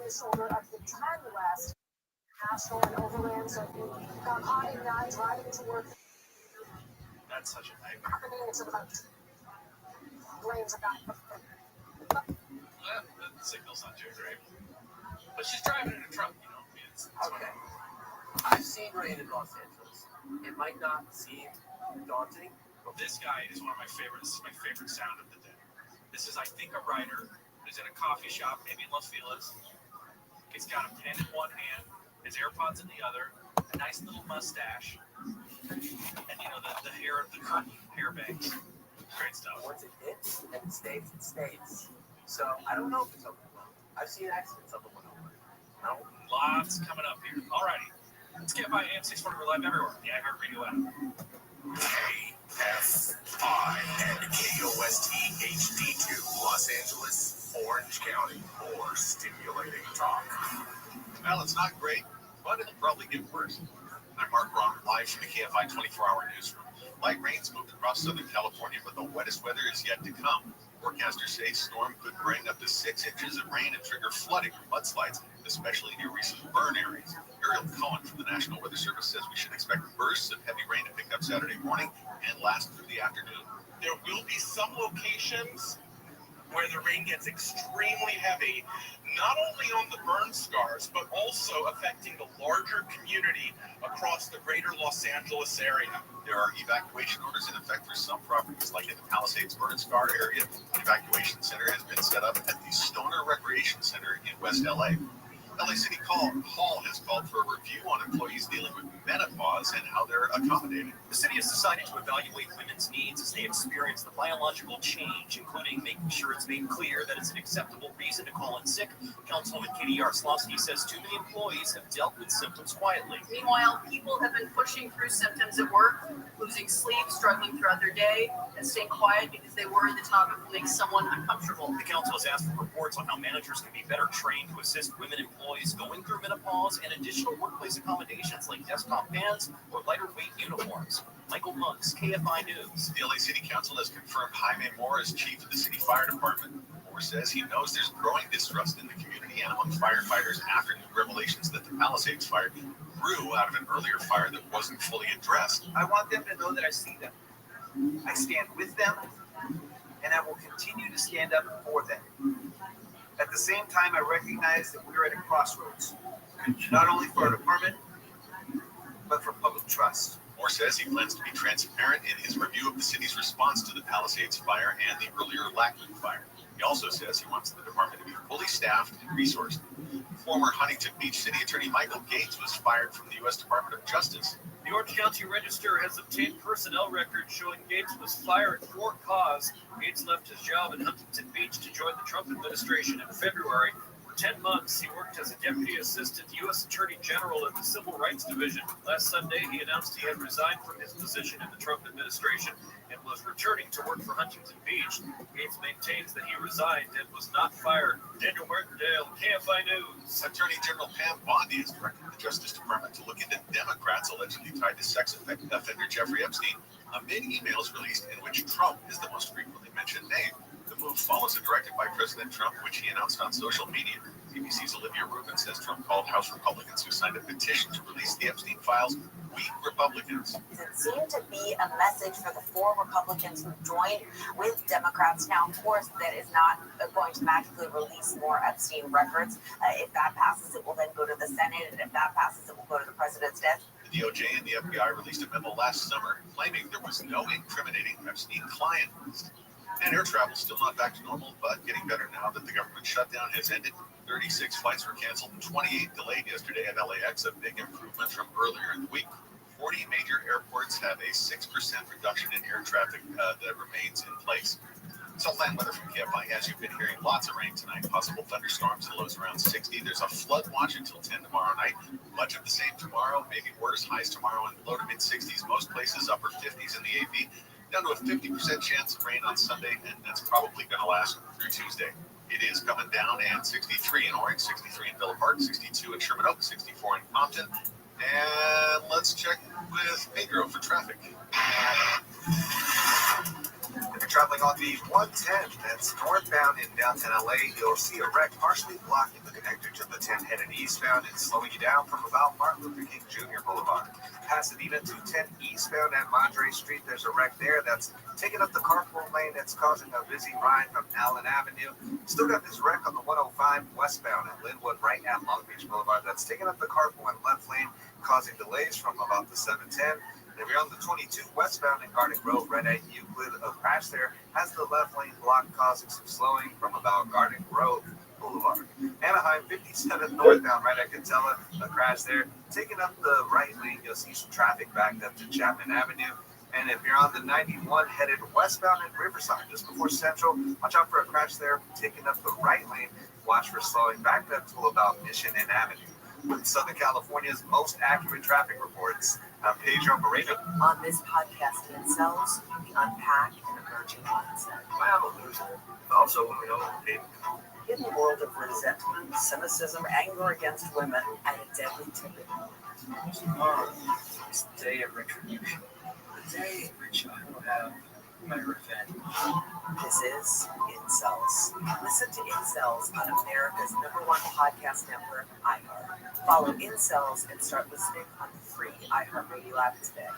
the shoulder of the 10 West National and Overland. So if you got caught in that driving to work, that's such a nightmare. happening, it's about blames of that. The signal's not too great. But she's driving in a truck, you know. It's okay. I've seen rain in Los Angeles. It might not seem daunting. This guy is one of my favorites. This is my favorite sound of the day. This is, I think, a writer who's in a coffee shop, maybe in Los Feliz. He's got a pen in one hand, his AirPods in the other, a nice little mustache, and, you know, the hair of the curtain hair bangs. Great stuff. Once it hits and it stays, it stays. So I don't know if it's overwhelmed. I've seen accidents of the one over. No? Lots coming up here. Alrighty. Let's get by AM640. We're live everywhere. The iHeartRadio app. KFI and KOST HD2 Los Angeles, Orange County. More stimulating talk. Well, it's not great, but it'll probably get worse. I'm Mark Ron, live from the KFI 24-hour newsroom. Light rain's moved across Southern California, but the wettest weather is yet to come. Forecasters say storm could bring up to 6 inches of rain and trigger flooding or mudslides, especially near recent burn areas. Ariel Cohen from the National Weather Service says we should expect bursts of heavy rain to pick up Saturday morning and last through the afternoon. There will be some locations where the rain gets extremely heavy, not only on the burn scars, but also affecting the larger community across the greater Los Angeles area. There are evacuation orders in effect for some properties, like in the Palisades burn scar area. An evacuation center has been set up at the Stoner Recreation Center in West LA. LA City Hall has called for a review on employees dealing with menopause and how they're accommodated. The city has decided to evaluate women's needs as they experience the biological change, including making sure it's made clear that it's an acceptable reason to call in sick. Councilwoman Katie Yaroslavsky says too many employees have dealt with symptoms quietly. Meanwhile, people have been pushing through symptoms at work, losing sleep, struggling throughout their day, and staying quiet because they worry the topic will make someone uncomfortable. The council has asked for reports on how managers can be better trained to assist women employees going through menopause and additional workplace accommodations like desktop pans or lighter weight uniforms. Michael Monks, KFI News. The LA City Council has confirmed Jaime Moore as chief of the city fire department. Moore says he knows there's growing distrust in the community and among firefighters after new revelations that the Palisades fire grew out of an earlier fire that wasn't fully addressed. I want them to know that I see them. I stand with them, and I will continue to stand up for them. At the same time, I recognize that we're at a crossroads, not only for our department, but for public trust. Moore says he plans to be transparent in his review of the city's response to the Palisades fire and the earlier Lackland fire. He also says he wants the department to be fully staffed and resourced. Former Huntington Beach City Attorney Michael Gates was fired from the U.S. Department of Justice. The Orange County Register has obtained personnel records showing Gates was fired for cause. Gates left his job in Huntington Beach to join the Trump administration in February. For 10 months, he worked as a deputy assistant U.S. Attorney General at the Civil Rights Division. Last Sunday, he announced he had resigned from his position in the Trump administration and was returning to work for Huntington Beach. Gates maintains that he resigned and was not fired. Daniel Martindale, KFI News. Attorney General Pam Bondi has directed the Justice Department to look into Democrats allegedly tied to sex offender Jeffrey Epstein amid emails released in which Trump is the most frequently mentioned name. The move follows a directive by President Trump, which he announced on social media. CBC's Olivia Rubin says Trump called House Republicans who signed a petition to release the Epstein files weak Republicans. It seemed to be a message for the 4 Republicans who joined with Democrats. Now, of course, that is not going to magically release more Epstein records. If that passes, it will then go to the Senate, and if that passes, it will go to the president's desk. The DOJ and the FBI released a memo last summer claiming there was no incriminating Epstein client list. And air travel is still not back to normal, but getting better now that the government shutdown has ended. 36 flights were canceled and 28 delayed yesterday at LAX, a big improvement from earlier in the week. 40 major airports have a 6% reduction in air traffic that remains in place. So land weather from KFI, as you've been hearing, lots of rain tonight, possible thunderstorms and lows around 60. There's a flood watch until 10 tomorrow night. Much of the same tomorrow, maybe worse. Highs tomorrow in the low to mid 60s, most places upper 50s in the AV. Down to a 50% chance of rain on Sunday, and that's probably going to last through Tuesday. It is coming down, and 63 in Orange, 63 in Villa Park, 62 in Sherman Oaks, 64 in Compton. And let's check with Pedro for traffic. If you're traveling on the 110 that's northbound in downtown LA, you'll see a wreck partially blocking the connector to the 10 headed eastbound and slowing you down from about Martin Luther King Jr. Boulevard. Pasadena 210 eastbound at Madre Street, there's a wreck there that's taking up the carpool lane that's causing a busy ride from Allen Avenue. Still got this wreck on the 105 westbound at Linwood right at Long Beach Boulevard that's taking up the carpool and left lane, causing delays from about the 710. If you're on the 22 westbound in Garden Grove, right at Euclid, a crash there has the left lane blocked, causing some slowing from about Garden Grove Boulevard. Anaheim 57 northbound, right at Catella, a crash there. Taking up the right lane, you'll see some traffic backed up to Chapman Avenue. And if you're on the 91 headed westbound in Riverside, just before Central, watch out for a crash there. Taking up the right lane, watch for slowing back up to about Mission and Avenue. With Southern California's most accurate traffic reports, I'm Pedro Moreno. On this podcast, Incels, we unpack an emerging mindset. I'm a loser. Also, we know In the world of resentment, cynicism, anger against women, and a deadly tipping. Tomorrow is the day of retribution. The day in which I will have my revenge. This is Incels. Listen to Incels on America's #1 podcast network, iHeart. Follow Incels and start listening on the free iHeartRadio app today.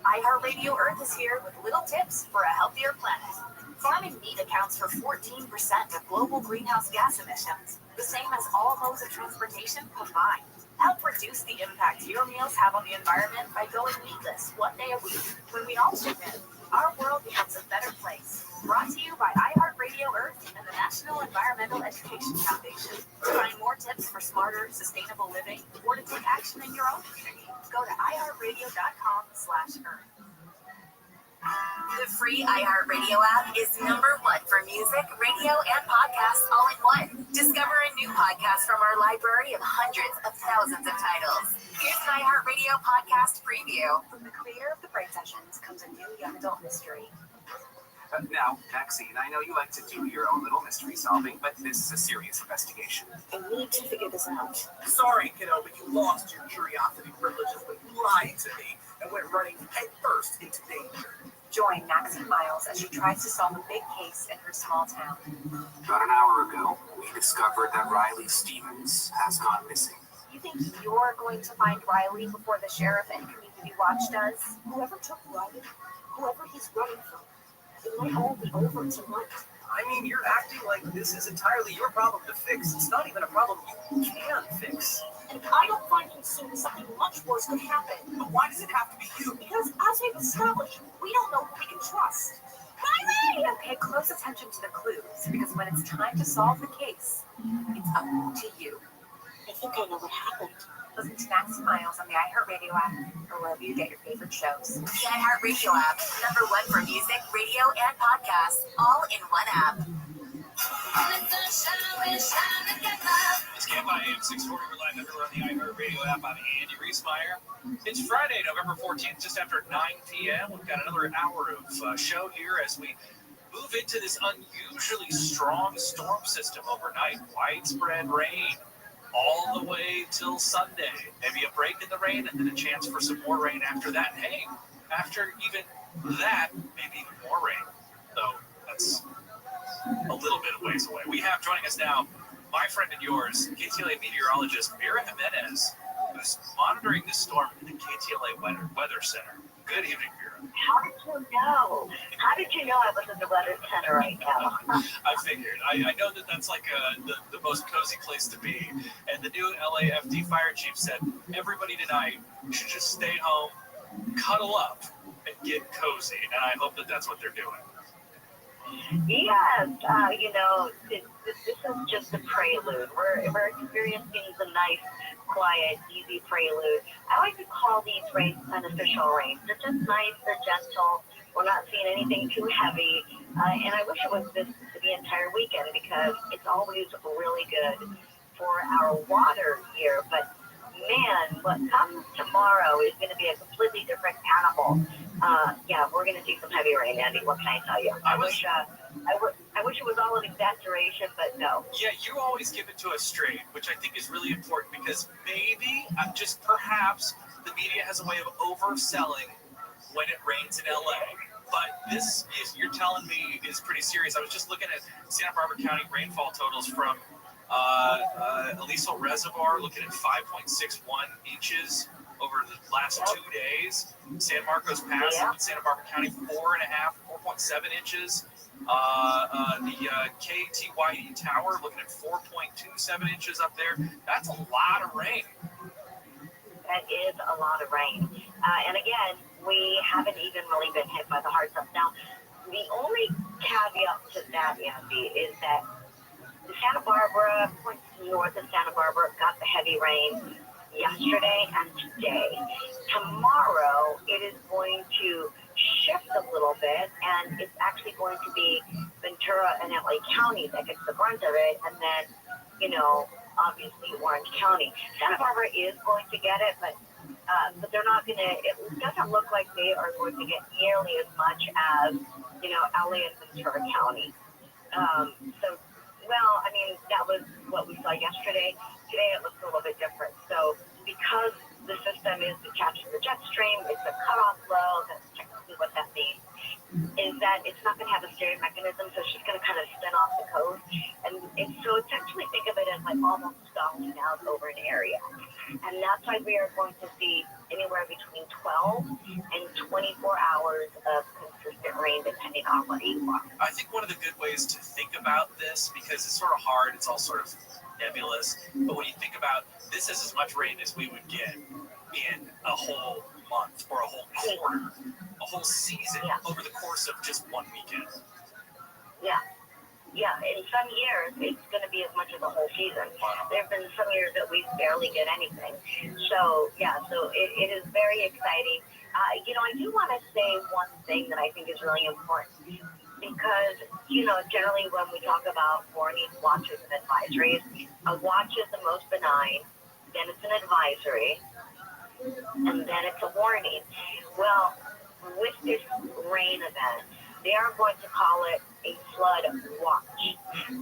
iHeartRadio Earth is here with little tips for a healthier planet. Farming meat accounts for 14% of global greenhouse gas emissions, the same as all modes of transportation combined. Help reduce the impact your meals have on the environment by going meatless one day a week. When we all chip in, our world becomes a better place. Brought to you by iHeartRadio Earth and the National Environmental Education Foundation. To find more tips for smarter, sustainable living, or to take action in your own community, go to iHeartRadio.com/earth. The free iHeartRadio app is #1 for music, radio, and podcasts all in one. Discover a new podcast from our library of hundreds of thousands of titles. Here's an iHeartRadio podcast preview. From the creator of The Brain Sessions comes a new young adult mystery. Now, Maxine, I know you like to do your own little mystery solving, but this is a serious investigation. I need to figure this out. Sorry, kiddo, but you lost your curiosity privileges when you lied to me and went running headfirst into danger. Join Maxine Miles as she tries to solve a big case in her small town. About an hour ago, we discovered that Riley Stevens has gone missing. You think you're going to find Riley before the sheriff and Community Watch does? Whoever took Riley, whoever he's running from, it might all be over tonight. I mean, you're acting like this is entirely your problem to fix. It's not even a problem you can fix. And if I don't find him soon, something much worse could happen. But why does it have to be you? Because as we've established, we don't know who we can trust. Riley! And pay close attention to the clues, because when it's time to solve the case, it's up to you. I think I know what happened. Listen to Maxine Miles on the iHeartRadio app or wherever you get your favorite shows. The iHeartRadio app, #1 for music, radio, and podcasts, all in one app. It's Camp by AM 640. We're live everywhere on the iHeartRadio app. I'm Andy Reesmeyer. It's Friday, November 14th, just after 9 p.m. We've got another hour of show here as we move into this unusually strong storm system overnight. Widespread rain all the way till Sunday. Maybe a break in the rain and then a chance for some more rain after that. And hey, after even that, maybe even more rain. So that's a little bit of ways away. We have joining us now my friend and yours, KTLA meteorologist Vera Jimenez, who's monitoring this storm in the KTLA Weather Center. Good evening, Vera. How did you know? How did you know I was in the Weather Center right now? I figured. I know that that's like the most cozy place to be. And the new LAFD fire chief said, everybody tonight should just stay home, cuddle up, and get cozy. And I hope that that's what they're doing. Yes, this is just a prelude. We're experiencing the nice, quiet, easy prelude. I like to call these rains unofficial rains. They're just nice, they're gentle. We're not seeing anything too heavy. And I wish it was this the entire weekend because it's always really good for our water here. But man, what comes tomorrow is going to be a completely different animal. We're going to see some heavy rain, Andy. What can I tell you? I wish it was all an exaggeration, but no. Yeah, you always give it to us straight, which I think is really important because maybe, perhaps, the media has a way of overselling when it rains in LA. But this you're telling me is pretty serious. I was just looking at Santa Barbara County rainfall totals from Aliso Reservoir, looking at 5.61 inches over the last 2 days. San Marcos Pass in Santa Barbara County, 4.7 inches. The KTYE Tower looking at 4.27 inches up there. That's a lot of rain. That is a lot of rain. And again, we haven't even really been hit by the hard stuff. Now, the only caveat to that, Andy, is that Santa Barbara, points north of Santa Barbara, got the heavy rain yesterday and today. Tomorrow, it is going to shift a little bit, and it's actually going to be Ventura and LA County that gets the brunt of it, and then, obviously Orange County. Santa Barbara is going to get it, but they're not going to, it doesn't look like they are going to get nearly as much as, LA and Ventura County. That was what we saw yesterday. Today it looks a little bit different. So because the system is catching the jet stream, it's a cutoff low, that's technically what that means, is that it's not going to have a steering mechanism, so it's just going to kind of spin off the coast. And so essentially think of it as like almost stalling out over an area. And that's why we are going to see anywhere between 12 and 24 hours of consistent rain, depending on what you want. I think one of the good ways to think about this, because it's sort of hard, it's all sort of nebulous, but when you think about this is as much rain as we would get in a whole month or a whole quarter, a whole season over the course of just one weekend. Yeah, in some years, it's going to be as much as a whole season. There have been some years that we barely get anything. So it is very exciting. I do want to say one thing that I think is really important, because, generally when we talk about warnings, watches, and advisories, a watch is the most benign, then it's an advisory, and then it's a warning. Well, with this rain event, they are going to call it a flood watch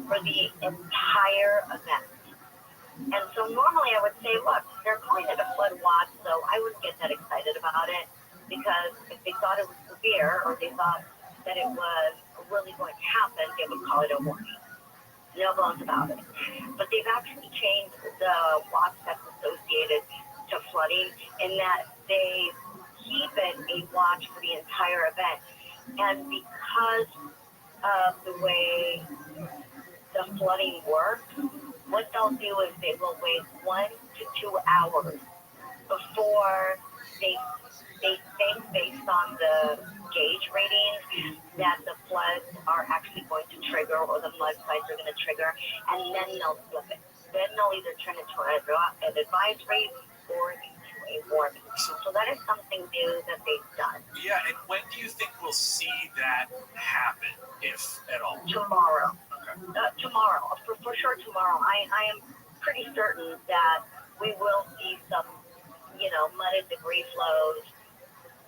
for the entire event. And so normally I would say, look, they're calling it a flood watch, so I wouldn't get that excited about it, because if they thought it was severe or they thought that it was really going to happen, they would call it a warning. No bones about it. But they've actually changed the watch that's associated to flooding, in that they keep it a watch for the entire event. And because of the way the flooding works, what they'll do is they will wait 1 to 2 hours before they think, based on the gauge readings, that the floods are actually going to trigger, or the mudslides are going to trigger, and then they'll flip it. Then they'll either turn it to an advisory or into a warning. So that is something new that they've done. Yeah, and when do you think we'll see that happen, if at all? Tomorrow. Okay. Tomorrow. For sure tomorrow. I am pretty certain that we will see some, mud and debris flows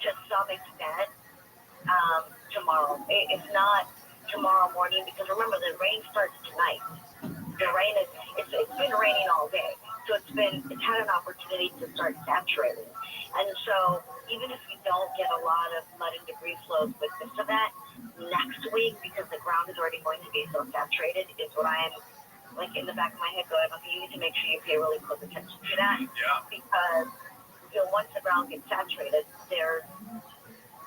to some extent tomorrow. It's not tomorrow morning, because remember, the rain starts tonight. The rain it's been raining all day. So it's had an opportunity to start saturating. And so even if you don't get a lot of mud and debris flows with this event, next week, because the ground is already going to be so saturated, is what I am, like, in the back of my head going, okay, you need to make sure you pay really close attention to that. Yeah. Because, once the ground gets saturated, there's,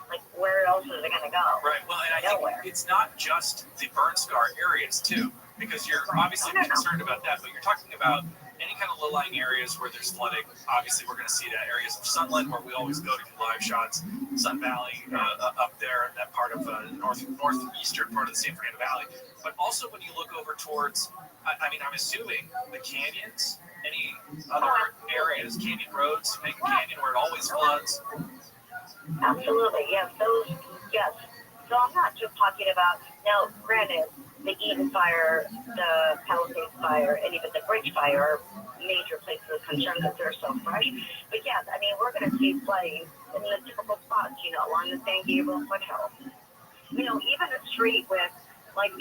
like, where else is it going to go? Right. Well, and I think it's not just the burn scar areas, too, because you're obviously concerned about that, but you're talking about any kind of low-lying areas where there's flooding. Obviously, we're going to see that. Areas of Sunland, where we always go to do live shots, Sun Valley up there, that part of northeastern part of the San Fernando Valley. But also when you look over towards, I'm assuming the canyons, any other areas, canyon roads, Macon Canyon, where it always floods. Absolutely, yes. Yes. So I'm not just talking about, now, granted, the Eden fire, the Palisades fire, and even the Bridge fire are major places of concern because they're so fresh. But yes, we're going to see flooding in the typical spots, along the San Gabriel foothills. Even a street with, like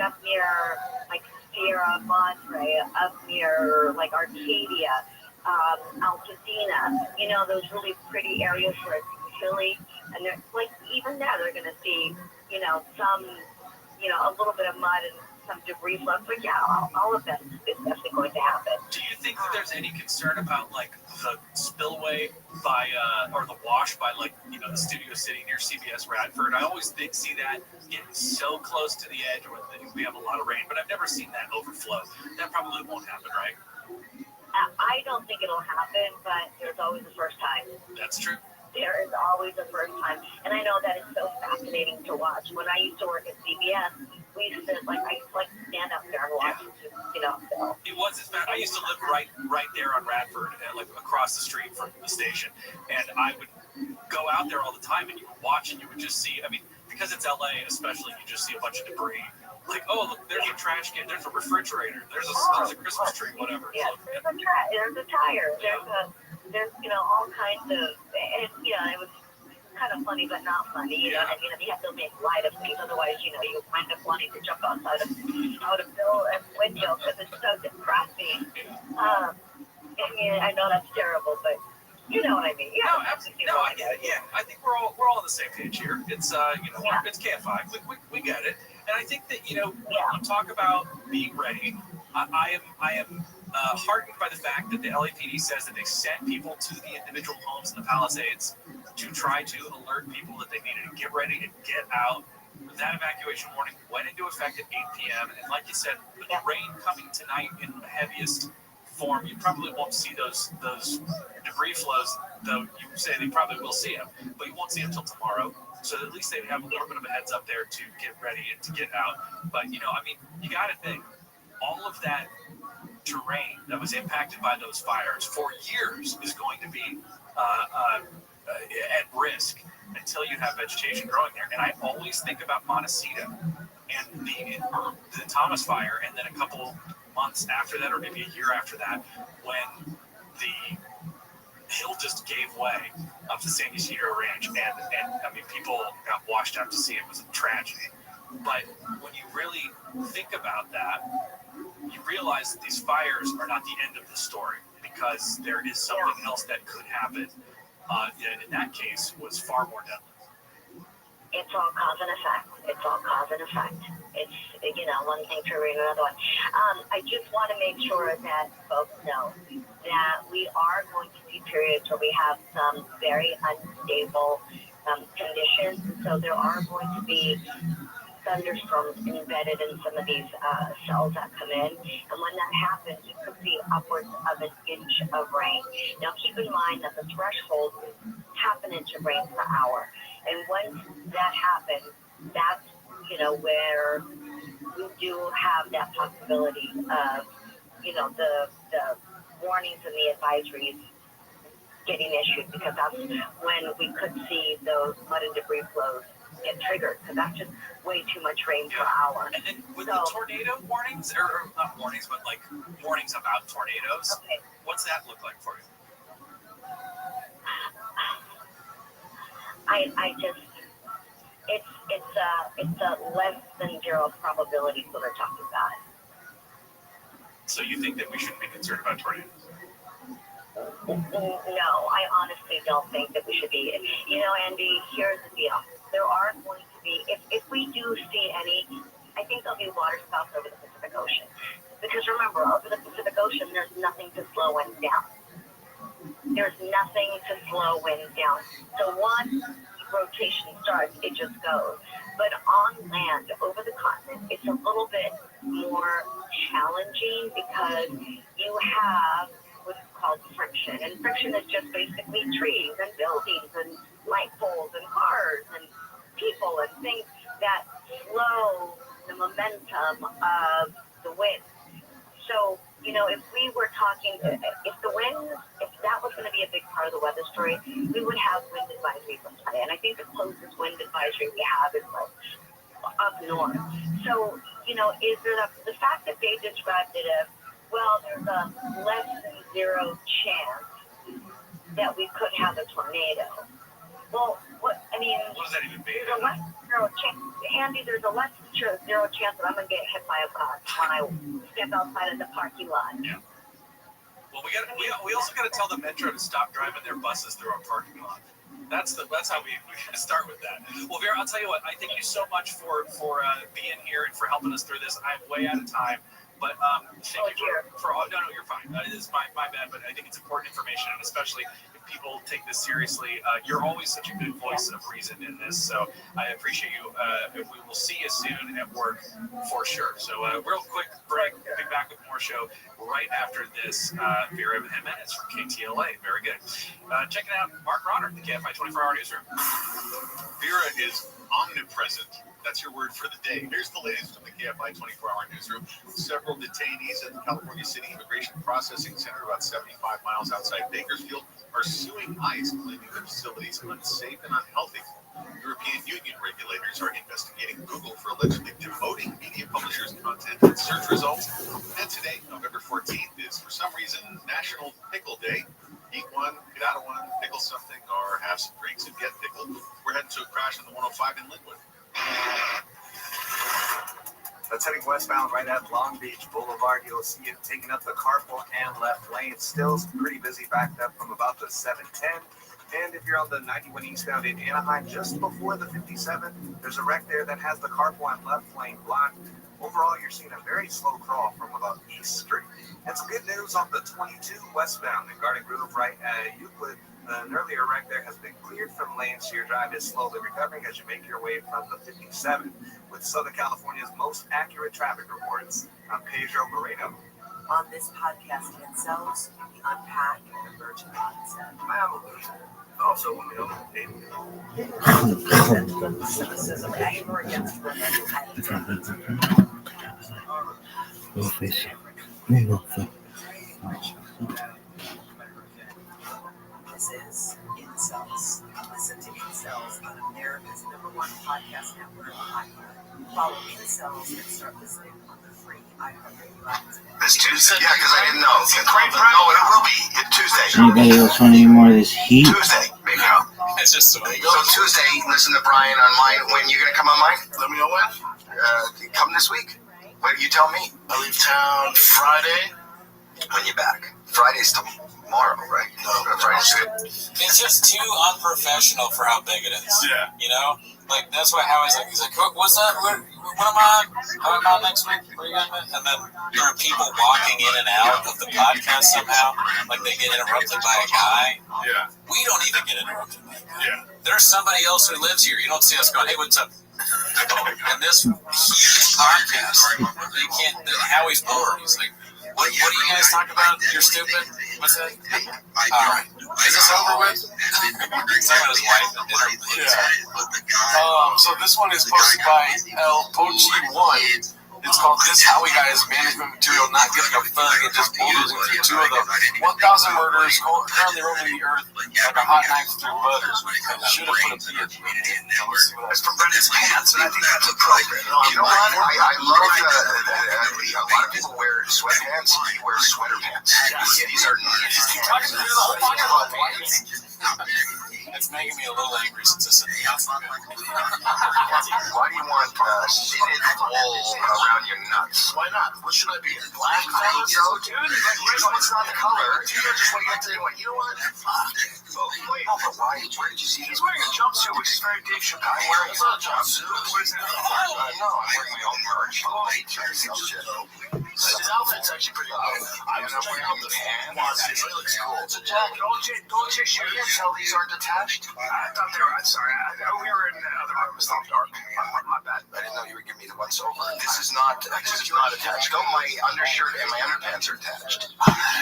up near, like, Sierra Madre, up near, like, Arcadia, Altadena, those really pretty areas where it's hilly, And they're like, even now they're going to see, some, a little bit of mud and some debris flow. But yeah, all of that is definitely going to happen. Do you think that there's any concern about like the spillway by or the wash by like the Studio City near CBS Radford? I always see that getting so close to the edge when we have a lot of rain, but I've never seen that overflow. That probably won't happen, right? I don't think it'll happen, but there's always a first time. That's true. There is always a first time, and I know that is so fascinating to watch. When I used to work at CBS, we used to stand up there and watch it. It was. I used to live right there on Radford, like across the street from the station, and I would go out there all the time, and you would watch, and you would just see. I mean, because it's LA, especially, you just see a bunch of debris. Like, oh, look, there's a trash can, there's a refrigerator, there's a Christmas tree, whatever. Yeah, there's a tire, there's all kinds of, and it was kind of funny but not funny. You know what I mean? You have to make light of things, otherwise, you wind up wanting to jump out of a window because it's so depressing. I know that's terrible, but you know what I mean? Yeah, no, absolutely. No, I get it. Yeah, I think we're all on the same page here. It's it's KF5. We get it, and I think that when you talk about being ready, I am heartened by the fact that the LAPD says that they sent people to the individual homes in the Palisades to try to alert people that they needed to get ready and get out. That evacuation warning went into effect at 8 p.m. And like you said, with the rain coming tonight in the heaviest form, you probably won't see those debris flows, though you say they probably will see them, but you won't see them until tomorrow. So at least they have a little bit of a heads up there to get ready and to get out. But, you got to think, all of that terrain that was impacted by those fires for years is going to be at risk until you have vegetation growing there. And I always think about Montecito and the Thomas fire, and then a couple months after that, or maybe a year after that, when the hill just gave way of the San Ysidro Ranch, and people got washed out to sea. It was a tragedy. But when you really think about that, you realize that these fires are not the end of the story, because there is something else that could happen. In that case, was far more deadly. It's all cause and effect. It's one thing triggering another one. I just want to make sure that folks know that we are going to see periods where we have some very unstable conditions. So there are going to be thunderstorms embedded in some of these cells that come in. And when that happens, you could see upwards of an inch of rain. Now, keep in mind that the threshold is half an inch of rain per hour. And once that happens, that's, where we do have that possibility of, the warnings and the advisories getting issued, because that's when we could see those mud and debris flows get triggered, because that's just way too much rain per hour. And then with the tornado warnings, or not warnings, but like warnings about tornadoes, what's that look like for you? It's a less than zero probability when we're talking about it. So you think that we shouldn't be concerned about tornadoes? No, I honestly don't think that we should be. Andy, here's the deal. There are going to be, if we do see any, I think there'll be water spouts over the Pacific Ocean. Because remember, over the Pacific Ocean, there's nothing to slow winds down. So once rotation starts, it just goes. But on land, over the continent, it's a little bit more challenging, because you have what's called friction. And friction is just basically trees and buildings and light poles and cars and people and things that slow the momentum of the wind. So, if we were talking, if that was going to be a big part of the weather story, we would have wind advisories on today. And I think the closest wind advisory we have is up north. So, is there the fact that they described it as, well, there's a less than zero chance that we could have a tornado. Well, what does that even mean? There's a less than zero chance. Andy, there's a less than zero chance that I'm going to get hit by a bus when I step outside of the parking lot. Yeah. Well, we also got to tell the Metro to stop driving their buses through our parking lot. That's how we start with that. Well, Vera, I'll tell you what. I thank you so much for being here and for helping us through this. I'm way out of time, but thank you for all. No, you're fine. It's my bad, but I think it's important information, and especially if people take this seriously. You're always such a good voice of reason in this, so I appreciate you. We will see you soon at work for sure. So, real quick break. We'll be back with more show right after this. Vera Jimenez from KTLA. Very good. Checking out Mark Ronner, the KFI 24-hour newsroom. Vera is omnipresent. That's your word for the day. Here's the latest from the KFI 24-hour newsroom. Several detainees at the California City Immigration Processing Center, about 75 miles outside Bakersfield, are suing ICE, claiming the facility is unsafe and unhealthy. European Union regulators are investigating Google for allegedly demoting media publishers' content and search results. And today, November 14th, is for some reason National Pickle Day. Eat one, get out of one, pickle something, or have some drinks and get pickled. We're heading to a crash on the 105 in Linwood. That's heading westbound right at Long Beach Boulevard. You'll see it taking up the carpool and left lane. Still pretty busy, backed up from about the 710. And if you're on the 91 eastbound in Anaheim, just before the 57, there's a wreck there that has the carpool and left lane blocked. Overall, you're seeing a very slow crawl from about East Street. And some good news on the 22 westbound in Garden Grove right at Euclid. An earlier wreck there has been cleared from lanes, so your drive is slowly recovering as you make your way from the 57 with Southern California's most accurate traffic reports. I'm Pedro Moreno. On this podcast in cells, we unpack an emergent concept. Also, women cynicism, anger against women, This is Incels. Listen to Incels on America's #1 podcast network, iHeart. Follow Incels and start listening on the free iHeartRadio app. This Tuesday? Yeah, because I didn't know. No, it will be Tuesday. Anybody else want any more of this heat? Tuesday, maybe no. It's just so Tuesday, listen to Brian on mine. When you gonna come on mine? Let me know when. Come this week. What you tell me? I leave town Friday. When you back? Friday's tomorrow, right? No, Friday's good. It's just too unprofessional for how big it is. Yeah. You know? Like, that's why Howie's like, he's like, what's that? What am I on? How am I on next week? Where are you going? And then there are people walking in and out of the podcast somehow. Like, they get interrupted by a guy. Yeah. We don't even get interrupted by a guy. Yeah. There's somebody else who lives here. You don't see us going, hey, what's up? And this huge podcast, you can't, Howie's bored. He's like, what do you guys talk about? You're stupid? What's that? All right. Is this over with? He's talking about his wife and dinner. Yeah. So this one is posted by El Pochi1. It's called This Howie Guy's Management Material Not Getting a Thug and Just Bulldozing Through 2 of the 1,000 murders currently roaming the earth like a hot knife through butter. Should have put a P at the end. That's from Brendan's pants, and I think that's appropriate. You know what? I love a lot of people wear sweatpants. You wear sweater pants. These are It's making me a little angry since I said the outside. Why do you want knitted wool around your nuts? Why not? What should I be? Black? I don't know, dude. It's not the color. You just want to get to it. You know what? Wait, no, but why? Where did you see? He's wearing a jumpsuit, which is very Dave Chappelle. I'm wearing a jumpsuit. Where's that? No, I'm wearing my own merch. His outfit's actually pretty good. I was checking out the pants. It really looks cool. It's a jacket. Don't check shoes. You can't tell these aren't attached. I thought they were. Sorry, we were in the other room. It was not dark. My bad. I didn't know you were giving me the once over. This is not attached. No, my undershirt and my underpants are attached.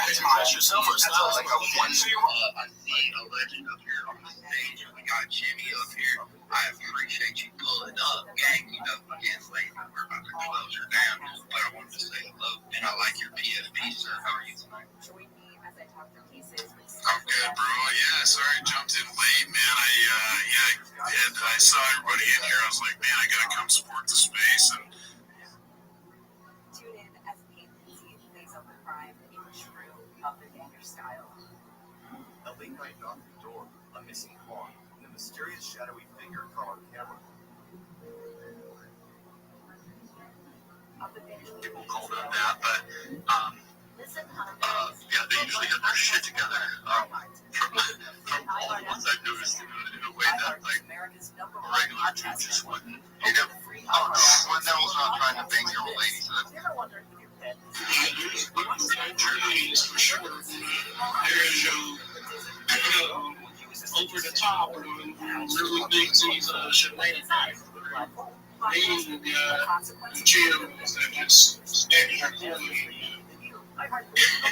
It's yourself or like a onesie. I see a legend up here on the stage, and we got Jimmy up here. I appreciate you pulling up, gang. You know, again, lady, we're about to close her down, but I wanted to say hello, and I like your PFP, sir. How are you tonight? I'm good, bro. Yeah, sorry I jumped in late, man. I saw everybody in here. I was like, man, I gotta come support the space. And Tune in as Pete plays on the crime in true Ganger style. A late night knock at the door, a missing car, and a mysterious shadowy figure caught on camera. people called it that, but yeah, they usually have their shit together. From what I've noticed, that. Like, regular dude just wouldn't. You know, oh no, when that was not trying to bang your old lady. So that, for sure. There's over the top, really big things shenanigans. Meaning the jail and just standing there holding.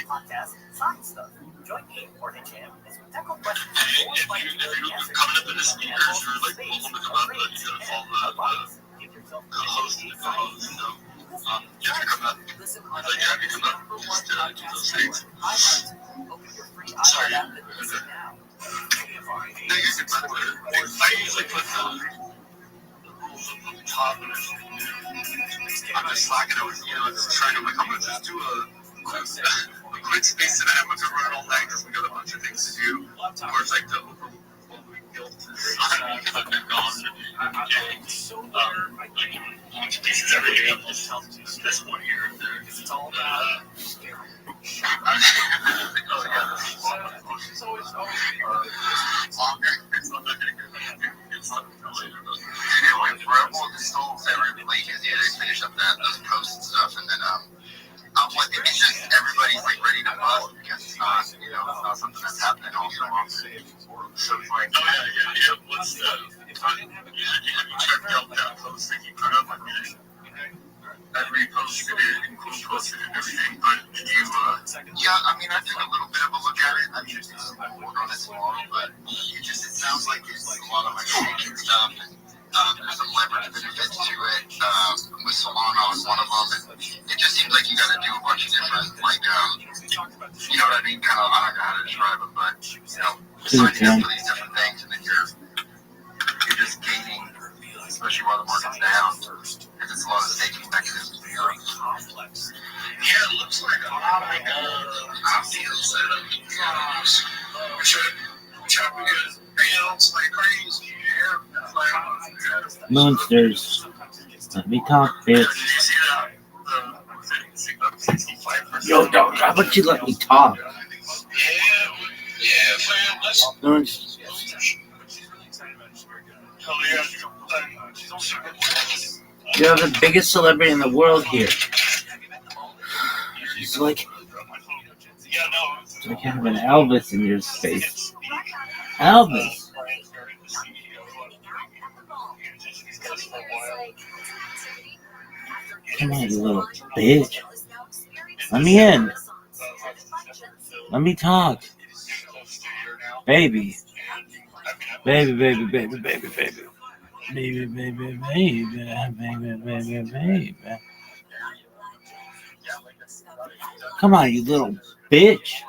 Podcast, science stuff. Join me, Morgan Jam, as we tackle questions. If you're coming up in the speakers, you're like welcome to come up, but you gotta follow the host and the co-host, you know. You have to come up. It's like you have to come up just to do those things. Sorry. No, you're good, by the way. I usually put the rules up on the top, and I'm just slacking over, you know, just trying to, like, I'm gonna just do a quick space today. I'm gonna run all night because we got a bunch of things to do. Or it's like the overwhelming guilt is I've been gone. A bunch of pieces every day. This one here and there. It's all about. Oh yeah, she's always longer. It's not gonna get it's not later. Anyway, Rebel stole every late because they finish up those posts and stuff, and then it's just everybody's like ready to bust because it's not, you know, it's not something that's happening all so long. So it's like, oh yeah. What's the? Have you checked out that post that you put up? I mean, I reposted it and posted it and everything, but did you? Yeah, I mean, I took a little bit of a look at it. I mean, I won't work on it tomorrow, but it sounds like it's a lot of like changing stuff and. There's some leverage benefits to it. With Solana was one of them, and it just seems like you got to do a bunch of different, like, you know what I mean? Kind of, I don't know how to describe it, but you know, signing up for these different things, and then you're just gaining, especially while the market's down, because it's a lot of staking mechanisms. Complex. Yeah, it looks like a lot of obvious which have good payouts like crazy. Monsters. Let me talk, bitch. Yo, dog, how about you let me talk? You're the biggest celebrity in the world here. It's like having Elvis in your space. Elvis. Come on, you little bitch. Let me in. Let me talk. Baby. Baby, baby, baby, baby, baby. Baby, baby, baby, baby, baby, baby. Come on, you little bitch.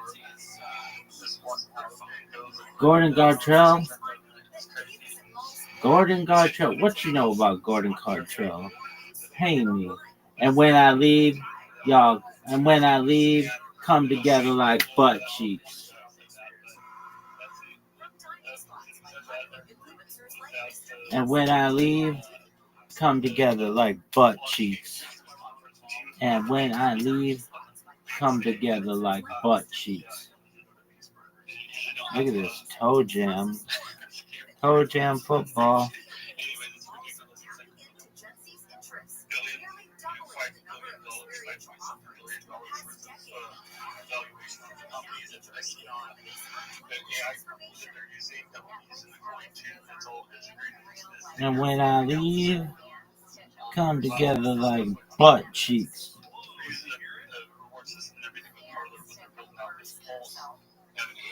Gordon Gartrell. Gordon Gartrell. What you know about Gordon Gartrell? Pay me. And when I leave, y'all, come together like butt cheeks. And when I leave, come together like butt cheeks. And when I leave, come together like butt cheeks. Look at this toe jam. Toe jam football. And when I leave, come together like butt cheeks.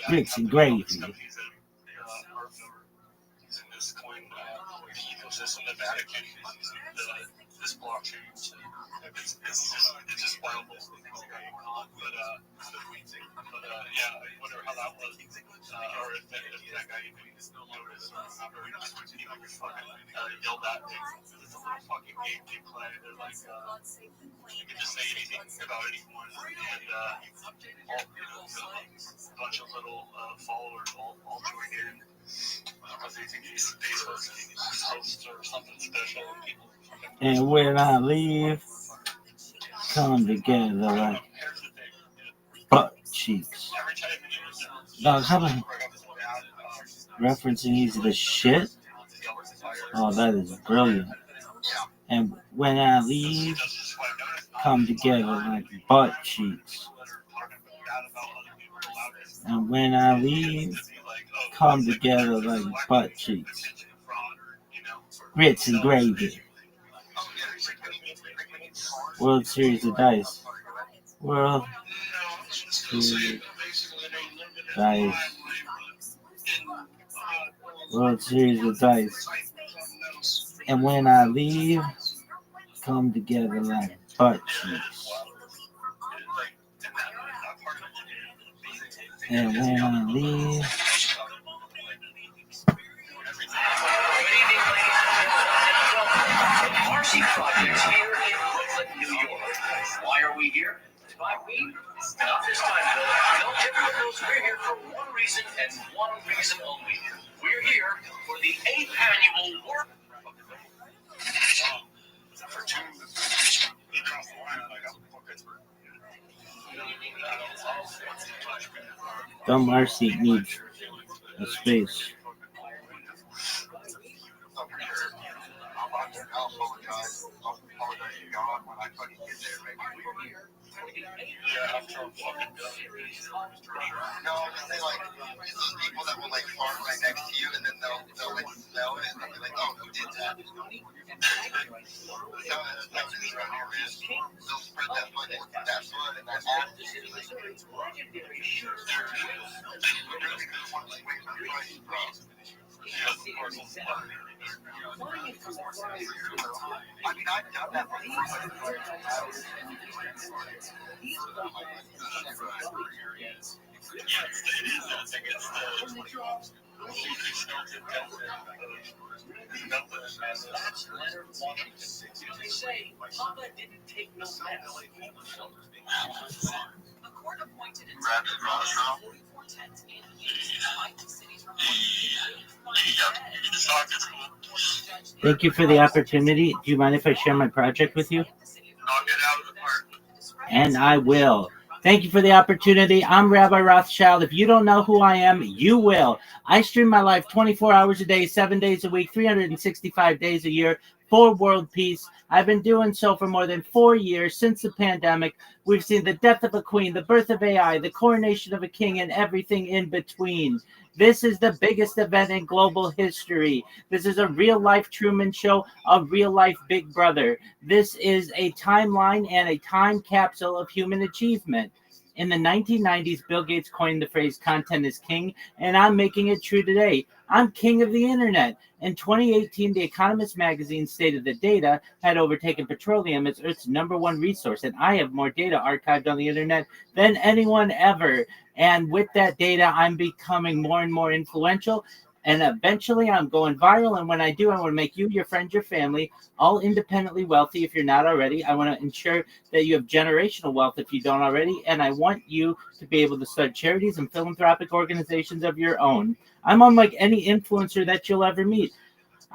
Grits and gravy. This blockchain, it's just wild. But yeah, I wonder how that was, or if that guy even noticed, or he yelled at me. It's a little fucking game they play. They're like, you can just say anything about anyone, and a bunch of little followers all join in. Because they think he's host or something special. And when I leave, come together like butt cheeks. Dog, how about referencing easy to shit? Oh, that is brilliant. And when I leave, come together like butt cheeks. And when I leave, come together like butt cheeks. Grits and gravy. World Series of Dice. World Series Dice. World Series of Dice. And when I leave, come together like butt cheeks. And when I leave, Marcy Project here in Brooklyn, New York. Why are we here? To buy weed? Not this time, Bill. No, everyone knows we're here for one reason and one reason only. We're here for the 8th annual work. Dumb Marcy needs a space. No, I'm just saying, like, it's those people that will, like, park right next to you, and then they'll like, smell it, and they'll be like, oh, who did that? That's how it is around here, man. They'll spread that foot, and that foot, and that ass. I mean, I've done that before. That's Leonard Washington. They say Papa didn't take no mess. A court appointed Rabbi Rothschild. Thank you for the opportunity. Do you mind if I share my project with you? Knock it out of the park. And I will. Thank you for the opportunity. I'm Rabbi Rothschild. If you don't know who I am, you will. I stream my life 24 hours a day, 7 days a week, 365 days a year for world peace. I've been doing so for more than 4 years since the pandemic. We've seen the death of a queen, the birth of AI, the coronation of a king, and everything in between. This is the biggest event in global history. This is a real-life Truman Show, a real-life Big Brother. This is a timeline and a time capsule of human achievement. In the 1990s, Bill Gates coined the phrase content is king, and I'm making it true today. I'm king of the internet. In 2018, The Economist magazine stated that data had overtaken petroleum as Earth's #1 resource, and I have more data archived on the internet than anyone ever. And with that data, I'm becoming more and more influential. And eventually I'm going viral. And when I do, I want to make you, your friends, your family, all independently wealthy if you're not already. I want to ensure that you have generational wealth if you don't already. And I want you to be able to start charities and philanthropic organizations of your own. I'm unlike any influencer that you'll ever meet.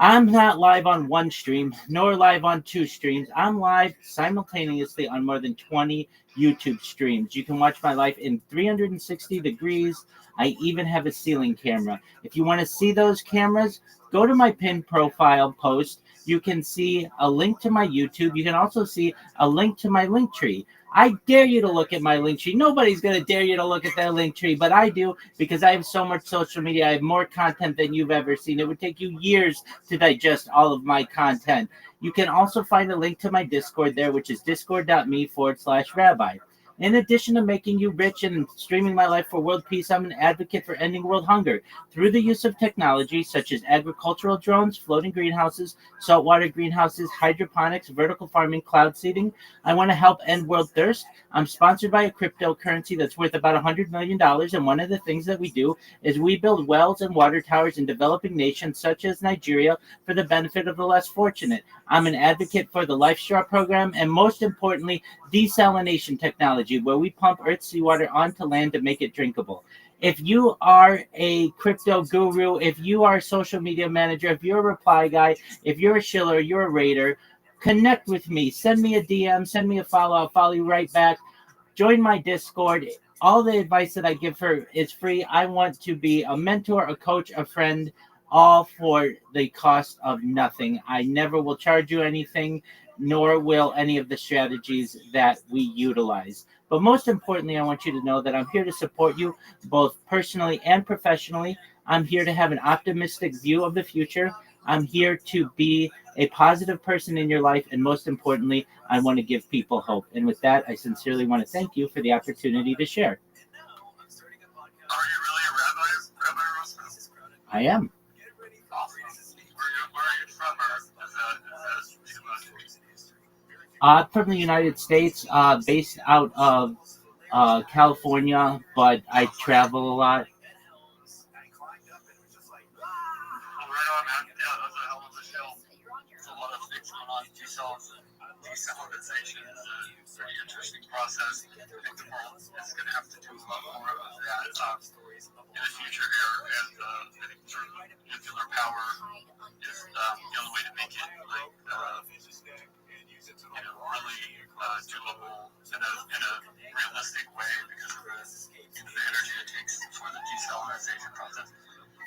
I'm not live on one stream, nor live on 2 streams. I'm live simultaneously on more than 20 YouTube streams. You can watch my life in 360 degrees. I even have a ceiling camera. If you want to see those cameras, go to my pinned profile post. You can see a link to my YouTube. You can also see a link to my link tree. I dare you to look at my link tree. Nobody's going to dare you to look at that link tree, but I do because I have so much social media. I have more content than you've ever seen. It would take you years to digest all of my content. You can also find a link to my Discord there, which is discord.me/rabbi. In addition to making you rich and streaming my life for world peace, I'm an advocate for ending world hunger through the use of technology such as agricultural drones, floating greenhouses, saltwater greenhouses, hydroponics, vertical farming, cloud seeding. I want to help end world thirst. I'm sponsored by a cryptocurrency that's worth about $100 million, and one of the things that we do is we build wells and water towers in developing nations such as Nigeria for the benefit of the less fortunate. I'm an advocate for the Life Straw program, and most importantly, desalination technology, where we pump Earth's seawater onto land to make it drinkable. If you are a crypto guru, if you are a social media manager, if you're a reply guy, if you're a shiller, you're a raider, connect with me. Send me a DM, send me a follow. I'll follow you right back. Join my Discord. All the advice that I give her is free. I want to be a mentor, a coach, a friend, all for the cost of nothing. I never will charge you anything, nor will any of the strategies that we utilize. But most importantly, I want you to know that I'm here to support you both personally and professionally. I'm here to have an optimistic view of the future. I'm here to be a positive person in your life. And most importantly, I want to give people hope. And with that, I sincerely want to thank you for the opportunity to share. Are you really a rabbi, Rabbi Rothschild? I am. Awesome. Where are you from? Or is that From the United States, based out of California, but I travel a lot. Right on, man. Yeah, that's a hell of a show. There's a lot of things going on. Desalinization is a very interesting process. I think the world is going to have to do a lot more of that in the future here. And I think sort of nuclear power is the only way to make it like really doable in a realistic way because of the energy it takes for the desalinization process.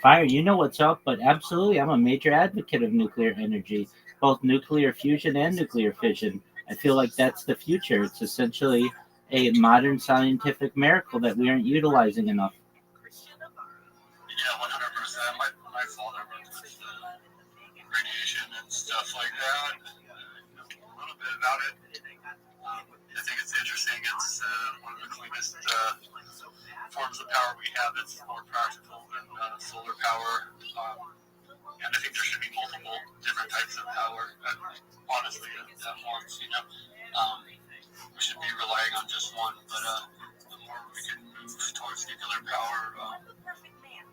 Fire, you know what's up, but absolutely, I'm a major advocate of nuclear energy, both nuclear fusion and nuclear fission. I feel like that's the future. It's essentially a modern scientific miracle that we aren't utilizing enough. Yeah, 100%. My father worked with radiation and stuff like that. A little bit about it. I think it's interesting. It's one of the cleanest forms of power we have. It's more practical than solar power. And I think there should be multiple different types of power. Honestly, at once, we should be relying on just one. But the more we can move towards nuclear power, the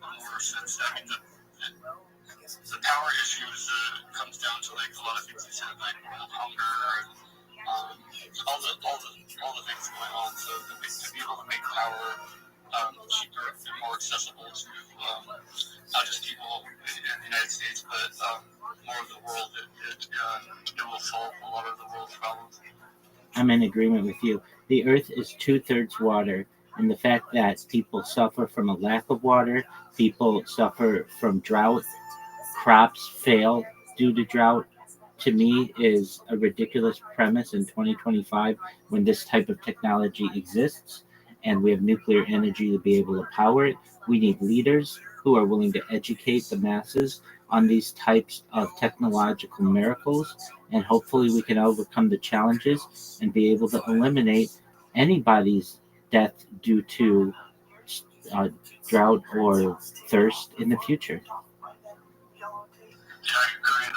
more sense. I mean, the power issues comes down to like a lot of things you said, like world hunger and all the things going on. So to be able to make power cheaper and more accessible to not just people in the United States, but more of the world, it will solve a lot of the world's problems. I'm in agreement with you. The earth is 2/3 water, and the fact that people suffer from a lack of water, people suffer from drought, crops fail due to drought, to me is a ridiculous premise in 2025 when this type of technology exists and we have nuclear energy to be able to power it. We need leaders who are willing to educate the masses on these types of technological miracles, and hopefully we can overcome the challenges and be able to eliminate anybody's death due to drought or thirst in the future. Yeah, I agree.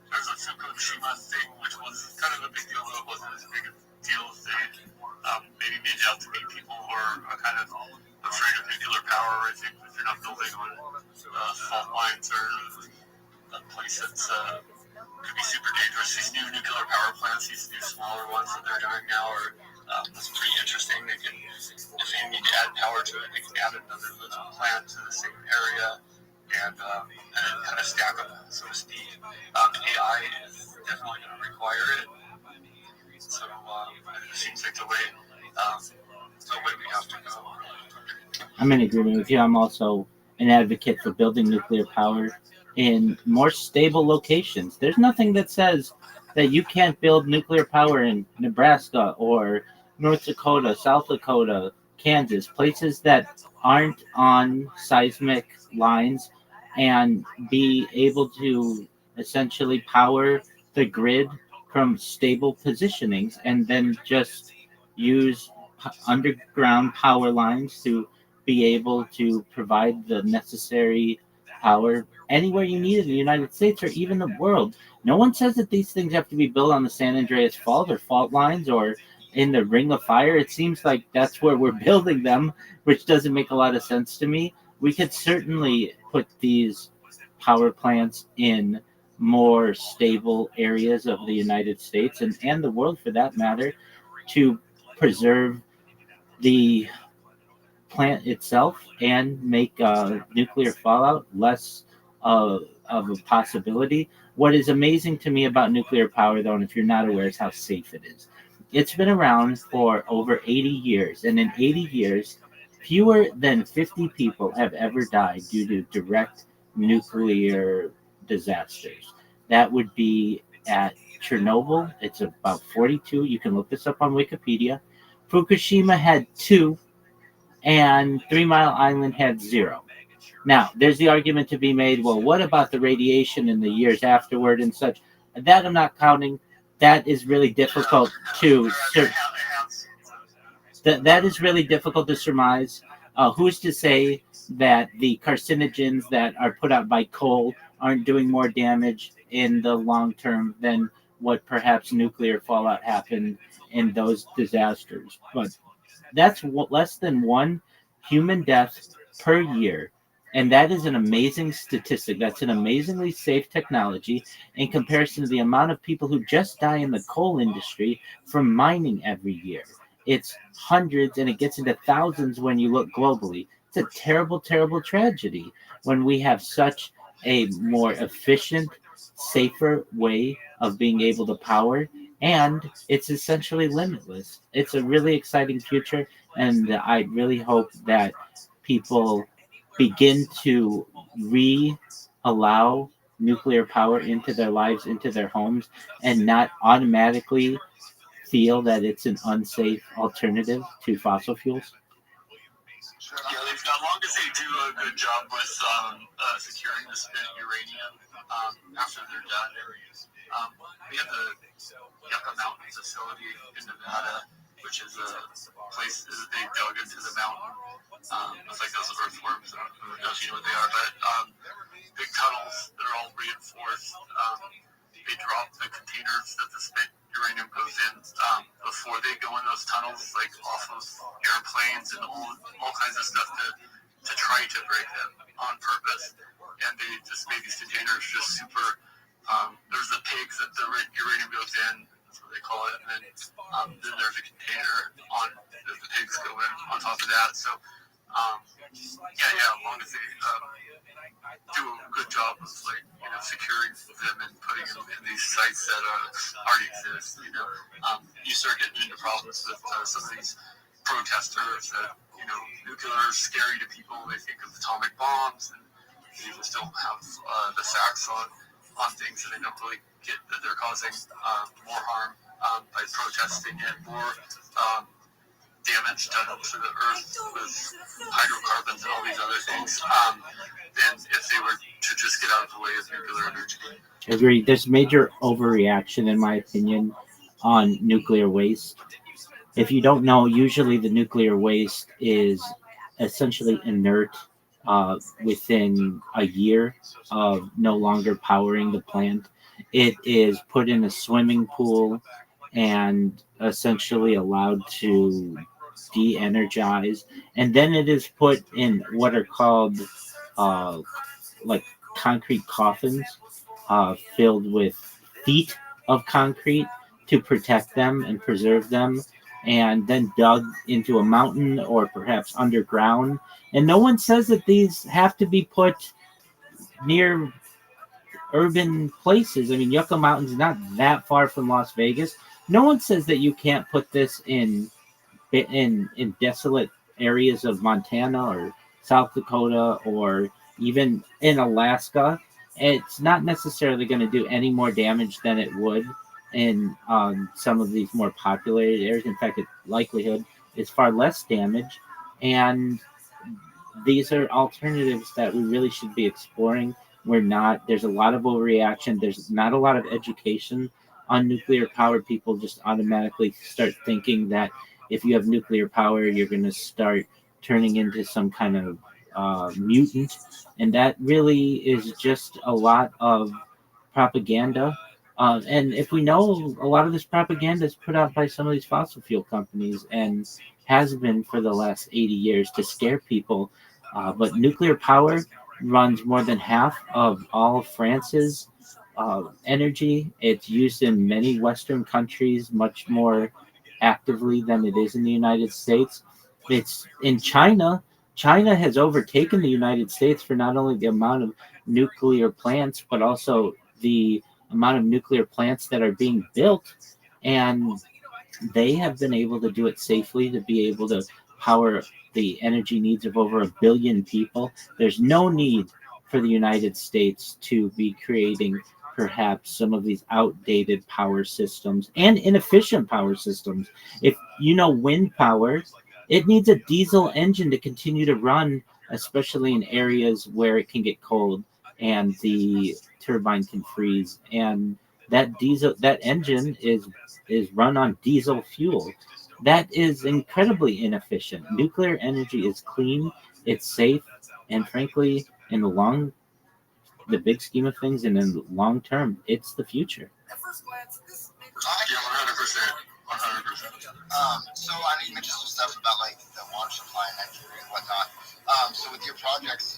There's a Fukushima thing, which was kind of a big deal, but it wasn't as big a deal as they maybe made out to be. People who are kind of afraid of nuclear power. I think if you're not building on fault lines or a place that's could be super dangerous. These new nuclear power plants, these new smaller ones that they're doing now, are that's pretty interesting. They can, if they need to add power to it, they can add another little plant to the same area. And kind of stack them, so to speak. AI is definitely going to require it. So it seems like the way we have to go. I'm in agreement with you. I'm also an advocate for building nuclear power in more stable locations. There's nothing that says that you can't build nuclear power in Nebraska or North Dakota, South Dakota, Kansas, places that aren't on seismic lines, and be able to essentially power the grid from stable positionings and then just use underground power lines to be able to provide the necessary power anywhere you need in the United States or even the world. No one says that these things have to be built on the San Andreas Fault or fault lines or in the Ring of Fire. It seems like that's where we're building them, which doesn't make a lot of sense to me. We could certainly put these power plants in more stable areas of the United States and the world for that matter to preserve the plant itself and make nuclear fallout less of a possibility. What is amazing to me about nuclear power, though, and if you're not aware, is how safe it is. It's been around for over 80 years, and in 80 years, fewer than 50 people have ever died due to direct nuclear disasters. That would be at Chernobyl. It's about 42. You can look this up on Wikipedia. Fukushima had 2, and 3 Mile Island had 0. Now, there's the argument to be made, well, what about the radiation in the years afterward and such? That I'm not counting. That is really difficult to that is really difficult to surmise. Who's to say that the carcinogens that are put out by coal aren't doing more damage in the long term than what perhaps nuclear fallout happened in those disasters? But that's less than 1 human death per year. And that is an amazing statistic. That's an amazingly safe technology in comparison to the amount of people who just die in the coal industry from mining every year. It's hundreds and it gets into thousands when you look globally. It's a terrible, terrible tragedy when we have such a more efficient, safer way of being able to power, and it's essentially limitless. It's a really exciting future, and I really hope that people begin to allow nuclear power into their lives, into their homes, and not automatically feel that it's an unsafe alternative to fossil fuels? Yeah, as long as they do a good job with securing the spent uranium after they're done. We have the Yucca Mountain facility in Nevada, which is a place that they dug into the mountain. It's like those earthworms. I don't know if you know what they are, but big tunnels that are all reinforced. They drop the containers that the spent uranium goes in before they go in those tunnels, like off of airplanes and all kinds of stuff to try to break them on purpose. And they just made these containers just super. There's the pigs that the uranium goes in. That's what they call it. And then there's a container on that the pigs go in on top of that. So as long as they do a good job of securing them and putting them in these sites that already exist, you start getting into problems with some of these protesters that nuclear is scary to people. They think of atomic bombs, and they just don't have the facts on things, and they don't really get that they're causing more harm by protesting it, more damage done to the earth with hydrocarbons and all these other things than if they were to just get out of the way of nuclear energy. Agreed. There's major overreaction, in my opinion, on nuclear waste. If you don't know, usually the nuclear waste is essentially inert within a year of no longer powering the plant. It is put in a swimming pool and essentially allowed to de-energize, and then it is put in what are called like concrete coffins filled with feet of concrete to protect them and preserve them, and then dug into a mountain or perhaps underground. And no one says that these have to be put near urban places. I mean, Yucca Mountain's not that far from Las Vegas. No one says that you can't put this in desolate areas of Montana or South Dakota or even in Alaska. It's not necessarily going to do any more damage than it would in some of these more populated areas. In fact, its likelihood is far less damage. And these are alternatives that we really should be exploring. We're not. There's a lot of overreaction. There's not a lot of education on nuclear power. People just automatically start thinking that if you have nuclear power, you're going to start turning into some kind of mutant. And that really is just a lot of propaganda. And if we know, a lot of this propaganda is put out by some of these fossil fuel companies and has been for the last 80 years to scare people. But nuclear power runs more than half of all of France's energy. It's used in many Western countries much more actively than it is in the United States. It's in China. China has overtaken the United States for not only the amount of nuclear plants, but also the amount of nuclear plants that are being built. And they have been able to do it safely, to be able to power the energy needs of over 1 billion people, there's no need for the United States to be creating perhaps some of these outdated power systems and inefficient power systems. If you know wind power, it needs a diesel engine to continue to run, especially in areas where it can get cold and the turbine can freeze. And that engine is run on diesel fuel. That is incredibly inefficient. Nuclear energy is clean, it's safe, and frankly, in the big scheme of things and in the long term, it's the future. At first glance, this yeah, 100%. 100%. So I know you mentioned some stuff about like the water supply in Nigeria and whatnot. So with your projects,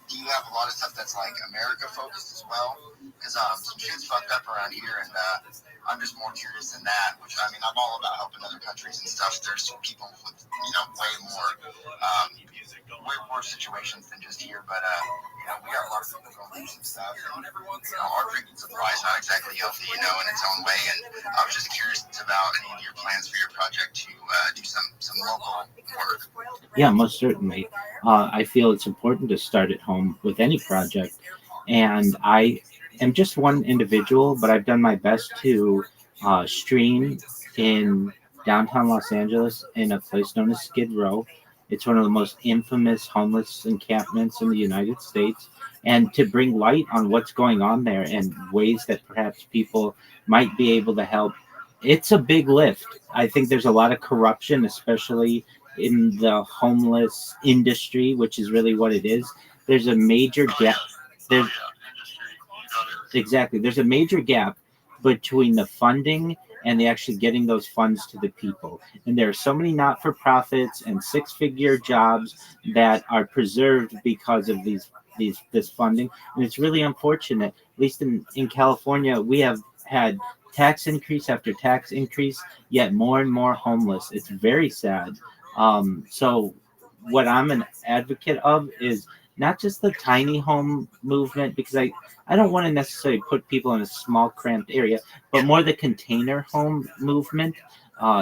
do you have a lot of stuff that's like America focused as well? Because some shit's fucked up around here, and I'm just more curious than that. Which I mean, I'm all about helping other countries and stuff. There's people with way more situations than just here, but we got a lot of people going through some stuff. And, our drinking supply is not exactly healthy, in its own way. And I was just curious about any of your plans for your project to do some local work. Yeah, most certainly. I feel it's important to start at home with any project. And I am just one individual, but I've done my best to stream in downtown Los Angeles in a place known as Skid Row. It's one of the most infamous homeless encampments in the United States. And to bring light on what's going on there and ways that perhaps people might be able to help, it's a big lift. I think there's a lot of corruption, especially in the homeless industry, which is really what it is. There's a major gap. There's a major gap between the funding and the actually getting those funds to the people. And there are so many not-for-profits and six-figure jobs that are preserved because of this funding. And it's really unfortunate. At least in California, we have had tax increase after tax increase, yet more and more homeless. It's very sad. So what I'm an advocate of is not just the tiny home movement, because I don't want to necessarily put people in a small cramped area, but more the container home movement.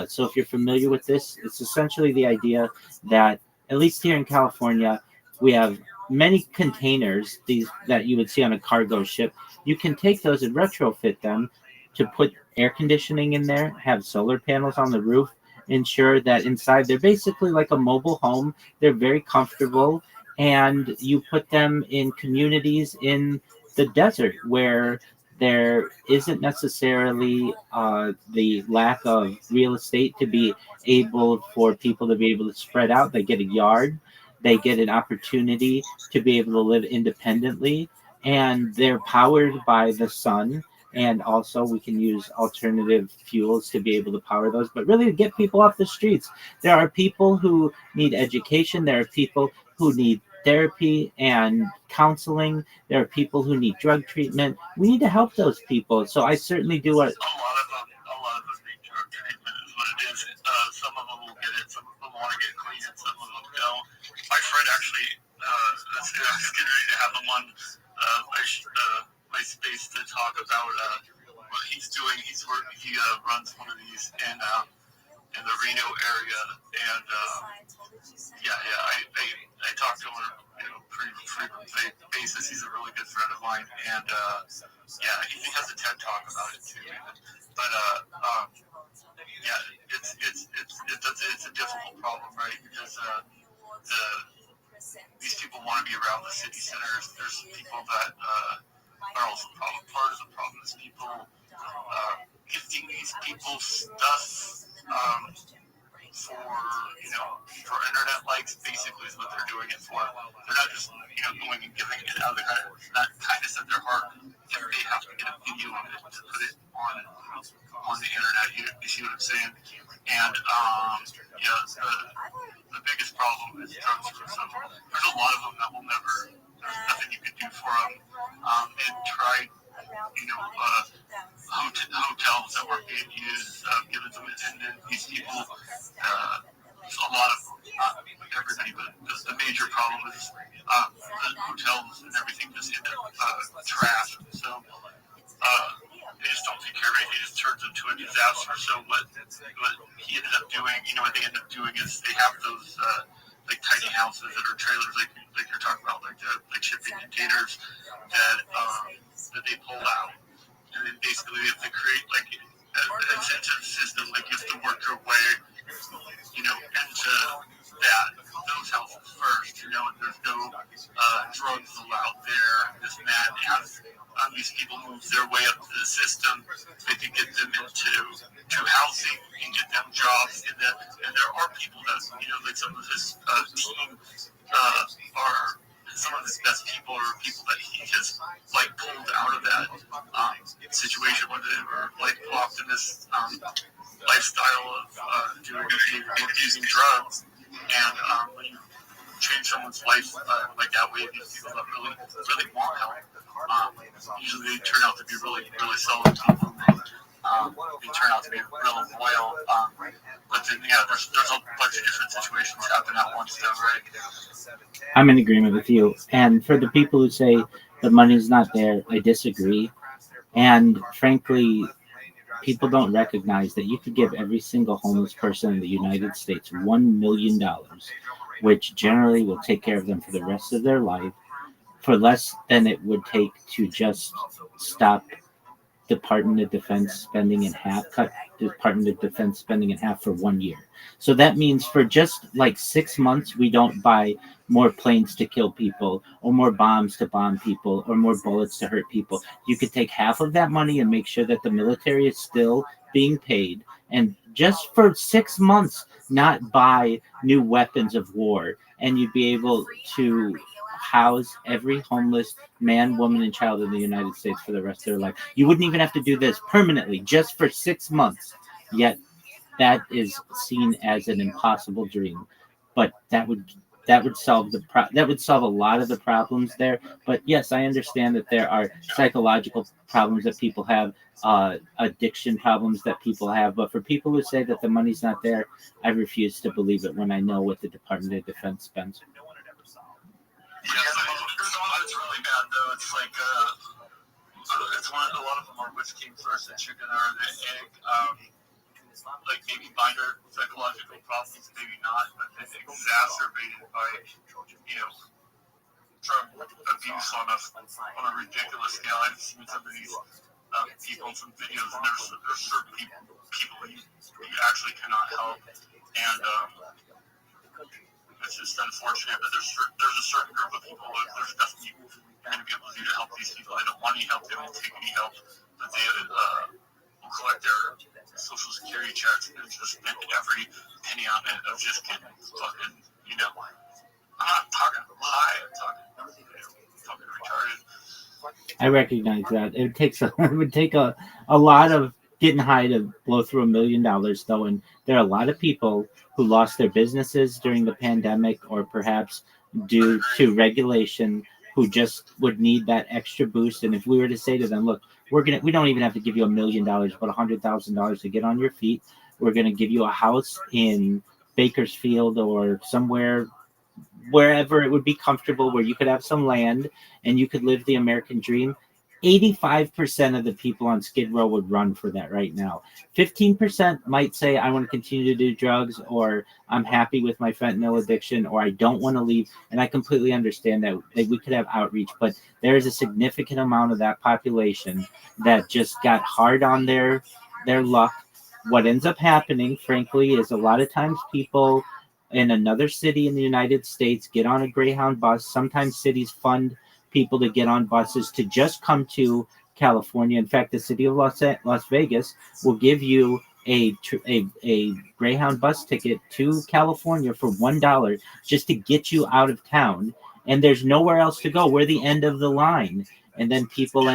So if you're familiar with this, it's essentially the idea that, at least here in California, we have many containers, these that you would see on a cargo ship. You can take those and retrofit them to put air conditioning in there, have solar panels on the roof, ensure that inside they're basically like a mobile home. They're very comfortable, and you put them in communities in the desert where there isn't necessarily the lack of real estate to be able for people to be able to spread out. They get a yard, they get an opportunity to be able to live independently, and they're powered by the sun. And also we can use alternative fuels to be able to power those, but really to get people off the streets. There are people who need education. There are people who need therapy and counseling. There are people who need drug treatment. We need to help those people. So I certainly do. A lot of them need drug treatment is what it is. Some of them will get it. Some of them want to get clean, and some of them don't. My friend actually, I was getting ready to have him on my space to talk about what he's doing. He runs one of these in the Reno area, and I talk to him on a pretty frequent basis. He's a really good friend of mine, and he has a TED talk about it too. But it's a difficult problem, right? Because these people want to be around the city centers. There's people that are also part of the problem is people gifting these people stuff for internet likes, basically is what they're doing it for. They're not just going and giving it out of that kindness of their heart. They have to get a video of it to put it on the internet. You see what I'm saying? And the biggest problem is drug tourism. There's a lot of them that will never. There's nothing you can do for them. And try, hotels that were being used, given some attendance. These people, a lot of not everybody, but the major problem is the hotels and everything just end up trashed. So just don't take care of it. It just turns into a disaster. So what he ended up doing, what they end up doing is they have those like tiny houses that are trailers, like you're talking about, like shipping containers that they pull out, and then basically they have to create like an incentive system. Like you have to work your way, into those houses first, and there's no drugs allowed there, this and that. As these people move their way up to the system, they can get them into housing and get them jobs. And there are people that, like some of his team are some of his best people, or people that he has like pulled out of that situation where they were like locked in this lifestyle of using drugs, and when you change someone's life like that way, these people that really want help, usually they turn out to be really solid people. They turn out to be real loyal. But then, there's a bunch of different situations happen at once, though, right? I'm in agreement with you. And for the people who say the money's not there, I disagree. And frankly, people don't recognize that you could give every single homeless person in the United States $1 million, which generally will take care of them for the rest of their life, for less than it would take to just stop Department of Defense spending in half, cut Department of Defense spending in half for 1 year. So that means for just like 6 months, we don't buy more planes to kill people, or more bombs to bomb people, or more bullets to hurt people. You could take half of that money and make sure that the military is still being paid, and just for 6 months, not buy new weapons of war, and you'd be able to house every homeless man, woman, and child in the United States for the rest of their life. You wouldn't even have to do this permanently, just for 6 months. Yet that is seen as an impossible dream. But that would solve that would solve a lot of the problems there. But yes, I understand that there are psychological problems that people have, addiction problems that people have. But for people who say that the money's not there, I refuse to believe it when I know what the Department of Defense spends. Yeah, there's one that's really bad though. It's like it's one. A lot of them are which came first, the chicken or the egg. Like maybe minor psychological problems, maybe not, but it's exacerbated by drug abuse on a ridiculous scale. I've seen some of these people, some videos, and there's certain people you actually cannot help, and it's just unfortunate. But there's a certain group of people that there's nothing you're going to be able to do to help these people. They don't want any help. They don't take any help, but they will collect their social security checks and just spend every penny on it of just getting fucking, I'm not talking high, I'm talking retarded. I recognize that. It would take a lot of getting high to blow through $1 million, though, and there are a lot of people who lost their businesses during the pandemic, or perhaps due to regulation, who just would need that extra boost. And if we were to say to them, look, we don't even have to give you $1 million, but $100,000 to get on your feet. We're going to give you a house in Bakersfield or somewhere, wherever it would be comfortable, where you could have some land and you could live the American dream. 85% of the people on Skid Row would run for that right now. 15% might say, I want to continue to do drugs, or I'm happy with my fentanyl addiction, or I don't want to leave. And I completely understand that we could have outreach, but there is a significant amount of that population that just got hard on their luck. What ends up happening, frankly, is a lot of times people in another city in the United States get on a Greyhound bus. Sometimes cities fund people to get on buses to just come to California. In fact, the city of Las Vegas will give you a Greyhound bus ticket to California for $1 just to get you out of town. And there's nowhere else to go. We're the end of the line. And then people...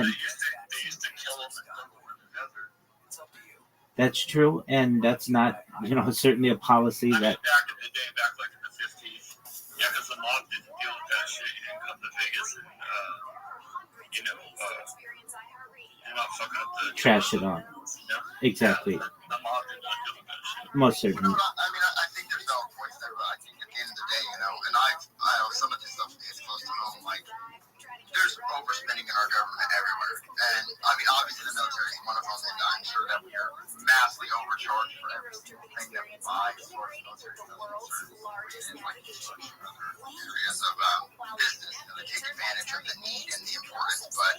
That's true, and that's not, certainly a policy that... Back in the day, back like in the 50s, because the mob didn't deal with that shit. You didn't come to Vegas and, you're not fucking up the... Trash it on. Exactly. The mob did not deal with that shit. Most certainly. I think there's valid points there, but I think at the end of the day, and I some of this stuff is close to home, like, there's overspending in our government everywhere. And, obviously the military is one of them. areas of business, they take advantage of the need and the importance. But,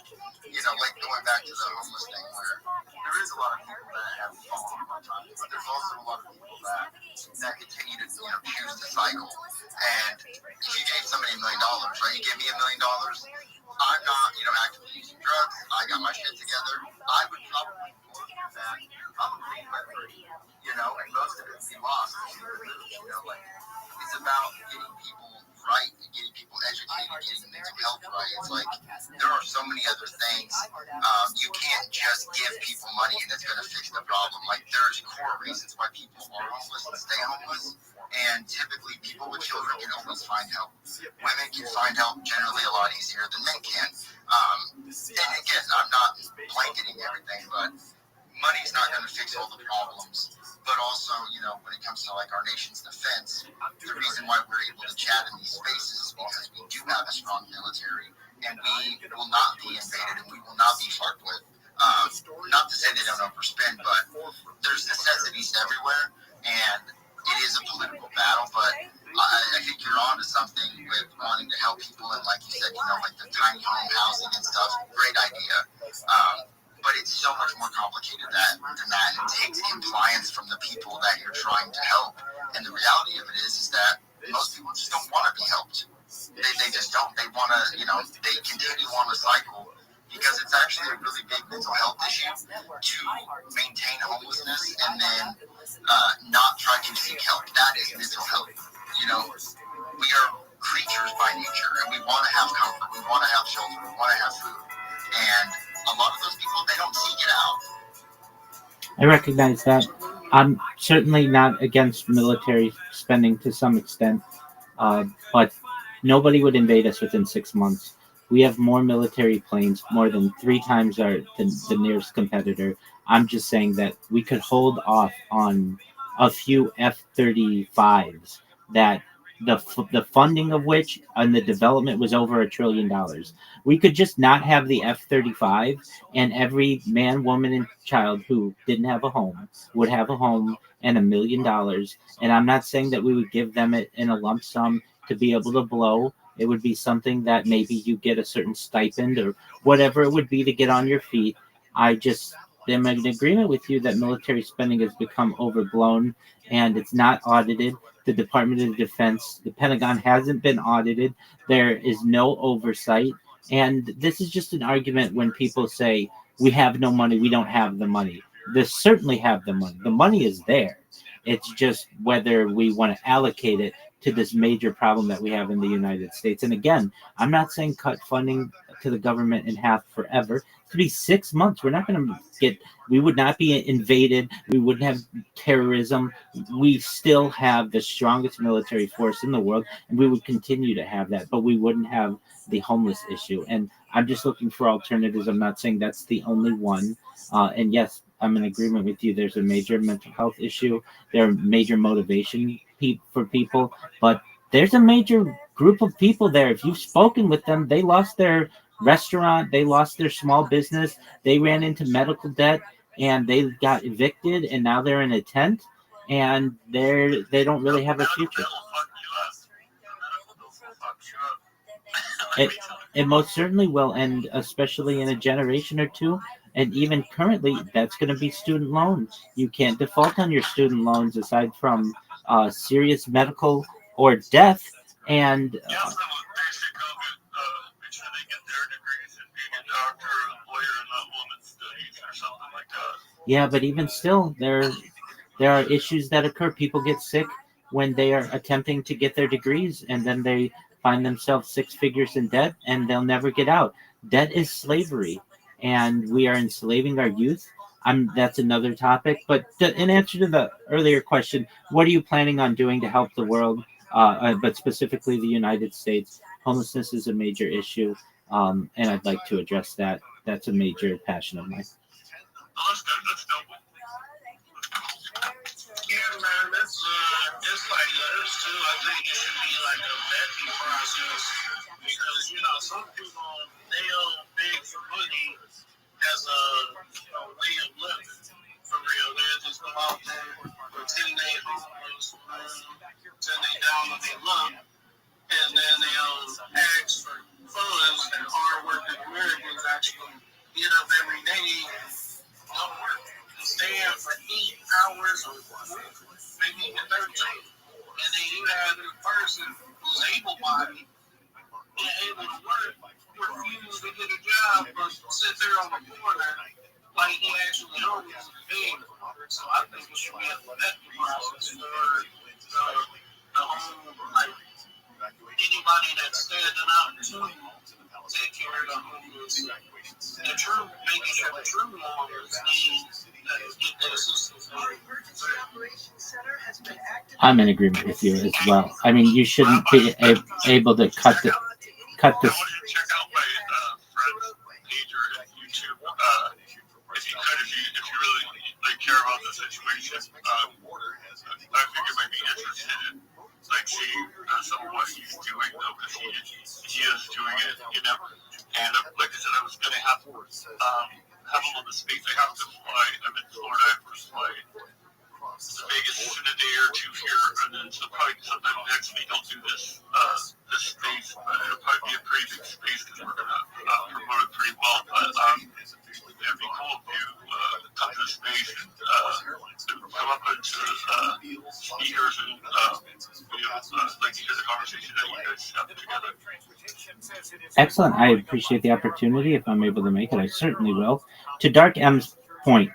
like going back to the homeless thing where there is a lot of people that have fallen on time, but there's also a lot of people that continue to, choose to cycle. And if you gave somebody $1 million, right, you gave me $1 million, I'm not, actively using drugs, I got my shit together, I would probably work that probably by 30, and most of it would be lost. It's about getting people right and getting people educated, getting mental health right. It's like there are so many other things. You can't just give people money and it's going to fix the problem. Like there's core reasons why people are homeless and stay homeless. And typically people with children can always find help. Women can find help generally a lot easier than men can. And again, I'm not blanketing everything, but money's not going to fix all the problems. But also, when it comes to like our nation's defense, the reason why we're able to chat in these spaces is because we do have a strong military, and we will not be invaded, and we will not be fucked with. Not to say they don't overspend, but there's necessities everywhere, and it is a political battle. But I think you're on to something with wanting to help people, and like you said, like the tiny home housing and stuff. Great idea. But it's so much more complicated than that. It takes compliance from the people that you're trying to help. And the reality of it is that most people just don't want to be helped. They just don't. They want to, they continue on the cycle because it's actually a really big mental health issue to maintain homelessness and then not try to seek help. That is mental health. We are creatures by nature, and we want to have comfort. We want to have shelter. We want to have food. And a lot of those people, they don't seek it out. I recognize that. I'm certainly not against military spending to some extent, but nobody would invade us within 6 months. We have more military planes, more than 3 times the nearest competitor. I'm just saying that we could hold off on a few F-35s that the funding of which and the development was over $1 trillion. We could just not have the F-35, and every man, woman, and child who didn't have a home would have a home and $1 million. And I'm not saying that we would give them it in a lump sum to be able to blow. It would be something that maybe you get a certain stipend or whatever it would be to get on your feet. I just am in agreement with you that military spending has become overblown and it's not audited. The Department of Defense, the Pentagon hasn't been audited. There is no oversight. And this is just an argument when people say, we have no money, we don't have the money. They certainly have the money. The money is there. It's just whether we want to allocate it to this major problem that we have in the United States. And again, I'm not saying cut funding to the government in half forever. It could be 6 months. We're not going to we would not be invaded. We wouldn't have terrorism. We still have the strongest military force in the world, and we would continue to have that, but we wouldn't have the homeless issue. And I'm just looking for alternatives. I'm not saying that's the only one. And yes, I'm in agreement with you. There's a major mental health issue. There are major motivation for people, but there's a major group of people there. If you've spoken with them, they lost their restaurant, they lost their small business, they ran into medical debt, and they got evicted, and now they're in a tent, and they don't really have a future. It most certainly will, and especially in a generation or two. And even currently, that's going to be student loans. You can't default on your student loans aside from serious medical or death. And yeah, but even still, there are issues that occur. People get sick when they are attempting to get their degrees, and then they find themselves 6 figures in debt, and they'll never get out. Debt is slavery, and we are enslaving our youth. That's another topic. But in answer to the earlier question, what are you planning on doing to help the world, but specifically the United States? Homelessness is a major issue, and I'd like to address that. That's a major passion of mine. Yeah, man, it's like us too. I think it should be like a vetting process because some people they beg for money as a way of living. For real, they just come out there, pretend they homeless, 10 they down on their luck, why they're able to work refuse to get a job but sit there on the corner like he actually owns the thing. So I think we should be able to that process for the whole, like, anybody that's standing out to take care of the homeless. The true, making sure the true lawyers get their assistance. I'm in agreement with you as well. I mean, you shouldn't be able to cut this. Check out my friend's page or YouTube. If you could, if you really care about the situation, I think it might be interested in seeing some of what he's doing, though, because he is doing it, And like I said, I was going to have him on the space. I have to fly. I'm in Florida. I have to fly to Vegas in a day or two here, and then so probably sometime next week I'll do this space. It'll probably be a pretty big space because we're going to promote it pretty well. But it'd be cool if you come to the space and come up and speakers and like to hear the conversation that you guys have together. Excellent. I appreciate the opportunity. If I'm able to make it, I certainly will. To Dark M's point,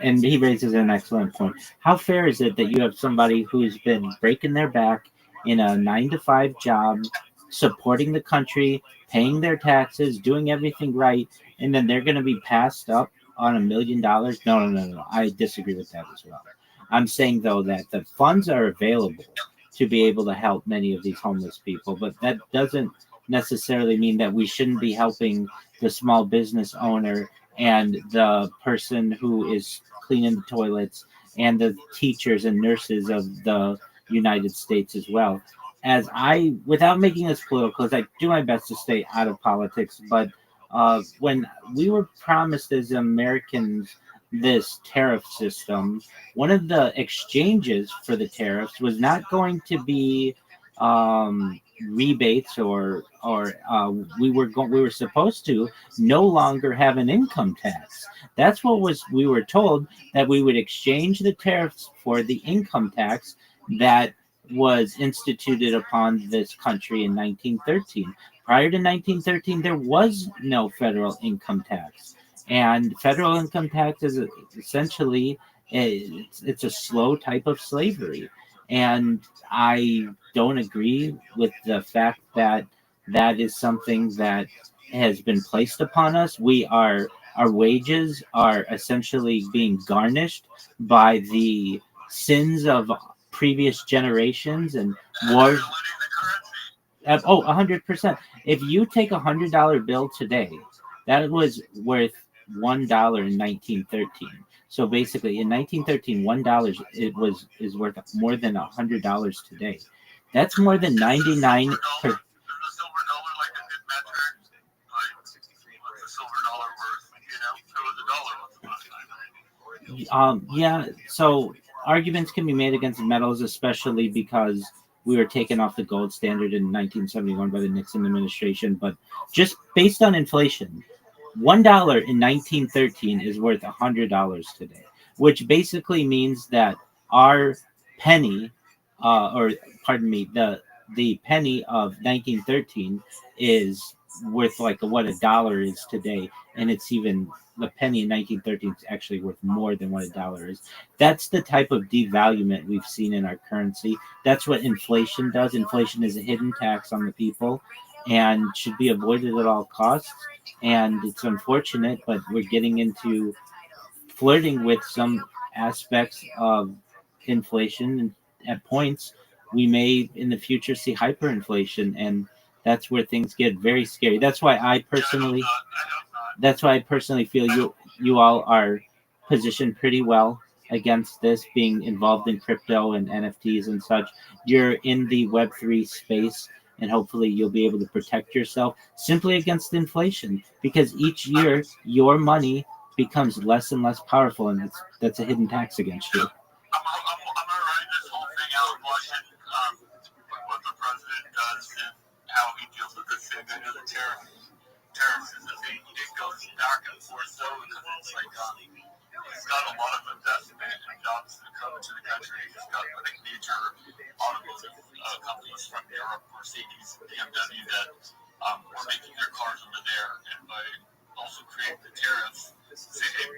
and he raises an excellent point. How fair is it that you have somebody who's been breaking their back in a 9-to-5 job, supporting the country, paying their taxes, doing everything right, and then they're going to be passed up on $1 million? No. I disagree with that as well. I'm saying, though, that the funds are available to be able to help many of these homeless people, but that doesn't necessarily mean that we shouldn't be helping the small business owner and the person who is cleaning the toilets and the teachers and nurses of the United States as well. As I, without making this political, because I do my best to stay out of politics, but when we were promised as Americans this tariff system, one of the exchanges for the tariffs was not going to be rebates or we were supposed to no longer have an income tax. That's what we were told, that we would exchange the tariffs for the income tax that was instituted upon this country in 1913. Prior to 1913, there was no federal income tax, and federal income tax is essentially it's a slow type of slavery. And I don't agree with the fact that that is something that has been placed upon us. Our wages are essentially being garnished by the sins of previous generations and wars. 100%. If you take $100 bill today, that was worth $1 in 1913. So basically, in 1913, $1 is worth more than $100 today. That's more than 99%. Yeah. So arguments can be made against metals, especially because we were taken off the gold standard in 1971 by the Nixon administration. But just based on inflation, $1 in 1913 is worth $100 today, which basically means that our penny, the penny of 1913 is worth like what $1 is today, and it's even the penny in 1913 is actually worth more than what $1 is. That's the type of devaluement we've seen in our currency. That's what inflation does. Inflation is a hidden tax on the people and should be avoided at all costs. And it's unfortunate, but we're getting into flirting with some aspects of inflation, and at points we may in the future see hyperinflation, and that's where things get very scary. That's why I personally feel you all are positioned pretty well against this, being involved in crypto and NFTs and such. You're in the Web3 space, and hopefully you'll be able to protect yourself simply against inflation, because each year your money becomes less and less powerful, and that's a hidden tax against you. I'm gonna write this whole thing out, watching what the president does and how he deals with this thing. I know the tariffs is the thing. It goes back and forth though, because it's like he's got a lot of investment and jobs that come into the country. He's got like major automotive companies from Europe, Mercedes, BMW, that are making their cars over there, and by also creating the tariffs, say, hey,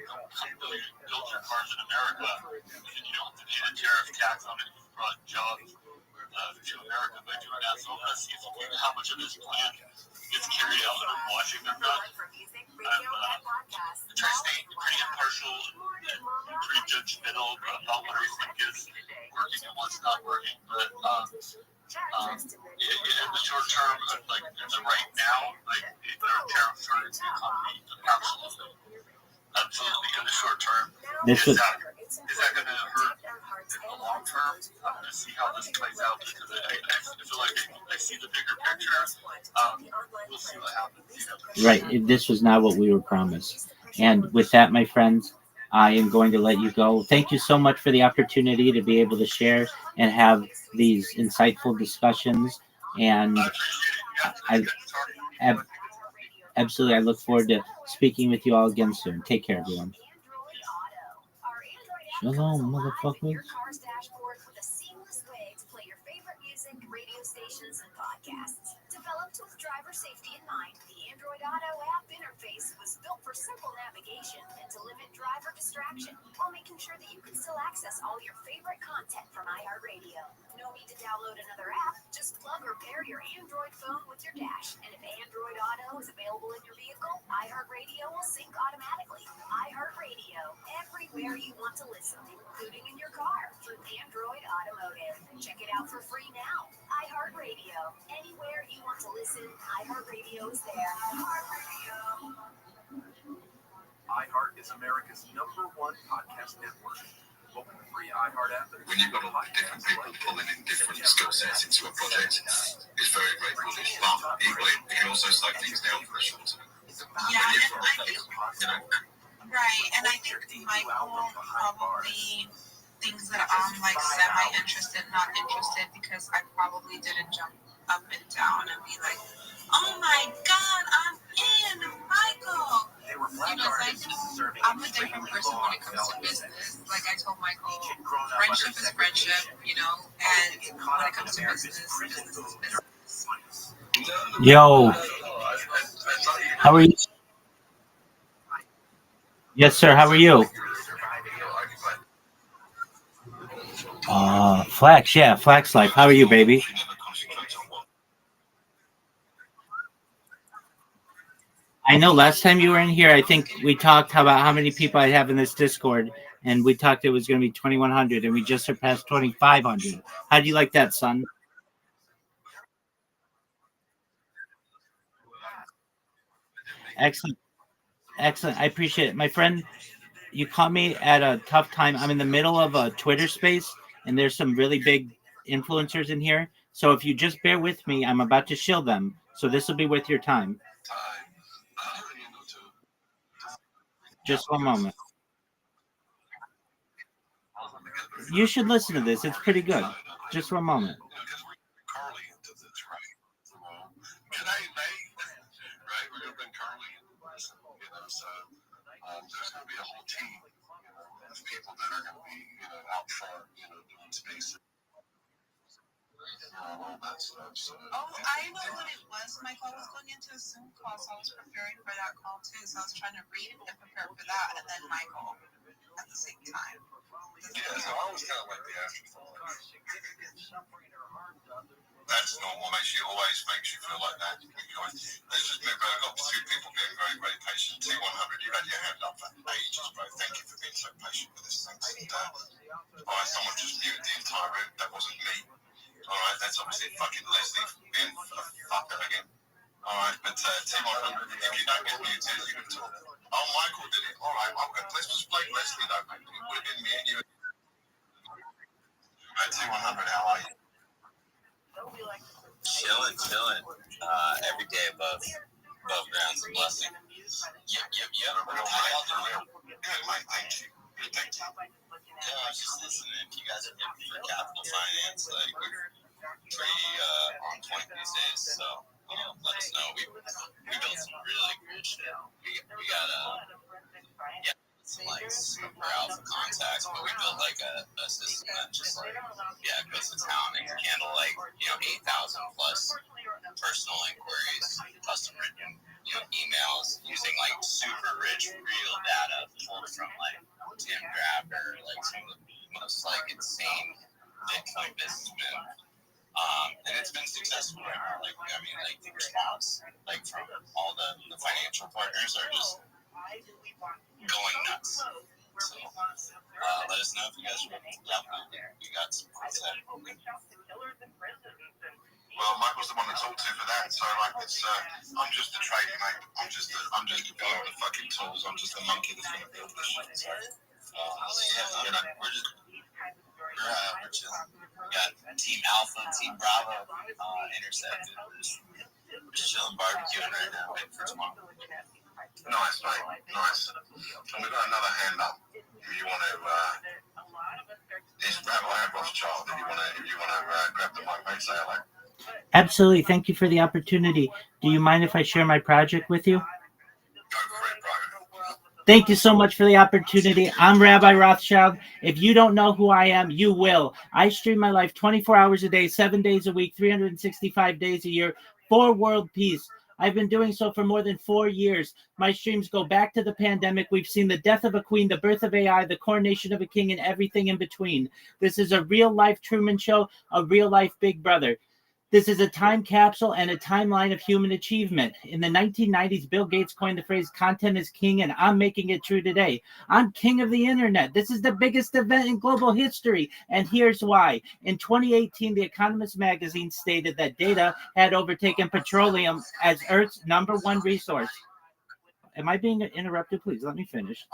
build your cars in America, and you don't have to pay the tariff tax on it. You've brought jobs to America by doing that. So let's see how much of this plan gets carried out in Washington. I'm trying to stay pretty impartial and pretty judgmental about what I think is working and what's not working. But in the short term, like in the right now, like our tariffs are the economy, absolutely in the short term. Is that going to hurt in the long term? I'm going to see how this plays out because I feel like I see the bigger picture. We'll see what happens. Right. This was not what we were promised. And with that, my friends, I am going to let you go. Thank you so much for the opportunity to be able to share and have these insightful discussions. And absolutely, I look forward to speaking with you all again soon. Take care, everyone. Shalom, motherfuckers. Your car's dashboard with a seamless way to play your favorite music, radio stations, and podcasts. Developed with driver safety in mind, the Android Auto app interface was built for simple navigation and to limit driver distraction while making sure that you can still access all your favorite content from iHeartRadio. No need to download another app. Just plug or pair your Android phone with your dash. And if Android Auto is available in your vehicle, iHeartRadio will sync automatically. iHeartRadio, everywhere you want to listen, including in your car through Android Automotive. Check it out for free now. iHeartRadio, anywhere you want to listen, iHeartRadio is there. iHeartRadio. iHeart is America's #1 podcast network. Open the free iHeart app. When you've got a lot of different people pulling in different skill sets into a project, it's very, very bullish. But equally, it can also slow things down for a short term. Yeah, right. And I think Michael probably things that I'm like semi-interested, not interested, because I probably didn't jump up and down and be like, oh my God, I'm in, Michael. You know, like, I'm a different person when it comes to business. Like I told Michael, friendship is friendship, you know, and when it comes to business, business is business. Yo, how are you? Yes, sir. How are you? Flax. Yeah, Flax Life. How are you, baby? I know last time you were in here, I think we talked about how many people I have in this Discord, and we talked it was going to be 2,100, and we just surpassed 2,500. How do you like that, son? Excellent. Excellent. I appreciate it. My friend, you caught me at a tough time. I'm in the middle of a Twitter space, and there's some really big influencers in here. So if you just bear with me, I'm about to shill them. So this will be worth your time. Just one moment. You should listen to this. It's pretty good. Just one moment. There's going to be a whole team of people that are going to be, out front, doing spaces. All that stuff. So, I know what it was. Michael, I was going into a Zoom call, so I was preparing for that call too. So I was trying to read and prepare for that, and then Michael at the same time. Yeah, so I was kind of like the afterthought. That's normal. Always makes you feel like that. Let's just move on. I've got two people being very, very patient. T100, you've had your hand up for ages, bro. Thank you for being so patient with this. Thanks. All right, someone just muted the entire room. That wasn't me. All right, that's obviously fucking Leslie being a fucker again. All right, but T100, if you don't get muted, you can talk. Oh, Michael did it. All right, let's just blame Leslie though, mate. It would have been me and you. T100, how are you? Chilling. Every day above ground's a blessing. Yep. Good, mate. Thank you. Yeah, I was just listening. If you guys are looking for capital finance, like we're pretty on point these days. So let us know. We built some really cool shit. We got like super alpha contacts, but we built like a system that just like goes to town and can handle like 8,000 plus personal inquiries, custom written emails using like super rich real data pulled from like Tim Grabber, like some of the most like insane Bitcoin businessmen. And it's been successful right now. Like, I mean, like the response, like from all the financial partners are just going nuts. So, let us know if you guys are ready to jump out there. We got some concept. Well, Michael's the one to talk to for that. So, like, it's I'm just a tradie, mate. I'm just a guy with the fucking tools. I'm just a monkey that's gonna build this shit. So, we're chilling. We got Team Alpha, Team Bravo, intercepted. We're just chilling, barbecuing right now, waiting for tomorrow. Nice, mate. Nice. And we've got another hand up. If you want to, it's Rabbi Rothschild. If you want to grab the mic, mate, say hello. Absolutely. Thank you for the opportunity. Do you mind if I share my project with you? Go for it, bro. Thank you so much for the opportunity. I'm Rabbi Rothschild. If you don't know who I am, you will. I stream my life 24 hours a day, 7 days a week, 365 days a year for world peace. I've been doing so for more than 4 years. My streams go back to the pandemic. We've seen the death of a queen, the birth of AI, the coronation of a king, and everything in between. This is a real-life Truman Show, a real-life Big Brother. This is a time capsule and a timeline of human achievement. In the 1990s, Bill Gates coined the phrase content is king, and I'm making it true today. I'm king of the internet. This is the biggest event in global history, and here's why. In 2018, The Economist magazine stated that data had overtaken petroleum as Earth's #1 resource. Am I being interrupted? Please, let me finish.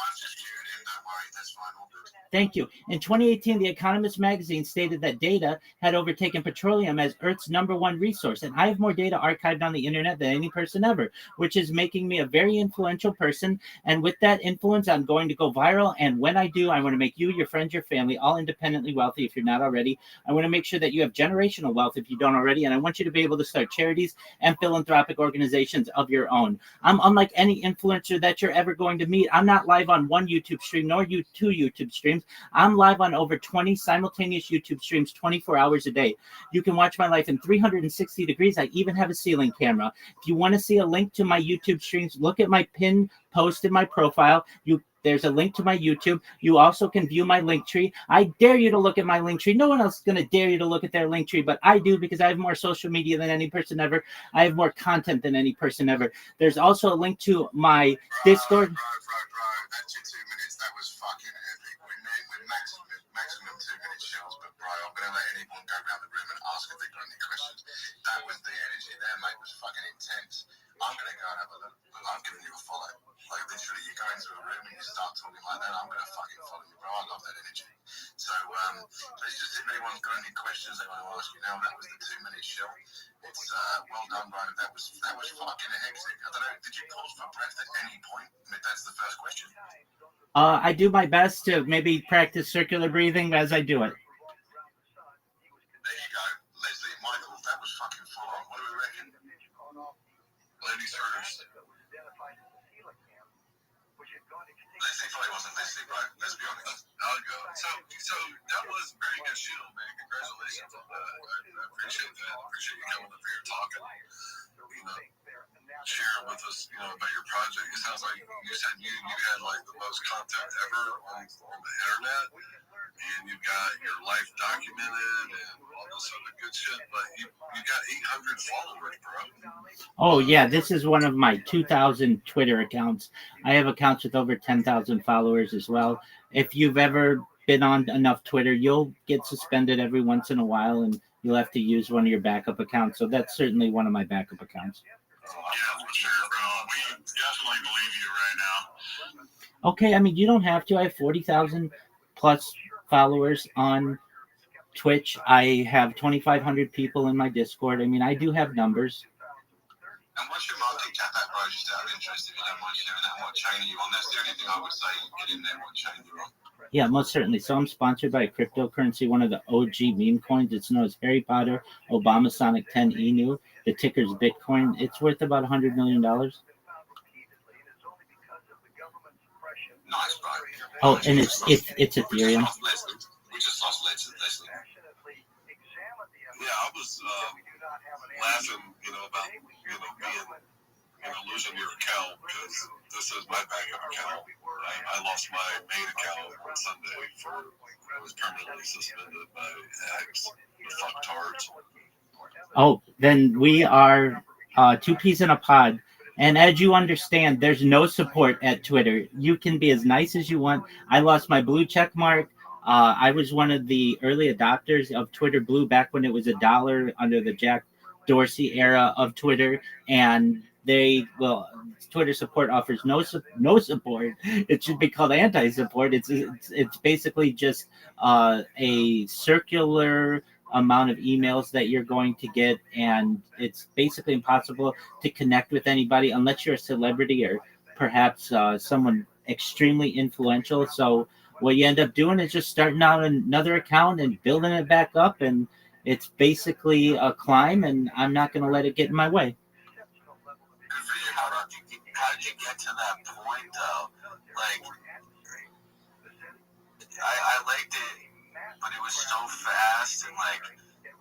Thank you. In 2018, The Economist magazine stated that data had overtaken petroleum as Earth's #1 resource, and I have more data archived on the internet than any person ever, which is making me a very influential person. And with that influence, I'm going to go viral. And when I do, I want to make you, your friends, your family, all independently wealthy if you're not already. I want to make sure that you have generational wealth if you don't already. And I want you to be able to start charities and philanthropic organizations of your own. I'm unlike any influencer that you're ever going to meet. I'm not live on one YouTube stream, nor two YouTube streams. I'm live on over 20 simultaneous YouTube streams 24 hours a day. You can watch my life in 360 degrees. I even have a ceiling camera. If you want to see a link to my YouTube streams, look at my pinned post in my profile. There's a link to my YouTube. You also can view my link tree. I dare you to look at my link tree. No one else is going to dare you to look at their link tree, but I do because I have more social media than any person ever. I have more content than any person ever. There's also a link to my Discord. That's your 2 minutes. That was fucking epic. We're maximum 2 minute shows, but bro, I'm gonna let anyone go around the room and ask if they've got any questions. That was the energy there, mate. Was fucking intense. I'm gonna go and have a look. I'm giving you a follow. Like literally, you go into a room and you start talking like that. I'm gonna fucking follow you, bro. I love that energy. So, let's just if anyone's got any questions they want to ask you now. That was the 2 minute show. It's well done, Brian. That was fucking hectic. I don't know. Did you pause for breath at any point? I mean, that's the first question. I do my best to maybe practice circular breathing as I do it. There you go. Leslie, Michael, that was fucking full on. What do we reckon? Ladies first. Leslie probably wasn't listening, bro. Let's be honest. I'll go. So that was very good show, man. Congratulations on that. I appreciate that. I appreciate you coming up here talking. Sharing with us, about your project. It sounds like you said you had like the most content ever on the internet, and you've got your life documented and all this other good shit. But you got 800 followers, bro. Oh yeah, this is one of my 2,000 Twitter accounts. I have accounts with over 10,000 followers as well. If you've ever been on enough Twitter, you'll get suspended every once in a while, and you'll have to use one of your backup accounts. So that's certainly one of my backup accounts. Yeah, for sure, bro. We definitely believe you right now. Okay, I mean, you don't have to. I have 40,000 plus followers on Twitch. I have 2,500 people in my Discord. I mean, I do have numbers. And what's your market cap at, bro? Just out of interest, if you don't mind sharing that, what chain are you on? That's the only thing I would say. Get in there, what chain you're on. Yeah, most certainly. So I'm sponsored by cryptocurrency, one of the OG meme coins. It's known as Harry Potter Obama Sonic 10 ENU. The ticker's Bitcoin. It's worth about $100 million. Nice, bro. Oh, and it's Ethereum. We just lost Leslie. Yeah, I was laughing, about losing your account because this is my backup account. I lost my main account on Sunday I was permanently suspended by X, the fucktards. Oh, then we are two peas in a pod. And as you understand, there's no support at Twitter. You can be as nice as you want. I lost my blue check mark. I was one of the early adopters of Twitter Blue back when it was $1 under the Jack Dorsey era of Twitter. And Twitter support offers no support. It should be called anti-support. It's basically just a circular amount of emails that you're going to get, and it's basically impossible to connect with anybody unless you're a celebrity or perhaps someone extremely influential. So what you end up doing is just starting out another account and building it back up, and it's basically a climb, and I'm not going to let it get in my way. Good for you. How did you get to that point, though? Like, I liked it, but it was so fast and it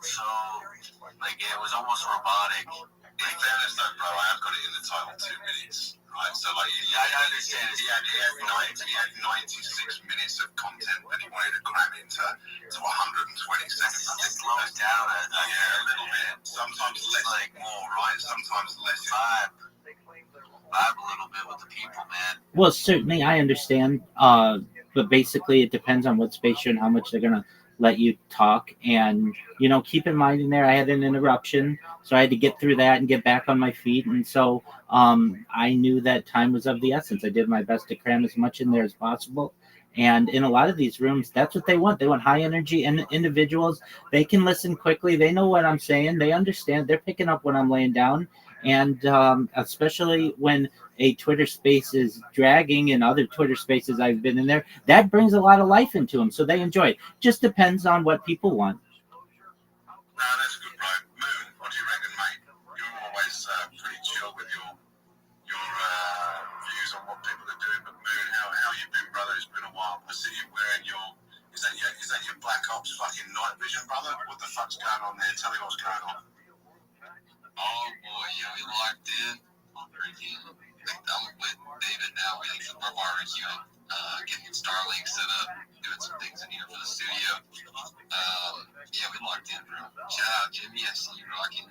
was almost robotic. In fairness, though, bro, I've got it in the title 2 minutes, right? So, I understand. He had 96 minutes of content, and he wanted to cram it into 120 seconds. It slows down a little bit. Sometimes less, more, right? Sometimes less. Vibe a little bit with the people, man. Well, certainly, I understand. But basically, it depends on what space you're in, how much they're going to let you talk. And, keep in mind in there, I had an interruption. So I had to get through that and get back on my feet. And so I knew that time was of the essence. I did my best to cram as much in there as possible. And in a lot of these rooms, that's what they want. They want high energy and individuals. They can listen quickly. They know what I'm saying. They understand. They're picking up what I'm laying down. And especially when a Twitter space is dragging and other Twitter spaces I've been in there, that brings a lot of life into them. So they enjoy it. Just depends on what people want. No, that's a good point. Moon, what do you reckon, mate? You're always pretty chill with your views on what people are doing. But Moon, how you been, brother? It's been a while. I see you wearing is that your Black Ops fucking night vision, brother? What the fuck's going on there? Tell me what's going on. Oh boy, yeah, we locked in on freaking. I'm with David now, waiting for our barbecue, getting Starlink set up, doing some things in here for the studio. Yeah, we locked in, bro. Shout out Jimmy, I see you rocking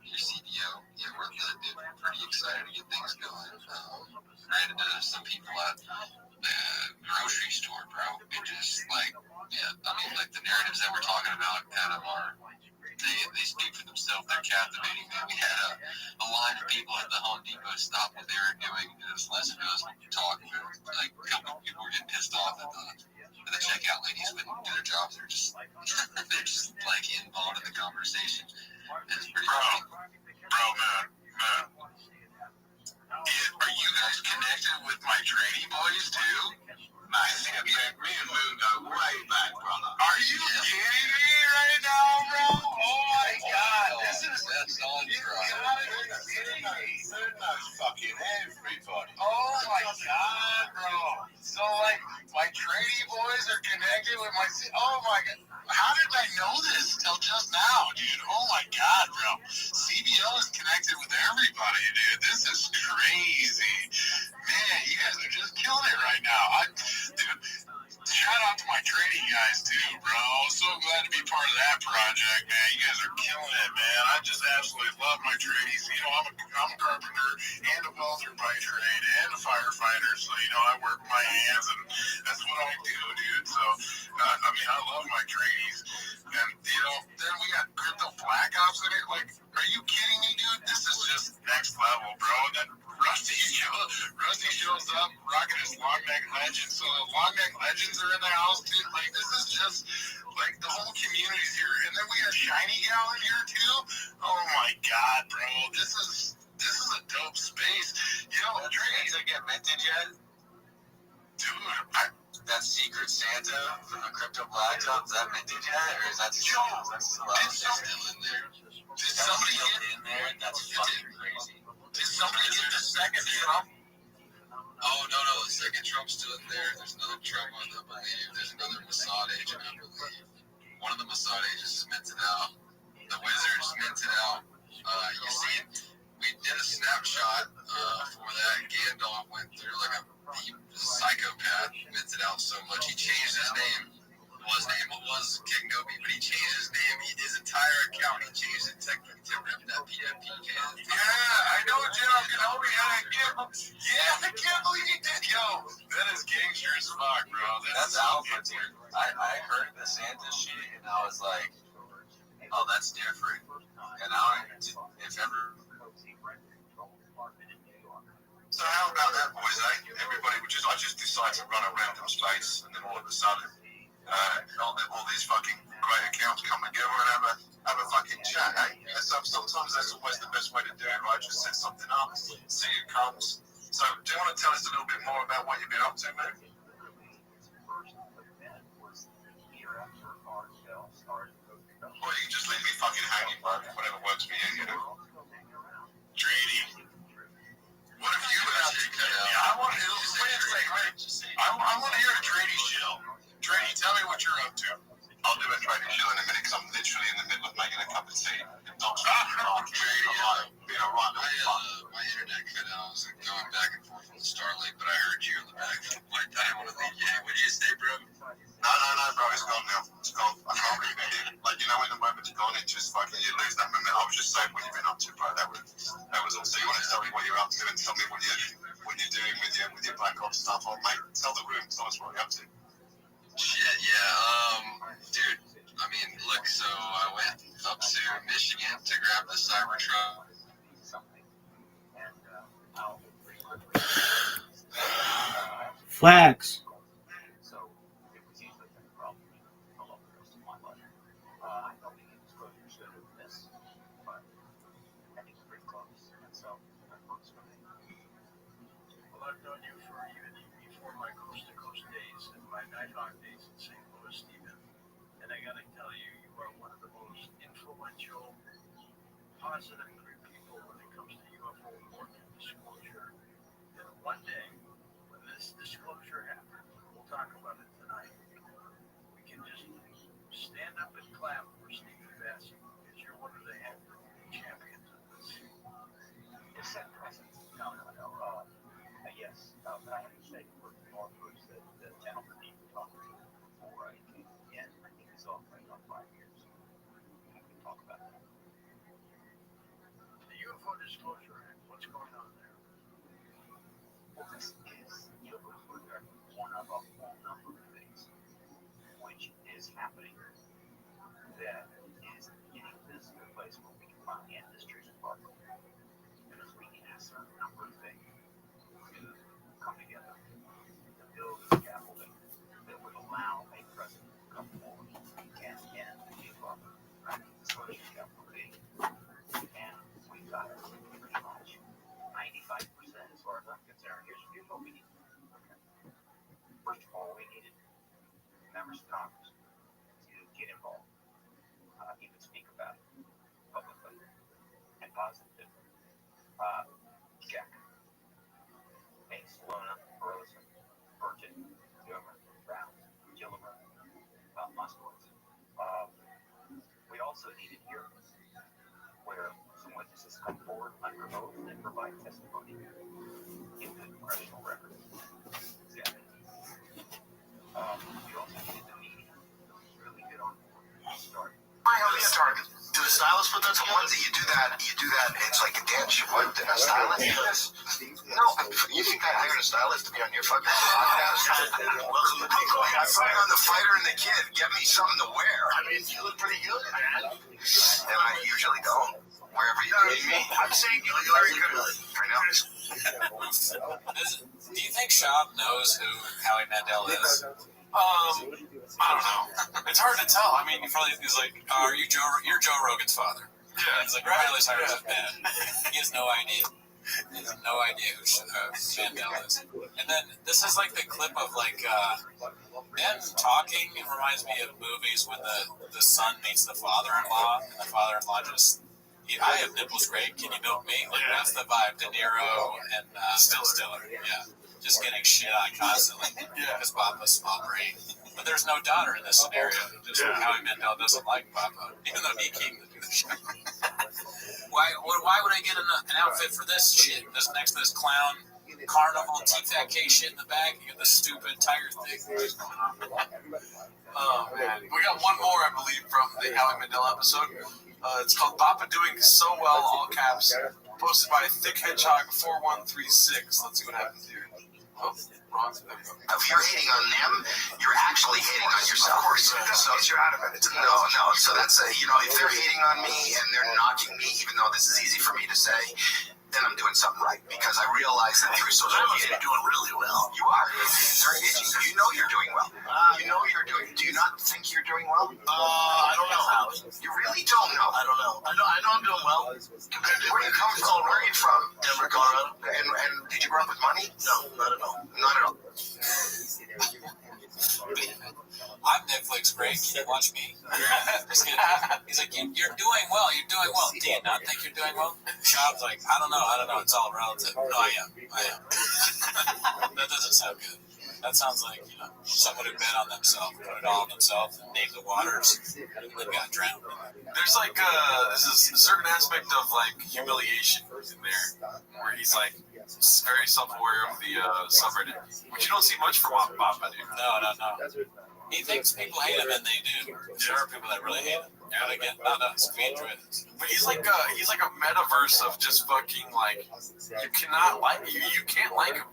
your CDO. Yeah, we're good, dude. We're pretty excited to get things going. Ran into some people at the grocery store, bro. It just the narratives that we're talking about kind of are. They speak for themselves. They're captivating, man. We had a line of people at the Home Depot stop what they were doing and just listen to us talk. Like, a couple of people were getting pissed off at the checkout ladies wouldn't do their jobs. They're just involved in the conversation. It's pretty funny. Bro, man. Are you guys connected with my trading boys, too? Nice. Yeah, me and Moon go way back, brother. Are you kidding me right now, bro? Oh my God, this is Moon knows fucking everybody. Oh my God, bro. So my trading boys are connected with my. Oh my God, how did I know this till just now, dude? Oh my God, bro. CBL is connected with everybody, dude. This is crazy. Man, you guys are just killing it right now. Dude, shout out to my trading guys too, bro. So glad to be part of that project, man. You guys are killing it, man. I just absolutely love my tradies. I'm a carpenter and a welder by trade and a firefighter, so I work with my hands and that's what I do, dude. So I love my tradies. And then we got crypto black ops in it. Like, are you kidding me, dude? This is just next level, bro. And then Rusty shows up rocking his long neck legends. So the long neck legends are in the house, dude. Like, this is just the whole community's here. And then we got Shiny Gal in here too. Oh my God, bro. This is a dope space. Trades that get minted yet? Dude, that Secret Santa from the Crypto Black Ops, is that minted yet? Or is that still in there? Did somebody get in there? That's fucking crazy. Did somebody get the second Trump? Oh, no, the second Trump Trump's still there's another Trump on the believe. There's another Mossad agent, I believe. One of the Mossad agents is minted out. The wizard's minted out. You see, we did a snapshot for that. Gandalf went through like a psychopath, minted out so much. He changed his name. His name was King Gobi, but he changed his name. His entire account, he changed it technically to rip that PFP can. Yeah, I know General Kenobi had a gift. Yeah, I can't believe he did. Yo, that is gangster as fuck, bro. That's alpha, dude. I heard the Santa shit, and I was like, oh, that's different. And now, if ever. So how about that, boys, eh? Everybody would I just decide to run a random space, and then all of a sudden, all these fucking great accounts come together and have a fucking chat, eh? Sometimes that's always the best way to do it, right? Just set something up, see who comes. So, do you want to tell us a little bit more about what you've been up to, man? Or you can just leave me fucking hanging, bro. Whatever works for you, you know? Trading. What have you been up to? I want to hear a trading show. Trading, tell me what you're up to. I'll do a trading show in a minute because I'm literally in the middle of making a cup of tea. My internet cut out. I was going back and forth with Starlink, but I heard you in the back. Like, I didn't want to leave you. What did you say, bro? No, bro. It's gone now. It's gone. I can't leave it. Like, you know, when the moment's gone, it just fucking, you lose that moment. I was just saying what you've been up to, bro. That was all. So you want to tell me what you're up to and tell me what you're doing with your Black Ops stuff? Or, mate, tell the room. Tell us what you're up to. Shit, yeah. Dude, I mean, look, so I went up to Michigan to grab the Cybertruck. Flags. Well, I've known you for even before my coast-to-coast days and my Nighthawk days in St. Louis, Stephen. And I gotta tell you, you are one of the most influential, positive people when it comes to UFO work and disclosure. And one day, when this disclosure happens, we'll talk about it tonight, we can just stand up and clap for Stephen Bassey because you're one of the champions of this. Is that present? No. Yes. I have to say, for the Northwoods, the gentleman he was talking to before I came in, I think he's all right on 5 years. We can talk about that. The UFO Disclosure Act, what's going on there? Well, this is one of a whole number of things which is happening that is getting this to a place where we can find the industries apart. And as we ask a number of things to come together to build a scaffolding that would allow a president to come forward and give up disclosure scaffolding. And we've got pretty much 95% as far as I'm concerned. Here's what we need. Okay. First of all, we needed members of Congress to get involved, even speak about it publicly and positively. Jack, Mace, Luna, Burleson, Burton, Gilmer, Brown, Gilliver, Moskowitz. We also needed hearings where some witnesses come forward under oath and provide testimony in the congressional record. Exactly. We also needed the media. It was really good on start. Do the stylists put those together? You do that. It's like a dance. What? A stylist? No, you think I hired a stylist to be on your fucking podcast? Welcome to people. I find on the fighter and the kid. Get me something to wear. I mean, you look pretty good, man. And I usually don't. Wherever you need me. I'm saying you look very good. I know. Do you think Schaub knows who Howie Mandel is? I don't know. It's hard to tell. I mean, he's like, you're Joe Rogan's father. Yeah. He's like, Miley Cyrus's dad. He has no idea. He has no idea who Mandel is. And then this is like the clip of like them talking. It reminds me of movies when the son meets the father-in-law, and the father-in-law just, I have nipples, great. Can you milk me? Like, that's the vibe. De Niro and Stiller. Yeah. just getting shit on constantly because Papa's small brain. But there's no daughter in this scenario. Just Howie Mandel doesn't like Papa, even though he came to do the show. Why would I get an outfit for this shit? This next to this clown carnival T-Fat-K shit in the back. You get the stupid tiger thing. Oh man, we got one more, I believe, from the Howie Mandel episode. It's called Papa Doing So Well, all caps. Posted by Thick Hedgehog 4136. Let's see what happens here. Oh, wrong. If you're hating on them, you're actually hating on yourself. Of course, so you're out of it. No. So that's if they're hating on me and they're knocking me, even though this is easy for me to say, then I'm doing something right because I realize that through social media, you're doing really well. You are. They're engaging. You know you're doing well. You know you're doing. Do you not think you're doing well? I don't know, Howie. You really don't know. I don't know. I know I'm doing well. Where do you come from? Where are you from? Denver, Colorado. And did you grow up with money? No, not at all. Not at all. I'm Netflix great. Can you watch me? He's like, you're doing well. You're doing well. Do you not think you're doing well? Shab's like, I don't know. It's all relative. No, I am. That doesn't sound good. That sounds like, someone who bet on themselves, put it all on themselves, and named the waters, and then got drowned. There's like there's a certain aspect of like humiliation in there, where he's like very self-aware of the subreddit, which you don't see much from Papa, dude. No. He thinks people hate him, and they do. There are people that really hate him. And again, not us. We enjoy this. But he's like a metaverse of just fucking like you cannot like you can't like him.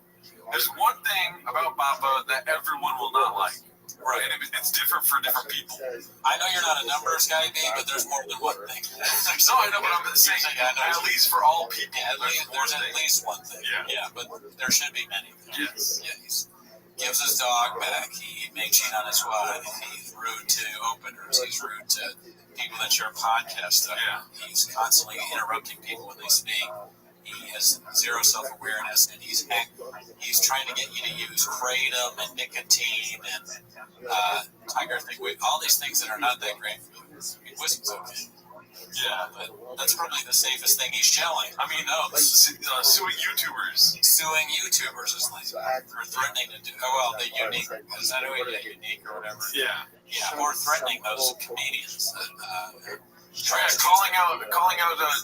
There's one thing about Papa that everyone will not like. Right, and it's different for different people. I know you're not a numbers guy, B, but there's more than one thing. No, I know, but I'm saying at least for all people. Yeah, there's at least one thing. Yeah, but there should be many. Yes. Yeah, he gives his dog back. He may cheat on his wife. He's rude to openers. He's rude to people that share podcasts. He's constantly interrupting people when they speak. He has zero self-awareness, and he's trying to get you to use kratom and nicotine and tiger thing. All these things that are not that great for you. Whiskey's okay. Yeah, but that's probably the safest thing he's showing. I mean, no, suing YouTubers. Suing YouTubers is like, or threatening to do. Oh well, the unique. Is that who he unique or whatever? Yeah, or threatening those comedians that. Calling out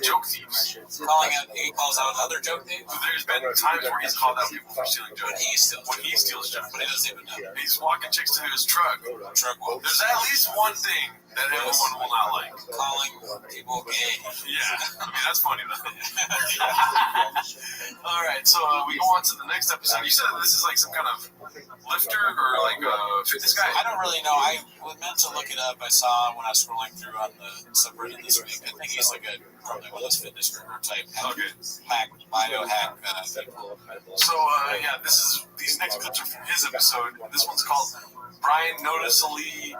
joke thieves. He calls out other joke thieves. There's been times where he's called out people for stealing jokes. When he steals jokes, but he doesn't even know. He's walking chicks to his truck. There's at least one thing that everyone will not like. Calling people gay. Yeah, I mean that's funny though. All right, so we go on to the next episode. You said this is like some kind of lifter or like fitness guy. I don't really know. I was meant to look it up. I saw when I was scrolling through on the subreddit this week. I think he's like probably one of those fitness guru type biohack people. So these next clips are from his episode. This one's called Brian Noticeably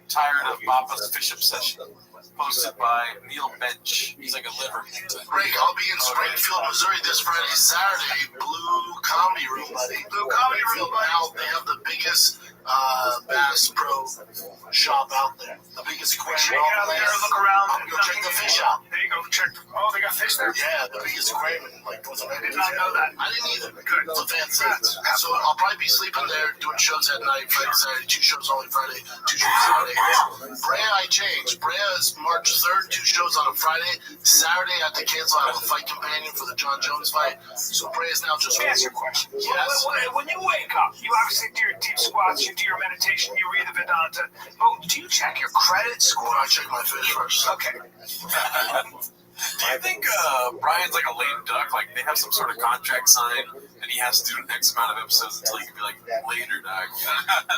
Tired of Papa's Fish Obsession. Posted by Neil Bench. He's like a liver type. Greg, I'll be in Springfield, Missouri this Friday, Saturday. Blue Comedy Room, buddy. Blue Comedy Room. Now they have the biggest Bass Pro shop out there. The biggest aquarium out there. Look around. Go check the fish out. There you go. Check. Oh, they got fish there. Yeah, the biggest aquarium. I did not know that. I didn't either. Good. It's a fancy. So I'll probably be sleeping there, doing shows at night. Friday, Saturday. 2 shows only Friday. 2 shows Saturday. Brea, I changed. Brea is March 3rd. 2 shows on a Friday. Saturday, I have to cancel. I have a fight companion for the John Jones fight. So Brea is now just. Let me ask you a question. Yes. When you wake up, you obviously do your deep squats, you do your meditation, you read the Vedanta. But do you check your credit score? I check my fish first. Okay. Do you think Brian's like a lame duck? Like they have some sort of contract signed, and he has to do X amount of episodes until he can be like later, dog.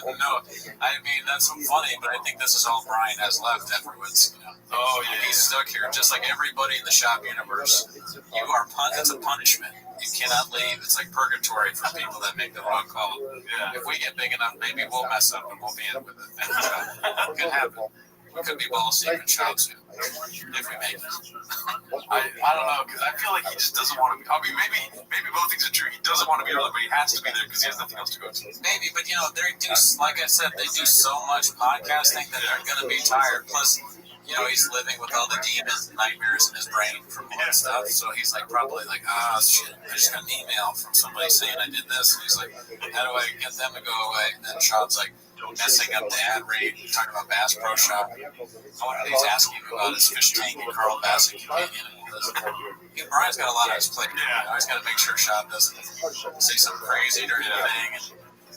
No, I mean that's funny, but I think this is all Brian has left afterwards. Oh yeah, he's stuck here, just like everybody in the shop universe. You are it's a punishment. You cannot leave. It's like purgatory for people that make the wrong call. Yeah. If we get big enough, maybe we'll mess up and we'll be in with it. It could happen. We could be ball secret shop soon if we make it. I don't know, because I feel like he just doesn't want to be. I mean, maybe both things are true. He doesn't want to be there, but he has to be there because he has nothing else to go to. Maybe, but they do, like I said, they do so much podcasting that they're going to be tired. Plus, you know, he's living with all the demons and nightmares in his brain from all that stuff. So he's like, probably like, shit, I just got an email from somebody saying I did this. And he's like, how do I get them to go away? And then Sean's like, messing up the ad rate, talking about Bass Pro Shop. I wonder if he's asking him about his fish tank and Carl Bassett companion and all this. Brian's got a lot on his plate. Yeah. He's got to make sure Sean doesn't say something crazy during the thing and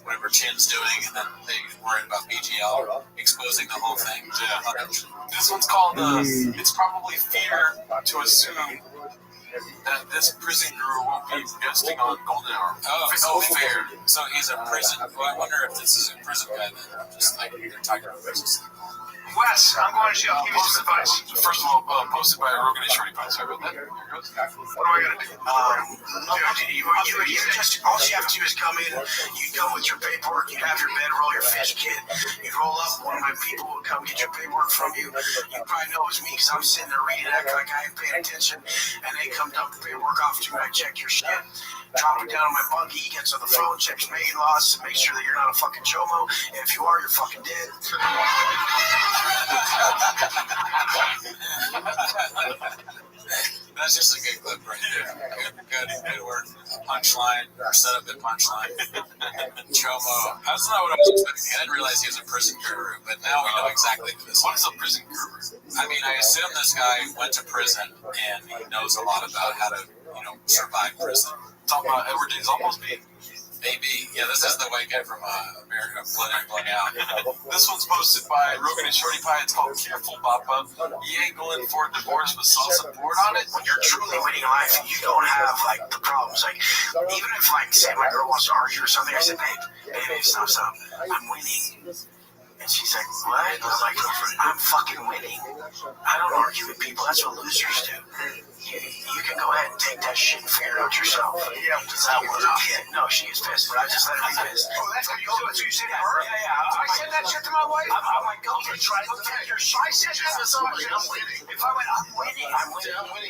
whatever Chin's doing, and then they worried about BGL exposing the whole thing. Yeah. This one's called, it's probably fear to assume that this prison guru won't be guesting on Golden Hour. Oh, fair. So he's a prison. Well, I wonder if this is a prison guy then. Just like they're talking about business. Wes, I'm going to jail. Give me some advice. First of all, posted by Rogan and Shorty Pie. Sorry about that. Here goes. What do I got to do? You just, all you have to do is come in, you go with your paperwork, you have your bedroll, your fish kit, you roll up, one of my people will come get your paperwork from you. You probably know it's me because I'm sitting there reading, acting like I ain't paying attention, and they come dump the paperwork off to me, I check your shit. Drop it down on my buggy, he gets on the phone, checks mail loss, and make sure that you're not a fucking chomo. And if you are, you're fucking dead. That's just a good clip right there. Good word. Punchline, or set up the punchline. Chomo. That's not what I was expecting. I didn't realize he was a prison guru, but now we know exactly who this is. What is a prison guru? I mean, I assume this guy went to prison and he knows a lot about how to, survive prison. Talking about Edward James almost being. Maybe. Yeah, this is the white guy from America Blood Out. This one's posted by Rogan and Shorty Pie. It's called Careful Bappa. You ain't going for a divorce with some support on it. When you're truly winning in life, you don't have, the problems. Even if, say, my girl wants to argue or something, I said, babe, stop. I'm winning. And she's like, what? I was like, I'm fucking winning. I don't argue with people. That's what losers do. You can go ahead and take that shit and figure it out yourself. Yeah, no, she is pissed, but I just let her be pissed. Oh, that's what you said to her? Yeah. I said that shit to my wife? I'm like, go try to protect your shit. I said that to somebody. I'm winning. If I went, I'm winning,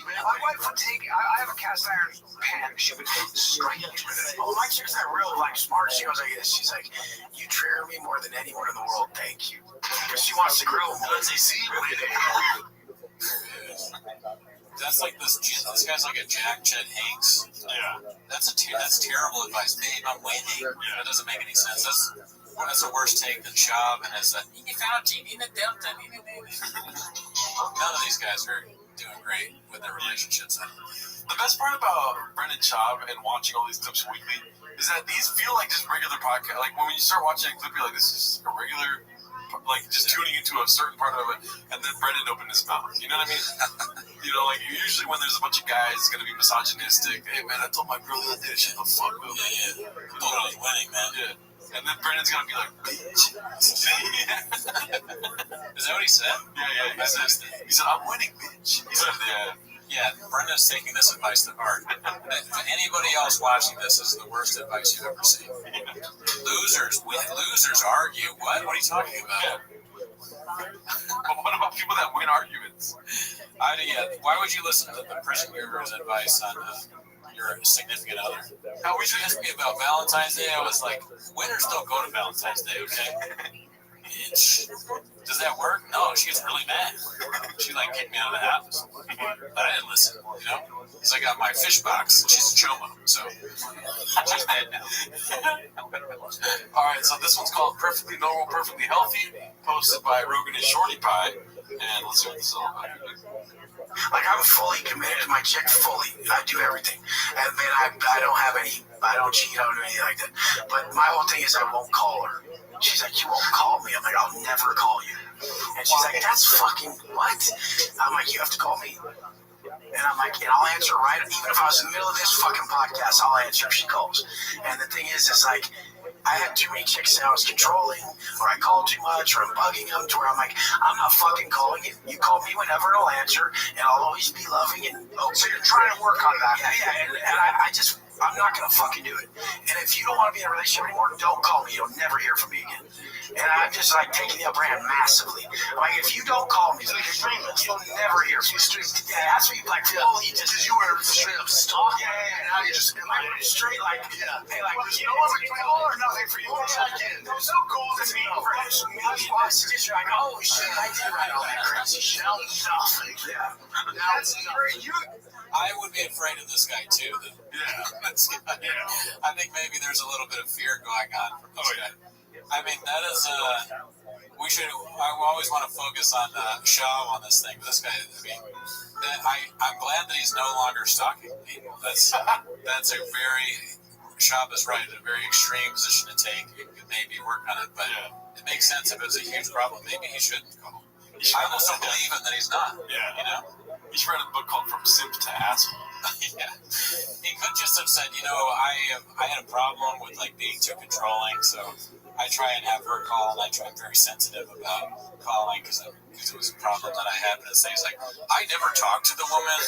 man. My wife would take, I have a cast iron pan. She would strike me with it. Oh, my chick's not real, smart. She goes like this. She's like, you trigger me more than anyone in the world. Thank you. Because she wants to grill me. Let's see. That's like this guy's like a Jack Chet Hanks. Yeah. That's terrible advice. Babe, I'm winning. That doesn't make any sense. That's a worse take than Schaub and his you found TV in the Delta. None of these guys are doing great with their relationships. The best part about Brendan Schaub and watching all these clips weekly is that these feel like just regular podcast. Like when you start watching a clip, you're like, this is a regular, just tuning into a certain part of it, and then Brendan opened his mouth. You know what I mean? Usually when there's a bunch of guys, it's gonna be misogynistic. Hey man, I told my girl the other day shut the fuck up. Yeah. Totally winning, man. Yeah. And then Brendan's gonna be like, bitch. Is that what he said? Yeah. He said, I'm winning, bitch. He said, Yeah, Brenda's taking this advice to heart. Anybody else watching this is the worst advice you've ever seen. Losers argue. What are you talking about? But what about people that win arguments? Why would you listen to the prison guru's advice on your significant other? How would you ask me about Valentine's Day? I was like, winners don't go to Valentine's Day, okay? Bitch. Does that work? No, she gets really mad. She kicked me out of the house. But I didn't listen, Because I got my fish box. She's a chomo, so she's mad now. Alright, so this one's called Perfectly Normal, Perfectly Healthy, posted by Rogan and Shorty Pie. And let's see what this is all about. I'm fully committed to my chick, fully. I do everything. And man, I don't cheat, I don't do anything like that. But my whole thing is I won't call her. She's like, you won't call me. I'm like, I'll never call you. And she's like, that's fucking what? I'm like, you have to call me. And I'm like, and I'll answer right, even if I was in the middle of this fucking podcast, I'll answer if she calls. And the thing is I had too many chicks that I was controlling, or I called too much, or I'm bugging them to where I'm like, I'm not fucking calling you. You call me whenever, and I'll answer, and I'll always be loving. And so you're trying to work on that. Yeah. And I'm not going to fucking do it. And if you don't want to be in a relationship anymore, don't call me. You'll never hear from me again. And I'm just taking the upper hand massively. If you don't call me, you'll never hear from me. Yeah, that's what you fully just, because you were straight up stalking. Yeah. you just straight like, yeah. Hey, like, there's no other goal or nothing for you to check in. There's no goal to me for this. Like, oh shit, I did write all that crazy shit. Nothing. Yeah. Now it's you. I would be afraid of this guy too. This guy. I think maybe there's a little bit of fear going on from this guy. I mean, that is we should. I always want to focus on Shaw on this thing. But this guy, I mean, I'm glad that he's no longer stalking people. That's a very Shaw is right. A very extreme position to take. You could maybe work on it, but it makes sense if it's a huge problem. Maybe he shouldn't call. I almost don't believe him that he's not. Yeah, you know. He should write a book called From Simp to Asshole. Yeah. He could just have said, I had a problem with like being too controlling, so I try and have her call, and I try very sensitive about calling because it was a problem that I had. But it's things like, I never talk to the woman.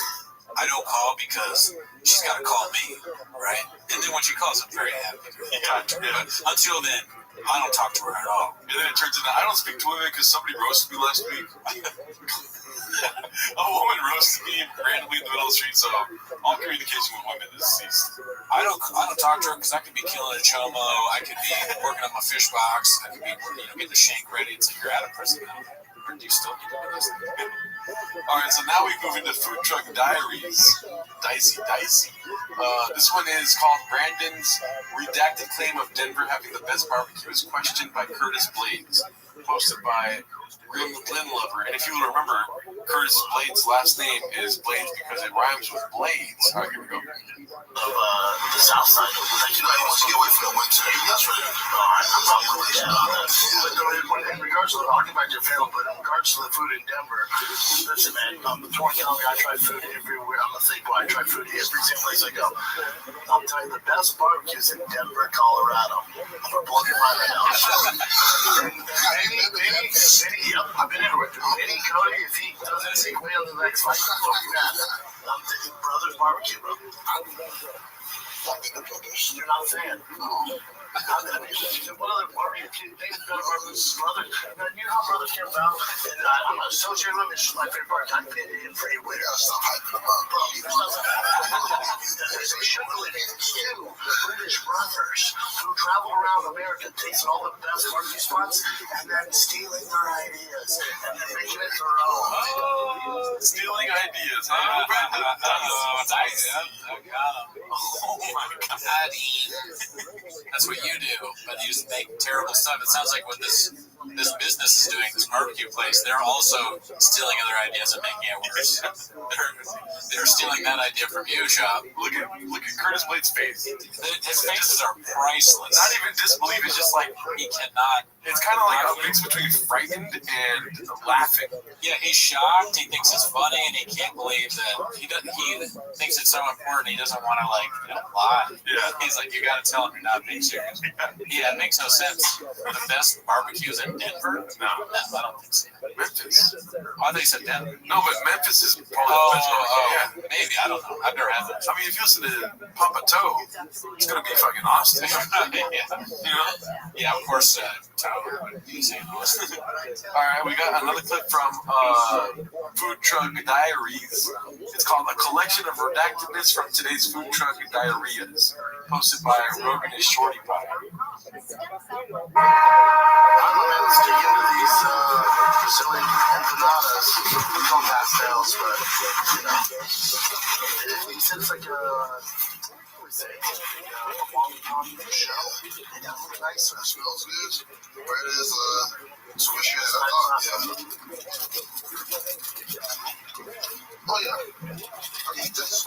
I don't call because she's got to call me, right? And then when she calls, I'm very happy to talk to her. But until then, I don't talk to her at all. And then it turns into, I don't speak to women because somebody roasted me last week. A woman roasted me randomly in the middle of the street, so all communication with women is ceased. I don't talk to her because I could be killing a chomo, I could be working on my fish box, I could be getting the shank ready. It's like, you're out of prison now. Or do you still need to do this? Alright, so now we move into Food Truck Diaries. Dicey. This one is called Brandon's Redacted Claim of Denver Having the Best Barbecue is Questioned by Curtis Blades. Posted by Lynn Lover. And if you will remember, Curtis Blades' last name is Blades because it rhymes with blades. Alright, here we go. Of the south side. Like, I want to get away from the winter. That's right. I'm not really sure about that. In regards to the, I'll get back to your family, but in regards to the food in Denver, listen, man, I'm the Torrance County. I try food everywhere. I'm a thankful. I try food every single place I go. I'm telling you, the best barbecues in Denver, Colorado. I'm going to blow your mind right now. Yep, I've been everywhere. Benny Cody, if he doesn't take away on the next fight, I'm thinking Brothers Barbecue, bro. You're not a fan. What other barbecue? They've got Brothers. You know how Brothers came about? And I'm not associated with them. It's just my favorite part. I've been in for everywhere. Stop hyping them up, bro. There's a sugar two British brothers who travel around America, tasting all the best barbecue spots, and then stealing their ideas and then making it their own. Oh, stealing ideas. Oh my God. That's what you do, but you just make terrible stuff. It sounds like what this business is doing, this barbecue place, they're also stealing other ideas and making it worse. They're stealing that idea from you, Shop. Look at Curtis Blades' face. His faces are priceless. Not even disbelief, it's just like he cannot. It's kind of like a mix between frightened and laughing. Yeah, he's shocked. He thinks it's funny, and he can't believe that he thinks it's so important. He doesn't want to lie. Yeah, he's like, you got to tell him you're not being serious. Yeah, it makes no sense. The best barbecues in Denver? No, I don't think so. Memphis. I think it's Denver. No, but Memphis is probably the best barbecue. Yeah, maybe. I don't know. I've never had that. I mean, if you listen to Papa Toe, it's gonna be fucking Austin. Yeah, of course. All right, we got another clip from Food Truck Diaries. It's called A Collection of Redactedness from Today's Food Truck Diarrheas, posted by Rogan and Shorty Pie. I'm going to stick into these Brazilian empanadas. We call pastels, but, he said it's like a... A long show. It looks nice. It smells good. Bread is squishy as I thought. Oh yeah. I eat this.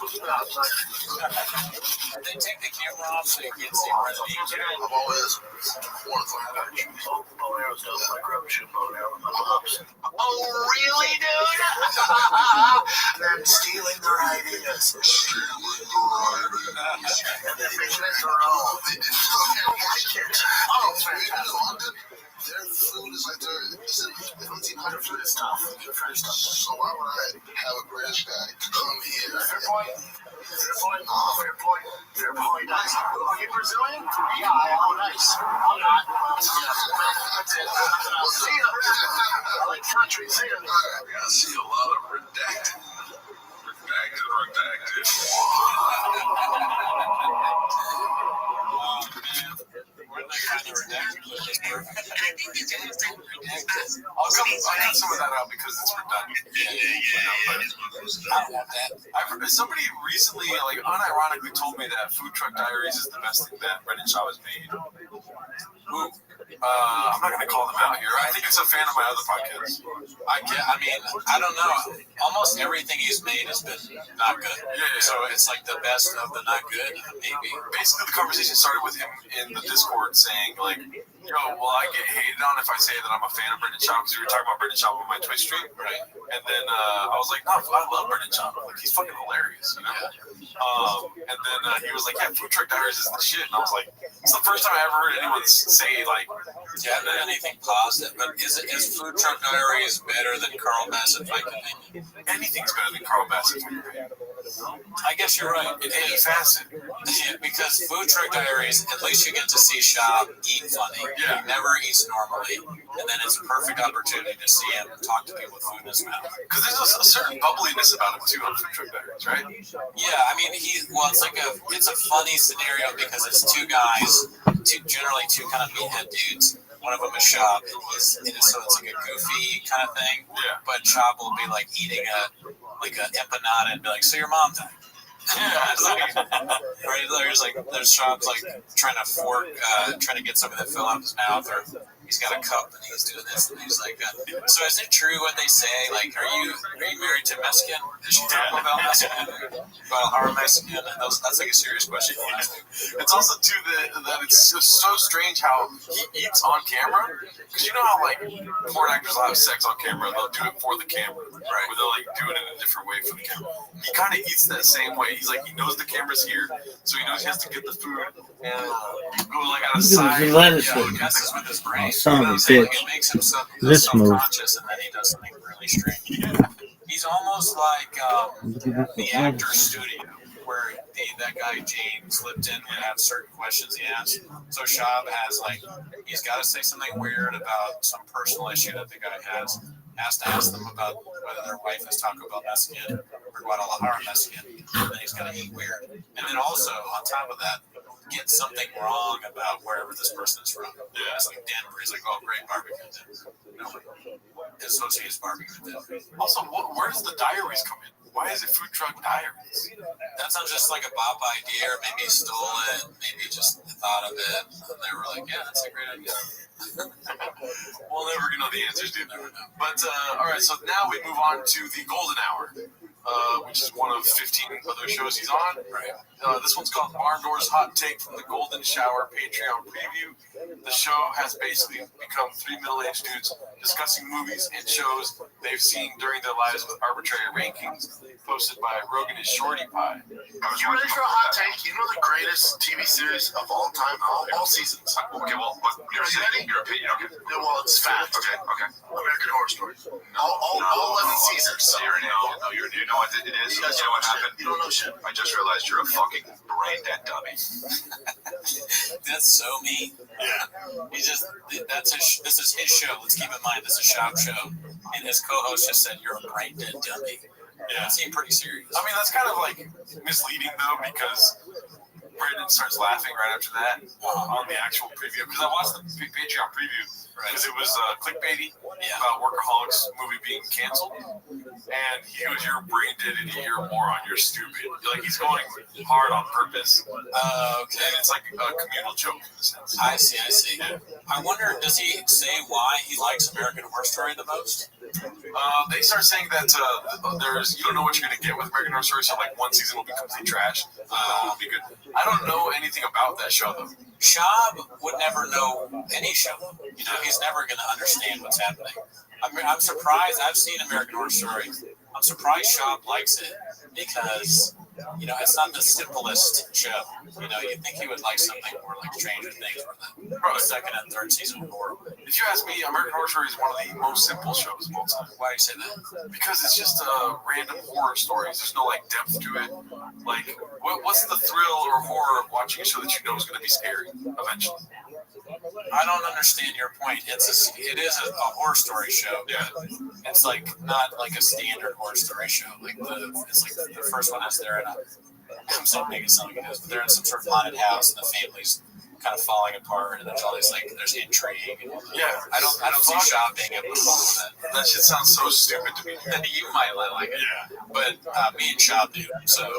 They take the camera off so you can't see where the eat. I'm always one thing I got you. Bow and arrows don't like grub shoot bow and arrow with my pops. Oh really, dude? Them stealing their ideas. And then making it their own. Oh, fantastic. Their food is like they don't eat their food is tough. Their food is tough. So why would I have a British guy come here? Fair point. Fair point. Nice. Are you Brazilian? Yeah, I'm nice. I'm not. That's it. See ya. I like country. See ya. I see a lot of redacted. Somebody recently, like, unironically told me that Food Truck Diaries is the best thing that Brendan Shaw has made. Ooh. I'm not going to call them out here. I think it's a fan of my other podcast. I mean, I don't know. Almost everything he's made has been not good. Yeah. So it's like the best of the not good, maybe. Basically, the conversation started with him in the Discord saying, like, yo, well, I get hated on if I say that I'm a fan of Brendan Shaw because we were talking about Brendan Shaw on my Twitch stream. Right. And then I was like, no, I love Brendan Shaw. Like, he's fucking hilarious, you know? Yeah. And then he was like, yeah, Food Truck Diaries is the shit. And I was like, it's the first time I ever heard anyone say, like, yeah, anything positive. But is Food Truck Diaries better than Carl Bassett Fight Companion? Anything's better than Carl Bassett Fight Companion. I guess you're right. In any facet. Yeah, because Food Truck Diaries, at least you get to see Shab eat funny. Yeah. He never eats normally. And then it's a perfect opportunity to see him talk to people with food in his mouth. Because there's a certain bubbliness about him, too, on Food Truck Diaries, right? Yeah, I mean, it's a funny scenario because it's two guys, generally two kind of meathead dudes. One of them is Shab, so it's like a goofy kind of thing. Yeah. But Shab will be like eating an empanada and be like, so your mom died. There's Shab's like trying to get something that fell out of his mouth, or he's got a cup and he's doing this, and he's like, so is it true what they say? Like, are you married to Mexican? Did she talk about Mexican? About our Mexican? And that's like a serious question. It's also too that it's just so strange how he eats on camera. Because you know how like porn actors will have sex on camera, they'll do it for the camera, right? Where they'll like do it in a different way for the camera. He kind of eats that same way. He's like, he knows the camera's here, so he knows he has to get the food and go like out of sight. Messes with his brain. Son of a bitch. It makes him This move. self-conscious, and then he does something really strange. He's almost like the Actors Studio, where that guy James Lipton would have certain questions he asked. So Shab has he's got to say something weird about some personal issue that the guy has to ask them about whether their wife is Taco Bell Mexican or Guadalajara Mexican, and then he's going to eat weird. And then also, on top of that, get something wrong about wherever this person is from. Yeah, it's like Denver. He's like, oh, great barbecue dip. No, his associate's barbecue dip. Also, where does the diaries come in? Why is it Food Truck Diaries? That sounds just like a Bob idea, or maybe he stole it, maybe just thought of it, and they were like, yeah, that's a great idea. We'll never know the answers, dude. But, all right, so now we move on to the Golden Hour, which is one of 15 other shows he's on. Right. This one's called Barn Doors Hot Take from the Golden Shower Patreon Preview. The show has basically become three middle-aged dudes discussing movies and shows they've seen during their lives with arbitrary rankings posted by Rogan and Shorty Pie. You ready for a hot take? You know the greatest TV series of all time, all seasons. Okay, well, you're ready? Your opinion, okay. Well, it's fact. Okay. American Horror Story. All 11 seasons. You know what it is? You know what happened? You don't know shit. I just realized you're a fucking brain dead dummy. That's so mean. Yeah. This is his show. Let's keep in mind, this is a Shab show. And his co-host just said, you're a brain dead dummy. Yeah. It seemed pretty serious. I mean, that's kind of like misleading, though, because Brandon starts laughing right after that on the actual preview. Because I watched the Patreon preview because it was clickbaity about Workaholics movie being canceled. And he goes, you're brain dead idiot, you're a moron, you're stupid. Like, he's going hard on purpose. Okay. And it's like a communal joke in a sense. I see. Yeah. I wonder, does he say why he likes American Horror Story the most? They start saying that you don't know what you're going to get with American Horror Story, so like one season will be complete trash. It'll be good. I don't know anything about that show, though. Shab would never know any show. You know, he's never going to understand what's happening. I'm surprised. I've seen American Horror Story. I'm surprised Shab likes it because, you know, it's not the simplest show. You know, you'd think he would like something more like Stranger Things or the second and third season of horror. If you ask me, American Horror Story is one of the most simple shows of all time. Why do you say that? Because it's just random horror stories. There's no, like, depth to it. Like, what's the thrill or horror of watching a show that you know is going to be scary eventually? I don't understand your point. It is a horror story show. Yeah. It's like not like a standard horror story show. It's like the first one is they're in I'm saying make it sound like it is, but they're in some sort of haunted house and the family's kind of falling apart, and there's all these like there's intrigue. And Yeah, I don't see shop being able to do that. That shit sounds so stupid to me. You might like it, but me and shop do. So no,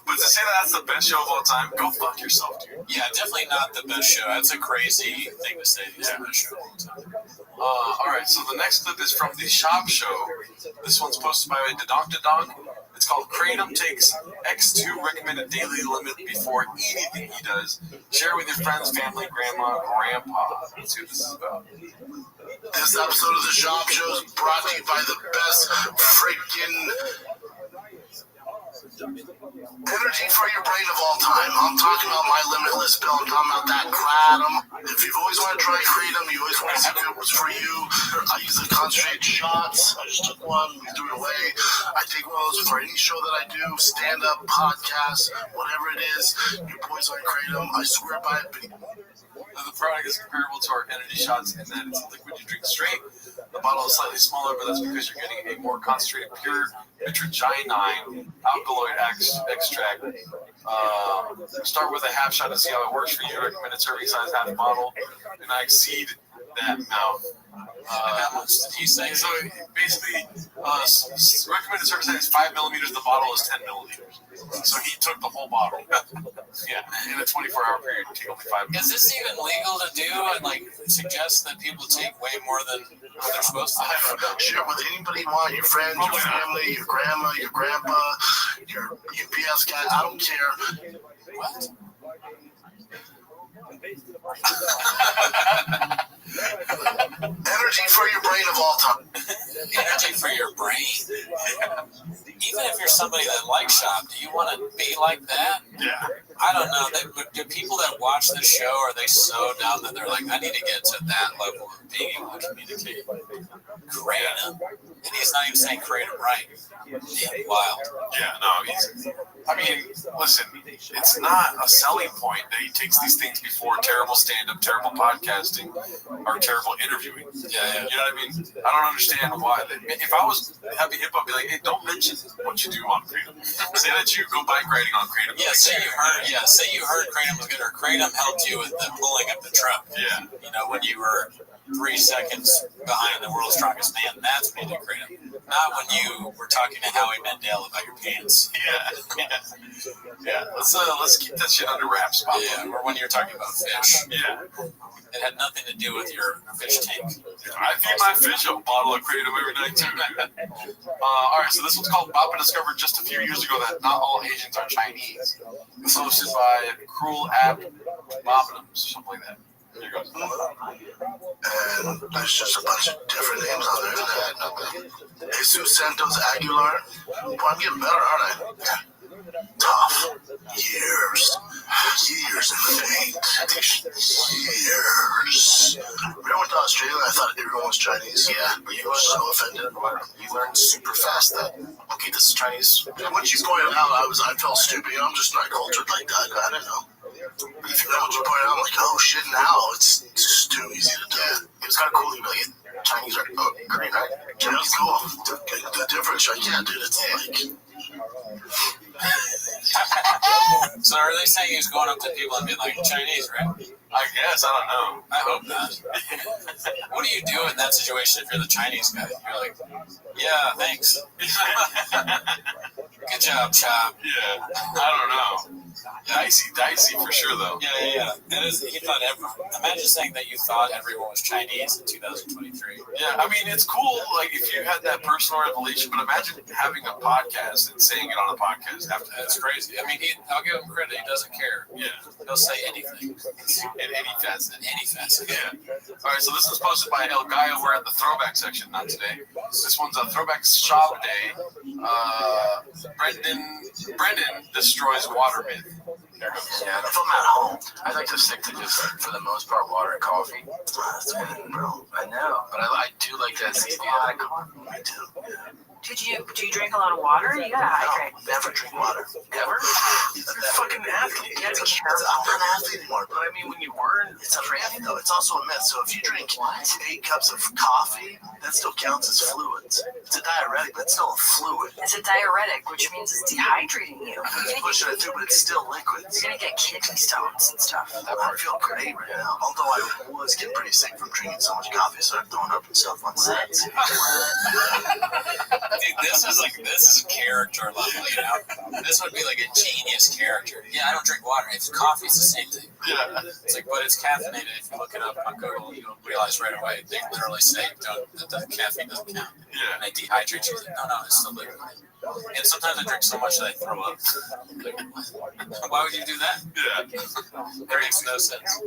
but to say that that's the best show of all time, go fuck yourself, dude. yeah, definitely not the best show. That's a crazy thing to say. It's the best show of all time. All right, so the next clip is from the shop show. This one's posted by Dadonk. It's called Kratom takes X2 recommended daily limit before anything he does. Share with your friends, family, grandma, grandpa. Let's see what this is about. This episode of the Shop Show is brought to you by the best freaking energy for your brain of all time. I'm talking about my limitless pill. I'm talking about that Kratom. If you've always wanted to try Kratom, you always want to see if it was for you. I use the concentrated shots. I just took one, we threw it away. I take one of those for any show that I do, stand-up, podcast, whatever it is. Your boys on Kratom. I swear by it. The product is comparable to our energy shots in that it's a liquid you drink straight. The bottle is slightly smaller, but that's because you're getting a more concentrated, pure mitragynine alkaloid extract. Start with a half shot to see how it works for you. Recommended serving size, half bottle, and I exceed that amount. How much did he say? So basically, recommended serving size is 5 millimeters. The bottle is 10 milliliters. So he took the whole bottle. Yeah, in a 24-hour period, take only 5 minutes. Is this even legal to do and like suggest that people take way more than what they're supposed to? Share with anybody you want, your friends, your family, your grandma, your grandpa, your UPS guy, I don't care. What? Energy for your brain of all time. Energy for your brain. Even if you're somebody that likes shop, do you want to be like that? Yeah. I don't know. Do people that watch this show, are they so dumb that they're like, I need to get to that level of being able to communicate? Kratom. And he's not even saying Kratom right. Damn wild. Yeah, no, I mean, listen, it's not a selling point that he takes these things before terrible stand-up, terrible podcasting, or terrible interviewing. Yeah. You know what I mean? I don't understand why. If I was heavy hip-hop, I'd be like, hey, don't mention what you do on Kratom. Say that you go bike riding on Kratom. Yeah, say you heard Kratom was good, or Kratom helped you with the pulling of the truck. Yeah. You know, when you were 3 seconds behind the world's strongest man, that's when you did Kratom. Not when you were talking to Howie Mandel about your pants. Yeah. Let's keep that shit under wraps, Bob. Yeah, or when you're talking about fish. Yeah. It had nothing to do with your fish tank. I feed my fish a bottle of Kratom every night, too. All right, so this one's called Papa discovered just a few years ago that not all Asians are Chinese. It's hosted by Cruel App Bobnums, something like that. Here goes. And there's just a bunch of different names on there that had nothing. Jesus Santos Aguilar. Boy, I'm getting better, aren't I? Yeah. Tough. Years in the paint. Years. When I went to Australia, I thought everyone was Chinese. Yeah, but you were so offended. You learned super fast that, okay, this is Chinese. And once you pointed out, I felt stupid. I'm just not cultured like that. I don't know. But if you know what you pointed out, I'm like, oh shit, now it's just too easy to do. It was kind of cool to be like, Chinese are green, right? Chinese cool. The difference, like, yeah, dude, it's like. So are they saying he was going up to people and being like, Chinese, right? I guess, I don't know. I hope not. What do you do in that situation if you're the Chinese guy? You're like, yeah, thanks. Good job, Chop. Yeah, I don't know. Dicey for sure, though. Yeah. That is, he thought imagine saying that you thought everyone was Chinese in 2023. Yeah, I mean, it's cool, like, if you had that personal revelation, but imagine having a podcast and saying it on a podcast after that. That's crazy. I mean, I'll give him credit. He doesn't care. Yeah. He'll say anything. In any facet. Yeah. All right, so this was posted by El Gallo. We're at the throwback section, not today. This one's a throwback shop day. Brendan destroys water myth. There goes. Yeah, if I'm at home, I like to stick to just, for the most part, water and coffee. That's weird, bro. I know, but I do like that 60 coffee. Me too. Do you drink a lot of water? You gotta hydrate. Never drink water. Ever? You're a fucking athlete. You have to be careful. I'm not an athlete anymore, But I mean, when you weren't, it's a myth, though. It's also a myth. So if you drink 8 cups of coffee, that still counts as fluids. It's a diuretic, but it's still a fluid. It's a diuretic, which means it's dehydrating you. It's pushing it through, but it's still liquids. You're gonna get kidney stones and stuff. I feel great right now. Although I was getting pretty sick from drinking so much coffee, so I'm throwing up and stuff on sets. Dude, this is a character level, you know? This would be like a genius character. Yeah, I don't drink water. It's coffee, it's the same thing. Yeah. It's like, but it's caffeinated. If you look it up on Google, you'll realize right away. They literally say that the caffeine doesn't count. Yeah. And they dehydrate you. Like, no, it's still liquid. And sometimes I drink so much that I throw up. Why would you do that? Yeah. That makes no sense.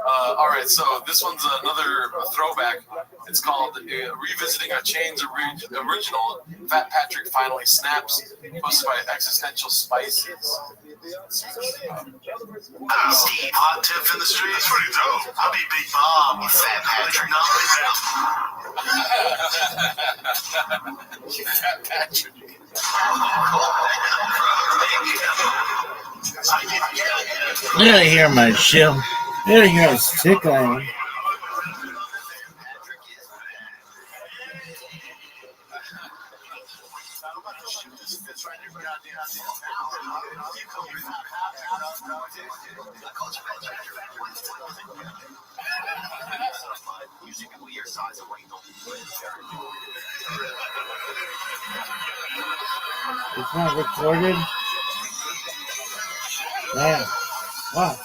All right, so this one's another throwback. It's called Revisiting a Chain's Original. Fat Patrick Finally Snaps, posted by Existential Spices. Steve, hot tip in the street. That's pretty dope. I'll be Big Bob, you fat Patrick. You fat Patrick. Let me hear my show. Let me hear a stick on. It's not recorded. Man, wow.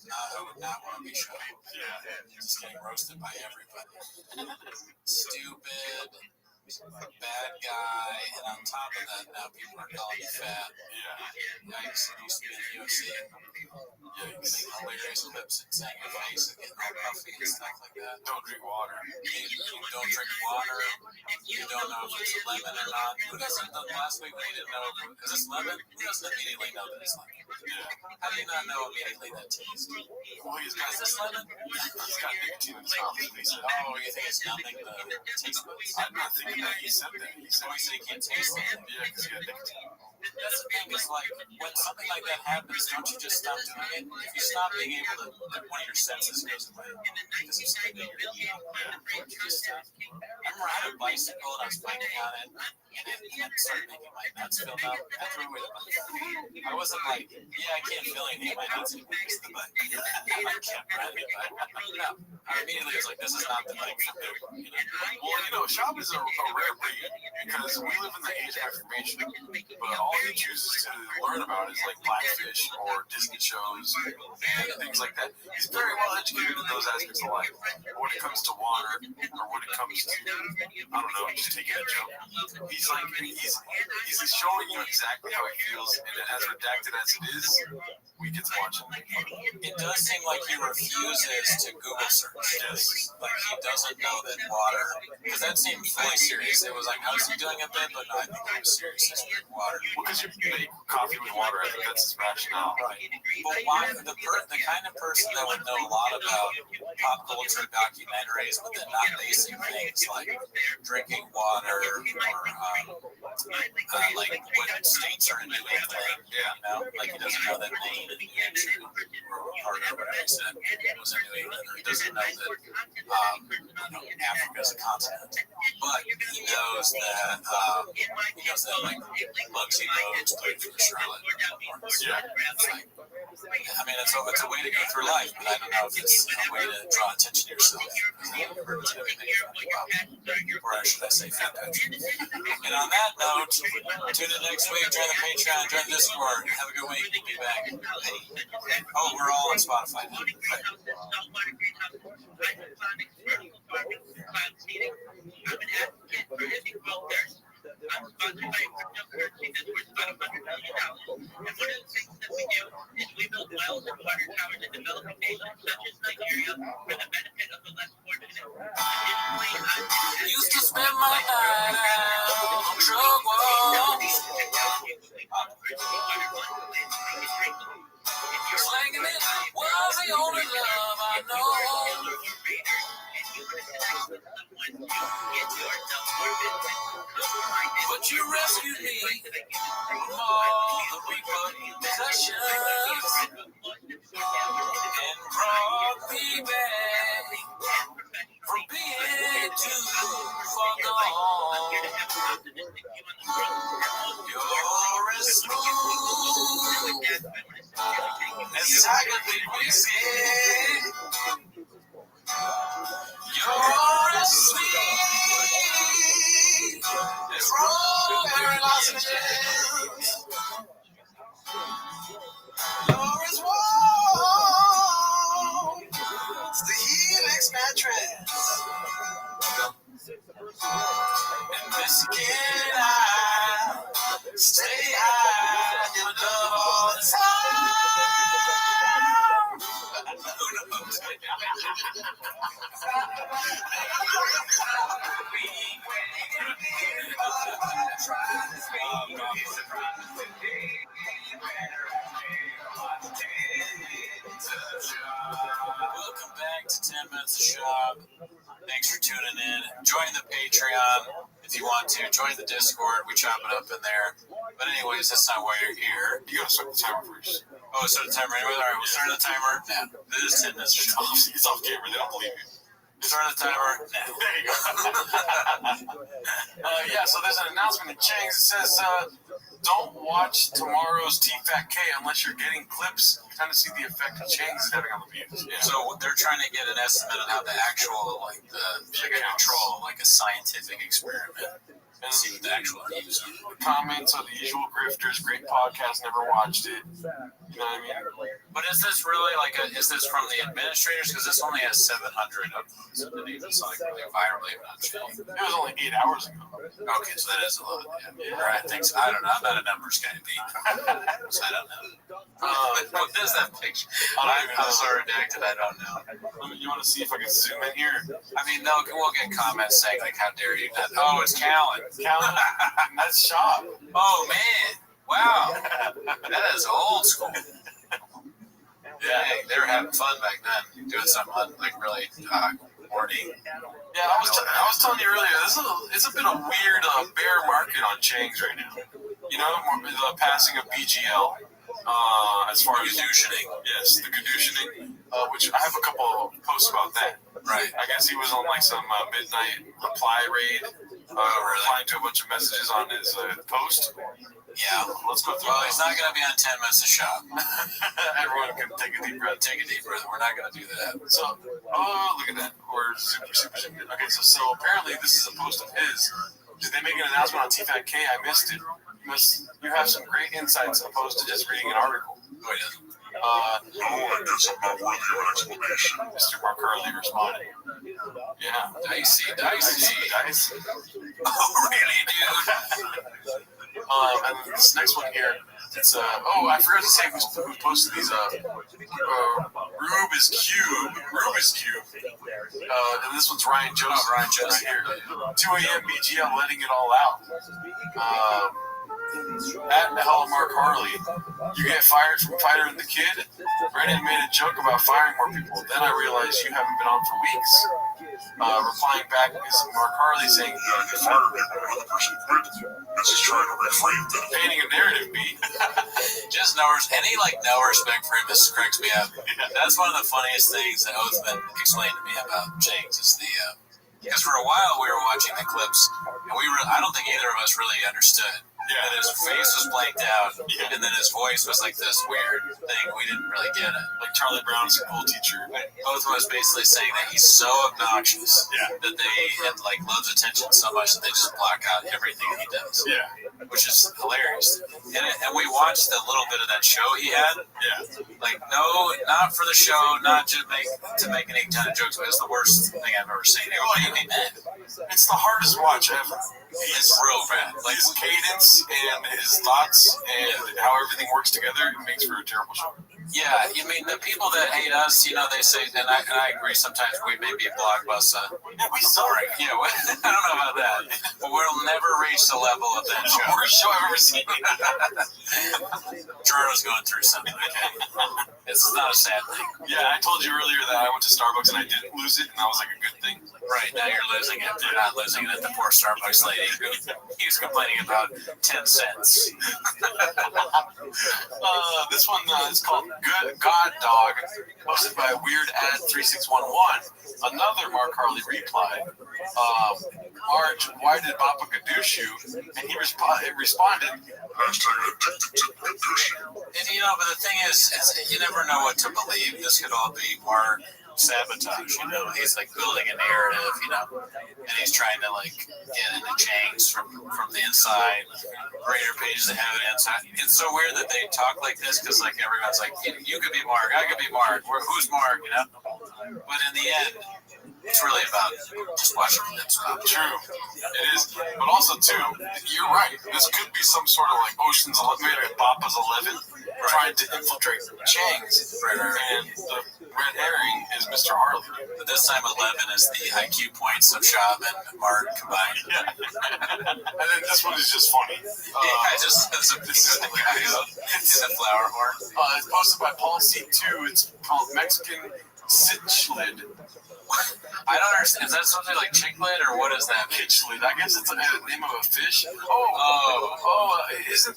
I would not want to be shown. Just getting roasted by everybody. Stupid, bad guy, and on top of that, now people are calling you fat. Yikes, it used to be in the UFC. Making hilarious clips and saying your face and getting all puffy and stuff like that. Don't drink water. You don't drink water. You don't know if it's a lemon or not. Who doesn't know? Last week we didn't know. Is this lemon? Who doesn't immediately know that it's lemon? How do you not know immediately that taste? Is this lemon? He's got nicotine in his mouth. Oh, you think it's numbing the taste buds? I'm not thinking that. He said that. He said you can't taste it. Yeah, because he got nicotine. That's the thing, is like, when something like that happens, don't you just stop doing it? If you stop being able to, one of your senses goes away. Because you start being able to eat. Don't you just stop? I remember I had a bicycle and I was biking on it, and it started making my nuts feel numb. I threw away the bike. I wasn't like, I can't feel anything in my nuts anymore. It's the bike. I can't ride it. No. I immediately was like, this is not the bike for me. Well, Shop is a rare breed because we live in the age of information, but all he chooses to learn about is like Blackfish or Disney shows and things like that. He's very well educated in those aspects of life. But when it comes to water or when it comes to, I don't know, just taking a jump, he's showing you exactly how he feels, and as redacted as it is, we get to watch it. It does seem like he refuses to Google search. Yes. Like he doesn't know that water, because that seemed fully serious. It was like, how's he doing a bit? But no, I think he was serious. He's drinking water. Well, because you make coffee with water, I think that's his rationale. Right. But why the kind of person that would know a lot about pop culture documentaries, but then not basic things like drinking water or like what states are in New England, you know, like he doesn't know that Maine and New Hampshire or whatever he said was in New England, or he doesn't know that Africa is a continent, but he knows that like Muggsy Bogues played for the Charlotte Hornets. Yeah. I mean, it's a way to go through life, but I don't know if it's a way to draw attention to yourself. Or should I say fat Patrick? And on that note, tune in next week, join the Patreon, join the Discord. Have a good week. We'll be back. Oh, we're all on Spotify now. I'm sponsored by cryptocurrency that's worth about $100 million. And one of the things that we do is we build wells and water towers in developing nations such as Nigeria for the benefit of the less fortunate. my night out on drug walks. Slanging it was the only love I know. But you rescued me from all the repercussions and brought me back from being too far gone. You're as smooth as tiger whiskey. You're as sweet as strawberry lozenges. You're as warm as the Helix mattress. And Michigan, I stay high in love all the time. Who knows? Welcome back to 10 Minutes of Shop. Thanks for tuning in. Join the Patreon if you want to. Join the Discord. We chop it up in there. But anyways, that's not why you're here. You gotta start the timer first. Oh, start the timer anyway? Alright, we'll start the timer now. This is 10 Minutes of Shop. It's off camera. They don't believe you. Start the timer now. There you go. Yeah, so there's an announcement in Chang's. It says, don't watch tomorrow's T-Fat-K unless you're getting clips to kind of see the effect that Chang's is having on the views. Yeah. So they're trying to get an estimate on how the actual, like, the control, like a scientific experiment. And see what the actual views are. Comments are the usual grifters. Great podcast. Never watched it. You know what I mean? But is this really like is this from the administrators? Because this only has 700 upvotes. It's like really virally not changed. It was only 8 hours ago. Okay, so that is a lot. Yeah. All right, thanks. I don't know. I'm not a numbers guy, so I don't know. What is that picture? I'm so redacted. I don't know. You want to see if I can zoom in here? I mean, no. We'll get comments saying like, "How dare you?" Oh, it's Callan. Callan. That's Shop. Oh man. Wow. That is old school. Yeah, they were having fun back then, doing something like really horny. Yeah, I was telling you earlier, it's a bit of weird bear market on Chang's right now. You know, the passing of BGL, as far as Gadushining. Yes, the Gadushining, which I have a couple of posts about that. Right. I guess he was on like some midnight reply raid, replying to a bunch of messages on his post. Yeah, let's go through. Well, he's not going to be on 10 Minutes of Shop. Everyone can take a deep breath. Take a deep breath. We're not going to do that. So, oh, look at that. We're super. Okay, so apparently this is a post of his. Did they make an announcement on T-Fat-K? I missed it. You have some great insights opposed to just reading an article. Oh, yeah. I guess I'm not worthy of an explanation. Mr. Mark Hurley responded. Yeah. Dicey. Oh, really, dude? And this next one here, it's I forgot to say who posted these. Rube is Cube. And this one's Ryan Joseph. Ryan Joseph right here. 2 a.m. BGL letting it all out. At Hello Mark Harley, you get fired from Fighter and the Kid. Brennan made a joke about firing more people. Then I realized you haven't been on for weeks. Replying back is Mark Harley saying, "Yeah, you fired people when the person quit. This is trying to reframe that. Painting a narrative, B." Just no respect for him. This cracks me up. That's one of the funniest things that Oathman explained to me about James is the because for a while we were watching the clips and I don't think either of us really understood. Yeah, and his face was blanked out, and then his voice was like this weird thing. We didn't really get it. Like Charlie Brown's school teacher. Both of us basically saying that he's so obnoxious that they had like loves attention so much that they just block out everything he does. Yeah, which is hilarious. And we watched a little bit of that show he had. Yeah, like no, not for the show, not to make any kind of jokes, but it's the worst thing I've ever seen. It made me mad. It's the hardest watch ever. It's real bad. Like his cadence and his thoughts and how everything works together, it makes for a terrible show. Yeah, you mean the people that hate us, they say, and I agree, sometimes we may be a blockbuster. We sorry. Yeah, I don't know about that. But we'll never reach the level of that show. Worst show I've ever seen. Jordan's going through something, okay? It's not a sad thing. Yeah, I told you earlier that I went to Starbucks and I didn't lose it, and that was like a good thing. Right, now you're losing it. You're not losing it at the poor Starbucks lady who was complaining about 10 cents. This one is called Good God Dog, posted by Weird Ad 3611. Another Mark Harley reply. Marge, why did Papa Gadoosh you? And he responded, And but the thing is you never know what to believe. This could all be Mark sabotage, He's like building a narrative, and he's trying to get into Chang's from the inside, greater pages of evidence. It's so weird that they talk like this because everyone's like, you could be Mark, I could be Mark. Who's Mark? But in the end, it's really about just watching the stuff. True, it is. But also, too, you're right. This could be some sort of Ocean's 11, maybe Papa's 11, trying to infiltrate Chang's. And the red herring is Mr. Harley. But this time 11 is the IQ points of Shab and Mark combined. Yeah. And then this one is just funny. It's a guy in the flower horn. It's posted by Paul C2. It's called Mexican Cichlid. I don't understand. Is that something like chiclet or what is that? Cichlid. I guess it's the name of a fish. Isn't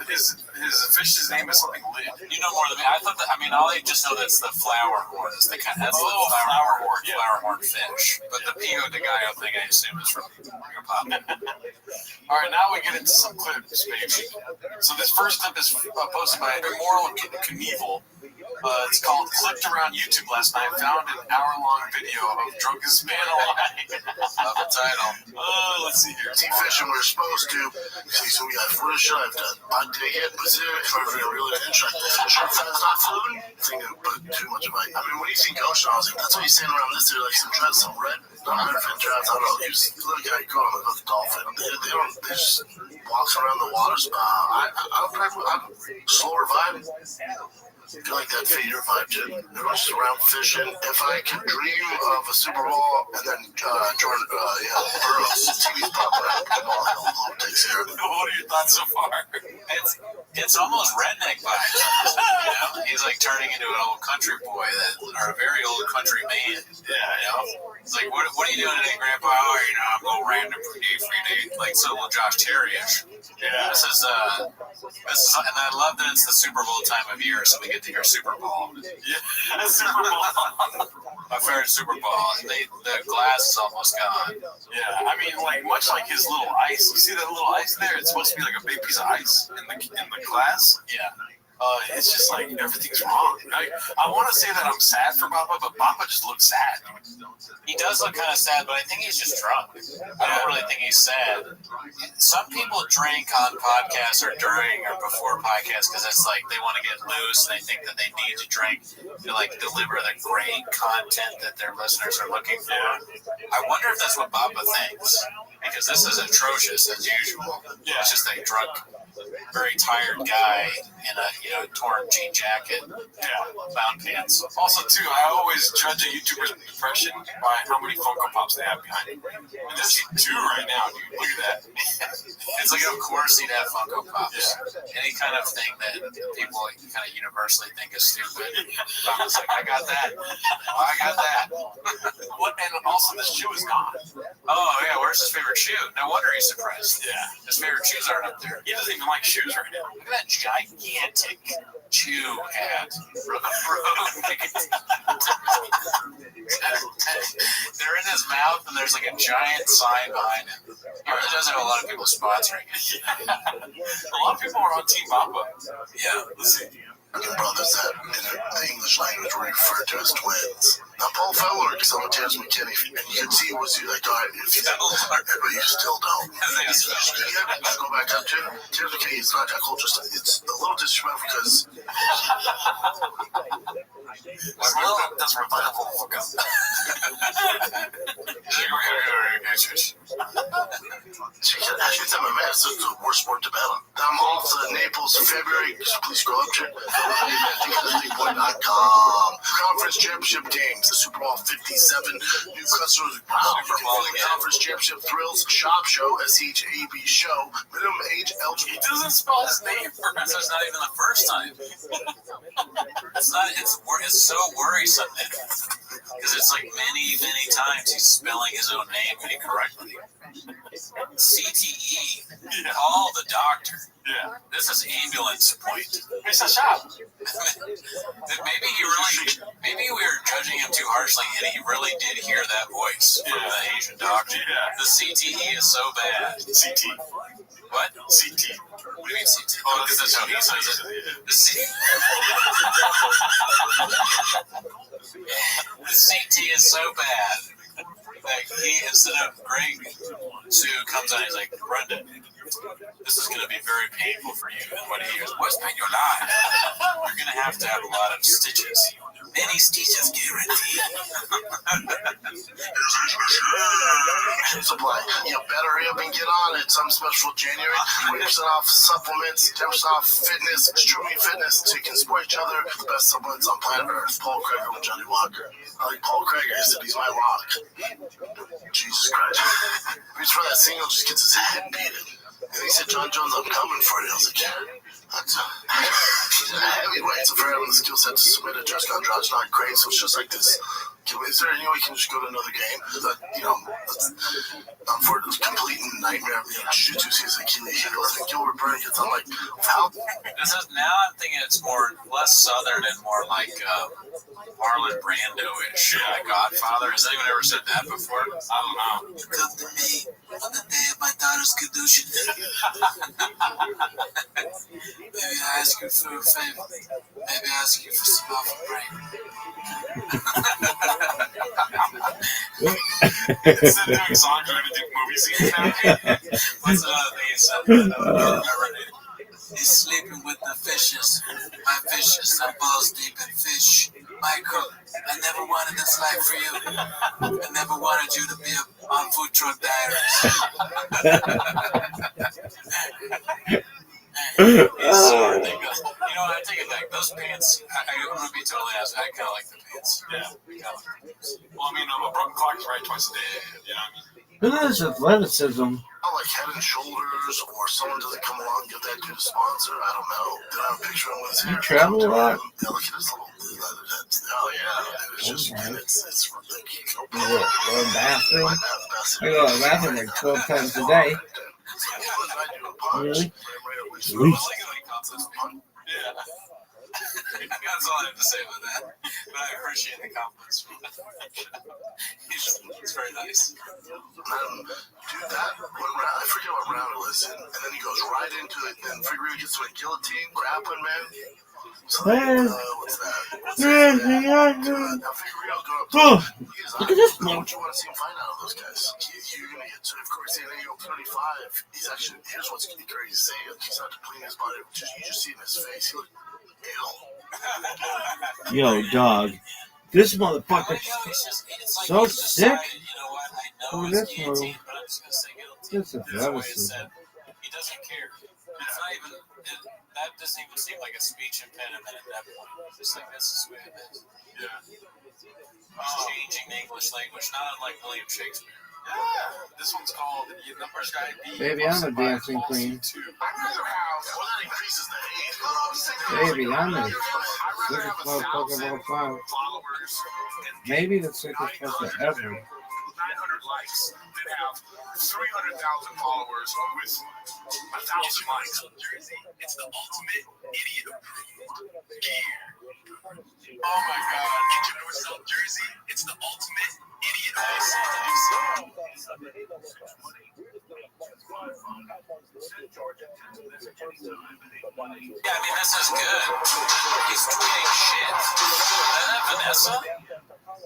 his fish's name is something lid? You know more than me. I thought that. All I just know that's the flower horn. That's the flower horn. Yeah. Flower horn fish. But the Pico de Gallo thing, I assume, is from Pop. All right, now we get into some clips, baby. So this first clip is posted by Immoral Knievel. It's called Clipped Around YouTube last night. Found an hour-long video of drunkest man alive. Love the title. Let's see here. Deep fishing we're supposed to. See, so we got footage I've done. I dig it, but if I really interested, sure if that's not food, I think it put too much of it. When you think ocean, I was like, that's why he's standing around this there, some trout, some red. Fin trout, I don't know. He's the little guy, you call him a dolphin. They just walks around the waters. I'm slower vibe. I feel like that feel your vibe too. Everyone's just around fishing. If I could dream of a Super Bowl and then Jordan, Burroughs, TV's popping out, come on, little takes here. What are your thoughts so far? It's almost redneck vibes. He's turning into an old country boy or a very old country man. Yeah, It's like, what are you doing today, Grandpa? Oh, I'm going random free day, so little Josh Terry-ish. Yeah. This is, and I love that it's the Super Bowl time of year, so we get to hear Super Bowl. Yeah, Super Bowl. My favorite Super Bowl. The glass is almost gone. Yeah, much like his little ice. You see that little ice there? It's supposed to be like a big piece of ice in the glass. Yeah. It's just everything's wrong. I want to say that I'm sad for Papa, but Papa just looks sad. He does look kind of sad, but I think he's just drunk. I don't really think he's sad. Some people drink on podcasts or during or before podcasts because it's they want to get loose and they think that they need to drink to deliver the great content that their listeners are looking for. I wonder if that's what Papa thinks, because this is atrocious as usual. Yeah. It's just a drunk, very tired guy in a torn jean jacket, bound pants. Also, too, I always judge a YouTuber's depression by how many Funko Pops they have behind it. And there's 2 right now, dude. Look at that. It's of course he'd have Funko Pops. Yeah. Any kind of thing that people kind of universally think is stupid. Papa's I got that. Oh, I got that. And also, this shoe is gone. Oh, yeah, where's his favorite shoe? No wonder he's depressed. Yeah. His favorite shoes aren't up there. He doesn't even like shoes right now. Look at that gigantic chew hat. They're in his mouth, and there's a giant sign behind him. He really does have a lot of people sponsoring it. A lot of people are on Team Papa. Yeah. Listen. Brothers that in the English language were referred to as twins. Now, Paul Feller, because I'm a Terrence McKinney, and you can see it was all right, if you but you still don't. You just go back up to Terrence McKinney. It's not that culture stuff. It's a little disrespectful because that's revival. It's MMA. It's the worst sport to bet on. I'm off to Naples in February. Please scroll up to ThinkPoint.com. Conference Championship games. The Super Bowl 57. New customers. Wow. Conference Championship thrills. Shop show. SHAB show. Minimum age eligible. He doesn't spell his name first. It's not even the first time. It's not. It's so worrisome because it's like many times he's spelling his own name incorrectly. CTE. Call the doctor. Yeah. This is ambulance point. It's a shop. Maybe we were judging him too harshly, and he really did hear that voice from the Asian doctor. Yeah. The CTE is so bad. CT. What? CT. What do you mean CT? Oh, because that's how he says it. The CT is so bad. Like he, instead of Greg, Sue comes on, he's like, Brendan, this is going to be very painful for you. And what he hears, what's pain your life? You're going to have a lot of stitches. Many stitches guaranteed. Supply. You better hurry up and get on it. Some special January. 20% off supplements, 10% off fitness, streaming fitness, so you can support each other. The best supplements on planet Earth. Paul Craig and Johnny Walker. I like Paul Craig. I said he's my rock. Jesus Christ. Reach for that single, just gets his head beaten. And he said, John Jones, I'm coming for you. I was like, yeah. That's heavyweight. So for having the skill set to submit a just contract, it's not great. So it's just like this. Is there any way we can just go to another game? That, for this complete nightmare of jiu-jitsu season, Achilles heel. I think Gilbert Burns gets on like how. This is now I'm thinking it's less southern and more like Marlon Brando-ish. Like Godfather. Has anyone ever said that before? I don't know. Come to me on the day of my daughter's Kedushin. Maybe I ask you for a favor. Maybe I ask you for some off brain. Instead of doing songs, we're going to do movie scenes now. What's another thing he said? He's sleeping with the fishes. My fishes are balls deep in fish. Michael, I never wanted this life for you. I never wanted you to be on Food Truck Diaries. I take it back. Those pants, I'm going to be totally honest, I kind of like the pants. Yeah. Well, I mean, a broken clock is right twice a day. You know what I mean? Look at this athleticism. Oh, like Head and Shoulders, or someone doesn't come along and give that dude a sponsor. I don't know. Did I have a picture of him with his hair? You travel a lot? Yeah, look at his little. Oh yeah, it's just it's ridiculous. You go to the bathroom? I go to the bathroom like 12 times a day. Really? Yeah. That's all I have to say about that. But I appreciate the compliments from him. It's very nice. Dude, that one round, I forget what round it was in, and then he goes right into it, and Figueroa gets to a guillotine, grappling, man. So, what's that? Now Figueroa going up to look at this one. What you want to see him find out of those guys? You're going to get, so of course, and then you go 35. He's actually, here's what's crazy to say. He's not to clean his body. You just see in his face. He looked Yo, dog. This motherfucker so sick. Look at this move. This is athleticism. He doesn't care. It's not even, that doesn't even seem like a speech impediment at that point. It's just like, this is the way it is. Yeah. He's changing the English language, not unlike William Shakespeare. Yeah. This one's called The Numbers Guy B. Baby, I'm a dancing queen. Baby, I'm the sickest motherfucker of all time. Maybe the sickest person ever. 900 likes that have 300,000 followers with 1,000 likes. It's the ultimate idiot approved gear. Oh my God. Get your North South jersey. It's the ultimate idiot approved. Yeah, I mean, this is good. He's tweeting shit. Is that Vanessa?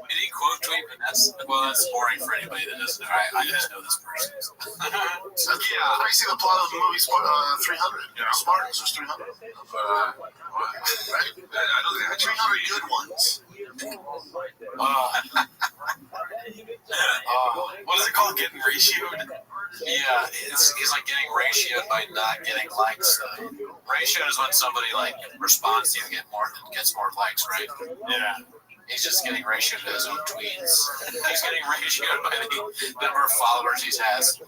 Did he quote tweet Vanessa? Well, that's boring for anybody that doesn't know. I just know this person. Yeah, I see the plot of the movie 300. Yeah. Spartans, there's 300. Right? I don't think 300 good ones. What is it called? Getting ratioed? Yeah, he's like getting ratioed by not getting likes. Ratioed is when somebody like responds to you and gets more likes, right? Yeah. He's just getting ratioed to his own tweets. He's getting ratioed by the number of followers he has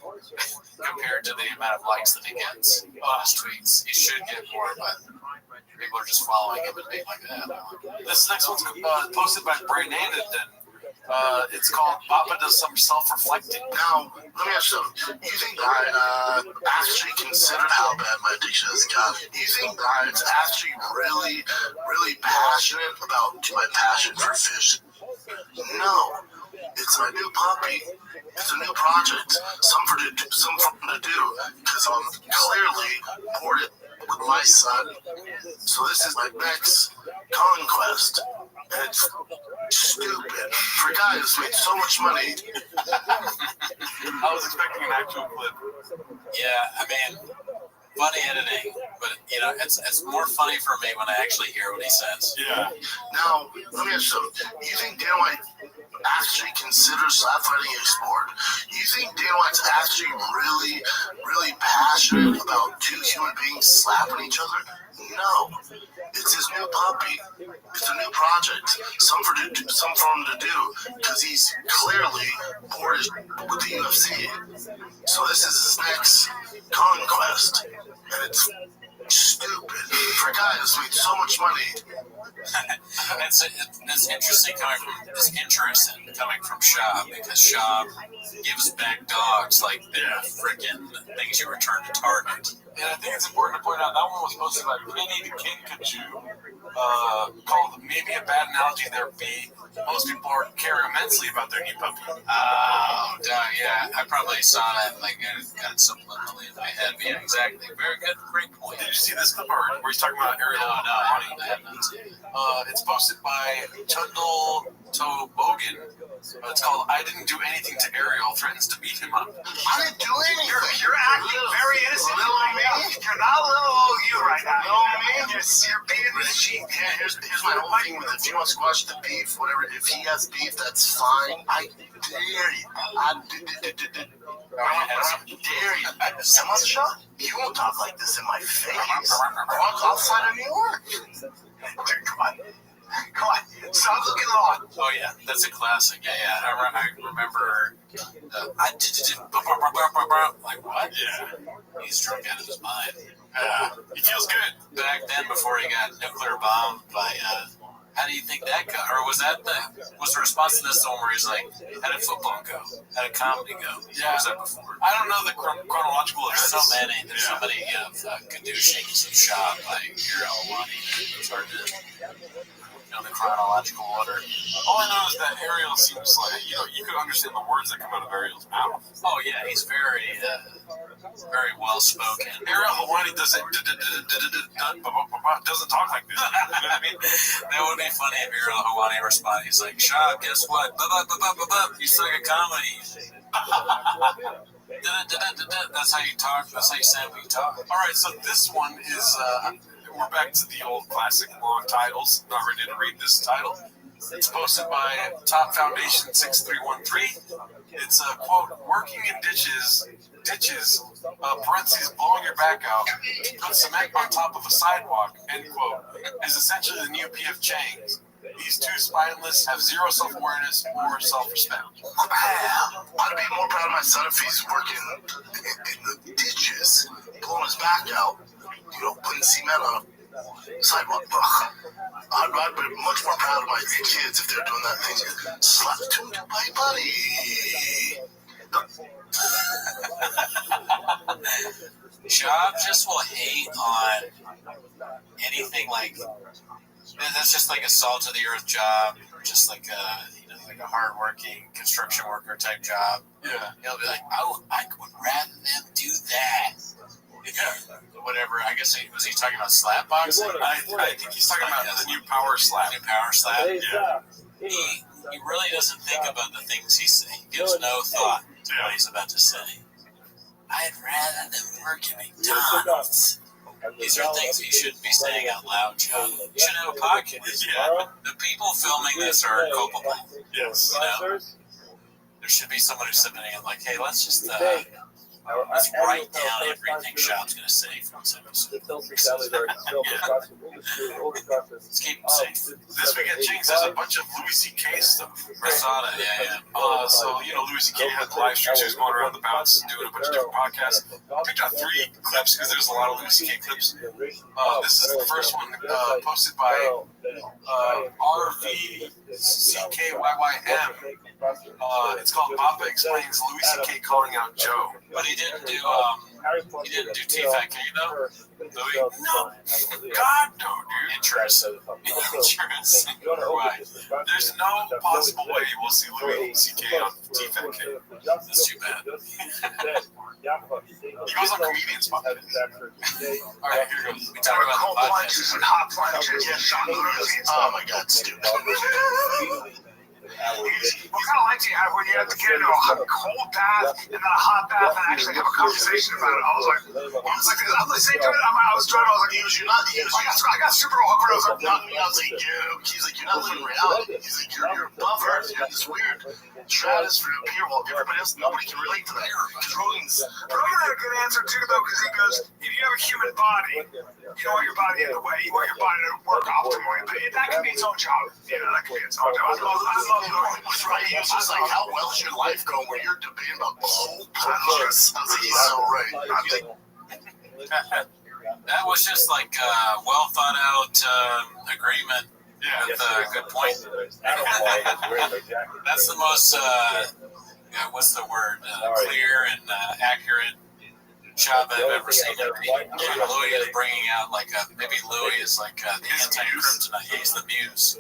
compared to the amount of likes that he gets on his tweets. He should get more, but people are just following him and being like, This next one's posted by Brian Anderton. It's called Papa Does Some Self-Reflecting. Now, let me ask you something. You think I actually considered how bad my addiction has gotten? You think I was actually really, really passionate about my passion for fish? No. It's my new puppy. It's a new project. Something to do. Because I'm clearly bored with my son. So this is my next conquest. And it's stupid. For a guy who's made so much money. I was expecting an actual clip. yeah, I mean, funny editing, but it's more funny for me when I actually hear what he says. Yeah. Now, let me ask you something. You think Dana White actually considers slap fighting a sport? You think Dana White's actually really, really passionate about two human beings slapping each other? No. It's his new puppy. It's a new project. Something for him to do. Because he's clearly bored with the UFC. So this is his next conquest. And it's stupid. For a guy who's made so much money. It's interesting coming from Shab, because Shab gives back dogs like they're freaking things you return to Target. And I think it's important to point out that one was posted by Penny the King Kaju, called Maybe a Bad Analogy There Be. Most people care immensely about their new puppy. Oh, yeah. I probably saw that and got subliminally in my head. But yeah, exactly. Very good. Great point. Did you see this clip where he's talking about Ariel? No, I have not seen it. It's posted by Tundle Tobogan. It's called I Didn't Do Anything to Ariel, threatens to beat him up. I didn't do anything. You're acting very innocent. You're not a little old you right now. You're being the cheat. Yeah, here's my whole thing with it. If you want to squash the beef, whatever, if he has beef, that's fine. I dare you. I dare you. Come on, Sean. You won't talk like this in my face. Walk outside of New York. Come on. Stop looking long. Oh, yeah. That's a classic. Yeah. I remember. Like, what? Yeah. He's drunk out of his mind. He feels good. Back then, before he got nuclear bombed by. How do you think that got? Or was the response to this the one where he's like, how did football go? How did comedy go? Yeah. Or was that before? I don't know the chronological There's events. so many Caduceus of Shop by Hero Wani. It's hard to know the chronological order. All I know is that Ariel seems like, you could understand the words that come out of Ariel's mouth. Oh, yeah, he's very well spoken. Ariel Hawani doesn't talk like this. You know what I mean? That would be funny if Ariel Hawani responded. He's like, Shab, guess what? You suck at comedy. That's how you talk. That's how you sound when you talk. All right, so this one is, we're back to the old classic long titles. Not ready to read this title. It's posted by Top Foundation 6313. It's a quote, working in ditches, parentheses, blowing your back out, to put cement on top of a sidewalk, end quote, is essentially the new P.F. Chang's. These two spineless have zero self-awareness or self-respect. I'd be more proud of my son if he's working in the ditches, blowing his back out, putting cement on a sidewalk. I'd be much more proud of my kids if they're doing that thing. Slap to my buddy. Job just will hate on anything like that's just like a salt of the earth job, just like a hardworking construction worker type job. Yeah, he'll be like, oh, I would rather them do that. Yeah, whatever. I guess was he talking about slap boxing? I think he's talking about the new power slap. New power slap. Yeah. He really doesn't think about the things he's saying. He gives no thought to what he's about to say. I'd rather them work in McDonald's. These are things you shouldn't be saying out loud, John. You should have a podcast. Yeah. The people filming this are culpable. Yes. There should be someone who's submitting it like, hey, let's just let's write down everything Shop's going to say from this episode. Let's keep them safe. This weekend, Jinx, there's a bunch of Louis C.K. stuff. I saw that, yeah. So, Louis C.K. had the live streams. He was going around the bounce and doing a bunch of different podcasts. I picked out 3 clips because there's a lot of Louis C.K. clips. This is the first one posted by RVCKYYM. It's called Papa Explains Louis C.K. calling out Joe. But he didn't do T-Fat, you know? Louis? No. God, no, dude. Interesting. Why? There's no possible way we'll see Louis C.K. on T-Fat K. That's too bad. He goes on comedian spot. All right, here goes. We talk about cold the podcast. plunges and hot plunges. Oh my God, stupid. What kind of life do you have when you have to get into a cold bath and then a hot bath and actually have a conversation about it? I was like, I'm listening to it. I was driving. I was like, I got super awkward. I was like, not me. I was like, he's like, you're not living reality. He's like, you're above Earth. You're this weird stratosphere up here while everybody else, nobody can relate to that. Because Rogan's. Rogan had a good answer too, though, because he goes, if you have a human body, you don't want your body in the way. You want your body to work optimally. That can be its own job. That can be its own job. I love Right, he was just like, how well is your life going where you're debating about cold plunges? I was like, he's so right. That was just like a well thought out agreement with a good point. That's the most, what's the word, clear and accurate job I've ever seen. Louis is bringing out like maybe Louis is like the anti-kryptonite. He's the muse.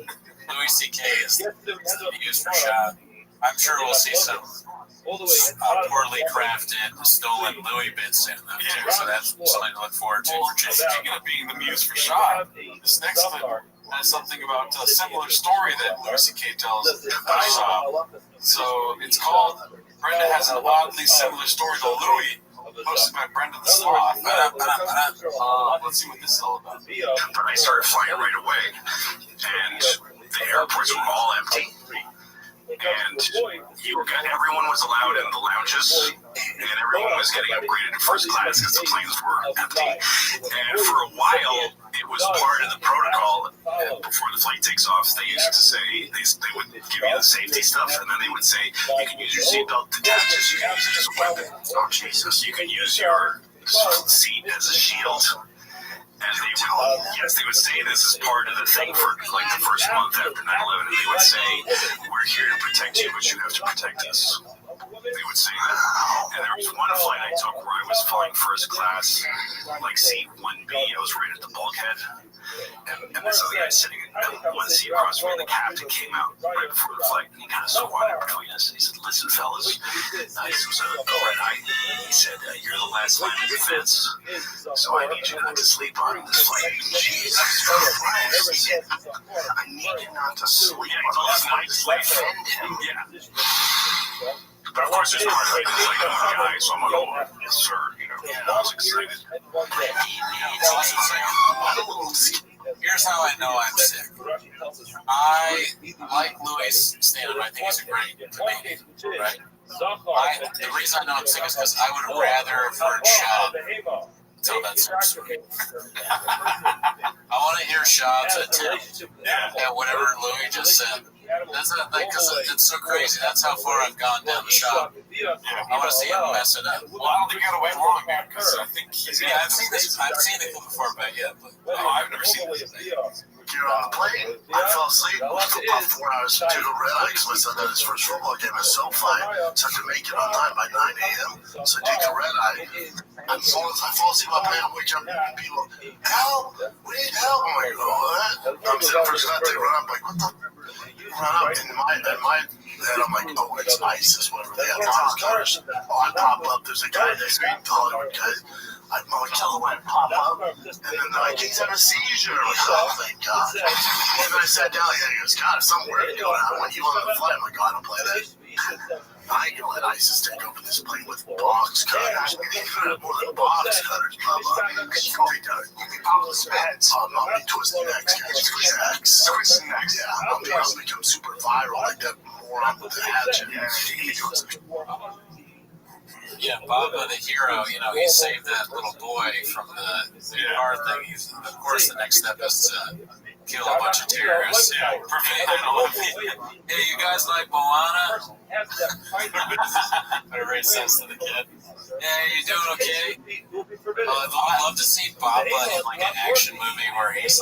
Louis C.K. is the muse for Shop. I'm sure we'll see some poorly crafted, stolen Louis bits in them too. So that's something to look forward to for Jay. Speaking of being the muse for Shop, this next clip has something about a similar story that Louis C.K. tells about Shop. So it's called Brenda Has an Oddly Similar Story to Louis, posted by Brenda the Sloth. Let's see what this is all about. But I started flying right away, and the airports were all empty. And everyone was allowed in the lounges, and everyone was getting upgraded to first class because the planes were empty. And for a while, it was part of the protocol. Before the flight takes off, they used to say, they would give you the safety stuff, and then they would say, you can use your seatbelt detaches, you can use it as a weapon. Oh, Jesus, you can use your seat as a shield. And they would say this is part of the thing for like the first month after 9/11, and they would say, we're here to protect you, but you have to protect us. They would say that. And there was one flight I took where I was flying first class, like seat 1B, I was right at the bulkhead. And this other guy sitting in one seat across from me, the captain came out right before the flight, and he kind of squatted between us. He said, listen, fellas, this was a red eye. He said, you're the last line of defense, so I need you not to sleep on this flight. Jesus Christ. I need you not to sleep on this flight. Defend him. Yeah. But of course, there's part of it that's like, oh, guy, so I'm like, oh, yes, sir. I was excited. Here's how I know I'm sick. I like Louis stand-up. I think he's a great comedian, right? The reason I know I'm sick is because I would rather have heard Shop tell that sort of story. I want to hear Shop's attempt at whatever Louis just said. That's because it's so crazy. That's how far I've gone down the Shop. I want to see him mess it up. Well, I don't think you got to wait long, man, because I think he's... Yeah, I've seen it before, but I've never seen this. You're on the plane. I fell asleep for about 4 hours to do the red eye because my son had his first football game at SoFi. So I had to make it on time by 9 a.m. So I take the red eye. And as soon as I fall asleep, I'm waking up and people, help! We need help! I'm like, oh, what? I'm sitting first class, they run up, like, what the? Run up in my head, I'm like, oh, it's ISIS, whatever they have. Oh, I pop up, there's a guy next to me, taller guy. I'm like, tell him I pop up. And then they're like, he's having a seizure. I'm like, oh, thank God. And then I sat down, he goes, God, if something weird going on, when you on the flight, I'm like, God, I don't play that. I ain't gonna let ISIS take over this plane with box cutters. More than box cutters, Bubba. You can pop those heads. I'm gonna twist the necks, guys. Twist the necks. Yeah, I'm gonna become super viral like that more on the hatchet. Yeah, Baba the hero, he saved that little boy from the car thing. Of course, the next step is to kill a bunch of terrorists. Yeah, hey, you guys like Moana? Whatever it says to the kid. Hey, you doing okay? I'd love to see Baba in like an action movie where he has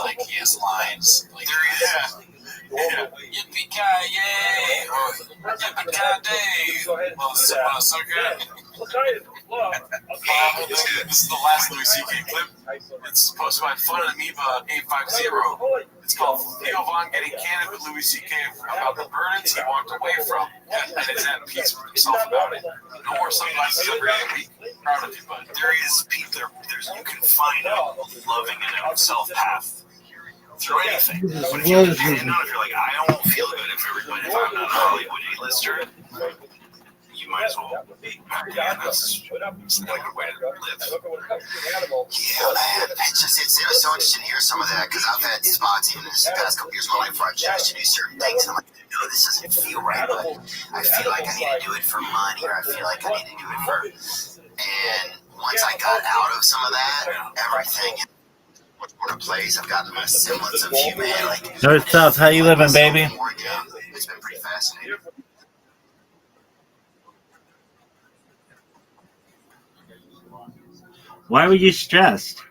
lines. Like, there he is. Yeah. Yippee-ki-yay! Or yippee-ki-day! Well, so good. This is the last Louis C.K. clip. It's posted by Fun Amoeba 850. It's called Theo Von getting candid with Louis C.K. about the burdens he walked away from and is at peace with himself about it. No more sunglasses every other week. Proud of you, bud. There is people. You can find a loving and out self path through anything. But if you're dependent on, if you're like, I don't feel good if I'm not a Hollywood A-lister, you might as well. Yeah, that's not a good way to live. Yeah, man. It was so interesting to hear some of that because I've had spots in this past couple years of my life where I chose to do certain things. And I'm like, no, this doesn't feel right, but I feel like I need to do it for money, or I feel like I need to do it for. And once I got out of some of that, everything much more in place. I've gotten a semblance of human. North South, how you living, baby? It's been pretty fascinating. Why were you stressed?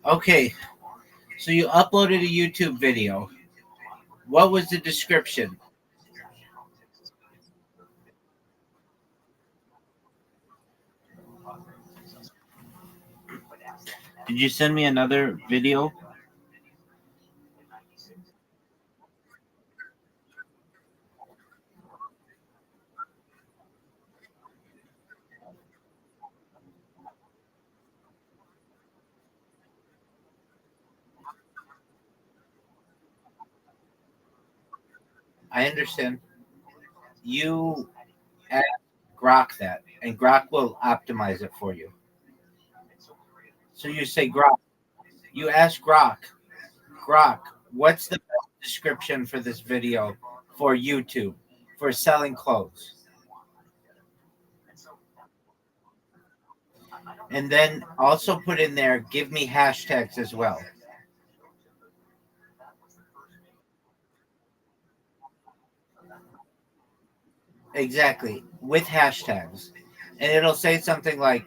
Okay, so you uploaded a YouTube video. What was the description? Did you send me another video? I understand. You ask Grok that, and Grok will optimize it for you. So you say, Grok, you ask Grok, what's the best description for this video for YouTube for selling clothes? And then also put in there, give me hashtags as well. Exactly, with hashtags. And it'll say something like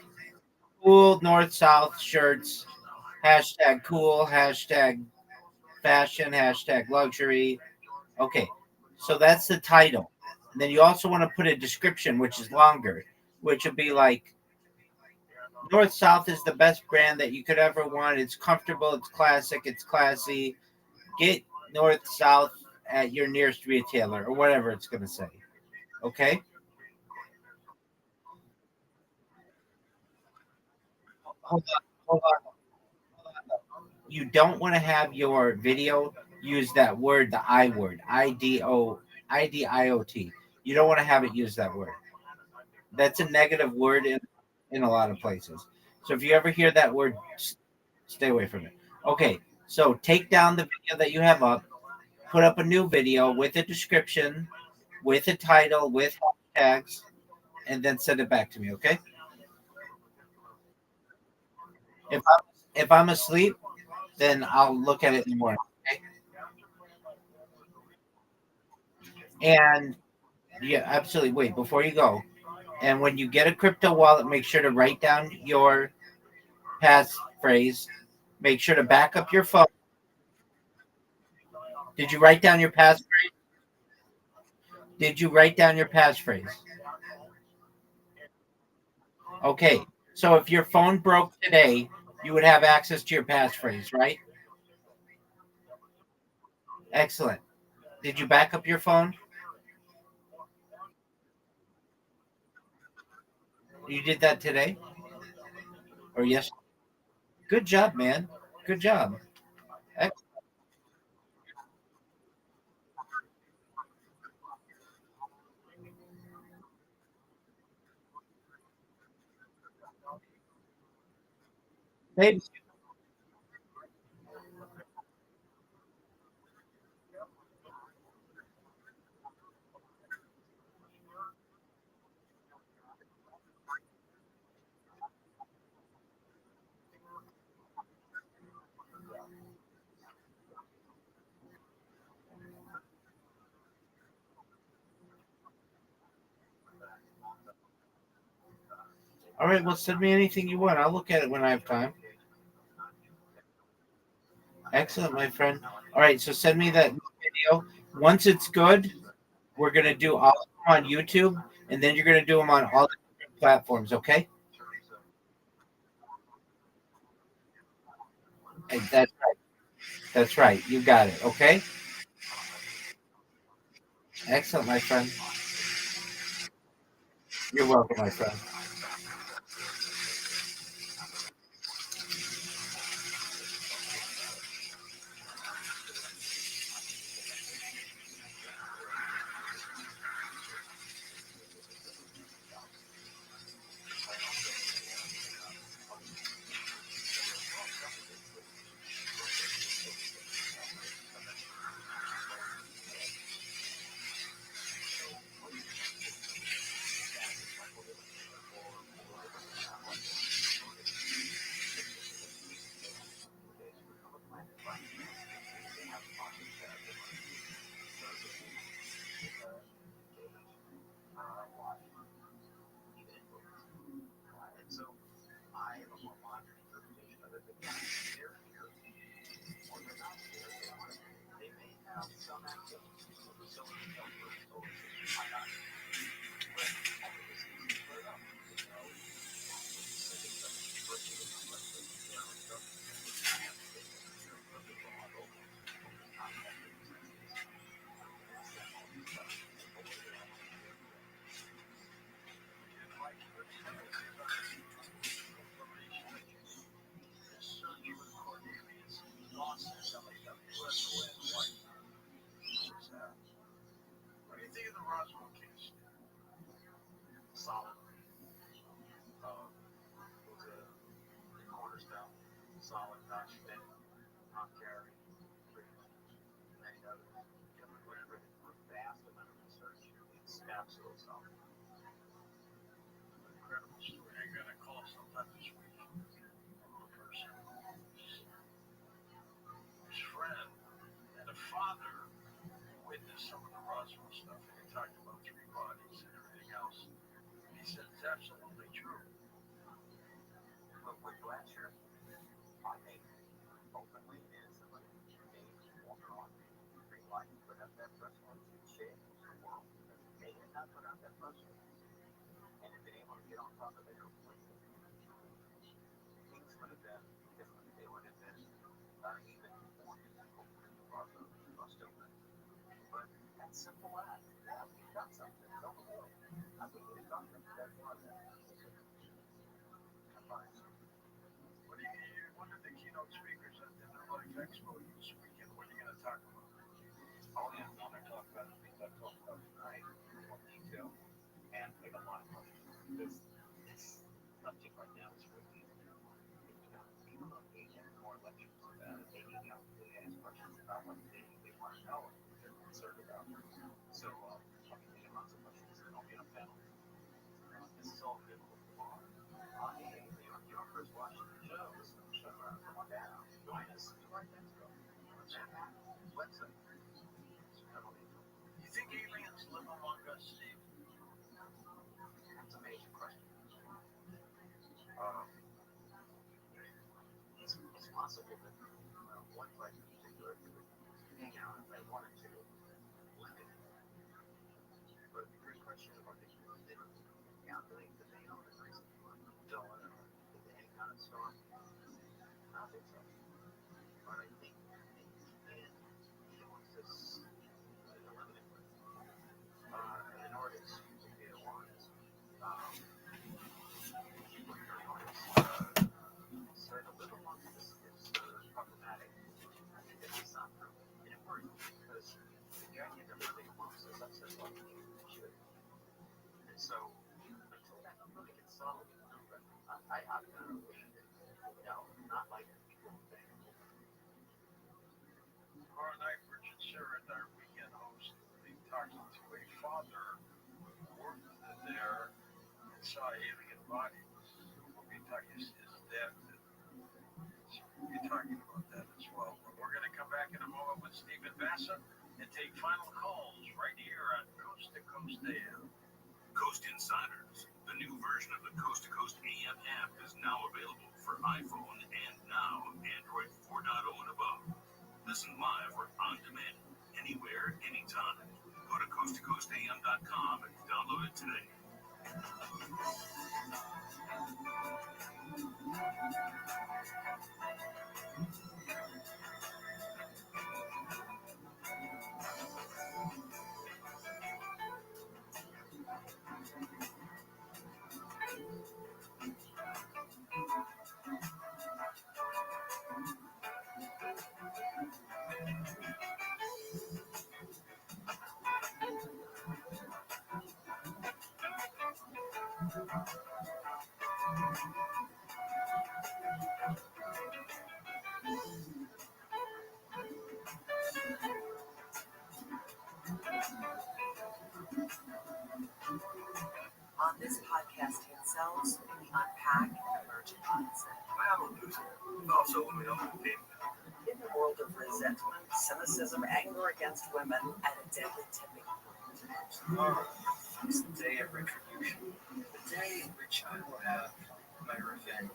cool North South shirts, hashtag cool, hashtag fashion, hashtag luxury. Okay, so that's the title. And then you also want to put a description, which is longer, which would be like North South is the best brand that you could ever want. It's comfortable, it's classic, it's classy. Get North South at your nearest retailer or whatever it's going to say. Okay? Hold on. You don't want to have your video use that word, the I word, IDIOT. You don't want to have it use that word. That's a negative word in a lot of places. So if you ever hear that word, stay away from it. Okay, so take down the video that you have up, put up a new video with a description, with a title, with hashtags, and then send it back to me, okay? If I'm asleep, then I'll look at it in the morning, okay? And yeah, absolutely. Wait, before you go, and when you get a crypto wallet, make sure to write down your passphrase. Make sure to back up your phone. Did you write down your passphrase? Did you write down your passphrase? Okay. So if your phone broke today, you would have access to your passphrase, right? Excellent. Did you back up your phone? You did that today? Or yes? Good job, man. Good job. Hey, all right, well, send me anything you want. I'll look at it when I have time. Excellent, my friend. All right, so send me that video. Once it's good, we're gonna do all of them on YouTube, and then you're gonna do them on all the different platforms. Okay? Hey, that's right. That's right. You got it. Okay? Excellent, my friend. You're welcome, my friend. What do you think of the Roswell case? Solid. Was a cornerstone, solid document, not carry, many others. Whatever for vast amount of research, it's absolutely solid. Incredible story. I got a call sometime this week from a person. His friend and a father witnessed some of the Roswell stuff, and he talked about three bodies and everything else. He said it's absolutely true. But with Glasser, I think openly is somebody they walk on green light, put up that press release and shake the world. They did not put up that press release and have been able to get on top of it completely. Things would have been different. They would have been even more difficult than the Roswell must have been. But that simple act, yeah, we've done something. Don't worry. I think we've done something. That's not that. What do you, one of the keynote speakers at the Life Expo this weekend, what are you going to talk about? Oh, yeah, I'm going to talk about the things I've talked about tonight in more detail and make a lot of money. Because this subject right now is really, people don't need any more lectures about it. They need help. They ask questions about what they want to know and they're concerned about. So, I mean, they have lots of questions. Don't be on panel. This is all good. Hey, your first watching the show. Listen to the show. Come on down. Join us. Do our next go. Website. You think aliens live among us, Steve? That's a major question. It's possible that one place in particular could hang out if they wanted to live in it. But the great question about the calculate that they own a reason. Don't want to know. Did they hang out in storm? I don't think so. But I think he wants this eliminate in order to be the ones. Start a little longer. This is problematic. I think this is not true. And it works because the idea that really wants is upset like they should. And so until that really gets solved, I'm not, you know, Tomorrow night, Richard Sherrod, our weekend host, will be talking to a father who worked there and saw alien bodies. We'll be talking his dad. We'll be talking about that as well. But we're going to come back in a moment with Stephen Bassett and take final calls right here on Coast to Coast AM. Coast Insiders, the new version of the Coast to Coast AM app, is now available for iPhone and now Android 4.0 and above. Listen live or on demand, anywhere, anytime. Go to coasttocoastam.com and download it today. On this podcast, Cells, we unpack emergent mindset. I have a loser. Also, let me know the name. In the world of resentment, cynicism, anger against women, at a deadly tipping point. Tomorrow is the day of retribution. The day in which I will have my revenge.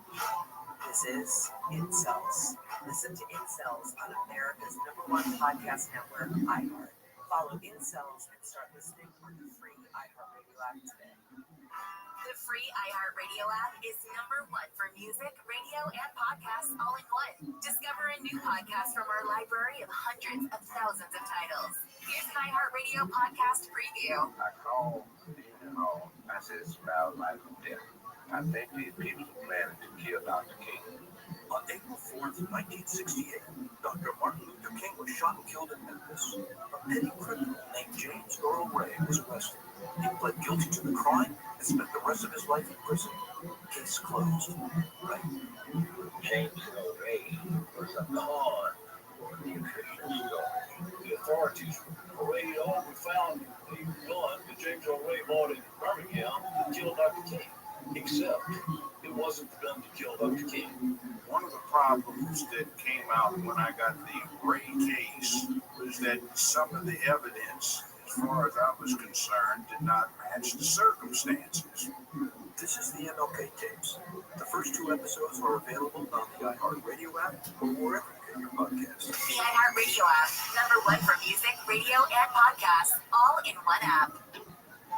This is Incels. Listen to Incels on America's #1 podcast network, iHeart. Follow Incels and start listening on the free iHeartRadio app today. The free iHeartRadio app is #1 for music, radio, and podcasts all in one. Discover a new podcast from our library of hundreds of thousands of titles. Here's an iHeartRadio podcast preview. I called Stephen home. I said, it's about life and death. I think these people are planning to kill Dr. King. On April 4th, 1968, Dr. Martin Luther King was shot and killed in Memphis. A petty criminal named James Earl Ray was arrested. He pled guilty to the crime and spent the rest of his life in prison. Case closed. Right? James Earl Ray was a pawn for the official story. The authorities paraded all we found a gun that James Earl Ray bought in Birmingham to kill Dr. King. Except it wasn't the gun to kill Dr. King. One of the problems that came out when I got the Ray case was that some of the evidence, as far as I was concerned, did not match the circumstances. This is the MLK tapes. The first 2 episodes are available on the iHeartRadio app or wherever you get your podcasts. The iHeartRadio app, #1 for music, radio, and podcasts, all in one app.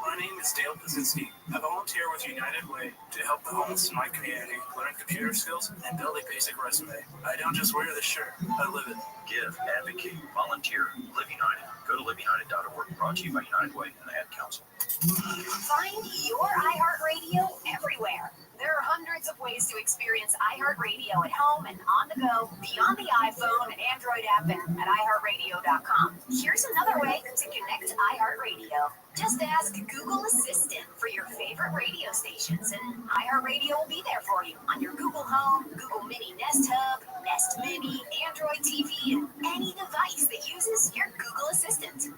My name is Dale Pazinski. I volunteer with United Way to help the homeless in my community learn computer skills and build a basic resume. I don't just wear the shirt, I live it. Give, advocate, volunteer, Live United. Go to liveunited.org. Brought to you by United Way and the Ad Council. Find your iHeartRadio everywhere. There are hundreds of ways to experience iHeartRadio at home and on the go, beyond the iPhone and Android app and at iHeartRadio.com. Here's another way to connect to iHeartRadio. Just ask Google Assistant for your favorite radio stations, and iHeartRadio will be there for you on your Google Home, Google Mini Nest Hub, Nest Mini, Android TV, and any device that uses your Google Assistant.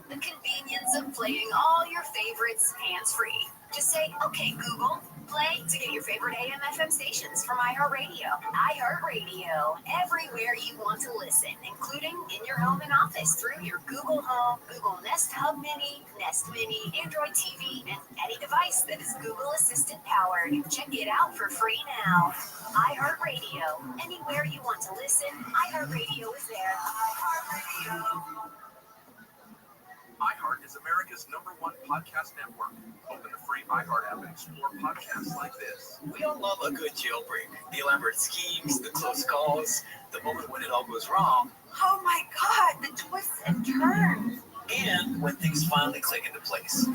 The convenience of playing all your favorites hands-free. Just say, okay, Google, play to get your favorite AM/FM stations from iHeartRadio. iHeartRadio, everywhere you want to listen, including in your home and office through your Google Home, Google Nest Hub Mini, Nest Mini, Android TV, and any device that is Google Assistant powered. Check it out for free now. iHeartRadio, anywhere you want to listen, iHeartRadio is there. iHeartRadio. iHeart is America's #1 podcast network. Open the free iHeart app and explore podcasts like this. We all love a good jailbreak. The elaborate schemes, the close calls, the moment when it all goes wrong. Oh my God, the twists and turns. And when things finally click into place.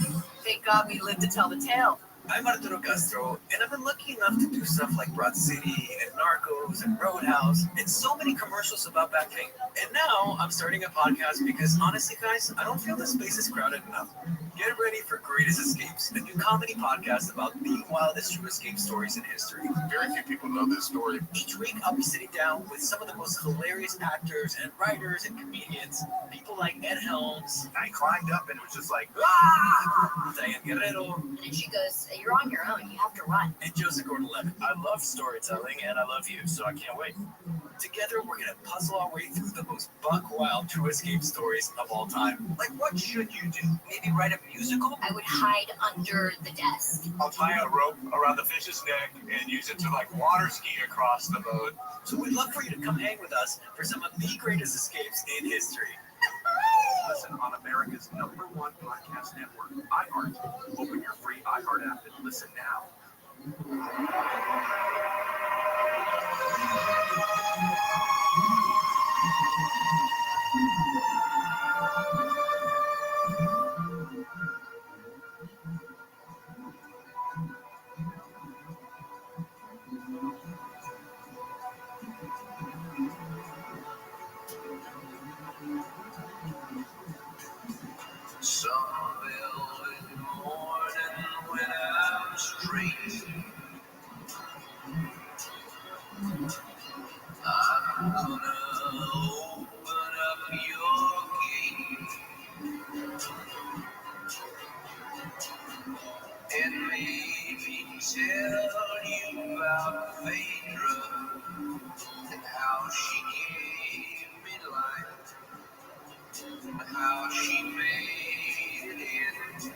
Thank God we live to tell the tale. I'm Arturo Castro, and I've been lucky enough to do stuff like Broad City and Narcos and Roadhouse and so many commercials about back pain. And now I'm starting a podcast because honestly, guys, I don't feel the space is crowded enough. Get ready for Greatest Escapes, a new comedy podcast about the wildest true escape stories in history. Very few people know this story. Each week, I'll be sitting down with some of the most hilarious actors and writers and comedians. People like Ed Helms. I climbed up and it was just like, ah! Diane Guerrero. And she goes, "You're on your own. You have to run." And Joseph Gordon-Levitt. I love storytelling and I love you, so I can't wait. Together, we're going to puzzle our way through the most buck-wild true escape stories of all time. like, what should you do? Maybe write a musical? I would hide under the desk. I'll tie a rope around the fish's neck and use it to like water ski across the boat. So we'd love for you to come hang with us for some of the greatest escapes in history. Listen on America's #1 podcast network, iHeart. Open your free iHeart app and listen now. Some velvet morning when I'm straight, I'm gonna open up your gate and maybe tell you about Phaedra and how she gave me life, how she made it in.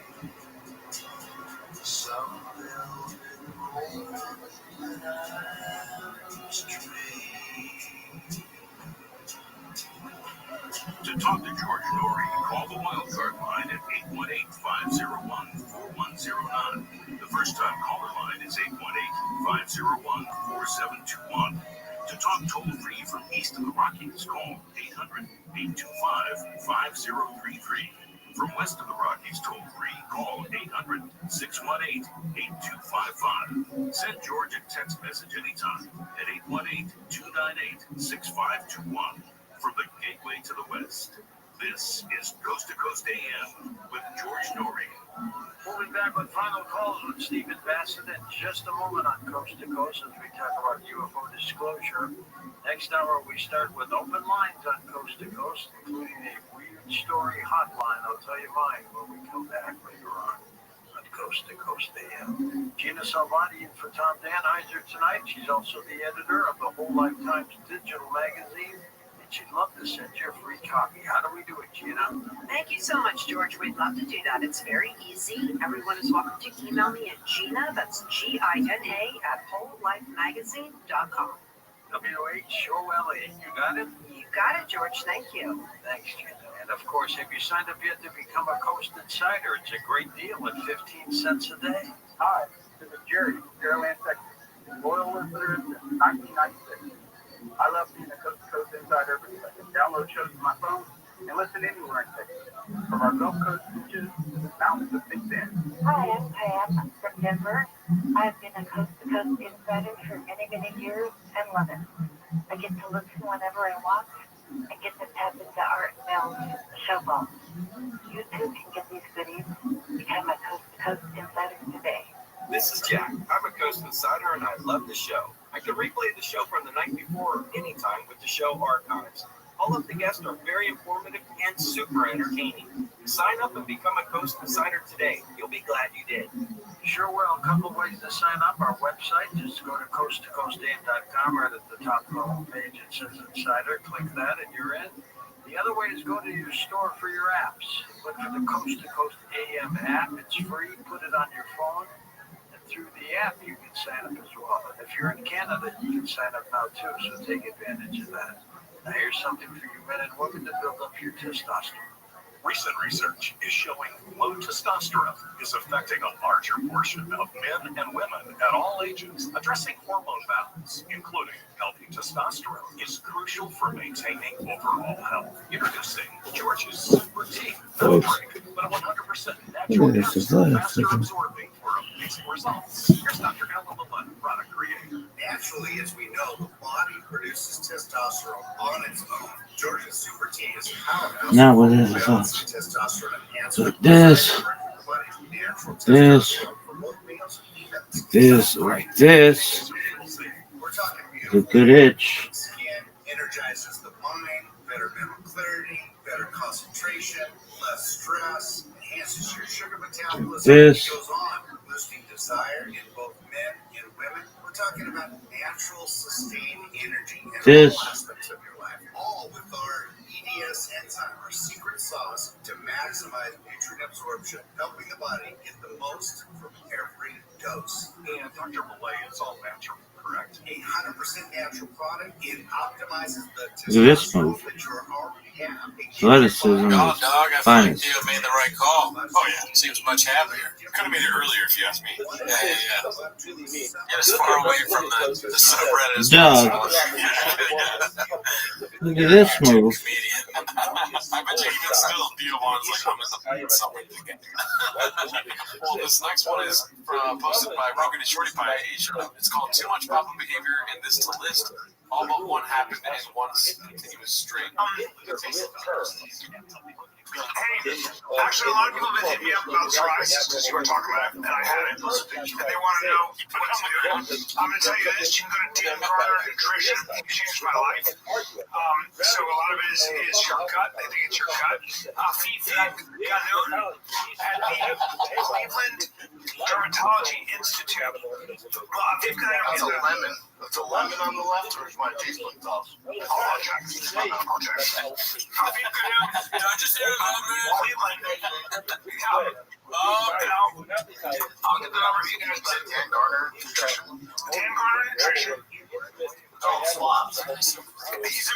Some velvet morning when I'm straight. To talk to George Norrie, call the wildcard line at 818-501-4109. The first-time caller line is 818-501-4721. To talk toll-free from east of the Rockies, call 800-825-5033. From west of the Rockies, toll-free, call 800-618-8255. Send George a text message anytime at 818-298-6521. From the gateway to the west, this is Coast to Coast AM with George Norrie. We'll be back with final calls with Stephen Bassett in just a moment on Coast to Coast as we talk about UFO disclosure. Next hour, we start with open lines on Coast to Coast, including a weird story hotline. I'll tell you mine when we come back later on Coast to Coast AM. Gina Salvati in for Tom Danheiser tonight. She's also the editor of the Whole Life Times digital magazine. She'd love to send you a free copy. How do we do it, Gina? Thank you so much, George. We'd love to do that. It's very easy. Everyone is welcome to email me at Gina, that's Gina, @wholelifemagazine.com. WHOLA. You got it? You got it, George. Thank you. Thanks, Gina. And of course, have you signed up yet to become a Coast Insider? It's a great deal at 15 cents a day. Hi, this is Jerry, Fairland, Texas. Loyal listener since 1996. I love being a Coast to Coast Insider because I can download shows to my phone and listen anywhere in Texas. From our Gulf Coast beaches to the mountains of Big Bend. Hi, I'm Pam from Denver. I've been a Coast to Coast Insider for many, many years and love it. I get to listen whenever I want and get to tap into Art Mel's show vault. You too can get these goodies. Become a Coast to Coast Insider today. This is Jack. I'm a Coast Insider and I love the show. I can replay the show from the night before or anytime with the show archives. All of the guests are very informative and super entertaining. Sign up and become a Coast Insider today. You'll be glad you did. Sure will. A couple of ways to sign up. Our website, just go to coasttocoastam.com. Right at the top of the home page it says Insider. Click that and you're in. The other way is go to your store for your apps. Look for the Coast to Coast AM app. It's free. Put it on your phone. Through the app, you can sign up as well. If you're in Canada, you can sign up now too, so take advantage of that. Now here's something for you men and women to build up your testosterone. Recent research is showing low testosterone is affecting a larger portion of men and women at all ages. Addressing hormone balance, including healthy testosterone, is crucial for maintaining overall health. Introducing George's Super Tea, not a drink, but a 100% natural capsule, faster absorbing for a amazing results. Here's Dr. Ellen Levin, product creator. Naturally, as we know, the body produces testosterone on its own. Georgia's Super Tea is a powerhouse. Now what is it? Like this. This, like this. The good itch. Energizes the mind, better mental clarity, better concentration, less stress, enhances your sugar metabolism. This. Goes on, boosting desire in both men and women. We're talking about natural, sustained energy in This. all aspects of your life. All with our EDS enzyme, our secret sauce to maximize nutrient absorption, helping the body get the most from every dose. And Dr. Malay is all natural, correct? 100% natural product. It optimizes the Look at this move. that you already have. Athleticism Oh, is dog, I feel like finest. you made the right call. Oh, yeah. Seems much happier. Could have made it earlier if you asked me. Yeah. Get as far away from the subreddit as Dog. possible. Look at this move. I bet you can still deal ones like I'm in somewhere thinking. Well, this next one is posted by Rogan and Shorty Pie. It's called Too Much Papa Behavior, and this to list all but one happened in one continuous string. Hey, actually, a lot of people have been hitting me up about psoriasis because you were talking about it, and I had it, and they want to know what I'm doing. I'm going to tell you this: you can go to Dean Garner Nutrition. It changed my life. So a lot of it is your gut. They think it's your gut. Fifi Ganoon at the Cleveland Dermatology Institute. They've got That's a lemon. That's a lemon on the left, or is my teaspoon sauce? I'll check. Fifi Ganoon. Did I just hear that, man? Cleveland. I'll get the number if you guys put it. Dan Garner Nutrition. Dan Garner Nutrition. Oh, flops. He's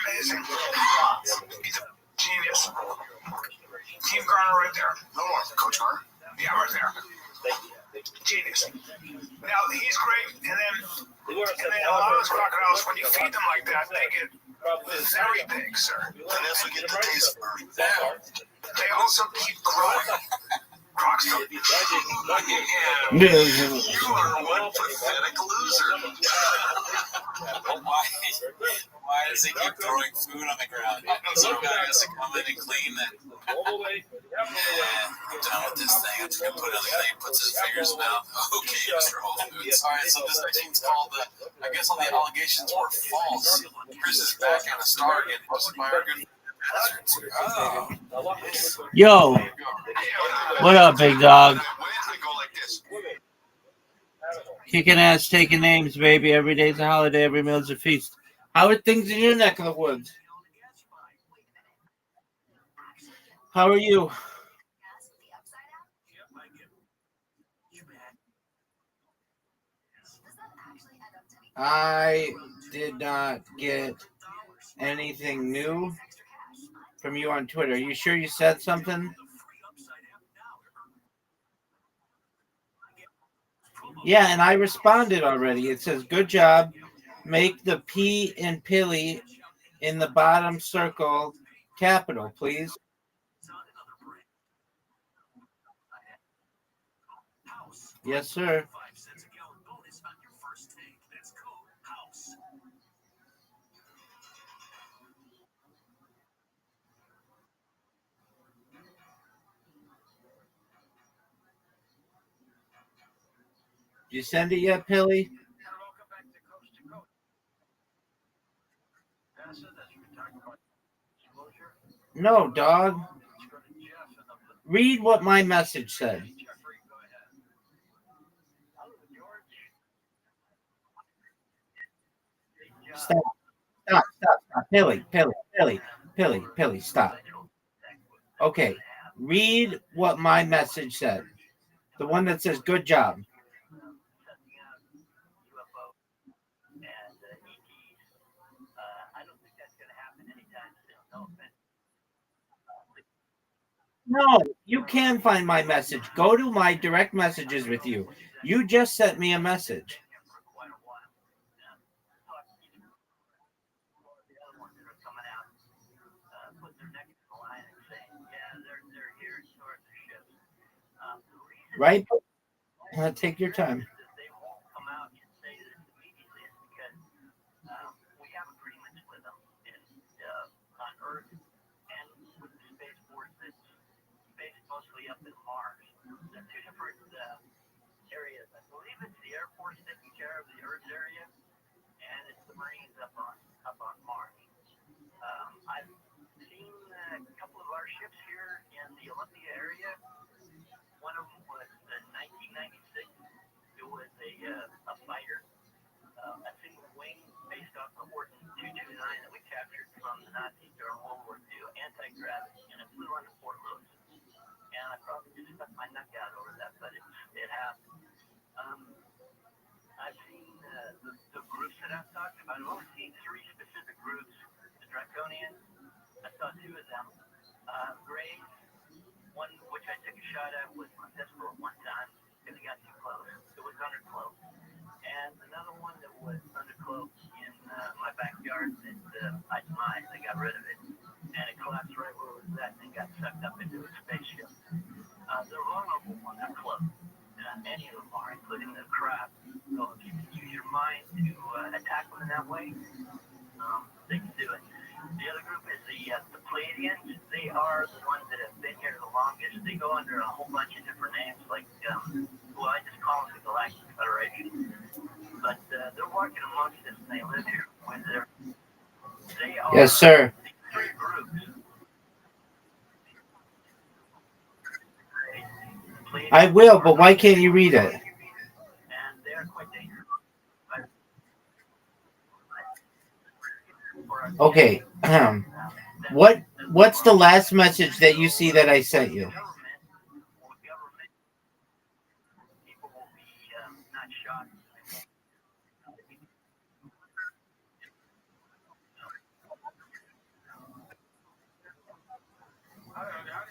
amazing. He's a genius. Team Garner right there. No more. Coach Garner? Yeah, right there. Genius. Now, he's great. And then a lot of those crocodiles, when you feed them like that, they get very big, sir. And this will get the taste for They also keep growing. Crocs don't. You are one pathetic loser. Why does he keep throwing food on the ground? Some guy has to come in and clean that. I'm done with this thing. I'm just going to put it on the thing. Puts his fingers in his mouth. Okay, Mr. Whole Foods. All right, so this thing's called I guess all the allegations were false. Chris is back on a star again. Posted by our good Yo, what up, big dog? Kicking ass, taking names, baby. Every day's a holiday, every meal's a feast. How are things in your neck of the woods? How are you? I did not get anything new from you on Twitter. Are you sure you said something? Yeah, and I responded already. It says, good job. Make the P in Pilly in the bottom circle capital, please. Yes, sir. Did you send it yet, Pilly? No, dog. Read what my message said. Stop. Pilly, stop. Okay, read what my message said. The one that says, good job. No, you can find my message. Go to my direct messages with you. You just sent me a message. Right? Take your time. They won't come out and say this immediately is because we have agreements with them on Earth and with the Space Force that's based mostly up in Mars. They're two different areas. I believe it's the Air Force taking care of the Earth area, and it's the Marines up on Mars. I've seen a couple of our ships here in the Olympia area. One of them was in 1996. It was a fighter, a single wing based off the Horton 229 that we captured from the Nazis during World War II, anti-gravity, and it flew under Fort Lewis. And I probably just stuck my neck out over that, but it happened. I've seen the groups that I've talked about. I've only seen three specific groups. The Draconians, I saw two of them. Graves, one which I took a shot at with my pistol at one time because it got too close. It was undercloaked. And another one that was undercloaked in my backyard that I demised. I got rid of it. And it collapsed right where it was at and got sucked up into a spaceship. They're vulnerable when they're cloaked. Any of them are, including the crab. So if you can use your mind to attack them in that way, they can do it. The other group is the Pleiadians. They are the ones that have been here the longest. They go under a whole bunch of different names, like, I just call them the Galactic Federation. But they're working amongst us, and they live here. They are Yes, sir. three groups. I will, but why can't you read it? And they're quite dangerous. Okay. What's the last message that you see that I sent you?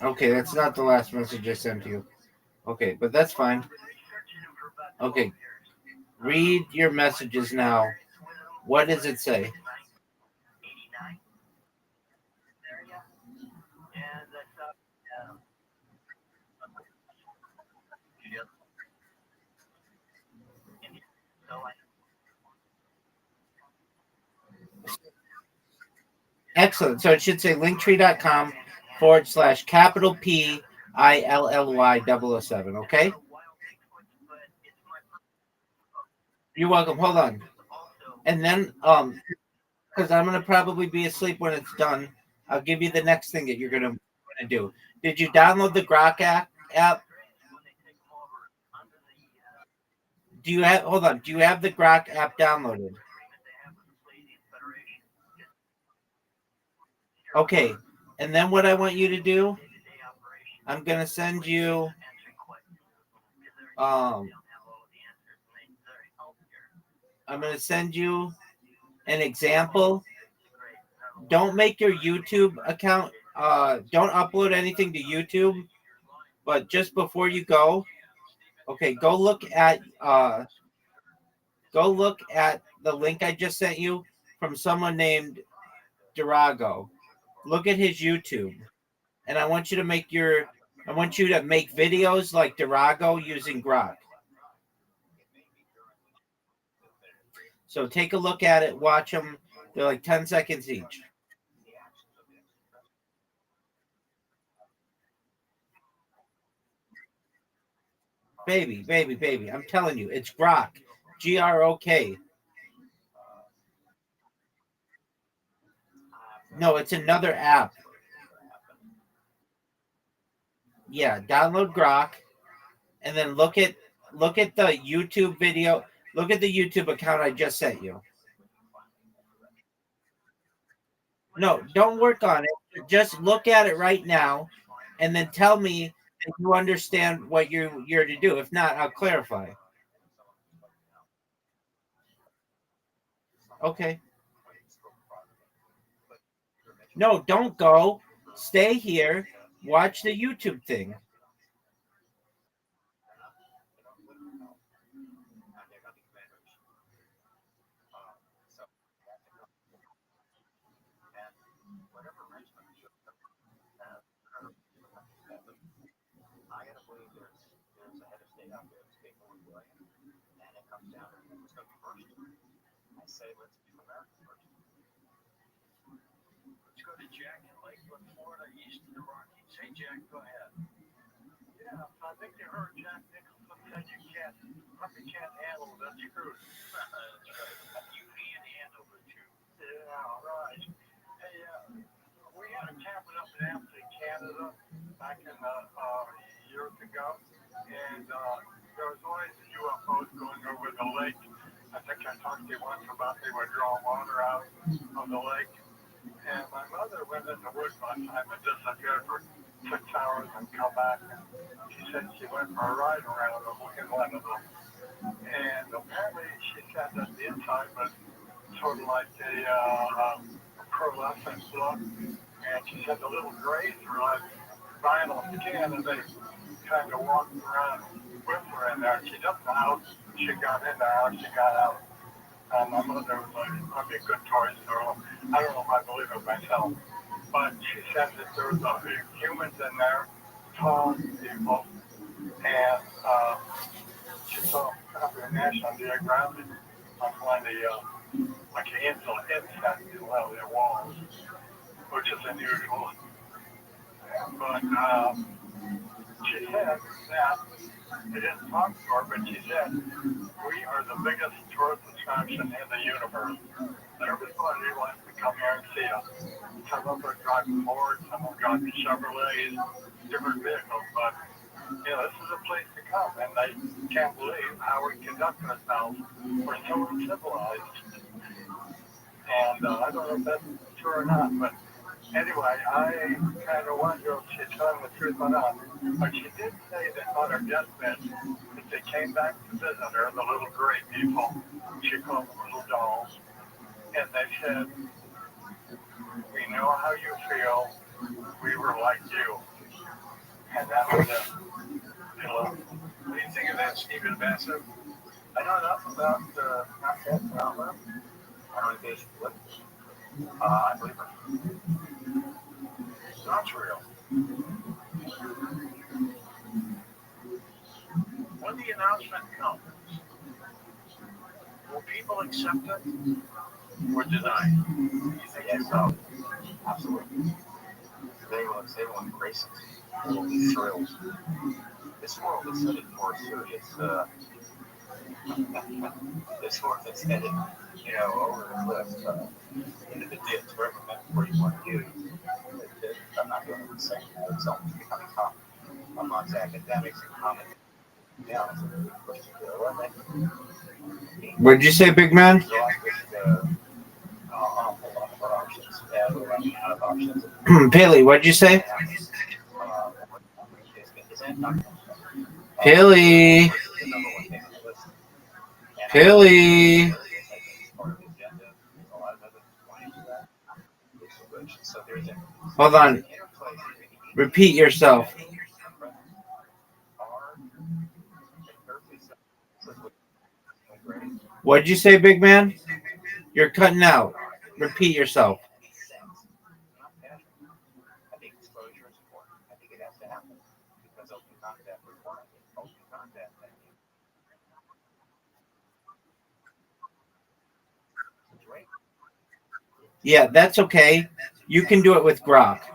Okay, that's not the last message I sent you. Okay, but that's fine. Okay. Read your messages now. What does it say? Excellent. So it should say linktree.com/capital PILLY 007. Okay? You're welcome. Hold on. And then, because I'm going to probably be asleep when it's done, I'll give you the next thing that you're going to do. Did you download the Grok app? Do you have, hold on, do you have the Grok app downloaded? Okay. And then what I want you to do, I'm going to send you, I'm going to send you an example. Don't make your YouTube account, don't upload anything to YouTube, but just before you go, okay, go look at the link I just sent you from someone named Durago. Look at his YouTube. And I want you to make videos like Durago using Grok. So take a look at it, watch them. They're like 10 seconds each. Baby. I'm telling you, it's Grok. Grok. No, it's another app. Yeah, download Grok and then look at the YouTube video. Look at the YouTube account I just sent you. No, don't work on it. Just look at it right now and then tell me if you understand what you're to do. If not, I'll clarify. Okay. No, don't go. Stay here. Watch the YouTube thing. 1 billion, and it comes down to who's going to be first. I say let's do America first. Let's go to Jack in Lakeland, Florida, east of the Rockies. Hey, Jack, go ahead. Yeah, I think you heard Jack Nicholson said you can't handle it. That's true. That's right. You can't handle the truth. Yeah, right. Hey, we had a cabin up in Hampton, Canada, back in years ago, and there was always UFOs going over the lake. I think I talked to you once about they would draw water out of the lake. And my mother went in the woods one time and disappeared for 6 hours and come back. And she said she went for a ride around in one of them. And apparently she said that the inside was sort of like a pearlescent look. And she said the little grays were like vinyl skin, and they kind of walked around with her in there. She doesn't know how she got in there, how she got out. My mother was like, probably a good Toy Story. I don't know if I believe it myself. But she said that there was humans in there, tall people, and she saw a National Geographic on one of the, like an insect in one of their walls, which is unusual. But she said that, they didn't talk to her, but she said, we are the biggest tourist attraction in the universe. Everybody wants to come here and see us. Some of them are driving Fords, some of them driving Chevrolets, different vehicles, but this is a place to come, and they can't believe how we conduct ourselves. We're so civilized. And I don't know if that's true or not, but anyway, I kind of wonder if she's telling the truth or not. But she did say that on her deathbed, that they came back to visit her, the little gray people, she called them little dolls, and they said, we know how you feel, we were like you. And that was it. What do you think of that, Stephen Bassett? I know enough about not that drama. I don't think it's I believe it. It's not real. When the announcement comes, will people accept it or deny it? You think yes, so? Absolutely. They will embrace it. They will be thrilled. This world is headed for a serious, this world is headed, over the cliff, into the ditch, where you want to use. I'm not doing the same. It's almost becoming tough amongst academics and common. What'd you say, big man? Paley, what'd you say? Paley. Paley. Hold on. Repeat yourself. What'd you say, big man? You're cutting out. Repeat yourself. I think exposure is important. I think it has to happen because open contact requires it. Open contact. Yeah, that's okay. You can do it with Grok. Check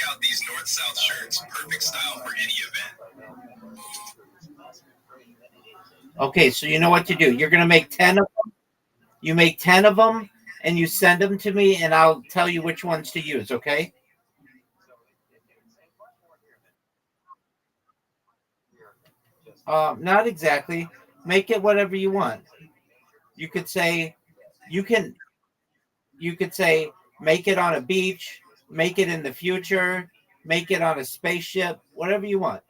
out these north-south shirts. Perfect style for any event. Okay, so you know what to do. You're going to make 10 of them. You make 10 of them, and you send them to me, and I'll tell you which ones to use, okay? Not exactly. Make it whatever you want. You could say, you could say, make it on a beach, make it in the future, make it on a spaceship, whatever you want.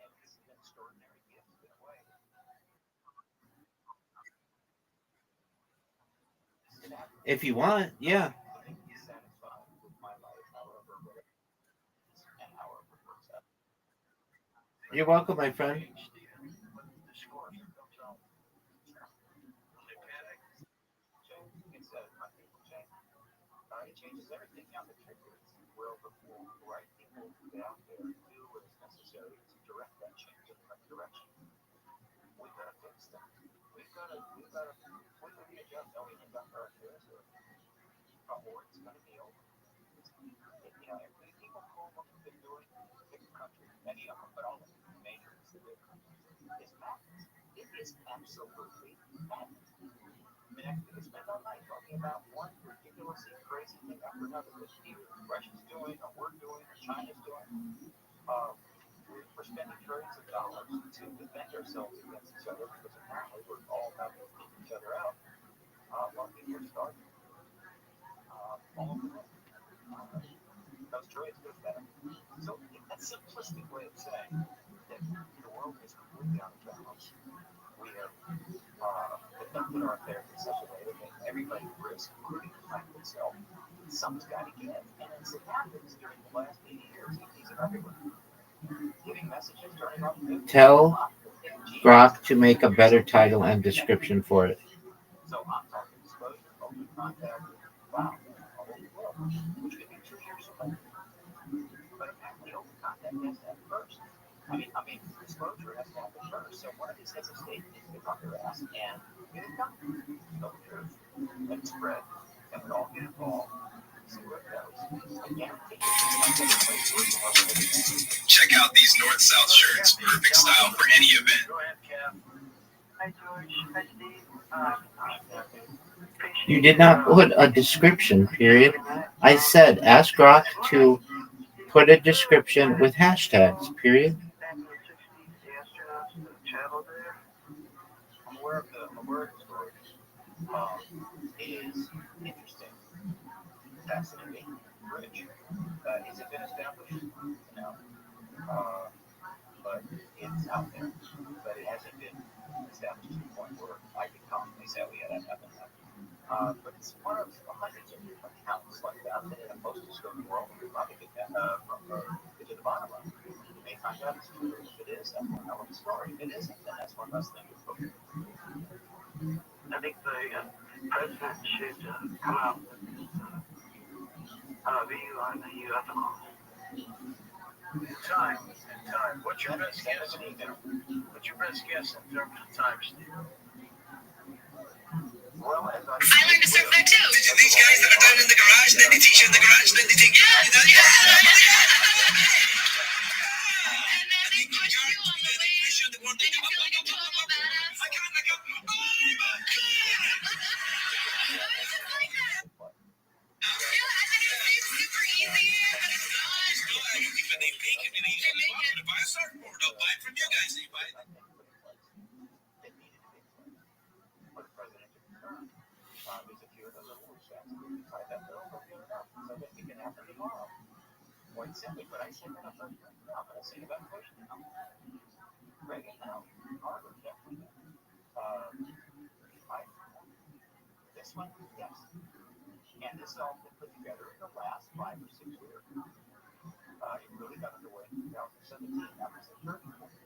If you want, yeah. You're welcome, my friend. It changes everything. Now the trick is, will the right people get out there and do what is necessary? direct that change in the right direction. We've got to fix that. We've got to readjust how we conduct our affairs here, or it's going to be over. If the people call what we've been doing, pick a country, many of them, but all of them, major big countries, is madness. It is absolutely madness. I mean, I could spend all night talking about one ridiculously crazy thing after another that either Russia's doing, or we're doing, or China's doing. We're spending trillions of dollars to defend ourselves against each other because apparently we're all about to take each other out. While people are starving all over the world. Those trillions goes better. So a simplistic way of saying that the world is completely out of balance. We have conducted our affairs in such a way that everybody risks, including the planet itself. Something's got to give. And as it happens during the last 80 years, ETs are everywhere. Giving messages, turning off the Tell Grok to make a better title and description for it. So I'm talking disclosure, open contact, wow, all over the world, which could be 2 years away. But apparently open contact has to happen first. I mean, disclosure has to happen first. So one of these heads of state needs to get off their ass and get it done. Tell the truth. Let it spread. And we all get involved. See where it goes. I guarantee you. Check out these north-south shirts. Perfect style for any event. Go ahead, Cap. Hi, George. Hi, Steve. You did not put a description, period. I said, ask Grok to put a description with hashtags, period. I'm aware of the story. It is interesting, fascinating, rich. Has it been established? No. But it's out there. But it hasn't been established to the point where I could confidently say, yeah, that happened. But it's one of hundreds of different accounts like that in a post-discovery world. We probably get that to the bottom of it. You may find out it's true. If it is, that's one hell of a story. If it isn't, then that's one less thing to book. I think the president should come out with his view on the UFO. In time. What's your best guess? What's your best guess in terms of time, Steve? Well, as I learned to surf there too. Did these guys that are done in the garage, then they teach you in the garage, then they take you out? And then they push you on the way. Then you feel like a total badass. I got my It's just like that. Yeah, I think it seems super easy, but it's not. But they make it. To buy a surfboard, I'll buy it from you guys. You buy it. There's a few of those little shots inside that bill, but good enough. So that it can happen tomorrow. Quite simply, but I say that I'm not now, but I say about Bush now. Reagan now. Harvard, definitely. This one, yes. And this all been put together in the last 5 or 6 years. It really got underway in 2017. That was the turning point.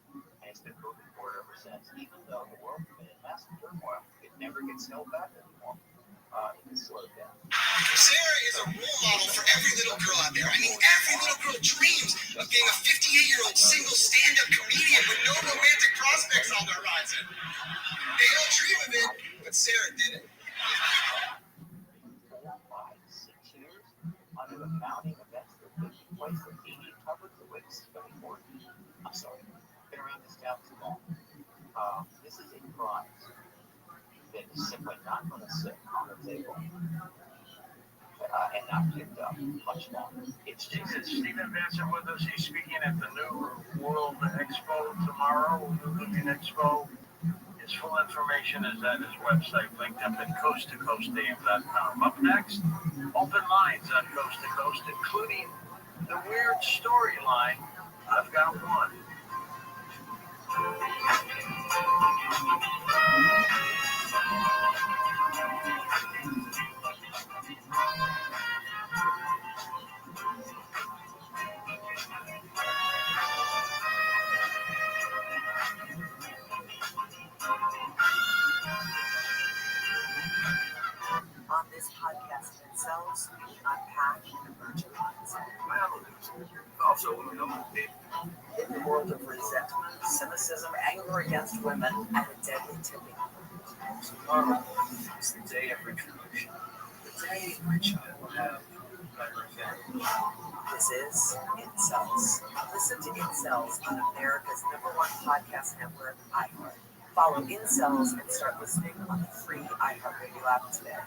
And it's been moving forward ever since. Even though the world has been in massive turmoil, it never gets held back anymore. It can slow down. Sarah is a role model for every little girl out there. I mean, every little girl dreams of being a 58-year-old single stand-up comedian with no romantic prospects on the horizon. They all dream of it, but Sarah did it. 4, 5, 6 years under the mounting events that took place that media covered the way this is going forward. I'm sorry, been around this town too long. This is a prize that is simply not going to sit on the table and not picked up much longer. It's just Stephen Benson with us. He's speaking at the New World Expo tomorrow, New Living Expo. His full information is at his website, linked up at coasttocoastam.com. Up next, open lines on Coast to Coast, including the weird storyline, I've got one. On this podcast themselves, we unpack and emerge lines. Also, In the world of resentment, resentment, cynicism, anger against women, and a deadly tipping point. Tomorrow is the day of retribution, the day in which I will have my revenge. This is Incels. Listen to Incels on America's #1 podcast network, iHeart. Follow Incels and start listening on the free iHeartRadio app today.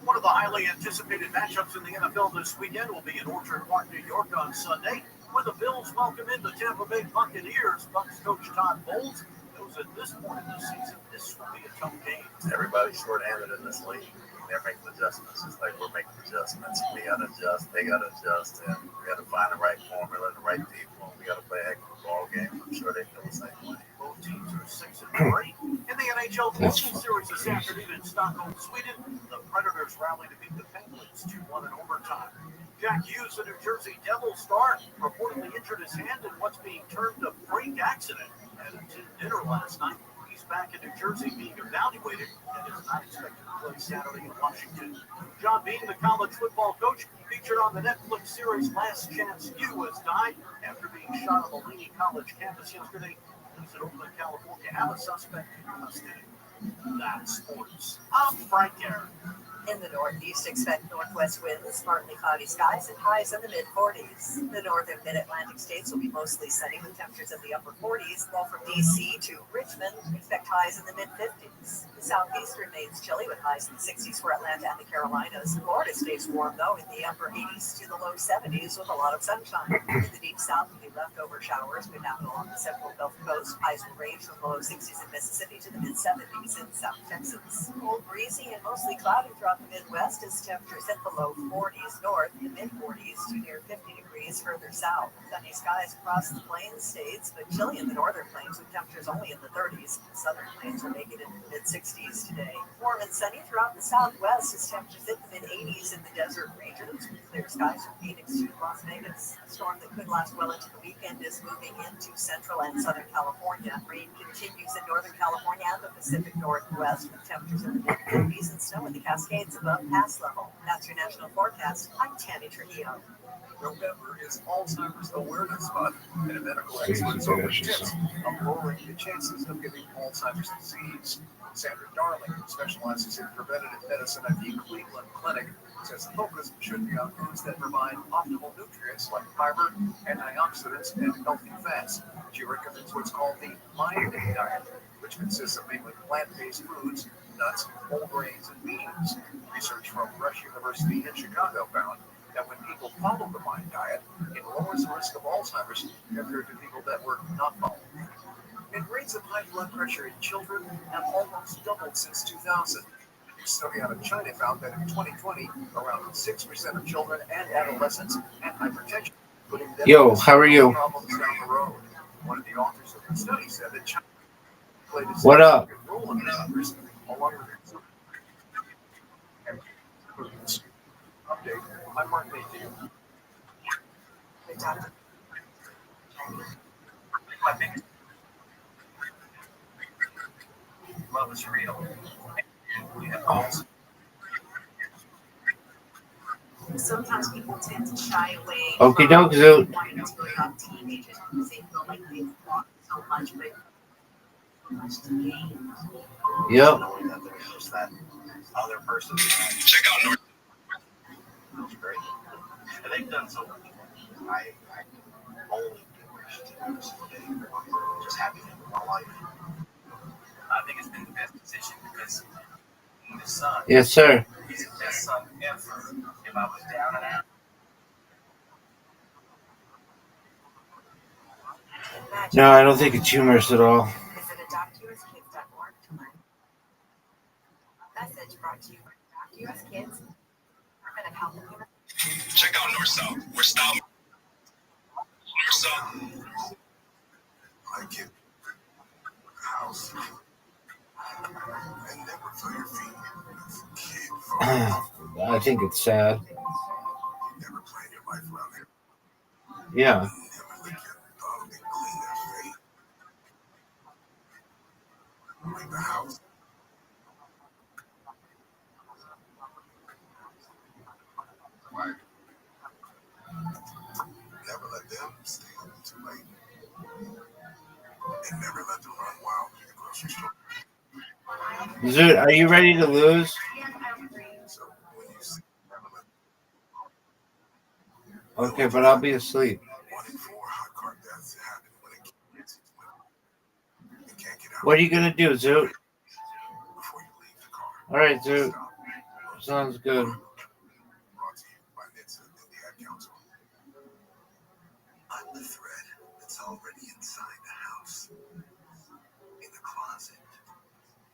One of the highly anticipated matchups in the NFL this weekend will be in Orchard Park, New York on Sunday, when the Bills welcome in the Tampa Bay Buccaneers. Bucs coach Todd Bowles knows at this point in the season this will be a tough game. Everybody's short-handed in this league. They're making adjustments. It's like we're making adjustments. We got to adjust. They got to adjust. And we got to find the right formula, the right people. We got to play a heck of a ball game. I'm sure they feel the same way. Both teams are 6-3. In the NHL Global Series this afternoon in Stockholm, Sweden, the Predators rally to beat the Penguins 2-1 in overtime. Jack Hughes, the New Jersey Devils star, reportedly injured his hand in what's being termed a freak accident at a dinner last night. He's back in New Jersey being evaluated and is not expected to play Saturday in Washington. John Bean, the college football coach, featured on the Netflix series Last Chance U, has died after being shot on the Laney College campus yesterday. Police in Oakland, California have a suspect in custody. That's sports. I'm Frank Aaron. In the Northeast, expect northwest winds, partly cloudy skies, and highs in the mid-40s. The northern mid-Atlantic states will be mostly sunny with temperatures in the upper 40s, while from D.C. to Richmond, expect highs in the mid-50s. The southeast remains chilly with highs in the 60s for Atlanta and the Carolinas. Florida stays warm, though, in the upper 80s to the low 70s with a lot of sunshine. In the deep south will be leftover showers, but down along the central Gulf Coast, highs will range from the low 60s in Mississippi to the mid-70s in South Texas. Cold, breezy, and mostly cloudy throughout the Midwest as temperatures hit the low 40s north and mid-40s to near 50 degrees further south. Sunny skies across the plains states, but chilly in the northern plains with temperatures only in the 30s. The southern plains will make it into the mid-60s today. Warm and sunny throughout the southwest as temperatures hit the mid-80s in the desert regions with clear skies from Phoenix to Las Vegas. A storm that could last well into the weekend is moving into central and southern California. Rain continues in northern California and the Pacific Northwest with temperatures in the mid-50s and snow in the Cascades above pass level. That's your national forecast. I'm Tammy Trujillo. November is Alzheimer's Awareness Month, and medical experts offer tips on lowering the chances of getting Alzheimer's disease. Sandra Darling, who specializes in preventative medicine at the Cleveland Clinic, says the focus should be on foods that provide optimal nutrients like fiber, antioxidants, and healthy fats. She recommends what's called the Mind Diet, which consists of mainly plant-based foods, nuts, whole grains, and beans. Research from Rush University in Chicago found that when people follow the Mind Diet, it lowers the risk of Alzheimer's compared to people that were not following it. And rates of high blood pressure in children have almost doubled since 2000. A study out of China found that in 2020, around 6% of children and adolescents had hypertension, putting them Yo, how are you? problems down the road. One of the authors of the study said that China played a What up? significant role in this, along with update. I'm Mark Mayfield. My biggest love is real. Sometimes people tend to shy away Okie from doke, Zoot. wanting to adopt teenagers because they feel like they've lost so much, but so much to gain. Yep. Knowing that there's just that other person. Check out North. Feels great. And they've done so much. I only wish to do this today. Just happy in my life. I think it's been the best decision because his son. Yes, sir. He's the best son ever. If I was down and out. No, I don't think it's humorous at all. Visit adoptuskids.org to learn. Message brought to you by Adopt US Kids, Department of Health and Human. Check out North South. We're style. North South. I get a house and never feel your feet. Kid, I think it's sad. you never plan your life around here. Yeah. Never let your dog get clean their feet. Like the house. Right. Never let them stay home too late. and never let them run wild in the grocery store. Zoot, are you ready to lose? So when you see Okay, but I'll be asleep. 1 in 4 hot car deaths happen when a kid gets it can't get out What are you gonna do, Zoot? before you leave the car. All right, Zoot. Sounds good. Brought to you by NHTSA and the Ad Council. I'm the thread that's already inside the house, in the closet,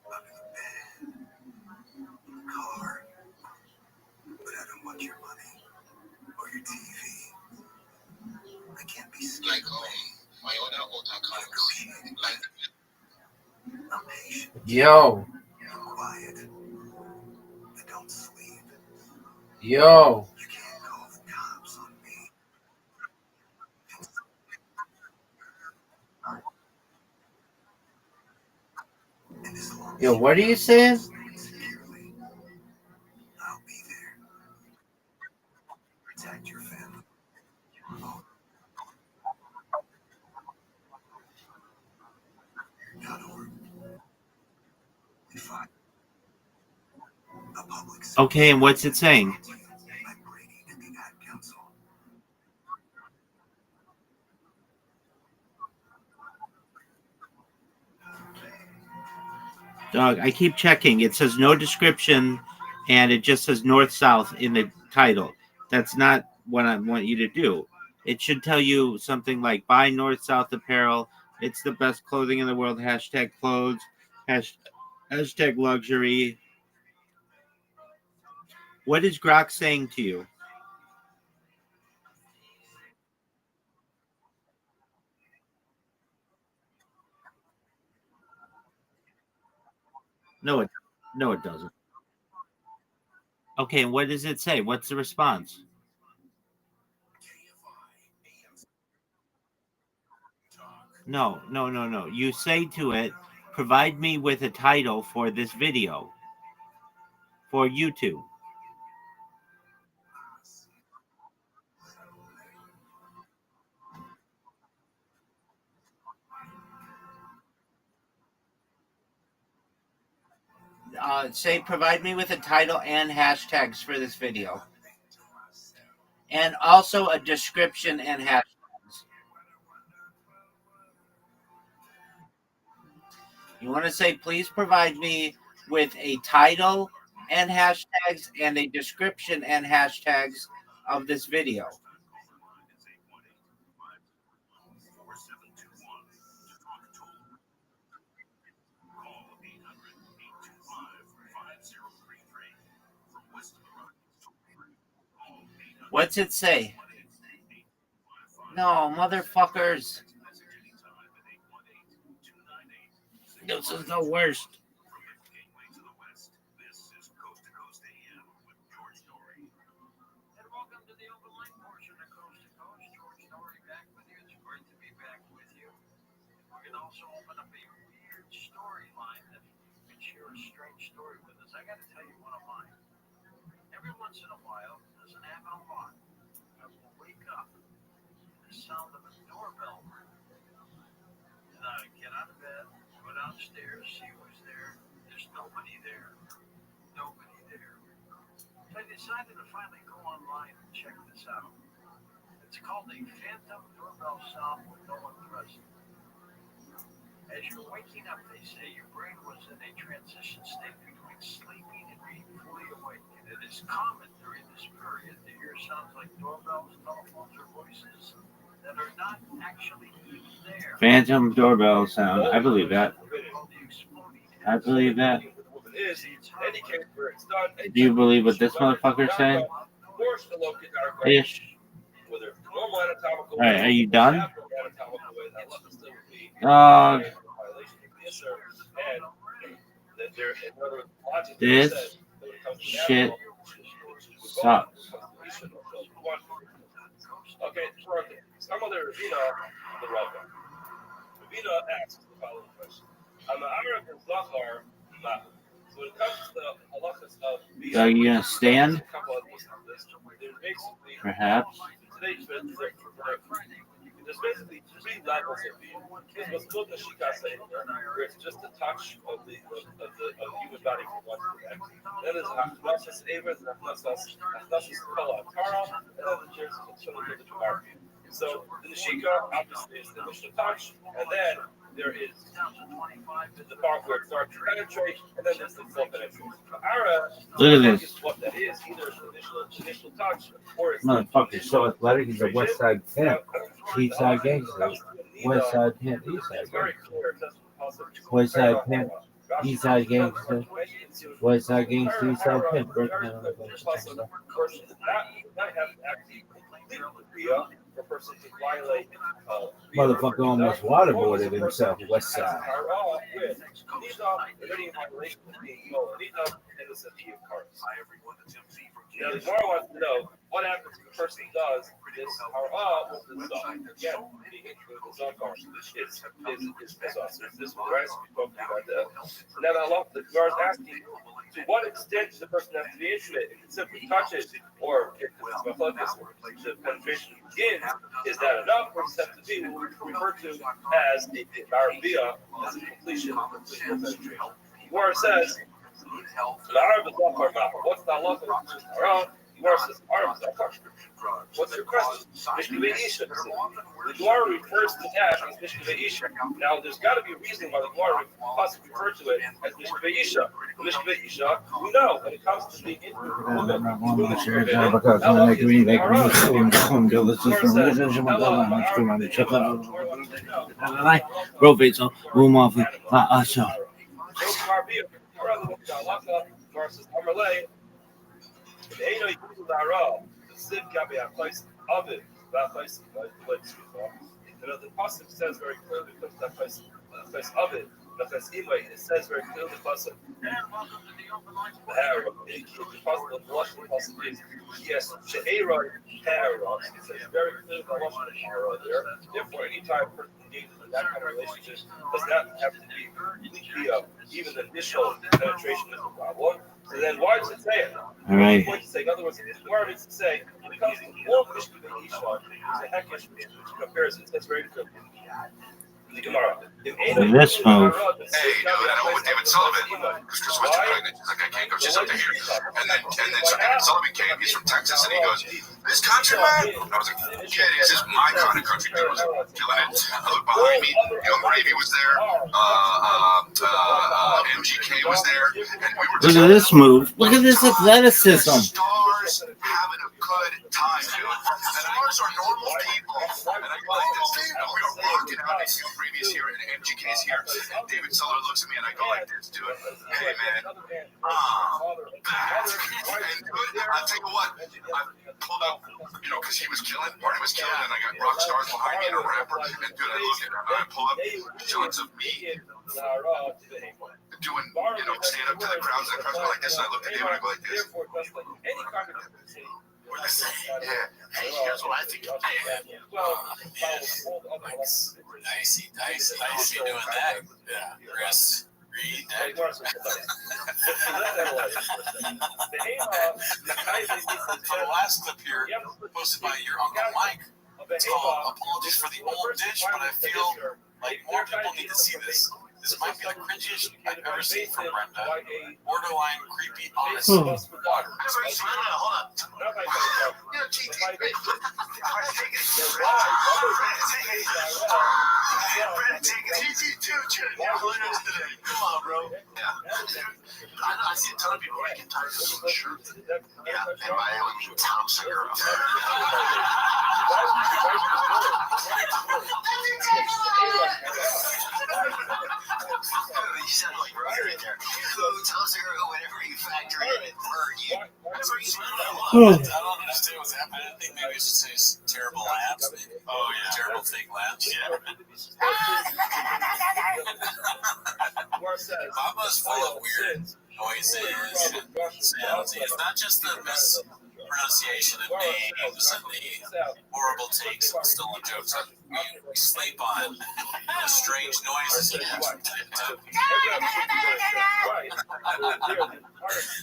under the bed, in the car. But I don't want your money or your TV. I can't be scared negotiating. I'm patient. Yo. I'm quiet. I don't sleep. Yo. You can't call the cops on me. And as long Yo, what are you saying? securely, I'll be there. Protect your family. .org. We find a public Okay, and what's it saying? by Brady and the Ad Council. Dog, I keep checking. It says no description, and it just says north-south in the title. That's not what I want you to do. It should tell you something like buy north-south apparel. It's the best clothing in the world. Hashtag clothes. Hashtag luxury. What is Grok saying to you? No, it doesn't. Okay, and what does it say? What's the response? No. You say to it, provide me with a title for this video for YouTube. Say provide me with a title and hashtags for this video. And also a description and hashtags. You want to say, please provide me with a title and hashtags and a description and hashtags of this video. What's it say? No, motherfuckers. This is the worst. And welcome to the open line portion of Coast to Coast. George Story back with you. It's great to be back with you. We can also open up a weird storyline that you can share a strange story with us. I got to tell you one of mine. Every once in a while, doesn't happen a lot, I will wake up to the sound of a doorbell ring. And I get out of bed, go downstairs, see who's there. There's nobody there. Nobody there. So I decided to finally go online and check this out. It's called a phantom doorbell sound with no one present. As you're waking up, they say your brain was in a transition state between sleeping and being fully awake. And it is common during this period to hear sounds like doorbells, telephones, or voices that are not actually even there. Phantom doorbell sound. I believe that. I believe that. Do you believe what this motherfucker's saying? Ish. Alright, are you done? This shit sucks. Okay, some of the Ravina, the welcome. Ravina asks the following question. I'm an American Zachar, so when it comes to the halachas of Are you gonna stand? basically Perhaps. today's bit is for there's basically three levels of view. There's what's called the shikasa, where it's just a touch of the human body from one to the next. Then there's achnasas avers and achnasas kol atara, and then there's the gemara view. So the neshika obviously is the initial touch, and then there is the part where it starts to penetrate, and then there's the full penetration. Look at this. What that is, either it's the initial touch or it's Motherfucker so athletic. He's a West Side pimp. East Side gangster. West Side pimp. East Side gangster. West Side pimp. East Side gangster. West Side gangster. East Side pimp. For a person to violate Motherfucker almost waterboarded himself. West Side. Now, the Gemara wants to know what happens if a person does this hara'ah with the zon. Again, being introduced with the zon is possessive. This was right, we spoke about that. Now, the Gemara is asking, to what extent does the person have to be intimate? If it simply touches, or if the penetration begins, is that enough, or does it have to be what we refer to as a marabia, as a completion of penetration? The Gemara says, what's the law of what's your question? The Gemara refers to that as Mishkevei Isha. Now, there's got to be a reason why the Gemara possibly refers to it as Mishkevei Isha. Mishkevei Isha, we know when it comes to being the pasuk says very clearly that place of it. It says very clearly the pasuk. Yes, she'era hara. It says very clearly the hara there. Therefore, any time person engages in that kind of relationship does not have to be even the initial penetration is a problem. So then, why does it say it? All right. In other words, the Gemara needs to say when it comes to all Mishkevei Isha, there's a hekesh which compares it. That's very clear. The Gemara. This move. Hey, dude, I know with David Sullivan, because Chris went to pregnant, he's like, I can't go, she's up to here. And then so David Sullivan came, he's from Texas, and he goes, this country, man? I was like, yeah, this is my kind of country. Dude was killing it. I looked behind me, Young Gravy was there, MGK was there, and we were Look at this move. Look at this athleticism. Stars having a good time, dude. And stars are normal people. And I like this. And we are rocking out in Young Gravy's here and MGK's here. And David Sullivan looks at me and I go like this, dude. Hey, man. And dude, I'll tell you what. I pulled out, because he was killing, Marty was killing, and I got rock stars behind me and a rapper. And dude, I look at him and I pull up shots of me doing, stand up to the crowds, and the crowds go like this, and I look at David and I go like this. What did I say? Yeah. Hey, here's what I think. Dicey doing that. Yeah, Chris. Read that. For the last clip here, posted by your Uncle Mike, it's called Apologies for the Old Ditch, but I feel like more people need to see this. This might be the cringiest I've ever seen from Brenda. Borderline creepy, honest water. Hold on. Come on, bro. Yeah. I see a ton of people making tired of some shirts. Yeah, and by that we mean Tom Segura. You sound like right there. Tom Segura, whenever you factor in it, you. I don't understand what's happening. I think maybe we should say terrible labs. Maybe. Oh, yeah. Terrible fake labs. Yeah. Baba's full of weird noises and sounds. It's not just the mispronunciation of names and the horrible takes and stolen jokes we sleep on. The strange noises he has from time to time.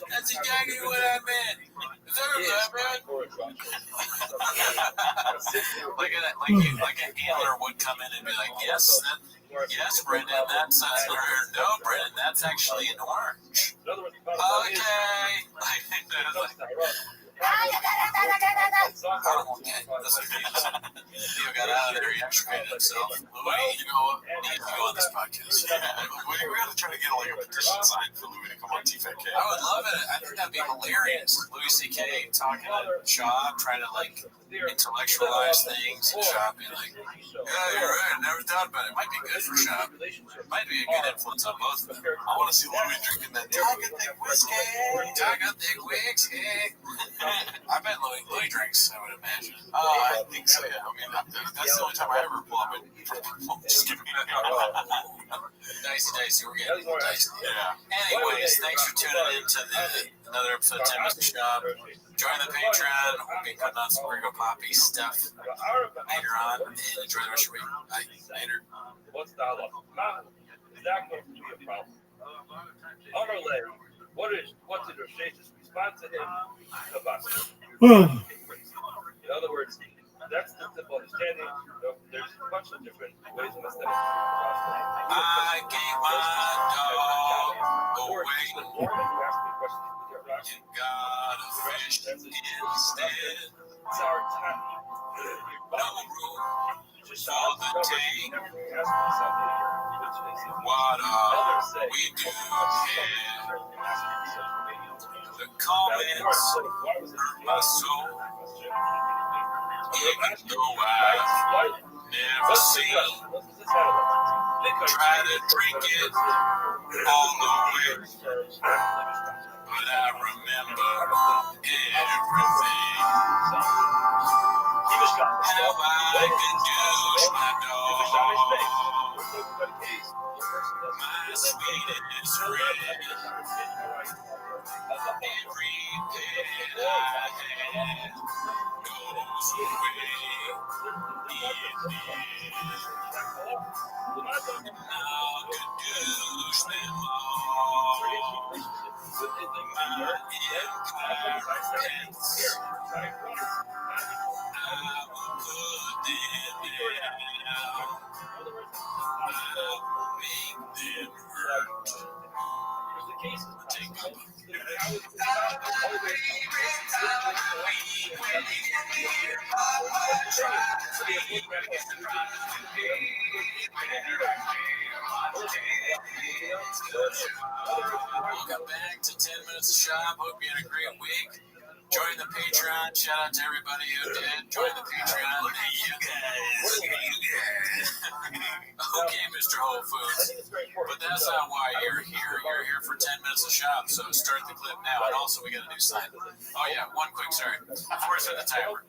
That's exactly what I meant. Is that what I meant? Like an handler would come in and be like, yes, Brendan, that's no, Brendan, that's actually an orange. Okay. Theo got out of there. He extricated himself. Louis, you go on this podcast. We gotta try to get like a petition signed for Louis to come on TFK. I would love it. I think that'd be hilarious. Louis C.K. talking to Shaw, trying to like intellectualize things, and Shaw being like, "Yeah, you're right. I never thought about it. It might be good for Shaw. It might be a good influence on both of them." I want to see Louis drinking that Tiger Thick whiskey. I bet Louis drinks, I would imagine. I think so, yeah. I mean, that's the only time I ever pull up and just give me that. Dicey, we're getting dicey. Yeah. Anyways, thanks for tuning in to another episode of 10 Minutes Shop. Join the Patreon. We'll be putting on some Rigo Poppy stuff later on. And enjoy the rest of your week. Bye. Later. What's dialogue? Is that going to be a problem? Underlay, what's the Rosh's response to him about it? In other words, that's the simple understanding. There's a bunch of different ways in this that I gave my dog away. You got a fish instead. No room for the tank. What are we doing here? The comments hurt my soul. Even though I've never seen, try to drink it all the way. But I remember everything. How I can douche my dog. My sweetest friend. Every pet I had goes away. And I could douche them all. My empire pets. I will put them down. I will make them hurt. Take up. Welcome back to 10 Minutes of Shop. Hope you had a great week. Join the Patreon. Shout out to everybody who did. Join the Patreon. Hey, you guys. Okay, Mr. Whole Foods. But that's not why you're here. You're here for 10 Minutes of Shop. So start the clip now. And also, we got a new sign. Oh, yeah. One quick, sorry. Before I start the timer,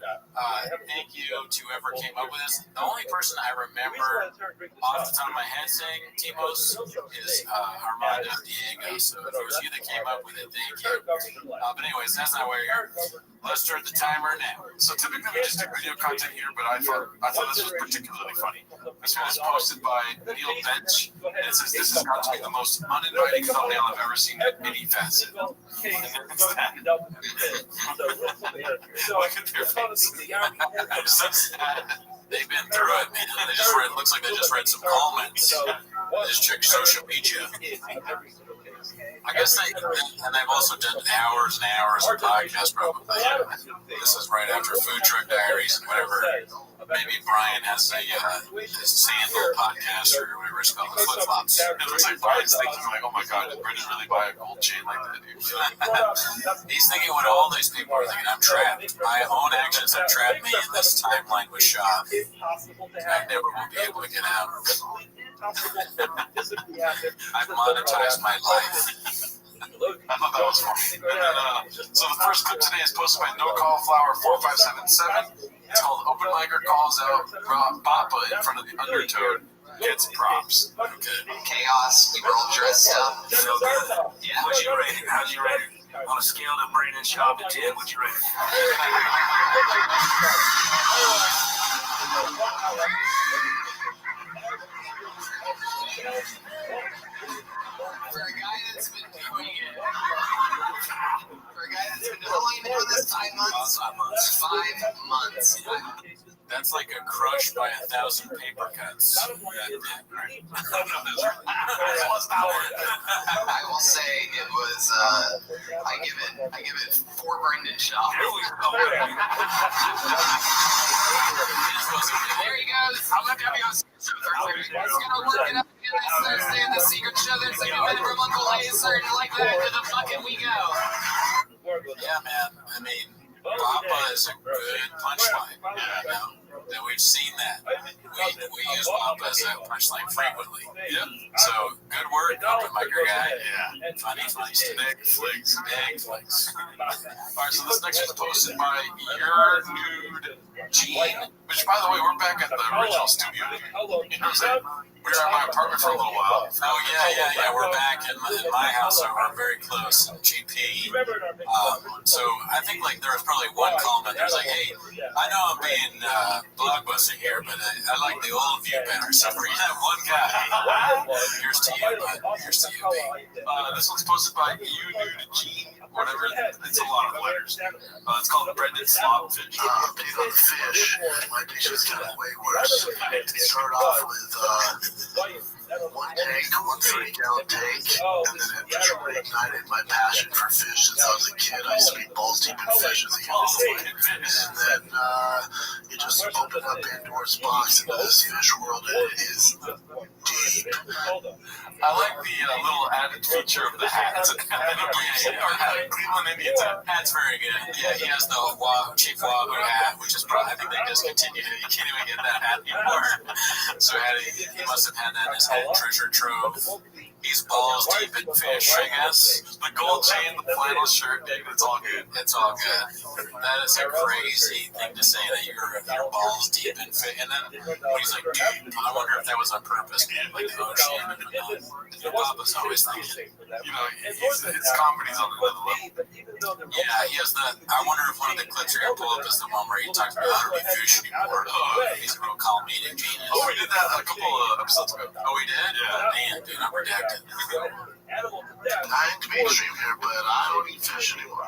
thank you to whoever came up with this. The only person I remember off the top of my head saying Timos is Armando Diego. So if it was you that came up with it, thank you. But anyways, that's not why you're here. Let's start the timer now. So typically we just do video content here, but I thought this was particularly funny. This one was posted by Neil Bench, and it says, "This has got to be the most uninviting thumbnail I've ever seen at any facet." And it's that. Look at their face. I'm so sad. They've been through it, man. They just read, looks like they just read some comments. They just checked social media. I guess they've also done hours and hours of podcasts probably. This is right after Food Truck Diaries and whatever. Maybe Brian has his sandal podcast or whatever it's called, the flip flops. It looks like Brian's thinking like, oh my God, did Brendan really buy a gold chain like that, dude? He's thinking what all these people are thinking. I'm trapped. My own actions have trapped me in this timeline with Shaw. I never will be able to get out. I've monetized my life. I thought that was funny. So the first clip today is posted by NoCauliflower4577. It's called Open Micer Calls Out Papa in front of the Undertoad. Gets props. Okay. Chaos. We were all dressed up. Feel good. Yeah. Would you rate it? How'd you rate it? On a scale of Brandon Shaw to 10, would you rate it? For a guy that's been doing it, how long you been doing this? 5 months? 5 months. That's like a crush by 1,000 paper cuts. I will say it was. I give it 4 Brendan Shaw. There he goes. I'm not gonna be on. He's gonna work it up again this Thursday in the secret show. There's a new minute from Uncle Laser, and like that to the fucking we go. Yeah, man. I mean, Papa is a good punchline. That we've seen that. We use Papa as a punchline frequently. Yep. So good work, open micer guy. Yeah. Funny stick flicks. All right, so this next one's posted by Your Nude Gene, which by the way, we're back at the original studio. You know what I'm saying? We were at my apartment for a little while. Oh yeah. We're back in my house, so we're very close. GP. So I think like there was probably one comment that was like, "Hey, I know I'm being blockbuster here, but I like the old view better." So for that one guy, here's to you, bud. Here's to you, B. This one's posted by You Nude Gene, whatever. It's a lot of letters. It's called Brendan Slopfish. Being on the fish, my dish is kind of way worse. It started off with 1 30-gallon tank, and then it reignited my passion for fish since I was a kid. I used to be balls deep in fish as a young boy. And then you just open up Pandora's box into this fish world, and it is deep. I like the little added feature of the hats. Cleveland Indians hat. Hat's very good. Yeah, he has the Chief Wahoo hat, which is probably, I think they discontinued it. You can't even get that hat anymore. So he must have had that in his head treasure trove. He's balls deep in fish, I guess. The gold chain, the flannel shirt, dude, it's all good. It's all good. That is a crazy thing to say that you're balls deep in fish. And then he's like, dude, I wonder if that was on purpose, man. Like the ocean and the Papa's always thinking. You know, his comedy's on another level. Yeah, he has that. I wonder if one of the clips you're going to pull up is the one where he talks about how to be fish anymore. He's a real comedic genius. Oh, we did that a couple of episodes ago. Oh, we did? Yeah. Man, dude, I'm redacted. I hate to be extreme here, but I don't eat fish anymore.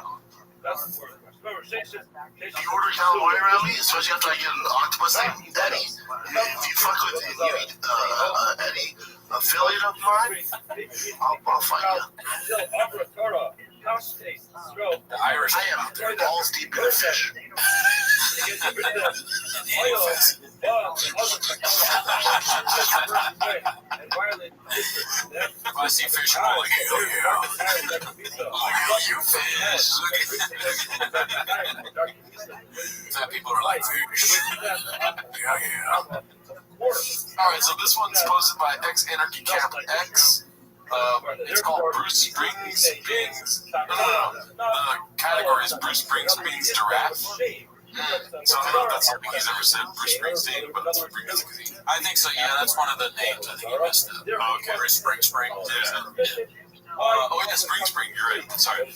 You order calamari around me, especially after I get an octopus named Eddie. If you fuck with it and you eat Eddie, affiliate of mine, I'll fight you. The Irish, I am balls deep in the fish. I see fish, I'm like, oh yeah, you fish. Some people are like, fish. Yeah. Alright, so this one's posted by X Anarchy Camp X. It's called Bruce Springsteen's. No. The category is Bruce Springsteen's giraffe. So I don't know if that's something he's ever said, Bruce Springsteen, but that's what brings it. I think so, yeah, that's one of the names. I think you missed it. Oh, okay. Bruce Spring. Yeah. Spring, you're right. Sorry.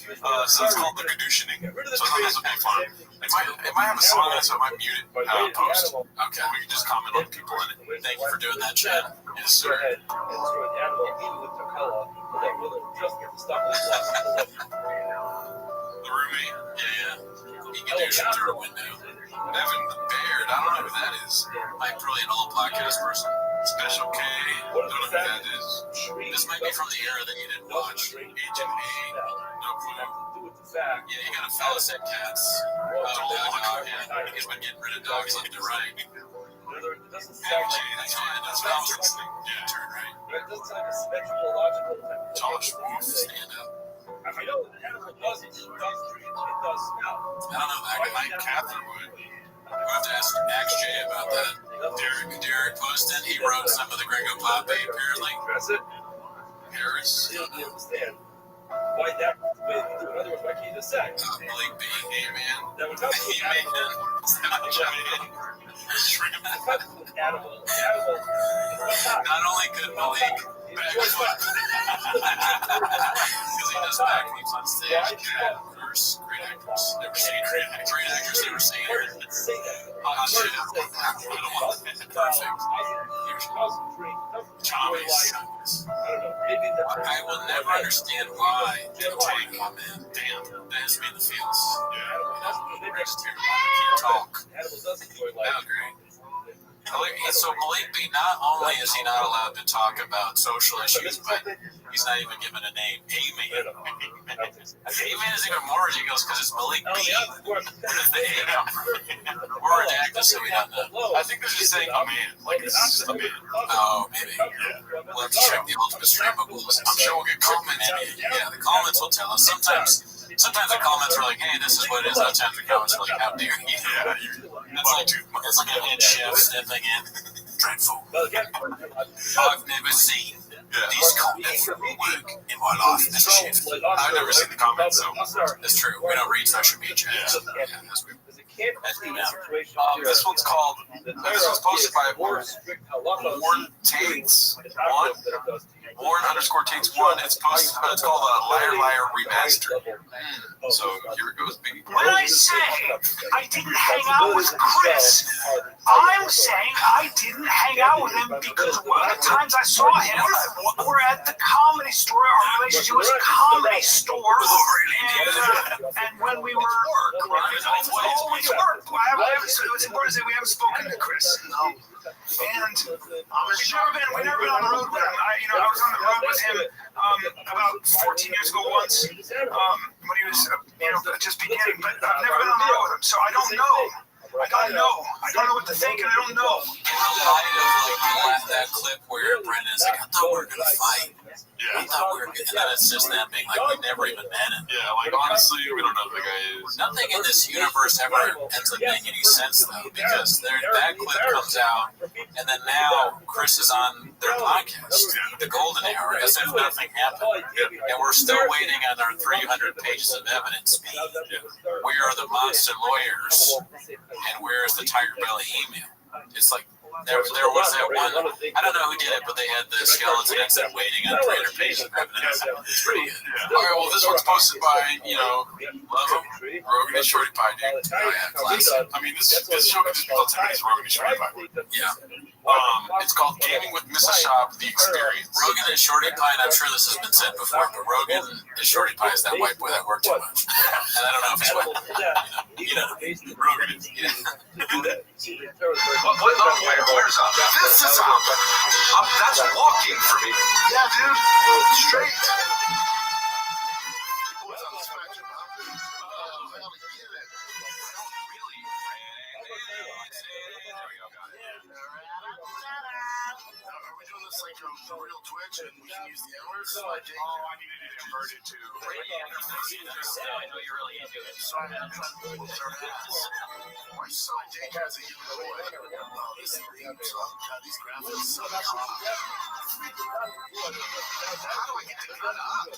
So it's called The Conditioning. So I thought this would be fun. It might have a song on it, so I might mute it post. Okay, we can just comment on people in it. Thank you for doing that, Chad. Yes, sir. The roommate? Yeah. He can do shit through a window. Evan the Baird, I don't know who that is. Like, probably an old podcast person. Special K, don't know who that is. This might be from the era that you didn't watch. Agent A, no clue. Yeah, you got a fella said cats. He's been getting rid of dogs left and right. That's what I was listening. Yeah, turn right. Josh Wolf, stand up. I don't know that guy. Catherine would. We'll have to ask J about that. Derek Poston, he wrote some of the Gringo Poppy, apparently. That's it. Harris. Why that? In other words, why can't you just say? Malik B. Hey, man. That would not be Not only good Malik, because he does backflips on stage. Great actress. Never seen her. Great actress, never seen her. Hot shit. Perfect. Thomas. comments. I will never understand why they don't want to comment. Damn, that has made the feels. Yeah. Register. Can't talk. That was great. So Malik B, not only is he not allowed to talk about social issues, but he's not even given a name. A-Man. A-Man is even more ridiculous because it's Malik B. What is the A come? We're redacted, so we don't know. I think they're just saying a man. Like, it's just a man. Oh, maybe. We'll have to check the ultimate stream bubbles. I'm sure we'll get comments. Yeah, the comments will tell us. Sometimes the comments are like, hey, this is what it is. Other times the comments are like, how dare you? It's like a head chef stepping in. Dreadful. I've never seen these comments work in my life. This shit. I've never seen the comments, so that's true. We don't read social media. Yeah, that's weird. This one's called. This was posted by Warren Tates. Warren _ Tates 1. It's posted, but it's called a Liar Liar Remastered. So here it goes, baby. When I say I didn't hang out with Chris, I'm saying I didn't hang out with him because one of the times I saw him, we're at the Comedy Store. Our relationship was a Comedy Store. And when we were always work. It's important to say we haven't spoken to Chris. And we've never been on the road with him. I was on the road with him about 14 years ago once when he was just beginning, but I've never been on the road with him, so I don't know. I don't know what to think, and I don't know. That clip where Brendan's like, I thought we were gonna fight. Yeah. I thought we were good. And then it's just them being like, we've never even met him. Yeah, like honestly, we don't know who the guy is. Nothing in this universe ever ends up making any sense though, because that clip comes out, and then now Chris is on their podcast, The Golden Hour, as if nothing happened. And we're still waiting on our 300 pages of evidence. We are the monster lawyers, and where's the Tiger Belly email? It's like, there was that one, I don't know who did it, but they had the skeleton instead of waiting on 300 pages of evidence. It's pretty good. All right, well, this one's posted by, love him, Rogan and Shorty Pie, dude. Oh, yeah, classic. I mean, this show can just be called 10 minutes Rogan and Shorty Pie. Yeah. It's called Gaming with Mrs. Shop, The Experience. Rogan and Shorty Pie, and I'm sure this has been said before, but Rogan and Shorty Pie is that white boy that worked too much. And I don't know if he's white. Rogan is. Where's up? This is up. That's walking for me. Yeah, dude. Straight. Like a real Twitch and we can use the hours. I needed to convert it to radio. I know you're really into it. So I'm going to whoop their ass. My son Jake has a young boy. Oh, this theme song. God, these graphics so calm. How do I get to cut up?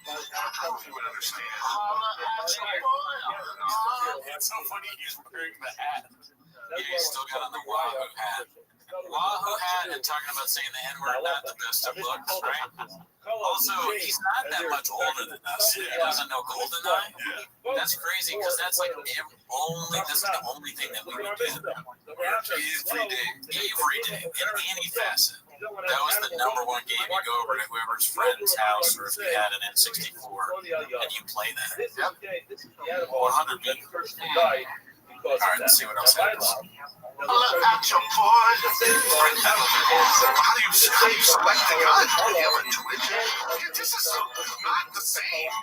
I don't even understand. It's so funny he's wearing the hat. Yeah, he's still got on the Wahoo hat. Wahoo hat and talking about saying the N-word, not the best of looks, right? Also, he's not that much older than us. He doesn't know GoldenEye. That's crazy because that's like this is the only thing that we would do every day in any facet. That was the #1 game. You go over to whoever's friend's house, or if you had an N64, and you play that. Yep. 100 beat. All right, let's see what else happens. At your boy. How do you select the guy? Do you have a Twitch? This is not the same.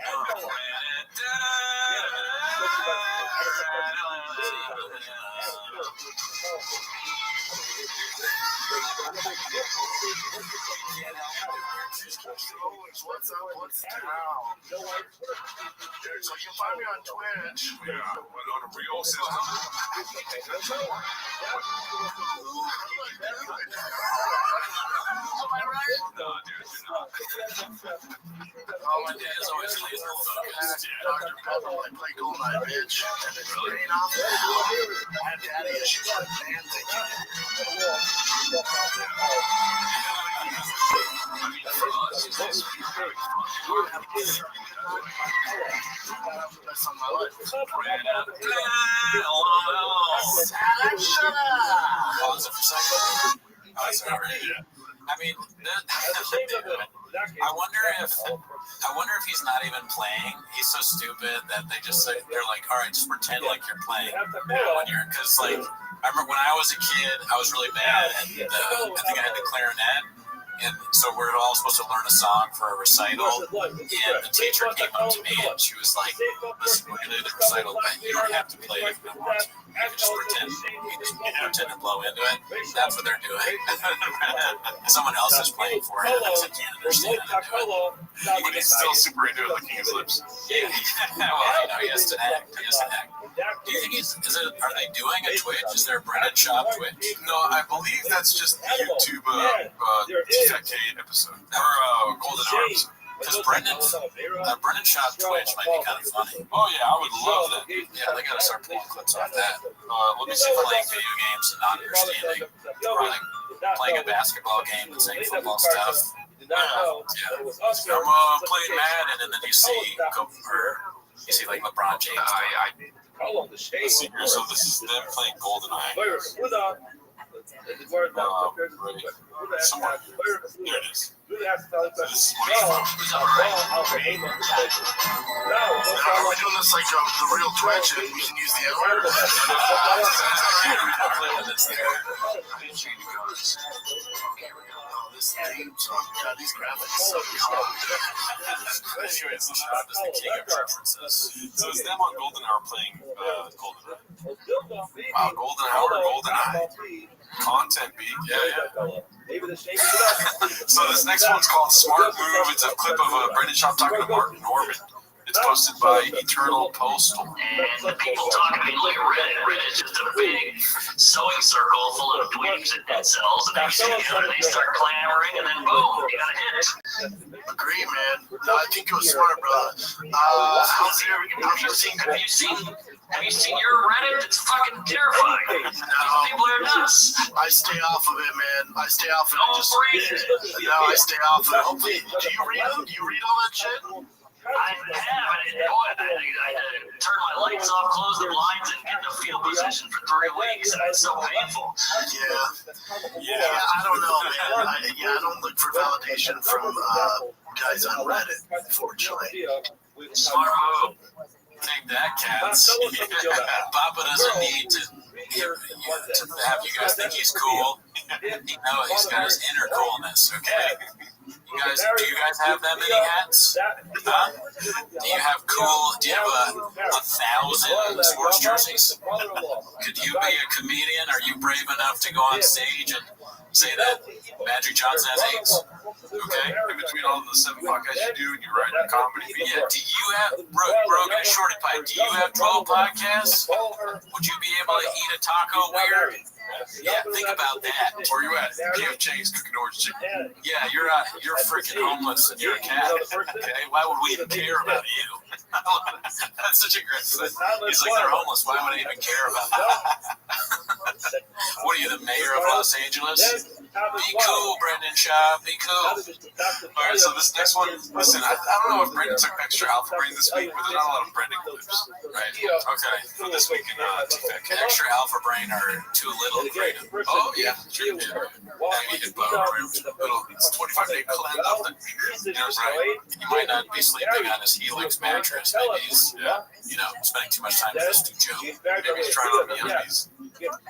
What's down? So you can find me on Twitch. Yeah, on a real system. No, dude, you're not. Oh, my dad is always laser focused. Dr. Pepper, I play GoldenEye, bitch. And it's rain off the I have daddy issues with man That's on my life. Shut up! Pause it for a second. Oh, it's not ready yet. I mean, I wonder if he's not even playing. He's so stupid that they just say, they're like, all right, just pretend like you're playing. Because like, I remember when I was a kid, I was really bad at I think I had the clarinet. And so we're all supposed to learn a song for a recital, and the teacher came up to me and she was like, listen, we're going to do the recital, but you don't have to play it if you don't want to. You can just pretend. You can just pretend and blow into it. That's what they're doing. Someone else is playing for it, and I can't understand it. But he's still super into it, licking his lips. Yeah. Well, he has to act. Do you think are they doing a Twitch? Is there a Brendan Schaub Twitch? No, I believe that's just the YouTube TFK episode. Or Golden Arms. Because Brendan Schaub Twitch might be kind of funny. Oh yeah, I would love that. Yeah, they gotta start pulling clips off that. Let me see, playing video games and not understanding, or like playing a basketball game and saying football stuff. Yeah. I'm playing Madden, and then you see like LeBron James. So this is them playing GoldenEye. Somewhere. There it is. This is what it's Are we doing this like the real Twitch and we can use the hour? This theme song, God, these graphics so Anyways, the Schaub is the king of references. So it's them on GoldenEye playing GoldenEye. Wow, GoldenEye or GoldenEye. Content beat, yeah. So this next one's called Smart Move. It's a clip of Brendan Schaub talking to Martin Norman. It's posted by Eternal Postal. And the people talking, I mean, look at Reddit. Reddit's just a big sewing circle full of dweebs and dead cells. And next thing you know, they start clamoring, and then boom, you got a hit. Agree, man. No, I think it was smart, brother. Have you seen your Reddit? It's fucking terrifying. People are nuts. I stay off of it, man. I stay off of it. I stay off of it. Hopefully, do you read them? Do you read all that shit? I have, and boy, I had to turn my lights off, close the blinds, and get in a field position for 3 weeks, and it's so painful. Yeah, I don't know, man. I don't look for validation from guys on Reddit, unfortunately. Smart move. Take that, cats. Papa doesn't need to have you guys think he's cool. He's got his inner coolness, okay? Do you guys have that many hats? Huh? Do you have 1,000 sports jerseys? Could you be a comedian? Are you brave enough to go on stage and say that Magic Johnson has AIDS? Okay? In between all the 7 podcasts you do, and you write a comedy. Yeah, do you have, Rogan and Shorty Pipe, do you have 12 podcasts? Would you be able to eat a taco weird? Yeah, think about that. Where you at? PF Chang's cooking orange chicken. Yeah, you're freaking homeless and you're a cat. Okay, why would we even care about you? That's such a great thing. He's like, they're homeless. Why would I even care about that? What are you, the mayor of Los Angeles? Be cool, Brendan Schaub. Be cool. All right, so this next one. Listen, I don't know if Brendan took extra alpha brain this week, but there's not a lot of Brendan clips. Right. Okay. For this week in TFK. Extra alpha brain or too little freedom. Oh yeah, sure. It's 25-day cleanse off the. Right. He might not be sleeping on his Helix mattress. Maybe he's, spending too much time with this new joke. Maybe he's trying on the undies.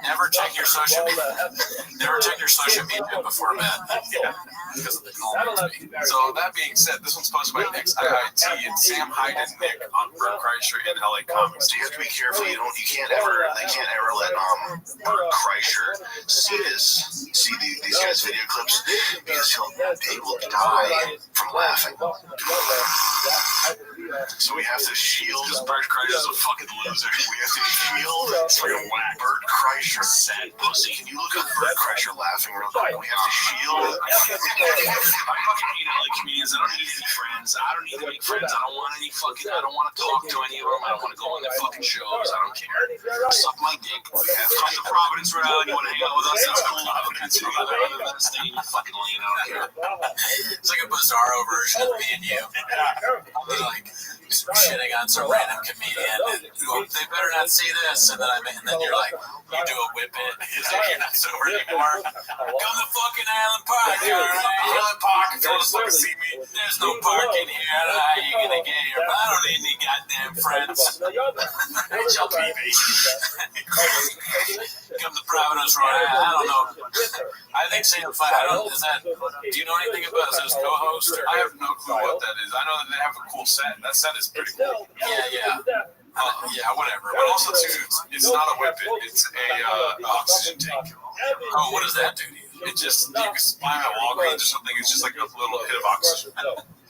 Never check your social media. Never check your social media before bed. Yeah. Because of the comments. So that being said, this one's posted by XIIT and Sam Hyde and Nick on Bert Kreischer and LA Comics. So you have to be careful. They can't ever let Bert Kreischer see these guys' video clips because he will die from laughing. So we have to shield. Because Bert Kreischer's a fucking loser. We have to shield Bert Kreischer. Sad pussy. Can you look up Bert Kreischer laughing real quick? We have to shield. I fucking hate LA comedians. I don't need any friends. I don't need to make friends. I don't want to talk to any of them. I don't want to go on their fucking shows. I don't care. Suck my dick. We have to come to Providence, Rhode Island. You want to hang out with us? That's cool. Providence, other than staying in your fucking lane. I don't care. It's like a bizarro version of me and you. I'll be like, shitting on some random comedian. And they better not see this. And then you're like, you do a whip it. You're not sober anymore. Come to fucking Island Park. All right? Island Park. If you want to fucking see me, there's no parking here. I don't know how you're gonna get here. But I don't need any goddamn friends. HLPV. Come to Providence, Rhode Island. I don't know. I think Sam Five. Do you know anything about his co-host? I have no clue what that is. I know that they have a cool set. That set is pretty cool. Yeah. Yeah, whatever. But also, too, it's not a whip it. It's a oxygen tank. Oh, what does that do to you? It just, you can buy at Walgreens or something. It's just like a little hit of oxygen.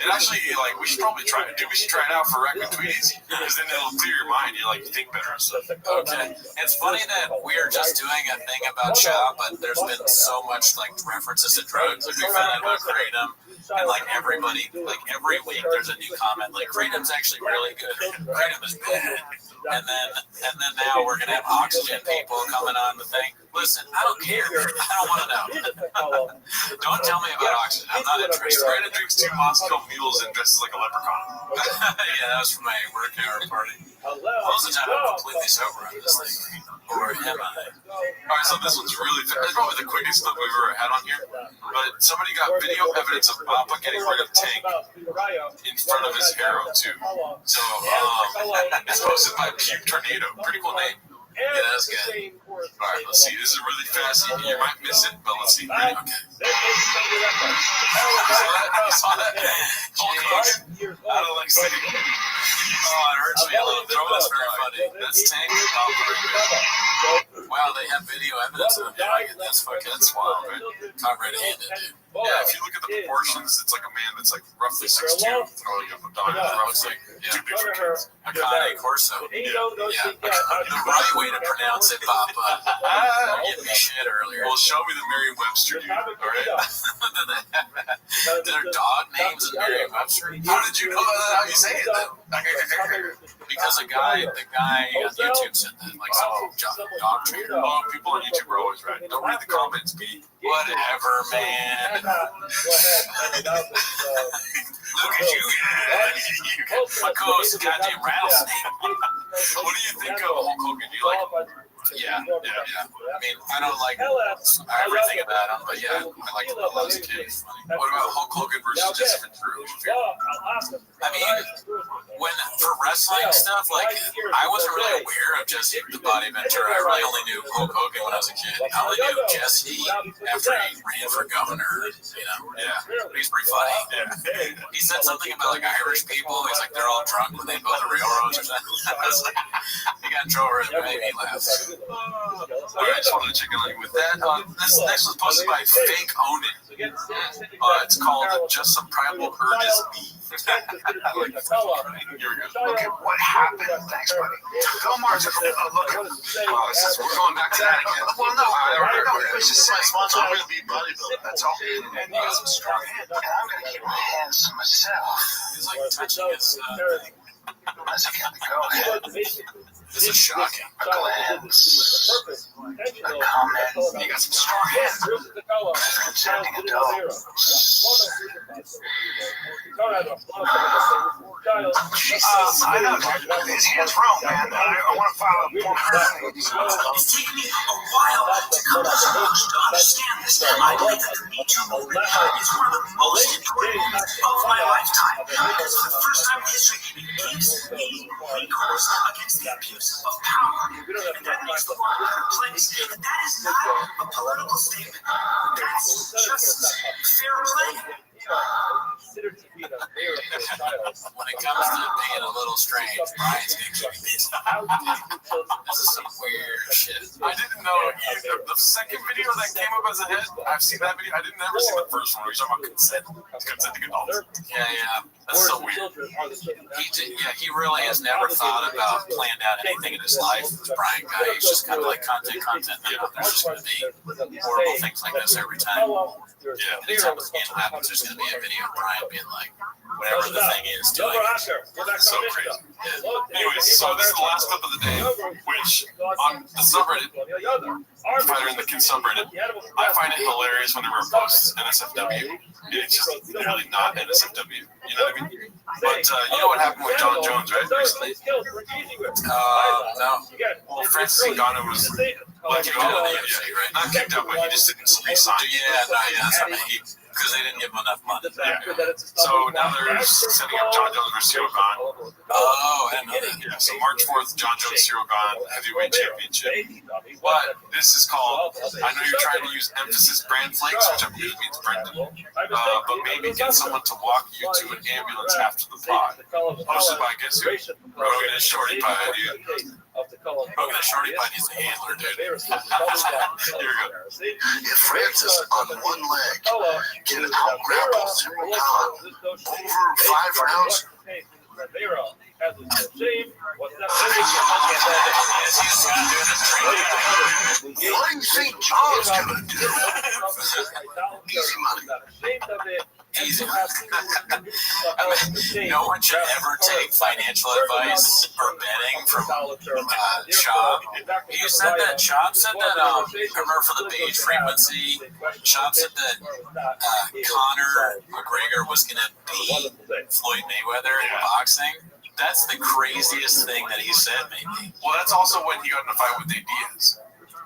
It actually, like, we should probably try it. Dude, we should try it out for Wreck with Tweeties, because then it'll clear your mind. You think better and stuff. Okay. It's funny that we're just doing a thing about CHA, but there's been so much, like, references to drugs. Like, we found out about Kratom, and, like, everybody, like, every week there's a new comment. Like, Kratom's actually really good. Kratom is bad. And then now we're gonna have oxygen people coming on the thing. Listen, I don't care. I don't want to know. Don't tell me about oxygen. I'm not interested. Brandon drinks 2 Moscow mules and dresses like a leprechaun. Yeah, that was for my work hour party. Most of the time I'm completely sober on this thing. Or am I? Alright, so this one's really that's probably the quickest clip we've ever had on here. But somebody got video evidence of Papa getting rid of Tank in front of his harrow too. So it's posted by Puke Tornado. Pretty cool name. Yeah, that's good. Alright, let's see. This is really fast. You might miss it, but let's see. Okay. You saw that? Hulk Hogan out of Lexington. Oh, it hurts me a little bit, but that's very funny. That's Tank. Wow, they have video evidence of it. That's wild, right? Caught red-handed, dude. Yeah, if you look at the proportions, it's like a man that's like roughly 6'2", throwing up a dog in the throat. It's like too big for kids. Akane Corso. Yeah. The right way to pronounce it, Papa. You gave me shit earlier. Well, show me the Merriam-Webster, dude. All right. Their dog names in Merriam-Webster. How did you know how you say it then? Because the guy on YouTube said that, like some dog trainer. Oh, people on YouTube are always right. Don't read the comments, B. Whatever, man. Look at you. My co-host is a goddamn rattlesnake. What do you think of Hulk Hogan? Do you like him? Yeah. I mean, I don't like everything about him, but yeah, I liked him a lot as a kid. What about Hulk Hogan versus Jessica Drew? I mean, for wrestling stuff, like, I wasn't really aware of Jesse the Body Ventura. I really only knew Hulk Hogan when I was a kid. I only knew Jesse after he ran for governor, Yeah, he's pretty funny. Yeah. He said something about, like, Irish people. He's like, they're all drunk when they build the railroads or something. He got in trouble and made me laugh. Alright, just wanted to check in with that. This next was posted by Fake Own It. It's called Just Some Primal Urges Me. Here we go. Okay, what happened? Thanks, buddy. Omar took a look. We're going back to that again. Well, no, it's just small talk. I'm going to be bodybuilding, that's all. And you got some strong hands. And I'm going to keep my hands to myself. He's like touching his thing. That's okay. Go ahead. This is shocking. A glance. A comment. You got some strong hands. Concerning adults. I know, dude. His hands wrong, man. I want to file a form. It's taken me a while to come to the conclusion to understand this. I believe that the Me Too movement is one of the most important movements of my lifetime. Because for the first time in history, it gives me recourse against the abuse of power. And that makes the law place. And that is not a political statement. That's just fair play. When it comes to being a little strange, Brian's gonna keep me busy. This is some weird shit. I didn't know the second video that came up as a hit. I've seen that video. I didn't ever see the first one. We're talking about consenting adults. Yeah. That's so weird. He really has never thought about planned out anything in his life. This Brian guy, he's just kind of like content. There's just going to be horrible things like this every time. Yeah. Anytime a scandal happens, there's going to be a video of Brian being like, whatever the thing is, doing it. It's so crazy. Yeah. Anyways, so this is the last clip of the day, which on the subreddit, if I'm in the Kin subreddit, I find it hilarious whenever it posts NSFW. It's just literally not NSFW. You know what I mean? But you know what happened with John Jones, right? Recently? No. Well, Francis Ngannou was kicked out of the UFC, right? Not kicked out, but he just didn't resign. Yeah, that's what I mean. Because they didn't give him enough money. Yeah. So now they're setting up John Jones versus Cyril Gane. Oh, I know that. Yeah, so March 4th, John Jones Cyril Gane Heavyweight Championship. But this is called, I know you're trying to use emphasis brand flakes, which I believe means Brendan, but maybe get someone to walk you to an ambulance after the pod. Hosted by, guess who? Rogan and Shorty Pie, dude. Rogan and Shorty Pie needs a handler, dude. Here we go. If Francis on one leg can out-grapple Cyril Gane over 5 rounds, what do you think John's gonna do? Easy money. Easy. No one should ever take financial advice or betting from Schaub. Schaub said that, remember for the beige frequency, Schaub said that Conor McGregor was going to beat Floyd Mayweather in boxing. That's the craziest thing that he said, maybe. Well, that's also when he got in a fight with Nate Diaz.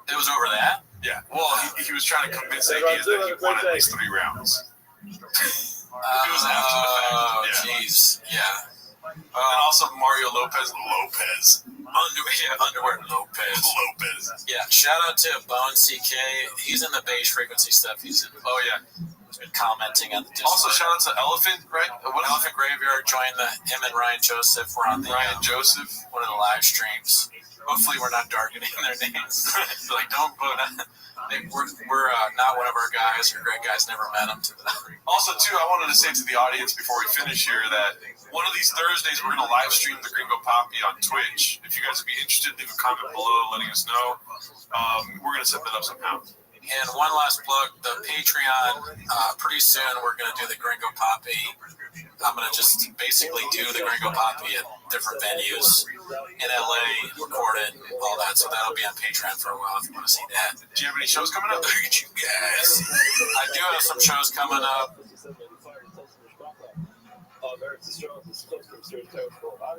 It was over that? Yeah. Well, he was trying to convince Nate Diaz that he won at least 3 rounds. Oh, jeez. Yeah. And also Mario Lopez. Underwear Lopez. Yeah. Shout out to Bone CK. He's in the beige frequency stuff. He's been commenting on the Discord. Also, shout out to Elephant, right? Elephant Graveyard joined him and Ryan Joseph were on the Ryan Joseph, one of the live streams. Hopefully, we're not darkening their names. Like, don't put. We're not one of our guys. Or Greg guys never met them. Also, too, I wanted to say to the audience before we finish here that one of these Thursdays we're going to live stream the Gringo Poppy on Twitch. If you guys would be interested, leave a comment below letting us know. We're going to set that up somehow. And one last plug, the Patreon, pretty soon we're going to do the Gringo Poppy. I'm going to just basically do the Gringo Poppy at different venues in LA, record it, all that. So that'll be on Patreon for a while if you want to see that. Do you have any shows coming up? Look at you guys. I do have some shows coming up.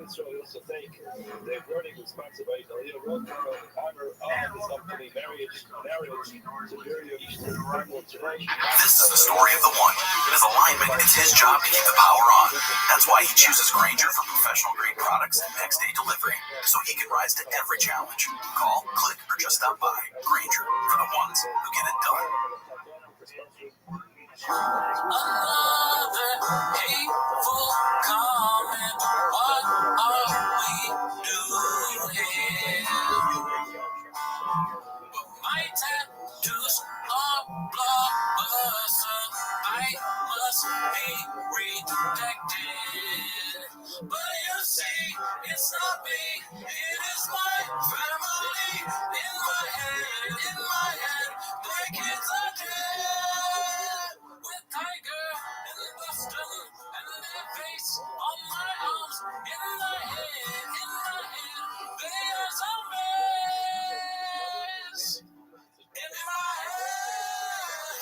So we also thank the Burning sponsored by Leo Rothschild in honor of this upcoming marriage Superior Eastern Arrival tonight. This is the story of the one. As a lineman, it's his job to keep the power on. That's why he chooses Grainger for professional grade products and next day delivery, so he can rise to every challenge. Call, click, or just stop by. Grainger, for the ones who get it done. Another hateful comment. What are we doing here? But my tattoos are blockbusters. I must be rejected. But you see, it's not me. It is my family. In my head, my kids are dead. With Tiger and Boston and their face on my arms, in my head, they are zombies. In my head,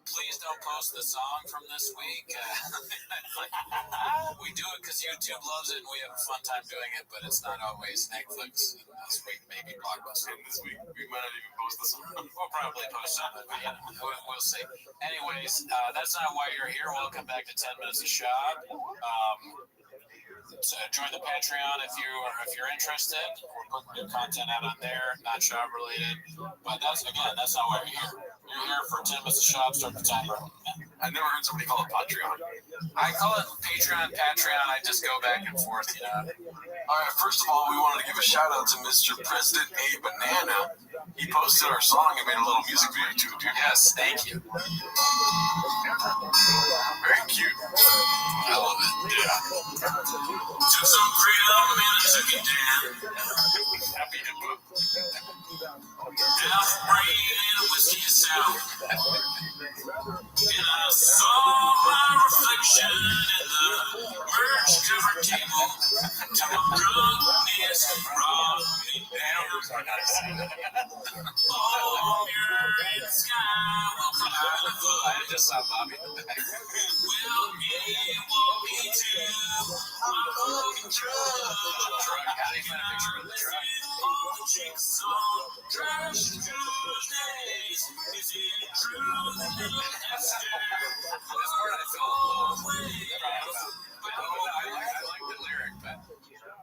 Please don't post the song from this week. We do it because YouTube loves it and we have a fun time doing it, but it's not always Netflix. And this week, maybe Blockbuster. And this week, we might not even post the song. We'll probably post something, but we'll see. Anyways, that's not why you're here. Welcome back to 10 Minutes of Shop. So join the Patreon if you're interested. We're putting new content out on there, not shop related. But that's not why you're here. You're here for 10 Minutes of Shop. Start the timer. I never heard somebody call it Patreon. I call it Patreon. I just go back and forth, you know. All right, first of all, we wanted to give a shout out to Mr. President A Banana. He posted our song and made a little music video too, dude. Yes, thank you. Very cute. I love it. Yeah. Took some freedom and I took it down. Happy hippo. Half brain and whiskey sound. And I saw my reflection in the merch covered table. Till my drunkenness brought me down. Oh, you're in the sky. I just saw Bobby in the back. Will me walk me to my broken truck? How do you find a picture of the truck? Trash Tuesdays. Is it true that little Esther? This part I feel a little I like the lyric, but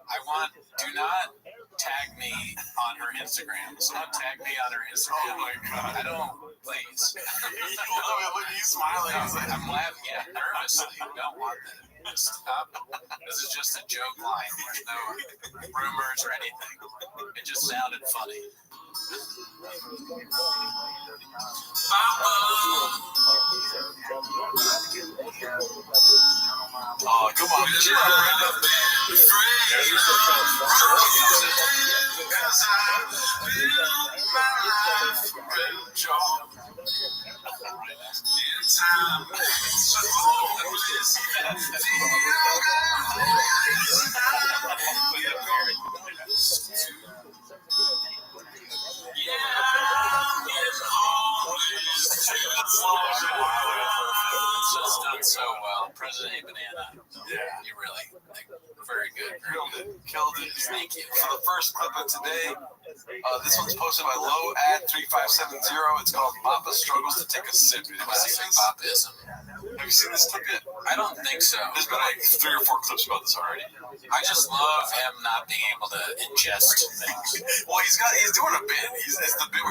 I want, do not tag me on her Instagram. So don't tag me on her Instagram. Oh my God. I don't, please. Look, he's smiling. I'm laughing, yeah, nervously. I don't want that. Stop. This is just a joke line. There's no rumors or anything. It just sounded funny. Oh, come on. It's just done so well. President A Banana. Yeah. You really, very good. Killed it. Thank you. For the first clip of today, this one's posted by LowAd3570. It's called Papa Struggles to Take a Sip. Classic Papism. Have you seen this clip yet? I don't think so. There's been like 3 or 4 clips about this already. I just love him not being able to ingest things. Well, he's doing a bit. It's the bit.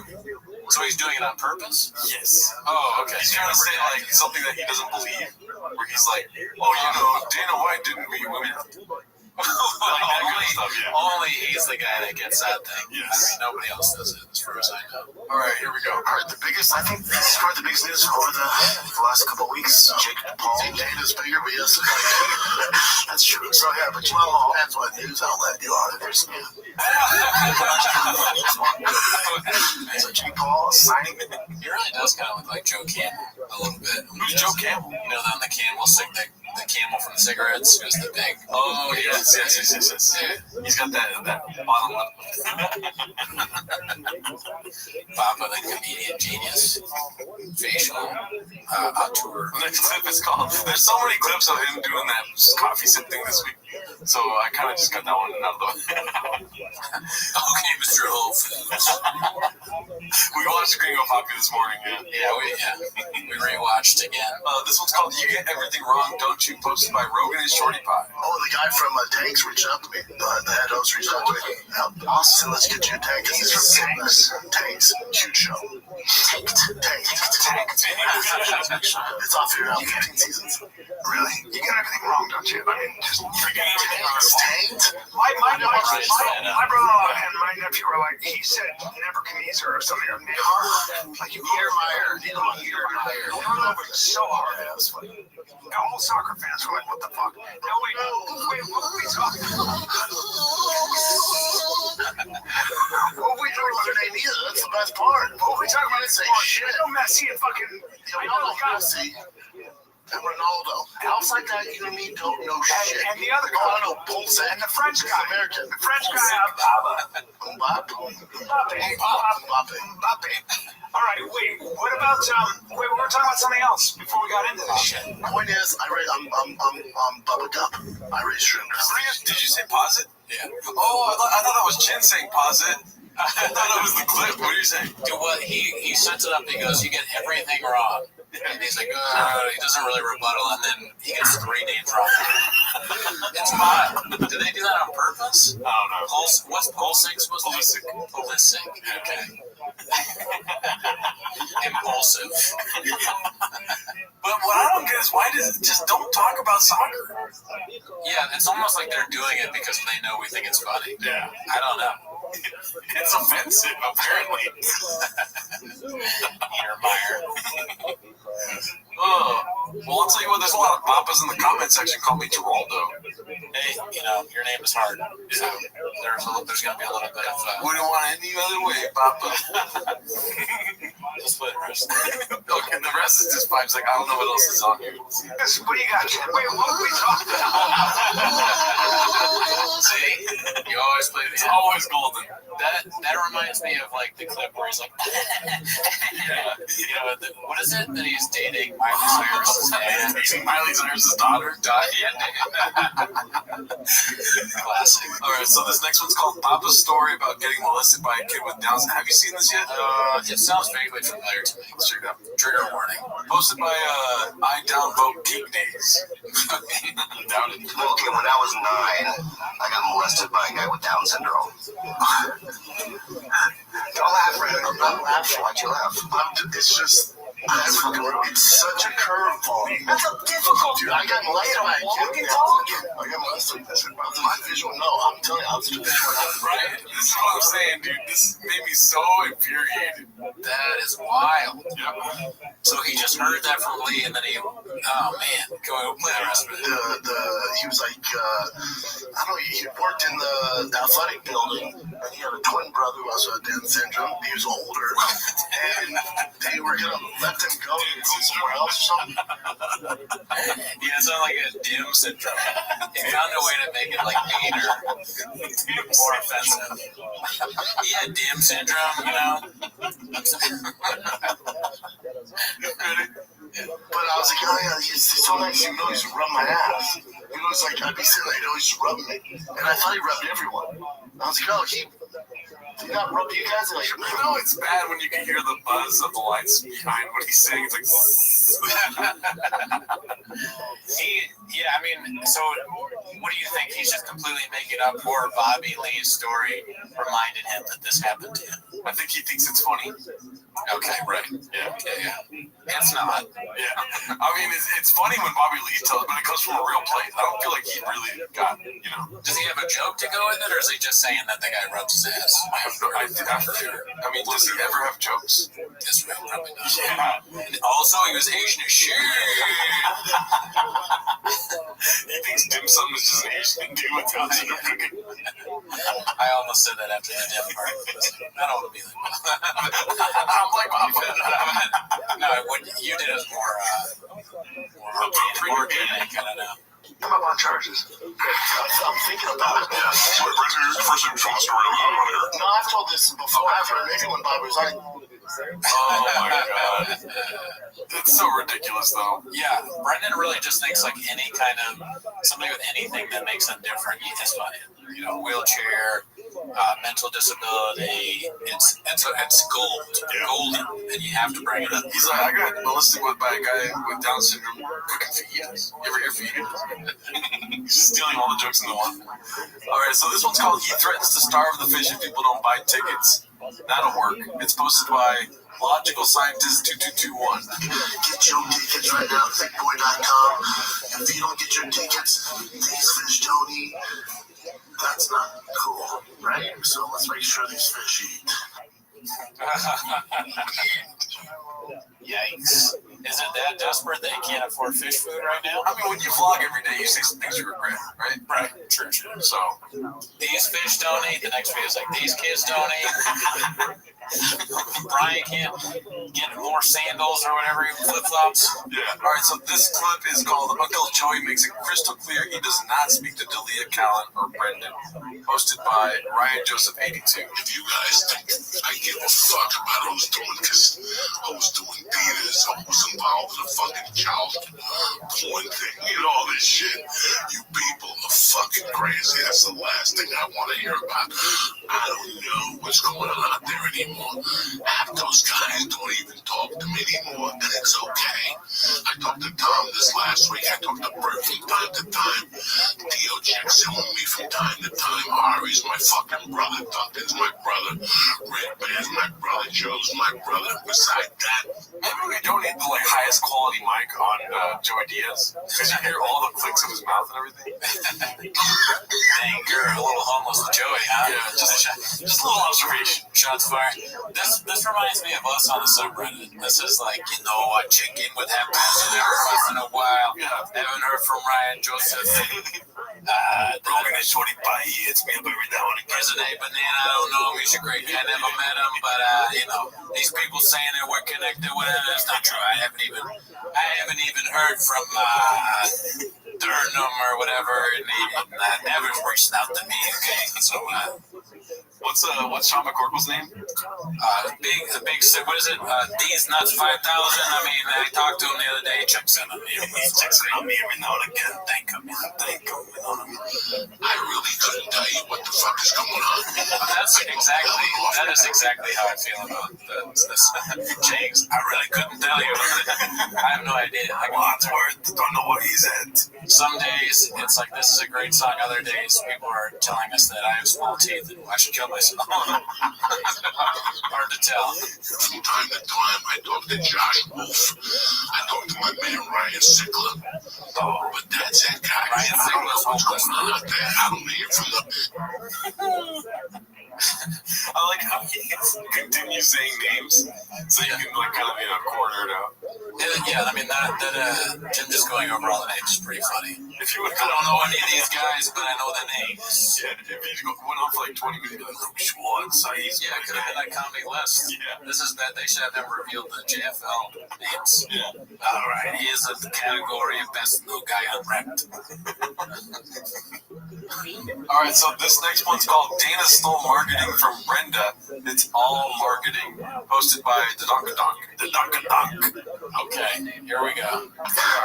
So he's doing it on purpose? Yes. Oh, okay. He's trying to say like something that he doesn't believe. Where he's like, oh, you know, Dana White didn't beat women. Only he's the guy that gets that thing. Yes. I mean, nobody else does it, as far as I know. All right, here we go. All right, I think this is probably the biggest news over the last couple of weeks. Jake Paul. Dana's bigger, but yes, that's true. So yeah, but you know, that's what news outlet you are. There's so Jake Paul signing. He really does kind of look like Joe Campbell a little bit. Who's Joe Campbell? You know, on the Camel the camel from the cigarettes who's the big. Oh yes. He's got that bottom lip. Papa, the comedian genius. Facial tour. Next clip is called. There's so many clips of him doing that coffee sip thing this week. So I kind of just got that one out of the way. Okay, Mr. Whole Foods. We watched Gringo Poppy this morning. We rewatched again. This one's called "You Get Everything Wrong, Don't You?" Posted by Rogan and Shorty Pie. Oh, the guy from Tanks reached out to me. The head host reached out to me. Austin, let's get you a tank. He's from Tanks. Shoot show. Tanked. It's off here now. 15 seasons. Really? You get everything wrong, don't you? I mean, just forget it. Tanked? My brother and my nephew were like, he said Nebuchadnezzar or something. Like you Yermeyer. They were over so hard. Yeah, that's funny. All soccer fans were like, what the fuck? No, wait, what were we talking about? What were we talking about? That's the best part. What were we talking about? Shit. No Messi and fucking Messi. And Ronaldo. Else like that, you and me don't know shit. And the other guy. I don't know Bolsa. And the French guy. American. The French guy. Mbappe. All right, wait. What about we were talking about something else before we got into this shit. Point is, I'm bubbled up. I Restream. Did you say pause it? Yeah. Oh, I thought that was Chin saying pause it. I thought that was the clip. What are you saying? Dude, what he sets it up. He goes, "You get everything wrong." And he's like, he doesn't really rebuttal, and then he gets 3 names wrong. It's odd. Do they do that on purpose? I don't know. What's Pulisic supposed to be? Pulisic. Okay. Impulsive. But what I don't get is why does it just don't talk about soccer? Yeah, it's almost like they're doing it because they know we think it's funny. Yeah. I don't know. It's offensive, apparently. Niedermeyer. Well, I'll tell you what, there's a lot of papas in the comment section call me Geraldo. Hey, your name is hard. So there's going to be a little bit of... We don't want any other way, Papa. Let's play the rest. Okay, the rest is just vibes. Like, I don't know what else is on here. What do you got? Wait, what are we talking about? See? You always play the... It's always golden. That reminds me of, like, the clip where he's like... what is it that he's dating Miley Cyrus's dad? Dating Miley Cyrus's daughter? Classic. Alright, so this next one's called Papa's Story About Getting Molested by a Kid with Down syndrome. Have you seen this yet? It sounds vaguely familiar to me. Let's check it out. Trigger warning. Posted by I Downvote Geek Days. Down it. Little kid, when I was 9, I got molested by a guy with Down syndrome. Don't laugh, Brandon. I'm not laughing. Why'd you laugh? It's just... It's such a curveball. That's a difficult. Dude, I got molested by a kid. I got molested by a kid. My visual, no, I'm telling you, I was the visual. Right? This is what I'm saying, dude. This made me so infuriated. That is wild. Yep. So he just heard that from Lee, and then he, oh man, go play the rest of it. He was like, I don't know, he worked in the athletic building, and he had a twin brother who also had Down syndrome. He was older, and they were gonna let them go and go somewhere else or something. Yeah, it's not like a dim syndrome. He found a way to make it like meaner, more offensive. He had dim syndrome, But I was like, oh yeah, he's so nice. He knows to rub my ass. It's like I'd be sitting there, he'd always rub me, and I thought he rubbed everyone. I was like, oh, he not rub you guys. Like, it's bad when you can hear the buzz of the lights behind what he's saying. It's like. So what do you think? He's just completely making up, or Bobby Lee's story reminded him that this happened to him? I think he thinks it's funny. Okay, right. Yeah. It's not. Yeah. I mean, it's funny when Bobby Lee tells it, but it comes from a real place. I don't feel like he really got, Does he have a joke to go with it, or is he just saying that the guy rubs his ass? I mean, does he ever have jokes? This real probably not. Yeah. And also, he was Asian as shit. He thinks dim sum is just an Asian dude with Down syndrome cooking. I almost said that after the dim part. I don't want to be like I'm like, no, what you did is more organic. I don't know. I'm up on charges. I'm thinking about it. Yeah. First thing from the story on here. No, I've told this before. I've heard maybe when Bobby was like, oh my god. It's so ridiculous, though. Yeah, Brendan really just thinks like any kind of somebody with anything that makes them different is funny. Wheelchair, mental disability. It's gold, golden, and you have to bring it up. He's like, I got molested by a guy with Down syndrome cooking fajitas. You ever hear fajitas? He's stealing all the jokes in the one. All right, so this one's called "He Threatens to Starve the Fish If People Don't Buy Tickets." That'll work. It's posted by Logical Scientist 2221. Get your tickets right now at thickboy.com. If you don't get your tickets, these fish don't eat. That's not cool, right? So let's make sure these fish eat. Yikes. Is it that desperate that you can't afford fish food right now? I mean, when you vlog every day, you say some things you regret, right? Right. True. So, these fish don't eat. The next video is like, these kids don't eat. Brian can't get more sandals or whatever, flip-flops. Yeah. All right, so this clip is called Uncle Joey Makes It Crystal Clear He Does Not Speak to Dalia Callan or Brendan. Posted by Ryan Joseph 82. If you guys think I give a fuck about who's doing theaters, who's involved in a fucking child porn thing and all this shit, you people are fucking crazy. That's the last thing I want to hear about. I don't know what's going on out there anymore. Half those guys don't even talk to me anymore, and it's okay. I talked to Tom this last week. I talked to Bert from time to time. Theo checks in with me from time to time. Ari's my fucking brother. Duncan's my brother. Red Bear's my brother. Joe's my brother. Besides that, maybe we don't need the like highest quality mic on Joey Diaz because you hear all the clicks of his mouth and everything. Dang, you're a little homeless with Joey, huh? Yeah, just a little observation. Shots fired. This reminds me of us on the subreddit. This is like, I check in with Happy every once in a while. Haven't heard from Ryan Joseph. Broken is 25 years. Me up every now and again. President Banana, I don't know him. He's a great guy. Never met him, but these people saying that we're connected with him, that's not true. I haven't even heard from Durnham or whatever, and never reached out to me. Okay, so what's Sean McCorkle's name? Big. What is it? D's Nuts 5,000. I mean, I talked to him the other day. He checks in on me. He checks in on me every now and again. Thank him. I really couldn't tell you what the fuck is going on. That is exactly how I feel about this James. I really couldn't tell you. I have no idea. Wadsworth, don't know what he's at. Some days it's like this is a great song. Other days people are telling us that I have small teeth and I should kill myself. Hard to tell. From time to time, I talk to Josh Wolf. I talk to my man Ryan Sickler. But that's it, guys. Ryan Sickler's what's going on out there. I don't hear from them. I like how he continues saying names so you can like kind of corner it out. Yeah, I mean that Jim just going over all the names is pretty funny. I don't know any of these guys, but I know the names. Yeah, if he went on for like 20 minutes, like Luke Schwartz, yeah, it could have been that comedy list. Yeah. This is bad. They should have never revealed the JFL names. Yeah. All right, he is in the category of best new guy unwrapped. All right, so this next one's called Dana Stole Marketing from Brenda. It's all marketing. Posted by the Donk. Okay, here we go.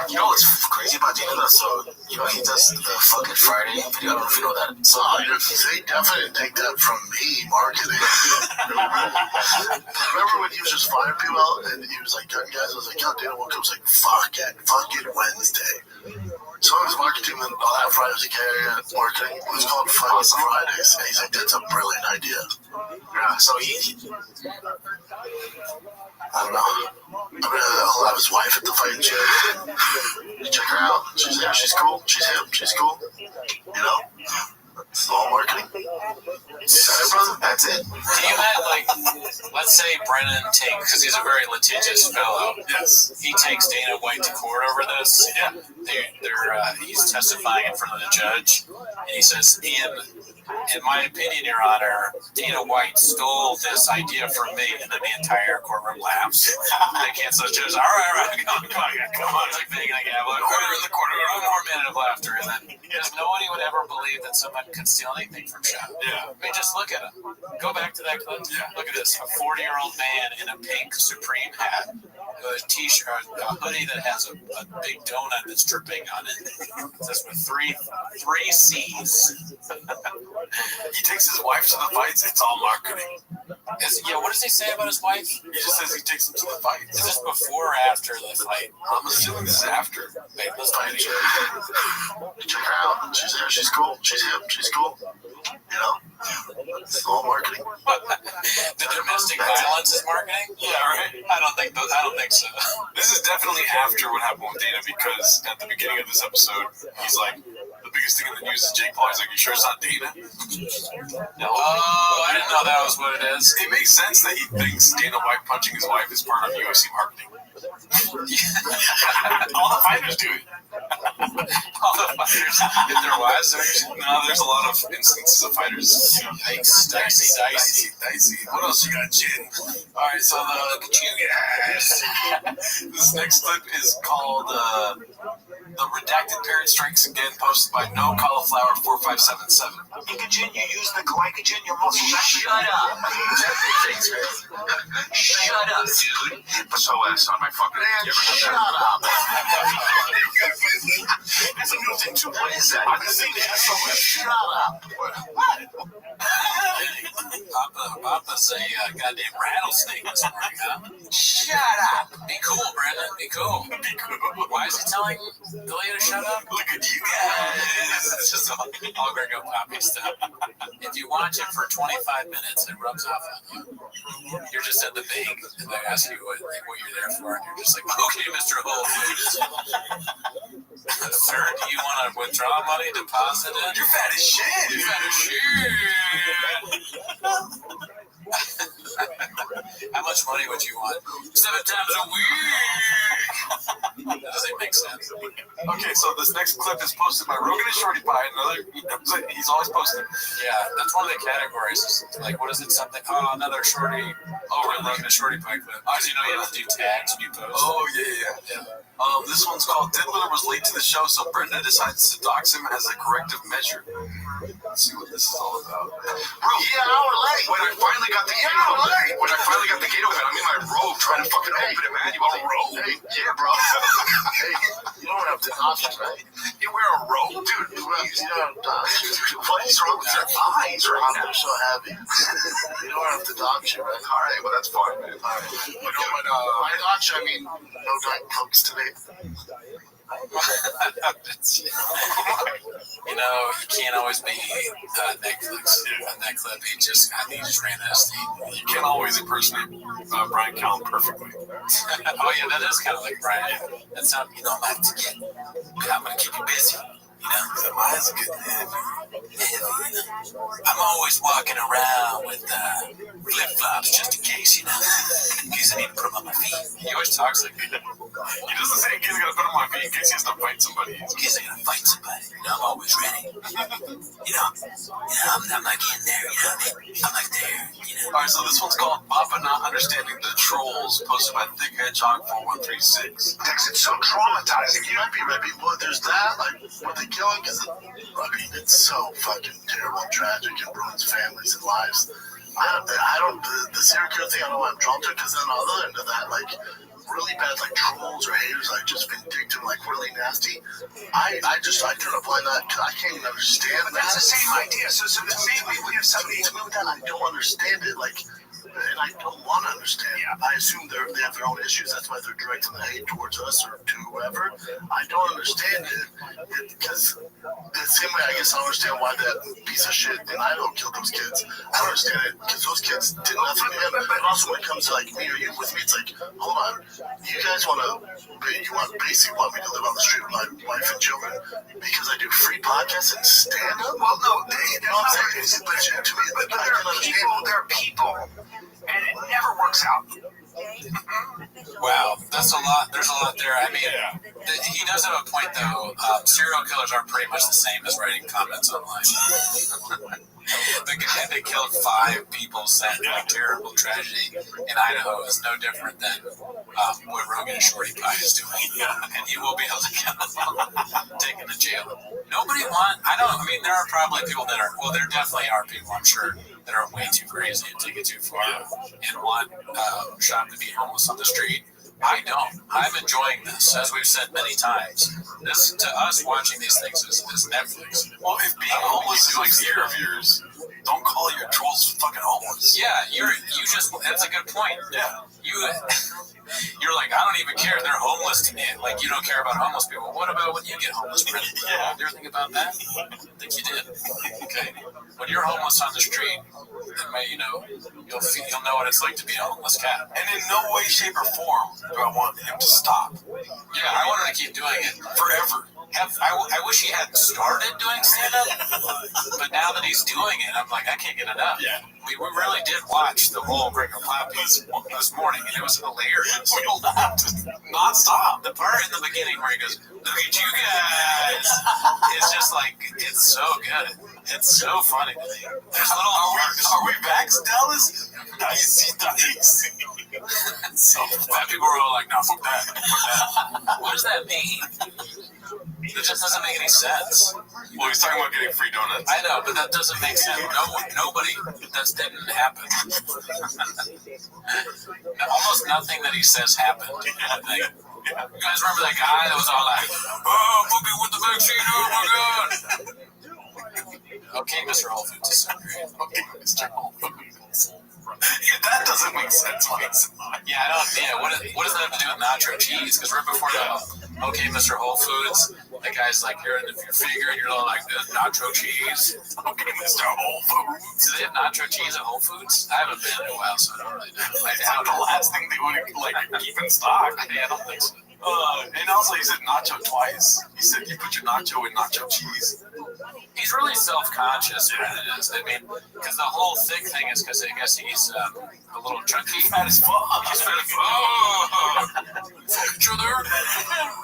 You know what's crazy about Dana? So, he does the fucking Friday video. I don't know if you know that. So, they definitely take that from me, marketing. Remember when he was just firing people out and he was like, cutting guys? I was like, yo, Dana woke up, was like, fucking Wednesday. So I was marketing and all that Friday was like, yeah, marketing. It was called Fucking Fridays. And he's like, that's a brilliant idea. Yeah, so he I don't know. He'll have his wife at the fighting gym. You check her out. She's there. She's cool. She's hip. She's cool. You know? It's all marketing. That's it. Do you have, like, let's say Brennan takes, because he's a very litigious fellow. Yes. He takes Dana White to court over this. Yeah. He's testifying in front of the judge, and he says, in my opinion, Your Honor, Dana White stole this idea from me, and then the entire courtroom laughs. They cancel the judge. All right, come on. It's like banging a gavel. One more minute of laughter, and then because nobody would ever believe that someone could steal anything from Sean. Yeah. I mean, just look at him. Go back to that clip. Yeah. Look at this. A 40-year-old man in a pink Supreme hat, a t-shirt, a hoodie that has a big donut that's dripping on it. It says with three C's. He takes his wife to the fights. It's all marketing. What does he say about his wife? He just says he takes them to the fights. Is this before or after the fight? I'm assuming this is after. Wait, let's find it. Check her out. She's there. She's cool. She's hip. She's cool. You know? It's all marketing. The domestic violence is marketing? Yeah, right. I don't think so. This is definitely after what happened with Dana, because at the beginning of this episode, he's like, the biggest thing in the news is Jake Paul. He's like, you sure it's not Dana? No. Oh, I didn't know that was what it is. It makes sense that he thinks Dana White punching his wife is part of UFC marketing. All the fighters do it. All the fighters get their wives. No, there's a lot of instances of fighters. Yikes, dicey. What else you got, Jen? All right, so look at you guys. This next clip is called The redacted parent strikes again, posted by No Cauliflower 4577. Nicotine, you use the glycogen, your muscles actually. Shut up. Shut up, dude. Put SOS on my fucking. Man, shut up. That's a new thing too. What is that? I've been saying the SOS. Shut up. What? Papa's a goddamn rattlesnake this morning, huh? Shut up. Be cool, Brandon. Be cool. Why is he telling Delia to shut up? Look at you guys. It's just all Gringo Poppy stuff. If you watch it for 25 minutes, it rubs off on you. You're just at the bank, and they ask you what you're there for, and you're just like, okay, Mr. Whole Foods. Sir, do you want to withdraw money, deposit it? You're fat as shit. You're fat as shit. How much money would you want? 7 times a week. That doesn't make sense. Okay, so this next clip is posted by Rogan and Shorty Pie. He's always posting. Yeah, that's one of the categories. It's like, what is it? Something? Oh, another Shorty. Oh, we're Rogan and Shorty Pie clip. So you know you have to do tags when you post. Oh, yeah. This one's called Diddler was late to the show, so Brenda decides to dox him as a corrective measure. Let's see what this is all about. Bro, when I finally got the gate open, I'm in my robe trying to fucking open it, man. You want a robe? Hey, yeah, bro. Hey, you don't have to option, right? You wear a robe? Dude, you don't dox. What is wrong with your eyes right now? They're so heavy. You don't have to dox you, right? All right, well, that's fine, man. All right. You know what, by dox, I mean, no Diet Cokes today. You know, you can't always be Netflix on that clip. I think he just ran out of steam. You can't always impersonate Brian Callen perfectly. Oh yeah, that is kind of like Brian. That's not, you know, I'm gonna keep you busy. You know, Mine's good. I'm always walking around with flip-flops just in case, you know, in case I need to put them on my feet. He always talks like that. He doesn't say in case I gotta put him on my feet, in case he has to fight somebody. In case I gotta fight somebody, you know, I'm always ready. You know, I'm like in there, you know what I mean? I'm like there, you know. Alright, so this one's called Papa Not Understanding the Trolls, posted by Thick Hedgehog 4136. It's so traumatizing. You might be right, well, there's that, like, what they killing, because, I mean, it's so fucking terrible and tragic and ruins families and lives. I don't, the serial killer thing, I don't know why I'm drawn to, because then on the other end of that, like, really bad, like, trolls or haters, like, just vindictive, like, really nasty. I turn a blind eye, I can't even understand that. That's the same idea. So the same way we have somebody to move that, I don't understand it, like, and I don't want to understand. Yeah. I assume they have their own issues. That's why they're directing the hate towards us or to whoever. I don't understand it because the same way I guess I understand why that piece of shit in Idaho killed those kids. I don't understand it because those kids did nothing to him. But also when it comes to like me or you with me, it's like, hold on, you guys basically want me to live on the street with my wife and children because I do free podcasts and stand up? Well, no, it's legit to me. But I can understand. There are people. And it never works out. Wow, that's a lot. There's a lot there. I mean, he does have a point, though. Serial killers are pretty much the same as writing comments online. They killed 5 people, sad, like, terrible tragedy in Idaho is no different than what Rogan and Shorty Pie is doing. And he will be held accountable, taken to jail. I mean, there are probably people that are, well, there definitely are people, I'm sure, that are way too crazy and take it too far and want Sean to be homeless on the street. I don't. I'm enjoying this, as we've said many times. This, to us, watching these things is Netflix. Well, if being homeless is like fear of yours, don't call your trolls fucking homeless. Yeah, that's a good point. Yeah. You're like, I don't even care. They're homeless to me. Like, you don't care about homeless people. What about when you get homeless, Brent? Yeah. Did you ever think about that? I think you did. Okay. When you're homeless on the street, you'll know what it's like to be a homeless cat. And in no way, shape, or form do I want him to stop. Yeah, I want him to keep doing it forever. I wish he hadn't started doing stand-up, but now that he's doing it, I'm like, I can't get enough. Yeah. We really did watch the whole Gringo Poppies this morning, and it was hilarious. We laughed non-stop. The part in the beginning where he goes, look at you guys. It's just like, it's so good. It's so funny to me. There's little are we back, Dallas? Nice. So people were all like, no, fuck that. What does that mean? It just doesn't make any sense. Well, he's talking about getting free donuts. I know, but that doesn't make sense. Nobody, that didn't happen. Almost nothing that he says happened. I think. You guys remember that guy that was all like, "Oh, Boogie with the vaccine, oh my God." Okay, Mr. Whole Foods is so great. Okay, Mr. Whole Foods. That doesn't make sense. Yeah, I don't. Yeah, what does that have to do with nacho cheese? Because right before that, okay, Mr. Whole Foods, the guy's like, you're in your figure, and you're all like, there's nacho cheese. Okay, Mr. Whole Foods. Do they have nacho cheese at Whole Foods? I haven't been in a while, so I don't really know. It's like the last thing they would keep in stock. Yeah, I don't think so. And also, he said nacho twice. He said you put your nacho in nacho cheese. He's really self-conscious. What it is. I mean, because the whole thick thing is because I guess he's a little chunky. Fat as fuck. He's fat as fuck. Each other.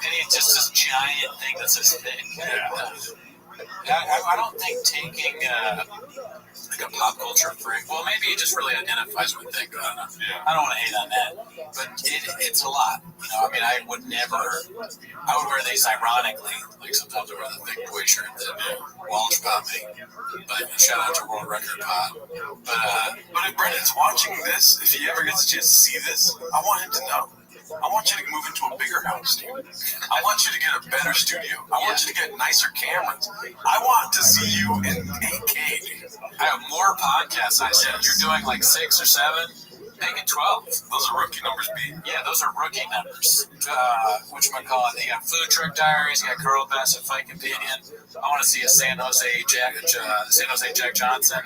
And he's just this giant thing that's this thick. I don't think taking like a pop culture freak. Well, maybe he just really identifies with thick. I don't know. Yeah. I don't want to hate on that, but it's a lot. You know, I mean, I would wear these ironically. Like sometimes I wear the thick boy shirt that Walsh bought me. But shout out to World Record Pod. But if Brendan's watching this, if he ever gets a chance to see this, I want him to know. I want you to move into a bigger house, dude. I want you to get a better studio. I want you to get nicer cameras. I want to see you in 8K, dude. I have more podcasts. I said you're doing like 6 or 7. Make it 12. Those are rookie numbers, B. Yeah, those are rookie numbers. Whatchamacallit? You got Food Truck Diaries. You got Carl Bassett Fight Companion. I want to see a San Jose Jack Johnson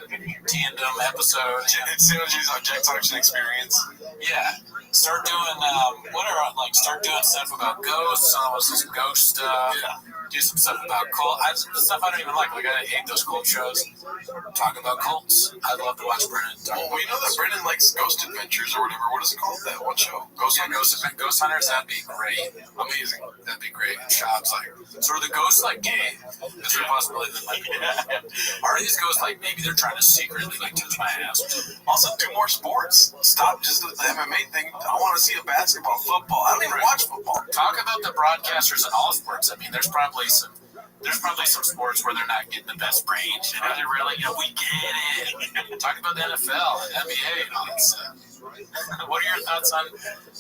tandem episode. San Jose's Jack Johnson experience. Yeah. Start doing stuff about ghosts. Some ghost stuff. Yeah. Do some stuff about cult. The stuff I don't even like. Like I hate those cult shows. Talk about cults. I'd love to watch Brendan talk. Well, you know that Brendan likes Ghost Adventures or whatever. What is it called? That one show? Ghost Hunters. That'd be great. Amazing. That'd be great. Shop's like, so are the ghosts like gay? Is there a possibility that like, are these ghosts like maybe they're trying to secretly like touch my ass? Also, do more sports. Stop just the MMA thing. I want to see a basketball, football. I don't even watch football. Talk about the broadcasters in all sports. I mean, there's probably some sports where they're not getting the best range. You know, they're really, we get it. Talk about the NFL and NBA and all that stuff. What are your thoughts on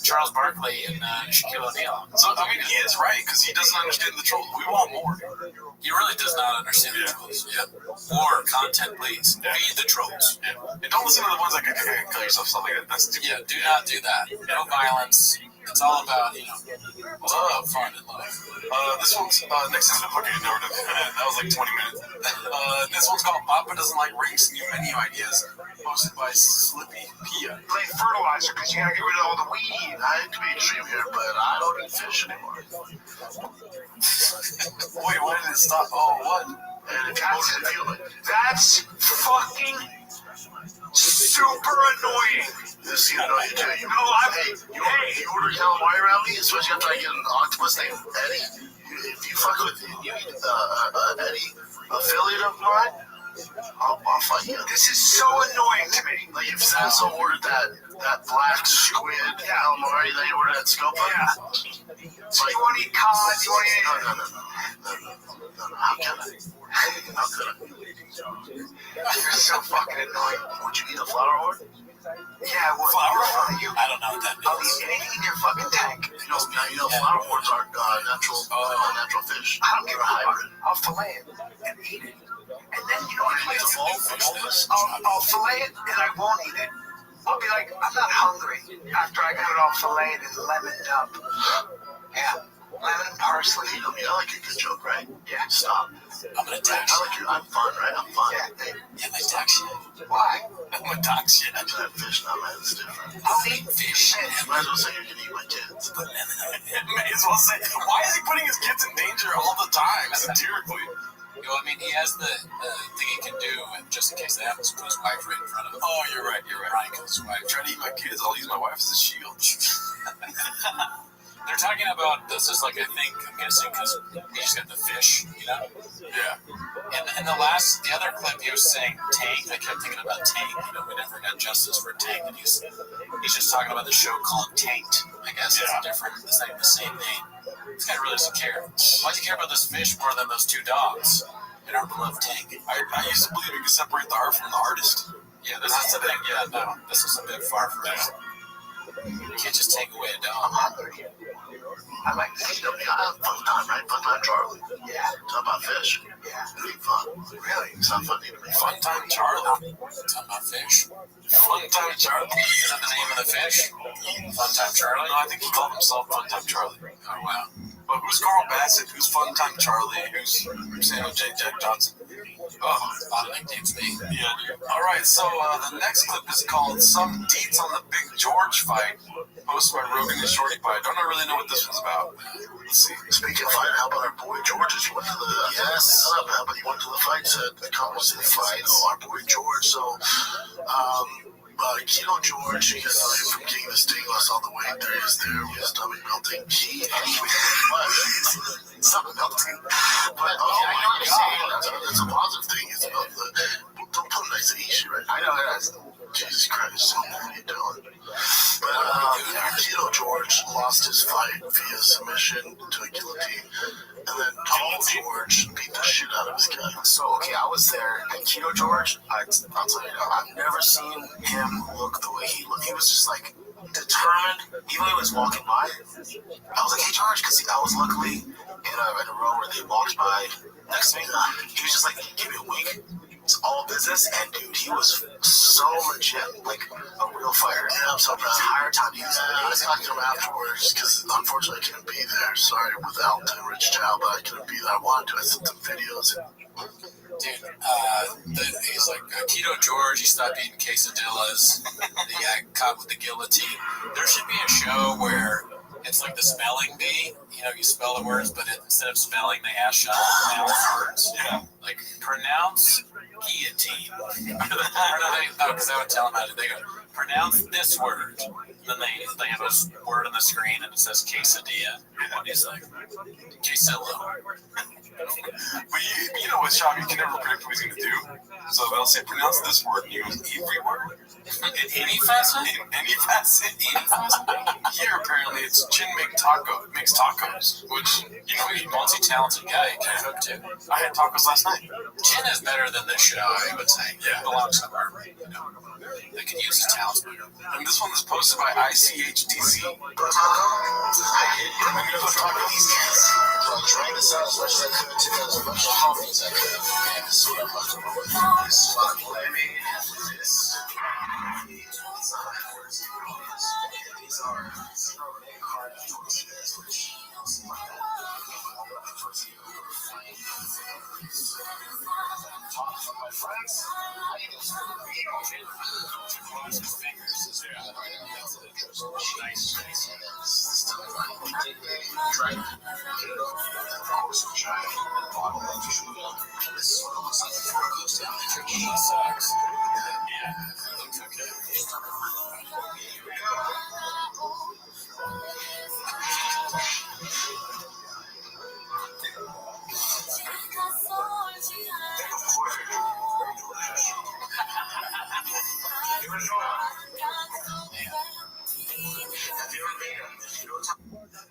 Charles Barkley and Shaquille O'Neal? So, I mean, he is right because he doesn't understand the trolls. We want more. He really does not understand the trolls. Yeah. More content, please. Yeah. Feed the trolls. Yeah. And don't listen to the ones like, kill yourself, stuff like that. That's stupid. Yeah, do not do that. No violence. It's all about, fun and love. This one's, next is okay, no, that was like 20 minutes. This one's called Papa Doesn't Like Rings, New Menu Ideas, posted by Slippy Pia. Play fertilizer because you gotta get rid of all the weed. I hate to be extreme here, but I don't eat fish anymore. Wait, why did it stop? Oh, what? And if you feel it. That's fucking super annoying. This is annoying too. You order calamari around me, especially after I get an octopus named Eddie. If you fuck with Eddie, affiliate of mine, I'll fight you. This is so annoying to me. Like if Sasso ordered that black squid calamari, they ordered that scope. Yeah. So you want to eat cod? You want to eat? No. How can I? How could I? You're so fucking annoying. Would you eat a flower horn? Yeah, what? Flower horn? I don't know what that means. I'll eat anything in your fucking tank. You know, flower horns are natural fish. I don't give a fuck. I'll fillet it and eat it. And then you know what I do? I'll fillet it and I won't eat it. I'll be like, I'm not hungry after I got it all filleted and lemoned up. Yeah. Lemon and parsley. You know me, I like a good joke, right? Yeah. Stop. I'm gonna tax you. I'm fun, right? I'm fun. Yeah, my tax you. Why? I'm gonna tax you. I do have fish now, man. It's different. I'll eat fish. You might as well say you're gonna eat my kids. May as well say, why is he putting his kids in danger all the time, satirically? I mean, he has the thing he can do, just in case that happens, put his wife right in front of him. Oh, you're right. Ryan kills his wife. Try to eat my kids, I'll use my wife as a shield. They're talking about this is like, I think, I'm guessing, because he just got the fish, Yeah. And the other clip, he was saying tank. I kept thinking about tank. We never got justice for tank. And he's just talking about the show called Tanked. I guess it's different. It's not even the same name. This guy really doesn't care. Why do you care about this fish more than those two dogs in our beloved tank? I used to believe you could separate the art from the artist. Yeah, this is the thing. Yeah, no, this is a bit far from that. You can't just take away a dog. I like fish. Yeah, fun time, right? Fun time, Charlie. Yeah. Talk about fish. Yeah. It'll be fun. Really? It's not funny to me. Fun time, Charlie. Talking about fish. Fun time, Charlie. Is that the name of the fish? Fun time, Charlie. No, I think he called himself Fun Time Charlie. Oh wow. But who's Carl Bassett? Who's Fun Time Charlie? Who's Samuel J. Jack Johnson? Oh, a lot of nicknames me. Yeah. All right. So the next clip is called "Some Deets on the Big George Fight," posted by Rogan and Shorty Pie. Don't really know what this one's about. Let's see. Speaking of fight, how about our boy George? He went to the how about he went to the fight set, the Congress City fight. Our boy George. So, Keto George, you guys know him from King of the Sting, lost all the weight. There he is there with his stomach melting. Stomach melting. But I know what you're saying. That's a positive thing. It's about don't put a nice issue, right? I know that's Jesus Christ. What are you doing? But Keto George lost his fight via submission to a guillotine. And then Tall George beat the shit out of his guy. So, okay, I was there, and Keto George, I'll tell you, I've never seen him look the way he looked. He was just like determined. Even when he was walking by, I was like, hey, George, because I was luckily in a row where they walked by next to me. He was just like, give me a wink. It's all business, and dude, he was so legit, like a real fighter. And I'm so proud. The entire time he was there. I was talking to him afterwards because unfortunately I couldn't be there. Sorry, with Alton and Rich Chow, but I couldn't be there. I wanted to. I sent some videos. Dude, he's like Keto George. He stopped eating quesadillas. He got caught with the guillotine. There should be a show where it's like the spelling bee. You know, you spell the words, but instead of spelling, they ask you to pronounce words. Yeah. Like, pronounce guillotine. Because I would tell them how to. They go, pronounce this word. And then they have a word on the screen, and it says quesadilla. And he's like, quesillo. But you know with Shab, you can never predict what he's going to do. So they'll say, pronounce this word, and he goes, every word? In any facet? In any facet? Here, apparently, it's Chin makes tacos, which, you know, he's a multi-talented guy. He can cook, too. I had tacos last night. Chin is better than this show, I would say. Yeah. He belongs somewhere. You know, they can use his talents better. And this one is posted by ICHDC. Trying this out as much as I could to get as much healthy as I could. And so I'm like, this is what I'm blaming. This. These are hard choices, which talk from my friends. I need to cross his fingers. Nice. Right. This is what it looks like before it goes down. The turkey sucks. Yeah, it looks okay. Here we go.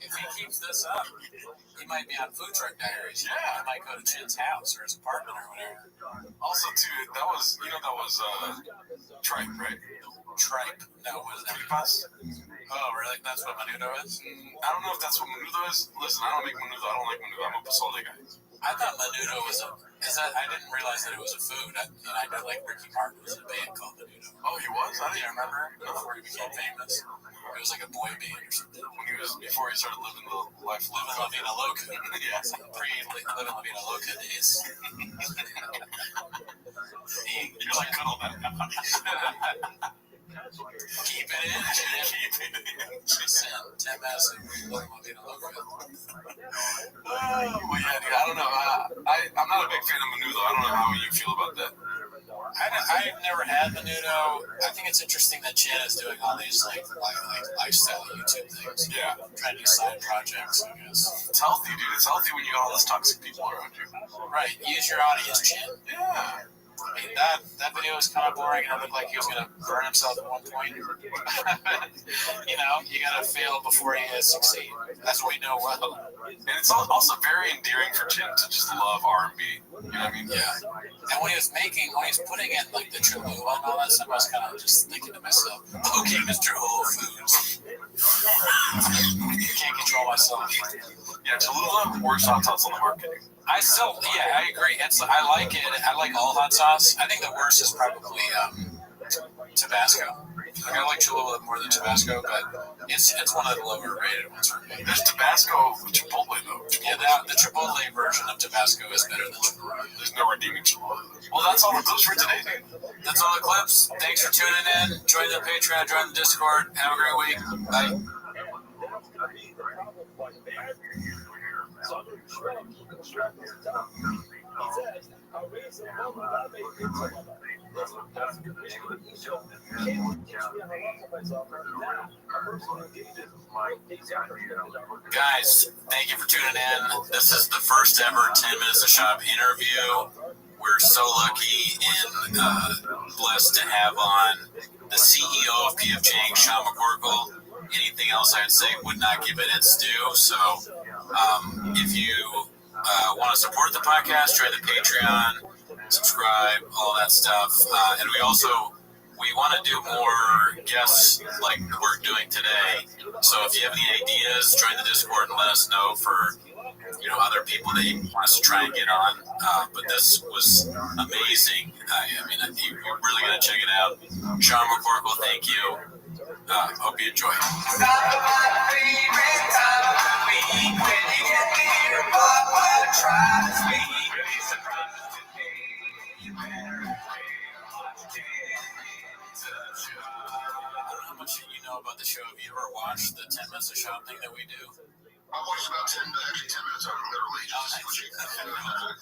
If he keeps this up, he might be on Food Truck Diaries. Yeah. He might go to Chin's house or his apartment or whatever. Also, too, that was tripe, right? Tripe? No, what is that? Tripas? Oh, really? That's what menudo is? I don't know if that's what menudo is. Listen, I don't make menudo. I don't like menudo. I'm a pozole guy. I thought menudo was I didn't realize that it was a food. I know like Ricky Martin was in a band called Menudo. Oh, he was? I didn't remember before he became famous. It was like a boy band or something. Before he started living the life Living La Vida Loca. Yeah. Pre-Living La Vida Loca days. You're like cuddle that. Keep it in. Just 10 minutes of Living La Vida Loca. Well, yeah, dude, I don't know. I'm not a big fan of menudo. I don't know how you feel about that. I've never had menudo. I think it's interesting that Chin is doing all these like lifestyle YouTube things. Yeah. Trying to do side projects, I guess. It's healthy, dude. It's healthy when you got all those toxic people around you. Right. Use your audience, Chin. Yeah. I mean, that video was kind of boring, and it looked like he was going to burn himself at one point. You know, you got to fail before you succeed. That's what we know well. And it's also very endearing for Jim to just love R&B. You know what I mean? Yeah. And when he was putting in like the Cholula and all that stuff, I was kind of just thinking to myself, okay, Mr. Whole Foods. Can't control myself. Yeah, Cholula, worst hot sauce on the market. I agree. I like it. I like all hot sauce. I think the worst is probably Tabasco. Like, I like Cholula more than Tabasco, but it's one of the lower rated ones for me. There's Tabasco with Chipotle though. Yeah, the Chipotle version of Tabasco is better than Cholula. There's no redeeming Cholula. Well, that's all the clips for today, dude. That's all the clips. Thanks for tuning in. Join the Patreon, join the Discord. Have a great week. Bye. Guys, thank you for tuning in. This is the first ever 10 Minutes of Shop interview. We're so lucky and blessed to have on the CEO of PFJ, Sean McCorkle. Anything else I'd say would not give it its due. So if you want to support the podcast, join the Patreon, subscribe, all that stuff. And we want to do more guests like we're doing today. So if you have any ideas, join the Discord and let us know for other people that you want us to try and get on. But this was amazing. I mean, you're really going to check it out. Sean McCorkle, thank you. Hope you enjoy. How much you know about the show? Have you ever watched the 10 Minutes of Shop thing that we do? I watched about 10 minutes of it, literally, just to see what you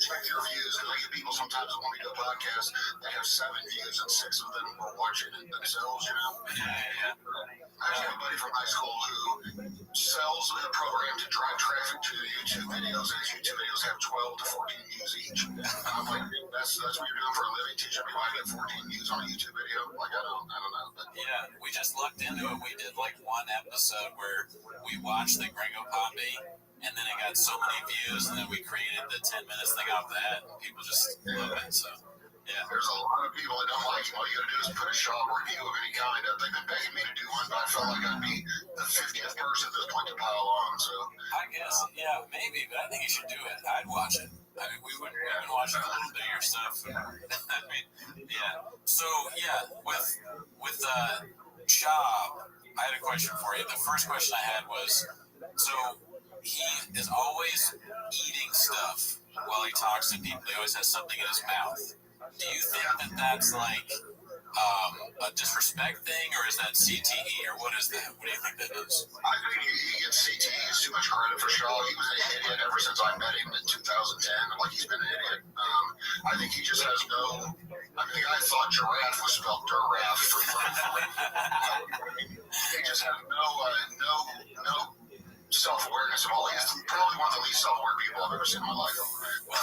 check your views. Because I get people sometimes that want me to do a podcast, they have 7 views and 6 of them will watch it themselves, you know? Yeah. I have a buddy from high school who sells a program to drive traffic to YouTube videos, and his YouTube videos have 12 to 14 views each. And I'm like, that's what you're doing for a living, teaching people how to get 14 views on a YouTube video? Like, I don't know. But yeah, we just looked into it. We did like one episode where we watched the Gringo Poppy, and then it got so many views, and then we created the 10 minutes thing off that, and people just love it. So, yeah. There's a lot of people that don't like it. All you gotta do is put a shop review of any kind up. They've been begging me to do one, but I felt like I'd be the 50th person at this point to pile on. So I guess, yeah, maybe, but I think you should do it. I'd watch it. I mean, we've been watching a little bit of your stuff. I mean, yeah. So, yeah, with Shop, I had a question for you. The first question I had was, so he is always eating stuff while he talks to people. He always has something in his mouth. Do you think that that's like a disrespect thing, or is that CTE, or what is that? What do you think that is? I think he gets CTE is too much credit for Shaw. He was an idiot ever since I met him in 2010. Like, he's been an idiot. I think he just has no. I mean, the guy thought giraffe was spelled giraffe for he just has no self-awareness at all. He's probably one of the least self-aware people I've ever seen in my life.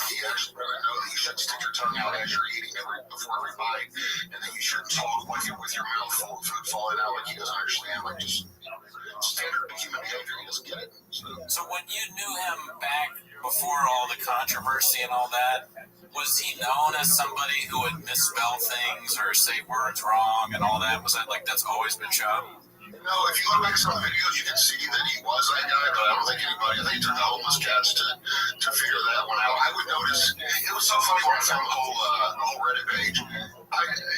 He actually doesn't know that you shouldn't stick your tongue out as you're eating before every bite, and that you shouldn't talk with your mouth full of food falling out. Like, he doesn't understand. Like, just standard human behavior. He doesn't get it. So when you knew him back before all the controversy and all that, was he known as somebody who would misspell things or say words wrong and all that? Was that like that's always been Shop? No, if you look back at some videos, you can see that he was that guy, but I don't think anybody, I think it took the homeless cats to figure that one out. I would notice, it was so funny when I found the whole Reddit page.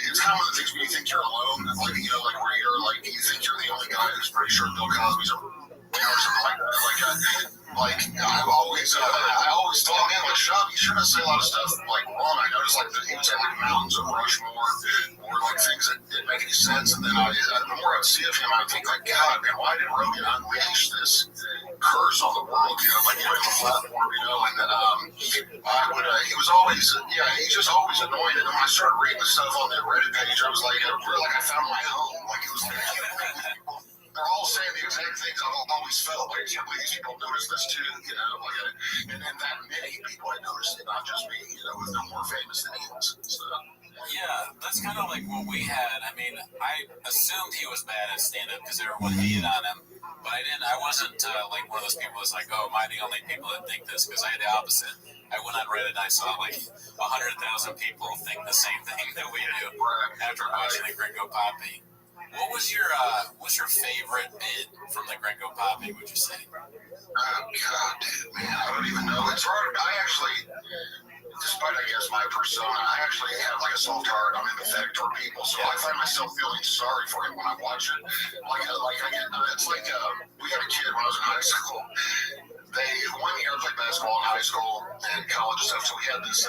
It's kind of one of the things when you think you're alone, like, you know, like where you're like, you think you're the only guy who's pretty sure Bill Cosby's a or something like that. Like I always thought, man, like, Shop, you shouldn't say a lot of stuff like wrong. I noticed like he would say like mountains of Rushmore or like things that didn't make any sense. And then the more I'd see of him, I'd think like, God, man, why did Rogan unleash this curse on the world? You know, like, you know, the platform, you know. And then he was always, he's just always annoying. And then when I started reading the stuff on that Reddit page, I was like, I found my home. Like, it was like, they're all saying the exact things I've always felt. Like, I can't believe these people notice this too, you know. Like, and then that many people had noticed it, not just me. You know, was no more famous than he was. So. Yeah, that's kind of like what we had. I mean, I assumed he was bad at stand-up because everyone hated on him, but I wasn't like one of those people that's like, oh, am I the only people that think this? Because I had the opposite. I went on Reddit and I saw like 100,000 people think the same thing that we do after watching the Gringo Poppy. What's your favorite bit from the Gringo Poppy, would you say? God, dude, man, I don't even know. It's hard. I actually, despite, I guess, my persona, I actually have like a soft heart. I'm empathetic toward people, so I find myself feeling sorry for him when I watch it. It's like we had a kid when I was in high school. They 1 year played basketball in high school and college and stuff, so we had this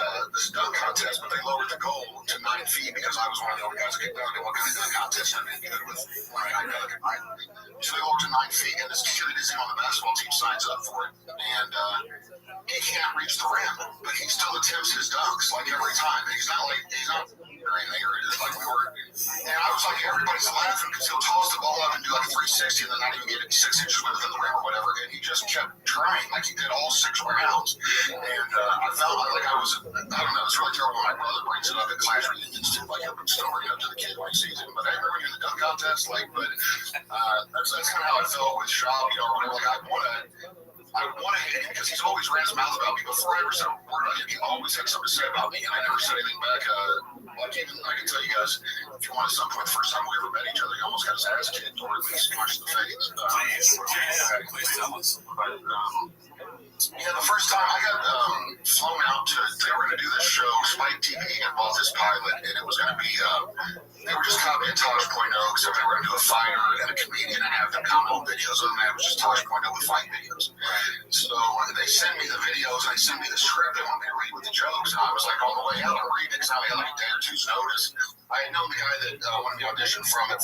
dunk contest, but they lowered the goal to 9 feet because I was one of the only guys that could dunk. And what kind of dunk contest I did good with when I dunk? So they lowered to 9 feet, and this kid that isn't on the basketball team signs up for it, and he can't reach the rim, but he still attempts his dunks like every time. He's not or anything, or like we were. And I was like, everybody's laughing because he'll toss the ball up and do like a 360 and then not even get it 6 inches within the rim or whatever. And he just kept trying, like he did all 6 rounds. And I felt like I don't know, it's really terrible when my brother brings it up at class reunions too, like he'll still bring it up to the kid when he sees it. But I remember when you're in the dunk contest, that's kind of how I felt with Shab, you know, or whatever. Like I would want to hate him because he's always ran his mouth about me. Before I ever said a word about him, he always had something to say about me, and I never said anything back. Like even I can tell you guys, if you want, at some point, the first time we ever met each other, he almost got his ass kicked, or at least punched in the face. Please tell us. But, yeah, the first time I got flown out to, they were going to do this show, Spike TV had bought this pilot, and it was going to be, they were just copying Tosh.0, except they were going to do a fighter and a comedian and have them comment on videos. Other than that, it was just Tosh.0 with fight videos. So they sent me the videos, and they sent me the script, they wanted me to read with the jokes, and I was like on the way out, I'm reading it, because I only had like a day or two's notice. I had known the guy that wanted me to audition from the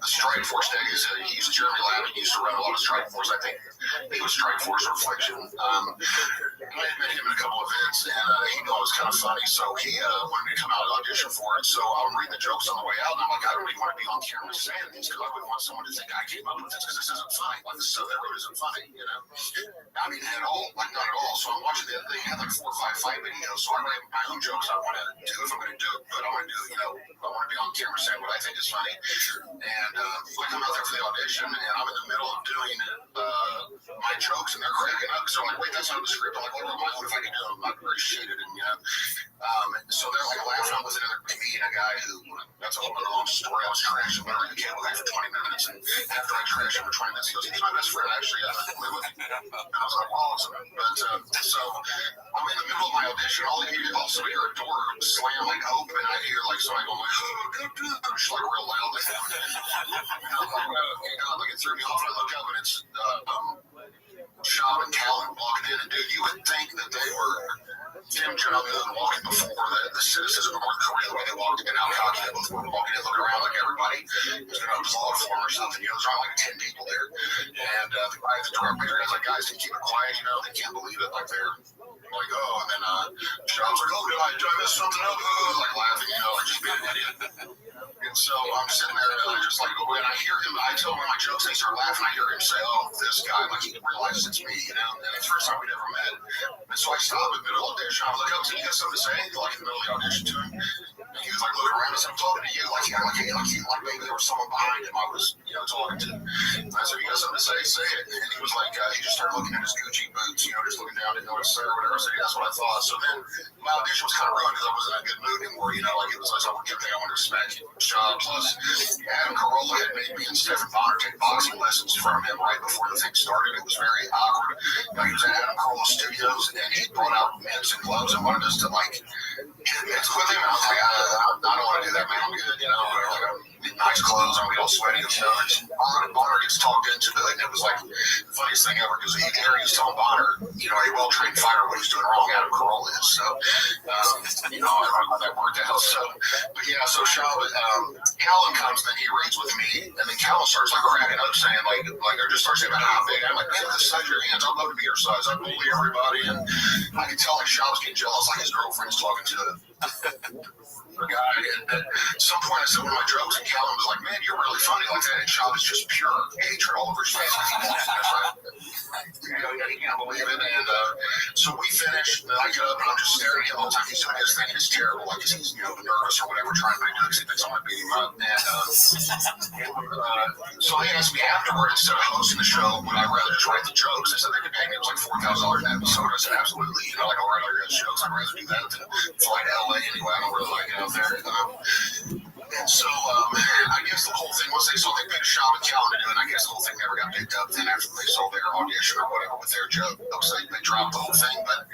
Strike Force days. He used Jeremy Lavin, he used to run a lot of Strike Force, I think. He was Strike Force Reflection. I had met him in a couple of events, and he knew I was kind of funny, so he wanted me to come out and audition for it. So I'm reading the jokes on the way out, and I'm like, I don't even want to be on camera saying these, because I wouldn't want someone to think I came up with this, because this isn't funny. Like, this stuff that I wrote isn't funny, you know? I mean, at all, like, not at all. So I'm watching they had like 4 or 5 fight videos, so I write my own jokes I want to do if I'm going to do it, but I want to do, you know, I want to be on camera saying what I think is funny. And I come out there for the audition, and I'm in the middle of doing my jokes, and they're cracking up. So I'm like, wait, that's not the script. I'm like, well, what if I can do them? I'm very shaded, and you know. So they're like laughing. I'm with me and a guy who, that's a whole other long story. I was trashing him in the cable guy for 20 minutes, and after I trashed him for 20 minutes, he goes, he's my best friend, actually. I live with him. And I was like, well, awesome. But so I'm in the middle of my audition. All you also hear a door slam like open, and I hear like somebody going like, oh, good, just like real loud. Like, and I'm like, like it threw me off, and I look up, and it's Shab and Callan walking in, and dude, you would think that they were Kim Jong-un walking before the citizens of North Korea, the way they walked in, how cocky they both were walking in, looking around like everybody was going to applaud for them or something. You know, there's only like 10 people there. And the guy at the door, the guy's like, guys, can you keep it quiet? You know, they can't believe it. Like, they're like, oh, and then Shab's like, oh, did I miss something up? Like, laughing, you know, like, just being an idiot. And so I'm sitting there, and I just like, when I hear him, I tell him my jokes, and they start laughing. I hear him say, oh, this guy, like, he realizes it's me, you know, and it's the first time we'd ever met. And so I stop in the middle of the audition. I'm like, oh, so you got something to say? Like, in the middle of the audition to him. And he was like looking around, and I said, I'm talking to you. Like maybe there was someone behind him I was, you know, talking to. And I said, you got something to say? Say it. And he was like, he just started looking at his Gucci boots, you know, just looking down, didn't know what to say or whatever. I said, yeah, that's what I thought. So then my audition was kind of ruined because I wasn't in a good mood anymore, you know, like it was like some good thing I wanted to smack him. Shab, plus Adam Carolla had made me and Stephen Bonner take boxing lessons from him right before the thing started. It was very awkward. You know, he was at Adam Carolla Studios, and he brought out mitts and gloves and wanted us to, like, get mitts with him. And I was like, I don't want to do that, man. I'm good, you know. Like, I'm in nice clothes, I'm all sweaty and stuff. And Bonner gets talked into it, and it was like the funniest thing ever because Harry was telling Bonner, you know, a well-trained fighter, what he's doing wrong. Adam Carolla is. So, you know, I don't know how that worked out. So, but yeah, so Shab, Callan comes, then he reads with me, and then Callan starts like cracking up, saying like or just starts saying about how big. I'm like, man, the size of your hands, I'd love to be your size. I bully everybody, and I can tell like Shab's getting jealous, like his girlfriend's talking to the guy. And at some point, I said one of my jokes, and Callan was like, man, you're really funny like that. And Shab is just pure hatred all over his face. He can't believe it. And so we finish, and I get up, and I'm just staring at him all the time. He's doing his thing, and it's terrible. Like, he's, nervous or whatever, trying to do it, because he thinks I'm going to beat him up. And so they asked me afterward, instead of hosting the show, would I rather just write the jokes? They said they could pay me. It was like $4,000 an episode. I said, absolutely. Like, all right, I got jokes. I'd rather do that than fly to LA anyway. I don't really like it out there. And so, I guess the whole thing was they paid a shot with Callan to do it. I guess the whole thing never got picked up then after they sold their audition or whatever with their joke. So they dropped the whole thing. But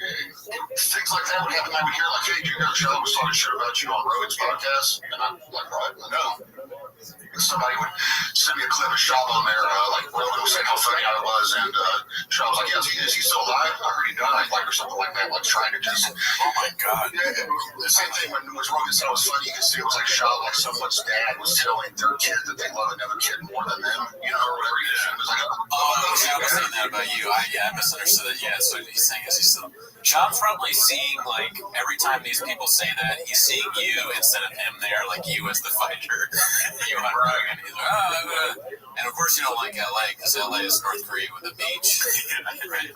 things like that would happen. I would hear, like, hey, you got a show? I was talking shit about you on Rogan's podcast. And I'm like, what? No. Somebody would send me a clip of Shab on there, like Rogan was saying how funny I was, and Shab was like, yes, is he still alive? I heard he died, like, or something like that, like trying to just, oh my God. Yeah, the same thing when Rogan said it was funny, you could see it was like Shab, like someone's dad was telling their kid that they love another kid more than them, or whatever he said. It was like, I was saying that about you. I misunderstood it. Yeah, so he's saying is he still. Shab's probably seeing, like, every time these people say that, he's seeing you instead of him there, like you as the fighter. You on Rogan. He's like, and of course you don't like LA, because LA is North Korea with a beach. Right.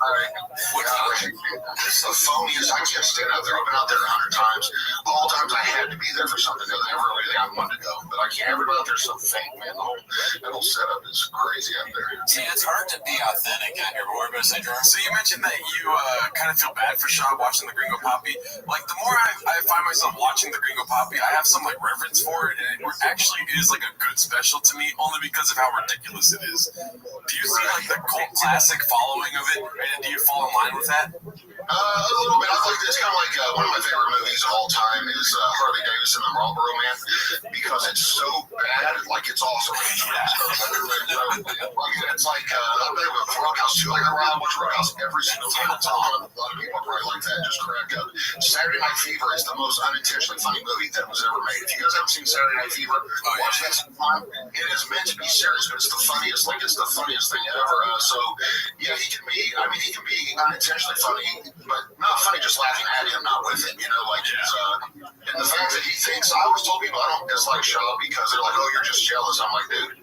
It's the phoniest. I can't stand out there. I've been out there 100 times. All times I had to be there for something. Never really I wanted to go, but I can't. Everybody out there's so fake, man. That whole setup is crazy out there. See, it's hard to be authentic out here. But what were you going to say, Jordan? So you mentioned that you kind of feel bad for Shab watching the Gringo Poppy. Like, the more I find myself watching the Gringo Poppy, I have some, like, reverence for it, and it actually is, like, a good special to me, only because of how ridiculous it is. Do you see, like, the cult classic following of it, and do you fall in line with that? A little bit. I like it's kind of like one of my favorite movies of all time is Harley Davidson and the Marlboro Man, because it's so bad, like, it's awesome. It's like I'm big with Roadhouse too. Like, I watch Roadhouse every single time it's on. A lot of people are probably like that, just crack up. Saturday Night Fever is the most unintentionally funny movie that was ever made. If you guys haven't seen Saturday Night Fever, watch that sometime. It is meant to be serious, but it's the funniest. Like, it's the funniest thing ever. So yeah, he can be unintentionally funny, but not funny just laughing at him, not with him. Like, it's and the fact that he thinks, I always told people I don't dislike Shab because they're like, oh, you're just jealous. I'm like, dude,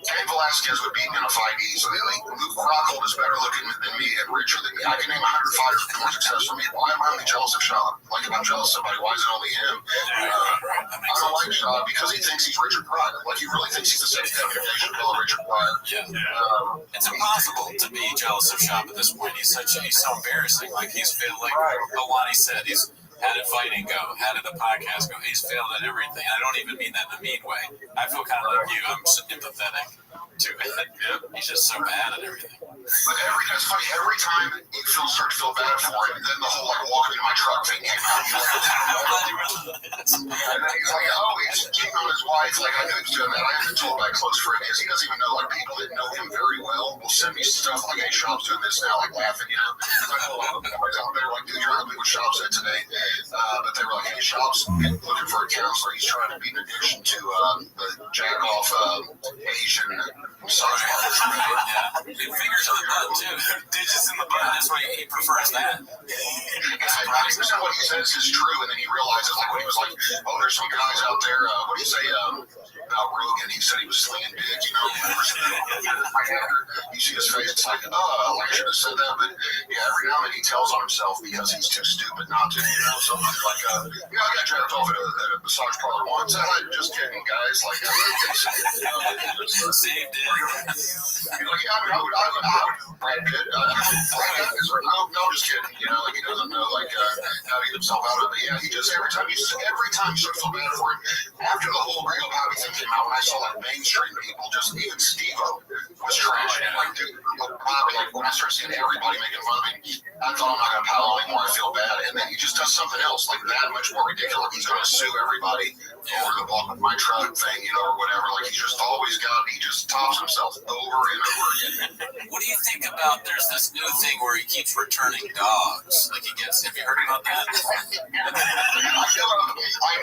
Cain Velasquez would beat me in a fight easily. Like, Luke Rockhold is better looking than me and richer than me. I can name 100 fighters with more success for me. Why am I only jealous of Shab? Like, if I'm jealous of somebody, why is it only him? I don't like Shab because he thinks he's Richard Pryor. Like, he really thinks he's the same definition of Richard Pryor. It's impossible to be jealous of Shab at this point. He's so embarrassing. Like, he's failed, like Alani said, he's how did fighting go? How did the podcast go? He's failed at everything. I don't even mean that in a mean way. I feel kind of like you. I'm sympathetic to it. He's just so bad at everything. But it's funny, every time you start to feel bad for him, then the whole, like, walking in my truck thing came out. And then he's like, oh, he's cheating on his wife. Like, I knew he was doing that. I haven't told my close friend because he doesn't even know, like, people that know him very well will send me stuff like, hey, Shab's doing this now, like, laughing, They were like, dude, you're ugly what Shab said today. But they were like, hey, Shab's looking for a counselor. He's trying to beat an addiction to the jack-off Asian massage parlor. Fingers on the butt, too. Digits in the butt. That's why he prefers that. It's like 90% what he says is true, and then he realizes, like, when he was like, oh, there's some guys out there, what do you say about Rogan? He said he was slinging dick, Like, after you see his face, it's like, like, I should have said that, but yeah, every now and then he tells on himself because he's too stupid not to, So it's like, I got jacked off at a massage parlor once. Just kidding, guys. Like, saved it. Like, yeah, I would Brad Pitt. No, just kidding. Like, he doesn't know, like, how to get himself out of it. But yeah, he just every time you start to feel bad for him. After the whole Gringo Poppy thing came out, when I saw, like, mainstream people, just even Steve-O was trashing it. Like, dude, Bobby, like, when I started seeing everybody making fun of him, I thought, I'm not gonna paddle anymore. I feel bad. And then he just does something else, like, that much more ridiculous. He's gonna sue everybody over the walk with my truck thing, or whatever. Like, he just tops himself over and over again. What do you think about, there's this new thing where he keeps returning dogs? Like, have you heard about that? I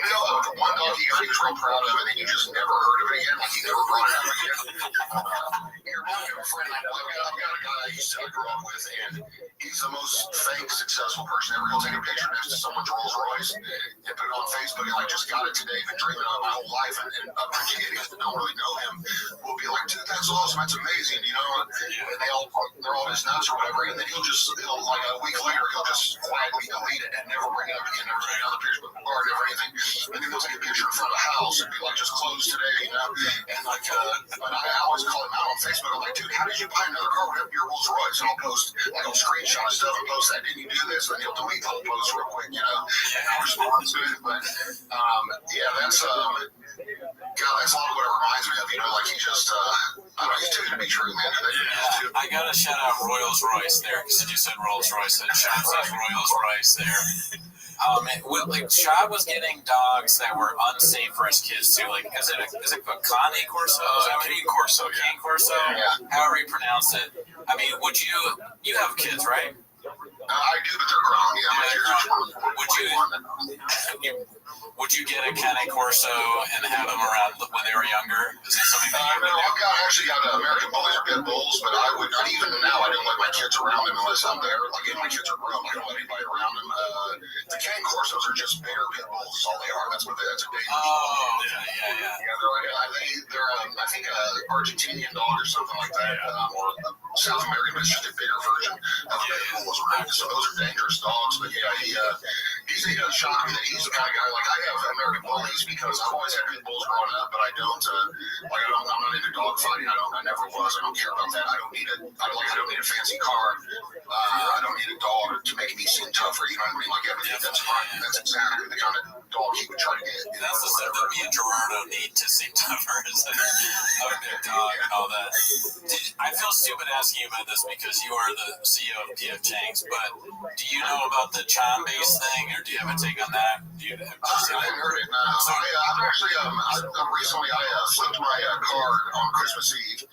know of one dog he was real proud of, and then you just never heard of it again. Like, he never brought it up again. I have a friend, I've got a guy I used to grow up with, and he's the most fake successful person ever. He'll take a picture next to someone's Rolls Royce and put it on Facebook, and just got it today, been dreaming of it my whole life, and my kids that don't really know him will be like, dude, that's awesome, that's amazing, and they're all his nuts or whatever, and then he'll like a week later, he'll just quietly delete it and never bring it up again, never take another picture of the car, never anything, and then he'll take a picture in front of a house and be like, just closed today, and but I always call him out on Facebook. I'm like, dude, how did you buy another car with your Rolls Royce? And I'll post, I'll screenshot stuff and post that. Didn't you do this? And he'll delete the whole post real quick, and I'll respond to it. But that's a lot of what it reminds me of. Like he just, I don't know, he's too good to be true, man. I gotta shout out Rolls Royce there because you said Rolls Royce and shout out Rolls Royce there. Shab was getting dogs that were unsafe for his kids too. Like, is it a Cane Corso? Cane Corso, yeah. Cane Corso, however you pronounce it. I mean, you have kids, right? I do, but they're grown. Yeah, would you get a Cane Corso and have them around when they were younger? Is that something that you would do? I've actually got American Bullies or Pit Bulls, but I would not even now. I don't let my kids around them unless I'm there. Like if my kids are grown, I don't let anybody around them. The Cane Corsos are just bigger Pit Bulls. That's all they are. That's a dangerous dog. Yeah. They're I think Argentinian dog or something like that, or South American, but it's just a bigger version of the Pit Bulls. So those are dangerous dogs. But he doesn't shock me that he's the kind of guy. Like I have American Bullies because I've always had Pit Bulls growing up, but I don't. I'm not into dog fighting. I never was. I don't care about that. I don't need a fancy car. I don't need a dog to make me seem tougher. You know what I mean? Like that's fine. That's exactly the kind of dog he would try to get. That's the stuff that me and Gerardo need to seem tougher as a big dog and all that. I feel stupid asking you about this because you are the CEO of PF Chang's, but do you know about the Chom base thing, or do you have a take on that? I haven't heard it. No. I've actually recently flipped my car on Christmas Eve.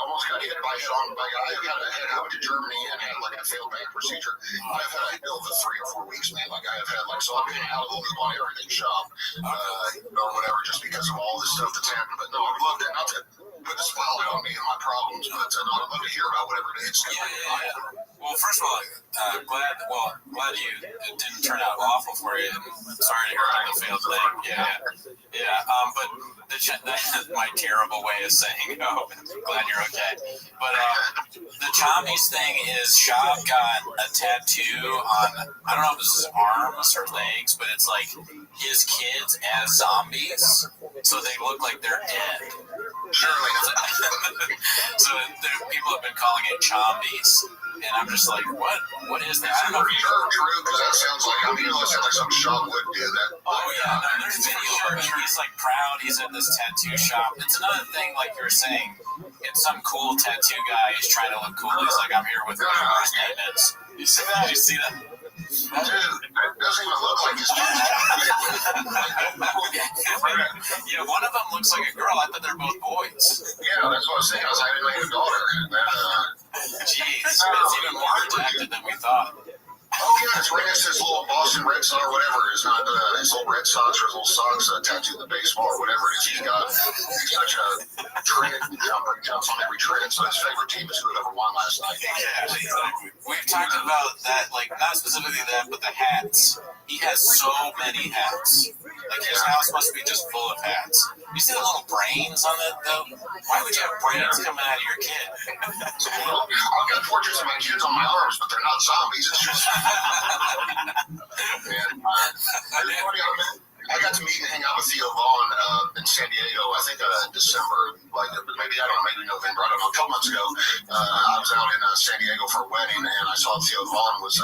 Almost got hit by a head-on bike. I got to head out to Germany and had like a failed bank procedure. I've had it over 3 or 4 weeks, man. Like I've had so I've been out of the loop on everything shop or whatever, just because of all this stuff that's happened. But no, I'd love to not to put the spotlight on me and my problems, but I'd love to hear about whatever it is. Well, first of all, glad it didn't turn out awful for you. And sorry to hear about the failed thing. But that's my terrible way of saying, glad you're okay. But the Chombies thing is Shab got a tattoo on, I don't know if it's his arms or legs, but it's like his kids as zombies, so they look like they're dead. Surely. So people have been calling it Chombies. And I'm just like, what is that? I don't know if you've heard. True, because that sounds like, that sounds like some shop would do that. There's video of him. He's like proud. He's at this tattoo shop. It's another thing, like you were saying, it's some cool tattoo guy. He's trying to look cool. He's like, I'm here with numerous maintenance. You see that? You see that? Dude, that doesn't even look like his Yeah, one of them looks like a girl. I thought they're both boys. Yeah, that's what I was saying. I was like, I didn't make a daughter. Jeez, it's even more redacted than we thought. Oh yeah, it's right next to his little Boston Red Sox or whatever. It's not his little Red Sox or his little Sox tattooed the baseball or whatever it is. He's such a trend jumper. He jumps on every trend. So his favorite team is whoever won last night. Yeah, we've talked about that, like not specifically that, but the hats. He has so many hats. Like his house must be just full of hats. You see the little brains on it though? Why would you have brains coming out of your kid? I've got portraits of my kids on my arms, but they're not zombies. It's just I got to meet and hang out with Theo Vaughn in San Diego, I think December, maybe November, I don't know, a couple months ago. I was out in San Diego for a wedding, and I saw Theo Vaughn was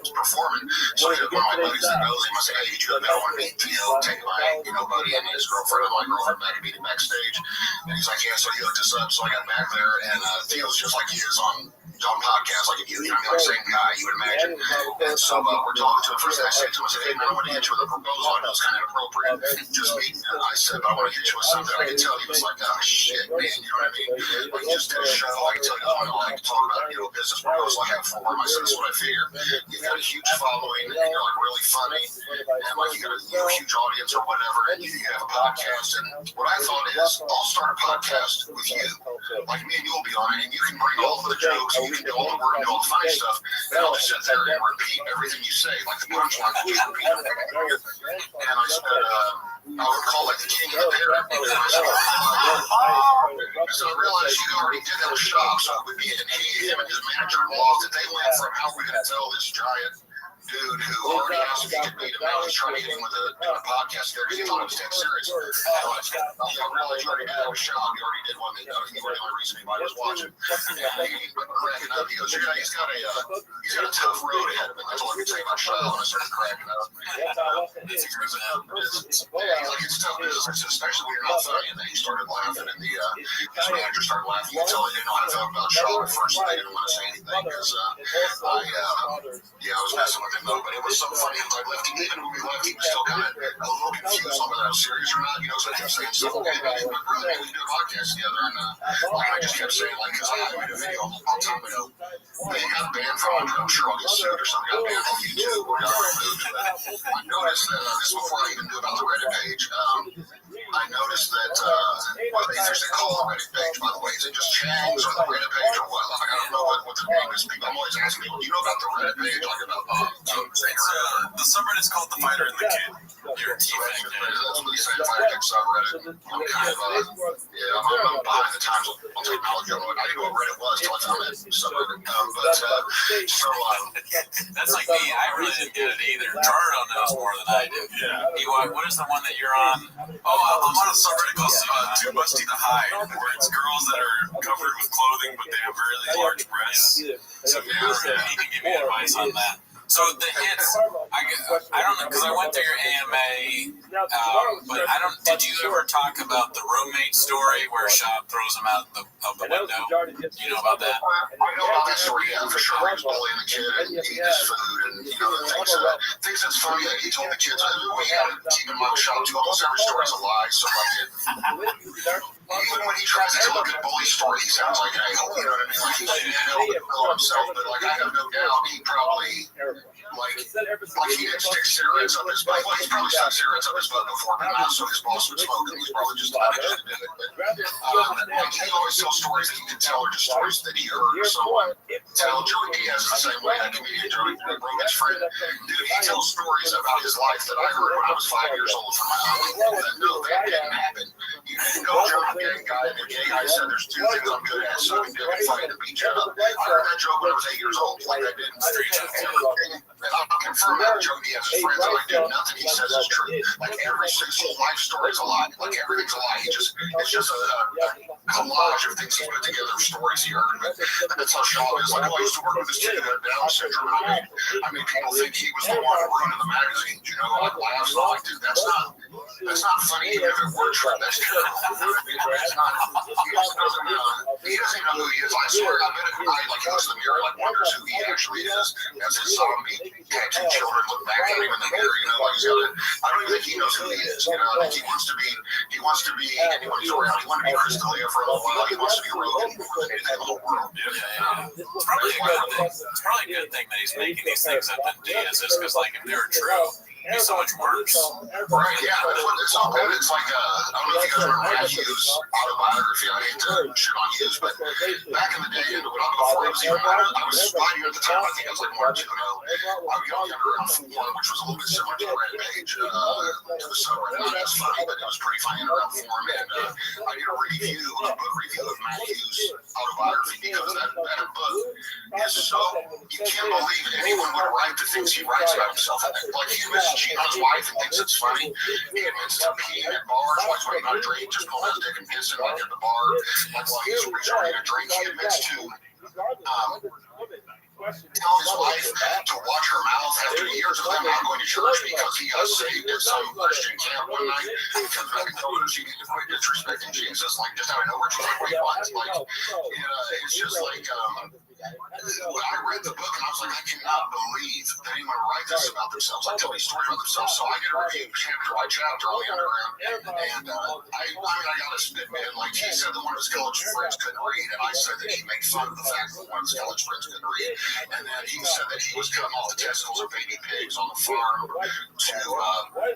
performing. So I hit up one of my buddies that knows him. I said, hey, did you ever want to meet Theo, take my buddy and his girlfriend, and my girlfriend back and meet him backstage? And he's like, yeah, so he hooked us up. So I got back there, and Theo's just like he is on podcasts, like you know, like same guy you would imagine. And so we're talking to him. First thing I said to him, I said, hey man, I want to hit you with a proposal. I know it's kind of inappropriate, just me. And I said, but I want to hit you with something. I can tell he was like, oh shit. shit, man. You know what I mean? Like, you just did a show. I can tell you, I like to talk about, business proposal. I have four. I said, that's what I figure. You've got a huge following, and you're like really funny, and like you got a huge audience or whatever, and you have a podcast. And what I thought is, I'll start a podcast with you. Like, me and you will be on it, and you can bring all the jokes, and you can do all the work and do all the funny stuff, and I'll just sit there and repeat everything you say, like the punchline, I'll just repeat everything. And I said, I would call like the king of the bear. And so I realized you already did have a shop, so it would be him and his manager-in-law that they went from how we're going to tell this giant dude who already asked if he could meet him. Now he's trying to get him with doing a podcast there because he thought it was that serious. I realized you already did have a shop. You already did one that you were the only reason anybody was watching. And he cracking up. He goes, he's got a tough road ahead of him. That's all I can say about Shao. And I started cracking up. It's tough business, especially when you're not funny. And then he started laughing, and his manager started laughing. You can tell he didn't know how to talk about Shao at first. They didn't want to say anything because I was messing with him though, but it was so funny. Like even when we left, he was still kind of a little confused on whether I was serious or not. So I kept saying stuff like, "Hey, brother, we do a podcast together," and I just kept saying because I made a video a long time ago. They got banned from it. I'm sure I'll get sued or something. Got banned from YouTube or got removed. But I noticed that this before I even knew about the Reddit page. I noticed that what they usually call the Reddit page, by the way, is it just Chang's or the Reddit page or what? Like, I don't know what the name is. I'm always asking people, do you know about the Reddit page? Like about the subreddit's called The Fighter and the Kid. You're a team thing. That's what they say, Fighter Kid subreddit. I'm kind of, I'm behind the times on technology. I didn't know what Reddit was till I found that subreddit. That's like me. I really didn't get it either. Jarno knows more than I do. Yeah. What is the one that you're on? I'm on a subreddit called Too Musty to Hide, where it's girls that are covered with clothing, but they have really large breasts. So you can give me advice on that. So the hits, I don't know, because I went through your AMA, but I don't. Did you ever talk about the roommate story where Shab throws him out of the window? Do you know about that? I know about that story, yeah, for sure. He was bullying the kid and eating his food, and the things that's funny. Like he told the kids, we got to keep in mind with Shab too. Almost every story is a lie. So even when he tries to tell a good bully story, he sounds like an a-hole. You know what I mean? Like he can't help himself, but like I have no doubt he probably. Like he didn't stick cigarettes up his butt. Well, he's probably stuck cigarettes up his butt before, but not so his boss would smoke, and he's probably just managed to do it. But he always tells stories that he can tell, or just stories that he heard or someone tell. Joey Diaz is the same way. That comedian Joey Rogan's friend, dude, he tells stories about his life that I heard when I was 5 years old from my mom. No, that didn't happen. You didn't know Joe's a gay guy, and the gay guy said, "There's two things I'm good at: sucking dick and fighting to beat you up." I heard that joke when I was 8 years old. Like I didn't. And I'll confirm that Joe Diaz's friends are like, dude, nothing he says is true. Like every whole life story is a lie. Like everything's a lie. It's just a collage of things he put together, stories he heard. But that's how Shaw is. Like, I used to work with this kid who had Down syndrome. I mean, people think he was the one running the magazine. You know, like laughs. I'm like, dude, that's not funny. Even if it were true, that's true. It's not. He doesn't know who he is. I swear, I bet if like he looks in the mirror, like wonders who he actually is. That's his zombie. Tattoo children look back at him in the mirror, like he's got I don't even think he knows who he is, I think he wants to be anyone he's around. He wanted to be Chris D'Elia for a little while. He wants to be Rogan. He wants to be the whole world. It's probably a good thing. It's probably a good thing that he's making these things up in Diaz, just because, like, if they were true, it'd be so much worse. Right, yeah, it's all good. It's like, I don't know if you guys remember Matt Hughes' autobiography. I hate to shit on Hughes, but back in the day, before I was even, I was 5 years at the time. I think I was like 1 or 2 I was younger around 4, which was a little bit similar to the Reddit page, to the subreddit. Not as funny, but it was pretty funny around 4. And I did a book review of Matt Hughes' autobiography because that book is so, you can't believe anyone would write the things he writes about himself. Like he admits to cheating on his wife and thinks it's funny. He admits to peeing at bars, like when he's not a drink, just pulling his dick and pissing like at the bar, like while he's resorting a drink. He admits to telling his wife to watch her mouth after years of them not going to church because he got saved at some Christian camp one night. He comes back and told her she needed to quit disrespecting Jesus, like just out of nowhere. She's like, wait, what? Like, it's just like, I read the book and I was like, I cannot believe that anyone would write this about themselves. Like, tell me stories about themselves. So I get a review chapter by chapter on the underground. And I gotta admit, like, he said that one of his college friends couldn't read, and I said that he made fun of the fact that one of his college friends couldn't read. And then he said that he was cutting off the testicles of baby pigs on the farm to, I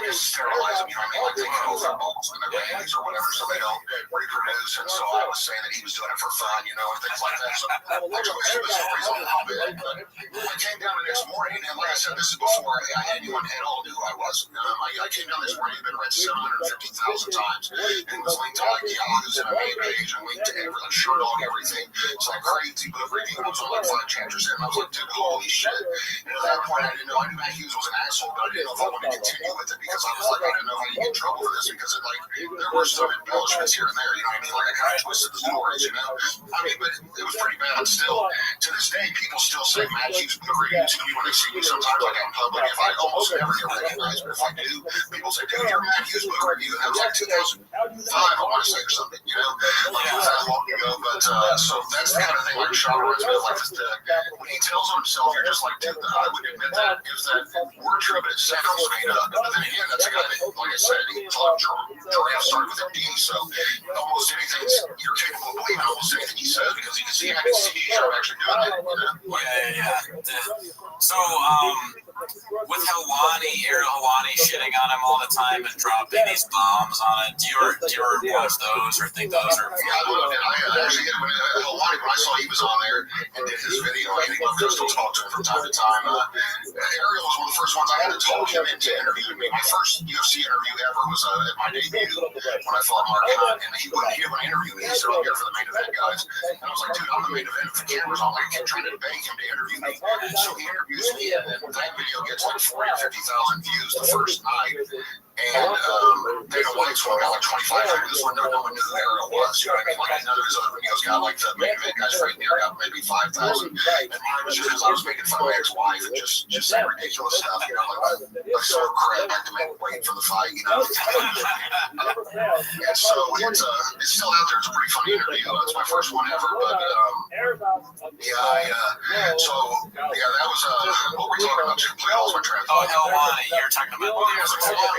guess, sterilize them. You know what I mean? Like, they cut off their balls and their babies or whatever so they don't reproduce. And so I was saying that he was doing it for fun, you know, and things like that. So I took the stories on a little bit. But I came down the next morning, and like I said, this is before anyone at all knew who I was. I came down this morning, it had been read 750,000 times. And was linked to like Yahoo's MMA page and linked to like Sure Dog, everything. It's like crazy book review. I was on like 5 chapters in, and I was like, dude, holy shit. And at that point, I didn't know. I knew Matt Hughes was an asshole, but I didn't know if I wanted to continue with it because I was like, I didn't know how you get in trouble for this because it, like, there were some embellishments here and there, you know what I mean? Like, I kind of twisted the stories, you know? I mean, but it was pretty bad. Still, to this day, people still say Matt Hughes book review to me when they see me sometimes, like out in public. If I almost never get recognized, but if I do, people say, dude, you're Matt Hughes book review. And that was like 2005, I want to say, or something, you know? Like, it was that long ago, but, so that's the kind of thing, like, Shaw reminds me of, like, this, when he tells on himself, you're just like, dude, I would admit that is that word true, but it sounds made up. But then again, that's a guy that, like I said, he thought giraffe started with a D, so almost anything you're capable of believing, almost anything he says, because you can see, I can see Shaw actually doing that, you know? So, with Ariel Helwani shitting on him all the time and dropping these bombs on it, do you ever watch those or think those are? Yeah, I loved it. I actually did. When I saw he was on there and did his video, I still talk to him from time to time. Ariel was one of the first ones I had to talk him into interviewing me. My first UFC interview ever was at my debut when I fought Mark Hunt, and he wouldn't interview me. He said, I'm here for the main event, guys. And I was like, dude, I'm the main event. If the camera's on, like, I kept trying to beg him to interview me. So he interviews me, and then that video gets like 40 or 50,000 views the first night. And Dana White's one got like 2,500. This one, no one knew who Ariel was. You know what I mean? Like, none of his other videos got like the main event guys right there got maybe 5,000. And mine was just because I was making fun of my ex-wife and just saying ridiculous stuff. You know, like so crap, like to make weight for the fight. You know. And so it's still out there. It's a pretty funny interview. It's my first one ever, but that was what we're talking about. Completely lost my train of thought. Helwani, you're talking about.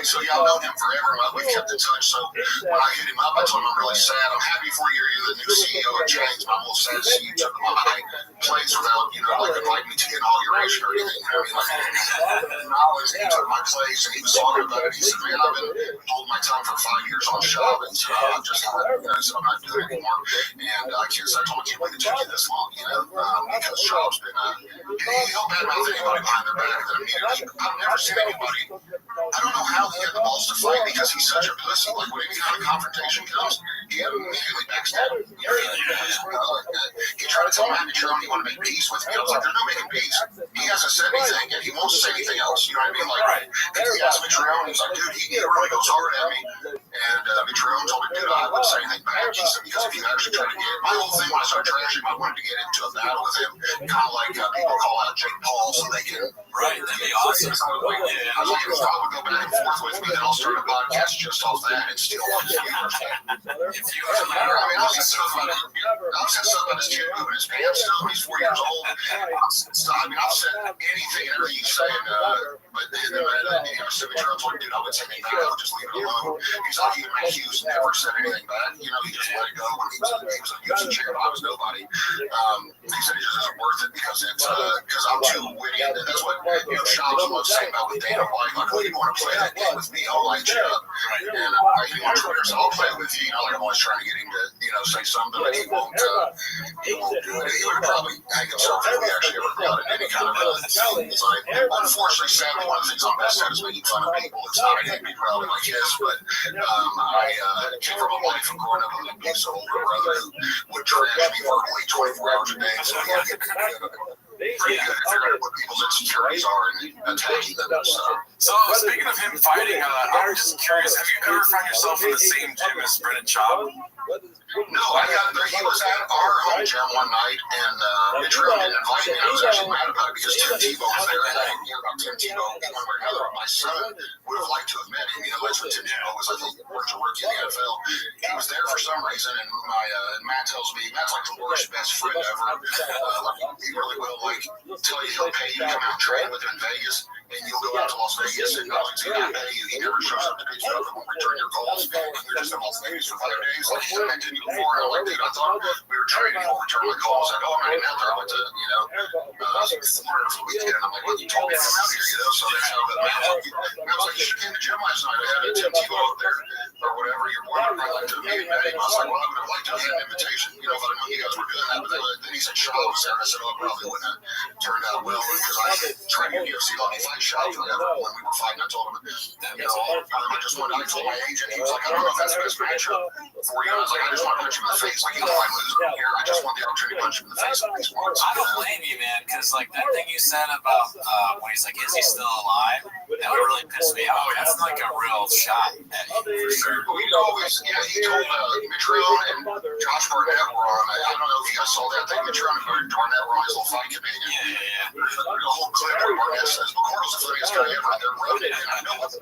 So yeah, I've known him forever. We've kept in touch. So when I hit him up, I told him I'm really sad. I'm happy for you. You're the new CEO of Chains, but I'm a little sad to see you took my place without, like inviting me to the inauguration or anything. You know what I mean? Like, he took my place and he was talking about it. He said, man, I've been holding my tongue for 5 years on shop, and so I'm just not, I'm not doing it anymore. And I told him, I can't believe it took you this long, because Shop's been, he'll badmouth anybody behind their back. I've never seen anybody. I don't know how he had the balls to fight because he's such a pussy. Like, when any kind of confrontation comes, he immediately backs down. He tried to tell Matt Mitrione he wanted to make peace with me. I was like, there's no making peace. He hasn't said anything, and he won't say anything else. You know what I mean? Like, he asked Mitrione, he's like, dude, he really goes hard at me. And Mitrione told him, dude, I wouldn't say anything back. He said, because if you actually try to get my whole thing when I started trashing him, I wanted to get into a battle with him, kind of like people call out Jake Paul so they can. Right, that'd be awesome. I was like, if I would go back and forth with me, then I'll start a podcast just off that and steal one viewers. If you ever matter, I mean, I've said stuff about his chin moving his pants still when he's 4 years old. I've said anything and everything you say, but then Mitrione told me, dude, I wouldn't say anything back, I would just leave it alone. He's like, Matt Hughes never said anything back. He just let it go when he was a UFC champ. I was nobody. He said it just isn't worth it because I'm too witty, and that's what Shop's was saying about with Dana White. Like, oh, you want to play that game with me? I'll light you up. And he on Twitter, so I'll play it with you. Like, I'm always trying to get him to, say something, but he won't do it. He would probably hang himself if we actually ever got in any kind of it's like, unfortunately, sadly, one of the things I'm best at is making fun of people. It's not anything to be proud of like his, but I came from a life of growing up with an abusive older brother who would trash me verbally 24 hours a day. So he had to get pretty good at figuring out what people's insecurities are and attacking them. So speaking of him fighting, I'm just curious, have you ever found yourself in the same gym as Brennan Schaub? No, he was at our home gym one night, and Mitch Rowe didn't invite me. I was actually mad about it because Tim Tebow was there, and I didn't hear about Tim Tebow one way or another. My son would have liked to have met him. That's when Tim Tebow was, I think, worked a rookie in the NFL. He was there for some reason, and Matt tells me Matt's like the worst best friend ever. He really will tell you he'll pay you to come out and train with him in Vegas, and you'll go out to Las Vegas, and not only does he not pay you, he never shows up to pick you up and won't return your calls. And you're just in Las Vegas for 5 days, like he's connected you before. And I'm like, dude, I thought we were training, he won't return my calls. Like, oh, I'm not even out there. I went to, Florida for the weekend. I'm like, well, you told me to come out here, so that's how the Matt was like, you should be in the gym last night. I had a Tim Tebow out there, or whatever. Your boy would probably like to meet him. I was like, well, I would have liked to get an invitation, if I knew you guys were doing that. But then he said Shaw was there, and I said, oh, it probably wouldn't have turned out well because I trained in UFC, let me fight Shaw forever. When we were fighting, I told him, I told my agent, he was like, I don't know if that's the best matchup for you. I was like, I just want to punch him in the face. Like, you know, I lose from here. I just want the opportunity to punch him in the face at least once. I don't blame you, man, because that thing you said about when he's like, is he still alive? That would really piss me off. That's like a real shot at him, for sure. He told Mitch Rowe and Josh Barnett were on. I don't know if you guys saw that thing. Mitch Rowe and Barnett were on his little fight companion. Yeah. There's a whole clip where Barnett says, McCordle's the funniest guy ever. And they're running. And I know I'm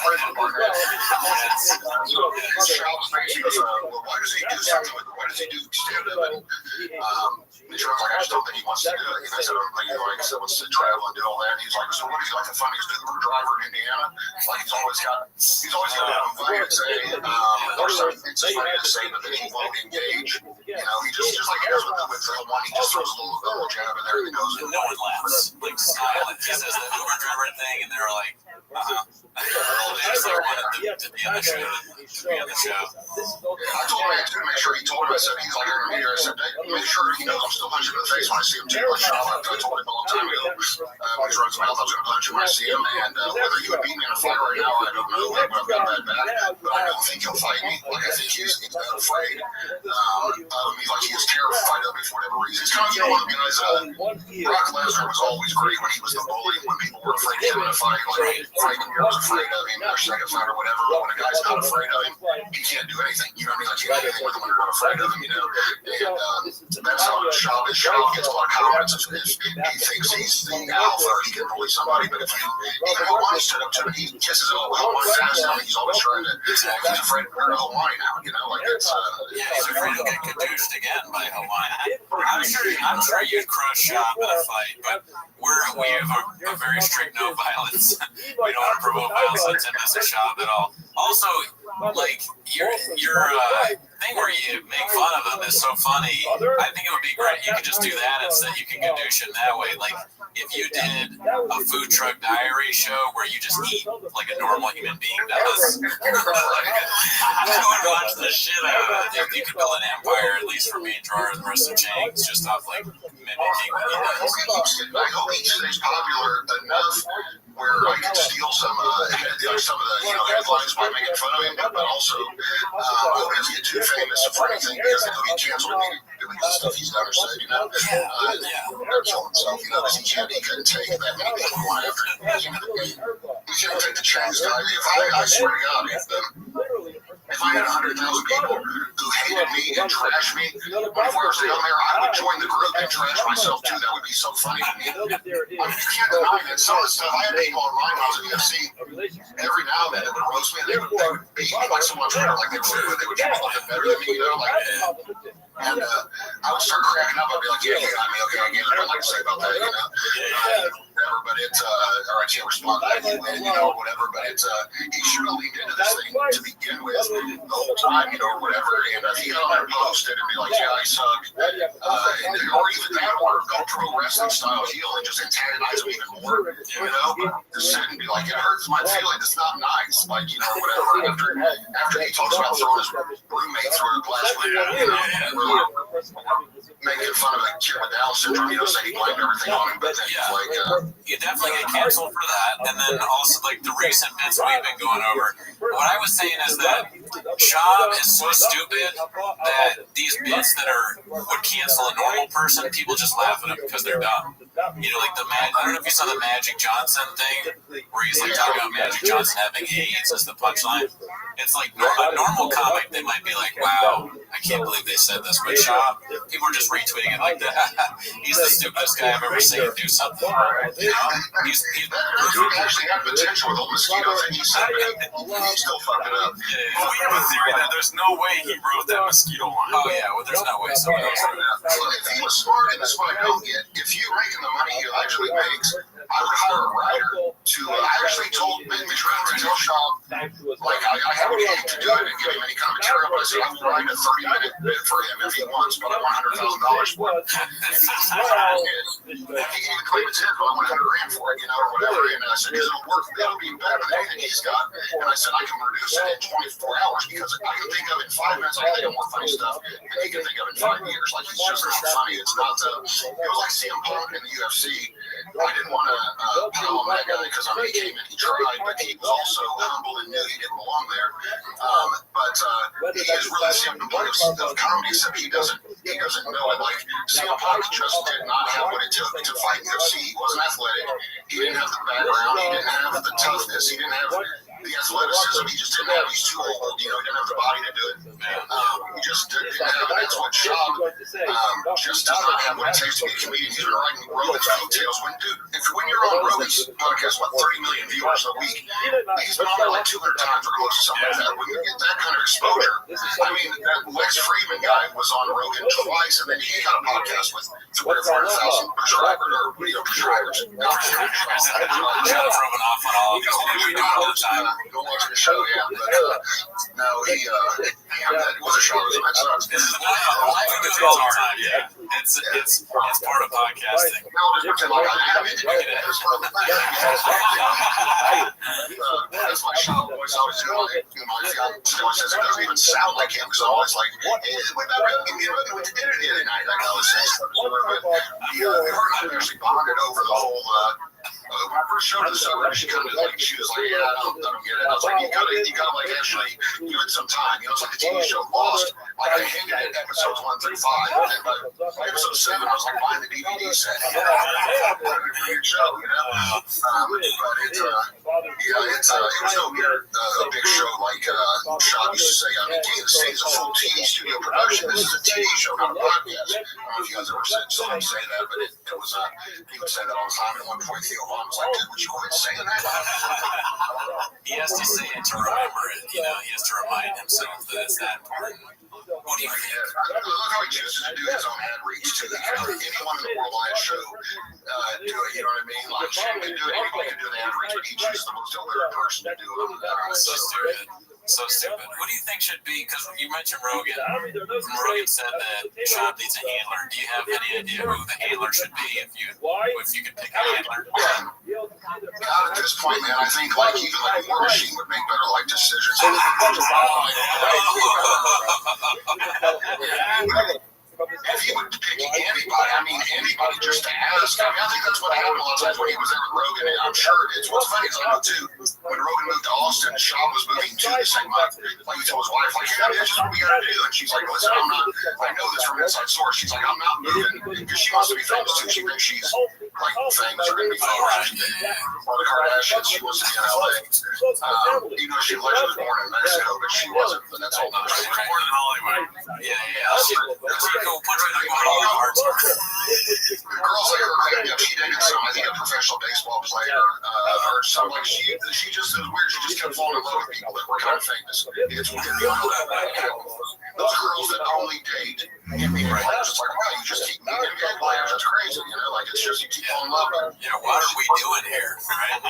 friends with Barnett. Shouts face. He goes, well, why does he do something? Why does he do stand up? And Mitch Rowe's like, I just don't think he wants to do it. And I said, I don't think he wants to travel and do all that. And he's like, so what is he, like the funniest Uber driver in Indiana? Like he's always got something funny to say, or something it's funny to say, but then he won't engage. He just like he does with Phil one, he just throws a little jab in there and he goes. No one laughs. Like silent. He says the Uber driver thing, and they're like, They just wanted to be on the show. I told him to make sure he told him. I said he's like in a meter. I said make sure he knows I'm still punching him in the face when I see him too. I told him a long time ago when he runs his mouth, I was going to punch him when I see him. And whether he would beat me in a fight right now, I don't know. Maybe I've got that back, but I don't think he'll fight me. Like I think he's not afraid. He is terrified of me for whatever reason. It's kind of one of the guys. Brock Lesnar was always great when he was the bully. When people were afraid of him in a fight, like Frank was afraid of him, or second fight or whatever. But when a guy's not afraid of him, he can't do anything. You know what I mean? Like you can't do anything with him when you're not afraid of him. And that's how Shaw gets a lot of confidence. If he thinks he's the alpha, he can bully somebody. But if even Hawaii stood up to him, he kisses it all Hawaii fast. He's always trying to. He's afraid of Hawaii now. Like it's. He's afraid to get cadooshed again by Hawaii. I'm sure you'd crush Shaw in a fight, but we have a very strict no violence. We don't want to provoke violence in Mr. Shaw at all. Also, like your thing where you make fun of him is so funny. I think it would be great. You could just do that instead. You can gadoosh him that way. Like if you did a food truck diary show where you just eat like a normal human being does. I would watch the shit out of it. If you could build an empire, at least for me and Gerard and the rest of Chang's, just off like mimicking what he does. I hope he stays popular enough where I can steal some of the headlines by making fun of him, but also I hope he doesn't get too famous for anything because he'll get canceled doing the stuff he's done or said, or kill himself, because he couldn't take that many people going after him. He couldn't take the chance. I swear to God, if I had 100,000 people who hated me and trashed me when I was down there, I would join the group and trash myself too. That would be so funny to me. I mean, you can't deny that some of the stuff I had people online when I was in UFC every now and then that would roast me. They would beat me like someone on Twitter, like they would do something better than me, and I would start cracking up. I'd be like, yeah, okay, I get it. I'd like to say about that, whatever, but it's, or I can't respond to that, whatever, but it's, he should have leaned into this thing to begin with the whole time, or whatever, and if he got on there posted and be like, yeah, I suck, or even that, or go pro wrestling style heel and just antagonize him even more, just sit and be like, it hurts my feelings, it's not nice, like, whatever, after he talks about throwing his roommate through a glass window, making fun of a kid with Down syndrome, saying he blamed everything on him, but then he's like, you definitely get canceled for that. And then also, like the recent bits we've been going over, what I was saying is that Shab is so stupid that these bits that would cancel a normal person, people just laugh at them because they're dumb. You know, like I don't know if you saw the Magic Johnson thing, where he's like talking about Magic Johnson having AIDS as the punchline. It's like a normal comic, they might be like, wow, I can't believe they said this. But Shab, people are just retweeting it like that. He's the stupidest guy I've ever seen do something. You know, he's actually had potential with the mosquito thing he said, but he still fucked it up. Well, we have a theory that there's no way he wrote that mosquito line. Oh yeah, well there's no way someone else wrote it. If he was smart, and this is what I don't get, if you rank the money he actually makes, I would hire a writer to. I actually told Ben McDermott to tell Shab, like I would hate to do it and give him any kind of material, but I said I'm writing a 30-minute bit for him if he wants, but I want $100,000 for it. He can even claim it's his, but I want $100,000 for it, you know, or whatever. And I said, because it'll be better than anything he's got. And I said I can reduce it in 24 hours because I can think of it in 5 minutes. I can think of more funny stuff, and he can think of it in 5 years. Like he's just not funny. It's not. It was like CM Punk in the UFC. I didn't want to pound that guy because I mean he came and he tried, but he was also humble and knew he didn't belong there. But he is really the CM Punk of comedy, except he doesn't know it. Like CM Punk just did not have what it took to fight in UFC. He wasn't athletic. He didn't have the background. He didn't have the toughness. He didn't have the athleticism. He just didn't have. He's too old. You know, he didn't have the body to do it. He just didn't have. That's what Shab just does not have what it takes to be a comedian. He's been writing Rogan's coattails. When you're on Rogan's podcast, 30 million viewers a week, he's been on there like 200 times or close to something like that. When you get that kind of exposure, I mean, that Lex Friedman guy was on Rogan twice, and then he had a podcast with 300,000 subscribers. Shab rubbing off on all of us. We do it all the time. Go watch the show, yeah. But no, he was a show. This is live in the all the time. Yeah, it's part of podcasting. No, just pretend like I am it. That's my show. Always doing. My fiance always says it doesn't even sound like him because I'm always like, hey, we're not Rogan with the dinner the other night. Like I was saying, but her and I actually bonded over the whole. When I first showed her the suburb, she was like, yeah, I don't get it. I was like, you gotta like actually give it some time. You know, it's like the TV show Lost. Like I hated episodes 1 through 5, and then by episode 7, I was like buying the DVD set. What a weird show, you know. But it was no weird a big show like Shab used to say. I mean, King of the State is a full TV studio production. This is a TV show, not a podcast. I don't know if you guys ever saw him say that, but it was he would say that all the time. At one point, Theo Vaughn was like, dude, would you quit saying that? He has to say it to remember it. You know, he has to remind himself that it's that important. What do you think? I love how he chooses to do his own ad reads too. Anyone in the world on that show do it. You know what I mean? Like Jim can do it. Anybody can do the ad reads, but he chooses the most illiterate person to do it. So stupid. So stupid. Who do you think should be? Because you mentioned Rogan. Rogan said that Shab needs a handler. Do you have any idea who the handler should be if you could pick a handler? God, at this point, man, I think like even like War Machine would make better like decisions. If he would pick anybody, I mean anybody just to ask. I mean, I think that's what happened a lot of times when he was there with Rogan, and I'm sure it is. What's funny is I know too, when Rogan moved to Austin, Shab was moving to the same month. Like he told his wife, like, yeah, this is what we gotta do. And she's like, listen, I'm not, I know this from inside source. She's like, I'm not moving because she wants to be famous too. She thinks she's like famous or gonna be famous. Or the Kardashians, she wants to be in LA. Even though she allegedly was born in Mexico, but she wasn't, but that's all not true. She was born in Hollywood. Yeah. Go put her in the hearts. Girls like her, she dated some, I think, a professional baseball player or something. Like she just was weird. She just kept falling in love with people that were kind of famous. It's weird. Those girls that only date NBA players, it's like, wow, you just keep meeting NBA players. That's crazy, you know? Like it's just you keep falling in love with them. Yeah, what are we doing here? Right?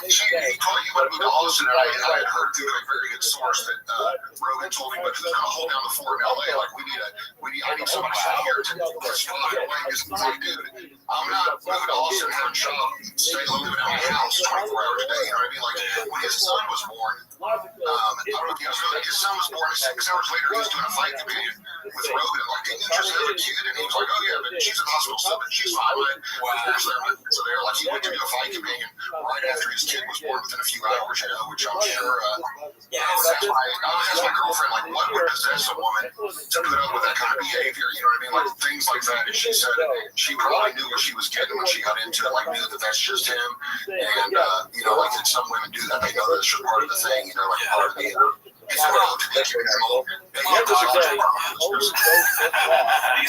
He told you want to move to Austin, and I had heard through a very good source that Rogan told me, but who's going to hold down the fort in LA? Like I need somebody out here to spot it away. Because like, dude, I'm not moving to Austin having Shab stay living in my house 24 hours a day. You know what I mean? Like when his son was born, I don't know if you guys know that his son was born 6 hours later. He was doing a fight companion with with Rogan, like, didn't you just have a kid? And he was like, oh yeah, but she's in the hospital still, but she's fine. So they're like, he went to be a fight companion right after his kid was born within a few hours, you know, which I'm sure, I would ask my girlfriend, like, what would possess a woman to put up with that kind of behavior, you know what I mean? Like, things like that. And she said she probably knew what she was getting when she got into it, like, knew that that's just him. And, you know, like, some women do that. They know that's just part of the thing, you know, like, part of the, he's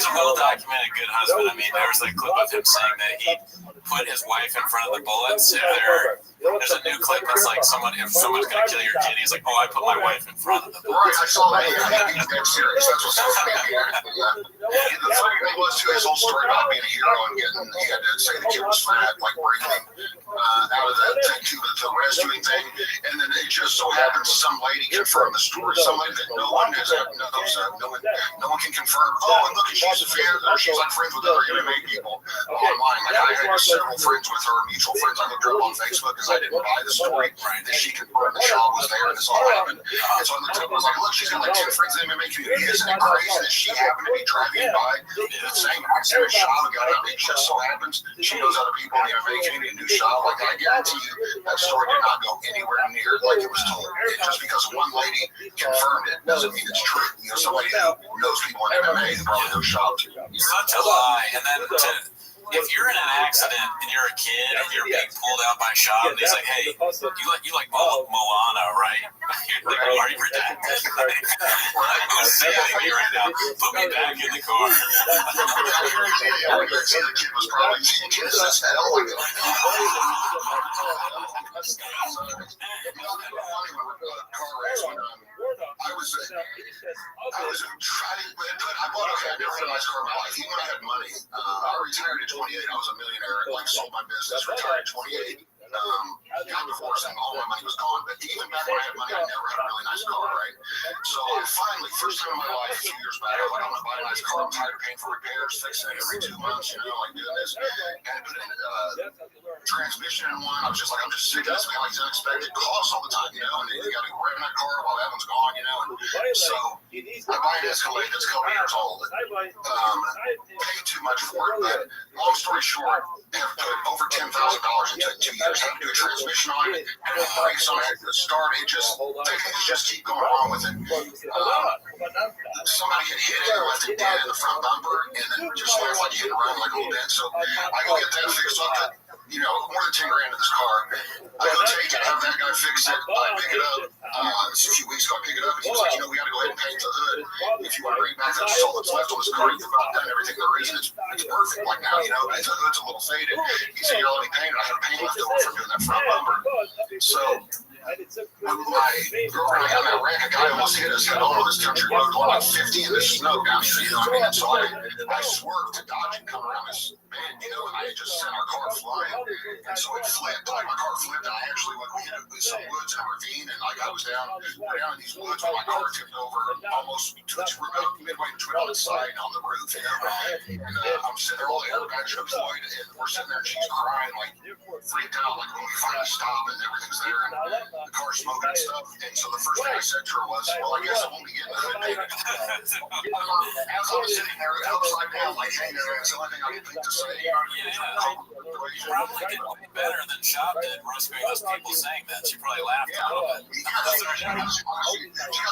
a well-documented good husband. I mean, there was a clip of him saying that he put his wife in front of the bullets. There's a new clip that's like, if someone's going to kill your kid, he's like, oh, I put my wife in front of the bullets. Right, I saw that. He's dead serious. That's what's so funny. The funny thing was, too, his whole story about being a hero and he had to say the kid was fat, like breathing out of that thing to the rescuing thing. And then it just so happens some lady confirmed the story. Somebody that no one has no one can confirm. Oh, and look, she's a fan, or she's like friends with other MMA people online. Like, I had several friends with her, mutual friends. I looked her up on Facebook because I didn't buy the story that she confirmed the shot was there and this all happened. And so I looked up and was like, look, she's got like 10 friends in the MMA community. Isn't it crazy that she happened to be driving by the same accident shot and got out? It just so happens she knows other people in the MMA community and knew shot. Like, I guarantee you that story did not go anywhere near like it was told. And just because one lady confirmed it doesn't mean it's true. You know, somebody who knows people in MMA who probably knows shot too. Such a lie. And then if you're in an accident and you're a kid and you're being pulled out by Shab, and he's like, hey, you like Moana, right? You're like, are you redacted? Who's saving me right now? Put me back in the car. The kid was probably Jesus as hell. I was trying, but I bought a very nice car in my life. Even when I had money, I retired at 28. I was a millionaire. Like, sold my business, retired at 28. Got divorced and all my money was gone. But even back when I had money, I never had a really nice car, right? So I finally, first time in my life, a few years back, I was like, I'm gonna buy a nice car. I'm tired of paying for repairs, fixing it every 2 months, you know, like doing this. And I put in transmission in one. I was just like, I'm just sick of this, man. Like, these unexpected costs all the time, you know. And you got to rent that car while that one's gone, you know. And so I buy an Escalade that's a couple years old. Paid too much for it, but long story short, I have put over $10,000 into it in 2 years. I have to do a transmission on it, and the brakes on it, the start, things just keep going wrong with it. Somebody had hit it, left it dead in the front bumper, and then just left like hit and run like a little bit. So I go get that fixed up. You know, more than 10 grand in this car. I go take it, have that guy fix it. I pick it up. It's a few weeks ago, I pick it up, and he was like, you know, we got to go ahead and paint the hood. If you want to bring back that's all that's left on this car, you've about done everything there is, and it's perfect. Like now, you know, but the hood's a little faded. He said, you're already painted. I had a paint left over from doing that front bumper. So my girlfriend, I got in that wreck. A guy almost hit us head on this country road going like 50 in the snow down here, you know what I mean? And so I swerved to dodge and come around this bend, you know, and I just sent our car flying. And so it flipped, like my car flipped, and I actually, like, we hit some woods in a ravine, and like I was down in these woods when my car tipped over almost midway between on its side on the roof, you know. And I'm sitting there, all the airbags are deployed, and we're sitting there, and she's crying, like, freaked out, like, when we finally stop, and everything's there, and the car's smoking and stuff. And so the first thing I said to her was, well, I guess I won't be getting the hood painted. As I was sitting there, upside down, like, hanging there, that's the only thing I could think to say. Probably did way better than Shab did, rescuing those people saying that. She probably laughed a little bit. She got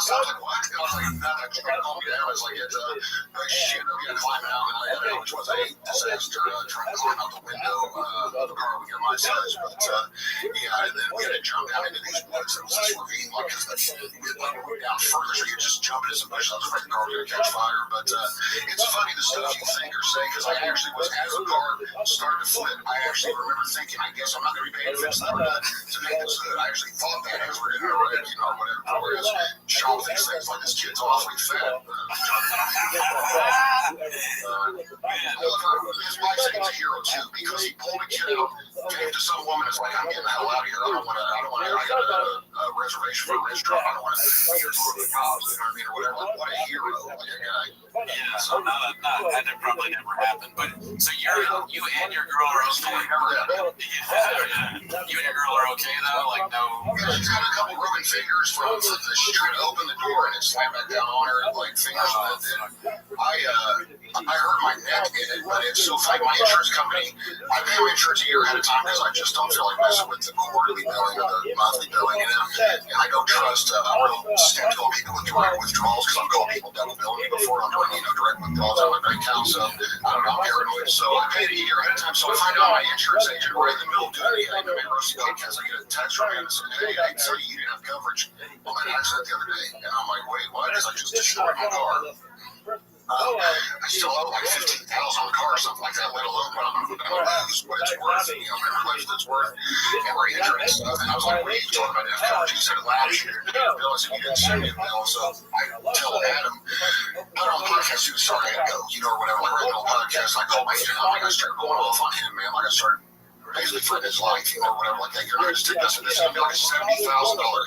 something like, what? I was like, that trying to calm me down. I was like, she ended up climbing out, and which was a disaster, trying to climb out the window of the car when you're my size. But, yeah, and then we had to jump down into these woods. It was this ravine, like, because we went down further, so you just jump into some bushes. I was afraid the car was going to catch fire. But it's funny the stuff you think or say, because I actually was, as the car started to flip, I actually remember thinking, I guess I'm not going to be paying to fix that to make this good. I actually thought that as we're going to ride, you know, whatever. Whereas shop these things like this kid's awfully fat. His wife said he's a hero too, because he pulled a kid out, came to some woman, and was like, I'm getting the hell out of here. I don't want to, I got a reservation for a Restream. I don't want to be here for the cops, you know what I mean, or whatever. Like, what a hero. Like, a guy. Yeah, so that probably never happened. But so you and your girl are okay. You and your girl are okay though, like no. Yeah, she's got a couple broken snapping fingers from she's trying to open the door and it slammed back down on her and like fingers went in. I hurt my neck in it, but it's so funny. My insurance company, I pay my insurance a year ahead of time because I just don't feel like messing with the quarterly billing or the monthly billing, you know. And I don't trust real skeptical people with direct withdrawals because I'm calling people double billing me before I'm doing, direct withdrawals on my bank account. So I don't know, I'm paranoid. So I paid a year ahead of time. So I find out my insurance agent right in the middle of doing the Rabbi Rothschild podcast. I get a text from him and said, hey, I tell you didn't have coverage on that accident the other day. And I'm like, wait, what? Because I just destroyed my car. I still owe like $15,000 on the car or something like that, let alone what I'm going to lose, what it's worth, how much it's worth, and we're injured and stuff. And I was like, what are you talking about? That coverage? He said it last year. Bill, I said, you didn't send me a bill. So I tell Adam, put on the podcast, he was sorry I had to go, or whatever, like right on the podcast. I called my agent, I started going off on him, man. Like I started basically for his life, whatever, like that. You're going to just take this, and this is going to be like a $70,000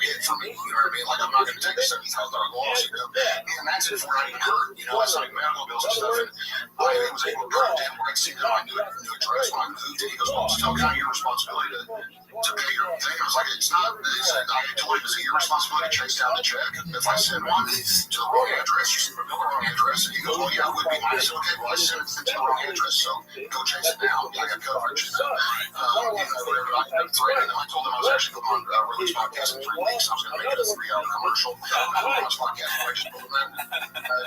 hit for me, you know what I mean? Like, I'm not going to take a $70,000 loss, and that's it before I even hurt, that's like medical bills and stuff, and I was able to go to Dan White, see them, I knew address when I moved, and he goes, well, it's still kind of your responsibility to pay your thing. I was like, it's not, I told him, it's your responsibility to chase down the check. If I send one to the wrong address, you send the bill the wrong address, and he goes, well, yeah, it would be mine. I said, okay, well, I sent it to the wrong address, so go chase it down. I got coverage, whatever. I threatened him. I told him I was actually going on Release podcast in 3 weeks. I was going to make it a 3-hour commercial. I was podcast. I just told him that.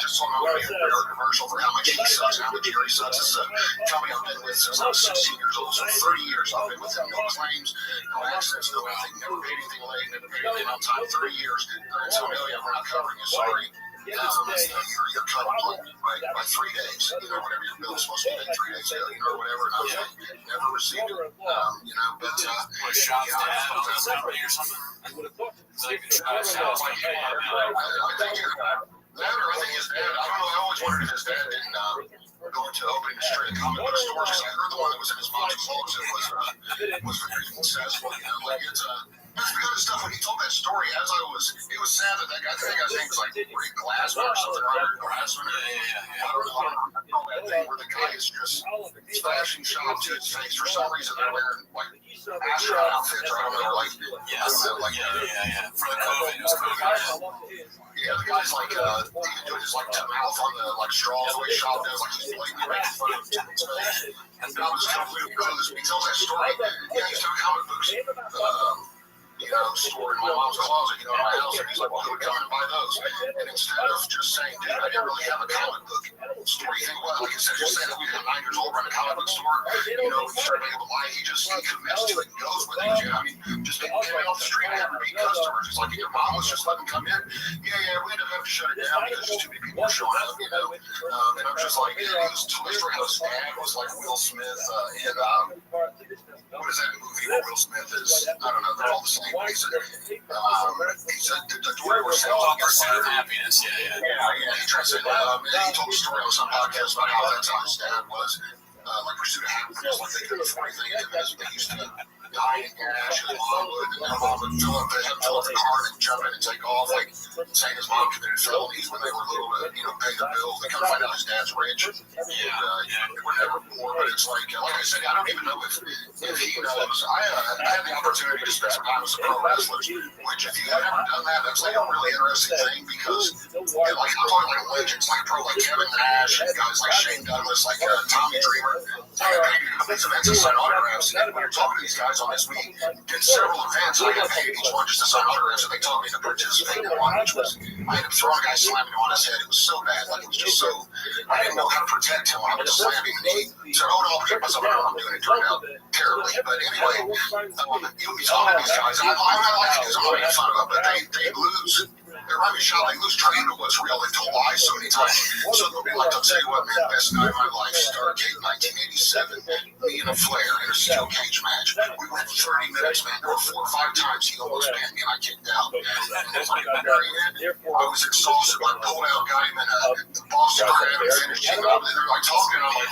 Just told him I was going to make a 3-hour commercial for how much he sucks and how much Jerry sucks. This is a company I've been with since I was 16 years old. So 30 years I've been with him. No claims, no accidents, no anything. Never paid anything late, never paid anything on time. 30 years. They're telling me, we're not covering you. Sorry. You're covered by 3 days. Whatever your bill is supposed to be 3 days ago, whatever. And I was like, never received it. But was Sean's dad on this company or something? So you can try to sound like I think his dad, I don't know, I always wondered if his dad didn't go into opening straight comic book stores, because I heard the one that was in his mom's closet was very successful, like that's the kind of stuff when he told that story, it was sad that guy, I think his name was like Rick Glassman or something, or Glassman, I don't know that thing where the guy is just flashing shop to his face. For some reason, they're wearing like astronaut outfits, or I don't know, for the COVID, it was COVID. Yeah, the guy's like, he doing his like mouth on the like straws the way Shop does, like he's blatantly making fun of him. And I was completely clueless when he tells that story. Yeah, he's doing comic books. Store in my mom's closet, in my house, and he's like, well, who would come and buy those? And instead of just saying, dude, I didn't really have a comic book store, you think, well, like I said, just saying that we did 9 years old, run a comic book store, we started making a lie, he commits to it and goes with it, just people came off the street and had repeat customers. It's like, your mom was just letting them come in. Yeah, we ended up having to shut it down because there's too many people showing up, and I'm just like, he was telling the story how his dad was like Will Smith in, what is that movie where Will Smith is, I don't know, they're all the same. He said the door was Pursuit of Happiness. Yeah. He tried to say, he told the story on some podcast about how that's how his dad was, like Pursuit of Happiness, like they couldn't afford anything, and they used to die in gas, and mom would fill up the car and jump in and take off, like saying his mom committed felonies when they were little to, pay the bills. They come to find out his dad's rich. They were never poor, but it's like I said, I don't even know if he knows. I had the opportunity to spend some time with some pro wrestlers, which if you have never done that, that's like a really interesting thing because, I'm talking like legends, like pro, like Kevin Nash, and guys like Shane Douglas, like Tommy Dreamer. I got paid to do these events and sign autographs, and when you're talking to these guys on this week, did several events, I got paid each one just to sign autographs, and they told me to participate in one, which was, I ended up throwing a guy, slamming him on his head. It was so bad, like it was just so, I didn't know how to protect him when I was slamming him, and he said, oh no, I'll protect myself, I'm doing it, turned out terribly, but anyway, you'll be talking to these guys, I'm not like these, I'm not making fun of them, but they lose. They're running shot, they lose track of what's real. They've told lies so many times. So they'll be like, I'll tell you what, man, best night of my life, Stargate 1987, me and a Flair in a steel cage match. We went 30 minutes, man. There were 4 or 5 times he almost pinned me and I kicked out. And at the very end, I was exhausted. I pulled out, got him in the Boston Crab and finished him up. And they're like talking, and I'm like,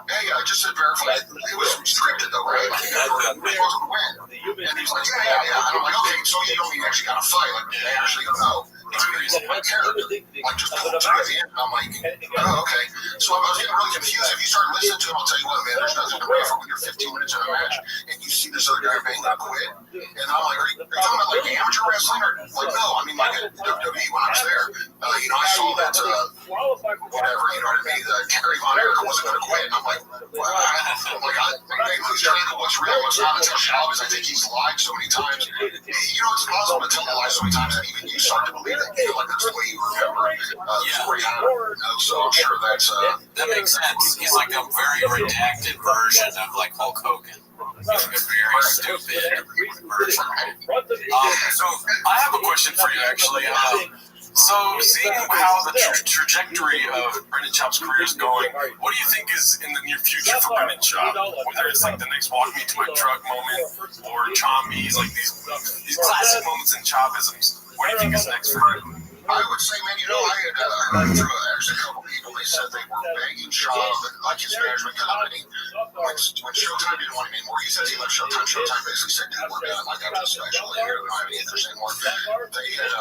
hey, I just said verify. It was scripted though, right? Like, it wasn't win. And he's like, yeah. And I'm like, okay, so you don't mean you actually got to fight. Like, they actually don't know. Like just pulled through at the end, and I'm like, oh, okay. So I was getting really confused. If you start listening to him, I'll tell you what, man, there's nothing to read for when you're 15 minutes in a match and you see this other guy being gonna quit. And I'm like, are you talking about like amateur wrestling? Or like, no, I mean like at WWE when I was there. I saw that whatever, you know what I mean? Kerry Von Erich wasn't gonna quit, and I'm like, they lose track of what's real, what's not. It's a job, because I think he's lied so many times. It's possible to tell a lie so many times that even you start to believe it. You feel like that's the way you remember the story. So I'm sure that makes sense. He's like a very redacted version of like Hulk Hogan. He's a very stupid version. So I have a question for you, actually. So, seeing how the trajectory of Brendan Schaub's career is going, what do you think is in the near future for Brendan Schaub? Whether it's like the next Walk Me to My Truck moment or Chombies, like these classic moments in Chaubisms. What do you think is next for him? I would say, man, I had heard through actually a couple people, they said they were begging Schaub, like his management company, when Showtime didn't want him anymore. He says he left Showtime. Showtime basically said, dude, we're done. Like, after the special here, we don't have any interest anymore. They had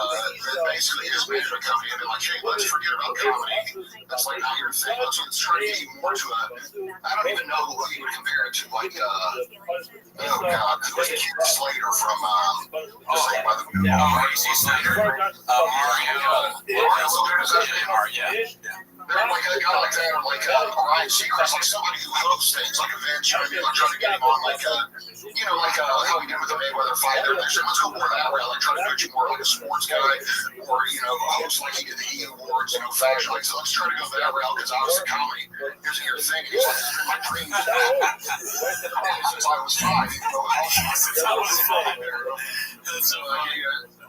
basically his management company had been like, hey, let's forget about comedy. That's like not your thing. Let's try to get you more to I don't even know who you would compare it to. Like, oh, God, who was the kid Slater from, Saved by the Bell? Slater? Mario. Like a guy like that, or like Ryan Seacrest, like somebody who hosts things, like events, you know what I mean? Like trying to get him on, like, like how he did with the Mayweather fight. They're saying, let's go more that way. Like try to do you more like a sports guy, or, host like he did the E Awards, fashion. Like, so let's try to go that route, because obviously comedy isn't your thing. He's like, my dream since I was 5. Since I was 5. So,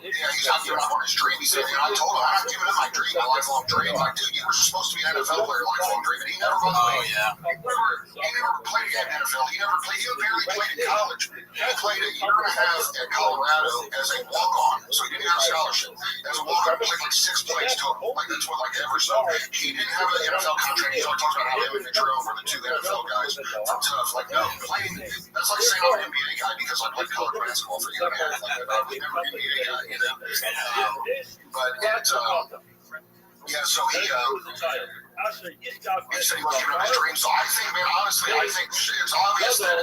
he's not giving up on his dream. He said, I told him, I'm not giving up my dream, my lifelong dream. Like, dude, you were supposed to be an NFL player, lifelong dream. And he never, by the way, he never played in the NFL. He barely played in college. He played a year and a half at Colorado as a walk-on, so he didn't have a scholarship. As a walk-on, he played like 6 plays total. Like, that's what, like, ever. So he didn't have an NFL contract. He talks about how him and Nadrome were the 2 NFL guys from Tough. Like, no, playing, that's like saying I'm an NBA guy because I played college basketball for a year and a half. Like, I was never an NBA guy. But so he said he was giving up his dream. So I think, man, honestly, it's obvious that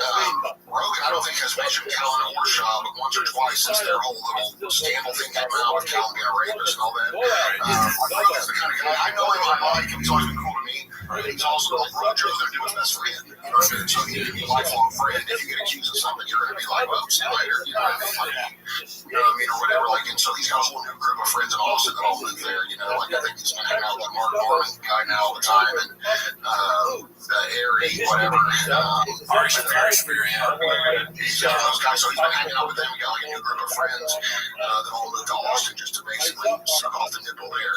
Rogan, I don't think, has mentioned Callan or Schaub once or twice since their whole little scandal thing came out with Callan being a rapist and all that. Rogan's the kind of guy, I know him, I like him, he's always been cool to me. He's also like, Joe's going to do his best for you. You know what I mean? So he's a lifelong friend. If you get accused of something, you're going to be like, well, see you later. You know what I mean? Or whatever. Like, and so he's got a whole new group of friends in Austin that all live there. Like, I think he's been hanging out with Mark Norman, the guy now all the time, and Harry, whatever. Ari Spear, He's one of those guys, so he's been hanging out with them. We got like a new group of friends that all moved to Austin just to basically suck off the nipple there,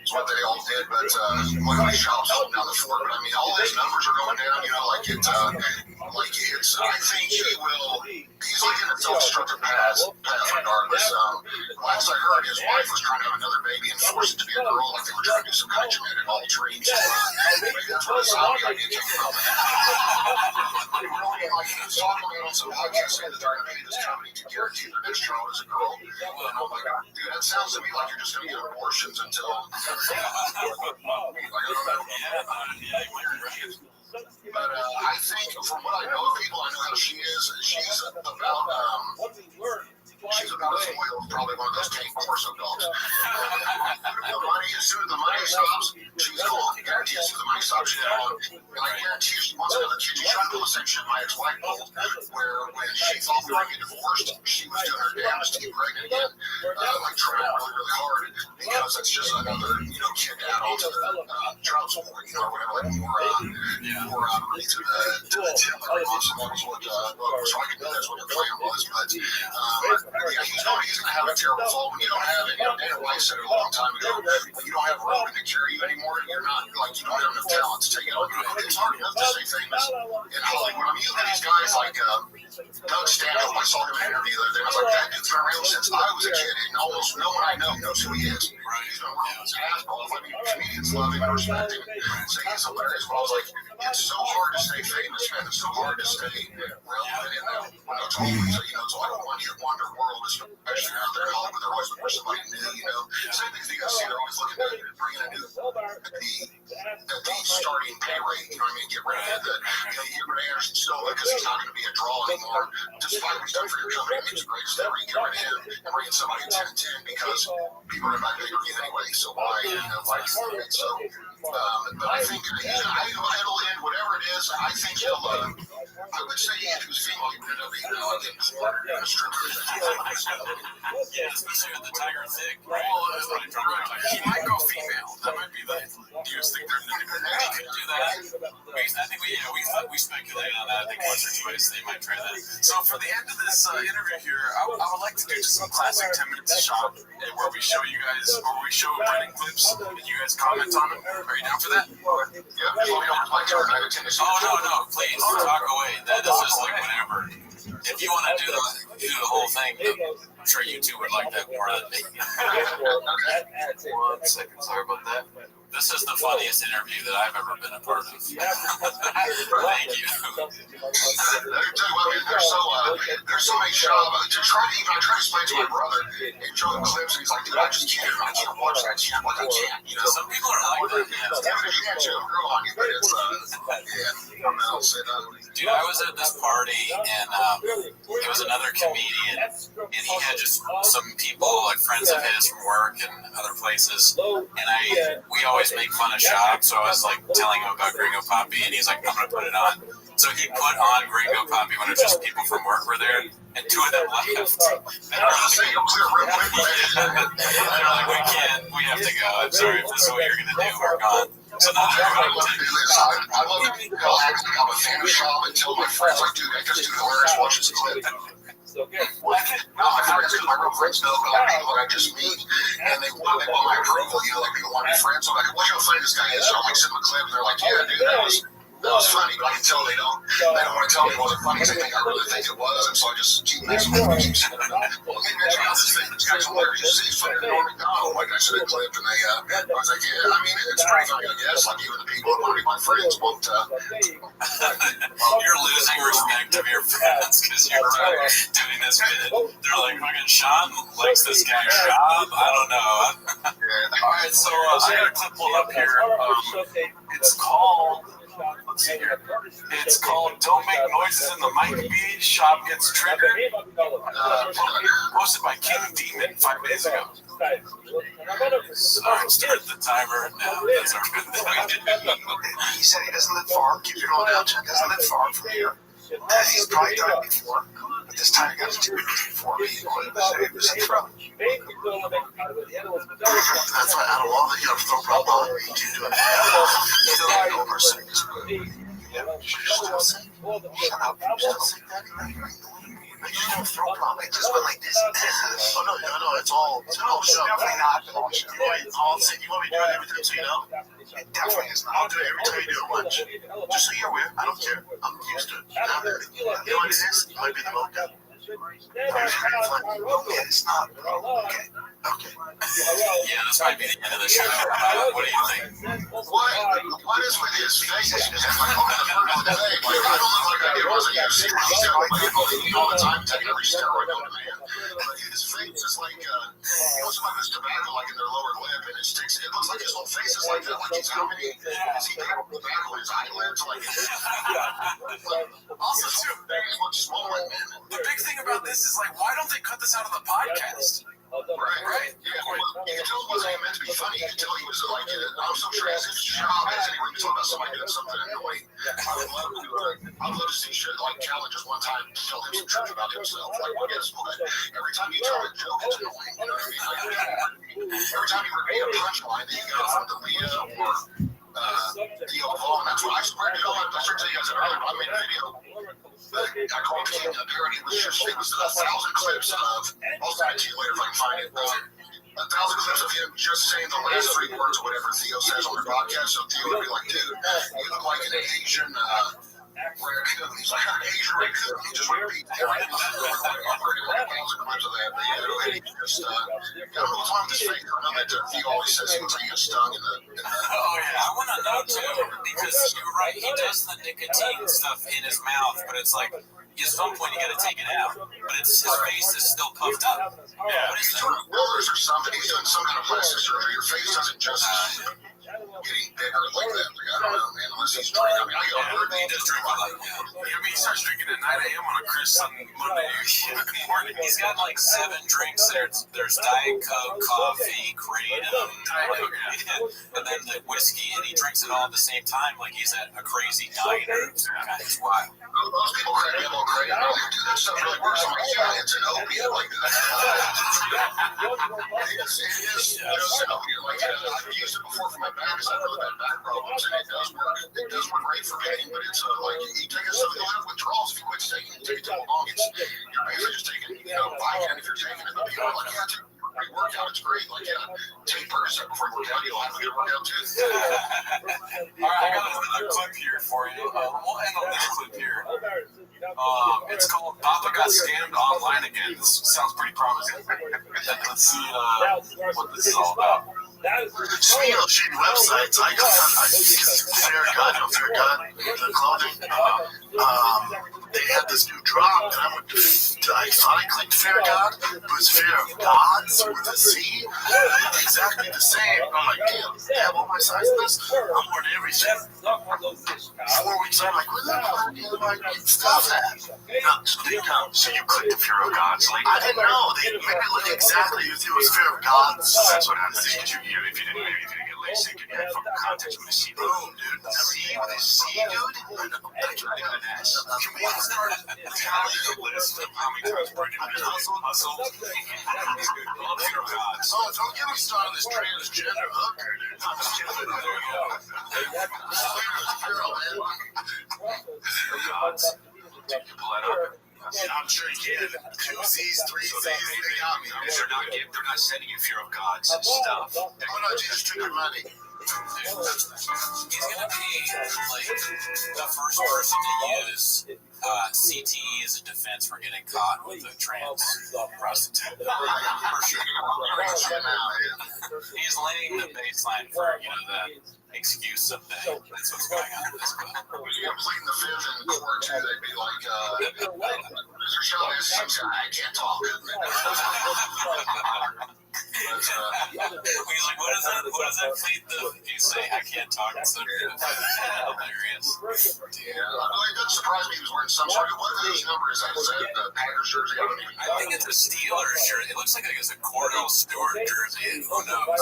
That's what they all did, but Michael Schaub's holding down the fort. But I mean, all his numbers are going down. I think he will. He's like in a self-destructive path regardless. Last I heard, his wife was trying to have another baby and force it to be a girl. Like they were trying to do some kind of genetic alteration. Maybe that's where the zombie idea came from. Like he was talking about on some podcast saying that they're going to pay this company to guarantee their next child is a girl. And I'm like, dude, that sounds to me like you're just going to get abortions until. But I think, from what I know of people, I know how she is. She's about as loyal as probably one of those tank Corso dogs. As soon as the money stops, she's cool. I guarantee as soon as the money stops, she's on. And I guarantee she wants another kid. She's trying to pull the same shit my ex-wife pulled, where when she thought we were going to get divorced, she was doing her damnedest to get pregnant again. Like trying really, really hard, because it's just another, kid to add on to the child support, or whatever, like more money to the tip every month. And that was what, so I could know that's what the plan was. But he's going to have a terrible fall when you don't have it. Dana White said it a long time ago. When you don't have Rogan to carry you anymore, you're not like you don't have enough talent to take it on. It's hard enough to stay famous in Hollywood. I mean, you look at these guys like Doug Stanhope. I saw him in an interview the other day. I was like, that dude's been around since I was a kid, and almost no one I know knows who he is. He's been around his ass off. I mean, comedians love him and respect him and say he's hilarious. But I was like, it's so hard to stay famous, man. It's so hard to stay relevant in that. It's always, it's like a one-hit wonder world, especially out there in Hollywood. They're always looking for somebody new, Same thing as the UFC, they're always looking to bring in a new, at the starting pay rate, you know what I mean? Get rid of that. You get rid of Anderson Silva because he's not going to be a draw anymore. Despite what he's done for your company, it means a great step. You get rid of him and bring in somebody 10-10 because people are not going to agree anyway. So why, so. But I think it'll end, whatever it is. I think he'll. I would say if he was female, he would end up being a stripper. Especially with the Tiger Thick. He might go female. That might be the. Do you think they're he could do that? I think we speculated on that. I think once or twice they might try that. So for the end of this interview here, I would like to do just some classic 10 minutes shop where we show you guys, or we show running clips and you guys comment on them. Are you down for that? Yeah. Oh no, please talk away. This is like whatever. If you want to do the whole thing, I'm sure you two would like that more than me. 1 second, sorry about that. This is the funniest interview that I've ever been a part of. Thank you. Let me tell you what, man, there's so many shows. I try to explain to my brother and show him clips, and he's like, dude, I can't watch that shit. I can't, Some people are like that, yeah. If you can't show a girl on you, but it's, Dude, I was at this party, and it was another comedian, and he had just some people, like friends of his from work and other places, and we always make fun of Shop, so I was like telling him about Gringo Poppy, and he's like, I'm gonna put it on. So he put on Gringo Poppy when it was just people from work were there, and 2 of them left. And they're like, we have to go. I'm sorry if this is what you're gonna do, we're gone. So now they're going to I love it. I'll act like I'm a fan of Shop and tell my friends, like, dude, I just do hilarious, watch this clip. Not my friends, because my real friends know, but like people that I just meet, and they want my approval, like people want to be friends. So I'm like, watch how funny this guy is. So I'm like, send them a clip, and they're like, yeah, dude, that was funny, but I can tell they don't want to tell me it wasn't funny, because they think I really think it was, and so I just keep messing with them, keep sending them. Well, maybe that's how this thing, this guy's hilarious, he's funnier than Norm Macdonald. Like I said, a clip, and I was like, yeah, I mean, it's pretty funny, I guess, like even the people who want to be my friends won't, you're losing respect of your friends because you're doing this bit. They're like, fucking Sean likes this guy Shop. I don't know. Alright, so I got a clip pulled up here. It's called, let's see here. It's called Don't Make Noises in the Mic Feed. Shop Gets Triggered. Posted by King Demon 5 days ago. Sorry, start the timer now. That's our He said he doesn't live far. Keep your going down. He doesn't live far from here. He's probably done it before. But this time he got to do it before me. It was in front. That's why out of all the throw problem on me, you do it. You don't like no person in this room. Still saying, shut up. You're still saying that? You just don't throw problem. It just went like this. Oh, no, it's all show. Definitely not. You want me to do it every time so you know? It definitely is not. I'll do it every time you do it once. Just so you're aware. I don't care. I'm used to it. You know what it is? It might be the mocha. Okay, it's not. Okay. Yeah, this might be the end of the show. What do you think? What is with his face? It's like, oh, the first of the day. Like, I don't look like I do. I was like, he's got like people all the time taking every steroid on man. But his face is like, he looks like this tobacco like in their lower lip, and it sticks. It looks like his whole face is like that. Like he's how many? Is he got tobacco in his eyelids? Like, also too, much smaller. The big thing about this is like, why don't they cut this out of the podcast? Right. Yeah, well, you can tell it wasn't meant to be funny. You can tell he was like, I'm so sure as if Shop has anyone talking about somebody doing something annoying. I would love to see shit like Calvin just one time tell him some truth about himself. Like, guess what? Every time you tell a joke, it's annoying. You know what I mean? Every time you repeat a punchline that you got from the Leah or Theo Vaughn, that's what I started to tell you guys earlier. I made a video. I called it a parody. It was 1,000 clips of, I'll send it to you later if I can find it. 1,000 clips of him just saying the last 3 words or whatever Theo says on the podcast. So Theo would be like, dude, you look like an Asian raccoon. He's like an Asian raccoon. He just repeats everything. I've heard 1,000 clips of that video, and he just, I don't know what's wrong with his face. I know that he always says he looks like he gets stung in the Oh yeah, I want to know too, because you're right. He does the nicotine stuff in his mouth, but it's like at some point you got to take it out. But it's his face is still puffed up. Yeah, he's doing fillers or something. He's doing some kind of plastic surgery. Your face doesn't just getting bigger like that. Like, I don't know, man. Unless he's drinking. I mean, I got he does drink a lot. I mean, he starts drinking at 9 a.m. on a Chris on Monday morning. He's got like 7 drinks. There's Diet Coke, coffee, Kratom, and then the whiskey, and he drinks it all at the same time. Like he's at a crazy diner. It's wild. Most people crack me up all crazy. Oh, dude, that stuff really works. I'm like, yeah, it's an opiate. Like, it is just an opiate. Like, I've used it before for my back because I have really bad back problems, and it does work. It does work great for pain, but it's like, you take it, so you'll have withdrawals if you quit taking it. Take it too long. You're basically just taking, Vicodin if you're taking it, but people are like, yeah, dude, pre-workout, it's great. Like, take Percocet before you work out. You'll have a good workout too. All right, I got another clip here for you. We'll end on this clip here. It's called Papa Got Scammed Online Again. This sounds pretty promising. Let's see what this is all about. Speaking of shady websites, I Fair God, the clothing, they had this new drop, and I thought I clicked Fair God, but it's Fair of Gods with a Z, exactly the same. I'm like, damn, they have all my sizes? I'm wearing everything. 4 weeks I'm like, where the fuck do I get stuff at? So you clicked the Fear of Gods link? I didn't know. They made it look exactly as if it was Fear of Gods. That's what I was thinking. If you didn't get LASIK and you had from the context with a C, boom, dude. C with a C, dude? I got an ass. Can we start tallying the list of how many times Brendan has hustled? Fear of Gods. Oh, don't get me started on this transgender hooker, dude. There you go. Girl, man. Fear of Gods. You can pull that up. Yeah, I'm sure you can. 2 Z's, 3 Z's, they got me. They're not sending you Fear of Gods and stuff. Why not you just took your money? He's gonna be like the first person to use CTE as a defense for getting caught with a trans prostitute. For sure. He's laying the baseline for the excuse of the that's what's going on in this clip. When you're pleading the fifth in court too, they'd be like, Mr. Chavez, I can't talk. He's like, what is that? What does that plead the? You say, I can't talk. It's so hilarious. Yeah, it doesn't surprise me he was wearing some sort of, what is his number? Is that the Packers jersey? I think it's a Steelers jersey. It looks like it's a Cordell Stewart jersey. Who knows?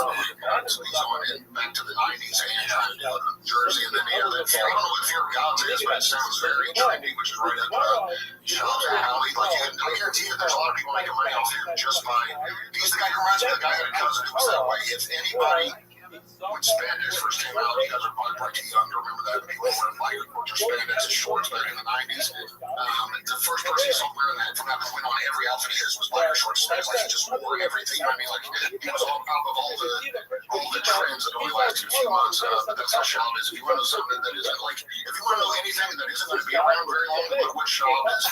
So he's on it back to the 90s and trying to do a jersey, and then that I don't know what Fear of Gods is, but it sounds very trendy, which is right up Shop's alley. Like, I guarantee you there's a lot of people making money off him just by, he's the guy who reminds me of the guy who had a cousin who was that way. If anybody when spandex first came out, you guys are probably too young to remember that. People were wearing like spandex and shorts back in the 90s. The first person you saw wearing that from that point on, every outfit of his was biker shorts. Spandex, like he just wore everything. I mean, like he was on top of all the trends that only lasted a few months. But that's how Shop is. If you want to know something that isn't like, if you want to know anything that isn't going to be around very long, look what Shop is.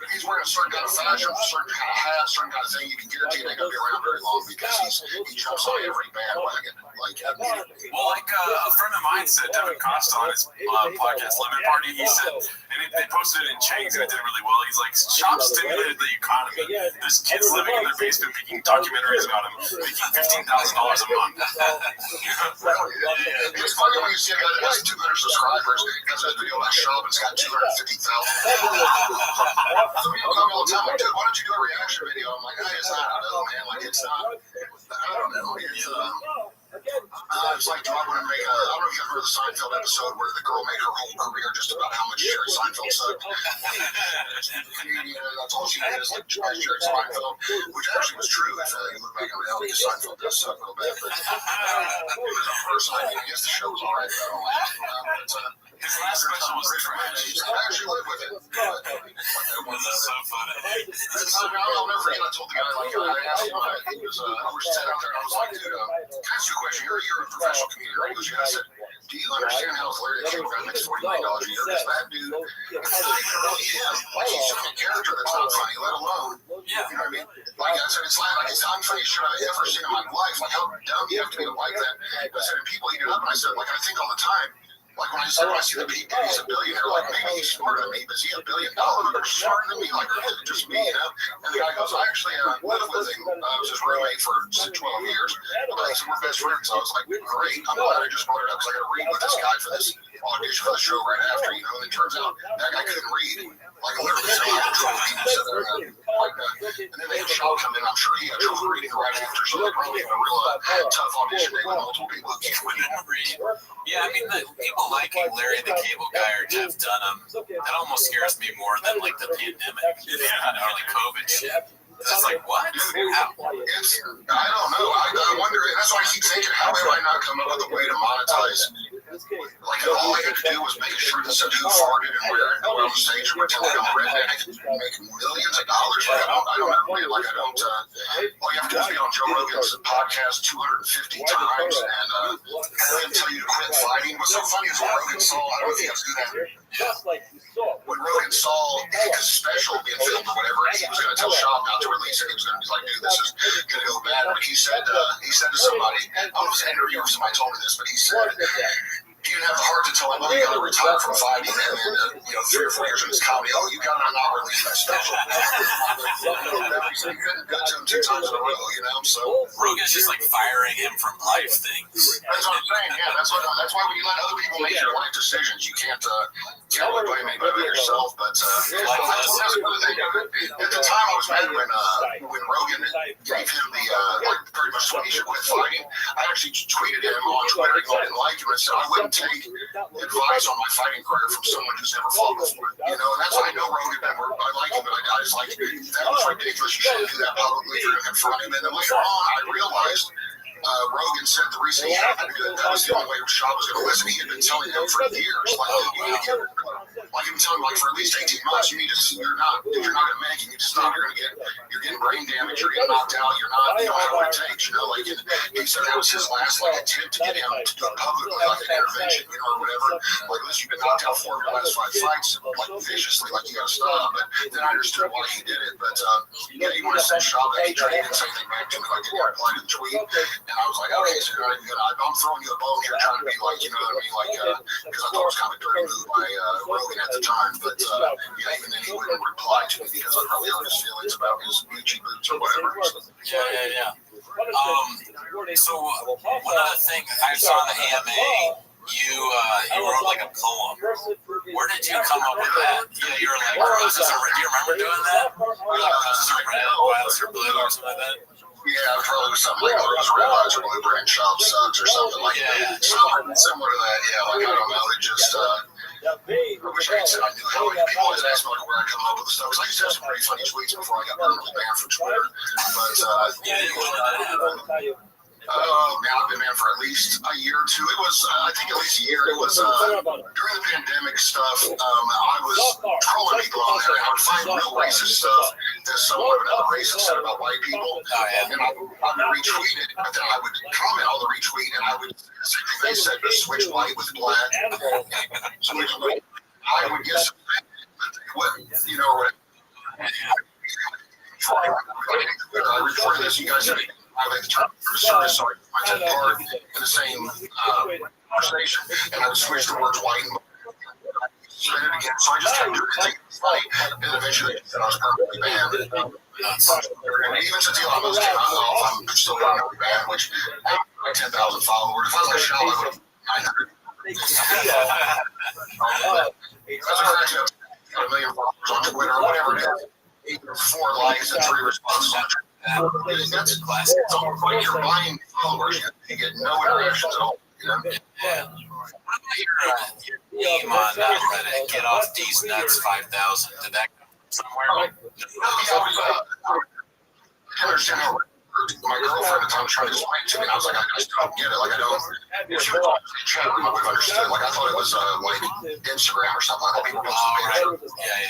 If he's wearing a certain kind of fashion, a certain kind of hat, a certain kind of thing, you can guarantee they're going to be around very long because he jumps on every bandwagon. Well, like a friend of mine said, Devin Costa on his podcast Lemon Party, he said, and they posted it in Chang's and it did really well. He's like, Shop stimulated the economy. There's kids living in their basement making documentaries about him, making $15,000 a month. It's funny when you see a guy that has 200 subscribers, has a video about Shop and it's got 250,000. Some people come all the time, like, dude, why don't you do a reaction video? I'm like, it's not, I don't know, man. Like, it's not, I don't know. It's like, do I want to make I don't know if you ever heard the Seinfeld episode where the girl made her whole career just about how much Jerry Seinfeld sucked. That's all she did is like Jerry Seinfeld, which actually was true if you look back in reality. Seinfeld does suck real bad, but personally, I guess the show was alright. His last special was trash. I actually lived with it. That's so funny. I'll never forget. I told the guy, like, I asked him, I was sitting out there, and I was like, dude, can I ask you a question? You're a professional comedian, right? He goes, yeah. I said, do do you understand how Larry the Cable Guy makes $40 million a year? Because that dude, it's not even really him. Like, he's doing a character that's not funny, let alone, you know what I mean? Like I said, it's like it's the unfunniest shit I've ever seen in my life. Like, how dumb you have to be to like that. I said, and people eat it up, and I said, like, I think all the time, like when I see the people, he's a billionaire, like maybe he's smarter than me, but is he $1 billion? Or smarter than me? Like, or is it just me, you know? And the guy goes, I actually lived with him. I was his roommate for 12 years. But he said, we're best friends. I was like, great. I'm glad I just brought it up because I got to read with this guy for this audition for the show right after, you know? And it turns out that guy couldn't read. Like, literally, so I had trouble people sit there and then they had Shaw come in. I'm sure he had trouble reading right after. So they probably had a real tough audition day with multiple people who couldn't read. Yeah, I mean, the people liking Larry the Cable Guy or Jeff Dunham, that almost scares me more than like the pandemic, you know, or the COVID shit. It's like, what? How? It's, I don't know. I wonder, that's why I keep thinking, how did I not come up with a way to monetize? Like, all I had to do was make a shirt that said who farted and where, and go on the stage and pretend like I'm a redneck. I could make millions of dollars. Like, I don't know. Like, I don't, all you have to do is be on Joe Rogan's podcast 250 times, and he'll tell you to quit fighting. What's so funny is when Rogan saw, I don't know if he has to do that. When Rogan saw his special being filmed or whatever, he was going to tell Shop not to release it. He was going to be like, dude, this is going to go bad. But he said to somebody, I don't know if it was an interview or somebody told me this, but he said he didn't have the heart to tell him, well, you got to retire from fighting, and then, 3 or 4 years in his comedy, oh, you got to not release that special. He couldn't go to him 2 times in a row, you know, so. Rogan's just like firing him from life things. That's what I'm saying, yeah. That's why when you let other people make your life decisions, you can't really blame anybody but yourself. But that's another thing. At the time, I was mad when Rogan gave him the pretty much when he should quit fighting. I actually tweeted him on Twitter, even though I didn't like him, and said I wouldn't take advice on my fighting career from someone who's never fought before. You know, and that's why I know Rogan. I like him, but I just like that was ridiculous. You shouldn't do that publicly. You're going to confront him, and then later on, I realized. Rogan said the reason he had to do it, that was the only way Shaw was going to listen. He had been telling him for years, like he was telling him, like for at least 18 months, you're not going to make it. You just stop. You're getting brain damage. You're getting knocked out. You don't have what it takes. You know, like he said that was his last attempt to get him to do it publicly, like an intervention, you know, or whatever. Like unless you've been knocked out 4 of your last 5 fights, like viciously, like you got to stop. But then I understood why he did it. But yeah, you want to send Shaw that he didn't say anything back to me, like did you reply to the tweet? And I was like, okay, so I'm throwing you a bone here, trying to be like, you know what I mean, like, because I thought it was kind of a dirty move by Rogan at the time, but yeah, even then he wouldn't reply to me because I probably hurt his feelings about his Gucci boots or whatever. Yeah. So one other thing I saw in the AMA, you wrote like a poem. Where did you come up with that? Yeah, you were like, roses are red. Do you remember doing that? Roses are red, violets are blue, or something like that? Yeah, it was probably something like Rose Red Eyes or Blue Brand Shop Sucks or something like that. Something similar to that, yeah. Like, I don't know, it just, I wish I could say I knew how people always ask me like where I come up with the stuff. Because I used to have some pretty funny tweets before I got permanently banned from Twitter. But, oh man, I've been banned for at least a year or two. It was, I think, at least a year. It was during the pandemic stuff. I was trolling people on there, and I would find real racist stuff that someone of another race had said about white people, and I would retweet it. But then I would comment on the retweet, and I would say they said to switch white with black. So I would get some, you know what? I recorded this. You guys have. I like the term for service, so I took part in the same conversation, and I would switch the words white and said it again. So I just kept doing it. And eventually, I was permanently banned. Even since Elon Musk came out, I'm still permanently banned, which I have like 10,000 followers. If I was like Shell, I would have 900. Got 1 million followers on Twitter or whatever it is. 4 likes and 3 responses on Twitter. That's classic. It's almost like you're buying followers. You get no interactions at all. You know? Yeah. What about your name on Reddit? Get off these nuts 5,000. Did that come somewhere? I understand how my girlfriend at the time was trying to explain to me, and I was like, I just don't get it. Like, I don't. If she was talking to chat room, I would have understood. Like, I thought it was like Instagram or something. I thought people posted pictures.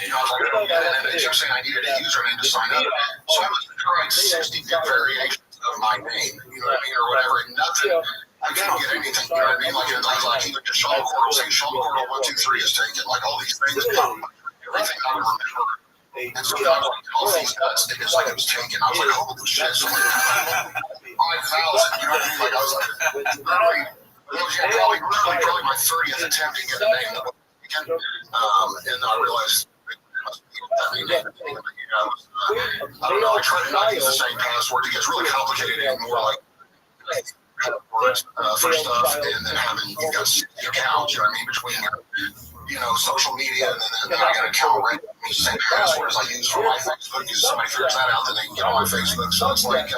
You know, I was like, I don't get it. And she was saying I needed a username to sign up. So I was trying 60 variations of my name, you know what I mean, or whatever, and nothing. I couldn't get anything You know what I mean? Like even just Sean Cordell saying Sean Cordell 1, 2, 3 is taken. Like all these things, everything I would remember. And sometimes all these nuts, it was like it was taken. I was like, holy shit, so like 5,000. You know what I mean? Like I was like, literally, that was probably my 30th attempt to get a name. And I realized. I don't know. I try to not use the same password. It gets really complicated anymore. Like for stuff, and then having you got accounts. You know what I mean? Between social media, and then I got an account right. The same password as I use for my Facebook. If somebody figures that out, then they can get on my Facebook. So it's like you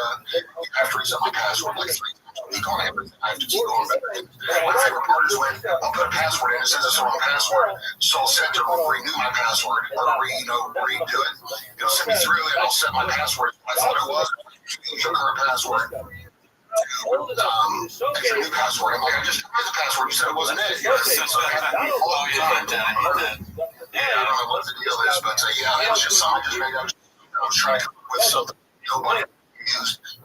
have to reset my password like 3 times a week on everything. I have to keep going back. My favorite part is when I'll put a password in, it says it's the wrong password, so I'll set to renew my password or redo it. It'll send me through it. I'll set my password. I thought it was your current password. It's your new password. I'm like, I just tried the password. You said it wasn't it. I don't know what the deal is, but it was just something I just made up. I was trying to come up with something nobody used.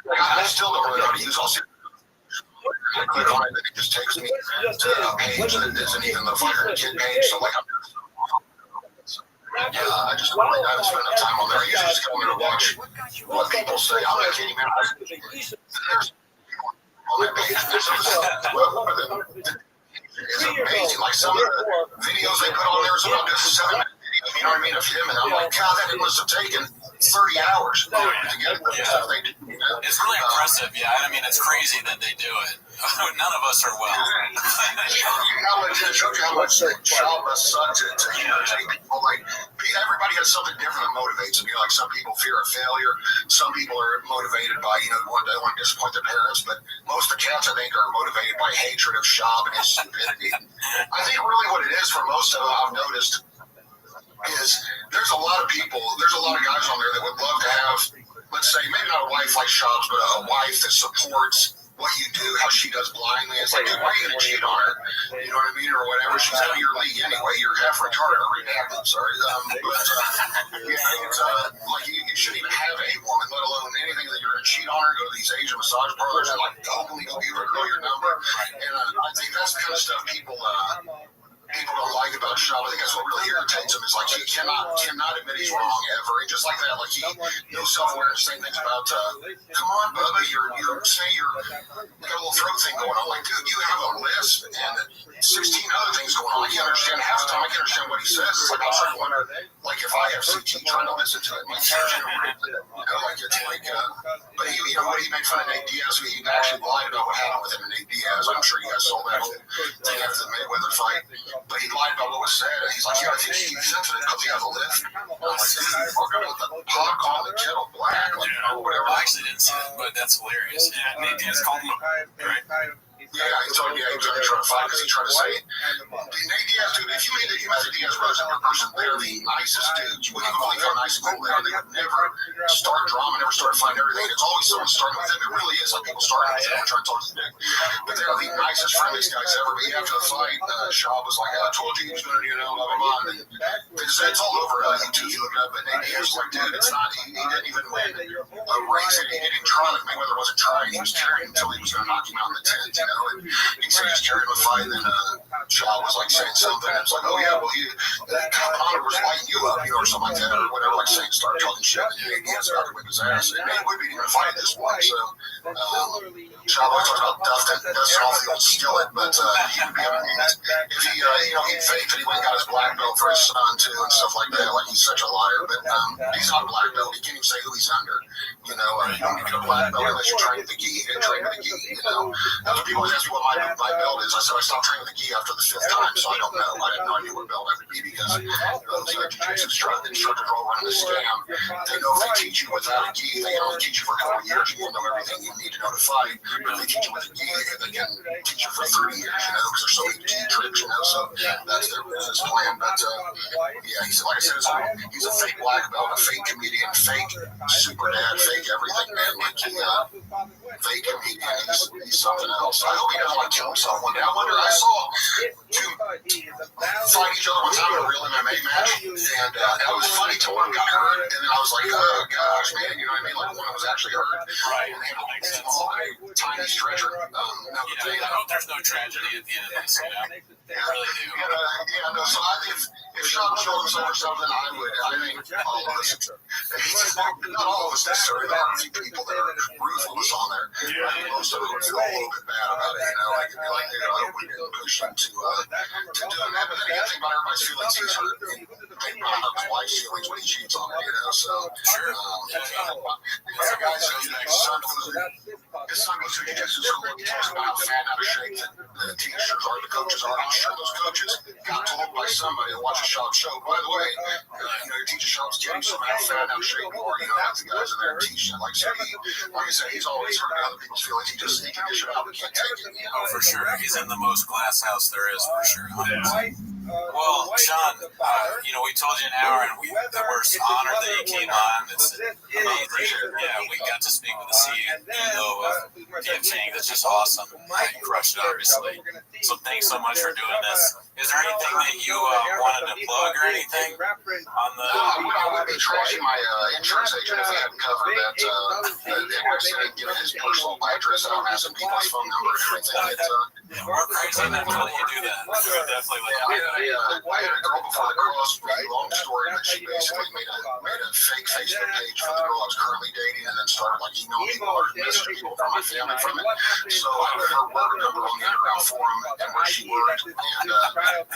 And I still don't really know how to use all this. I click on it, and it just takes me to a page that isn't even the Fire Kid page. So, like, I just I haven't spent enough time on there. I usually just go on there to watch what people say. I'm not kidding, man. There's on that page, it's amazing. Like some of the videos they put on there is about just 7 minutes. You know what I mean? Of him, and I'm like, God, that must have taken 30 hours to get the stuff they do. It's really impressive, yeah. I mean, it's crazy that they do it. None of us are well. It shows you how much Shaw must suck to take people. Like, everybody has something different that motivates them. You know, like some people fear a failure. Some people are motivated by, they want to disappoint their parents. But most of the cats, I think, are motivated by hatred of Shaw and his stupidity. I think really what it is for most of them, I've noticed, is there's a lot of people, there's a lot of guys on there that would love to have, let's say, maybe not a wife like Shaw's, but a wife that supports what you do, how she does blindly. It's like, dude, why are you going to cheat on her? You know what I mean? Or whatever. She's out of your league anyway. You're half retarded or redacted, sorry. Like, you shouldn't even have a woman, let alone anything that you're going to cheat on her, go to these Asian massage parlors and, like, openly go give her a girl your number. And I think that's the kind of stuff people don't like about Shaw. I think that's what really irritates him is like he cannot admit he's wrong ever. And just like that, like he no self-awareness, saying things about come on, Bubba, you're saying you got a little throat thing going on. Like, dude, you have a lisp and 16 other things going on. I can't understand half the time. I can't understand what he says. It's like I was like wondering, like if I have CT trying to listen to it, like it's like but he, what he made fun of Nate Diaz, he actually lied about what happened with him and Nate Diaz. I'm sure you guys saw that whole thing after the Mayweather fight. But he lied about what was said, and he's like, I think he's sensitive because he has a lisp. I'm like, dude, you're fucking with the pot calling the kettle black, whatever. I actually didn't see that, but that's hilarious. Yeah, Nate Diaz called him right? Yeah, he told me he was going to try to fight because he tried to say, Nate Diaz, dude, if you met the Diaz brothers in person, they're the nicest dudes. You wouldn't even believe how nice and cool they are. They would never start drama, never start fighting everything. It's always someone starting with them. It really is like people starting with them and trying to talk to them. But they're the nicest, friendliest guys ever. But after the fight, Shaw was like, I told you he was going to, blah, blah, blah. And it's all over YouTube. You look it up, but Nate Diaz was like, dude, it's not, he didn't even win a race. He didn't try, like Mayweather wasn't trying. He was cheering until he was going to knock him out in the 10th, And he said he's carrying the fight, and then Shaw was like saying something. It's like, oh yeah, well, Conor was lighting you up, or something like that, or whatever, like saying, started talking shit, and Nate Diaz started to whip his ass. And Nate would be going to fight this one, so Shaw was talking about dusting off the old skillet, but he would be amazed. If he, he'd fake that he went and got his black belt for his son, too, and stuff like that. Like, he's such a liar, but he's not a black belt. He can't even say who he's under. You don't get a black belt unless you train with the gi. You didn't train with the gi, That's what people always ask me what my belt is. I said I stopped training with the gi after the 5th time, so I don't know. I had no idea what belt I would be because those jiu-jitsu instructors are all running the scam. They know if they teach you without a gi, they can only teach you for a couple of years. You will know everything you need to know to fight. But if they teach you with a gi, they can teach you for 30 years, because there's so many gi tricks, So that's their business plan. But he's like I said, he's a fake black belt, a fake comedian, fake super dad, fake everything, man. Like fake comedian. He's something else. I hope he doesn't kill himself one day. I wonder. I saw two fight each other one time in a real MMA match, and that was funny to him. got hurt, and then I was like, oh gosh, man, you know what I mean? Like one was actually hurt. Right. And they had a small, tiny stretcher. I hope there's no tragedy at the end of this, you know? I really do. Yeah, no, so if Sean killed himself or something, I think all of us, not all of us necessarily, there are a few people that are ruthless on there. I think most of them feel a little bit bad about it, you know, like, I hope we didn't push him to do that. But then again, think about everybody's feelings. He's hurt, and they brought up his wife's feelings when he cheats on her, you know, so. Sure. That guy's his son goes to jiu-jitsu school and he talks about how fat out of shape the teachers are, the coaches are. I'm sure those coaches got told by somebody to watch a shop show. By the way, your teacher shop's getting so how fat out of shape you are. You don't have the guys in there teaching. Like I said, he's always hurting other people's feelings. He can dish it out. He can't take it. You know? For sure. He's in the most glass house there is, for sure. Well, Sean, we told you an hour, and we're honored that you came on. It's amazing. Yeah, we got to speak with the CEO of DFTing. That's just awesome. You crushed it, obviously. So thanks so much for doing this. Is there anything that you wanted to plug or anything on the? I would be trashing my insurance agent if he hadn't covered that. Given his personal address, I'm asking people's phone number and everything. We're crazy enough to let you do that. We would definitely let you do that. I had a girl before the cross, pretty long story, but she basically made a fake Facebook page for the girl I was currently dating, and then started like emailing people or messaging people from my family from it. So I put her work number on the underground forum and where she worked, and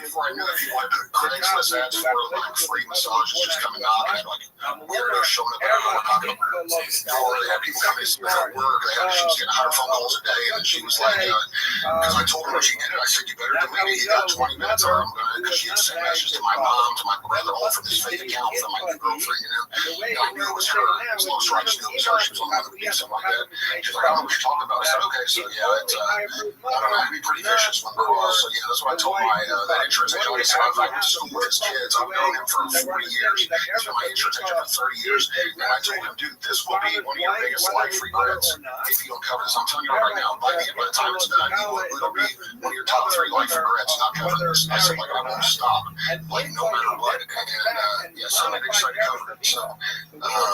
before I knew it, people had put Craigslist ads for like free massages just coming knocking, like weirdos showing up at her knocking on her door. They had people coming to see her work. She was getting 100 phone calls a day, and she was like, because I told her when she did it, I said, you better delete it. You got 20 minutes, or I'm gonna. Because she had sent messages to my mom, to my brother, all from this fake account from my new girlfriend, you know. And I knew it was her. As long as I knew it was her, she was on the other something like that. She's like, I don't know what you're talking about. I said, okay, so yeah, I don't know, it'd be pretty vicious when we're all. So yeah, that's what I told my that insurance agent. I said, I went to school with his kids. I've known him for 40 years. He's been my insurance agent for 30 years. And I told him, dude, this will be one of your biggest life regrets if you don't cover this. I'm telling you right now, by the time it's done, it'll be one of your top 3 life regrets not covering this. I said, like, I won't stop, like, no matter what. And yeah, so they decided to cover it. So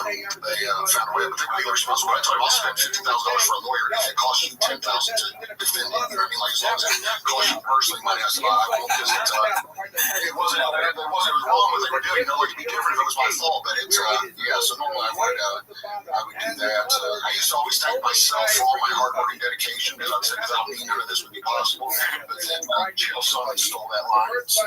they found a way, but they were responsible. I told him, I'll spend $50,000 for a lawyer if it costs you $10,000 to defend it. You know what I mean? Like, as long as it costs you personally money, I said, I won't, because it wasn't wrong what they were doing. You know, like, it'd be different if it was my fault, but it's, yeah, so normally I would do that. I used to always thank myself for all my hard work and dedication, because I said, without me, none of this would be possible. But then Jill Sullivan stole that line. So,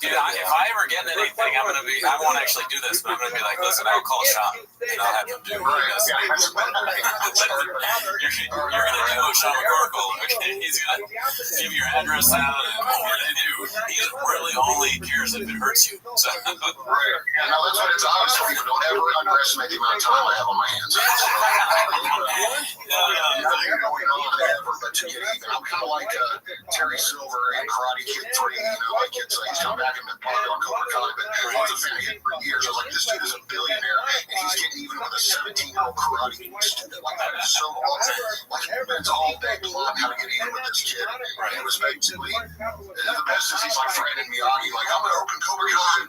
dude, if I ever get into anything, I won't actually do this, but I'm going to be like, listen, I'll call Sean, and I'll have him do this. You're going to do Sean McCorkle, okay? He's going to give your address out and what to do. He really only cares if it hurts you. So. Right. Yeah, no, that's what it's always for you. Don't ever underestimate the amount of time I have on my hands. But to get even, I'm kind of like Terry Silver and Karate Kid 3, you know, like he's come back and been part on Cobra Kai, but I was a fan of him for years. I was like, this dude is a billionaire, and he's getting even with a 17-year-old karate student. Like, that is so awesome. Like, he spends all day plotting how to get even with this kid. And it was basically, the best is he's like Fred and Miyagi, like, I'm going to open Cobra Kai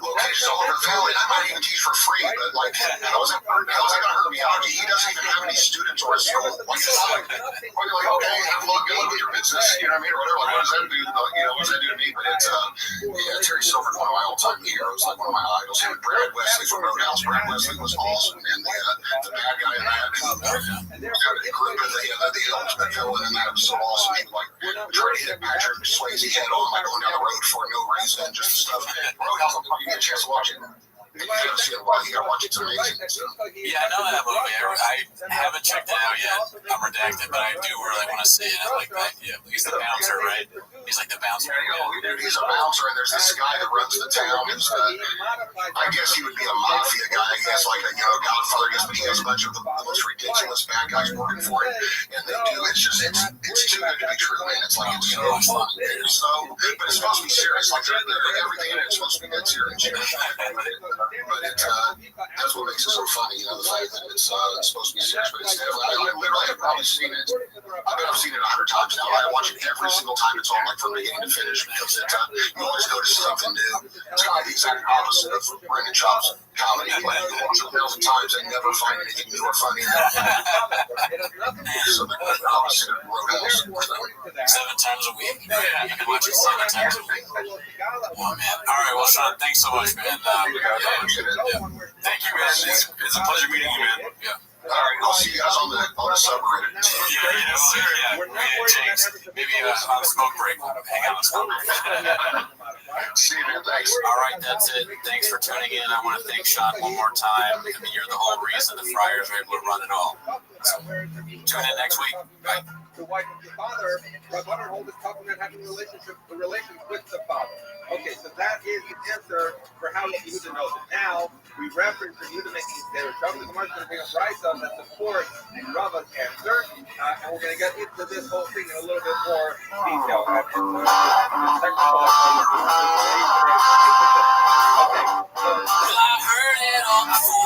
locations all over the valley, and I might even teach for free, but like, how is that going to hurt Miyagi? He doesn't even have any students or a school. Like, it's like, okay, have luck, good luck with your business, you know what I mean, or whatever. Like, what does that do? What does that do to me? But it's, yeah, Terry Silver's one of my all-time heroes, like one of my idols. Him and Brad Wesley from Roadhouse. Brad Wesley was awesome, and the bad guy in that, the group of the ultimate villain, and that was so awesome. He like tried to hit Patrick Swayze head on, like going down the road for no reason, just stuff. Roadhouse, you get a chance to watch it. You gotta see it. You gotta watch it. It's amazing. Yeah, I know that movie. I haven't checked it out yet. I'm redacted, but I do really want to see it. Like that. Yeah, he's the bouncer, right? He's like the bouncer. Yeah, he's a bouncer, and there's this guy that runs the town. Who's I guess he would be a mafia guy. I guess like a Godfather. I guess, but he has a bunch of the most ridiculous bad guys working for him, and they do. It's just it's too good to be true, man. It's like it's so fun. So, but it's supposed to be serious. Like everything in it is supposed to be dead serious. But that's what makes it so funny, you know, the fact that it's supposed to be serious, but it's definitely, I literally have probably seen it I bet I've seen it 100 times now. I watch it every single time it's on, like from beginning to finish, because you always notice something new. It's kind of the exact opposite of Brendan Schaub's comedy. Like, you watch it 1,000 times and never find anything new or funny. So the opposite of Roadhouse. 7 times a week. Yeah, you can watch it 7 times a week. Oh, man. All right, well, Sean, thanks so much, man. Thank you, man. It's a pleasure meeting you, man. Yeah. All right, I'll see you guys on the subreddit. Yeah, James. Maybe on a smoke break, we'll hang out on a smoke break. See you, man. Thanks. All right, that's it. Thanks for tuning in. I want to thank Sean one more time. I mean, you're the whole reason the Friars are able to run it all. So, tune in next week. Bye. The wife of the father, Rabbi Rothschild is talking about having relations with the father. Okay, so that is the answer for how Yehuda knows it. Now, we reference the Yehuda making their Shabbat the Gemara is going to bring up Raisa that supports Rava's answer, and we're going to get into this whole thing in a little bit more detail. Okay, so I heard it all before.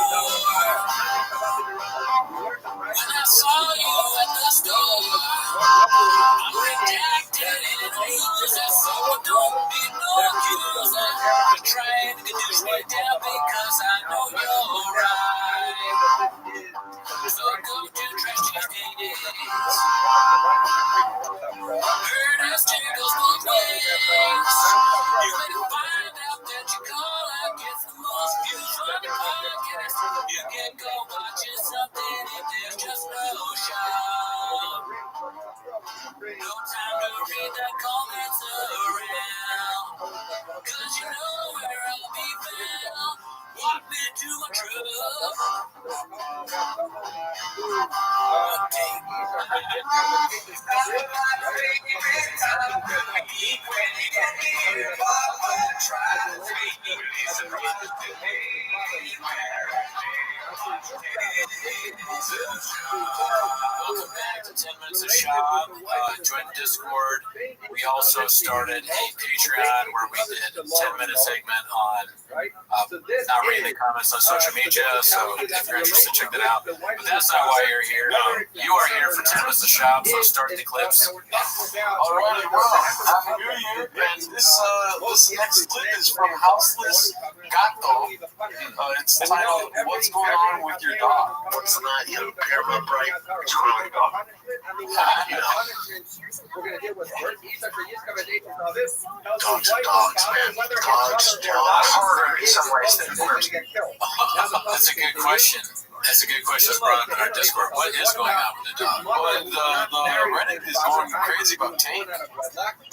When I saw you at the store, I'm redacted and useless, so don't be no accuser. You're trying to get me down because I know you're right. So go to trash these days. Heard us jingles both ways. You may find out that your caller gets the most views on the podcast. You can go watching something if there's just no show. No time to read the comments around. Cause you know where I'll be found. Walk me to my truck. Welcome back to 10 Minutes of Shop. Join Discord. We also started a Patreon where we did a 10-minute segment on not reading the comments on social media. So if you're interested, check that out. But that's not why you're here. You are here for 10 Minutes of Shop. So start the clips. All right, well, Happy New Year. And this next clip is from Houseless Gato. It's titled, What's Going On With Your Dog? What's the night? You pair them up right. It's crying dog. Dogs are dogs, man. Dogs are harder in some ways than worse. That's a good question. That's a good question. That's brought up in our Discord. What is going on with the dog? Well, the Reddit is going crazy about Tank.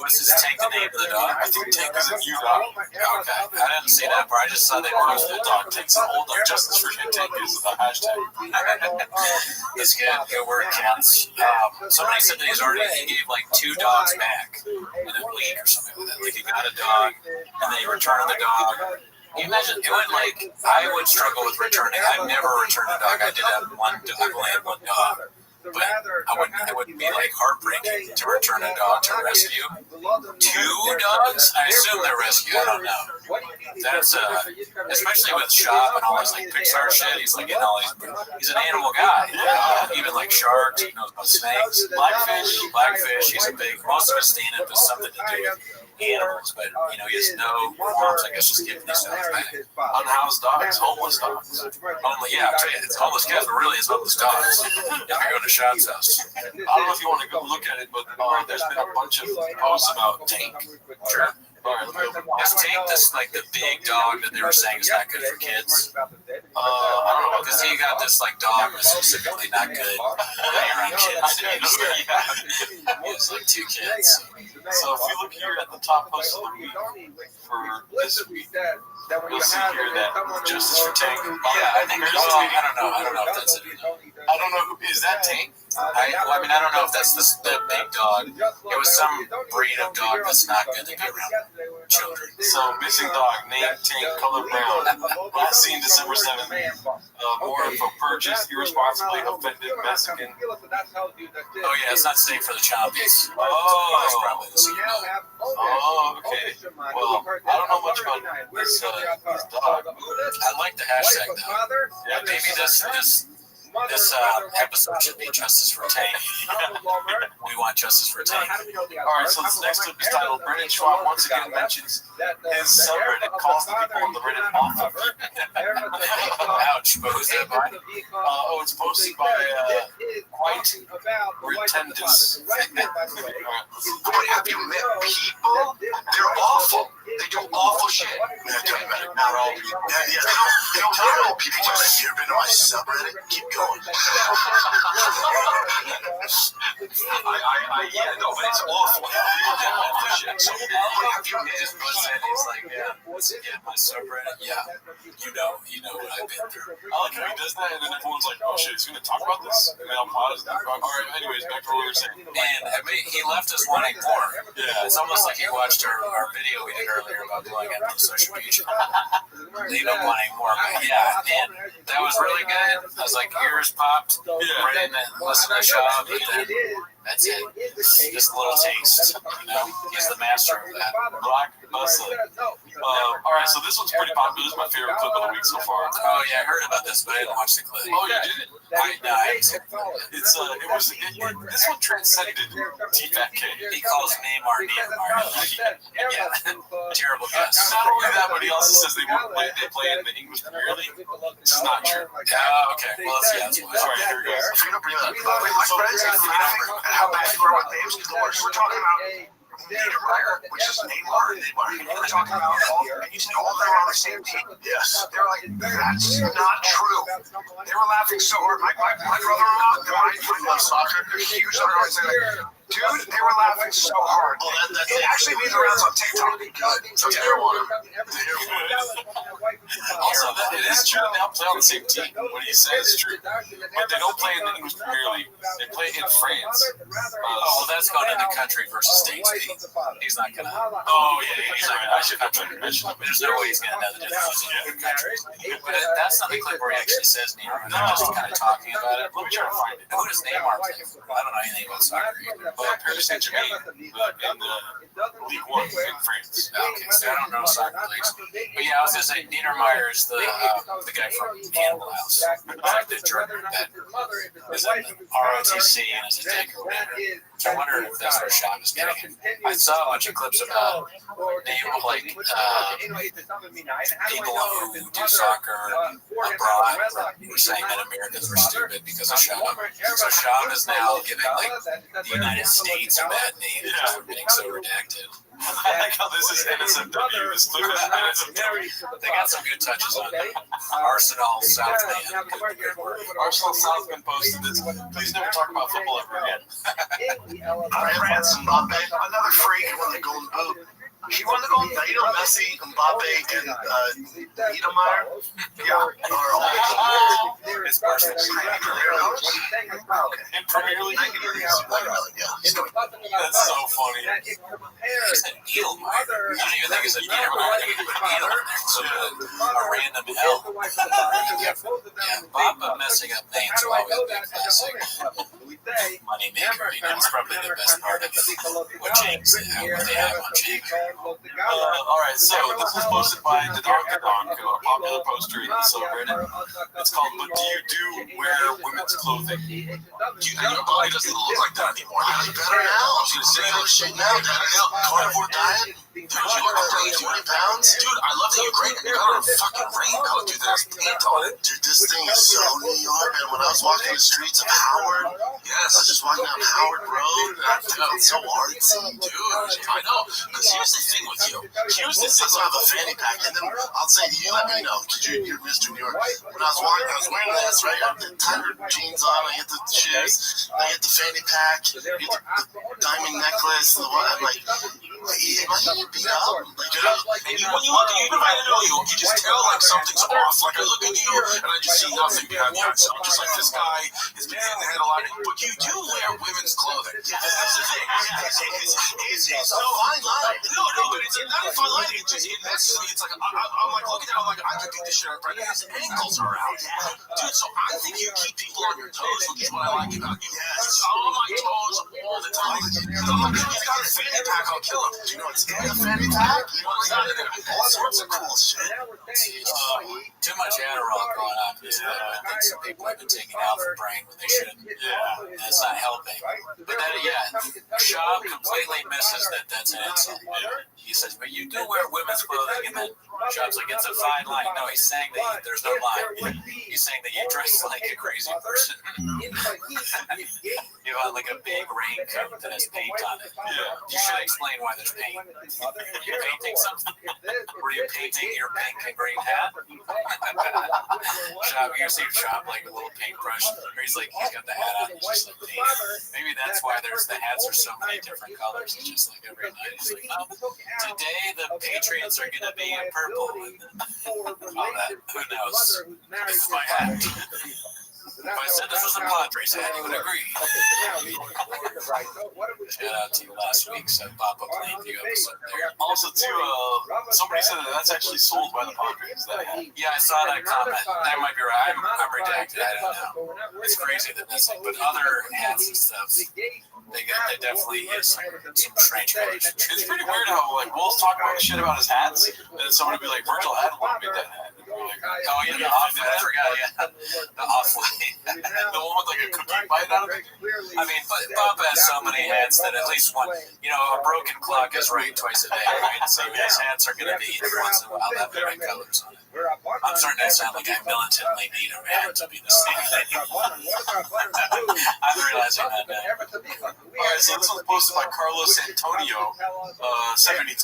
What's his Tank the name of the dog? I think Tank is a new dog. Okay, I didn't see that part. I just saw they were the dog. Tank's an old dog. Justice for Tank is the hashtag. That's good. Good work, Cats. Somebody said that he gave like 2 dogs back in a week or something like that. Like he got a dog and then he returned the dog. Can you imagine? It would I would struggle with returning. I've never returned a dog. I did have one dog. I've only had one dog. But it wouldn't be like heartbreaking to return a dog to rescue. 2 dogs? I assume they're rescue. I don't know. That's especially with Shop and all his like Pixar shit. He's like he's an animal guy. You know? Even like sharks. He knows about snakes. Blackfish. He's a big. Most of his stand-up is something to do with animals, but he has no qualms. I guess just giving these dogs back. Unhoused dogs, homeless dogs. Yeah, I'll tell you, it's homeless cats, but really it's homeless dogs. If you're going to Shop's house. I don't know if you want to go look at it, but there's been a bunch of posts about Tank. Sure. Is Tank this like the big dog that they were saying is not good for kids? I don't know, because he got this like dog that's specifically not good around kids. He has like 2 kids. So if you look here at the top post of the week for this week, you'll see here that Justice for Tank. Yeah, I think I don't know if that's it. I don't know. Is that Tank? I don't know if that's the big dog. It was some breed of dog that's not good to be around children. So missing dog named Tank, color brown. Last seen December 7th. More info purchased. Irresponsibly offended Mexican. Oh yeah, it's not safe for the chompies. Oh, probably the scene. okay. Well, I don't know much about this dog. I like the hashtag though. Yeah, maybe this This episode should be Justice for Tank. We want Justice for Tank. Alright, so this next clip is titled Brendan Schwab once again mentions his subreddit, calls the people on the Reddit awful. Ouch, but who's that by? It's posted by Quite Retendus. Boy, have you met people? They're awful. They do awful shit. Yeah, it doesn't matter. Not all people. Yeah, not all people. Have you ever been to my subreddit? Keep going. Yeah, no, but it's awful. Awful shit. So, boy, have you met Just puts in, he's like, yeah, my subreddit, yeah. You know what I've been through. I like how he does that, and then everyone's like, oh shit, he's going to talk about this? And then I'll pause. Alright, anyways, back to what we were saying. Man, he left us wanting more. Yeah. It's almost like he watched our video we did earlier about blowing up the social media. Leave him wanting more. But yeah, man, that was really good. I was like, ears popped. Right in and listen to the show, but then that's it. Just a little taste. He's the master of that. Black Muslim. Alright, so this one's pretty popular. This is my favorite clip of the week so far. Oh yeah, I heard about this, but I didn't watch the clip. Oh, you didn't? This one transcended T-Fat K. He calls Neymar. Yeah, terrible guess. Not only that, but he also says they play in the English Premier League. Which is not true. Okay, well, that's why. Alright, here we go. If you're going to bring that up, my friends are laughing at how bad you are with names. We're talking about Niedermeyer, which is Neymar. We're talking about and you said all they were on the same team. Yes. They're like, that's not true. They were laughing so hard. My brother-in-law, I love soccer. They're huge on our dude, they were laughing so hard. It actually made the rounds on TikTok. Good. So everyone. Also, it is true they all play on the same team. What he says is true. But they don't play in the English Premier League. They play in France. That's going into country versus states. He's not going to. Oh, yeah, he's not going to. I should mention it. There's no way he's going to know the difference between countries. But that's not the clip where he actually says Neymar. They're just kind of talking about it. Let me try to find it. Who does Neymar play for? I don't know anything about soccer either. Paris Saint-Germain in League One in France. Okay, so I don't know soccer leagues. But yeah, I was going to say Niedermeyer is the guy from Animal House. Like the Jordan that is in the ROTC and is a taker winner. I wonder if that's where Sean is getting it. I saw a bunch of clips of people who do soccer abroad were saying that Americans were stupid because of Sean. So Sean is now giving the United States a bad name for being so redacted. I like how this is NSFW. This clip is NSFW. They got some good touches on it. Arsenal Southland. Arsenal Southland posted this. Please never talk about football ever again. France, Mbappe, another freak won the Golden Boot. He won the Golden Boot. You know, Messi, Mbappe, and Niedermeyer. Yeah. It's Barcelona. In Premier League? That's so funny. He said Niedermeyer. I don't even think it's a Niedermeyer. I think it's a Niedermeyer. A random L. Yeah, Baba messing up names will always be a classic. Money maker. That's probably the best part of what James what they have on James. Alright, so this was posted by Dodonka, a popular poster in the subreddit. It's called But Do You Do Wear Women's Clothing? Your body doesn't look like that anymore. You're better now. I'm going to say all this shit now, Dad. Carnivore diet? Dude, you look like 20 pounds? Dude, I love that you're great. You got on a fucking raincoat, dude. There's paint on it. Dude, this thing is so New York, man. When I was walking the streets of Howard, I was just walking down Howard Road, and I felt so artsy, dude. I know. Because here's the thing with you. Here's the thing. I have a fanny pack, and then I'll say, you let me know, because you're Mr. New York. When I was walking, I was wearing this, right? I have the tighter jeans on, I get the shoes, I get the fanny pack, I get the diamond necklace, the what, I'm like, am I getting beat up? And when you look at you, even if I know you, you just tell like something's off. Like I look at you and I just see nothing behind the eyes. So I'm just like, this guy has been hitting the head a lot. But you do wear women's clothing. Yeah, that's the thing. It's a fine line. No, but it's not a fine line. It's just mentally, it's like I'm like looking at it, I'm like I could beat this shit up right now. His ankles are out, dude. So I think you keep people on your toes, which is what I like about you. Yes, I'm on my toes all the time. I'm like, he's got a fanny pack, I'll kill him. You know, it's in the fanny pack. You know, all sorts of cool shit. Too much Adderall going on. Yeah. I think some people have been taking Alpha Brain when they shouldn't. Yeah. And it's not helping. But then, Shaw completely misses that that's an insult. Yeah. He says, but you do wear women's clothing. And then Shaw's like, it's a fine line. No, he's saying that there's no line. He's saying that you dress like a crazy person. You have like a big raincoat that has paint on it. Yeah. You should explain why there's paint. Are you painting something? Were you painting your pink and green hat? You see Shop like a little paintbrush, or he's got the hat on, he's just like painting. Maybe that's why the hats are so many different colors. It's just like every night he's like, today the Patriots are gonna be in purple, and all that. Who knows? It's my hat. If I said this was a Padres hat, you would agree. Shout out to you last week, so Papa played the episode there. Also, too, somebody said that's actually sold by the Padres. Yeah, I saw that comment. That might be right. I'm redacted. I don't know. It's crazy that that's like, but other hats and stuff, they definitely is some strange colors. It's pretty weird how Will's talking about shit about his hats, and then somebody would be like, Virgil had one made that hat. Oh yeah, the off. I forgot. Yeah, the off-white. The one with a cookie bite out of it. I mean, Papa has so many hats that at least one. A broken clock is right twice a day, right? So his hats are going to be every once in a while have the right colors on it. I'm starting to sound like I militantly need a hat to be the same thing. I'm realizing that now. Alright, so this one's posted by Carlos Antonio, 72.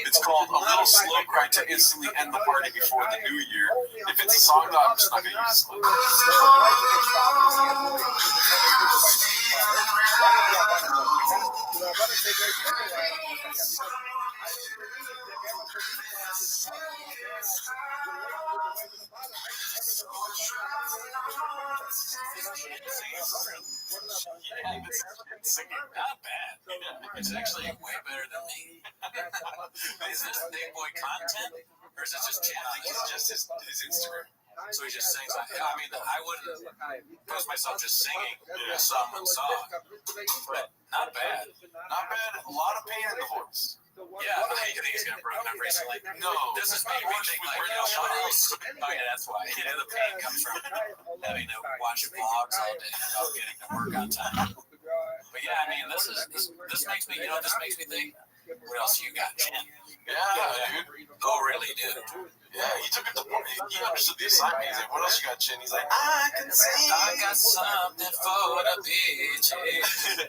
It's called A Little Slow Cry to Instantly End the Party Before the New Year. If it's a song, though, I'm just not going to use it. Singing, not bad. It's actually way better than me. Is this Big Boy content, or is it just channel? It's just his Instagram. So he just sings. I mean, I wouldn't post myself just singing someone's song, but not bad. Not bad. A lot of pain in the voice. Yeah, you think he's gonna broken up recently? No. This is making me think like, what else? Oh yeah, that's why. The pain comes from having to watch vlogs all day without getting to work on time. But yeah, I mean, this makes me, this makes me think. What else you got, Chin? Yeah, dude. Oh, really, dude? Yeah, he took it to he understood the assignment. He's like, what else you got, Chin? He's like, I can sing. I got something for the bitches.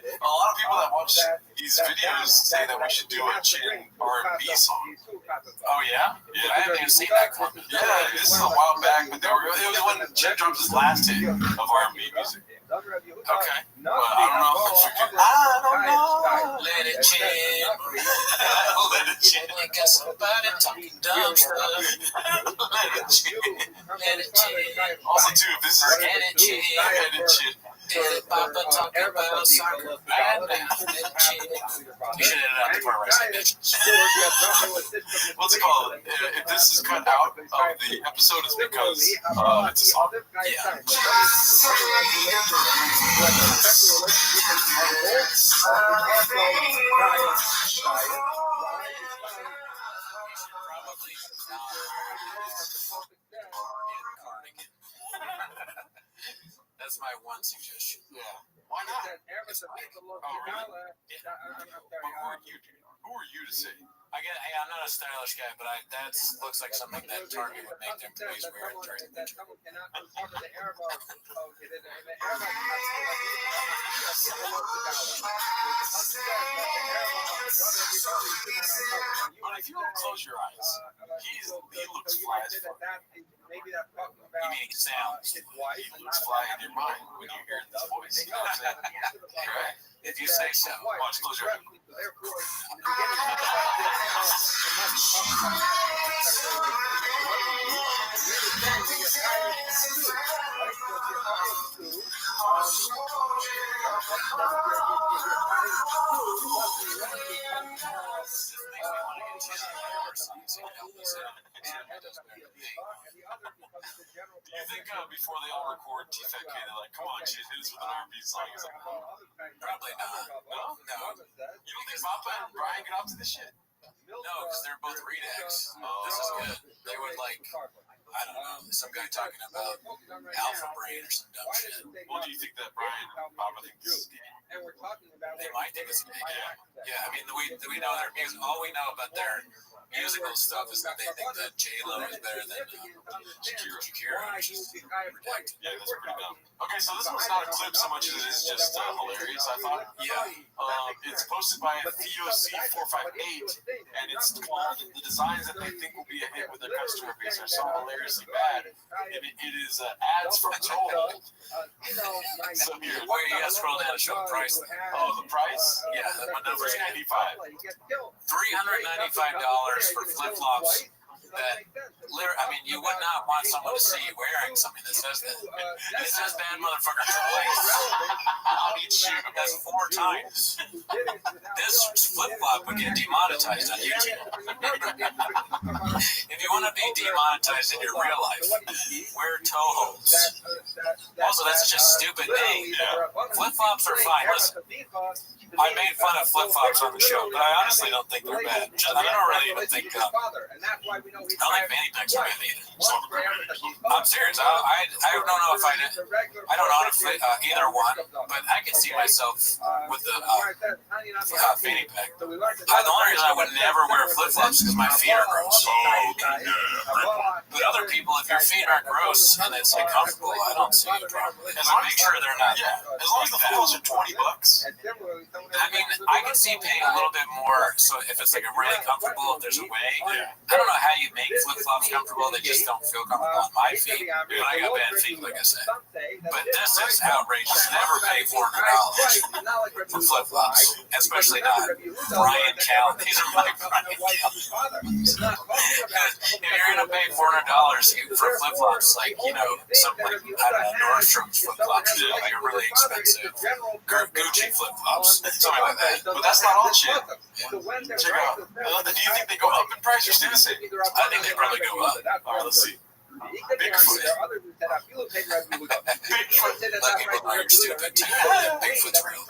A lot of people that watch these videos say that we should do a Chin R&B song. Oh, yeah? Yeah, I haven't even seen that comment. Yeah, this is a while back, but it was when Chin dropped his last hit of R&B music. Okay. Well, I don't know. Let it Chin. Let it Chin. I got somebody talking dumb stuff. Let it Chin. Let it Chin. Also, too, if this is Let it Chin. Let it Chin. Did Papa talk about soccer right now? Let it Chin. You should edit out the part where I say bitch. What's it called? If this is cut out of the episode, it's because it's a song. Yeah. That's my one suggestion. Yeah. Why not? Oh, really? Yeah. Who are you to say? I'm not a stylish guy, but that looks like something that Target would make their employees wear during the winter. But if you close your eyes, he looks fly as fuck. You mean he sounds? He looks fly in your mind when you hear his voice. You know what I'm saying? Right. If you say so. Watch, close your eyes. Do you think before they all record T-Fat K, they're like, come on, shit, hit us with an R&B song? He's like, Probably not. no? You don't think Papa and Brian get off to this shit? No, because they're both redacts. This is good. They would like, I don't know, some guy talking about Alpha Brain or some dumb shit. Well, do you think that Brian and Papa think this is gay? They might think it's gay. Yeah, I mean, we know their music. All we know about their musical stuff is that they think that J-Lo is better than Shakira, which is redacted. Yeah, that's pretty dumb. Okay, so this one's not a clip so much as it is just hilarious, I thought. Yeah. It's posted by TheoC458, and it's called The Designs That They Think Will Be a Hit with Their Customer Base Are So Hilariously Bad. And it is ads from Toehold. So here, Where you gotta scroll down to show the price. oh, the price? Yeah, my number's $395. $395 for flip-flops that, I mean, you would not want someone to see you wearing something that says that. It says bad motherfucker twice on each shoe. That's 4 times. This flip-flop would get demonetized on YouTube. If you want to be demonetized in your real life, wear toe holds. Also, that's just a stupid name. Flip-flops are fine. Listen, I made fun of flip-flops on the show, but I honestly don't think they're bad. I don't really even think I don't think fanny packs are bad either. I'm serious. I don't know if I don't own either one, but I can see myself with the fanny pack. The only reason I would never wear flip-flops is because my feet are gross. But other people, if your feet aren't gross and it's like comfortable, I don't see a problem. As long as make sure they're not. Yeah, as long as the flip-flops are $20. I mean, I can see paying a little bit more. So if it's like a really comfortable, if there's a way. I don't know how you make flip-flops comfortable. They just don't feel comfortable on my feet. But I got bad feet, like I said. But this is outrageous. Never pay $400 for flip-flops, especially not Brian Callen. These are my Brian Callen. If you're gonna pay $400 for flip-flops, like some like I don't know, Nordstrom's flip-flops, like really expensive Gucci flip-flops, something like that. But that's not all shit. Check out. Do you think they go up in price or stay the same? I think they probably go up. All right, let's see. Bigfoot. Bigfoot. Let people know you're stupid. Bigfoot's real.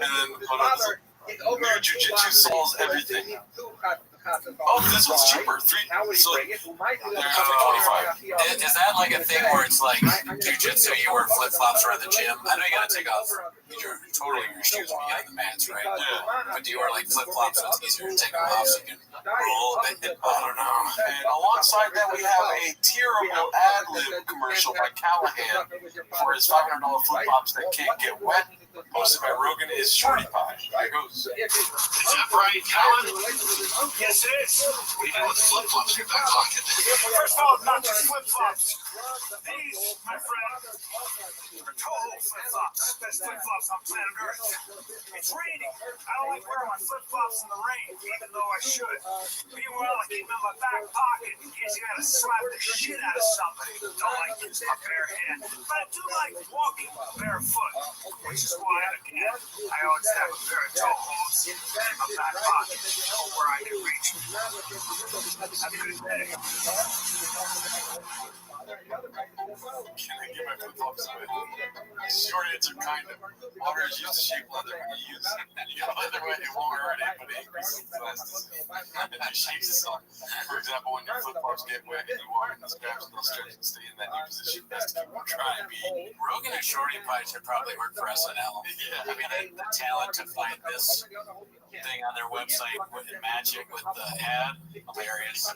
And then what else? New jiu-jitsu solves everything. Oh, this one's cheaper. So they're $25. Is that like a thing where it's like jiu-jitsu, you wear flip-flops around the gym? I know you gotta take off your shoes when you get on the mats, right? Yeah. But do you wear like flip-flops so it's easier to take them off so you can roll a bit? I don't know. And alongside that, we have a terrible ad-lib commercial by Callahan for his $500 flip-flops that can't get wet. Posted by Rogan is Shorty Pie. Here goes. Is that Brian Callen? Yes, it is. What do you do with flip-flops in your back pocket? First of all, not just flip-flops. These, my friend, are total flip-flops. Best flip-flops on planet Earth. It's raining. I don't like wearing my flip-flops in the rain, even though I should. Meanwhile, I keep them in my back pocket in case you gotta slap the shit out of somebody. Don't like using my bare hand. But I do like walking barefoot, which is why, again, I always have a pair of toe holds in my back pocket where I can reach them. Have a good day. Can I get my flip-flops away? Short answer, kind of. Water is used to shape leather. When you use you get leather wet, it won't hurt it, but it increases its elasticity. It shapes itself. For example, when your flip-flops get wet and you walk in the straps, they'll stretch and stay in that new position. Best to keep them dry and be. Rogan and Shorty Pie should probably work for SNL. Yeah. I mean, the talent to find this thing on their website and match it with the ad, hilarious.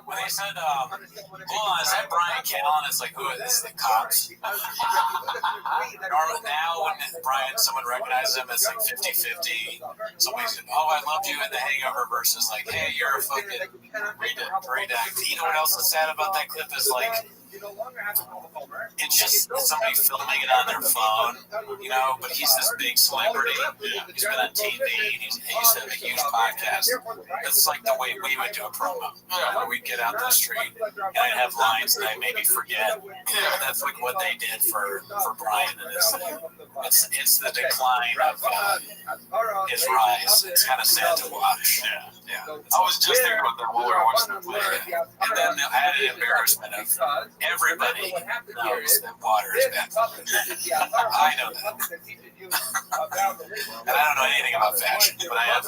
When they said, hold on, is that Brian Callen? It's like, who is this? The cops? Normal now, when someone recognizes him, it's like 50-50. Somebody said, oh, I loved you in The Hangover versus like, hey, you're a fucking redact. You know what else is sad about that clip is like, it's just somebody filming it on their phone, but he's this big celebrity. He's been on TV, and he used to have a huge podcast. It's like the way we would do a promo, where we'd get out to the street, and I'd have lines that I maybe forget. That's like what they did for Brian in this thing. It's the decline of his rise. It's kind of sad to watch. Yeah. I was just thinking about that while we were watching the play. And then the added embarrassment of Everybody knows that water is bad for you. I know that. And I don't know anything about fashion, but I have a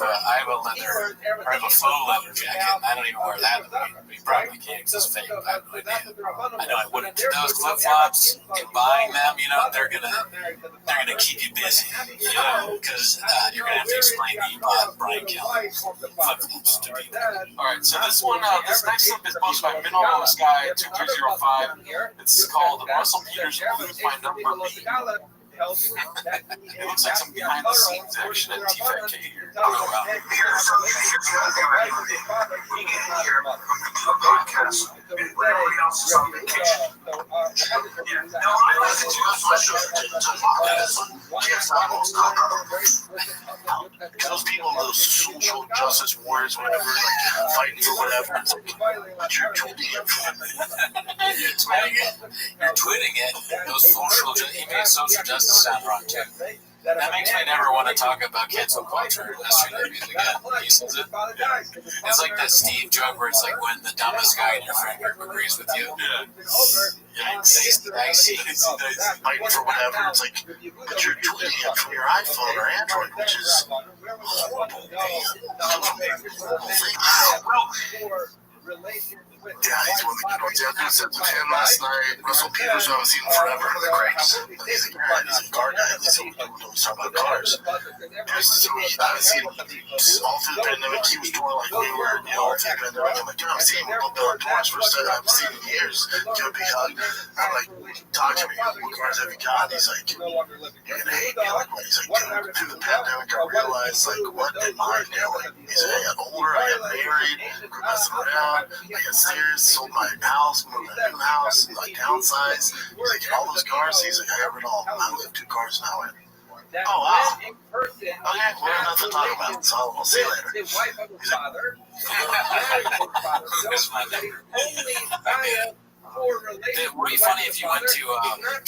leather, or I have a faux leather jacket, and I don't even wear that. You probably can't because it's fake. I have no idea. I know I wouldn't. Those flip flops, buying them, they're gonna keep you busy, because you're gonna have to explain that you bought Brian Kelly flip flops to people. All right, so this next clip is posted by Mineral Sky 2305. It's called Russell Peters Lose My Number B. It looks like some behind the scenes action at TFK here. Here from we get here a podcast and everybody else is on vacation. Yeah. No, I listen to my show those people, those social justice warriors, whatever, like fighting for whatever. It's like, but you're tweeting it. You're tweeting it. Those he made social justice sound wrong too. That makes me never want to talk about cancel culture in Restream again. He says it. It's like that Steve joke where it's like when the dumbest guy in your friend group agrees with you. Yeah. I see. Fighting for whatever. It's like, but you're tweeting it from your iPhone or Android, which is horrible. Yeah, he's one of the good ones. Yeah, I said with him last night. Russell Peters, I haven't seen him forever. The greats. He's a car guy. At least he's talking about cars. I haven't seen him all through the pandemic. He was doing like we were, all through the pandemic. I'm like, dude, I've seen him open door doors for stuff I haven't seen in years. Give a big hug. I'm like, talk to me. What cars have you got? He's like, you're gonna hate me. Like, he's like, dude, through the pandemic, I realized like what am I doing? He's like, I got older, I got married, we're messing around, I got sold my house, moved to a new house, like downsized. He's like, all those cars, he's like, I have it all. I live 2 cars now in. Oh, wow. Okay, well, nothing to talk about, so I'll see you later. He's like, it would be funny if you went to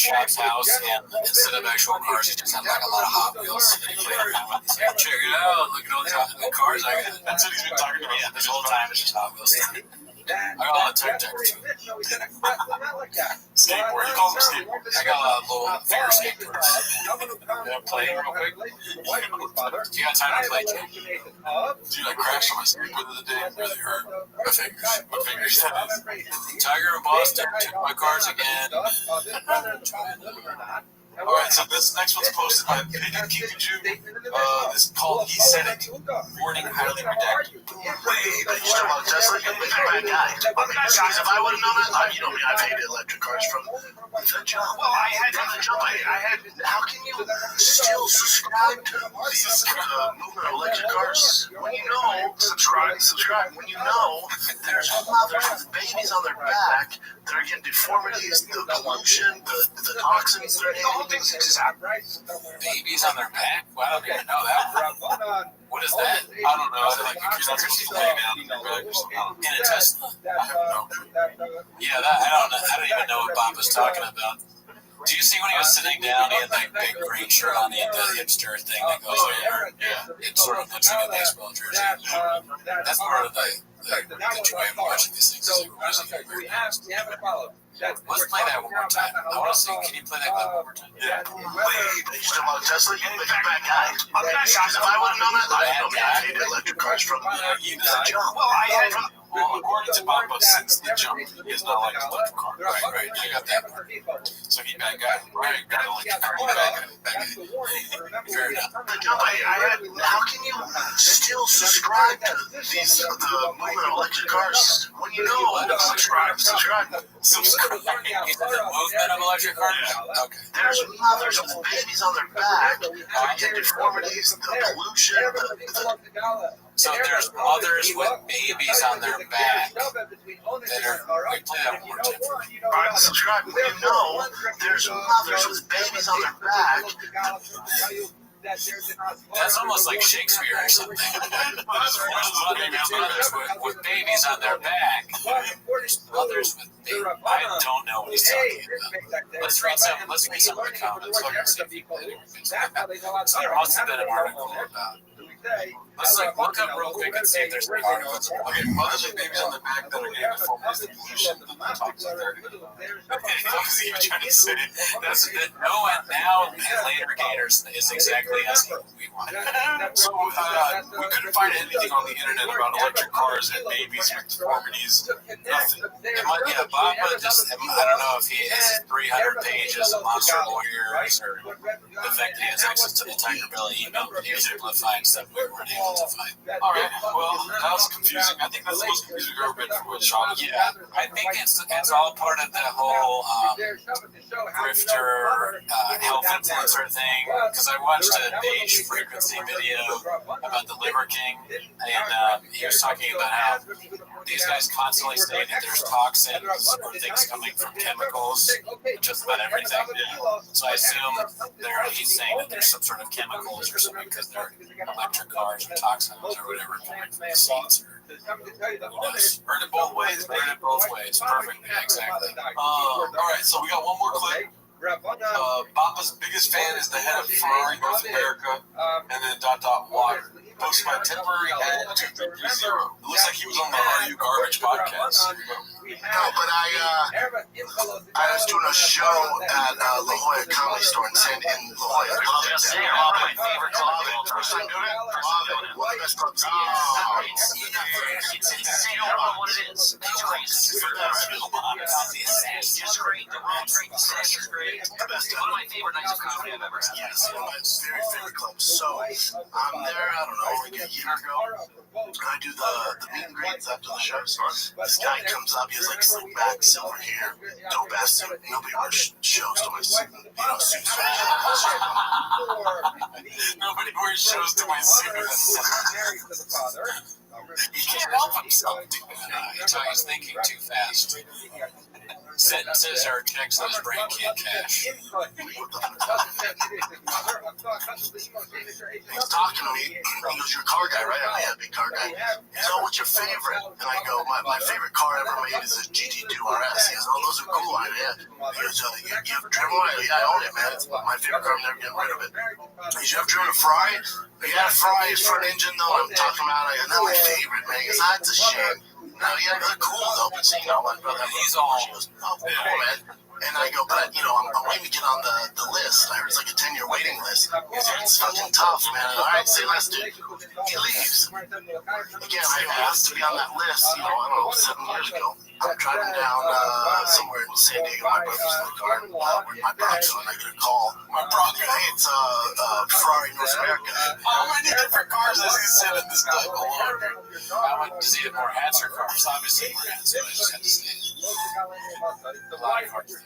Shaq's house and instead of actual cars, you just had like a lot of Hot Wheels. And you played around with these. Check it out, look at all the cars I got. That's what he's been talking about. Yeah, this whole time it's just Hot Wheels. I got all the tech too. Skateboard, you call them skateboards. I got a little figure skateboards. Play real quick. You got time to play, Jake? Dude, I crashed on my skateboard the other day. It really hurt. My fingers. My fingers. Tiger in Boston took my cars again. All right, so this next one's posted by Opinion Kikuju. This is called He Said It. Warning, highly redacted. wait, but you talking about Tesla? You're a bad guy. I'm the guys, if I would have known that, you know me, I've hated electric cars from the jump. Well, I had from the jump. I had. How can you still subscribe to these movement of electric cars when you know subscribe when you know there's mothers with babies on their back that are getting deformities, the pollution, the toxins they're eating. Babies on their back? Well, I don't even know that. What is that? I don't know. Like because that's what she's laying down in your bag or something. In a Tesla? I have no clue. Yeah, I don't even know what Bob was talking about. Do you see when he was sitting down, he had that big green shirt on, he had the hipster thing that goes over? Yeah. It sort of looks like a baseball jersey. That's part of the joy of watching these things. Let's play that one more time. I want to see. Can you play that clip one more time? Yeah. Wait, you still want Tesla? You're a bad guy. I'm the guy. If I would have known that, I know me. I hated electric cars from the jump. Well, according to Papa, since the jump, he has not liked electric cars. Right. I got that part. So he bad guy. Right. Gotta like bad guy. Fair enough. The jump, how can you still subscribe to these the movement of electric cars when you know subscribe? Is it the movement of electric cars? Okay. There's mothers with babies on their back that get deformities, the pollution, So there's mothers with babies on their back that are. Wait, play that one more time. Alright, subscribe when you know there's mothers with babies on their back. That's almost like Shakespeare or something. Mothers with babies on their back. Mothers with babies. I don't know what he's talking about. Let's read some of the comments. There must have been an article about Let's like look up real quick and see if there's any articles. Okay, mothers with babies on the back that are getting the full the pollution that the talks are there. Okay, you're trying to say that's that Noah now and later Gators is exactly as we want. So we couldn't find anything on the internet about electric cars and babies with deformities. Nothing. Baba just, I don't know if he has 300 pages of monster lawyers or the fact that he has access to the Tiger Belly email, but he was able to find stuff we weren't able to find. Alright, well, that was confusing. I think that's the most confusing we've ever been for Sean. Yeah, I think it's all part of the whole grifter health influencer thing, because I watched a Beige Frequency video about the Liver King, and he was talking about how these guys constantly say that there's toxins or things coming from chemicals, just about everything. So I assume he's saying that there's some sort of chemicals or something because they're electric cars or toxins or whatever coming from the seeds. Heard it both ways. Heard it both ways. Perfect. Yeah, exactly. Alright, so we got one more clip. Bapa's biggest fan is the head of Ferrari North America, and then ... Water. Posted by temporary head 2330. It looks like he was on the Are You Garbage podcast. No, but I was doing a show at La Jolla Comedy Store in La Jolla. Love it. My favorite club. First time doing it? Love it. One of the best clubs. It's insane. I don't know what it is. It's crazy. It's just great. The room's great. The session's great. The best. One of my favorite nights of comedy I've ever had. Yes, one of my very favorite clubs. So I'm there, I don't know, like a year ago. I do the meet and greets after the show. This guy comes up, he has like slick back, silver hair, dope ass suit. Nobody wears shows to my suit. Suits. Nobody wears shows to my suit. He can't help himself doing that. He's thinking too fast. Sentences are checks that his brain can't cash. He's talking to me. He goes, "You're a car guy, right?" I'm like, "Yeah, big car guy." He's, "Oh, what's your favorite?" And I go, my favorite car ever made is a GT2 RS. He goes, "Oh, those are cool." Yeah. He goes, "You have driven one?" "Yeah, I own it, man. It's my favorite car. I'm never getting rid of it." He goes, "You have driven a Ferrari?" "Yeah, Ferrari is front engine, though." I'm talking about it. And that's my favorite, man. He goes, "That's a shame." No, yeah, they're cool though, but my brother, he's all, she goes, "Oh, cool, man." And I go, "But, I'm waiting to get on the list." I heard it's like a 10-year waiting list. He goes, "It's fucking tough, man." All right, say less, dude. He leaves. Again, I asked to be on that list, I don't know, 7 years ago. I'm driving down somewhere in San Diego. My brother's in the car. We're in my Bronx, and I get a call. My brother, "Hey, it's Ferrari North America." How many different cars has he said in this night alone? Does he have more hats or cars? Obviously more hats, so I just had to say it. A lot of cars.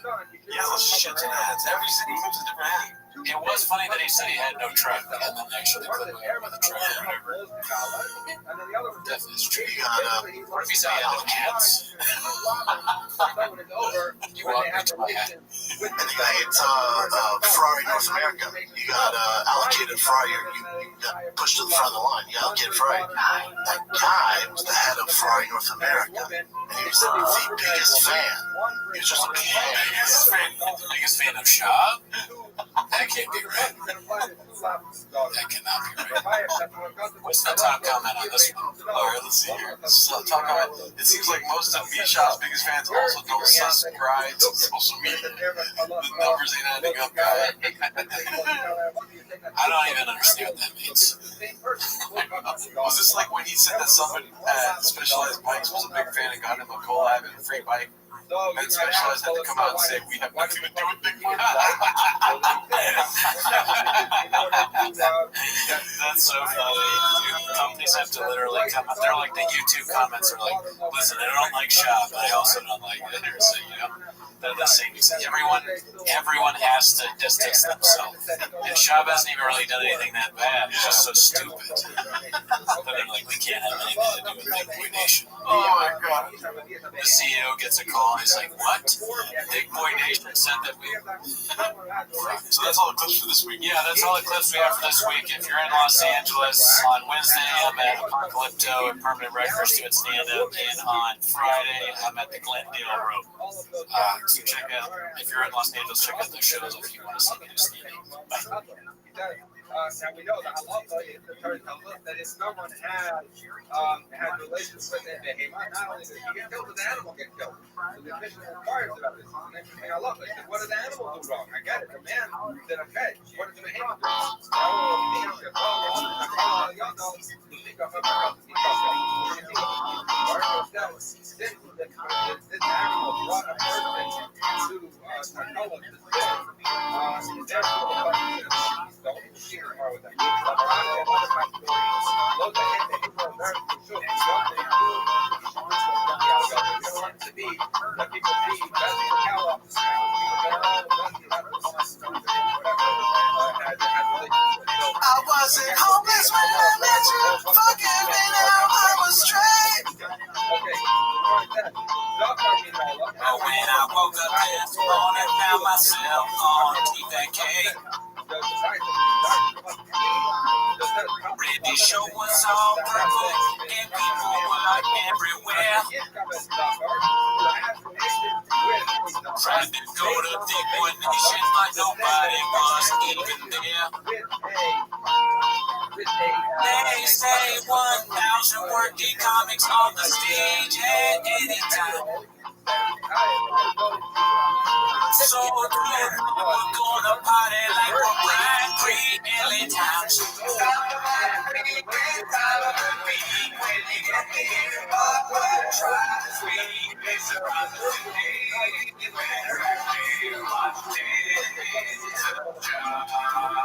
Yeah, those shit ton of hats. Every city moves a different hat. It was funny that he said he had no truck, and then actually put him with a truck or whatever. Definitely is true. What if he said he had no hats? You want me to my hat? Anyway, it's Ferrari North America. You got allocated Ferrari. You got pushed to the front of the line. You got allocated Ferrari. That guy was the head of Ferrari North America, and he was the biggest fan. He was just a biggest fan of Shab? That can't be right. That cannot be right. What's the top comment on this one? Alright, let's see here. So, top comment. It seems like most of V-Shop's biggest fans also don't subscribe to social media. The numbers ain't adding up, guy. I don't even understand what that means. Was this like when he said that someone at Specialized Bikes was a big fan and got him a collab and a free bike? Then Specialized had to come out and say, "We have nothing to do with Big Bike." That's so funny. Companies have to literally come out. They're like the YouTube comments are like, "Listen, I don't like Shop, but I also don't like it." So, they're the same. Everyone has to distance themselves. And Shab hasn't even really done anything that bad. He's just so stupid. But they're like, "We can't have anything to do with Big Boy Nation." Oh my god. The CEO gets a call and he's like, "What? Big Boy Nation said that we..." So that's all the clips for this week. Yeah, that's all the clips we have for this week. If you're in Los Angeles, on Wednesday, I'm at Apocalypto at Permanent Records doing stand-up. And on Friday, I'm at the Glendale Road. So check out, if you're in Los Angeles, check out those shows if you want to see me do stand-up. Bye. Now we know that halacha is the Torah tells us that if someone had relations with it, they not only does he get killed, but the animal gets killed. So the Mishnah inquires about this. It's an interesting halacha. He said, what did the animal do wrong? I get it. The man said, okay, what did the behemoth do? This animal brought a person to Noah to sin. Therefore, don't see her with that. I wasn't hopeless when I met you. Forgive me now, I was straight. But when I woke up this morning, found myself on TVK. Ready show was all purple, and people were everywhere. Trying to go to the one nation, but nobody was even there. They say 1,000 working comics on the stage at any time. So we're gonna party like we're Brian Creed LA Towns.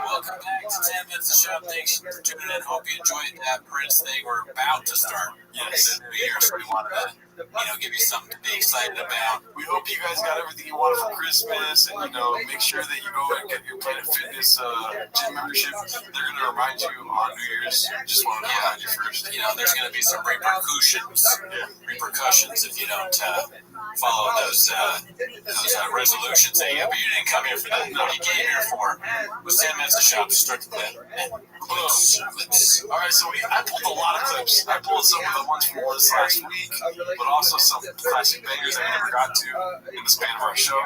Welcome back to 10 Minutes of Show. Thanks for tuning in. Hope you enjoyed that Prince thing. We're about to start. Yes, New Year, so we wanted to give you something to be excited about. We hope you guys got everything you wanted for Christmas, and make sure that you go and get your Planet Fitness gym membership. They're going to remind you on New Year's. Just want to remind you first. There's going to be some repercussions if you don't follow those resolutions. But you didn't come here for that. No, you came here for was 10 minutes to shop to start the clip. Clips. All right, so I pulled a lot of clips. I pulled some of the ones from this last week, but also some classic bangers I never got to in the span of our show.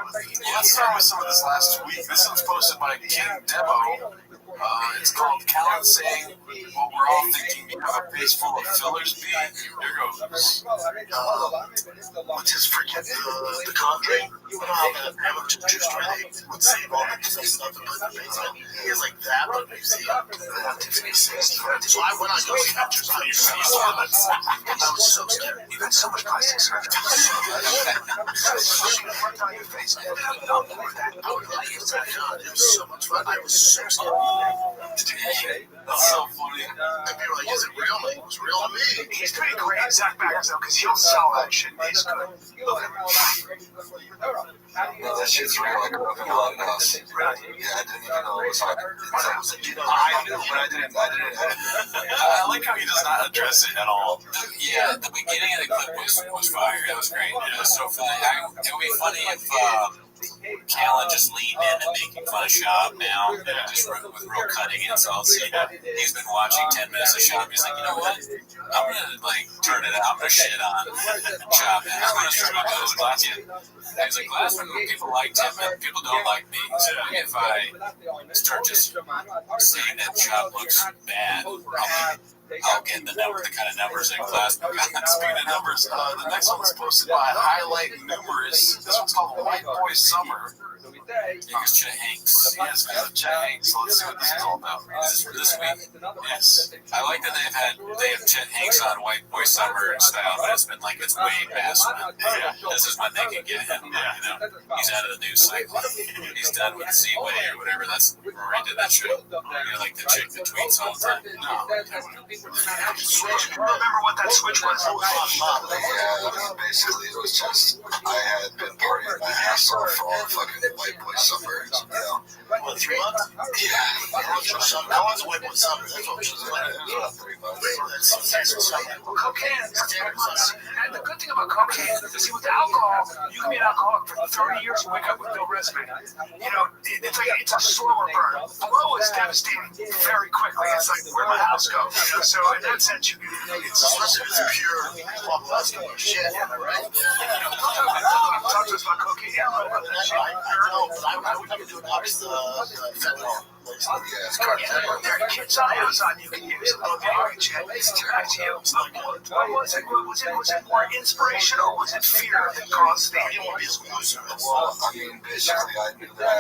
Let's start with some of this last week. This one's posted by King Demo. It's called Callan saying what we're all thinking. You have a base full of fillers beat. Here goes. What's his freaking the Conjuring? You know how that amateur juice would save all the stuff and put in the basement. He has like that, but museum. So I went on to see pictures on your face. I was so scared. You got so much plastic surgery. On your face. I would not more that. I would like it. It was so much fun. I was so scared. That's so funny. And people are like, is it real? Like, it was real to me. He's pretty great at Zach Baggers, though, because he'll sell that shit. He's good. That shit's real. Like a moving on us. Yeah, I didn't even know it was happening. I knew, but I didn't. I like how he does not address it at all. Yeah, the beginning of the clip was fire. It was great. It was so funny. It would be funny if Callan just leaned in and making fun of Shab now, just with real cutting insults. He's been watching 10 minutes of Shab. He's like, you know what? I'm gonna turn it out. I'm gonna shit on Shab. I'm gonna start to go with last year. He's like, last one people like 10 minutes, people don't like me. So if I start just saying that Shab looks bad, I'll get the kind of numbers in class. Speaking of numbers, the next one's posted by Highlight Numerous. This one's called White Boy Summer. Because Chet Hanks. Yes, because of Chet Hanks. So let's see what this is all about. Is this for this week? Yes. I like that they have Chet Hanks on White Boy Summer and style, but it's been like it's way past when this is when they can get him. He's out of the news cycle. He's done with Z-Way or whatever. That's where he did that show. Like the chick that tweets all the time. No. Remember what that switch was? Yeah, basically it was just I had been partying my ass off for all the fucking White Boy Summers, What, 3 months? Yeah. How long's White Boy Summers? That's what it was like. It was about 3 months. Cocaine. And the good thing about cocaine is, see, with alcohol, you can be an alcoholic for 30 years and wake up with no resume. It's a slower burn. Blow is devastating very quickly. It's like, where'd my house go? So in that sense, it's pure shit, right? Talk to us about cocaine. I don't know, but I would never do it. Obviously, fentanyl. Yeah, it's cartel. There are kids on Amazon you can use. Okay, Chad, it's turned to you. What was it? Was it more inspiration or was it fear that caused the loser? Well, I mean, basically, I knew that I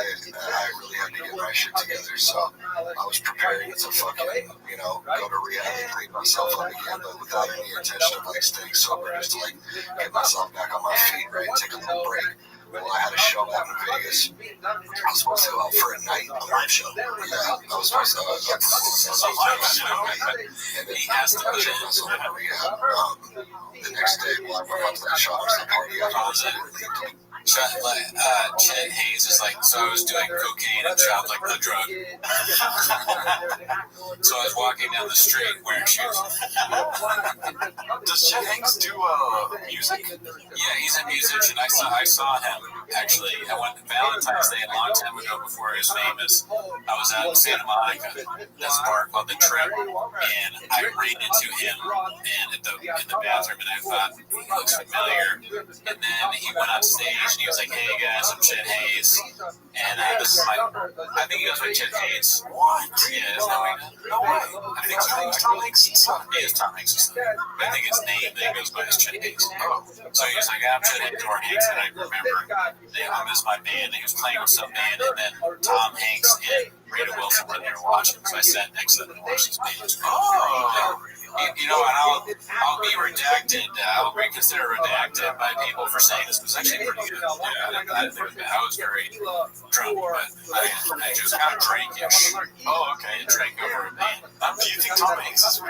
really had to get my shit together, so I was preparing to fucking, go to rehab and clean myself up again, but without any intention of like staying sober, just to like get myself back on my feet, right? Take a little break. Well, I had a show out in Vegas. I was supposed to go out for a night, a live show. Yeah, I was supposed to go out for a live show. And then he asked me to check myself in rehab. The next day, while I went out to the shops, the party after I Chet Hayes is like, so I was doing cocaine and chopped like the drug. So I was walking down the street wearing shoes. Does Chet Hanks do music? Yeah, he's a musician. I saw him actually. I went to Valentine's Day a long time ago before he was famous. I was out in Santa Monica, this bar called The Trip, and I ran into him in the bathroom, and I thought he looks familiar. And then he went on stage and he was like, "Hey guys, I'm Chet Hayes," and this is I think he goes by Chet Hayes. What? Yeah, is that what he No way. I think it's Tom Hanks' son. He is Tom Hanks' son. I think his name that goes by is Chet Hayes. So he was like, "I'm Chet Hayes," or Hanks, and I remember this is my band. And he was playing with some band, and then Tom Hanks and Rita Wilson were there watching. So I sat next to them and watched his band. Oh. I'll be redacted. I'll reconsider redacted by people for saying this was actually pretty good. Yeah, I was very drunk, but I just kind of drank-ish. Oh, okay. And drank over a band. Do you think Tom Hanks is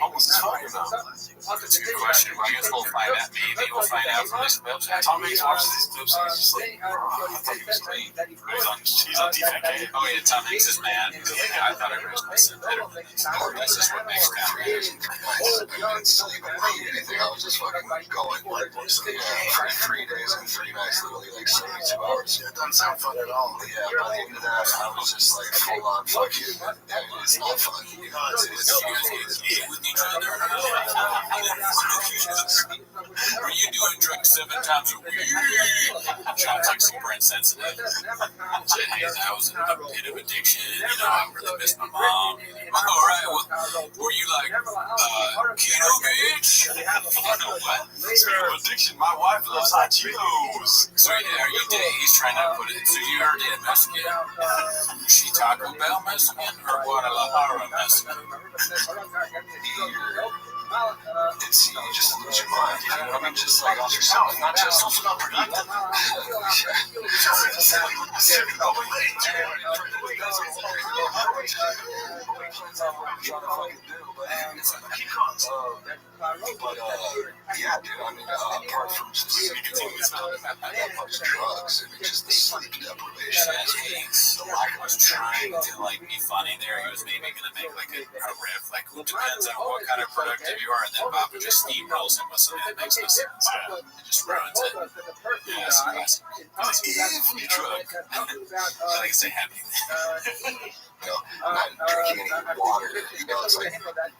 almost as funny or not? That's a good question. I guess we'll find out. Maybe we'll find out from this clips. Tom Hanks watches these clips and he's just like, I thought he was great. He's on DFK. Oh yeah, Tom Hanks is mad. I thought I raised my son better. This is what makes down. I didn't sleep, I didn't eat anything. I was just fucking going like for 3 days and 3 nights, literally like 72 hours. It doesn't sound fun at all. Yeah, by the end of that, I was just like full on fucking. It's not fun. You know, it's with each other. Were you doing drugs 7 times a week? John's like super insensitive. I was in a pit of addiction. I really missed my mom. All right, well, were you like keto, bitch? What? Speaking of addiction, my wife loves hot Cheetos. So are you dating? He's trying to put it. So you are dating Mexican? She Taco Bell Mexican or Guadalajara Mexican? It's you just lose your mind. You know what I mean? Just like on yourself, not just open up for people. Yeah, dude, I mean, apart from just drugs and just the sleep deprivation, the lack of us trying to like be funny there. He was maybe gonna make like a riff, like who depends on what kind of productive you are, and then Papa just steamrolls him with something that makes no sense. It just ruins it. Yeah, it's classic. if you drug, I think it's a happy. not drinking any water, it's like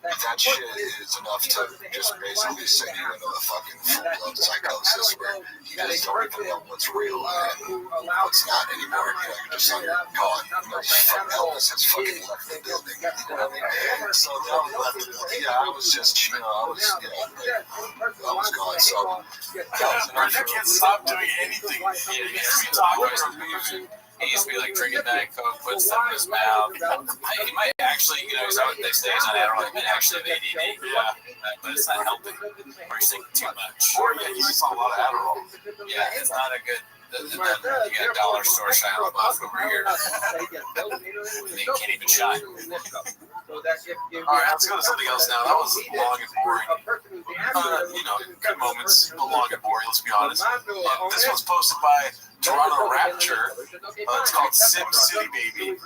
that shit is enough to just basically send you into a fucking full-blown psychosis where you just don't even know what's real and what's not anymore. You're just on your gone. Just fucking illness has fucking left the building. You know what I mean? And so I was just, I was gone. So Brendan can't stop doing anything. He used to be like drinking Diet Coke, put stuff in his mouth. He might actually, he's out next day, he's on Adderall. He might actually have ADD. Yeah, but it's not helping. Or he's taking too much. Or he's just on a lot of Adderall. Yeah, it's not a good. You got a dollar store Shia LaBeouf over here. They can't even shine. All right, let's go to something else now. That was long and boring. Good moments, but long and boring, let's be honest. This one's posted by Toronto Rapture. It's called Sim City Baby.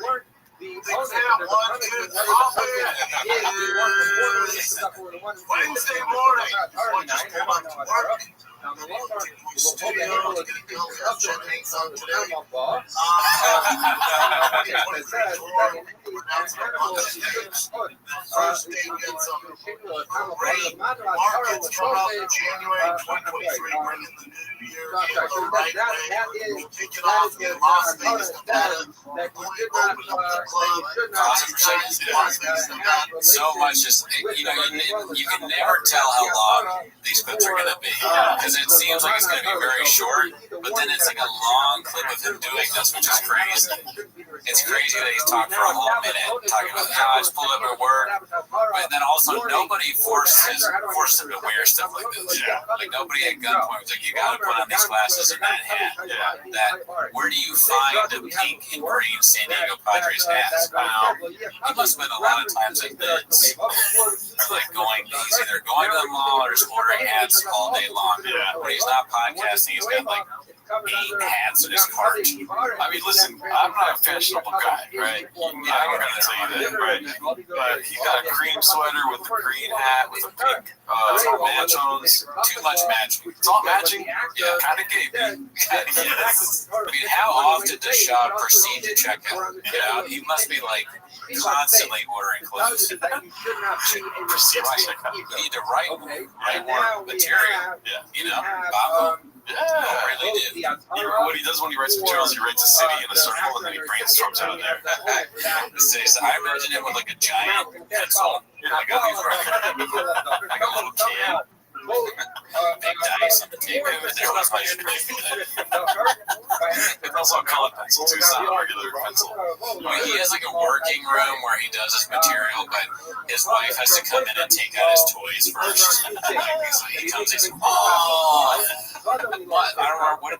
Wednesday morning. I just pulled up to work. First day gets great markets from January 2023, bringing the new year in the right way. We kick it off in Las Vegas, Nevada. So much is, you can never tell how long these clips are going to be, because it seems like it's going to be very short, but then it's like a long clip of him doing this, which is crazy. It's crazy that he's talking for a whole minute, talking about how I just pulled up at work, but then also nobody forced him to wear stuff like this. Like nobody at gunpoint was like, you got to put on these glasses and that hat. Where do you find a pink and green San Diego Padres hat? He must have been a lot of times at Lids, or like he's either going to the mall or just ordering hats all day long. When he's not podcasting, he's got like 8 hats in his cart. I mean, listen, I'm not a fashionable guy, right? I'm going to tell you that, right? But he got a cream sweater with a green hat with a pink match on. Too much matching. It's all matching? Yeah, kind of gay, dude. Yes. I mean, how often does Shaw proceed to check out? He must be like constantly ordering clothes. You need to write more material. Bob really did. What he does when he writes materials, he writes a city in a circle and then he brainstorms out of there. I imagine him with like a giant pencil, like a little can. Big dice on the table. There was my It's also a colored pencil too, it's not a regular pencil. He has like a working room where he does his material, but his wife has to come in and take out his toys first. So he comes in, I don't remember what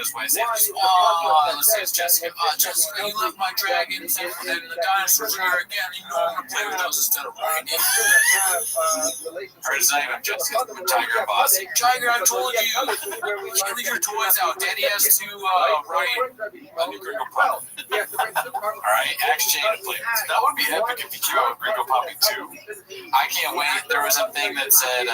his wife said. Let's say it's Jessica. Jessica, you left my dragons and the dinosaurs are here again. You know I'm gonna play with those instead of Ryan. Or it's not even Jessica. Tiger boss. Tiger, I told you. You can't leave your toys out. Daddy has to write a new Gringo Pop. Alright, Axe Chain of Flavors. That would be epic if he came out with Gringo Poppy 2. I can't wait. There was a thing that said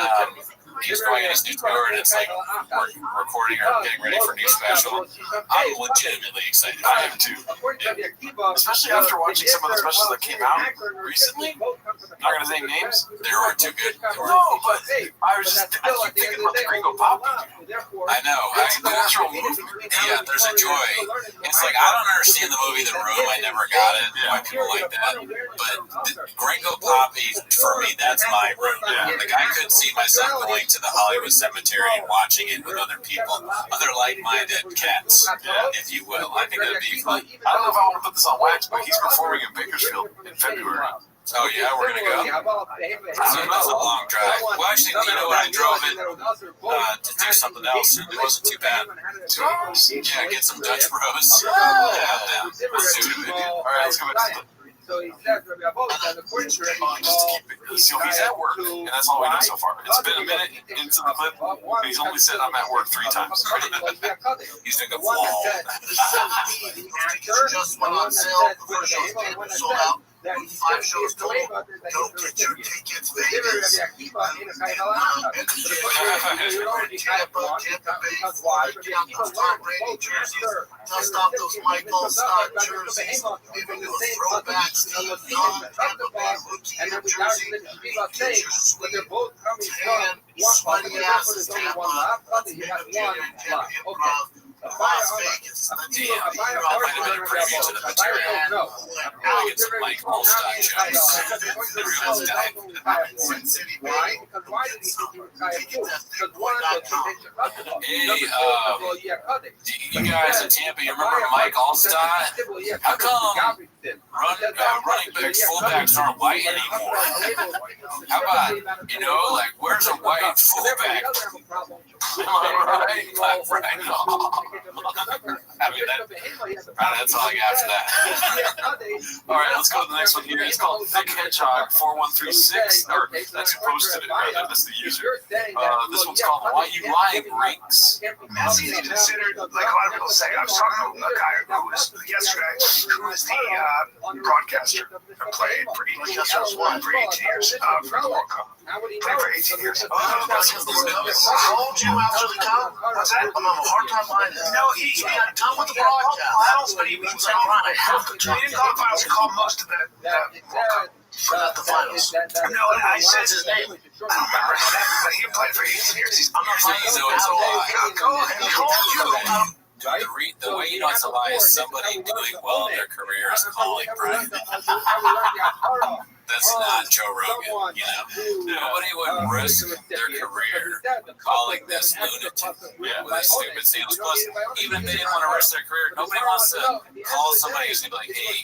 he's going in his new tour and it's like recording or getting ready for a new special. I'm legitimately excited. I am too. Yeah. Especially after watching some of the specials that came out recently. Not gonna name names. They weren't too good. No, but I keep thinking about the Gringo Poppy. I know. Yeah, there's a joy. It's like I don't understand the movie The Room. I never got it. Why people like that. But Gringo Poppy, for me, that's my room. Like I could see myself going to the Hollywood Cemetery and watching it with other people, other like-minded cats, if you will. I think that'd be fun. I don't know if I want to put this on wax, but he's performing in Bakersfield in February. Oh yeah, we're gonna go. That's a long drive. Well, actually, you know what? I drove it to do something else. It wasn't too bad. 2 hours? Yeah, get some Dutch bros. All right, let's go back to the. So he says, So he's at work, and that's all we know so far. It's been a minute into the clip, and he's only said I'm at work 3 times. He's doing a vlog. Just went on sale. The first show's been sold out. 5 shows total. Don't get your tickets, Vegas. Tampa Bay, Florida, Tom Brady jerseys. Dust off those Michael stock jerseys. Even with throwback Steve Young, Tampa Bay rookie jersey. Features sweet, tan, sweaty asses, Tampa. Let's make them junior and Tampa Improv. Las Vegas. I'll find a better preview to the material. I'll get some Mike Holstein jokes. You guys in Tampa, you remember Mike Holstein? How come running backs, fullbacks aren't white anymore? How about, like, where's a white fullback? Right. I mean, that's all I got for that. All right, let's go to the next one here. It's called Thick Hedgehog 4136. Or that's who posted it, rather. That's the user. This one's called Why You Lying Rinks. It's easy to consider, like a lot of people say. I was talking to a guy who was yesterday, who is the broadcaster and played for 18 years for the World Cup. How would he Played know? for 18 years. How old you after the count? What's that? I'm having a hard time finding it. No, he I'm done with the broadcast. finals, but he means like Brian, I have to he talk didn't call finals. He called most of the Forgot the finals. No, I said his name. I don't remember his name, but he played for 18 years. I'm not saying So it's a lie. Go ahead. He called you. The way you know it's a lie is somebody doing well in their career is calling Brian. That's not Joe Rogan, you know. Nobody would risk their career calling this lunatic with his stupid sandals. Plus, even if they didn't want to risk their career, nobody wants to call somebody who's going to be like, hey,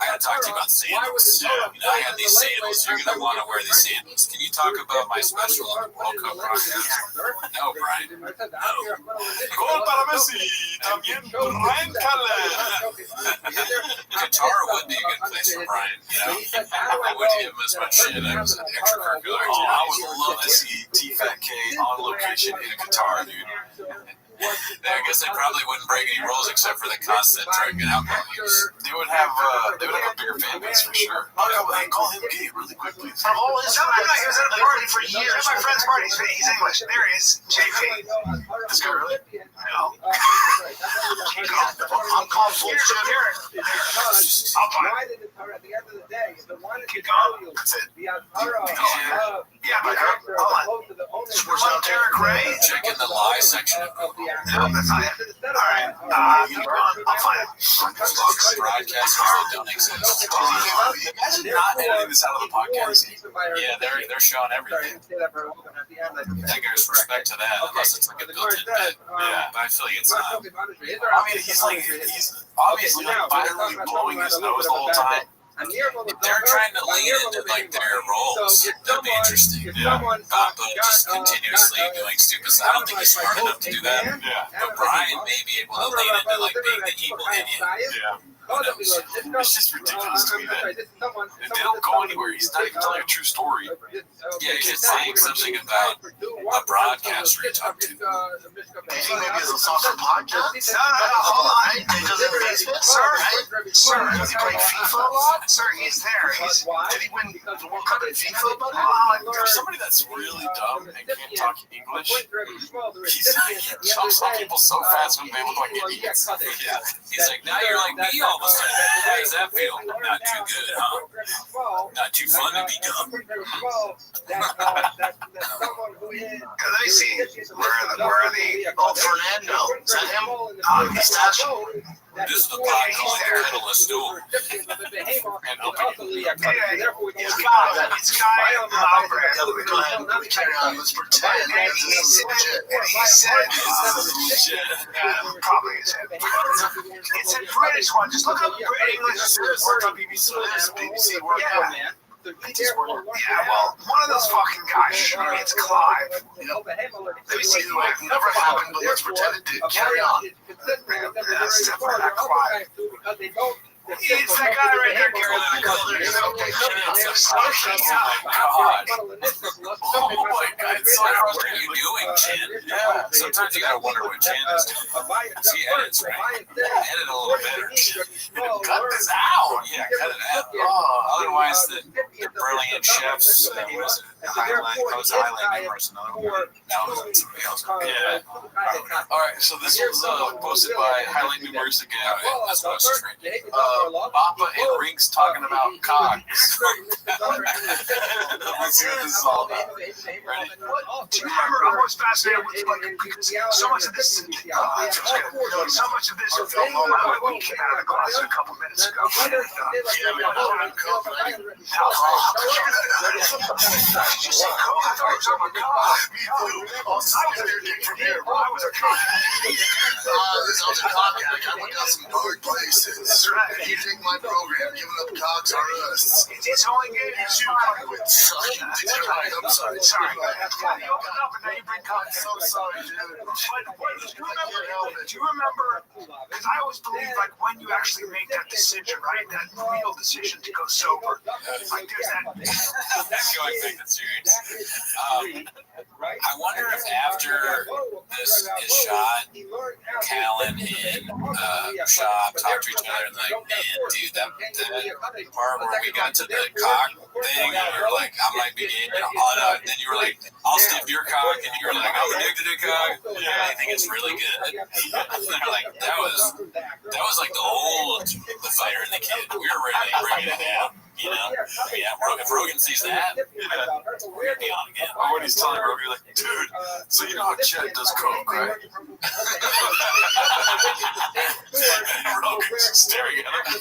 I got to talk to you about sandals. You know, I have these sandals. You're going to want to wear these sandals. Can you talk about my special on the World Cup broadcast? No, Brian. No. Gol para Messi. También Brian Callen. Qatar would be a good place for Brian, you know. I would give him as much shit as an extracurricular Oh, I activity. would love to see T-Fat-K on location in Qatar, dude. I guess they probably wouldn't break any rules except for the constant drug and alcohol use. They would have a bigger fan base for sure. Hey, call him gay really quickly. Of all his friends, he was at a party for years. At my friend's party. He's English. There he is. JP. This guy really? No. I'm calling full shit. I'll buy it. Keep going. That's it. Yeah, but hold on. Sports out there. Derek Ray. Check in the lie section of Google. No, that's not it. All right. I'll find it. Broadcasts that don't exist. Imagine not editing this out of the podcast. Yeah, they're showing everything. I guess respect to that, unless it's like a built-in bit. Yeah, but I feel like it's not. I mean, he's obviously like virally blowing his nose the whole time. If they're trying to lean into like their roles, that'd be interesting. Yeah. Papa just continuously doing stupid stuff. I don't think he's smart enough to do that. Yeah. But Brian may be able to lean into like being the evil idiot. Yeah. Who knows? It's just ridiculous to me that they don't go anywhere. He's not even telling a true story. Yeah, he's just saying something about a broadcaster you talk to. You think maybe it's a soccer podcast? No, hold on. He does it in baseball? Sir, Does he play FIFA a lot? Sir, he's there. Did he win the World Cup in FIFA, buddy? For somebody that's really dumb and can't talk English, he jumps on people so fast when they look like idiots. Yeah. He's like, now you're like me all of a sudden. How does that feel? Not too good, huh? Not too fun to be dumb. Let me see. Where are the Oh, Fernando. Is that him? Mustache? This is the pod called Catalyst Stool. And opening. It's Guy Lombre. Go ahead. Let me carry on. Let's pretend that this is legit. And he said, probably is it. It's a British one. Just look up English work on BBC. BBC World Cup. Yeah. Yeah, well, one of those fucking guys. Maybe it's Clive. Let me see who it never happened, but let's pretend it did. Carry on. That's definitely not Clive. It's that guy right there, Gary. Oh my God, what are you doing, Chan? Yeah, sometimes you gotta wonder what Chan is doing. He edits, right? Edit a little better. Cut this out. Yeah, cut it out. Oh, otherwise, the brilliant chefs, he was Highland members, another one. Now it was somebody else. Yeah. All right, so this was posted by Highland Numbers again. That's what I was drinking. Bappa and Rinks talking about cocks. Let's see what this is all about. Ready? Do you remember? I'm always fascinated with because so much of this is so much of this is film moment. We came out of the class a couple minutes ago. Did you say coke? I thought it was on my car. Me too. I was there from here. I was a cock. This is a cock act. I went down some dark places. That's right. You take my program, giving up cocks are us. It's only good as you quit sucking. I'm sorry. Sorry. You open up and now you bring cock. I'm so sorry, dude. Do you remember? Because I always believe, like, when you actually make that decision, right? That real decision to go sober. Like, there's that. That's going back to experience. I wonder if after this is shot, Callan and Shab talk to each other and like, man, dude, that part where we got to the cock thing, and you were like, I might be gay. And then you were like, I'll stiff your cock, and you were like, I'm addicted to cock. Yeah, I think it's really good. And they're like, that was like the fighter and the kid. We were really bringing it down. You know, if Rogan sees that, we're gonna be on again. Oh, when he's telling Rogan, like, dude, so you know how Chet does coke, right? Rogan's staring at him.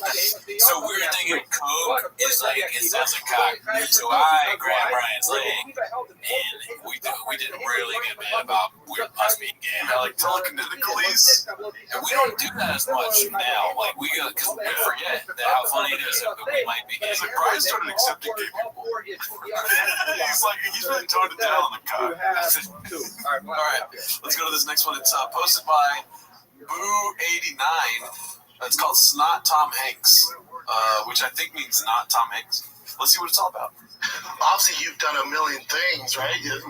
So we're thinking coke is like, it sounds like cock. So I grabbed Brian's leg, and we did a really good bit about us being gay. Yeah, like telekinetically. And we don't do that as much now. Like, we forget that how funny it is that we might be gay. It's like Brian started accepting gay people. He's really toned it down on the cock. All right, let's go to this next one. It's posted by Boo89. It's called Snot Tom Hanks, which I think means not Tom Hanks. Let's see what it's all about. Obviously, you've done a million things, right? You've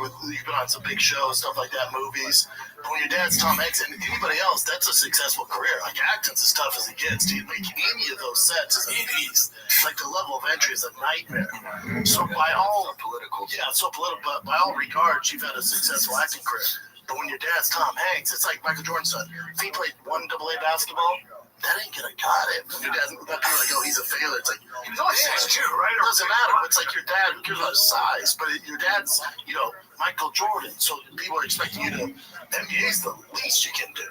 been on some big shows, stuff like that, movies. But when your dad's Tom Hanks and anybody else, that's a successful career. Like, acting's as tough as it gets. To make any of those sets is a beast. Like, the level of entry is a nightmare. So by all political, but by all regards, you've had a successful acting career. But when your dad's Tom Hanks, it's like Michael Jordan's son. If he played 1AA basketball, that ain't gonna got it. Your dad's people like, oh, he's a failure. It's like, he's only 6'2", right? It doesn't matter. It's like your dad, who cares about his size? But your dad's, Michael Jordan. So people are expecting you to, NBA's the least you can do.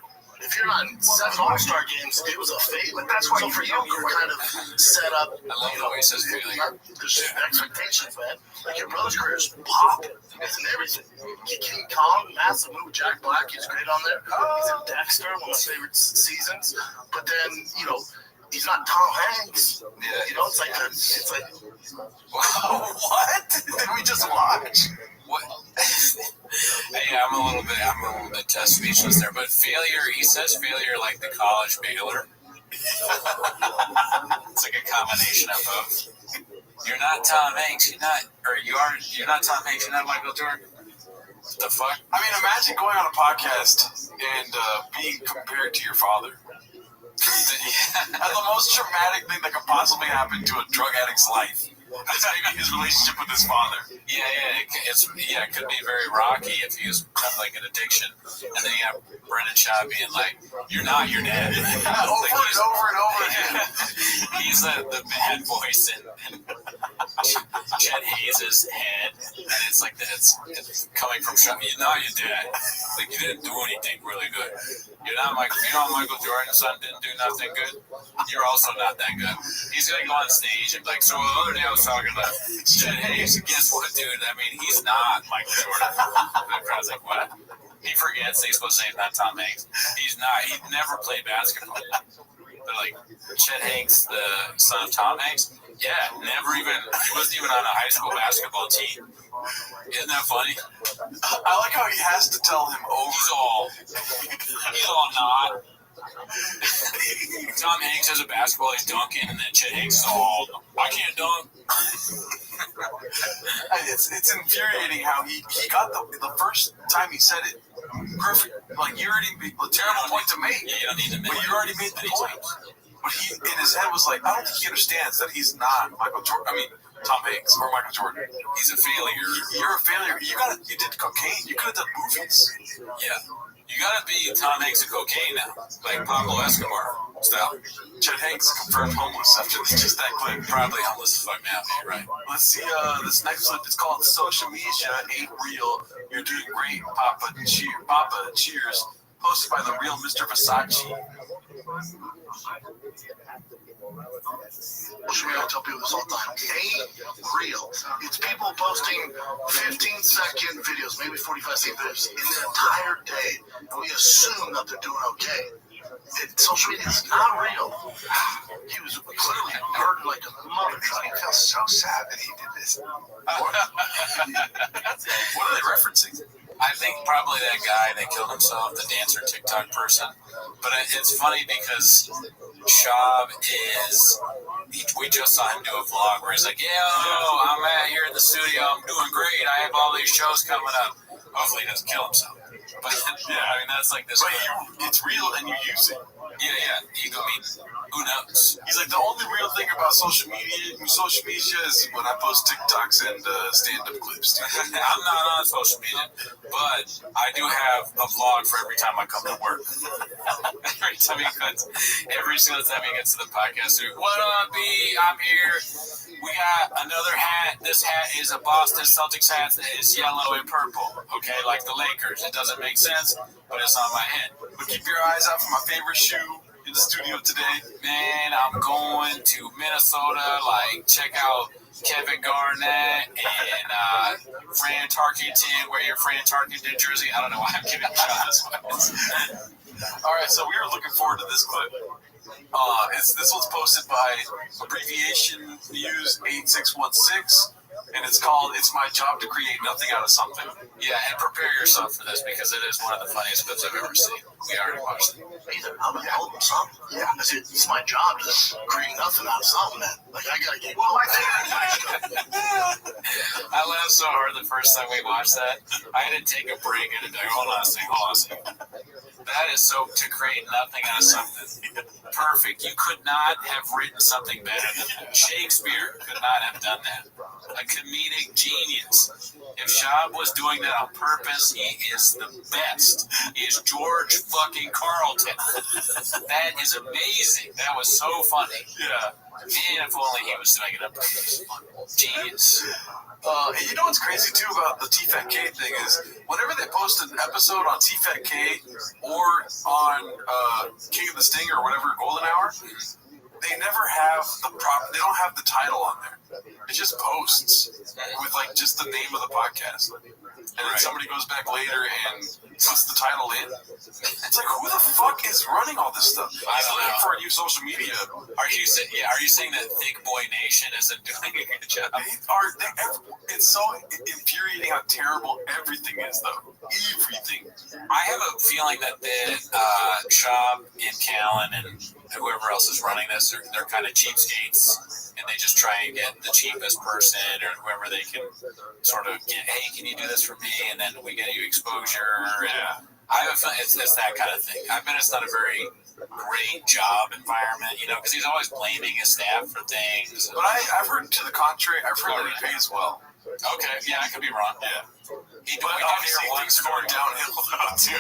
If you're not in 7 All-Star games, it was a failure. That's why for you, you're kind of set up. I love the way he says failure. There's expectations, man. Like, your brother's career is popping and everything. King Kong, massive movie. Jack Black, he's great on there. He's in Dexter, one of my favorite seasons. But then, he's not Tom Hanks. Yeah, it's like wow, what did we just watch? What? Hey, I'm a little bit speechless there. But failure, he says failure like the college Baylor. It's like a combination of both. You're not Tom Hanks. You're not Tom Hanks. You're not Michael Jordan. What the fuck? I mean, imagine going on a podcast and being compared to your father. That's the most traumatic thing that could possibly happen to a drug addict's life. That's maybe his relationship with his father. Yeah, it could be very rocky if he was like an addiction. And then you have Brendan Shaw being like, "You're not your dad." Over and over again. He's the bad voice in Chet Hayes' head, and it's like it's coming from Shaw. You're not your dad. Like, you didn't do anything really good. You're not Michael. You know Michael Jordan's son didn't do nothing good. You're also not that good. He's gonna go on stage and be like, "So the other day I was talking to Chet Hayes. Guess what, dude? I mean, he's not Michael Jordan." The crowd's like, "What?" He forgets he's supposed to say he's not Tom Hanks. He's not. He never played basketball. But like Chet Hanks, the son of Tom Hanks, yeah, he wasn't even on a high school basketball team. Isn't that funny? I like how he has to tell him over. He's all not. Tom Hanks has a basketball, he's dunking, and then Chet Hanks is all, I can't dunk. It's infuriating how he got the first time he said it perfect. Like, you already made a terrible point to make. Yeah, you don't need to make. But you already made the point. But he, in his head, was like, I don't think he understands that he's not Michael Jordan. I mean, Tom Hanks or Michael Jordan. He's a failure. You're a failure. You did cocaine. You could have done movies. Yeah. You gotta be Tom Hanks and cocaine now, like Pablo Escobar style. Chet Hanks confirmed homeless after just that clip. Probably homeless as fuck now, right? Let's see this next clip. It's called "Social Media Ain't Real." You're doing great, Papa. Cheers. Posted by the real Mr. Versace. Social media, I tell people this all the time. Ain't real. It's people posting 15-second videos, maybe 45-second videos in the entire day, and we assume that they're doing okay. Social media is not real. He was clearly hurting like a mother trying. I feel so sad that he did this. What are they referencing? I think probably that guy that killed himself, the dancer TikTok person. But it's funny because Shab is we just saw him do a vlog where he's like, I'm out here in the studio. I'm doing great. I have all these shows coming up. Hopefully he doesn't kill himself. But I mean, that's like this. But it's real and you use it. Yeah. I mean, who knows? He's like, the only real thing about social media is when I post TikToks and stand-up clips. I'm not on social media, but I do have a vlog for every time I come to work. Every single time he gets to the podcast, what up, B? I'm here. We got another hat. This hat is a Boston Celtics hat that is yellow and purple. Okay, like the Lakers. It doesn't make sense, but it's on my head. But keep your eyes out for my favorite shoe in the studio today. Man, I'm going to Minnesota. Like, check out Kevin Garnett and Fran Tarkenton. Wear your Fran Tarkenton jersey. I don't know why I'm giving shots. All right, so we were looking forward to this clip. This one's posted by Abbreviation News 8616, and it's called "It's My Job to Create Nothing Out of Something." Yeah, and prepare yourself for this because it is one of the funniest clips I've ever seen. We already watched it. I'm gonna help him something. Yeah, it's my job to create nothing out of something, man. Like, I gotta get I laughed so hard the first time we watched that. I had to take a break and like, hold on a second. That is so to create nothing out of something. Perfect. You could not have written something better than that. Shakespeare could not have done that. A comedic genius. If Shab was doing that on purpose, he is the best. He is George fucking Carlton. That is amazing. That was so funny. Yeah. Man, if only he was doing it on purpose. Genius. You know what's crazy too about the TFATK thing is whenever they post an episode on TFATK or on King of the Sting or whatever Golden Hour, they never have they don't have the title on there. It just posts with like just the name of the podcast. And then somebody goes back later and puts the title in. It's like, who the fuck is running all this stuff? He's looking for a new social media. Are you saying that Thick Boy Nation isn't doing a good job? It's so infuriating how terrible everything is, though. Everything. I have a feeling that Shab and Callan and whoever else is running this, they're kind of cheapskates, and they just try and get the cheapest person or whoever they can sort of get, hey, can you do this for me? And then we get you exposure. Yeah. I have a feeling it's that kind of thing. I bet it's not a very great job environment, because he's always blaming his staff for things. But I've heard to the contrary. I've heard that he pays well. Okay, yeah, I could be wrong. Yeah. But obviously things are going downhill too,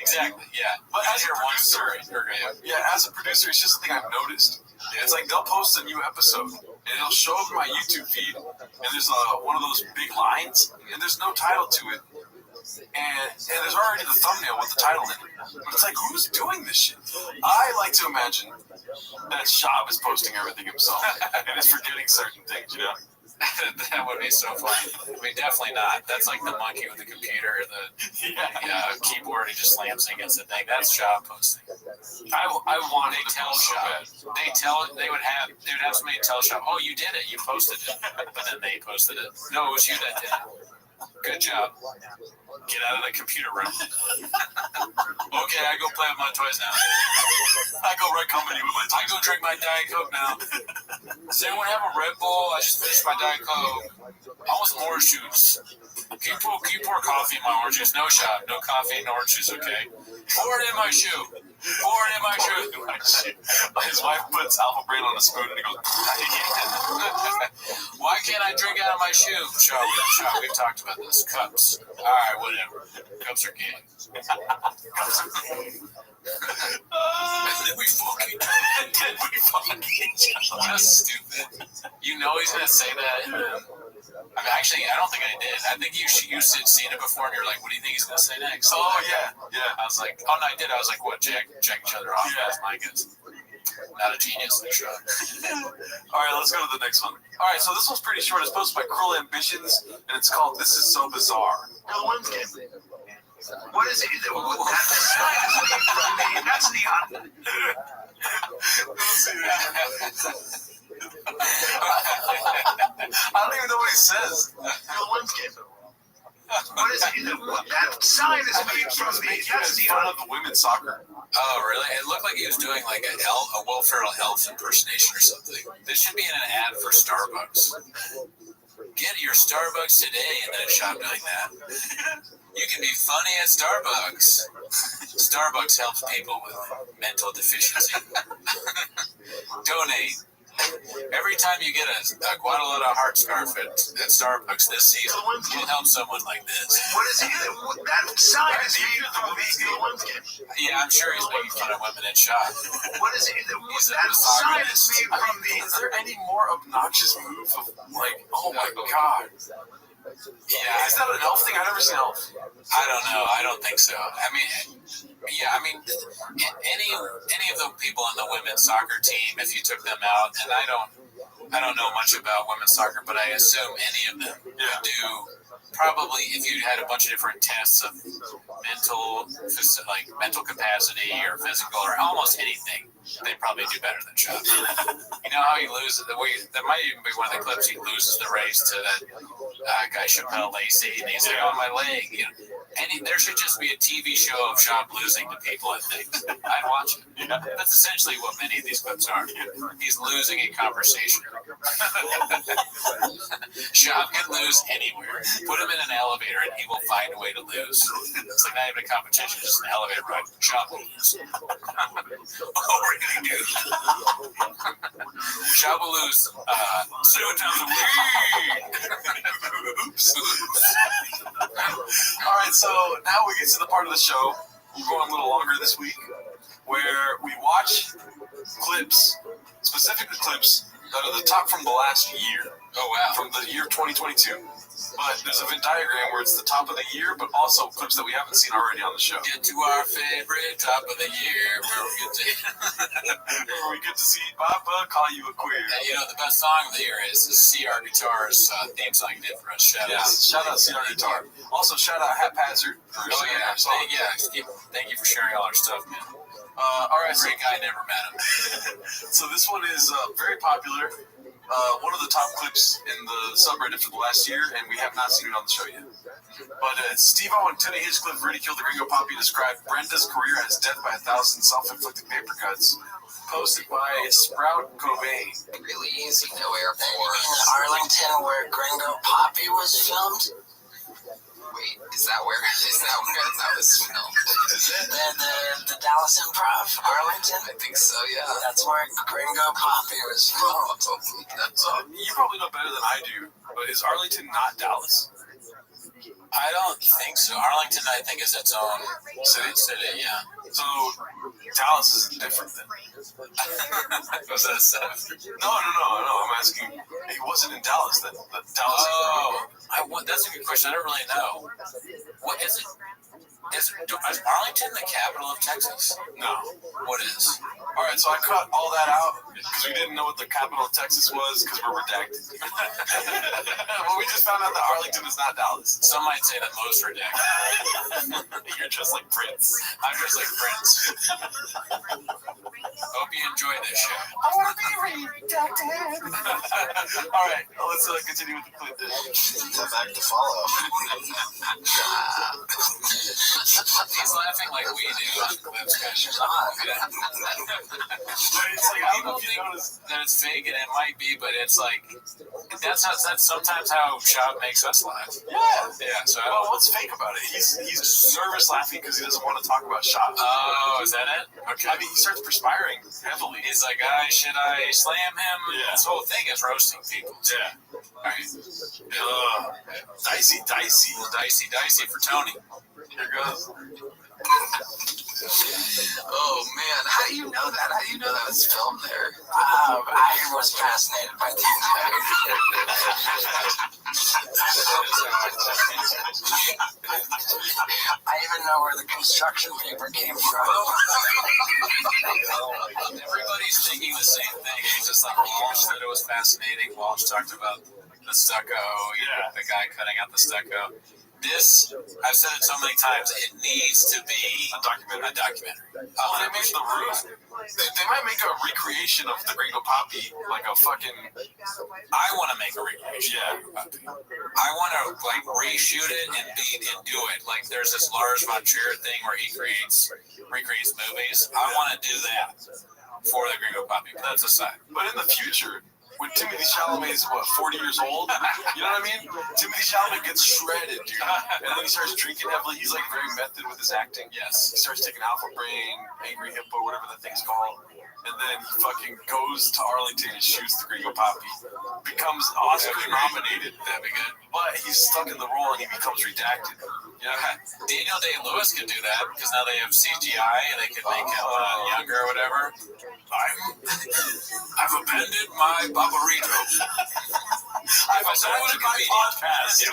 Exactly, yeah. But as a producer, as a producer, it's just the thing I've noticed. It's like they'll post a new episode, and it'll show up in my YouTube feed, and there's one of those big lines, and there's no title to it. And there's already the thumbnail with the title in it. But it's like, who's doing this shit? I like to imagine that Shab is posting everything himself and is forgetting certain things, That would be so funny. I mean, definitely not. That's like the monkey with the computer, the keyboard. He just slams against the thing. That's Shab posting. I want to tell Shab. They would have somebody tell Shab, "Oh, you did it. You posted it." But then they posted it. No, it was you that did it. Good job. Get out of the computer room. Okay, I go play with my toys now. I go Red Company with my toys. I go drink my Diet Coke now. Does anyone have a Red Bull? I just finished my Diet Coke. I want some orange juice. Can you pour coffee in my orange juice? No shot. No coffee, no orange juice, okay? Pour it in my shoe. Pour it in my shoe. His wife puts Alpha Brain on a spoon and he goes, why can't I drink out of my shoe? Shot, we've talked about this. Cups. All right, whatever. Cups are gay. Then we fucking just stupid. You know he's gonna say that. I mean, actually, I don't think I did. I think you seen it before, and you're like, "What do you think he's gonna say next?" Oh yeah. I was like, "Oh no, I did." I was like, "What? Check each other off." Yeah. That's my guess. Not a genius, like Shab. All right, let's go to the next one. All right, so this one's pretty short. It's posted by Cruel Ambitions, and it's called "This Is So Bizarre." What is it? That's the I don't even know what he says. When's game? What is it? That sign is made from the. That's the fun of the women's soccer. Oh, really? It looked like he was doing like a Will Ferrell elf impersonation or something. This should be in an ad for Starbucks. Get your Starbucks today, and then it shot doing that. You can be funny at Starbucks. Starbucks helps people with mental deficiency. Donate. Every time you get a Guadalajara heart scarf at Starbucks this season, you'll help someone like this. What is it? That sign is made from the. Yeah, I'm sure he's making fun of women in shop. What is it? That sign is made from the. Is there any more obnoxious move of like, oh my god? Yeah, is that an elf thing? I've never seen elf. I don't know. I don't think so. I mean, any of the people on the women's soccer team, if you took them out, and I don't know much about women's soccer, but I assume any of them would do probably, if you had a bunch of different tests of mental capacity or physical or almost anything, they'd probably do better than Chuck. You know how he loses that might even be one of the clips he loses the race to that guy Chappelle Lacey, and he's like, on my leg. You know? And there should just be a TV show of Shop losing to people and things. I'd watch it. Yeah. That's essentially what many of these clips are. He's losing a conversation. Shop can lose anywhere. Put him in an elevator and he will find a way to lose. It's like not even a competition, just an elevator ride. Shop lose. What we're gonna do? Shop will lose 7 times a week. Oops. All right, so now we get to the part of the show. We're going a little longer this week, where we watch clips, specifically clips that are the top from the last year. Oh wow! From the year 2022. But there's a Venn diagram where it's the top of the year, but also clips that we haven't seen already on the show. Get to our favorite top of the year, where we get to see Papa call you a queer. And you know the best song of the year is CR Guitar's theme song he did for us. Shout out CR Guitar. Also shout out Haphazard for sharing our song. Thank you for sharing all our stuff, man. All right, great guy, never met him. So this one is very popular. One of the top clips in the subreddit for the last year, and we have not seen it on the show yet. But Steve-O and Teddy Hinchcliffe ridiculed the Gringo Poppy, described Brenda's career as death by 1,000 self-inflicted paper cuts. Posted by Sprout Cobain. Really easy, no airport. In Arlington, where Gringo Poppy was filmed? Wait, is that where that was filmed? Is it? The Dallas Improv, Arlington? I think so, yeah. That's where Gringo Poppy was filmed. You probably know better than I do, but is Arlington not Dallas? I don't think so. Arlington, I think, is its own city, yeah. So Dallas is different then. Was that a setup? No. I'm asking. He wasn't in Dallas then. Dallas. That's a good question. I don't really know. What is it? Is Arlington the capital of Texas? No. What is? All right, so I cut all that out because we didn't know what the capital of Texas was because we're redacted. Well, we just found out that Arlington is not Dallas. Some might say that most redacted. You're just like Prince. I'm just like Prince. Hope you enjoy this show. I want to be redacted. All right, let's continue with the clip then. The back to follow. He's laughing like we do on clips, guys. It's like, people think that it's fake, and it might be, but it's like that's sometimes how Shop makes us laugh. Yeah. So what's fake about it? He's nervous laughing because he doesn't want to talk about Shop. Oh, is that it? Okay. I mean, he starts perspiring heavily. He's like, should I slam him? Yeah. This whole thing is roasting people. Yeah. All right. Dicey for Tony. Here goes. Oh man, how do you know that? How do you know that was filmed there? I was fascinated by the entire I even know where the construction paper came from. Everybody's thinking the same thing. It's just like Walsh said it was fascinating. Walsh talked about the stucco, the guy cutting out the stucco. This, I've said it so many times, it needs to be a documentary. Well, they made the roof. They might make a recreation of the Gringo Poppy, like a fucking. I want to make a recreation. Yeah. I want to like reshoot it and do it. Like there's this Lars von Trier thing where he recreates movies. I want to do that for the Gringo Poppy. But that's aside. But in the future, when Timothy Chalamet is 40 years old, you know what I mean? Timothy Chalamet gets shredded, dude, and then he starts drinking heavily. He's like very method with his acting. Yes, he starts taking Alpha Brain, Angry Hippo, whatever the thing's called, and then he fucking goes to Arlington and shoots the Gringo Poppy. Becomes Oscar nominated. That'd be good. But he's stuck in the role and he becomes redacted. You know, Daniel Day-Lewis could do that because now they have CGI and they could make him younger or whatever. I've abandoned my Barbarito. If I said I was a comedian, I've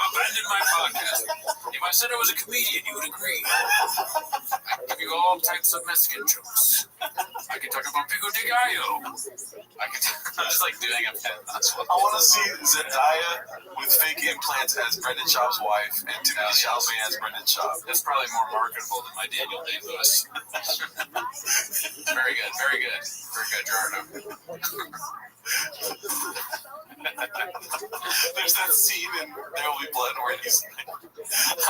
abandoned my podcast. If I said I was a comedian, you would agree. I can give you all types of Mexican jokes. I can talk about Pico de Gallo. I'm just like doing a pen. I want to see Zendaya with fake implants as Brendan Schaub's wife and Timothy Chalamet as Brendan Schaub. That's probably more marketable than my Daniel Day-Lewis. Very good, very good. Very good, Gerardo. There's that scene in There Will Be Blood where he's like,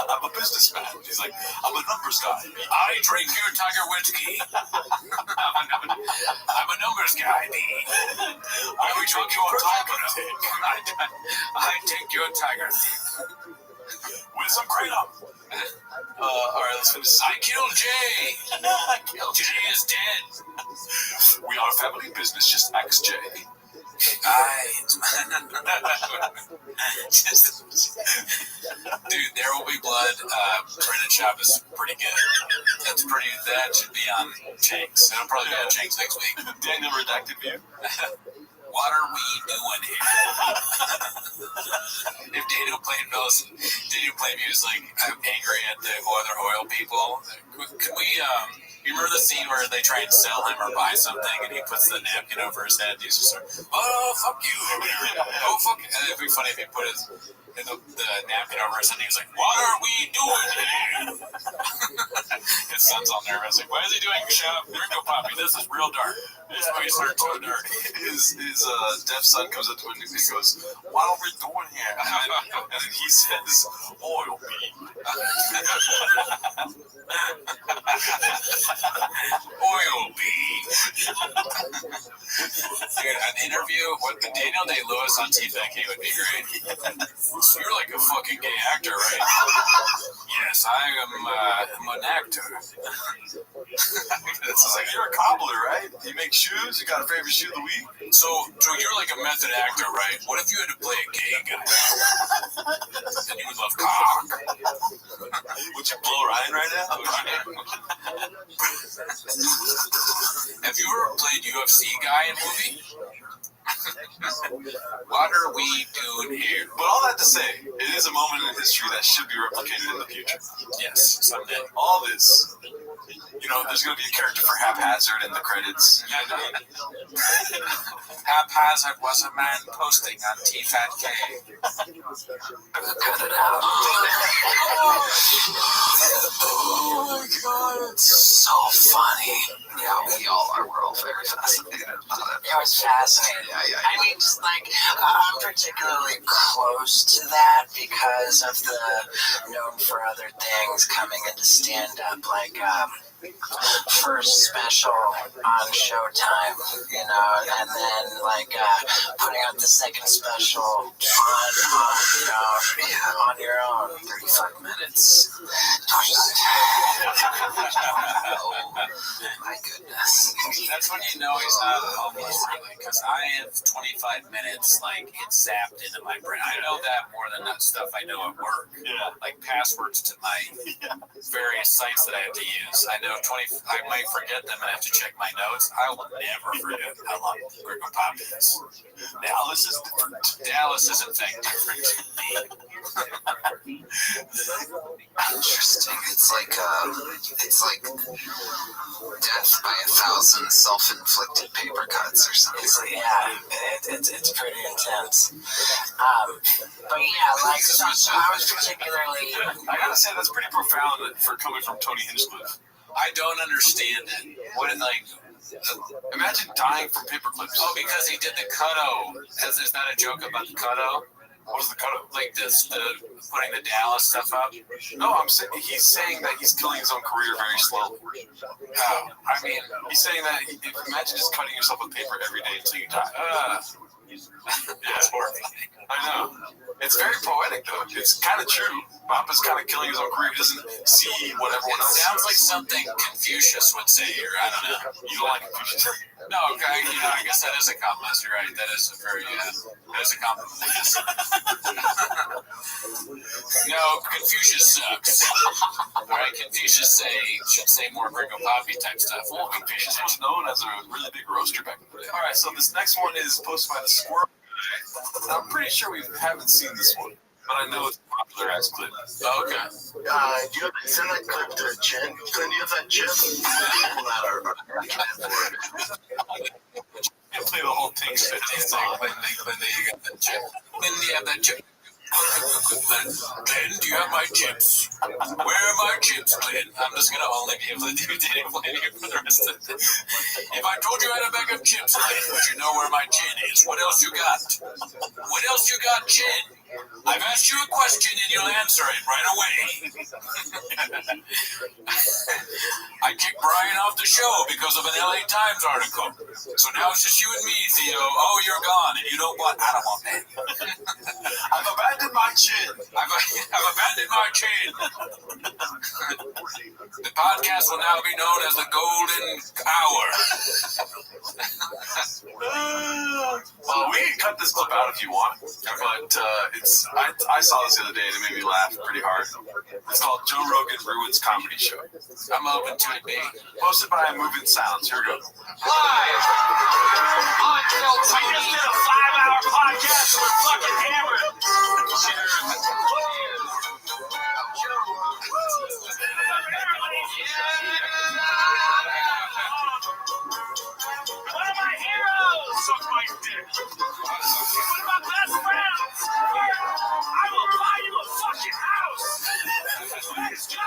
I'm a businessman. He's like, I'm a numbers guy. I drink your Tiger whiskey. I'm a numbers guy. I will drink your Tiger. I take your Tiger with some kratom. All right, let's finish. I killed Jay. Jay is dead. We are a family business, just ask Jay. Dude, There Will Be Blood. Brendan Schaub is pretty good. That should be on Jenks. It'll probably be on Jenks next week. Daniel redacted view. What are we doing here? If Daniel Plainville's like, I'm angry at the other oil people. Can we, you remember the scene where they try and sell him or buy something and he puts the napkin over his head and he's just like, oh, fuck you. Oh, fuck you. And it'd be funny if he put the napkin over his head and he was like, what are we doing here? His son's all nervous. Like, why is he doing Gringo Poppy? This is real dark. This movie started so dark. His deaf son comes up to him and he goes, what are we doing here? And then he says, oil bean. Oil bean. Dude, an interview with Daniel Day-Lewis on TVK would be great. You're like a fucking gay actor, right? Yes, I am an actor. It's like, you're a cobbler, right? You make shoes? You got a favorite shoe of the week? So you're like a method actor, right? What if you had to play a gay guy? And you would love cock. Would you blow Ryan right now? Have you ever played UFC guy in a movie? What are we doing here? But all that to say, it is a moment in history that should be replicated in the future. Yes, someday. All this. You know, there's going to be a character for Haphazard in the credits. Haphazard was a man posting on TFATK. Cut it out. Oh my god, it's so funny. Yeah, we all are. We're all very fascinated about it. It was fascinating. I mean, just like, I'm particularly close to that because of the known for other things coming into stand-up, like, first special on Showtime, you know, and then like putting out the second special on your own, 35 minutes. Oh my goodness. That's when you know he's not homeless, really, because I have 25 minutes, like, it's zapped into my brain. I know that more than that stuff I know at work. Yeah. Like passwords to my various sites that I have to use. I know I might forget them and have to check my notes. I will never forget how long Gringo Poppy is. Dallas is different. Dallas is in fact different. Interesting. It's like death by 1,000 self-inflicted paper cuts or something. It's pretty intense. But yeah, like so I was particularly. I gotta say that's pretty profound for coming from Tony Hinchcliffe. I don't understand it. What imagine dying from paper clips. Oh, because he did the cuto. Is that a joke about the cuto? What was the cuto? Like the putting the Dallas stuff up? No, he's saying that he's killing his own career very slowly. Oh, I mean, he's saying that imagine just cutting yourself with paper every day until you die. That's horrifying. I know. It's very poetic though. It's kind of true. Papa's kind of killing his own career. He doesn't see what everyone else sounds does. like something Confucius would say, or I don't know. You don't like Confucius? No, okay, I guess that is a compliment. You're right. That is a compliment. No, Confucius sucks. Right? Confucius should say more Gringo Poppy type stuff. Well, Confucius was known as a really big roaster back in the day. All right, so this next one is posted by the Squirrel. I'm pretty sure we haven't seen this one, but I know it's a popular ass clip. Oh, okay. Do you have send that clip to Jen? Clint, do you have that chip? You play the whole thing. When you got that chip. When do you have that chip? Glenn, do you have my chips? Where are my chips, Glenn? I'm just going to only be able to do dating planning for the rest of the day. If I told you I had a bag of chips, Glenn, would you know where my chin is? What else you got? What else you got, chin? I've asked you a question and you'll answer it right away. I kicked Brian off the show because of an LA Times article. So now it's just you and me, Theo. Oh, you're gone and you don't want... I don't want that. I've abandoned my chin. I've abandoned my chin. The podcast will now be known as the Golden Hour. Well, we can cut this clip out if you want, but I saw this the other day and it made me laugh pretty hard. It's called Joe Rogan Ruins Comedy Show. I'm open to it being posted by Moving Sounds. Here we go. Live on Phil Tony. I just did a 5-hour podcast and we're fucking hammered. One of my heroes! Suck my dick. One of my best friends! I will buy you a fucking house! Let's go!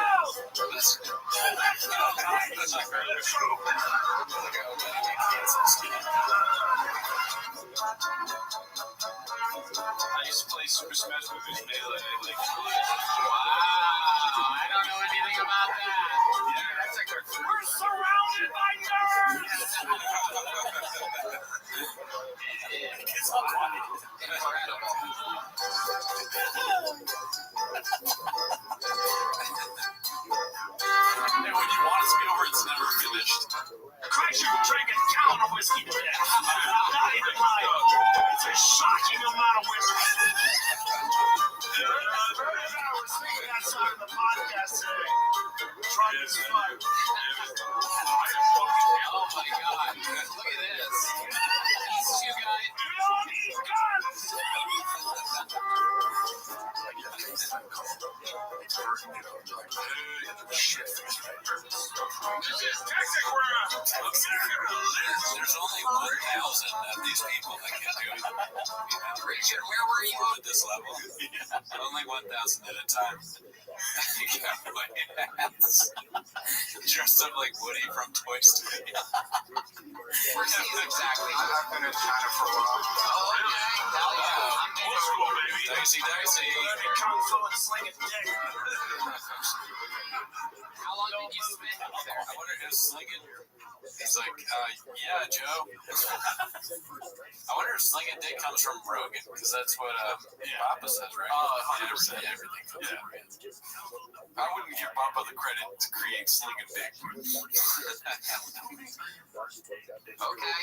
Let's go, guys! Let's go! I used to play Super Smash Bros. Melee. Wow, I don't know anything about that. Yeah, that's like we're surrounded by nerds! It's all funny. And when you want it to be over, it's never finished. Christ, you're drinking a gallon of whiskey today. Not even lying. It's a shocking amount of whiskey. I was thinking outside of the podcast today. Drunk as fuck. Oh my God. Look at this. These two guys. We all need guns. This is Texas where there's only 1,000 of these people that can do it. Richard, where were you at this level? Only 1,000 at a time. Dressed up like Woody from Toy Story. exactly. I've been in China for a while. Oh, okay. Hell yeah. I'm in school, baby. Dicey. Learning Kung Fu and slinging dick. How long did you spend there? I wonder who's slinging. He's like, yeah, Joe. I wonder if slinging dick comes from Rogan, because that's what Papa says, right? 100%. Everything comes from Rogan. I wouldn't give Papa the credit to create slinging dick. Okay.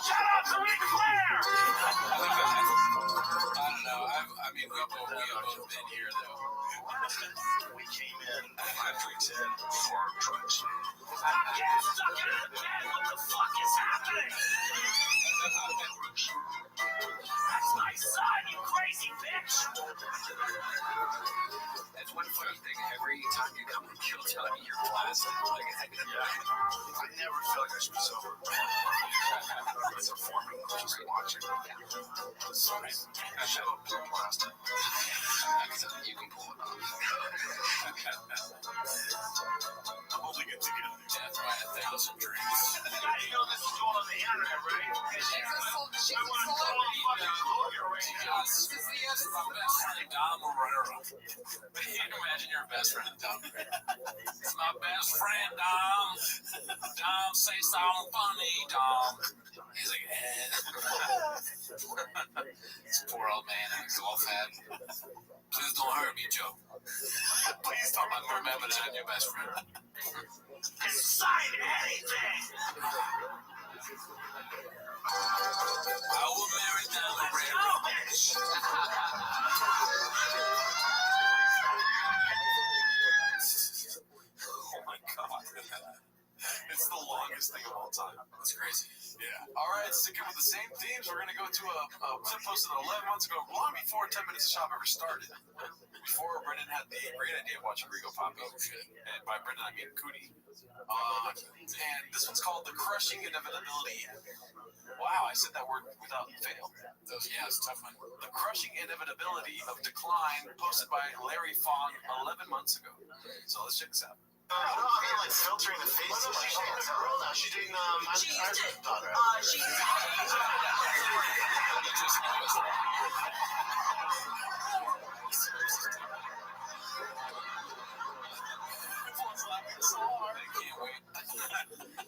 Shout out to Ric Flair! I don't know. I mean, we have both been here, though. We came in 5 drinks in, 4 trucks. Get stuck in the bed! What the fuck is happening? That's over. Guys are forming, just watching. Sorry. I should have been blasted. You can pull it off. I'm holding it together. Death by 1,000 drinks. You know this is all on the internet, right? I want to call a fucking lawyer right now. This is my best friend, Dom Morero. Can you imagine your best friend, Dom? It's my best friend, Dom. Dom, say something funny, Dom. He's like, this poor old man in a golf hat. Please don't hurt me, Joe. Please don't let me remember that I'm your best friend. Sign anything. I will marry Dom Morero. Oh my god. It's the longest thing of all time. That's crazy. Yeah. All right, sticking with the same themes, we're going to go to a clip posted 11 months ago, long before 10 Minutes of Shop ever started. Before Brendan had the great idea of watching Rigo Pop Up. And by Brendan, I mean Cootie. And this one's called The Crushing Inevitability. Wow, I said that word without fail. Yeah, it's a tough one. The Crushing Inevitability of Decline, posted by Larry Fong 11 months ago. So let's check this out. I mean, like filtering the face. She's dating a girl now. She's dating She's daughter.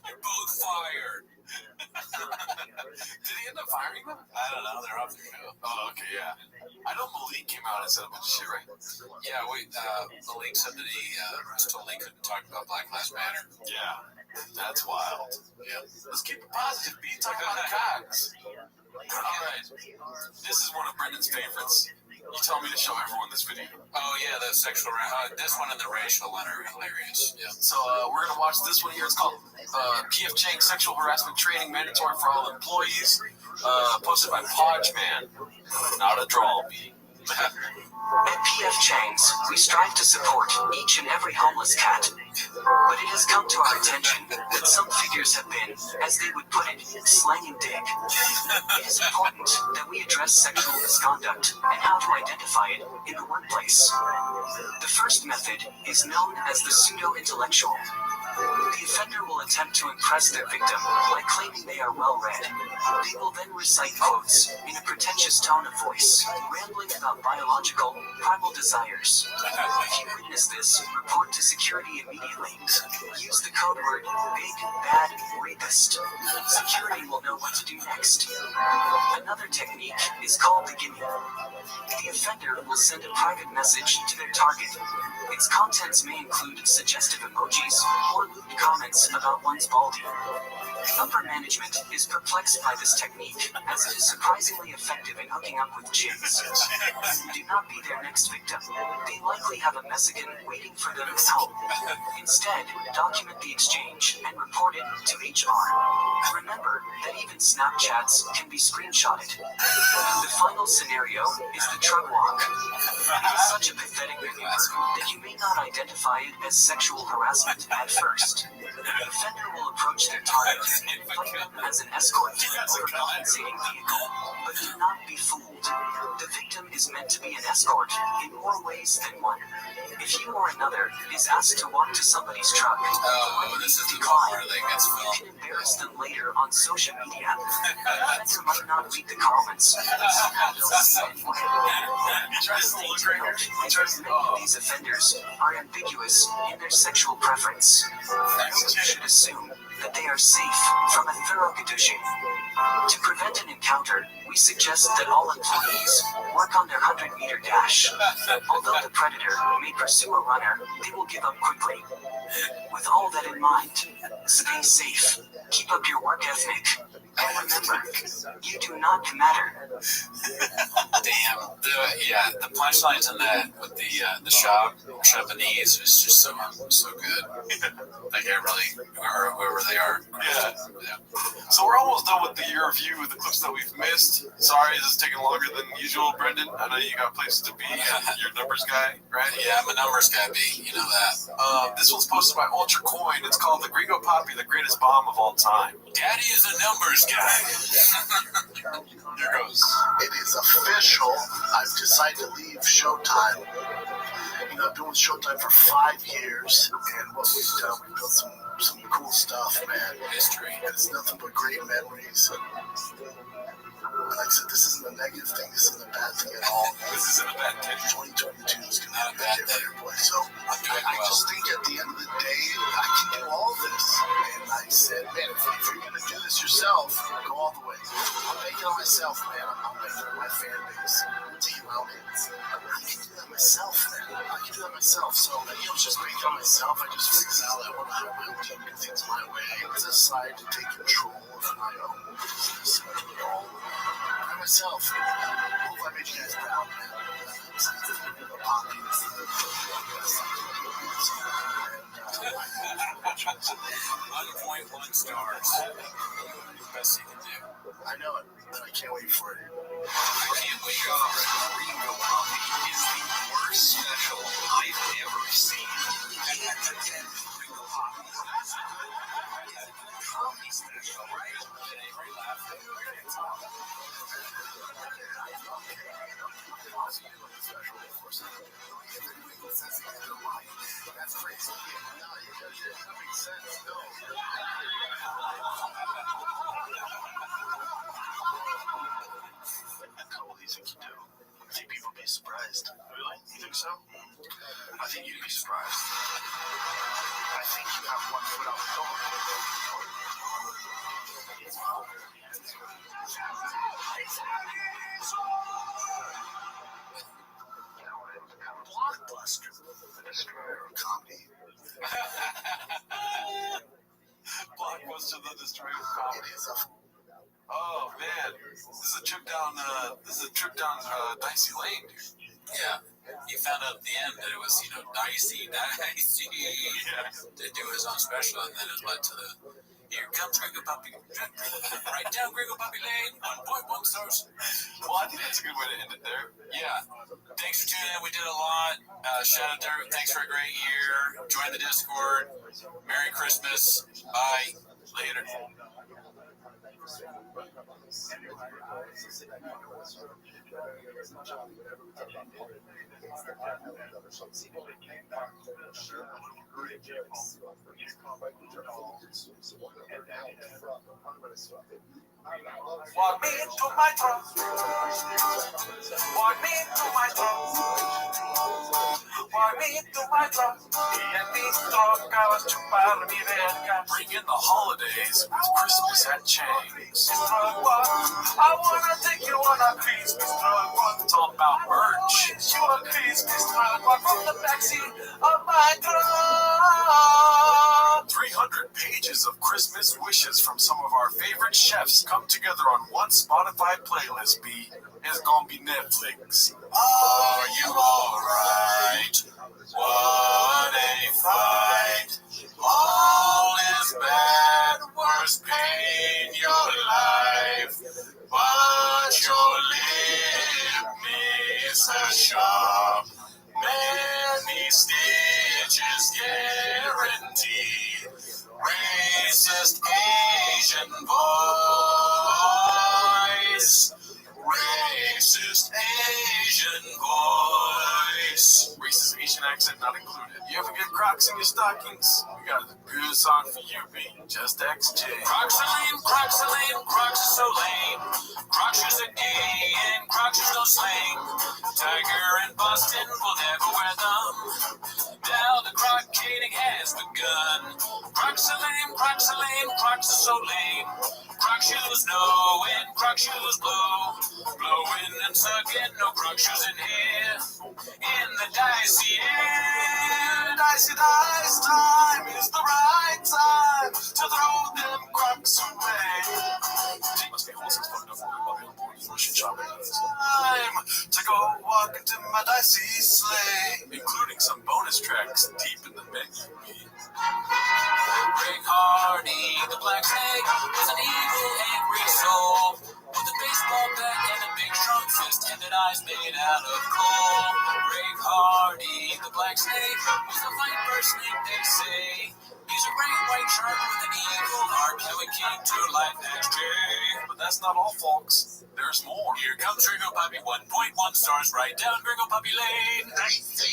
You're both fired. Did he end up firing them? I don't know. They're off the show. Oh, okay, yeah. I know Malik came out and said a bunch of shit, right? Yeah, Malik said that he was told he couldn't talk about Black Lives Matter. Yeah, that's wild. Yeah. Let's keep it positive. Be talking about cogs. All right. This is one of Brendan's favorites. You tell me to show everyone this video. Oh, yeah, the sexual, this one and the racial one are hilarious. Yeah. So we're going to watch this one here. It's called P.F. Chang Sexual Harassment Training Mandatory for All Employees. Posted by Podgeman. Not a drawl beating. At PF Chang's, we strive to support each and every homeless cat. But it has come to our attention that some figures have been, as they would put it, slanging dick. It is important that we address sexual misconduct and how to identify it in the workplace. The first method is known as the pseudo-intellectual. The offender will attempt to impress their victim by claiming they are well-read. They will then recite quotes in a pretentious tone of voice, rambling about biological, primal desires. If you witness this, report to security immediately. Use the code word big, bad, rapist. Security will know what to do next. Another technique is called the gimme. The offender will send a private message to their target. Its contents may include suggestive emojis or lewd comments about one's baldy. Upper management is perplexed by this technique, as it is surprisingly effective in hooking up with chicks. Do not be their next victim. They likely have a Mexican waiting for them at home. Instead, document the exchange and report it to HR. Remember that even Snapchats can be screenshotted. The final scenario is the drug walk. It is such a pathetic maneuver that you may not identify it as sexual harassment at first. The offender will approach their target and invite them as an escort or compensating vehicle. But do not be fooled. The victim is meant to be an escort in more ways than one. If you or another is asked to walk to somebody's truck, this is the one where they gets you can embarrass them later on social media. The offender might not read the comments. Many of these offenders are ambiguous in their sexual preference. You should assume that they are safe from a thorough gadooshing. To prevent an encounter, we suggest that all employees work on their 100-meter dash. Although the predator may pursue a runner, they will give up quickly. With all that in mind, stay safe, keep up your work ethic, and remember, you do not matter. Damn. The punchlines in that with the Japanese is just so good. Like, really, or whoever they are. Yeah. So we're almost done with the year review with the clips that we've missed. Sorry, this is taking longer than usual, Brendan. I know you got places to be. You're a numbers guy, right? Yeah, I'm a numbers guy, B. You know that. This one's posted by Ultra Coin. It's called The Gringo Poppy, the greatest bomb of all time. Daddy is a numbers guy. Here goes. It is official. I've decided to leave Showtime. You know, I've been with Showtime for 5 years, and what we've done, we've built some cool stuff, man. History. And it's nothing but great memories. And like I said, this isn't a negative thing. This isn't a bad thing at all. This isn't a bad thing. 2022 is going to Not a be bad a different boy. So I'm doing I well. just think at the end of the day, I can do all this. And I said, man, if you're going to do this yourself, go all the way. I'll make it on myself, man. I'll make it on my fan base. Team out. I can do that myself, man. I can do that myself. So, just make it on myself. I just figured out I want to have my own team, do things my way. I decided to take control of my own business and do it all by myself. Hope I made you guys proud, man. The Poppy is the best thing to do. 1.1 stars. Best you can do. I know it, and I can't wait for it. I can't wait for it. Gringo Poppy is the worst special I've ever seen. Gringo Poppy. Poppy special, right? That's crazy. No, that makes sense. No. What do you think you do? I think people would be surprised. Really? You think so? I think you'd be surprised. I think you have one foot out the door. Blockbuster, the destroyer of comedy. Blockbuster, the destroyer of comedy. It is a. Oh man, this is a trip down. Dicey Lane, dude. Yeah. He found out at the end that it was, dicey to do his own special, and then it led to the here comes Gringo Poppy. Right down Gringo Poppy Lane, 1.1 stars. Well, I think that's a good way to end it there. Yeah. Thanks for tuning in. We did a lot. Shout out there. Thanks for a great year. Join the Discord. Merry Christmas. Bye. Later. Walk me into my trance. Walk me into my trance. Walk me into my trance. Y en mis trocas chupar mi verga. Bring in the holidays with Christmas at Chang's. I wanna take you on a Christmas drug one. It's all about merch. You a Christmas drug one from the backseat of my truck. 300 pages of Christmas wishes from some of our favorite chefs come together on one Spotify playlist. B is gonna be Netflix. Are you alright? What a fight! All is bad, worst pain your life, but your lip needs a shop. Many stitches guaranteed. Racist Asian voice. Racist Asian voice. Racist Asian accent not included. You ever get Crocs in your stockings? We got a good song for you, B. Just XJ. Crocs are lame, Crocs are lame, Crocs are so lame. Crocs shoes are gay and Crocs shoes no slang. Tiger and Boston will never wear them. Now the croc-cating has begun. Crocs are lame, Crocs are lame, Crocs are so lame. Croc shoes no and Croc shoes blow. Blowing and sucking, no Croc shoes in here. In the dicey air. Dicey dice time is the right time to throw them Crocs away. Must be wholesome fucked up time to go walk into my dicey sleigh, including some bonus tracks deep in the mix. Rick Hardy, the black snake, is an evil eyes made out of coal. Break Hardy, the black snake, was the viper snake, they say. He's a great white shark with an evil heart, and we came to life next day. But that's not all, folks. There's more. Here comes Gringo Puppy, 1.1 stars, right down Gringo Puppy Lane. Nice.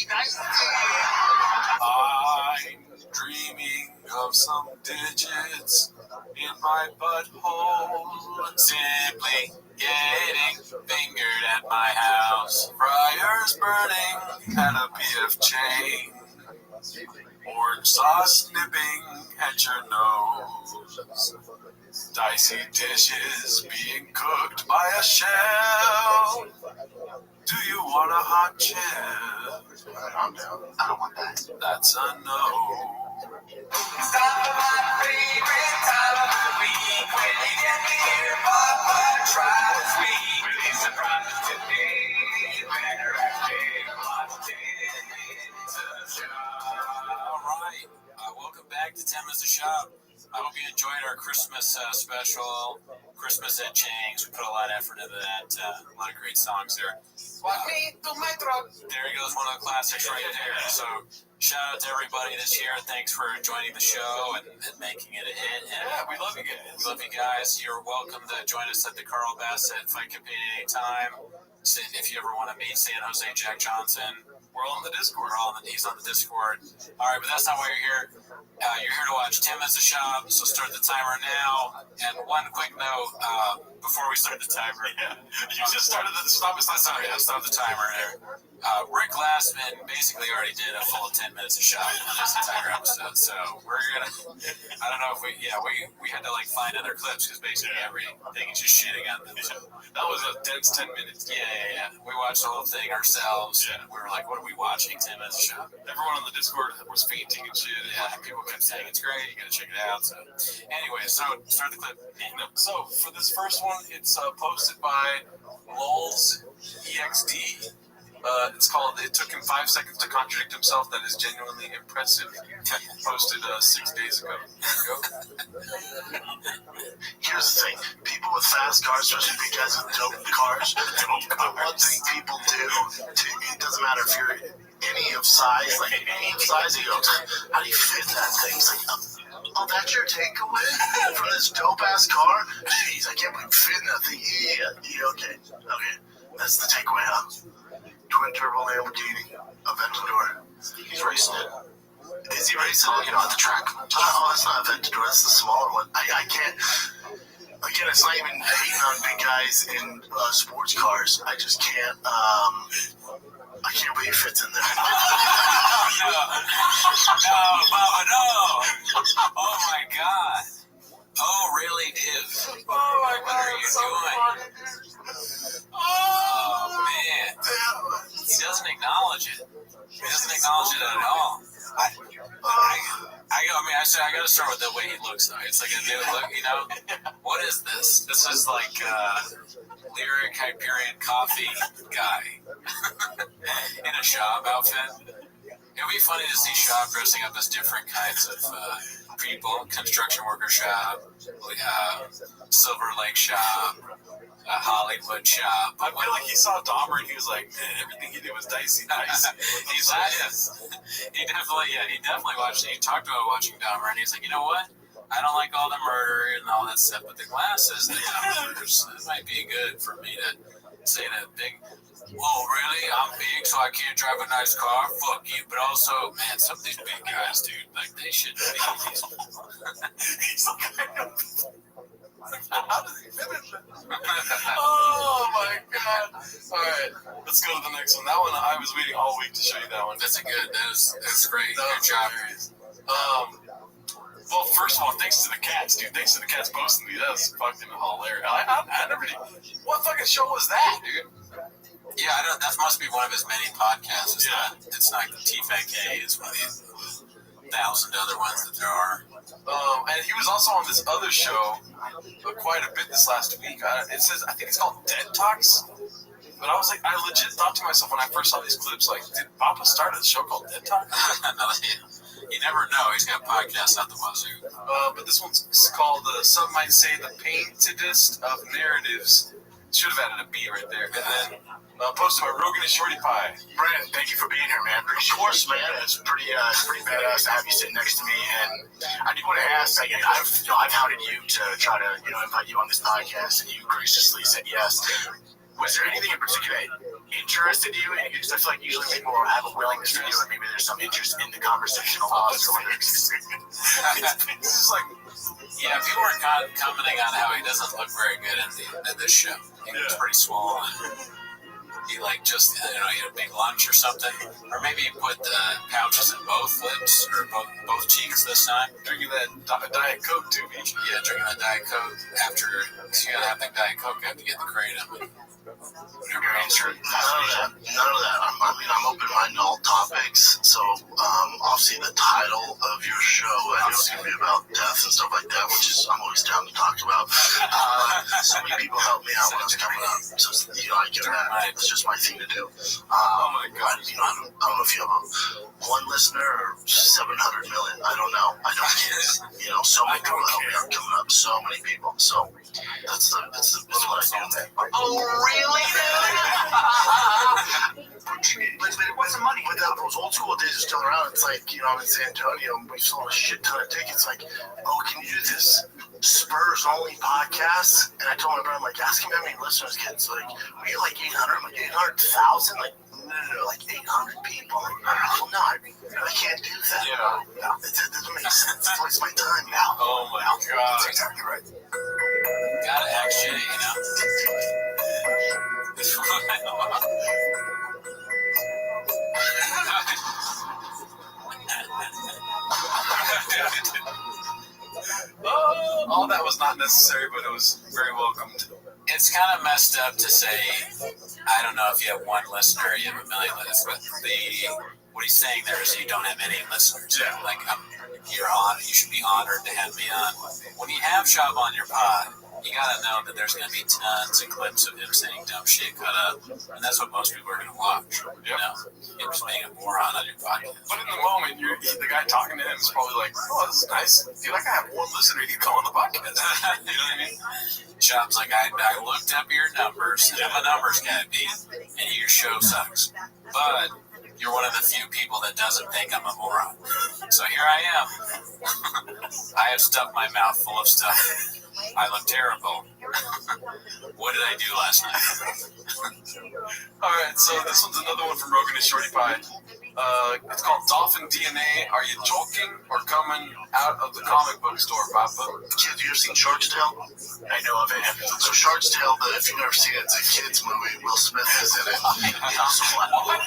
I'm dreaming of some digits in my butthole. Simply getting fingered at my house. Fryers burning at a PF chain. Orange sauce nipping at your nose. Dicey dishes being cooked by a shell. Do you want a hot chip? I'm down. I don't want that. That's a no. It's time for my favorite time of the week. When you get to hear Papa try to speak. With these surprises today, you better actually watch 10 minutes of show. All right. Welcome back to 10 Minutes of Shop. I hope you enjoyed our Christmas special, Christmas at Chang's. We put a lot of effort into that. A lot of great songs there. Walk me to my truck. There he goes, one of the classics right there. So shout out to everybody this year. Thanks for joining the show and making it a hit. And Yeah, we love you guys. we love you guys. You're welcome to join us at the Carl Bassett Fight Campaign anytime. So if you ever want to meet San Jose Jack Johnson, We're all in the Discord. he's on the Discord. All right, but that's not why you're here. You're here to watch 10 Minutes of Shop, so start the timer now. And one quick note before we start the timer. Yeah, you just started the stop the timer. Yeah, stop the timer there. Rick Glassman basically already did a full 10 Minutes of Shop on this entire episode, so we're gonna. I don't know if we had to like find other clips because basically everything is just shitting on them. So. That was a dense 10 minutes. Yeah. We watched the whole thing ourselves. Yeah. We were like, what are we watching? 10 Minutes of Shop. Everyone on the Discord was fainting and shit. Yeah, people kept saying it's great. You gotta check it out. So, anyway, so start the clip. So for this first one, it's posted by Lulz EXD. It's called "It Took Him 5 Seconds to Contradict Himself." That is genuinely impressive. Posted 6 days ago. Here's the thing. People with fast cars, especially big guys with dope cars, one thing people do, it doesn't matter if you're any of size, you go, how do you fit that thing? It's like, oh, that's your takeaway from this dope-ass car? Jeez, I can't believe you fit in that thing. Yeah, okay. That's the takeaway, huh? Twin turbo Lamborghini, Aventador. He's racing it. Is he racing it? At the track. Oh, that's not Aventador. That's the smaller one. I can't. Again, it's not even hating on big guys in sports cars. I just can't. I can't believe he fits in there. No, Baba, no. Oh my God. Oh, really, Div? Oh my What are you doing? Oh, man. He doesn't acknowledge it. He doesn't acknowledge it at all. I gotta start with the way he looks, though. It's like a new look, What is this? This is like Lyric Hyperion Coffee guy in a Shop outfit. It would be funny to see Shop dressing up as different kinds of people. Construction worker Shop, Silver Lake Shop, Hollywood Shop. I feel like he saw Dahmer and he was like, man, everything he did was dicey. He definitely watched it. He talked about watching Dahmer and he's like, you know what? I don't like all the murder and all that stuff, but the glasses, it might be good for me to say that big. Whoa, really? I'm big, so I can't drive a nice car? Fuck you. But also, man, some of these big guys, dude, like, they shouldn't be these. He's like, how does he finish it? Oh my God. Alright, let's go to the next one. That one, I was waiting all week to show you that one. That's great. Good job. Well, first of all, thanks to the cats, dude. Thanks to the cats posting these. That was fucking hilarious. I never did. What fucking show was that, dude? Yeah, that must be one of his many podcasts. It's not T-Fat-K. It's one of these 1,000 other ones that there are. And he was also on this other show quite a bit this last week. I think it's called Dead Talks. But I was like, I legit thought to myself when I first saw these clips, like, did Papa start a show called Dead Talks? You never know. He's got podcasts out the wazoo. But this one's called, some might say, the paintedest of narratives. Should have added a B right there. And then posted by Rogan and Shorty Pie. Brandon, thank you for being here, man. Of course, man. It's pretty badass to have you sitting next to me. And I do want to ask, like, I've hounded you to try to, invite you on this podcast, and you graciously said yes. Was there anything in particular that interested you? Because I feel like usually people have a willingness to do it. Maybe there's some interest in the conversation almost, or whether it's It's like, yeah, people were commenting on how he doesn't look very good in this show. He was pretty swollen. He just, he had a big lunch or something. Or maybe he put the pouches in both lips or both cheeks this time. Drinking that Diet Coke too, BG. Yeah, drinking that Diet Coke after, you gotta have that Diet Coke after you get the kratom. Your answer, none of that. I'm open-minded to all topics. So, obviously, the title of your show, I know it's going to be about death and stuff like that, which is I'm always down to talk about. So many people helped me out when I was coming up. So, I get that. It's just my thing to do. Oh my God! I don't know if you have one listener or 700 million. I don't know. I don't care. So many people helped me out coming up. So many people. So that's what I do. Oh, really? What's the money? But those old school days are still around. It's like, I'm in San Antonio and we sold a shit ton of tickets. Like, oh, can you do this Spurs only podcast? And I told my brother, ask him how many listeners get. So, we get 800. I'm like, 800,000? No, 800 people. Well, no, I can't do that. Yeah. It doesn't make sense. It's waste my time now. Oh my God. That's exactly right. Gotta act shitty, All that was not necessary, but it was very welcomed. It's kind of messed up to say, I don't know if you have one listener or you have a million listeners, but what he's saying there is you don't have any listeners. Yeah. You should be honored to have me on. When you have Shab on your pod, you gotta know that there's gonna be tons of clips of him saying dumb shit cut up, and that's what most people are gonna watch. Him just being a moron on your podcast. But in the moment, the guy talking to him is probably like, "Oh, this is nice. Dude, I have one listener. He'd call on the podcast." You know what I mean? Shab's like, I looked up your numbers. I'm a numbers guy, and your show sucks. But you're one of the few people that doesn't think I'm a moron. So here I am. I have stuffed my mouth full of stuff. I look terrible. What did I do last night? Alright, so this one's another one from Rogan and Shorty Pie. It's called Dolphin DNA. Are you joking or coming out of the comic book store, Papa? Kids, you ever seen Shark's Tale? I know of it. So Shark's Tale, if you've never seen it, it's a kid's movie. Will Smith is in it.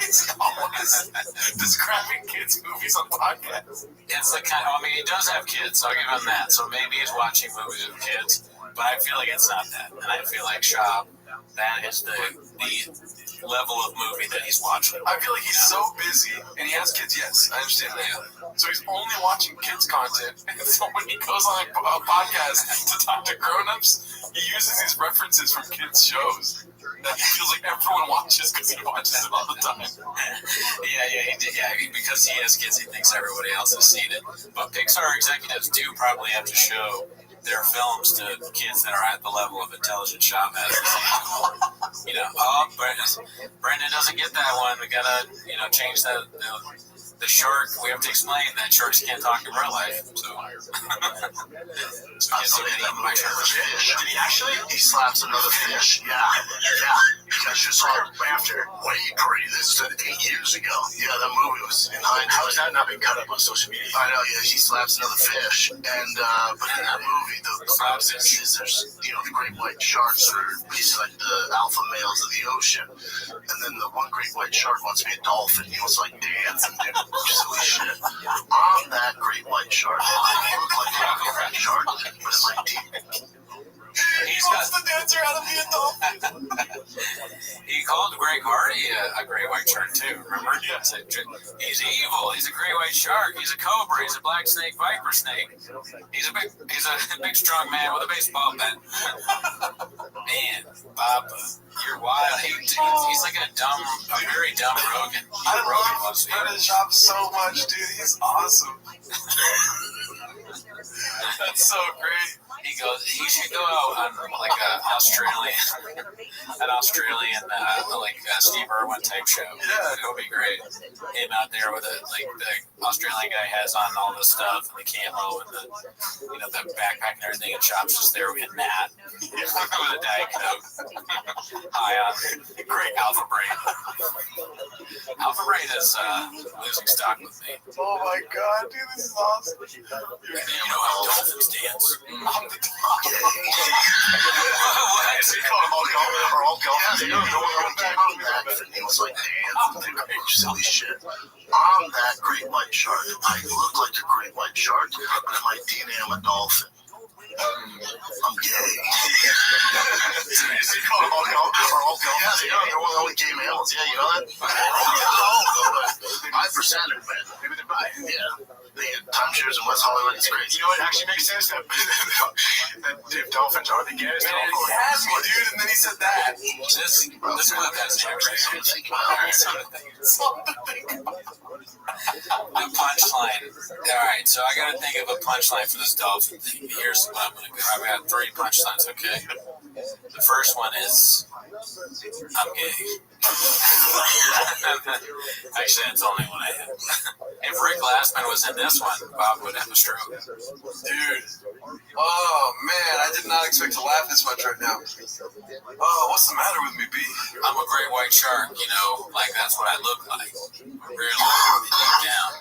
He's always describing kids' movies on podcasts. It's the kind of, he does have kids, so I'll give him that. So maybe he's watching movies with kids, but I feel like it's not that. And I feel like Shab, that is the level of movie that he's watching. I feel like he's so busy, and he has kids, yes, I understand that. So he's only watching kids' content, and so when he goes on a podcast to talk to grown-ups, he uses these references from kids' shows that he feels like everyone watches because he watches it all the time. Because he has kids, he thinks everybody else has seen it. But Pixar executives do probably have to show their films to kids that are at the level of intelligent Shab has. Brendan doesn't get that one. We gotta, change that. The shark, we have to explain that sharks can't talk in real life. So Did he actually? He slaps another fish. Yeah. Because you saw it after. Wait, this was 8 years ago. Yeah, that movie was in hindsight. How has that not been cut up on social media? I know, yeah, he slaps another fish. And, but in that movie, there's, the great white sharks are basically like the alpha males of the ocean. And then the one great white shark wants to be a dolphin. He wants to dance and do silly shit. I'm that great white shark. I look like a great white shark, but in my teeth. He wants the dancer out of be a dolphin. He called Greg Hardy a great white shark too. Remember? He's evil. He's a great white shark. He's a cobra. He's a black snake, viper snake. He's a big strong man with a baseball bat. Man, Papa, you're wild. He's like a very dumb Rogan. I love Brendan Schaub so much, dude. He's awesome. That's so great. He he should go out on like an Australian Steve Irwin type show. Yeah, it would be great. Him out there with the Australian guy has on all this stuff and the camo and the backpack and everything, and Chop's just there in that with a Diet Coke, high on great Alpha Brain. Alpha Brain is losing stock with me. Oh my god, dude, this is awesome. You know how dolphins dance? I'm the dog. What? All dolphins. He was like, damn, silly shit. I'm that great white shark. I look like a great white shark, but in my DNA, I'm a dolphin. I'm gay. They're one of the only gay mammals. Yeah, you know that? 5%, man. Maybe they're bi. Yeah. They get timeshares in West Hollywood. It's great. You know what actually makes sense? That if dolphins are the gays, dude. And then he said that. This clip has everything to think about. A punchline. All right, so I got to think of a punchline for this dolphin thing. Here's what I'm going to go. I've got 3 punchlines, okay? The first one is, I'm gay. Actually, that's the only one I have. If Rick Glassman was in this one, Bob would have a stroke. Dude. Oh, man, I did not expect to laugh this much right now. Oh, what's the matter with me, B? I'm a great white shark, that's what I look like. Really, deep down,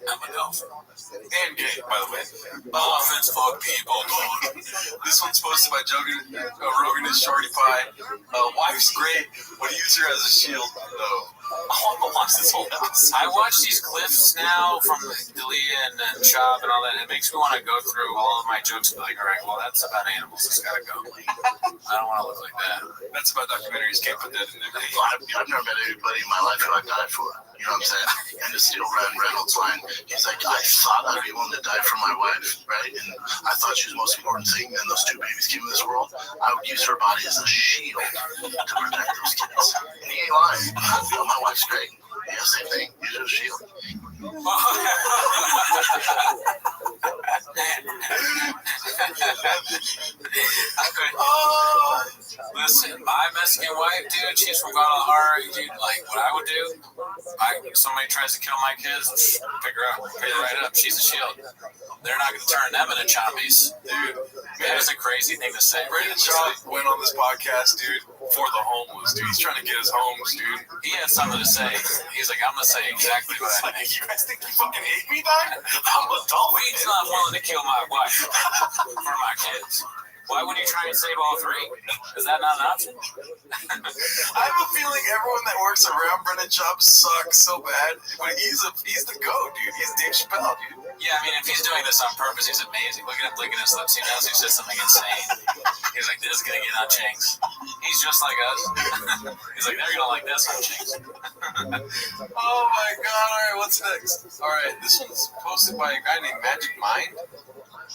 I'm a dolphin. And gay, by the way. Dolphins fuck people. This one's posted by Rogan is Shorty Pie. Wife's great, but use her as a shield, though. I want to watch this whole episode. I watch these clips now from Dalia and Chop and all that. It makes me want to go through all of my jokes and be like, all right, well, that's about animals. It's got to go. I don't want to look like that. That's about documentaries. Can't put that in there. I've never met anybody in my life who I'd die for. You know what I'm saying? And to steal Ryan Reynolds' line, he's like, I thought I'd be willing to die for my wife, right? And I thought she was the most important thing. And those 2 babies came in this world. I would use her body as a shield to protect those kids. And he ain't lying. My wife's great. Yeah, same thing. Use her as a shield. Listen, my Mexican wife, dude, she's from Guadalajara. Dude, what I would do, somebody tries to kill my kids, pick her up, pick her right up. She's a shield. They're not going to turn them into chompies. Dude, that is a crazy thing to say. Brandon Shaw went on this podcast, dude, for the homeless, dude. He's trying to get his homes, dude. He had something to say. He's like, I'm going to say exactly what I think. You guys think you fucking hate me, dog? I'm a dolphin. Weed's not willing to kill my wife for my kids. Why would you try and save all 3? Is that not an option? I have a feeling everyone that works around Brendan Schaub sucks so bad, but he's the GOAT, dude. He's Dave Chappelle, dude. Yeah, I mean, if he's doing this on purpose, he's amazing. Look at him licking his lips. He knows he's just something insane. He's like, this is going to get on Chinks. He's just like us. He's like, they're going to like this on Chinks. Oh my god, alright, what's next? Alright, this one's posted by a guy named Magic Mind.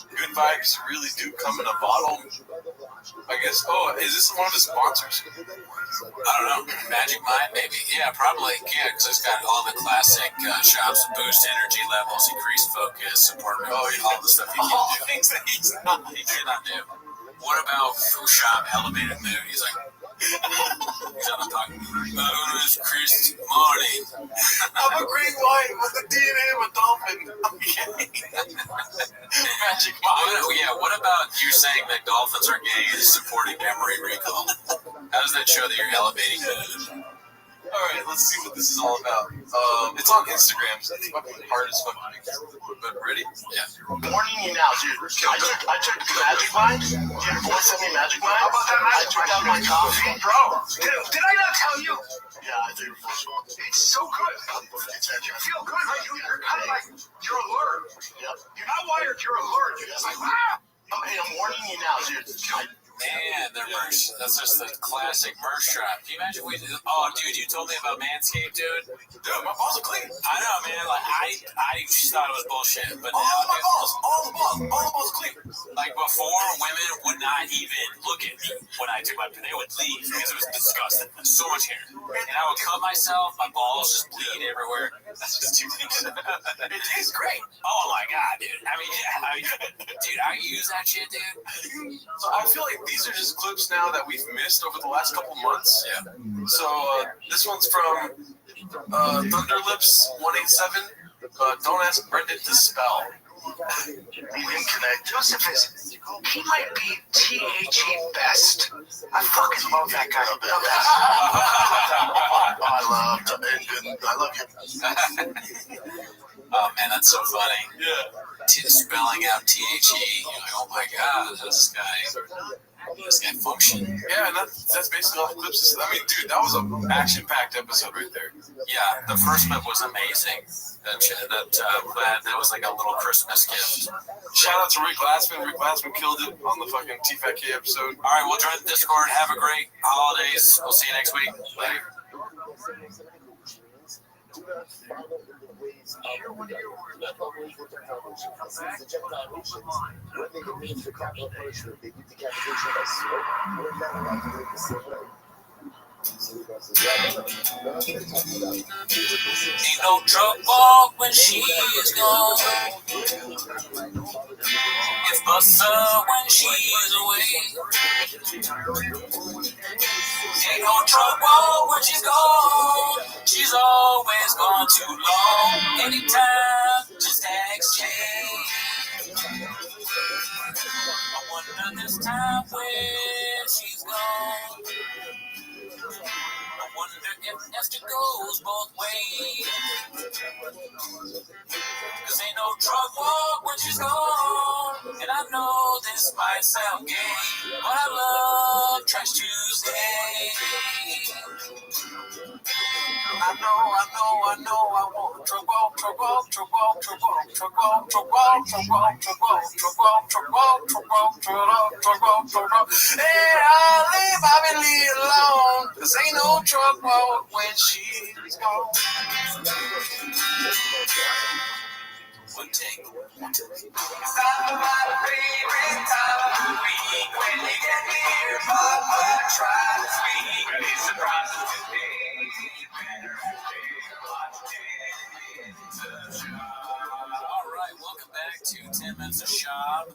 Good vibes really do come in a bottle. I guess. Oh, is this one of the sponsors? I don't know. Magic Mind, maybe. Yeah, probably. Yeah, because it's got all the classic shops: boost energy levels, increase focus, support memory, all the stuff he can do. Things that he cannot do. What about shop elevated mood? He's like, he's on the talk. Chris morning. I'm a great white with the DNA of a dolphin. I'm gay. Magic Mind. What about you saying that dolphins are gay is supporting memory recall? How does that show that you're elevating mood? Alright, let's see what this is all about. It's on Instagram, so it's fucking hard as fuck. But ready? Yeah. Warning you now, dude. I took Magic Mind. Your boy sent me Magic Mind. How about that Magic Mind? I took out my coffee. Bro, did I not tell you? Yeah, I think it's so good. You feel good, right? You're kind of like, you're alert. Yep. You're not wired, you're alert. You're just like, ah! Hey, I'm warning you now, dude. Man, they're merch. That's just the classic merch drop. Can you imagine we? Oh, dude, you told me about Manscaped, dude. Dude, my balls are clean. I know, man. Like I just thought it was bullshit, but all the balls are clean. Like before, women would not even look at me when I took my. They would leave because it was disgusting. So much hair, and I would cut myself. My balls just bleed everywhere. That's just too much. It tastes great. Oh my god, dude. I mean, dude, I use that shit, dude. So I feel like these are just clips now that we've missed over the last couple months. Yeah. So this one's from Thunderlips 187. Don't ask Brendan to spell. We didn't connect. Joseph he might be THE best. I fucking love that guy. I love you. Oh man, that's so funny. Yeah. Spelling out THE. You're like, oh my god, how does this guy function? Yeah, and that's basically all the clips. I mean, dude, that was an action-packed episode right there. Yeah, the first clip was amazing. That was like a little Christmas gift. Shout out to Rick Glassman. Rick Glassman killed it on the fucking TFAK episode. All right, we'll join the Discord. Have a great holidays. We'll see you next week. Later. Ain't no trouble when she is gone. It's busser when she's away. Ain't no trouble when she's gone. She's always gone too long. Anytime, just exchange. I wonder this time where she's gone. I wonder if Esther goes both ways. Cause ain't no drug walk when she's gone. And I know this might sound gay, but I love Trash Tuesday. I know, I want drug walk. Hey, I'll leave alone. Cause ain't no drug walk when she's gone. One take. It's not my favorite time of the week when you get near Papa tries to speak. Any surprises today? All right, welcome back to 10 Minutes of Shop.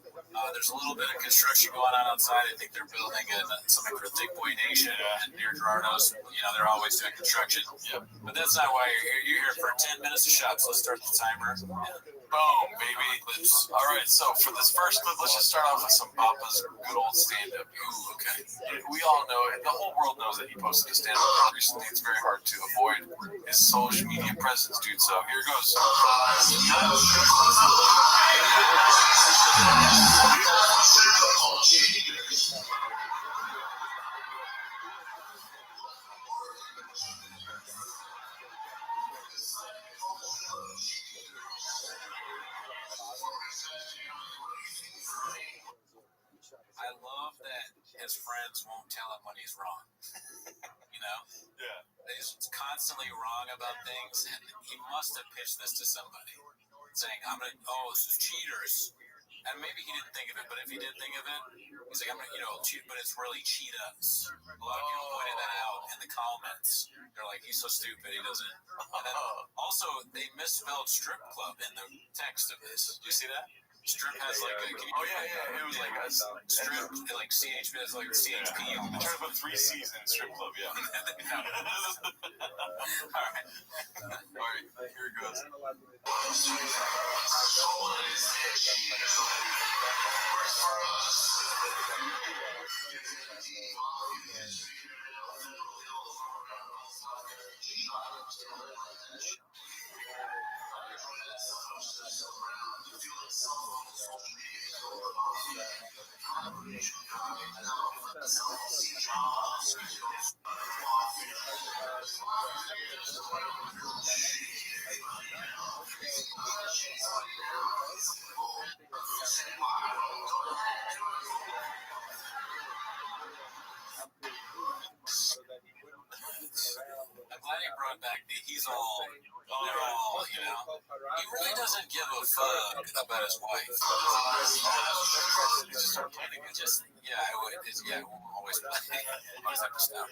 There's a little bit of construction going on outside. I think they're building something for Thick Boy Nation near Gerardo's. You know, they're always doing construction. Yep. But that's not why you're here. You're here for 10 Minutes of Shop. So let's start the timer. Boom, baby. All right, so for this first clip, let's just start off with some Papa's good old stand-up. Ooh, okay. We all know it. The whole world knows that he posted a stand-up recently. It's very hard to avoid his social media presence, dude. So here goes. I love that his friends won't tell him when he's wrong. You know? Yeah. He's constantly wrong about things, and he must have pitched this to somebody, saying, this is cheaters. And maybe he didn't think of it, but if he did think of it, he's like, cheat, but it's really cheetahs. A lot of people pointed that out in the comments. They're like, he's so stupid, he doesn't. And then also, they misspelled strip club in the text of this. Do you see that? Strip has like a... It was like a strip, like CHP, has like CHP. I'm trying to put 3 C's in strip club, yeah. All right, here it goes. I'm glad he brought back the he's all, they're all, you know. He really doesn't give a fuck about his wife. Just, yeah, I would, yeah, we'll always play. Always have to stop.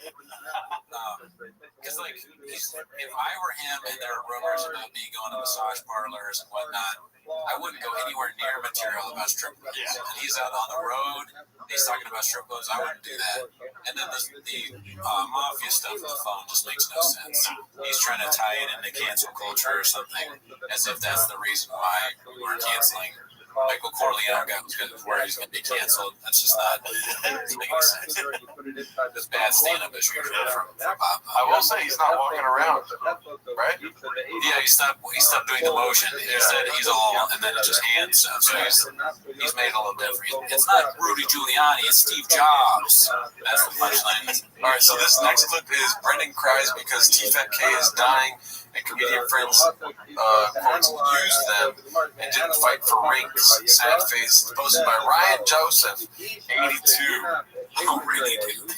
Because, like, if I were him and there were rumors about me going to massage parlors and whatnot, I wouldn't go anywhere near material about strip clubs. Yeah. And he's out on the road, he's talking about strip clubs, I wouldn't do that. And then the mafia stuff on the phone just makes no sense. He's trying to tie it into cancel culture or something, as if that's the reason why we're canceling Michael Corleone where he's going to be canceled. That's just not making sense. This bad stand-up is usually from Bob. I will say he's not walking around, right? Yeah, he stopped doing the motion. Instead, he's all, and then it just hand stuff. So he's made it a little different. It's not Rudy Giuliani, it's Steve Jobs. That's the punchline. All right, so this next clip is Brendan cries because T-Fat K is dying and comedian friends, quotes, used them and didn't fight for rings. Sad face. Posted by Ryan Joseph, 82. Oh, really, dude?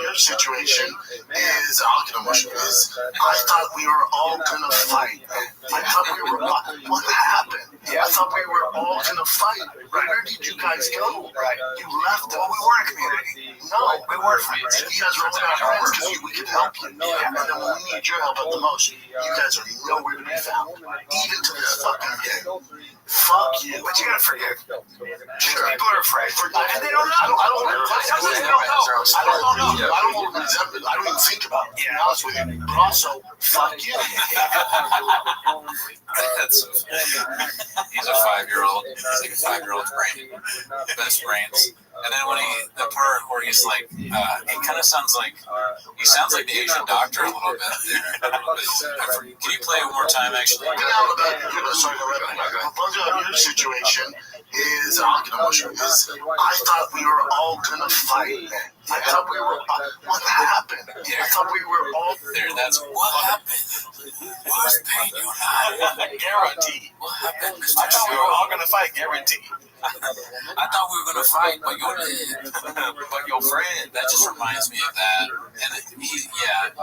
Your situation is, I'll get emotional, I thought we were all gonna fight. I thought we were, what happened? I thought we were all gonna fight. Where did you guys go? You left. Well, we weren't a community. No, we weren't friends. You guys were only our friends because we could help you. Yeah. And then when we need your help at the most, you guys are nowhere to be found. Even to this fucking day. Fuck you. But you gotta forget. Sure. People are afraid. And they don't know. I don't even think about it. To be honest with you. But also, fuck you. That's so funny. He's a 5-year-old. He's like a 5-year-old's brain. Best brains. And then when the part where he's like, he kind of sounds like, he sounds like the Asian doctor a little bit there. Can you play it one more time, actually? Your situation is, I'll get emotional, I thought we were all gonna fight. I thought we were, what happened? I thought we were all there. That's what happened. Who's paying you now? Guaranteed. What happened, Mr. I thought we were all gonna fight, guaranteed. I thought we were gonna fight, but you're dead. But your friend. That just reminds me of that. And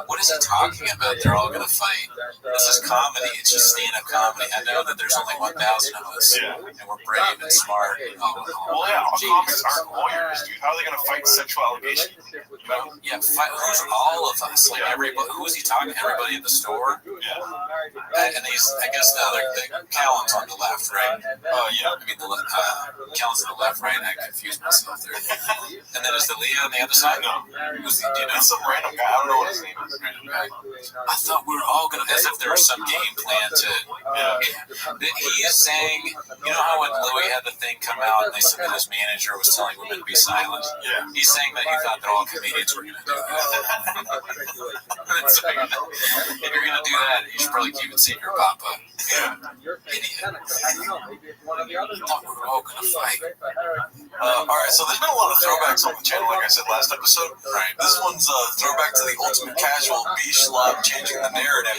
what is he talking about? They're all gonna fight. This is comedy. It's just stand-up comedy. I know that there's only 1,000 of us, and we're brave and smart. Well, yeah, all comics aren't lawyers, dude. How are they gonna fight sexual allegations? Yeah, who's all of us? Like everybody. Who is he talking? Everybody at the store. Yeah. And he's, I guess the Callan's on the left, right? Oh yeah. I mean Callan's on the left, right? I confused myself there. And then is the Leah on the other side? No. Who's the? Do you know? It's some random guy. I don't know what his name is. Random guy. I thought we were all gonna, as if there was some game plan to. He is saying, you know how when Louis had the thing come out and they said that his manager was telling women to be silent. Yeah. He's saying that he thought that all comedians were gonna do that. So, if you're gonna do that, you should probably keep it secret, Papa. Yeah. Idiot. We're all gonna fight. Alright, so there's been a lot of throwbacks on the channel, like I said last episode. Right. This one's a throwback to the Ultimate Casual B-Schlub changing the narrative.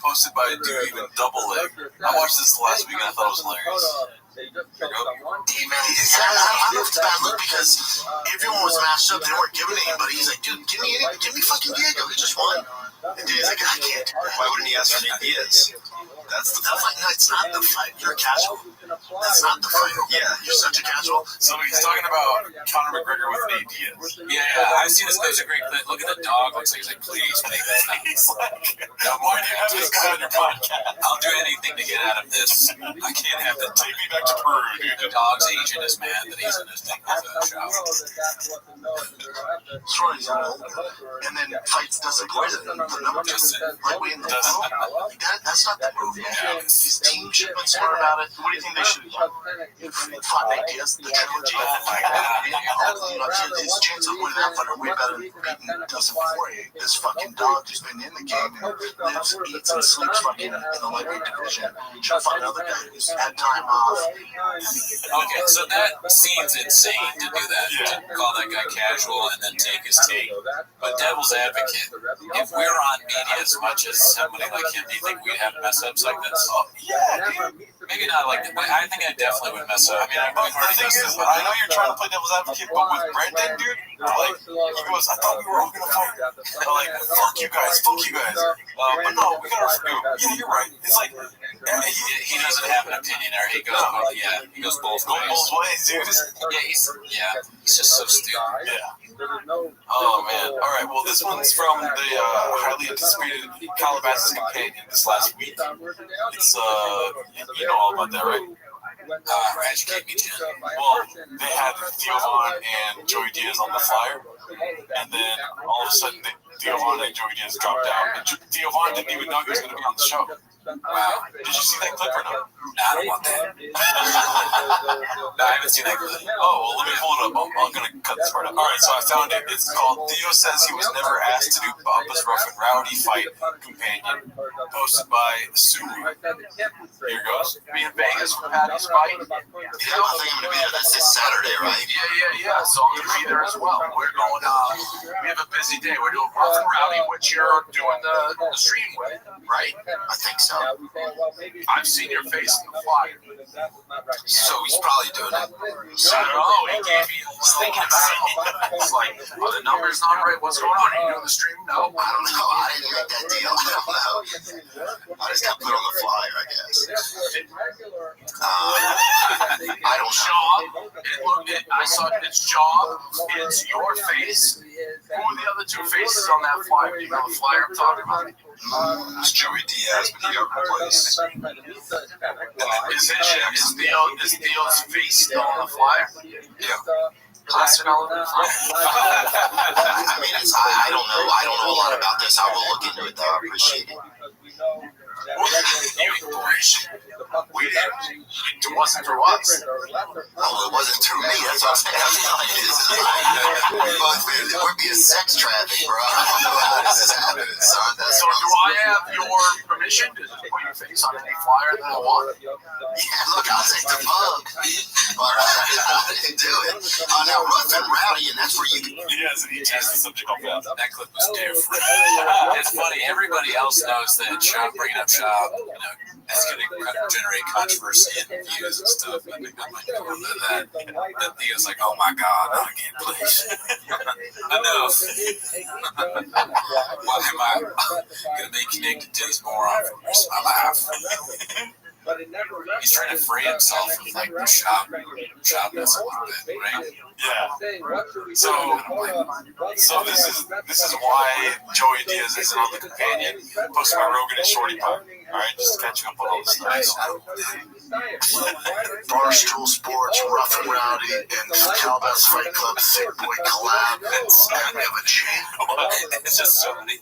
Posted by Dude Even Double Leg. I watched this last week and I thought it was hilarious. D-Man, I love the bad look because everyone was matched up. They weren't giving anybody. He's like, dude, give me fucking Diego. He just won. And Diego's like, I can't. Why wouldn't he ask for Nate Diaz? That's the fight. No, it's not the fight. You're casual. That's not the fight. Yeah, you're such a casual. So he's talking about Conor McGregor with Nate Diaz. Yeah, I've seen this. There's a great clip. Look at the dog. Looks like he's like, please make this. He's like, why do you have this guy on your podcast? I'll do anything to get out of this. I can't have the take me back to Peru, dude. The dog's agent is mad that he's in this thing with a show. Sorry, and then fights doesn't poison the number right way in the middle. That's not the move. His team should have been smart about it. What do you think they should have done? Fought Nate Diaz, the trilogy. Oh my God. His chance of winning that fight are way better than beating Dustin Poirier. This fucking dog who's been in the game and lives, eats, and sleeps fucking in the lightweight division. Should find another guy who's had time off. Okay, so that seems insane to do that. To call that guy casual and then take his take. But devil's advocate, if we're on media as much as somebody like him, do you think we'd have mess ups like this. Yeah, dude. Maybe not like. I think I definitely would mess up. I mean, But the thing is, I know you're trying to play devil's advocate, but with Brendan, dude, like, he goes, I thought we were all gonna fight. I'm like, fuck you guys. But no, we gotta forgive. Yeah, you're right. It's like, he doesn't have an opinion, or he goes, he goes both ways. Both ways, dude. Yeah, he's just so stupid. Yeah. Oh man. All right. Well, this one's from the highly anticipated Calabasas Companion this last week. It's you know all about that, right? Educate me, Jim. Well, they had Theo Von and Joey Diaz on the flyer, and then all of a sudden, Theo Von and Joey Diaz dropped out. And Theo Von didn't even know he was going to be on the show. Wow. Did you see that clip or not? No, I don't want that. No, I haven't seen that clip. Oh, well, let me pull it up. I'm going to cut this part up. All right, so I found it. It's called Theo Says He Was Never Asked to Do Bubba's Rough and Rowdy Fight Companion, posted by Suru. Here it goes. Be in Vegas for Patty's fight. Yeah, I think I'm gonna be there. That's this Saturday, right? Yeah. So I'm gonna be there as well. We're going. We have a busy day. We're doing Rough and Rowdy, which you're doing the stream with, right? I think so. I've seen your face in the flyer. So he's probably doing it. I don't know. He gave me. He's thinking about it. It's like, are the numbers not right? What's going on? Are you doing the stream? No, I don't know. I didn't make that deal. I don't know. I just got put on the flyer, I guess. I don't know. I saw it's Job. It's your face. Who are the other two faces on that flyer? Do you know the flyer I'm talking about? It's Joey Diaz, but he got replaced. Is Theo's face still on the flyer? Yeah. Plastered all over the flyer. I mean, I don't know. I don't know a lot about this. I will look into it, though. I appreciate it. We didn't. It wasn't through us. Oh, it wasn't through me. That's what I'm saying. It would be a sex traffic, bro. I don't know how this is happening, son. So do I have your permission to put your face on any flyer that I want? Yeah, look, I'll take the bug. All right, I didn't do it. Now, Rough and Rowdy, and that's where you can... Yes, and he changed the subject off that. That clip was different. It's funny. Everybody else knows that Shop, bringing up Shop, it's going to generate controversy and views and stuff. And I'm like, going to that. But Theo's like, oh my God, not again, please. Enough. Why am I going to be connected to this moron for the rest of my life? He's trying to free himself from like the shop that's a little bit, right? Yeah. So this is why Joey Diaz isn't on the companion. Posted by Rogan and Shorty Pop. All right, just catching up on all this stuff. Barstool Sports, Rough and Rowdy, and Calabasas Fight Club, Sick Boy collab, and we have a channel. It's just so many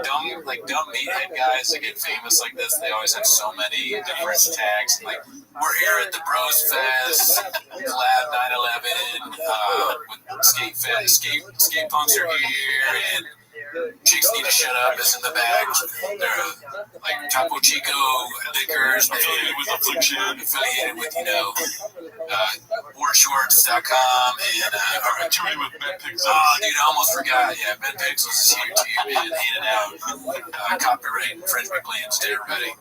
dumb meathead guys that get famous like this. They always have so many different tags. Like, we're here at the Bros Fest, Collab 9/11, with Skate Fest, Skate Punks are here, and Chicks Need to Shut Up is in the back. They're like Capo Chico Liquors, affiliated with Affliction, affiliated with, warshorts.com, and touring with Ben Pixels. Oh, dude, I almost forgot. Yeah, Ben Pixels is here too, man, handing out copyright infringement claims to everybody.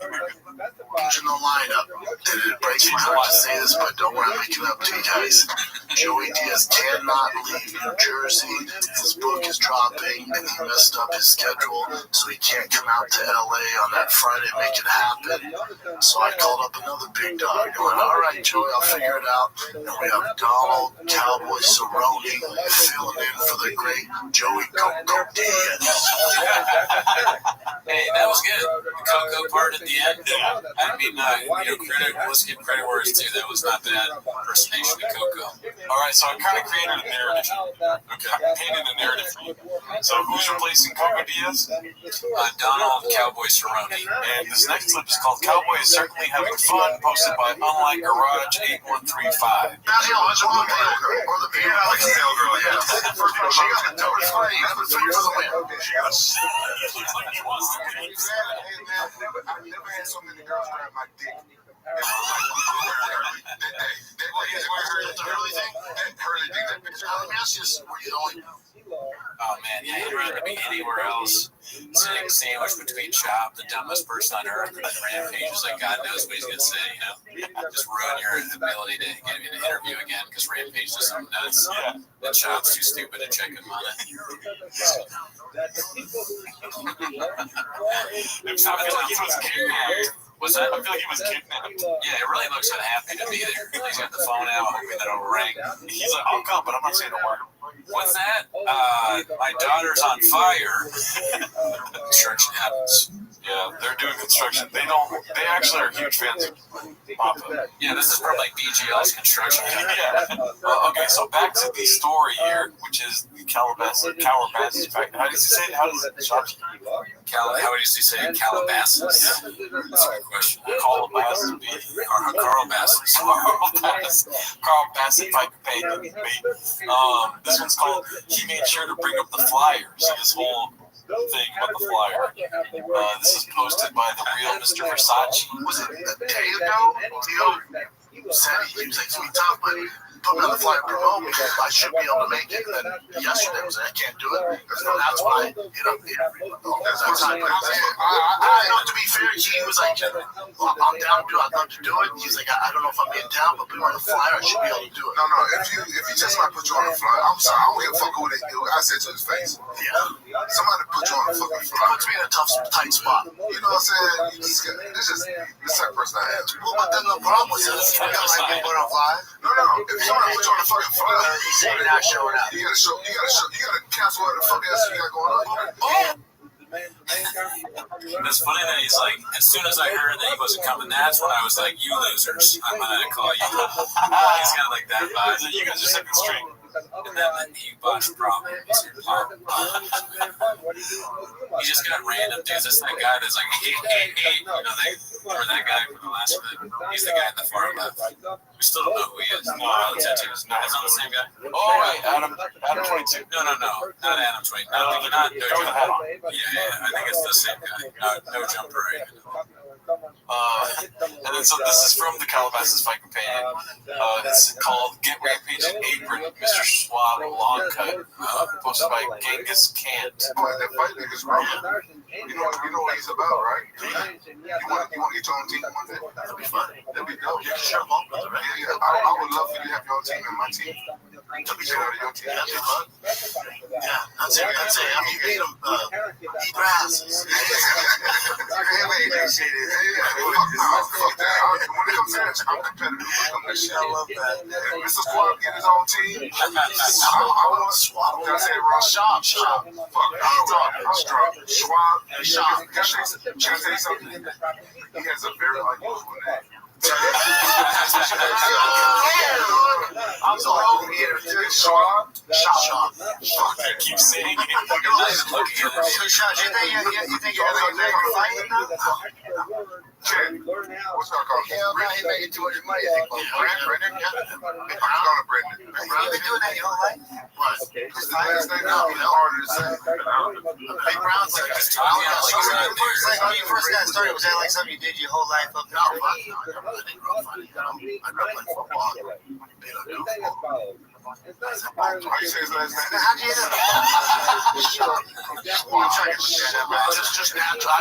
Original lineup. And it breaks my heart to say this, but don't worry, I'm making it up to you guys. Joey Diaz cannot leave New Jersey. His book is dropping, and he messed up his schedule, so he can't come out to LA on that Friday and make it happen. So I called up another big dog, going, all right, Joey, I'll figure it out. And we have Donald Cowboy Cerrone filling in for the great Joey Coco Diaz. Hey, that was good. The Coco part at the end. Yeah. I mean, credit. Let's give credit where it's due. That was not bad impersonation of Coco. All right, so I kind of created a narrative. Painted a narrative for you. So who's replacing Coco Diaz? Donald Cowboy Cerrone. And this next clip is called "Cowboy is Certainly Having Fun," posted by Unlike Garage 8135. Now, it's one of the pale girl, or the pale like the pale girl, yeah. She got the number 3 for the win. Looks like he wants to win. I've never had so many girls grab my dick. They Oh man, yeah, he'd rather be anywhere else. sandwiched between Chop, the dumbest person on earth, and Rampage is like, God knows what he's going to say, you know? Just ruin your ability to get him an interview again because Rampage does something nuts. And Chop's too stupid to check him on it. I feel like he was kidnapped. Was that? I feel like he was kidnapped. Yeah, it really looks unhappy to be there. He's got the phone out, hoping that it'll ring. He's like, I'll come, but I'm not saying a word. What's that? My daughter's on fire. Construction happens. Yeah, they're doing construction. They actually are huge fans of Papa. Yeah, this is from like BGL's construction. Yeah. Okay, so back to the story here, which is the Calabasas. How does he say it? How does it? How would you say Calabasas? That's a good question. Carl Bassett. Carl Bassett, if I could pay him. This one's called He Made Sure to Bring Up the Flyers. This whole thing about the flyer. This is posted by the real Mr. Versace. Was it a day ago? Theo said he was like, sweet tough, but put me on the flyer promote me. I should be able to make it. And then yesterday was like, I can't do it. That's why, that's how to be fair, he was like, I'm down to do it. I'd love to do it. He's like, I don't know if I'm being down, but put me on the flyer, I should be able to do it. No, if you just might put you on the flyer, I'm sorry, I don't give a fuck with it. I said to his face. Yeah. Somebody put you on the fucking flyer. It puts me in a tough, tight spot. You know what I'm saying? This is the type of person I am. Well, but then the problem was this. You got like being put on flyer. No. If somebody put you on the fucking flyer, you're not showing up. You gotta cancel what the fuck else you got going on. It's funny that he's like, as soon as I heard that he wasn't coming, that's when I was like, you losers, I'm gonna call you. He's kind of like that vibe. You guys are second string. And then he botched problem. He just got random dudes. It's that guy that's like, hey. You know, or that guy from the last bit. He's the guy in the far left. We still don't know who he is. No, the tattoos. No, it's not the same guy. Oh, right. Adam 22. No. Not Adam 22. Not no jumper. Yeah. I think it's the same guy. No jumper. And then so this is from the Calabasas Fight Companion. It's called Get Rampage and Apron, Mr. Schwab Long Cut, posted by Genghis Kant. That fight nigga's wrong. You know what he's about, right? You want to get your own team one day? That'd be fun. That'd be dope. Yeah, sure. Yeah. I would love for you to have your own team and my team. To be sure your team. That'd be fun. Yeah, that's it. I mean, you beat them, eat grasses. Fuck that. When it comes to that, I'm competitive. I love that. If Mr. Squad get his own team, I want to swap. Did I say it wrong? Shop. Fuck, I'm strong. Schwab and Shop. Can I say something? He has a very unusual name. I'm so over here. Schwab. Shop. Fuck, I keep saying it. You think you're going to fight now? What's that called? Hell no, he making too much money. Brendan? I'm calling Brendan. You've been doing that your whole life? What? His name harder to say. Big Brown's like, when you first got started, was that like something you did your whole life up? No, I didn't grow up funny. I grew up playing football. How you say his last name? How'd you end up? Just natural.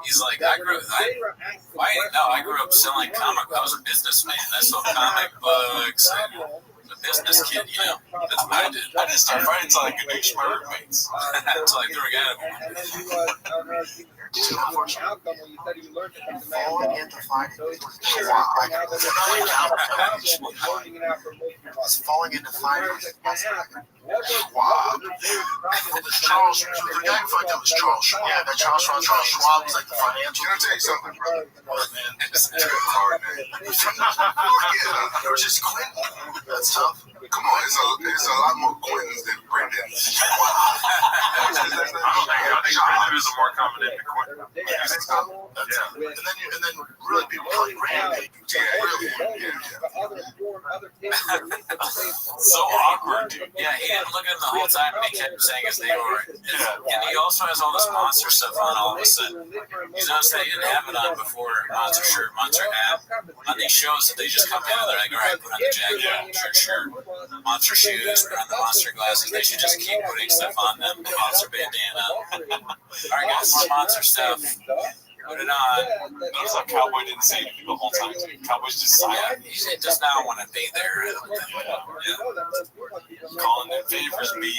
He's like, I grew up selling comic. I was a businessman. I sold comic books and a business kid, you know. That's what I did. I didn't start fighting until I could reach my roommates. Until I threw a guy at him. Falling into fighting. Falling into fighting. Schwab. Charles, the guy who fucked up was Charles Schwab. Yeah, that Charles Schwab was like the financial. Can I tell you something, brother? It's a hard name. There was just Quentin. That's tough. Come on, it's a lot more Quentins than Brendan's. I think Brendan is a more common name than Quentin. And then really people call you Rampage. So awkward, dude. Yeah, he didn't look at him the whole time, and he kept saying his name right. And he also has all this monster stuff on all of a sudden. You notice that he didn't have it on before Monster Shirt, Monster Hat. On these shows that they just come in and they're like, all right, put on the jacket, Monster Shirt, Monster shoes, put on the monster glasses. They should just keep putting stuff on them. sponsor bandana. All right, guys, sponsor stuff. Put it on. Notice how Cowboy didn't say anything the whole time. Cowboy's just silent. He does not want to be there. Calling in favors me.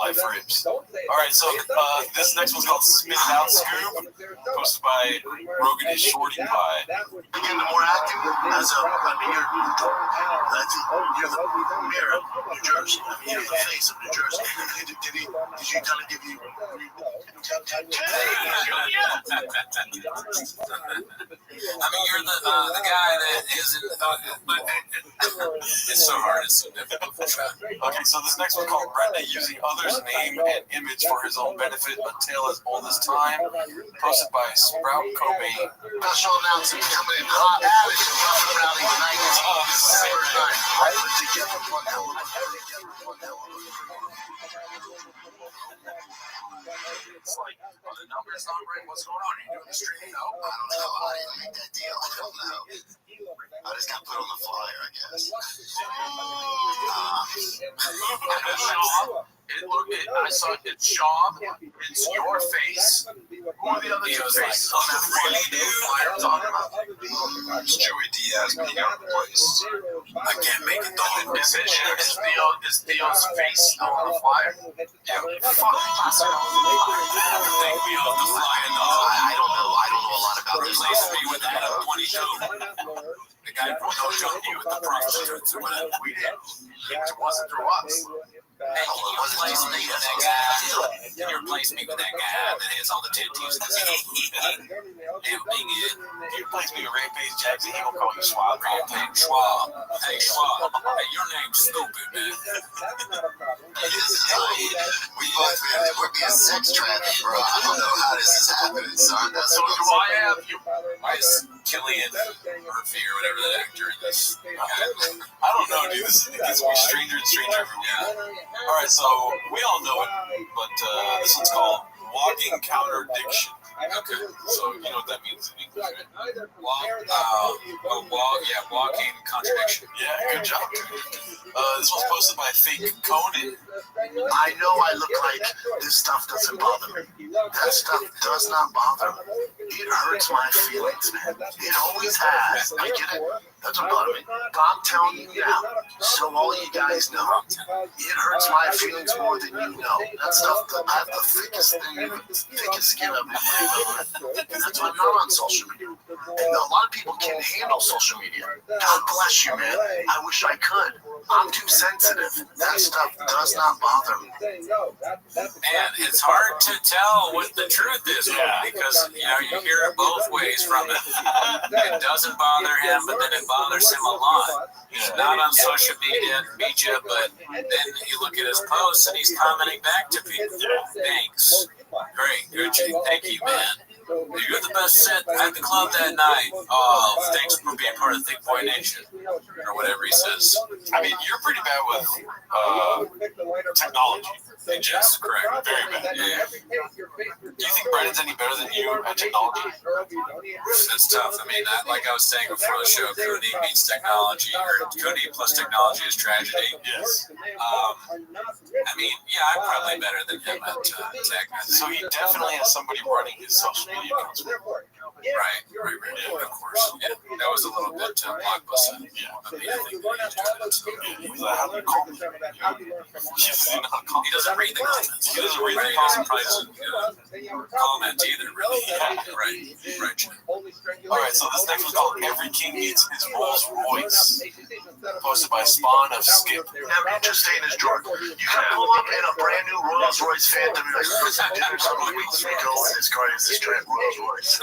Life rips. Alright, so this next one's called Spit It Out Scoop, posted by Rogan is Shorty Pie. Became more active as a, I mean, you're the mayor of New Jersey. I mean, you're the face of New Jersey. Did you kind of give you? I mean, you're the guy that isn't, but it's so hard. It's so difficult. Okay, so this next one called Brenda using others' name and image for his own benefit, a tale as old as time, posted by Sprout Cobain. Special announcement coming in hot, lavish, and rough and rowdy tonight. December 9th. I put together one hell of a It's like, are the numbers not right? What's going on? Are you doing the stream? No, I don't know how I made that deal. I don't know. I just got put on the flyer, I guess. I saw it's Sean. It's your face. Who are the other two faces on that really new flyer talking about? It's Joey Diaz, but he got replaced. I can't make it though. Is Theo's face on the flyer? Yeah. Fuck. Everything we own the flying dog. I don't know a lot about this. Replace me with Adam 22. The guy from No Junkie with the prostitutes or whatever. We did. It wasn't through us. Hey, can you replace me with that guy? Can you replace me with that guy that has all the tattoos? Damn, big it. If you replace me with Rampage Jackson, he gonna call you Schwab. Rampage Schwab. Hey, Schwab. Hey, your name's stupid, man. We're being sex trafficked, bro. I don't know how this is happening, son. That's So do I have you. Why is Killian Murphy or whatever that actor in this? I don't know, dude. This gets me stranger and stranger every week. Alright, so we all know it, but this one's called Walking Contradiction. Okay, so you know what that means in English, right? Walking contradiction. Yeah, good job. This one's posted by Fake Conan. I know I look like this stuff doesn't bother me. That stuff does not bother me. It hurts my feelings, man. It always has. I get it. Doesn't bother me. But I'm telling you now, so all you guys know, it hurts my feelings more than you know. That stuff, I have the thickest skin I've ever had. And that's why I'm not on social media. And a lot of people can't handle social media. God bless you, man. I wish I could. I'm too sensitive. That stuff does not bother me. Man, it's hard to tell what the truth is, because you hear it both ways from it. It doesn't bother him, but then it bothers him a lot. He's not on social media, but then you look at his posts and he's commenting back to people. Thanks. Great, Gucci. Thank you, man. You're the best set at the club that night. Oh, thanks for being part of Thick Boy Nation. Or whatever he says. I mean, you're pretty bad with technology. Yes, correct. Very bad. Yeah. Do you think Brennan's any better than you at technology? It's tough. I mean, like I was saying before the show, Cooney meets technology, or Cooney plus technology is tragedy. Yes. I mean, yeah, I'm probably better than him at tech. So he definitely has somebody running his social media accounts. Right, yeah, of course. Yeah, that was a little bit blockbuster. Yeah, I mean, I think he was like, how do you call me? He doesn't read the comments. He doesn't read the comments. He doesn't comment either, really. Right. Alright, so this next one's called Every King Needs His Rolls Royce, posted by Spawn of Skip. Never just stay in his drawer. You can pull up in a brand new Rolls Royce Phantom and like, dinner's on the week, we go in his car, it's this giant Rolls Royce.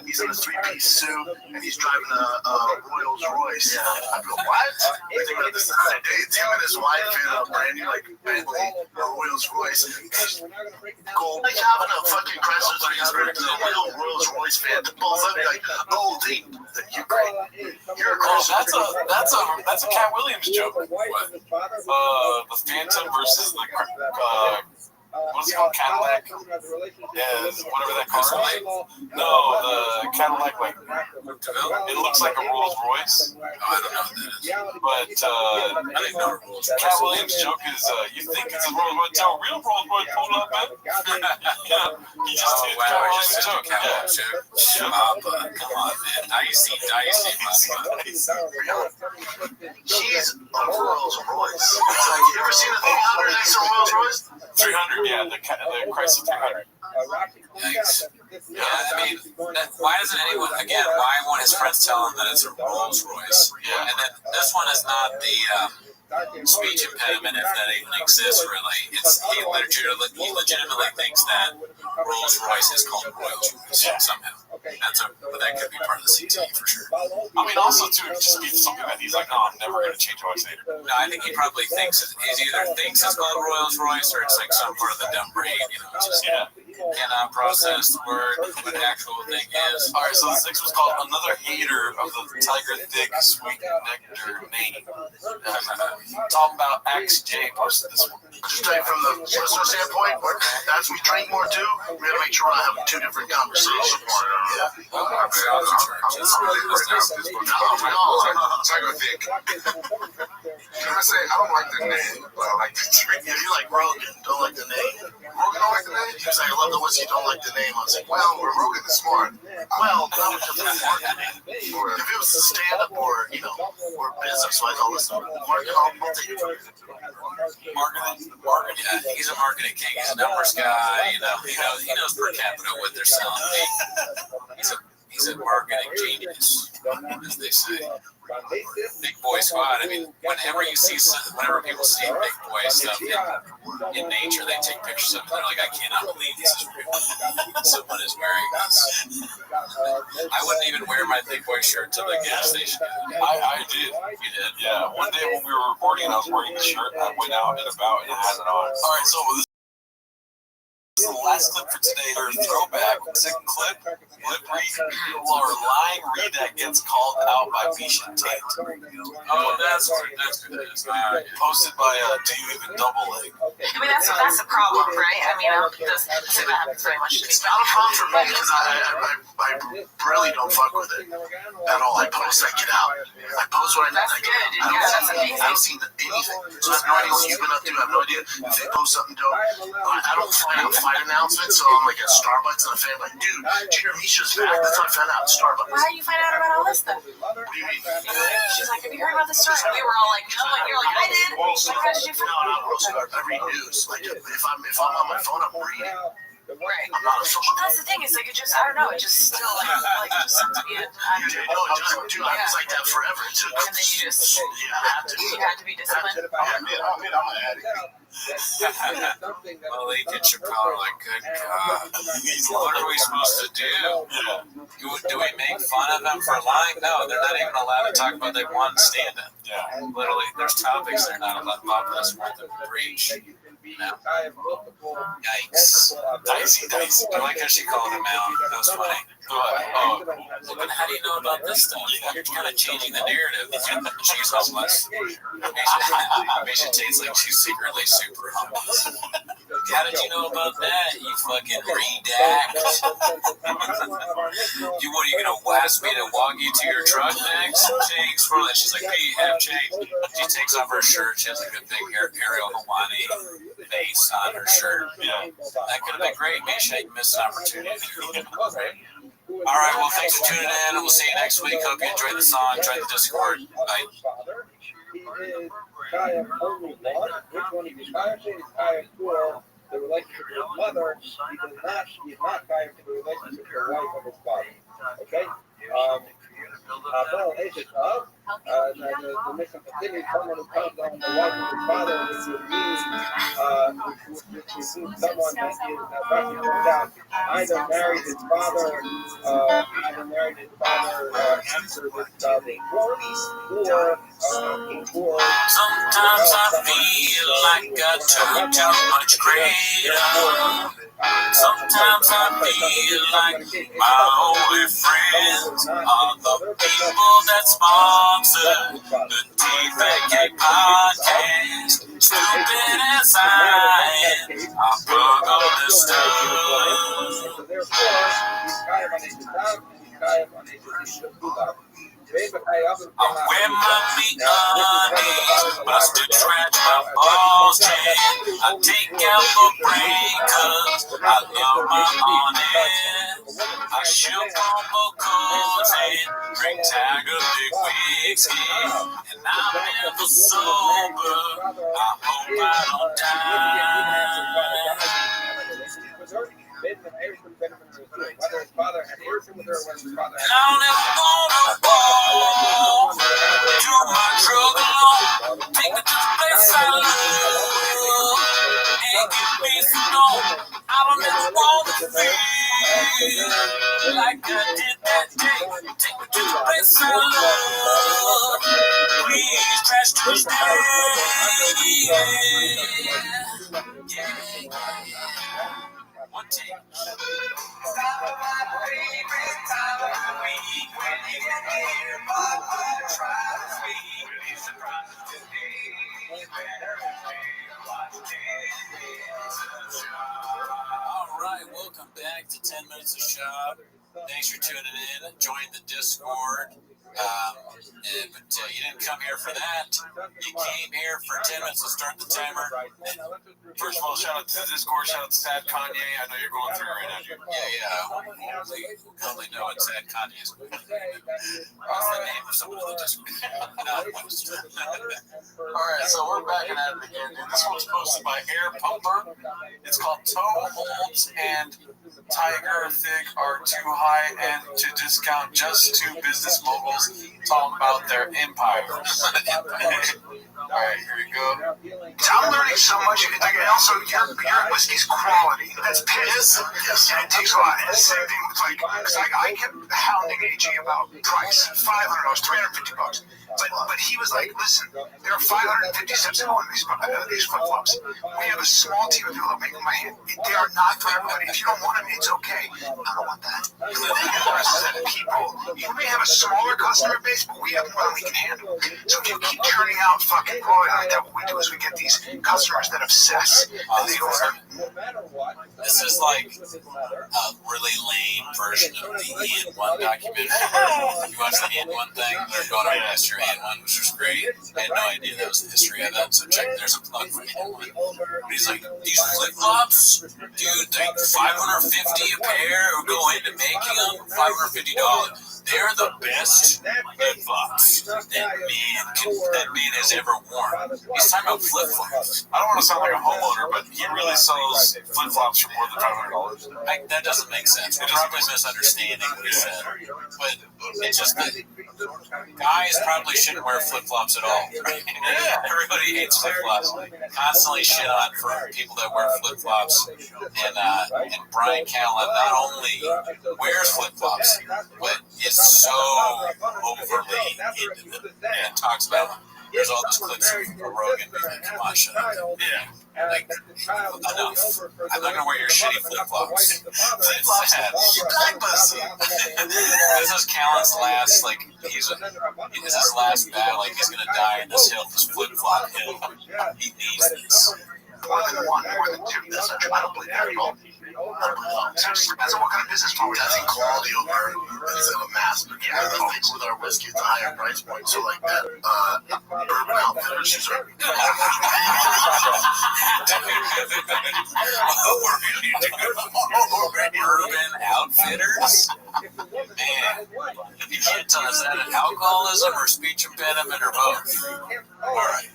He's in a three-piece suit and he's driving a Rolls Royce. I go, what? I think about this time. It's him and his wife in a brand new like Bentley Rolls Royce. Gold. Like having a fucking Chrysler 300, the real Rolls Royce fan that pulls up, you're like, oh, you're great. You're a Oh, that's a Cat Williams joke. What? The Phantom versus the What's it called? Cadillac? Yeah, whatever that car is. No, the Cadillac, like, it looks like a Rolls Royce. Oh, I don't know what that is. But I didn't know Rolls Royce. Cat Williams' joke is, you think it's a Rolls Royce? Tell a real Rolls Royce pulled up, man. Yeah, he just did Cat Williams' joke. Yeah. Shut up, come on, man. Dicey, Jeez, a Rolls Royce. You ever seen a 300 next to a Rolls Royce? 300, yeah, the Chrysler 300. Yikes. Yeah, I mean, why doesn't anyone, again, why won't his friends tell him that it's a Rolls Royce? Yeah. And then this one is not the speech impediment, if that even exists, really. It's he legitimately thinks that Rolls Royce is called Rolls Royce somehow. But that could be part of the CTE for sure. I mean, also, too, it just means something that he's like, no, I'm never going to change how I say it. No, I think he probably thinks he either thinks it's called Rolls Royce or it's like some part of the dumb brain, just cannot process the word, what the actual thing is. All right, so this next was called Another Hater of the Tiger Thick Sweet Nectar Name. Talking about XJ posted this one. Just tell you from the listener standpoint, as we drink more too, we gotta make sure I have two different conversations. Yeah. Tiger Thick. Can I say, I don't like the name, but I like the drink. Yeah, you like Rogan, don't like the name. Rogan don't like the name? He was like, I love the whiskey, don't like the name. I was like, well, Rogan is smart. Well, not because of marketing. If it was stand-up or, or business-wise, I'll listen. I'll take it. Marketing. Yeah, he's a marketing king. He's a numbers guy. He knows per capita what they're selling. He's a marketing genius, as they say. Big boy squad. I mean, whenever people see big boy stuff in nature, they take pictures of it. They're like, I cannot believe this is real. Someone is wearing this. I wouldn't even wear my big boy shirt to the gas station. I did. You did? Yeah. One day when we were recording and I was wearing the shirt, I went out and about and I had it on. All right, so this is the last clip for today, or throwback. Second clip, lip read, or lying read that gets called out by Misha Tate. Oh, that's good. Posted by Do You Even Double Leg? I mean, that's a problem, right? I mean, I think that happens very much to me. It's not a problem for me because I really don't fuck with it at all. I post, I get out. I post what I That's good. Yeah, that's amazing. I don't see anything. So I have no idea what you've been up to. I have no idea if they post something dope. I don't find out fight announcements, so I'm like at Starbucks and I'm like, dude, did you hear Misha's back? That's how I found out at Starbucks. Why do you find out about all this stuff? What do you mean? She's like, have you heard about this story? And we were all like, no. And you're like, I did. Like, how did you find out? No, not World Star. I read news. Like, if I'm on my phone, I'm reading. Right. I'm not a social Well, that's the thing. It's like it just, I don't know. It just still like it just seems to be. Dude, I was like that forever. And then you just, you had to be disciplined. I'm an addict. Well, they get your power like, good God. What are we supposed to do? Do we make fun of them for lying? No, they're not even allowed to talk about they won stand-up. Yeah. Literally, there's topics they're not allowed to worth of breach. Yikes. Dicey. I like how she called him out. That was funny. But how do you know about this stuff? You're kind of changing the narrative. She's homeless. Misha Tate's like she's secretly super homeless. How did you know about that? You fucking redact. What are you gonna ask me to walk you to your truck next? Thanks for that. She's like, hey, you have change. She takes off her shirt. She has like a big Ariel Hawani face on her shirt. Yeah. That could have been great, Misha. You missed an opportunity. All right, well, thanks for tuning in, and we'll see you next week. Hope you enjoyed the song, enjoyed the Discord. Bye. He is Kaya only one. Which one he desires is Kaya for the relationship with his mother. He is not Kaya for the relationship with the wife of his father. Okay? Well, it's of the mission continues. Someone who comes on the wife of his father, which would mean someone that is actually turned out either married his father after this or sometimes I feel like I took too much credit. Sometimes I feel like my only friends are the people that sponsor the TVK podcast. stupid as I am, I plug all this stuff. I wear my meat undies, but I still scratch my balls, man. I take out the brain, cause I love my honest. I ship on my cousin, drink Tiger Dick whiskey, and I'm never sober. I hope I don't die. And I don't ever wanna walk to my drug alone. Take me to the place I love and give me some dough. I don't ever wanna feel like I did that day. Take me to the place I love. Please, Trash Tuesday. Yeah. One take. Stop my favorite time of the week when you get here, but I try to speak. Really surprised today. Better watch All right, welcome back to 10 Minutes of Shop. Thanks for tuning in. Join the Discord. But you didn't come here for that. You came here for 10 minutes to start the timer. First of all, shout out to the Discord, shout out to Sad Kanye. I know you're going through it right now, dude. Yeah. Only know it's Sad Kanye's. What's the name of someone on the Discord? Alright, so we're back at it again, dude. This one's posted by Air Pumper. It's called Toe Holds and Tiger Thick are too high and to discount. Just two business moguls talk about their empires. Alright, here we go. I'm learning so much. Like, and also, your whiskey's quality. That's piss. Yes. And it takes a lot. And the same thing with, like, because I kept hounding AG about price. $500, $350. But he was like, listen, there are 550 steps in one of these flip-flops. We have a small team of people that make my hand. They are not for everybody. If you don't want them, it's okay. I don't want that. You represent people. You may have a smaller customer base, but we have more than we can handle. So if you keep turning out fucking quality like that, what we do is we get these customers that obsess and they order. This is like a really lame version of the Ian 1 documentary. You watch the Ian 1 thing? They're going over history of Ian 1, which was great. I had no idea that was the history of that. So check, there's a plug for Ian 1. But he's like, these flip-flops, dude, like $550 a pair, or go into making them $550. They're the best flip-flops that man has ever worn. He's talking about flip-flops. I don't want to sound like a homeowner, but he really sells flip-flops for more than $500. That doesn't make sense. We're probably misunderstanding what he said. But it's just that guys probably shouldn't wear flip-flops at all. Everybody hates flip-flops. Constantly shit on for people that wear flip-flops. And Brian Callen not only wears flip-flops, but is so overly into them and talks about them. There's all those clips of Rogan being like, come on, shut up. Yeah. Like, enough. I'm not going to wear your shitty flip-flops. Flip-flops, you black pussy. This is Callen's last, like, this is his last battle. Like, he's going to die in this hill, this flip-flop hill. He needs this. More than one, more than two. That's not true. I don't believe that at all. It just depends on what kind of business model. I think quality over instead of mass. But yeah, I think with our whiskey, it's a higher price point. So like that, Bourbon Outfitters is our. Bourbon Outfitters? Man, you can't tell us that alcoholism or speech impediment or both. All right.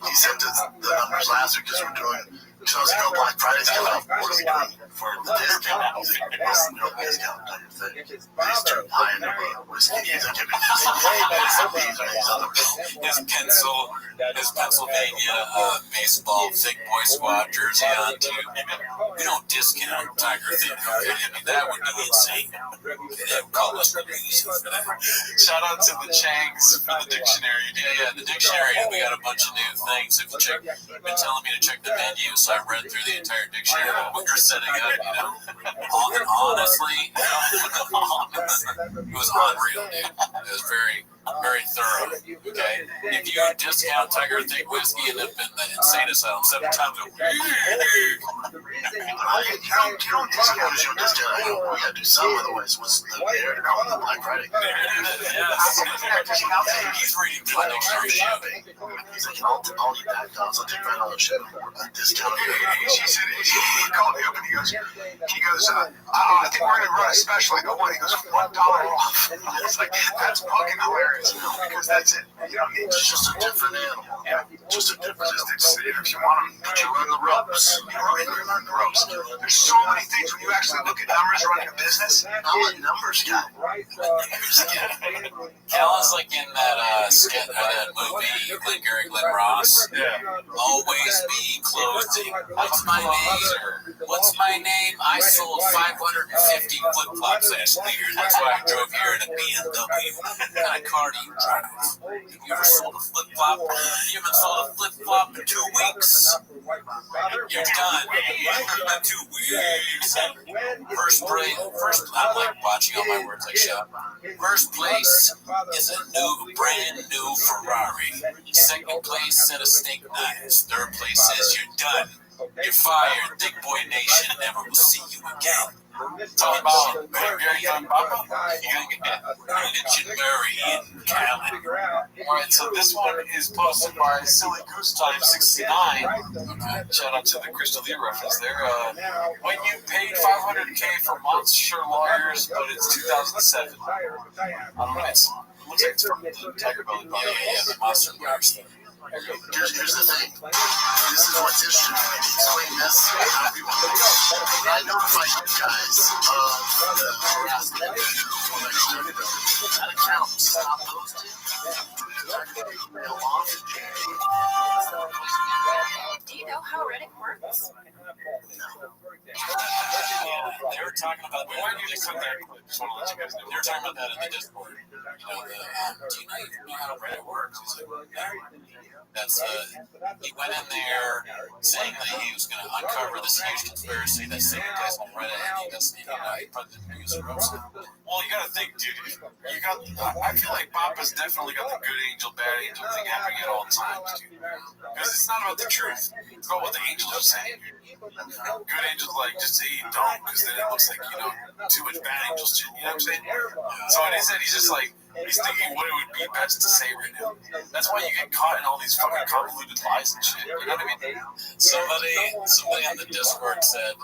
He sent us the numbers last week because we're doing 2 months ago Black Friday's coming up. What are we doing for the discount? He's like, there's no discount. He's too high in the whiskey. He's like, his Pennsylvania baseball thick boy squad jersey on too. We don't discount Tiger Thick. I mean, that would be insane. They would call us crazy for that. Shout out to the Changs for the dictionary. Yeah, the dictionary. We got a bunch of new things. If you check, you've been telling me to check the menu, so I read through the entire dictionary of what you're setting up. Honestly, it was unreal, dude. It was very very thorough. Okay, if you discount Tiger Thick whiskey and have been in the insane asylum 7 times a week, You don't discount as your discount. We gotta do something, otherwise what's the air on the Black Friday? yes, he's reading the dictionary shopping. He's like, I'll eat that, I'll take $5 shit. Discount. She said, he called me up and he goes, I think we're gonna run a special. I go, what? He goes, $1 off. It's like, that's fucking hilarious, because that's it. You know, It's just a different animal. Just a different. If you want them, But you learn the ropes. you learn the ropes. There's so many things when you actually look at numbers running a business. I'm a numbers guy. Alan's like in that skit, that movie, Glenn Ross. Always be closing. What's my name? What's my name? I sold 550 flip-flops last year. That's why I drove here in a BMW. What kind of car do you drive? Have you ever sold a flip-flop? You haven't sold a flip-flop in 2 weeks. You're done. 2 weeks. First, I'm like watching all my words like shut. First place is a brand new Ferrari. Second place, set of steak knives. Third place says you're done. You're fired. Thick Boy Nation never will see you again. Talk about Gary and Papa. Legend Murray and Callan. Alright, so this one is posted by Silly Goose Time 69. Shout out to the Crystal Lee reference there. When you paid $500K for Monster Lawyers, but it's 2007. I don't know. It looks like it's from the Tiger Belly Pop. Yeah, the Monster Lawyers. Here's the thing. This is what's interesting. I explain this. I notified you guys that account stopped posting. Do you know how Reddit works? They were talking about that. Just want to let you guys know. They were talking about that in the Discord. Do you know how Reddit works? He's like, that's he went in there saying that he was going to uncover this huge conspiracy that's taking place on Reddit, and he doesn't, he put the news ropes. Well, you gotta think, dude. I feel like Papa's definitely got the good angel, bad angel thing happening at all times, dude. Because it's not about the truth. It's about what the angels are saying. Good angels like just say don't, because then it looks like too much bad angels. You know what I'm saying? So in his head, he's just like he's thinking what it would be best to say right now. That's why you get caught in all these fucking convoluted lies and shit. You know what I mean? Somebody on the Discord said,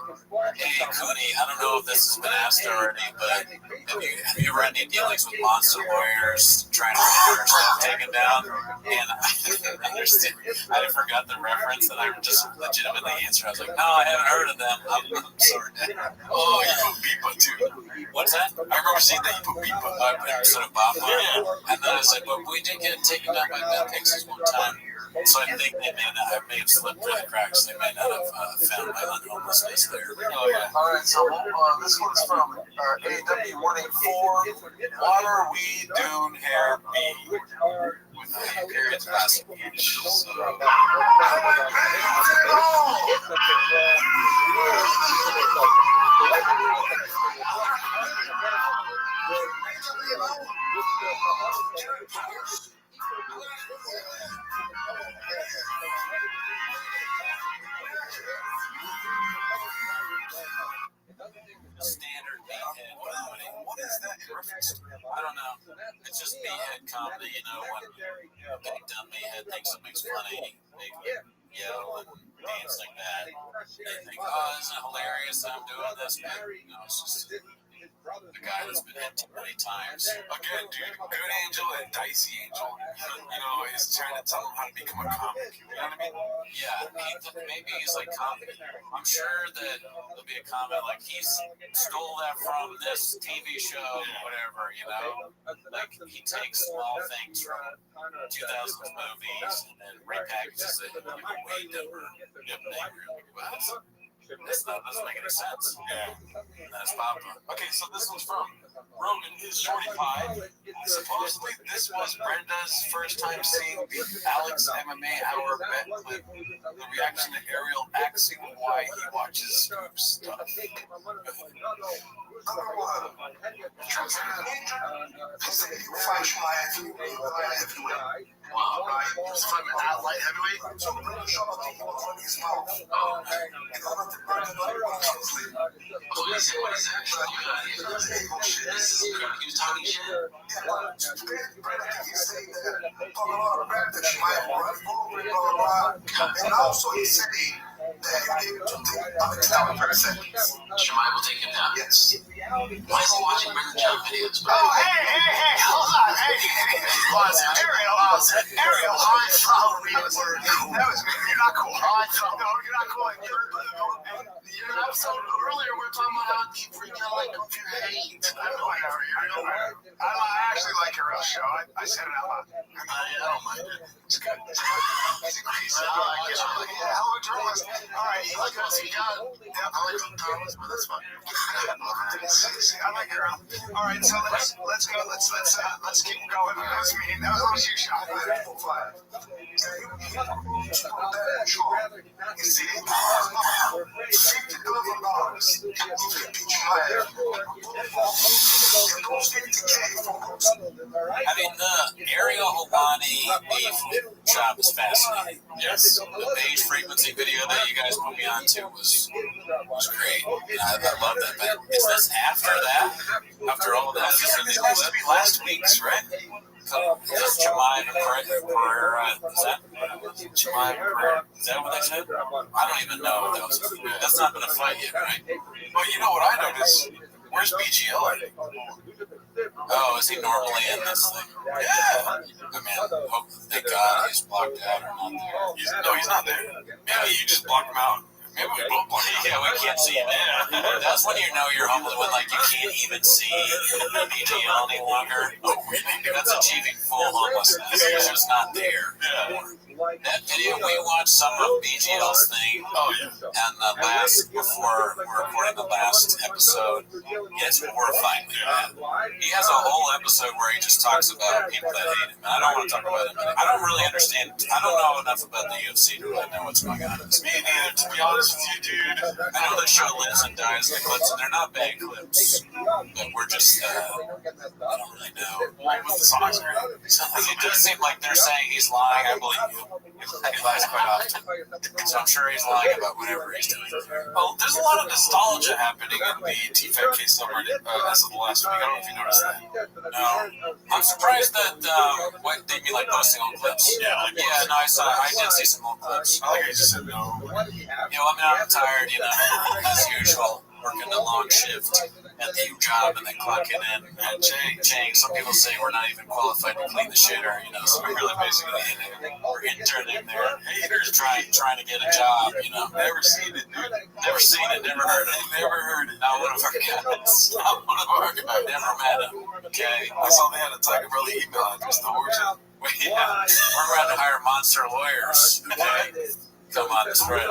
"Hey, Cooney, I don't know if this has been asked already, but have you ever had any dealings with monster lawyers trying to get your stuff taken down?" And I didn't understand. I forgot the reference, and I just legitimately answered. I was like, "No, I haven't heard of them. I'm sorry, Dad." Oh, you put Beepa too. What's that? I remember seeing that you put Beepa. I put instead of Bob. And then I said, "But we did get taken down by bad pixies one time." So I think they I may have slipped through the cracks. They may not have found my unhomelessness there. Oh, yeah. All right, so this one's from AW184, Water, Weed, Dune, Hair, Bee, with the periods passing each. So. Standard meathead comedy. What is that in reference to? I don't know. It's just meathead comedy, when a big dumb meathead thinks something's funny, they yell and dance like that. They think, "Oh, isn't it hilarious that I'm doing this?" But it's just the guy that's been hit too many times. Again, dude, Good Angel and Dicey Angel, is trying to tell him how to become a comic. You know what I mean? Yeah, maybe he's like comedy. I'm sure that there'll be a comment like he stole that from this TV show, whatever. Like he takes small things from 2000s movies and then repackages it in a way dumber name. This doesn't make any sense. Yeah. And that's Papa. Okay, so this one's from Rogan is 45. Supposedly, this was Brenda's first time seeing the Alex MMA Hour bet clip, the reaction to Ariel asking why he watches Scoop stuff. Wow, right. Just fight with that light heavyweight. What is it? What is it? He was talking shit. And also he said Shemai will take him down. Yes. Why is he watching Brandon John videos? Oh, hey, hold on. Hey. Ariel, I thought we were cool. That was good. You're not cool. I thought, no, you're not cool. You're not so earlier, we were talking about how deep we get like computer hate. I don't know, Ariel. I actually like your real show. I said it out loud. I don't mind it. It's good. He's crazy. I like it. Yeah, hello, journalist. All right, you like us. You got it. Yeah, I like them, Thomas, but that's fine. I like it. All right, so let's go. Let's keep going. That was you shot. You see, I mean, the Ariel Helwani beef job is fascinating. Yes. The beige frequency video that you guys put me onto was great. I love that. But is this after that? After all of that? This is supposed to be last week's, right? Jemima Pereira, is that what they said? I don't even know what that was. That's not been a fight yet, right? But you know what I noticed? Where's BGL? Oh, is he normally in this thing? Yeah. I mean, thank God he's blocked out or not there. He's not there. Maybe you just blocked him out. Maybe we both blocked him out. Yeah, we can't see him. Yeah. That's when you know you're homeless, when like you can't even see BGL any longer. Oh, really? That's achieving full homelessness. He's just not there. Yeah. That video, we watched some of BGL's thing, and before we're recording the last episode, it's horrifying. He has a whole episode where he just talks about people that hate him, and I don't want to talk about him. I don't really understand, I don't know enough about the UFC to really know what's going on. Me neither, to be honest with you, dude. I know they show lives and dies in the clips, and they're not bad clips, but we're just, I don't really know. Why was the song great? It does seem like they're saying he's lying, I believe you. He lies quite often. So I'm sure he's lying about whatever he's doing. Well, there's a lot of nostalgia happening in the T5K subreddit as of the last week. I don't know if you noticed that. No. I'm surprised that they be like posting old clips. No, I did see some old clips. I think I just said no. I'm tired, as usual. Working a long shift at the job and then clocking in at Chang. Some people say we're not even qualified to clean the shitter, so we're really basically we're interning there. Haters trying to get a job, Never seen it, dude. Never seen it, never heard it. Never heard it. Not one of our guys. Not one of our guys. Never met him. Okay. I saw they had a Tiger Belly email address. The origin. Yeah. We're around to hire monster lawyers. Okay. Come on, this right.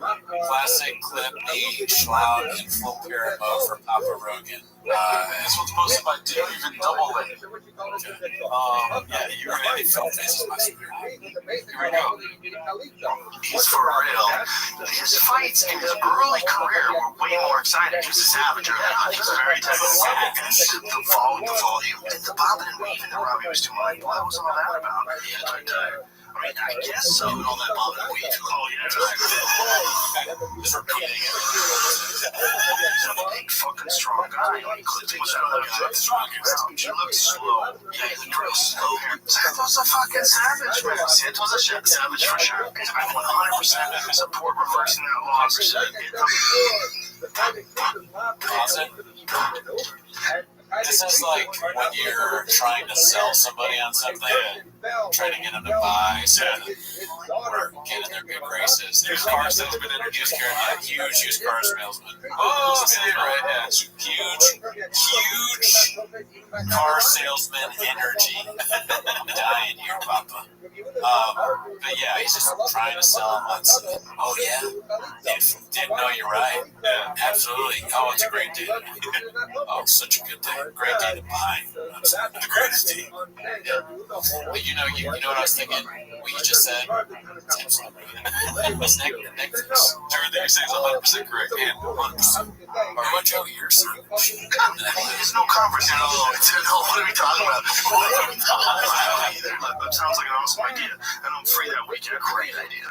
Classic clip, niche, loud, and full pair mode for Papa Rogan. This one's posted by Dude Even Double Leg. You really film faces my screen. Here we go. He's for real. His fights in his early career were way more exciting. He was a savage early on. He was very type of and the volume. The bobbing and weaving that Robbie was doing, what was all that about? I guess so. And all that bobbing and weaving. Oh, yeah. Just repeating it. He's a big fucking strong guy. Clipping was out of the strongest. He looked slow. Yeah, he looked real slow here. Santos a fucking savage, man. Santos a savage for sure. I 100% support reversing that law %. This is like when you're trying to sell somebody on something, trying to get them to buy, or get in their good graces. There's car salesman introduced here, huge used car salesman. Oh, that's it, right? Yeah, huge car salesman energy. I'm dying here, Papa. But yeah, he's just trying to sell him on something. Oh yeah, didn't know you're right. Yeah, absolutely. Oh, it's a great day. Oh, such a good day. Great day to buy. The greatest day. Yeah. But you know what I was thinking? What you just said. It was Netflix. Everything you're saying is 100% correct and 100%. Or what, Joe? You're saying? There's no conversation. What are we talking about? That sounds like an awesome idea. And I'm free that weekend. Great idea.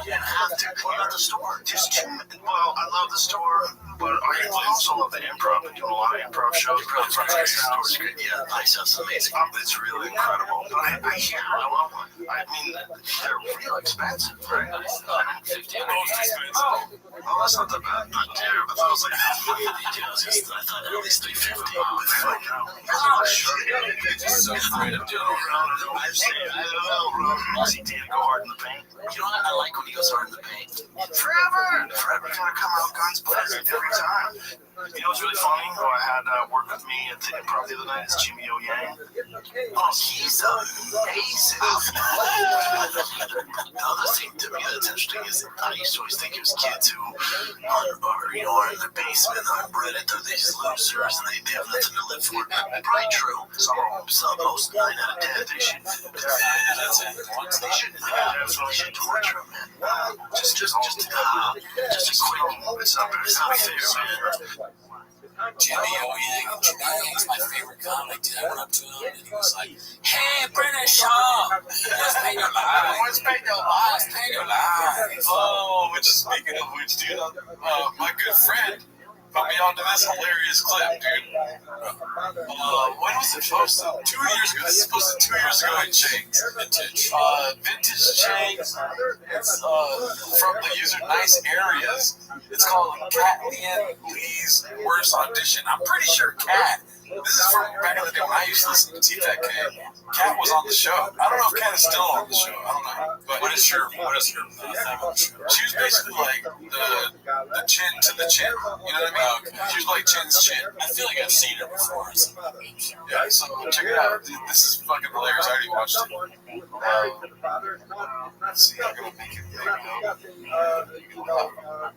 You have to. What about the store? There's too many. Well, I love the store, but I also love the improv. I do a lot of improv shows. The store's great. Yeah, the place is amazing. It's really incredible. But I hear I want one. I mean, they're real expensive, right? $150. Oh, that's not that bad. Not dear, but that was like I thought at least $350. Just so afraid of doing it. I don't know. See Dan go hard in the paint. You know what? I like when he goes hard in the paint. Forever. He's gonna come out guns blazing every time. You know what's really funny? Who I had work with me at the improv the other night is Jimmy O Yang. Oh, he's amazing. The other thing to me that's interesting is I used to always think it was kids who are in the basement, are bred into these losers, and they have nothing to live for. Probably true. Most 9 out of 10, they should. They should torture them, man. Just a quick. It's not fair, man. Jimmy O Yang's my favorite comic. Dude, I went up to him and he was like, "Hey, British Shaw, let's pay your lives. Let's pay your lives." Oh, which is speaking of which, dude, my good friend put me onto this hilarious clip, dude. When was it posted? 2 years ago. This is posted 2 years ago in Chains. Vintage Chains. It's from the user Nice Areas. It's called Cat Lee's Worst Audition. I'm pretty sure Cat. This is from back in the day when I used to listen to T-Fat K. Cat was on the show. I don't know if Cat is still on the show. I don't know. But what is her thing on the show? She was basically like the chin to the chin. You know what I mean? She was like Chin's chin. I feel like I've seen her before. Yeah, so check it out. This is fucking hilarious. I already watched it. Let's see. I'm gonna make it big now.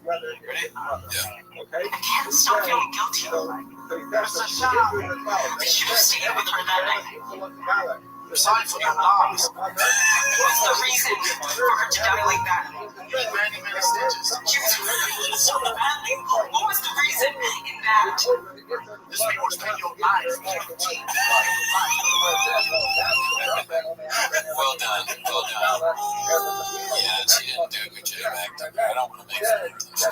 Ready? Yeah. I can't stop feeling guilty. I should have stayed with her that night. Sorry for your loss. What's the reason for her to die like that? Many stitches. She was really so badly. What was the reason in that? This man was paying your life. Well done. Yeah, she didn't do a good job acting. I don't want to make fun of her. She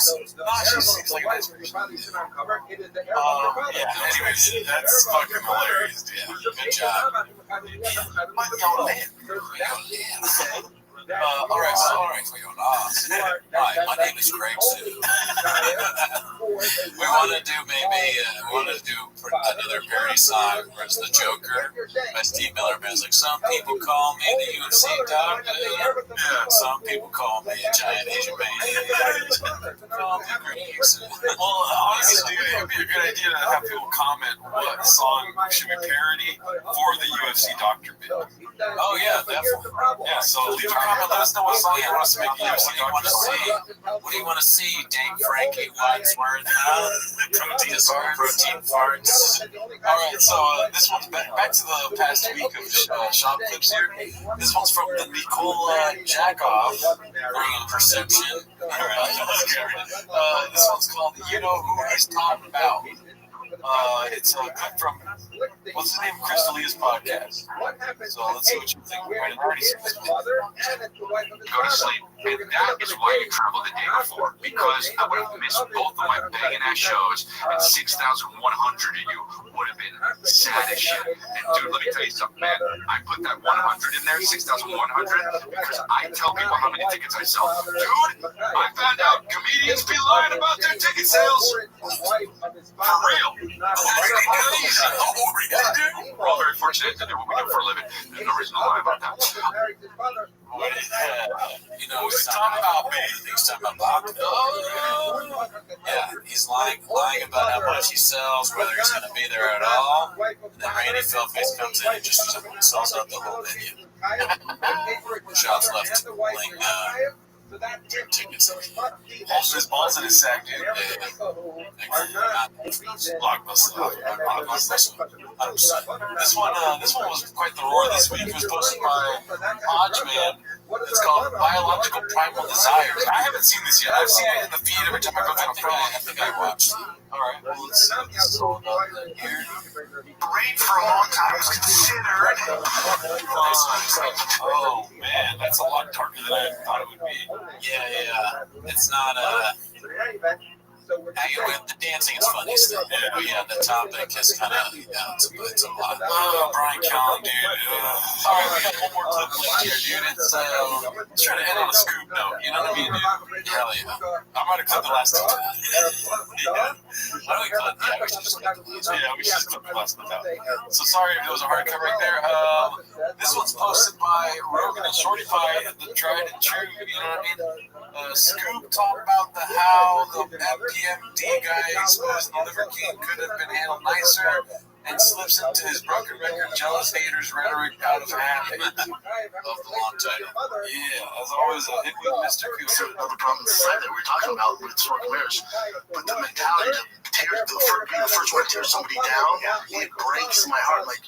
seems like a nice person. Yeah, anyways, that's fucking hilarious, dude. Yeah, good job. All right, for your loss. Hi, my name is Craig Sue. We want to do another parody song where it's the Joker by Steve Miller. But it's like, some people call me the UFC doctor. Yeah, some people call me a giant Asian man. Call me Craig Sue. Well, honestly, dude, it would be a good idea to have people comment what song should we parody for the UFC doctor bit. Oh yeah, definitely. Yeah, so leave a comment. Let us know what song you want us to make the UFC doctor sing. What do you want to see? Dame Frankie Wadsworth? Protein farts. All right, so this one's back to the past week of shop clips here. This one's from the Nicola Jackoff Perception. This one's called "You Know Who He's Talking About." It's a clip from what's the name of Chris D'Elia's podcast. So let's see what you think. We might have already seen this one. Go to sleep. And that is why you traveled the day before, because I would have missed both of my banging ass shows, and 6,100 of you would have been sad as shit. And dude, let me tell you something, man. I put that 100 in there, 6,100, because I tell people how many tickets I sell. Dude, I found out comedians be lying about their ticket sales. For real. We're all very fortunate to do what we do for a living. There's no reason to lie about that. You know, he's talking about me. He's talking about Bob. Oh, yeah, he's lying about how much he sells, whether he's going to be there at all. And then Randy Philface comes in and just sells out the whole venue. Shots left playing drink tickets. Also, his balls in his sack, dude. Blockbuster. This one was quite the roar this week. It was posted by Hodgeman. It's called Biological Primal Desires. I haven't seen this yet. I've seen it in the feed every time I go through the promo. I think I watched it. All right, well, let's see what this is all about here. Braid for a long time was considered. Oh man, that's a lot darker than I thought it would be. Yeah. It's not the dancing is funny still. But yeah, the topic is kind of it's a lot. Brian Callen, dude. All right, we got one more clip left here, dude. It's trying to end on a scoop note. You know what I mean, dude? Hell yeah. I'm gonna clip the last two. Why don't we clip? Yeah, we should just clip the last. Yeah, we should just clip the last clip out. So sorry if it was a hard cut right there. This one's posted by Rogan and Shorty Pie, the tried and true. You know what I mean? Scoop talk about how the MPMD guy exposed the Liver King could have been handled nicer, and slips into his broken record, jealous haters rhetoric out of hand of the long title. Yeah, as always, a hit with Mr. Cool. So another problem inside that we're talking about with Smoke Mirrors, but the mentality to be the first one to tear somebody down, it breaks my heart. Like,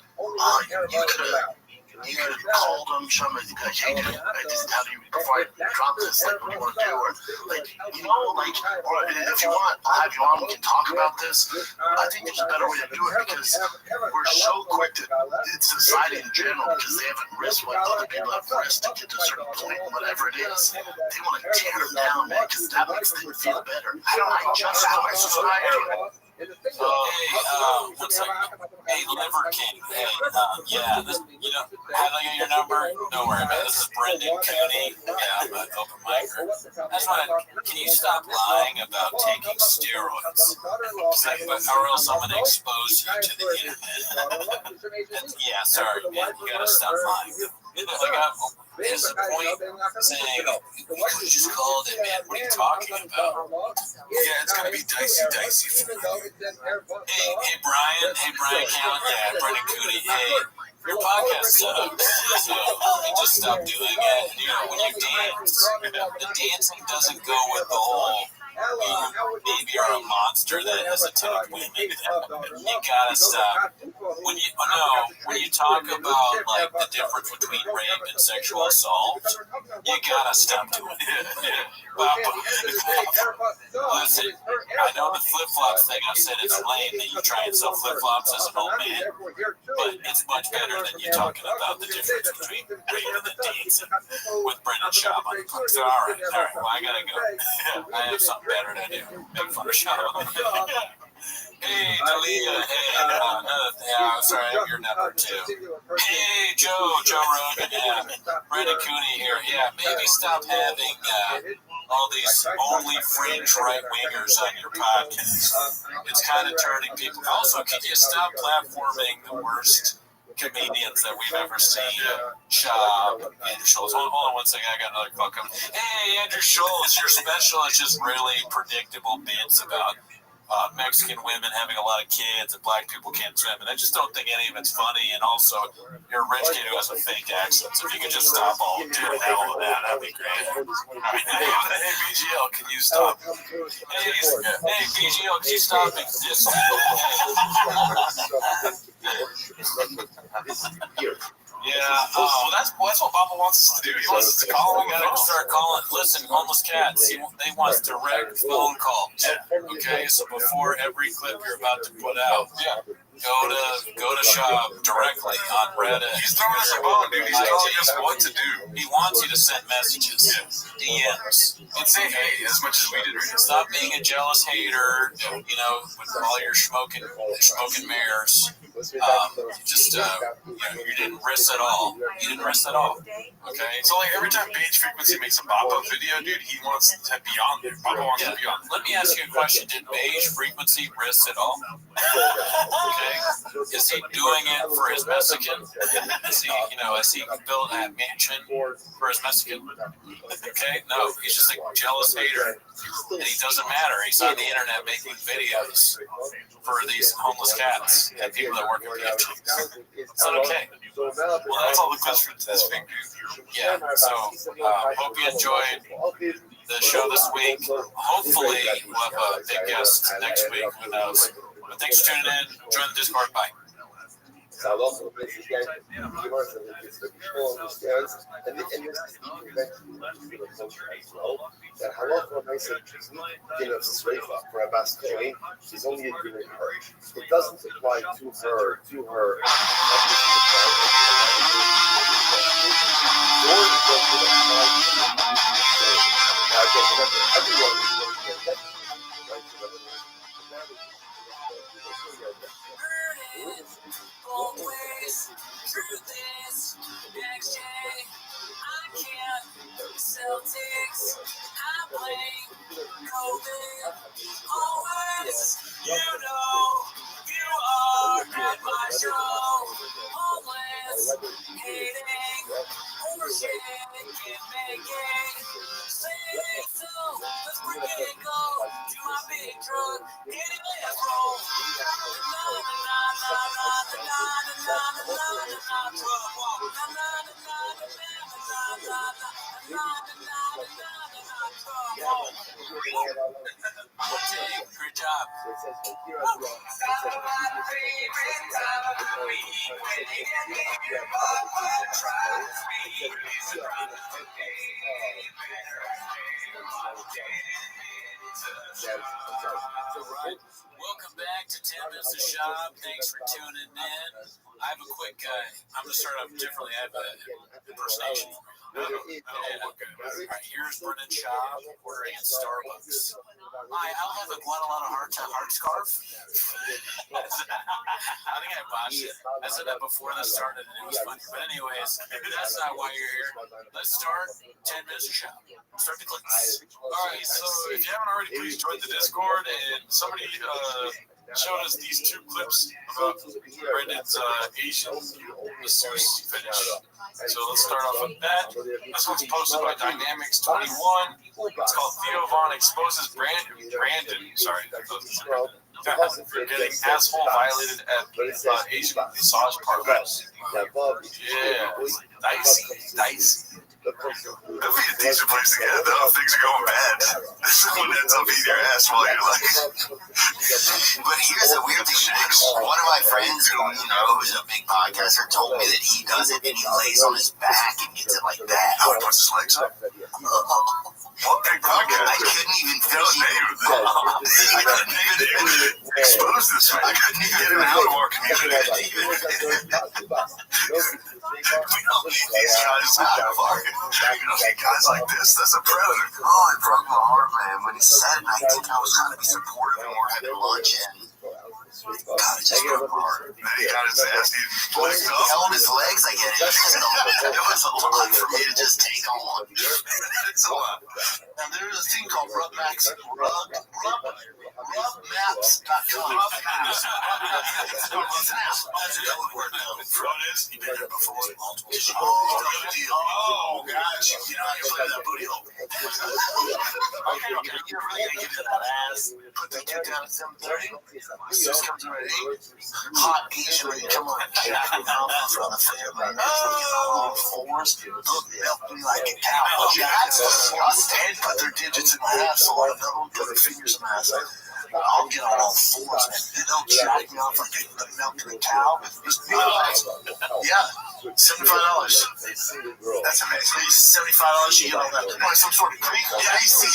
you could have called them, shown them, like, hey, dude, how do you, before I drop this, like, what do you want to do? Or, like, or if you want, I'll have you on, we can talk about this. I think there's a better way to do it because we're so quick to, it's society in general, because they haven't risked what other people have risked to get to a certain point, whatever it is. They want to tear them down, man, because that makes them feel better. I don't like just how my society. One second. Hey, Liver King. Hey, this, how do I get your number? Don't worry about it. This is Brendan Cooney. Yeah, I'm an open micer. That's why, can you stop lying about taking steroids? Or else I'm going to expose you to the internet. Yeah, sorry, man. You got to stop lying. There's a point saying, you could have just called it, man. What are you talking about? Yeah, it's going to be dicey for me. Hey, Brian Count. Yeah, Brendan Cooney. Hey, your podcast sucks. So you just stop doing it. When you dance, the dancing doesn't go with the whole, maybe you're a monster that has attacked women. You gotta stop. When you talk about like the difference between rape and sexual assault, you gotta stop doing it. Listen, I know the flip-flops thing, I said it's lame that you try and sell flip-flops as an old man, but it's much better than you talking about the difference between rape and the dancing with Brendan Schaub on the podcast. So, all right, well, I gotta go. I have something better to do. Make fun of Schaub. Hey, Dalia. Hey, another thing. I'm sorry, I have your number too. Hey, Joe Rogan. Yeah, Brendan Cooney here. Yeah, maybe stop having all these only fringe right-wingers on your podcast. It's kind of turning people. Also, can you stop platforming the worst comedians that we've ever seen? Schaub, Andrew Schultz. Hold on one second, I got another call coming. Hey, Andrew Schultz, your special is just really predictable bits about Mexican women having a lot of kids and black people can't swim, and I just don't think any of it's funny. And also, you're a rich kid who has a fake accent, so if you could just stop all of that, that'd be great. Hey, BGL, can you stop? Hey, BGL, can you stop existing? Yeah, that's what Papa wants us to do. He wants us to call him. We gotta start calling. Listen, homeless cats. They want direct phone calls. Okay, so before every clip you're about to put out, go to Schaub directly on Reddit. He's throwing us a bone, dude. He's telling us what to do. He wants you to send messages, DMs, and say hey as much as we did. Stop being a jealous hater. With all your smoking mirrors. You didn't risk at all. Okay? So, like, every time Page Frequency makes a pop-up video, dude, he wants to be on there. Papa wants to be on there. Let me ask you a question. Did Beige Frequency risk at all? Okay? Is he doing it for his Mexican? Is he built a mansion for his Mexican? Okay? No, he's just a jealous hater. And he doesn't matter. He's on the internet making videos for these homeless cats and people that work working PFTs. Is that okay? Well, that's all the clips for this week. Yeah, so hope you enjoyed the show this week. Hopefully, we'll have a big guest next week. Who knows? But thanks for tuning in. Join the Discord. Bye. Also, again, viewers and understands, and this is even mentioned to the culture as well, that halacha ma'aseh din of sreifa for a bas kohen is only a din in her. It doesn't apply to her, everyone is going to get Always through this next day, I can't Celtics, I play COVID. Always, you are at my show. Homeless, hating, horseshit, can't make it. Say so, let's bring it go to my big truck. Anyway, let's roll. Great job. Welcome back to 10 Minutes to Shop. Thanks for tuning in. I have a quick, I'm going to start off differently. I have an impersonation. Alright, here's Brennan Schaub ordering at Starbucks. Hi, I'll have a Guadalajara heart scarf. I think I botched it. I said that before this started and it was funny. But anyways, that's not why you're here. Let's start 10 Minutes to Shop. Start the clicks. Alright, so if you haven't already, please join the Discord. And somebody showed us these two clips about Brendan's Asian masseuse finish. So let's start off with that. This one's posted by Dynamics21. It's called Theo Vaughn exposes Brandon. Sorry, for getting asshole violated at Asian massage parlors. Yeah, dicey. That'd be a decent place to get it, though, if things are going bad. Someone ends up eating your ass while you're like... But here's a weird thing, Max. One of my friends who's a big podcaster told me that he does it and he lays on his back and gets it like that. How he puts his legs up? What big podcast? I couldn't even finish I couldn't even expose this man. I couldn't even get him out of our community. We don't need these guys out of our... We don't need guys like this. That's a predator. Oh, it broke my heart, man. When he said it, I think I was trying to be supportive and we're having lunch and... God, it just broke my heart. Then he got his ass legs up. Held his legs, I get it. It was a lot for me to just take on. It's a lot. Now, there's a thing called RubMaps.com. That would work though. You've been there before. Oh, gosh. You know how you play that booty hole. Okay, you're really going to give it that ass. Put the kid down at 7:30. Masseuse comes around at 8. Hot Asian lady come on and jack me off in front of the family. And we get on all fours. They'll milk me like a cow. That's disgusting. Put their digits in my asshole and they'll put their fingers in my asshole. I'll get on all fours, man. And they'll jack me off like the milk in a cow. Yeah, $75. That's amazing. $75 you get on that. Like some sort of creek. Dicey.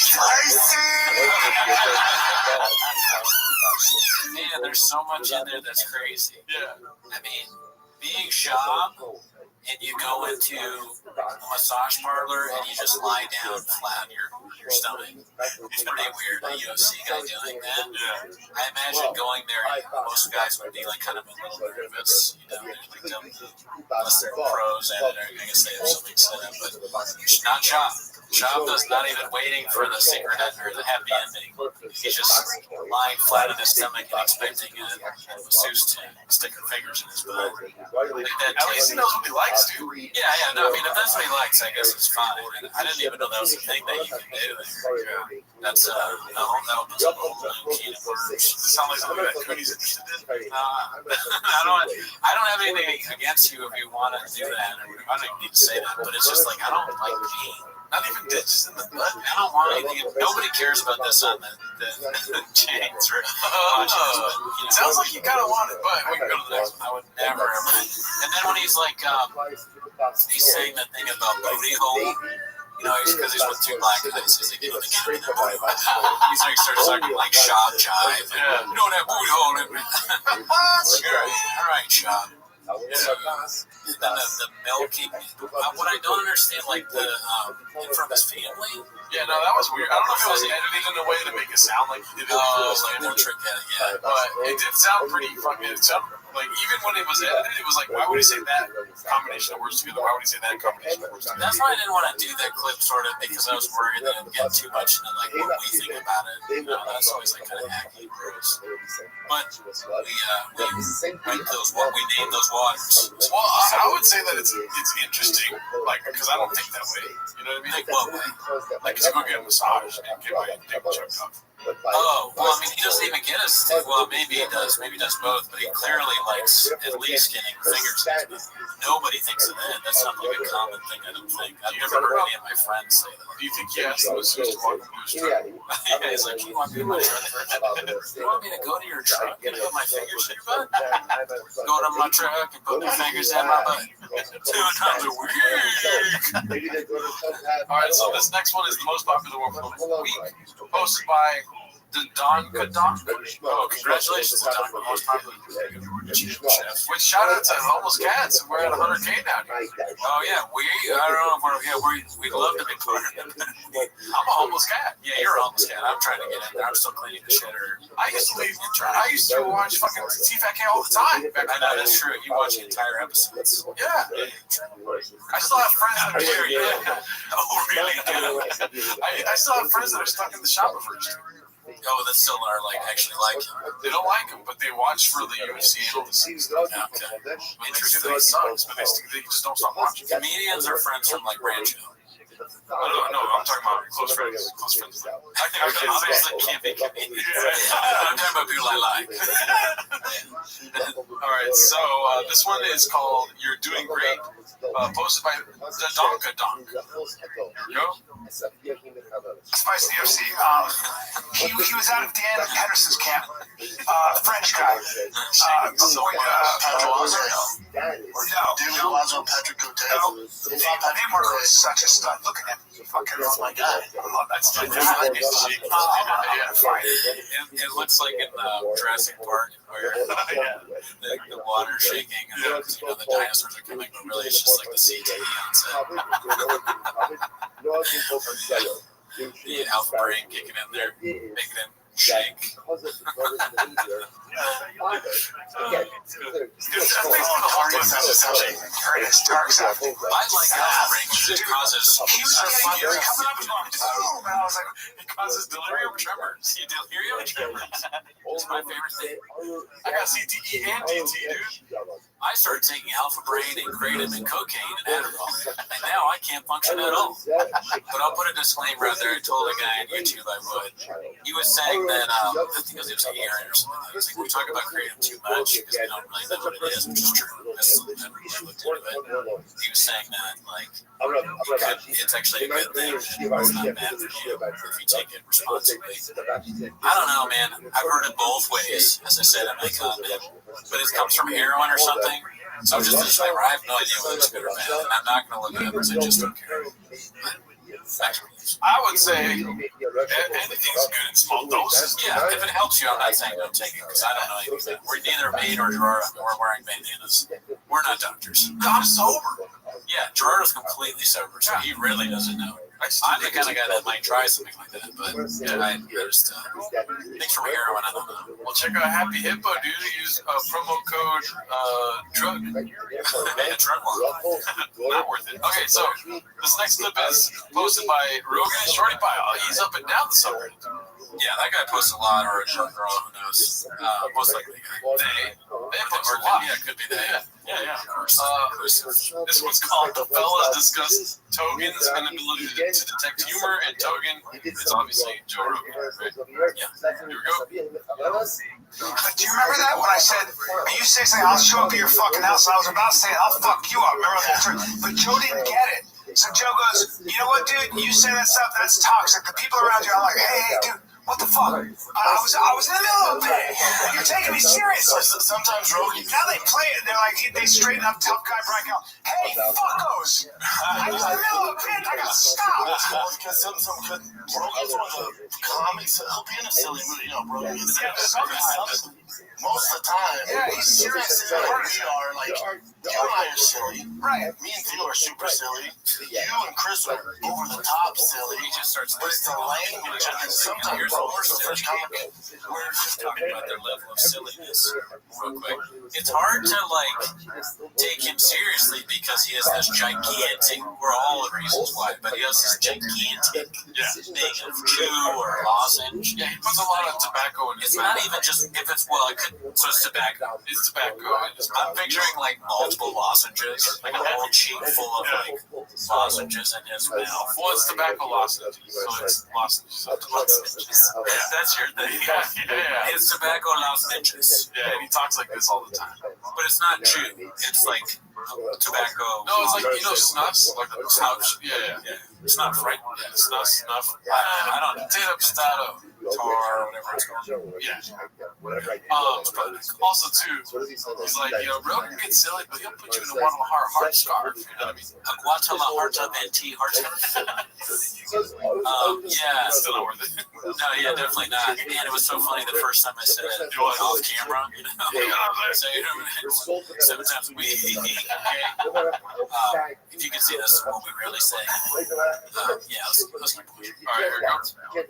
Man, there's so much in there that's crazy. Yeah. I mean, being Shab and you go into a massage parlor and you just lie down flat on your stomach. It's pretty weird, a UFC guy doing that. Yeah. I imagine going there, most guys would be like kind of a little nervous, unless they're pros at it, or I guess they have something set up, but not Shab. Chavda's not even waiting for the secret end or the happy ending. He's just lying flat on his stomach and expecting a masseuse to stick her fingers in his butt. Like that At least he knows what he likes, dude. Yeah, no, I mean, if that's what he likes, I guess it's fine. And I didn't even know that was a thing that you can do there. That's, that was a whole key to words. Does it sound like something that Cody's interested in? I don't have anything against you if you want to do that. I don't even need to say that, but it's just like, I don't like pain. Not even ditches in the butt. I don't want anything. Nobody cares about this on the chains or it sounds like you kind of want it, but we can go to the next one. I would never ever. And then when he's like, he's saying that thing about booty hole. You know, because he's with two black guys. He's like, you know, they get him in the booty hole. He's like, starts talking like shop jive. You don't have booty hole in me. All right, shop. And then the milking. What I don't understand, like the from his family. Yeah, no, that was weird. I don't know if it was edited in a way to make it sound like he did it. Like no trick at it, yeah. But it did sound pretty fucking. It sounded like even when it was edited, it was like, why would he say that combination of words together? Why would he say that combination of words together? That's why I didn't want to do that clip, sort of, because I was worried that it would get too much into like what we think about it. You know, that's always like kind of hacky, gross. But we named those waters. Well, I would say that it's interesting, like, because I don't think that way. You know what I mean? Like what way? Like to go get a massage and get my dick choked up. Oh, well, I mean, he doesn't even get us. Well, maybe he does both, but he clearly likes at least getting fingers. Nobody thinks of that. That's not like a common thing, I don't think. I've never heard any of my friends say that. Do you think he asked the masseuse to walk into his truck? Yeah, he's like, you want me to my truck for a minute? You want me to go to your truck and put my fingers in your butt? Go to my truck and put my fingers in my butt. 2 times a week. Alright, so this next one is the most popular one for the week. Posted by the Donka. Oh, congratulations to Donka, most popular chef. With shout out to Homeless Cats, and we're at 100K now. Oh yeah, I don't know if we'd love to be part of it. I'm a homeless cat. Yeah, you're a homeless cat. I'm trying to get in there. I'm still cleaning the shitter. I used to watch fucking T-Fat K all the time. I know, that's true. You watch the entire episodes. Yeah. I still have friends that are here. Yeah. Oh, really? I still have friends that are stuck in the shoppers. Oh, that still are like actually like him. They don't like him, but they watch for the UFC analysts. Okay. Interesting. It sucks, but they just don't stop watching. Comedians are friends from like Rancho. No, I'm talking about close friends. Obviously can't be comedians. I'm talking about people I like. All right, so this one is called "You're Doing Great," posted by the Donka Donk. Here we go. Spice DFC. He was out of Dan Henderson's camp. French guy. David Lazo, Patrick Cote. Neymar is such a stud. Look at him. Fucking oh my god. That's it looks like in Jurassic Park where the water's shaking because the dinosaurs are coming, but really it's just like the CTE on set. The alpha brain kicking in there, making him shake. I like alpha brain because it causes delirium tremors. Delirium tremors. It's my favorite thing. I got CTE and DT, dude. I started taking alpha brain and kratom and cocaine and Adderall, and now I can't function at all. But I'll put a disclaimer out there. I told a guy on YouTube I would. He was saying that I think it was Aaron or something. He was like, we talk about kratom too much because we don't really know what it is, which is true. I looked into it. He was saying that like it's actually a good thing. It's not bad for you if you take it responsibly. I don't know, man. I've heard it both ways, as I said in my comment. But it comes from heroin or something. So I'm just a disclaimer. I have no idea whether it's good or bad, and I'm not going to look it up because I just don't care. I would say anything's good in small doses. Yeah, if it helps you, I'm not saying don't take it because I don't know anything. We're neither me nor Gerard are wearing bandanas. We're not doctors. I'm sober. Yeah, Gerard is completely sober, so he really doesn't know. I'm the kind of guy that might try something like that, but I just thanks for heroin. I don't know. Well, check out Happy Hippo, dude. Use promo code drug. Drug Not worth it. Okay, so this next clip is posted by Rogan and Shorty Pile. He's up and down the subreddit. Yeah, that guy posts a lot, or a girl, who knows. Most likely. They post a lot. Yeah, it could be that. Yeah. This one's called "The Fellas Discuss Togen's Inability to Detect Humor," and Togen is obviously Joe Rogan, right? Yeah. Here we go. But do you remember that when I said, and you say something, I'll show up at your fucking house, and I was about to say, I'll fuck you up. Remember that? But Joe didn't get it. So Joe goes, you know what, dude? You say that stuff, that's toxic. The people around you are like, hey, dude. What the fuck? I was in the middle of a bit. You're taking me seriously. Sometimes Rogan. Now they play it. They're like, they straighten up tough guy Brian out. Hey, fuckos! I was in the middle of a bit. I got stopped. Well, because some could. Rogan's one of the comics. He'll be in a silly mood. You know, Rogan is. Sometimes. Most of the time. Yeah, he's serious. We are like, you and I are silly. Right. Me and Theo are super silly. You and Chris are over the top silly. He just starts. But it's the language, and sometimes we're talking about their level of silliness real quick. It's hard to take him seriously because he has this gigantic, for all the reasons why, but he has this gigantic thing of chew or lozenge. Yeah, he puts a lot of tobacco in his mouth. It's not even just if it's so it's tobacco. It's tobacco. I'm picturing multiple lozenges, like a whole cheek full of lozenges in his mouth. Well, it's tobacco lozenges, so it's lozenges. That's your thing. Yeah. It's tobacco lozenges. Yeah, and he talks like this all the time. But it's not chew. It's like tobacco. No, it's like, snuffs, like the pouch. Yeah. It's not fright. Yeah, snuff. I don't know. Potato, pistato, tar, whatever it's called. Yeah. Also, too, he's like, Rogan gets silly, but he'll put you in a heart scarf. You know what I mean? A Guatemala venti heart scarf. Yeah. Still not worth it. No, yeah, definitely not. And it was so funny the first time I said it off camera. So, 7 times a week. If you can see this, what we really say. Let's keep pushing. All right, here it goes. You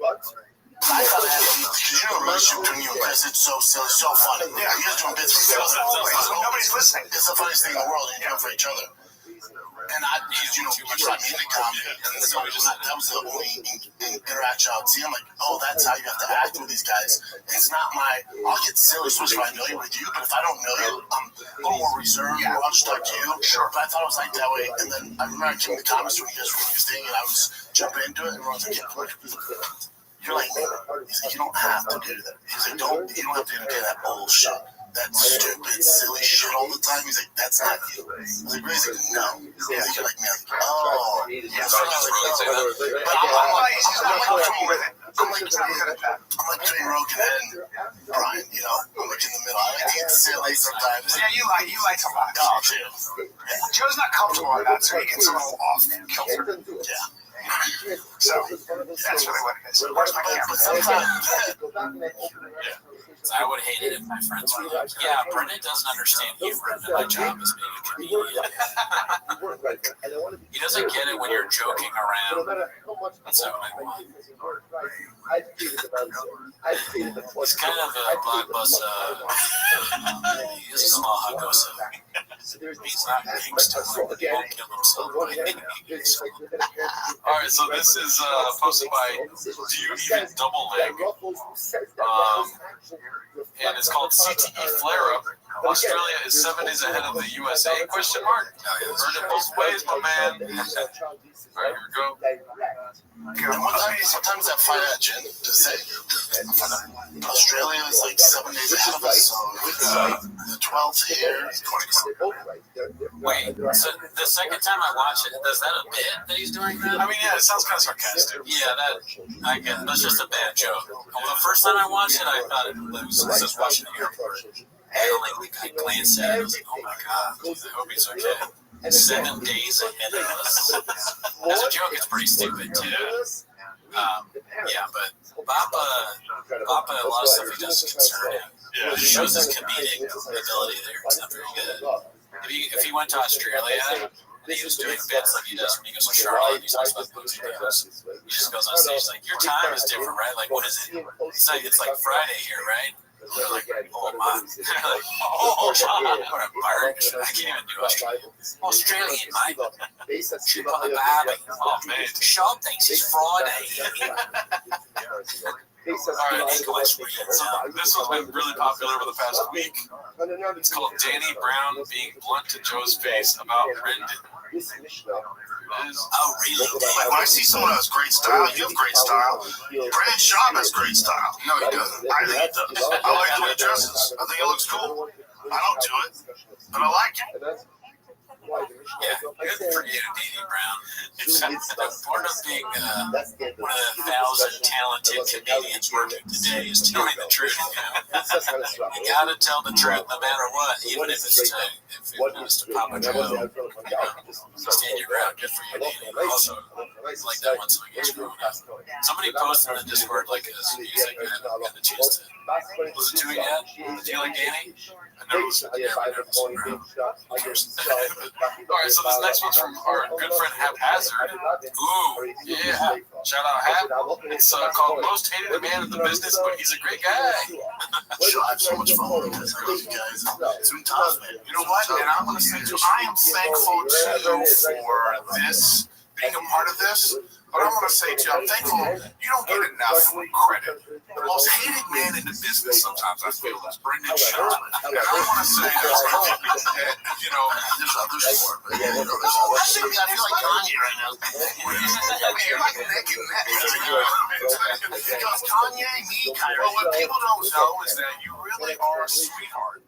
know, relationship between you and Chris, it's so silly, so funny. Yeah, you guys doing bits for each other. Nobody's listening. It's the funniest thing in the world, and you do it for each other. And you brought me into comedy, and so that was the only interaction I would see. I'm like, that's how you have to act with these guys. It's not I'll get silly, especially if I know you with you, but if I don't know you, I'm a little more reserved, or I'll just talk to you. Sure. But I thought it was like that way, and then I remember I came to the comments when you guys were doing your thing, and I was jumping into it, and everyone's like, you're like, he's like, you don't have to do that. He's like, you don't have to do that bullshit. That stupid, silly shit all the time. He's like, that's not you. I was like, he's like, no. He's like, you're like me. Yes. But I'm like between Rogan and Brian, I'm like in the middle. I like being silly sometimes. Yeah, you like a lot. Oh, too. Joe's not comfortable with that, so he gets a little off kilter. Yeah. So that's really what it is. Where's my camera? I would hate it if my friends were like, yeah, Brendan doesn't understand humor, and my job is being a comedian. He doesn't get it when you're joking around. That's how I want. He's kind of a blockbuster. He's a small huggo, so he's not gangster. He won't kill himself by any means. All right, so this is posted by Do You Even Double Leg? And it's called CTE Flare Up. Australia is 7 days ahead of the USA? Question mark. Heard it both ways, my man. All right, here we go. And sometimes that fight at Jen to say Australia is like 7 days ahead of us, so the 12th here. Wait, so the second time I watched it, is that a bit that he's doing that? I mean, yeah, it sounds kind of sarcastic. Yeah, I guess that's just a bad joke. Well, the first time I watched it, I thought it was just watching the airport. And I glanced at it, I was like, oh my god, I hope he's okay. 7 days ahead of us. As a joke, it's pretty stupid too. But Papa, a lot of stuff he does is concerning. Yeah, he shows his comedic ability there. It's not very good. If he went to Australia and he was doing bits like he does when he goes to Charlotte. He's talks about books he does. He just goes on stage like, your time is different, right? Like, what is it? It's like Friday here, right? They're like, oh, man. Like, oh, what a bird. I can't even do Australian. Australian, mate. Chip on the barbie. Oh, man. Sean thinks it's Friday. All right, this one's been really popular over the past week. It's called Danny Brown being blunt to Joe's face about Brendan. Oh, really? Like when I see someone who has great style, you have great style. Brandon Schaub has great style. No, he doesn't. I think he does. I like the way he dresses. I think it looks cool. I don't do it, but I like it. Yeah, good for you, Danny Brown. Part of being one of the 1,000 talented comedians working today is telling the truth. You gotta tell the truth no matter what, even if it's to Papa Joe. Stand your ground. Good for you, Danny. Also, it's like that one song gets growing up. Somebody posted in the Discord like his music. I haven't got the chance to listen to it yet. Do you like Danny? I never listened to it. All right, so this next one's from our good friend Haphazard. Ooh, yeah. Shout out Hap. It's called Most Hated Man in the Business, but he's a great guy. I have so much fun with this. I love you guys. It's been tough, man. You know what? And I'm going to say, too, I am thankful to you for this, being a part of this. But I'm going to say, too, I'm thankful you don't get enough credit. The most hated man in the business sometimes, I feel, is Brendan Schaub. And I want to say, there's others for it. But, I feel like Kanye right now. You're like neck and neck. Because Kanye, me, well, what people don't know is that you really are a sweetheart.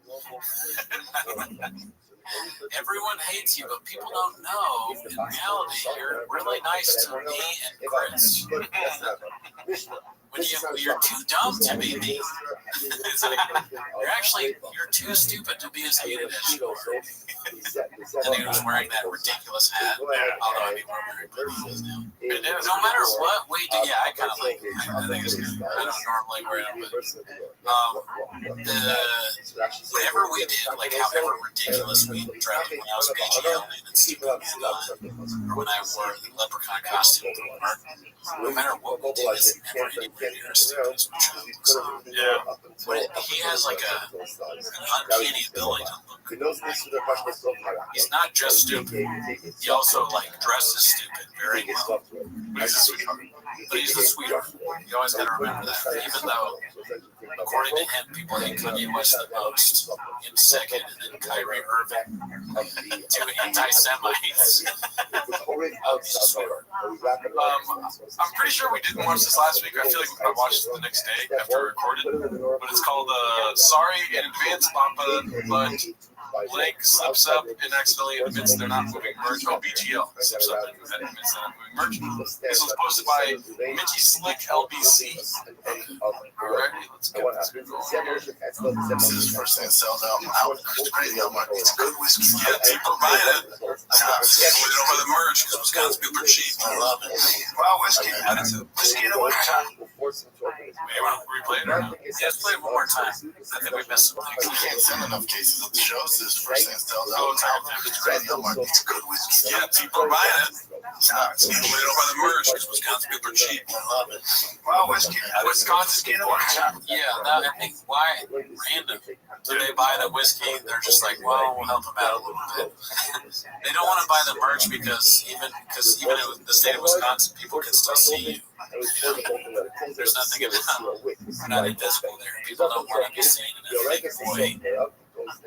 Everyone hates you, but people don't know. In reality, you're really nice to me and Chris. When you're too dumb to be me. It's like, you're too stupid to be as hated as you are. And he was wearing that ridiculous hat. Although I mean, we're very close now. No matter what we do, yeah, I kind of like it. I think it's good. I don't normally wear them, but whatever we did, like however ridiculous we tried when I was BGL and stupid or when I wore the leprechaun costume to work, no matter what we did, it's never anywhere near as stupid as what Joe looks like. Yeah. But he has like an uncanny ability to look. He's not just stupid. He also like dresses stupid very well. But he's a sweetheart. But he's a sweetheart. You always got to remember that. Even though, according to him, people hate Kanye West the most in second, and then Kyrie Irving, two anti-Semites. He's a sweetheart. I'm pretty sure we didn't watch this last week. I feel like I watched it the next day after we recorded. But it's called Sorry in Advance, Papa, but Blake slips up and accidentally admits they're not moving merch. Oh, BGL slips up and admits they're not moving merch. This was posted by Mitchy Slick LBC. Alright, let's get this going. This is his first thing that sells out. It's crazy. It's good whiskey. Yeah, people buy it. We don't buy the merch because Wisconsin people are cheap. I love it. Wow, whiskey. Whiskey in the wintertime. Hey, want to replay it or not? Yeah, let's play it one more time. I think we missed some things. You can't sell enough cases of the shows. This is the first thing that sells out. It's crazy. It's good whiskey. Yeah, people are buying it. We don't buy the merch because Wisconsin people are cheap. I love it. Wow, whiskey. Wisconsin in the wintertime. Yeah, I think why random do they buy the whiskey? They're just like, well, we'll help them out a little bit. They don't want to buy the merch because even in the state of Wisconsin, people can still see you. There's nothing about we're not invisible there. People don't want to be seen in a thick boy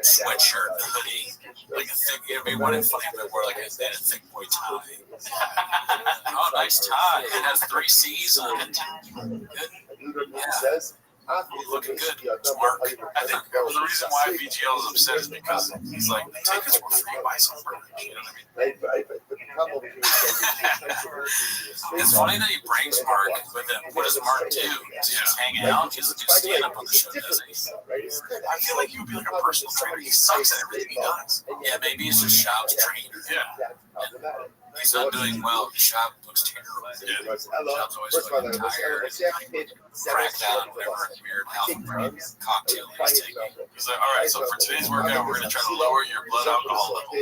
sweatshirt, hoodie, like a thick. It'd be one in funny if it wore like a thick boy tie. Oh, nice tie! It has 3 C's on it. Good. Yeah. He's looking good. It's Mark. I think the reason why BGL is upset is because he's like, take us for free, buy some merch. You know what I mean? It's funny that he brings Mark with him. What does Mark do? Does he just hang out? He doesn't do stand up on the show, does he? I feel like he would be like a personal trainer. He sucks at everything he does. Yeah, maybe he's just Schaub's trainer. Yeah. He's not doing well. The shop looks terrible. Hello. Shop's always First of all, fucking I tired. was paid Cracked down on whatever weird alpha cocktail he's taking. He's like, all right, so for today's workout, we're going to try to lower your blood alcohol level.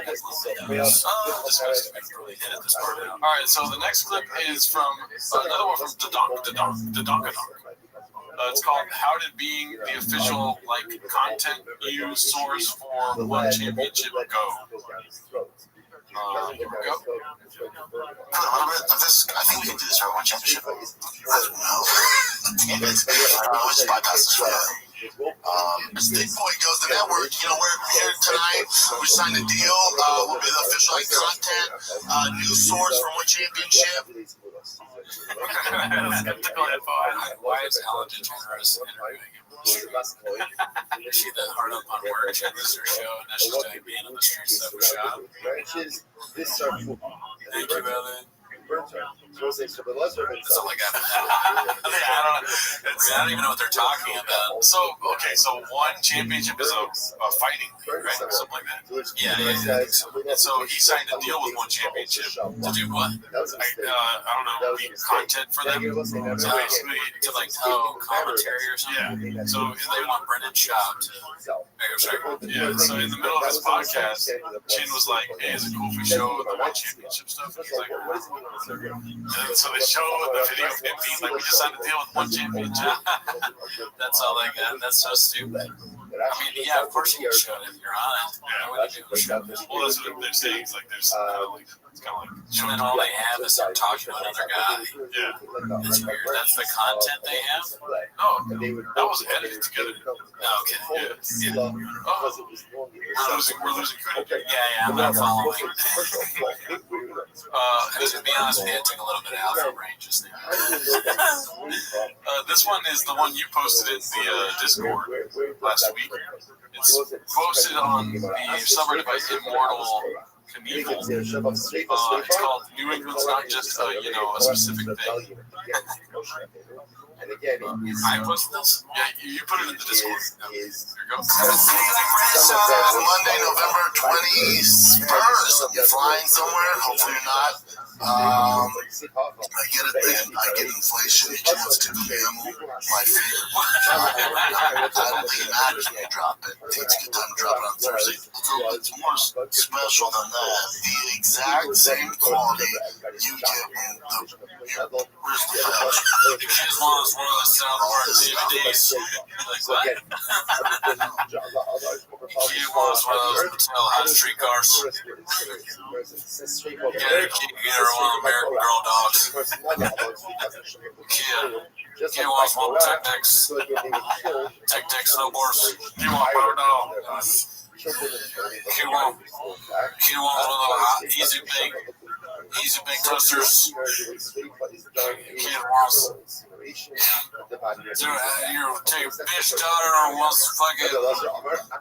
Just supposed to be really hit at this part now. All right, so the next clip is from another one from Donkadonk. It's called "How Did Being the Official Content News Source for One Championship Go." Here we go. A little bit of this. I think we can do this for one championship. I don't know. Damn it. We'll just bypass this for as Big Boy goes, the network, we're here tonight. We signed a deal. We'll be the official content news source for one championship. Why is Ellen DeGeneres interviewing him? Is she the hard up on work? She has her show, and now she's doing being on the streets of her shop. Thank you, Ellen. That's all I got. I don't even know what they're talking about. So one championship is a fighting league, right? Something like that. Yeah. So he signed a deal with one championship to do what? I don't know, be content for them. So basically, to commentary or something. Yeah. So they want Brendan Schaub to. Yeah. So in the middle of his podcast, Chin was like, "Hey, is it cool if we show the one championship stuff?" And he's like, and so they show the video of him being like, "We just signed a deal with one championship." That's all they got. That's so stupid. I mean, yeah, of course you can show it if you're on it. Yeah, what do you do? Well, that's what they're saying. It's like there's it's kind of like. And then all they have is them talking to another guy. Yeah. It's weird. That's the content they have? No, that was edited together. Oh, okay. Yeah. Oh. We're losing credit. Yeah, I'm not following. To be honest with you, I took a little bit of alpha brain just there. This one is the one you posted in the Discord last week. It's posted on the subreddit by Immortal Knievel. It's called "New England's Not Just a specific thing." I posted this? Yeah, you put it in the Discord. Here you go. Monday, November 21st. You're flying somewhere? Hopefully you're not. I get it, man. I get inflation. It just to be my favorite. I don't think it matters when you drop it. I think it's a good time to drop it on Thursday. It's more special than that. The exact same quality you get when where's the flash? The kids want us one of the South DVDs. Like what? Kid wants one of those Mattel hot street cars. Get her one of American Girl dogs. Kid wants one of Tech Deck snowboards. Kid wants Power Dog. Kid wants one of the Easy Bake Toasters. Kid wants. You take a bitch daughter or wants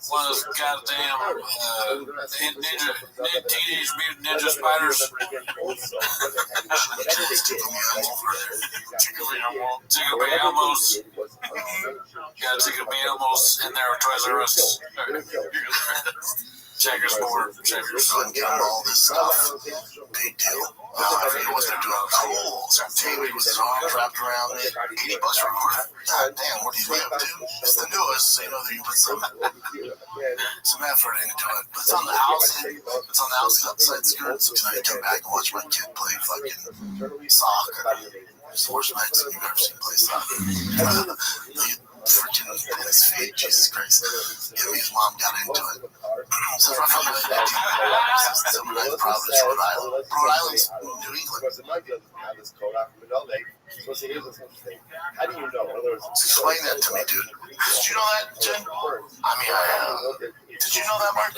one of those goddamn Teenage Mutant Ninja Spiders. Tickle me Elmos. Got Tickle me Elmos in there with Toys R Us. Checkers board. All this stuff. Big deal. He wasn't doing cool. David with his arms wrapped around it. $80 for a God damn, what are you up to? It's the newest, so you know that you put some effort into it. But it's on the outside. It's on the outside skirts. So tonight I come back and watch my kid play fucking soccer. It's the worst Mexican you've ever seen play soccer. Freaking in his feet, Jesus Christ. Yeah, his mom got into it. So roughly 1979 Providence, Rhode Island. Rhode Island's New England. Explain that to me, dude. Did you know that, Jen? I mean, did you know that, Mark?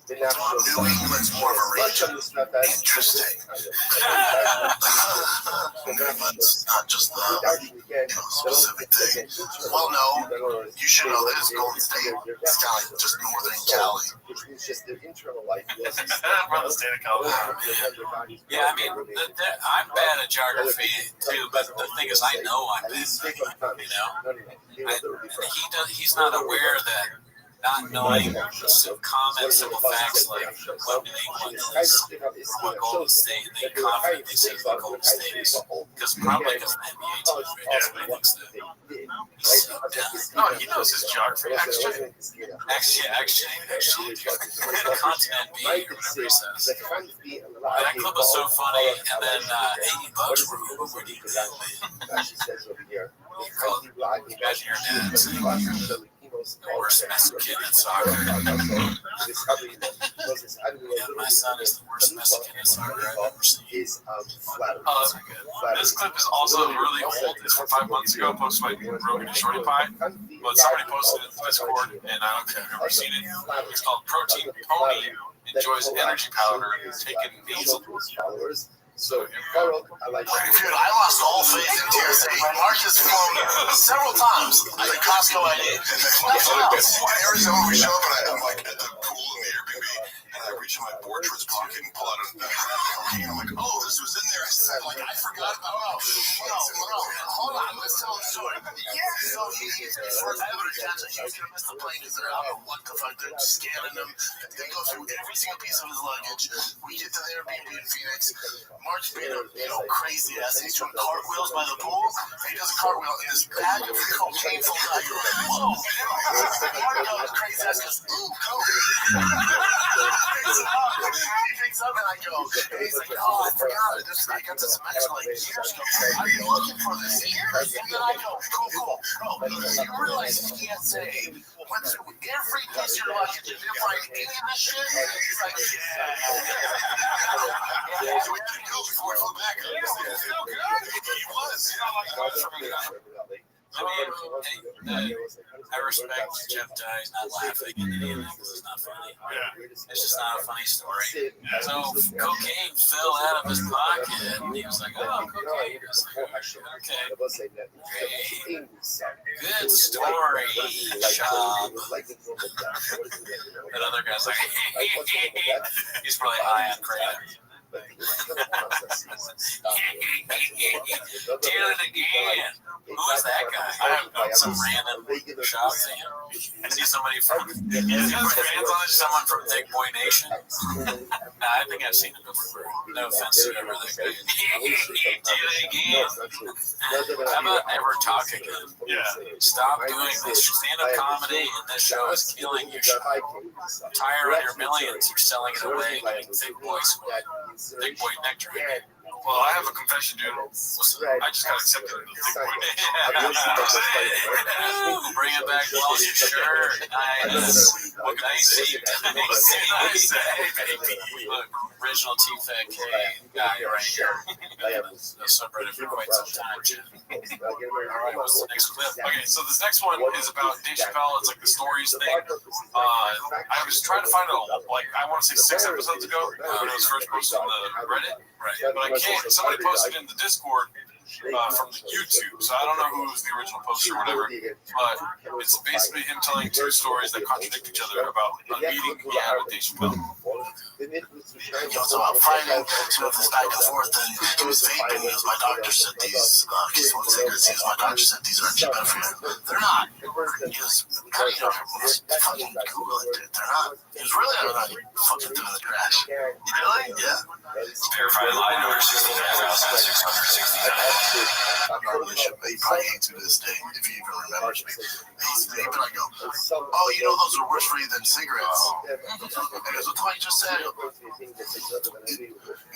New England's more of a region. Interesting. New England's not just the specific thing. Well, no, you should know this. Golden State is kind of like just northern Cali. From the state of California. Yeah, I mean, I'm bad at geography too, but the thing is, I know I'm bad. He's not aware that not knowing some common simple facts like what New England is, what Golden State, and they confidently say that Golden State is, because probably because of the NBA team, right? That's what he thinks that. He's so dumb. No, he knows his geography. Actually, the continent B, or whatever he says. That clip was so funny, and then $80 for Uber, where do you go? Imagine your dad saying you're the worst Mexican in soccer. Yeah, my son is the worst Mexican in soccer I've ever seen. This clip is also really old. It's from 5 months ago, posted by Rogan and Shorty Pie. But somebody posted it in Discord, and I don't think I've ever seen it. It's called Protein Pony Enjoys Energy Powder and Taking Nasal. So, dude, I lost all faith in TSA. Marcus flown several times. At the Costco I did. Every time we show up, and I'm like at the pool in the Airbnb, and I reach in my board towards pocket and pull out I'm like, oh, this was in there. I'm like, I forgot about it. No. Hold on, let's tell the story. Yeah, so first I have a chance that he was going to miss the plane because they're out of what the fuck. They're scanning him. They go through every single piece of his luggage. We get to the Airbnb in Phoenix. Mark's being a crazy ass. He's doing cartwheels by the pool. And he does a cartwheel in his bag of cocaine full of whoa. Mark goes crazy ass goes, ooh, coke. He picks up and I go, and he's like, oh, I forgot it. I got this Mexico like years ago. I've been looking for this years. And then I go, cool. Bro, you realize TSA went through every piece of your luggage and didn't find any of this shit? He's like, yeah. So we had to go before it flew back. He was. I respect Jeff Dye's not laughing at anything because it's not funny. It's just not a funny story. So cocaine fell out of his pocket, and he was like, "Oh, cocaine." He was like, "Okay, great, good story, Shab." That other guy's like, he's probably high on crack. Did it again. Who is that guy? I have some random shop fan. I see somebody from someone from Big Boy Nation. I think I've seen it before. No offense to whoever that guy is. Did it again. How about never talk again? Yeah. Stop doing this. Stand-up comedy and this show is killing you. Tire on your millions. You're selling it away like Big Boy nectar. Well, I have a confession, dude. Listen, I just got accepted into the Big Boy Nation. Bring it back, well, sure. Nice. What can I see? Original T-Fat K guy right here. The subreddit for quite some time, Jim. All right, what's the next clip? Okay, so this next one is about Dave Chappelle. It's like the stories thing. I was trying to find I want to say 6 episodes ago when it was first posted on the Reddit. Right. But I can't. Somebody posted in the Discord from the YouTube, so I don't know who was the original poster or whatever. But it's basically him telling 2 stories that contradict each other about a meeting he had with Dave Chappelle. So I'm fighting to this back and forth, and he was vaping. He was, my doctor said these, kiss one cigarettes. He was, my doctor said these are actually better for you. They're not. He was, how do you know? Fucking Google it, dude. They're not. He was really out of fucking through the trash. Really? Yeah. Verified line number 69,669. I'm not really sure, but he probably hates me to this day, if he even remembers me. He's vaping, I go, oh, you know those are worse for you than cigarettes. And he goes, what you just said? You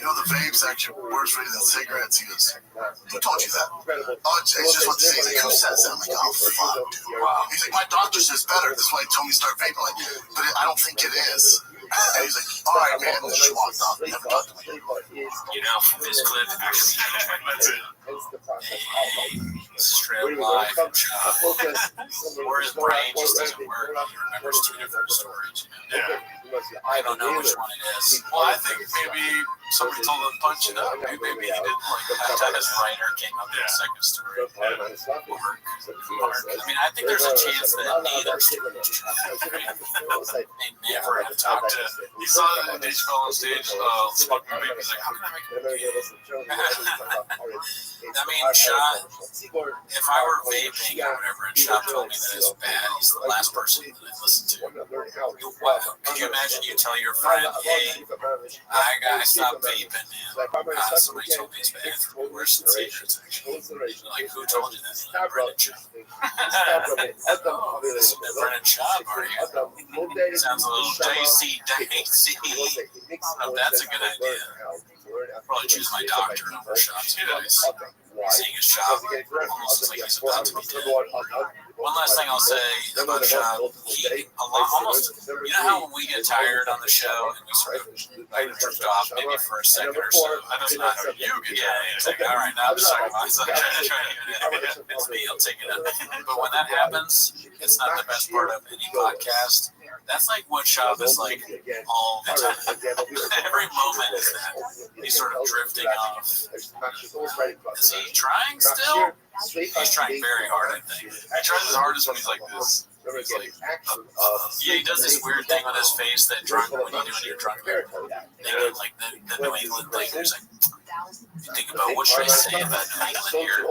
know the vape's actually worse for you than cigarettes. He goes, who told you that? Oh, it's just what they say. He's like, who says that? I'm like, oh, fuck, dude. Wow. He's like, my doctor says better. That's why he told me to start vaping. Like, but I don't think it is. And he's like, all right, man, and just walked off. Never talked to me. You know, this clip actually, that's it. Straight live from Chop. Or his brain just doesn't work. He remembers 2 different stories. Yeah. I don't know which one it is. Well, I think maybe somebody told him to punch it up. Maybe he didn't like that. His writer came up with a second story. I mean, I think there's a chance that neither story is true. They never have talked to. He saw Dave Chappelle on stage smoking vape. He's like, how can I make it? I mean, Sean, if I were vaping or whatever, and Sean told me that it's bad, he's the last person that I listen to. Could you imagine you tell your friend, hey, I stopped vaping, and somebody told me it's bad for me, worse than cigarettes, actually. Like, who told you that? Like, Brennan Schaub. Brennan Schaub, are you? Sounds a little dicey. Oh, that's a good idea. I'll probably choose my doctor over Schaub's advice. Seeing his Schaub almost like he's about to be dead. One last thing I'll say about Schaub, almost, you know how when we get tired on the show and we sort of drift off maybe for a second or so? It's like, all right, now I'm just talking about it. It's me, I'll take it up. But when that happens, it's not the best part of any podcast. That's like what Schaub is like all the time. Every moment is that. He's sort of drifting off. Is he trying still? He's trying very hard, I think. He tries his hardest when he's like this. He's like, yeah, he does this weird thing with his face that drunk, when you do when you're drunk, thing, like the New England thing. There's like, you think about what should I say about New England here?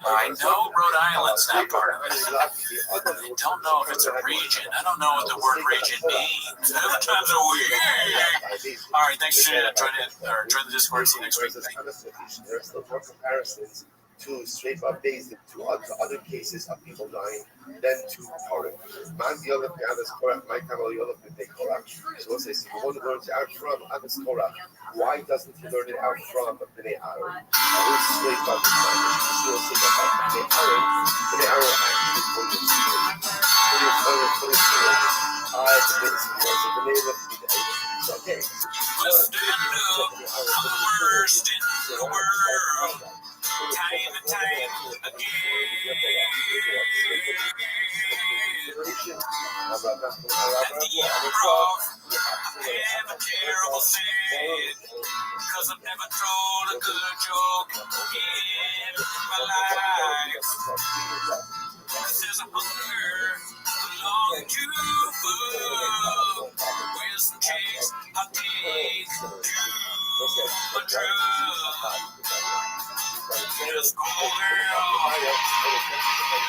I know Rhode Island's not part of it. I don't know if it's a region. I don't know what the word region means. Sometimes a weird. All right, thanks for join the Discord. See you next week. There are still more comparisons to straight up days to other cases of people dying than to Torah. Man, the other thing is Torah. My camel, the other thing they Torah. So what says, if you want to learn it out from Abbas Torah, why doesn't he learn it out from Bnei Aaron? Who's straight up the time? You will see that Bnei Aaron actually for your spirit. For your spirit. Okay. Worst in the world. Time and time again. At the improv, I have a terrible sin, 'cause I've never told a good joke in my life. 'Cause there's a hunger along to food, with some chicks I take to a drug. Just go there,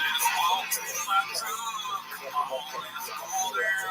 let's walk to my truck. Come on, let's go there.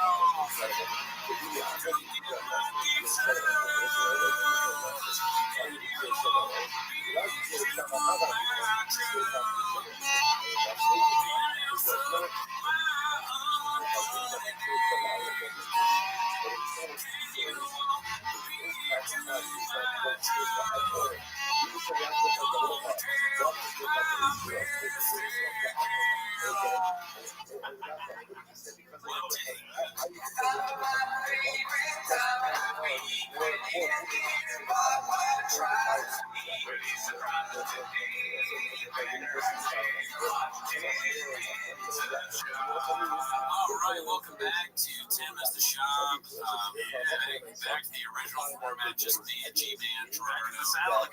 Alright, welcome back to Tim as the Shop. Back to the original format, just me and G-Man, Gerardo, Sal.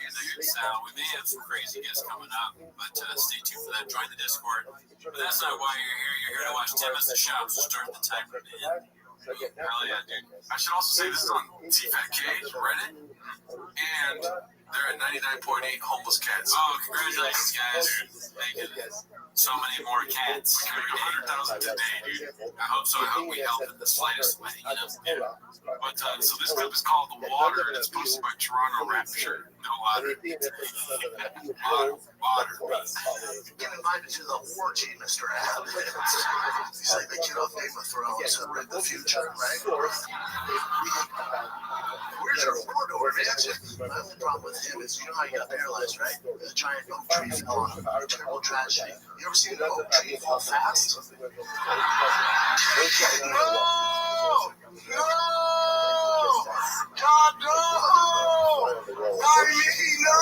We may have some crazy guests coming up, but stay tuned for that. Join the Discord. But that's not why you're here. You're here to watch Tim as the Shop, so start the timer, man. Hell yeah, dude. I should also say this is on TFATK, Reddit, and they're at 99.8 homeless cats. Oh, congratulations, guys. Making so many more cats. We're going to 100,000 today, dude. I hope so. I hope we help in the slightest way. But, so this clip is called The Water, and it's posted by Toronto Rapture. No water. Water. Get invited to the orgy, Mr. Ab. He's like the kid off Game of Thrones and read the future, right? Where's your floor door, man? My only problem with him is, you know how you got paralyzed, right? The giant oak tree fell on him. Terrible tragedy. You ever seen an oak tree fall fast? No! God, no! Not me, no!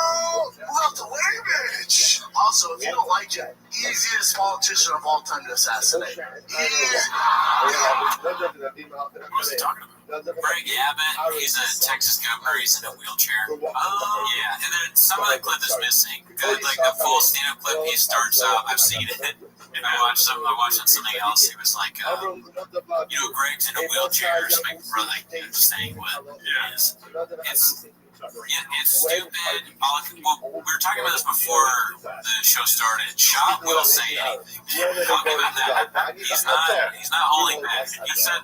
Love the language! Also, if you don't like it, easiest politician of all time to assassinate. What's he talking about? Greg Abbott, he's a Texas governor, he's in a wheelchair. Yeah, and then some of the clip is missing. Like the full stand-up clip, he starts out, I've seen it, and I watched on something else, it was like, Greg's in a wheelchair or something, just saying what it is. It's stupid. Well, we were talking about this before the show started. Shop will say anything. I'll give him that. He's not holding back. He said,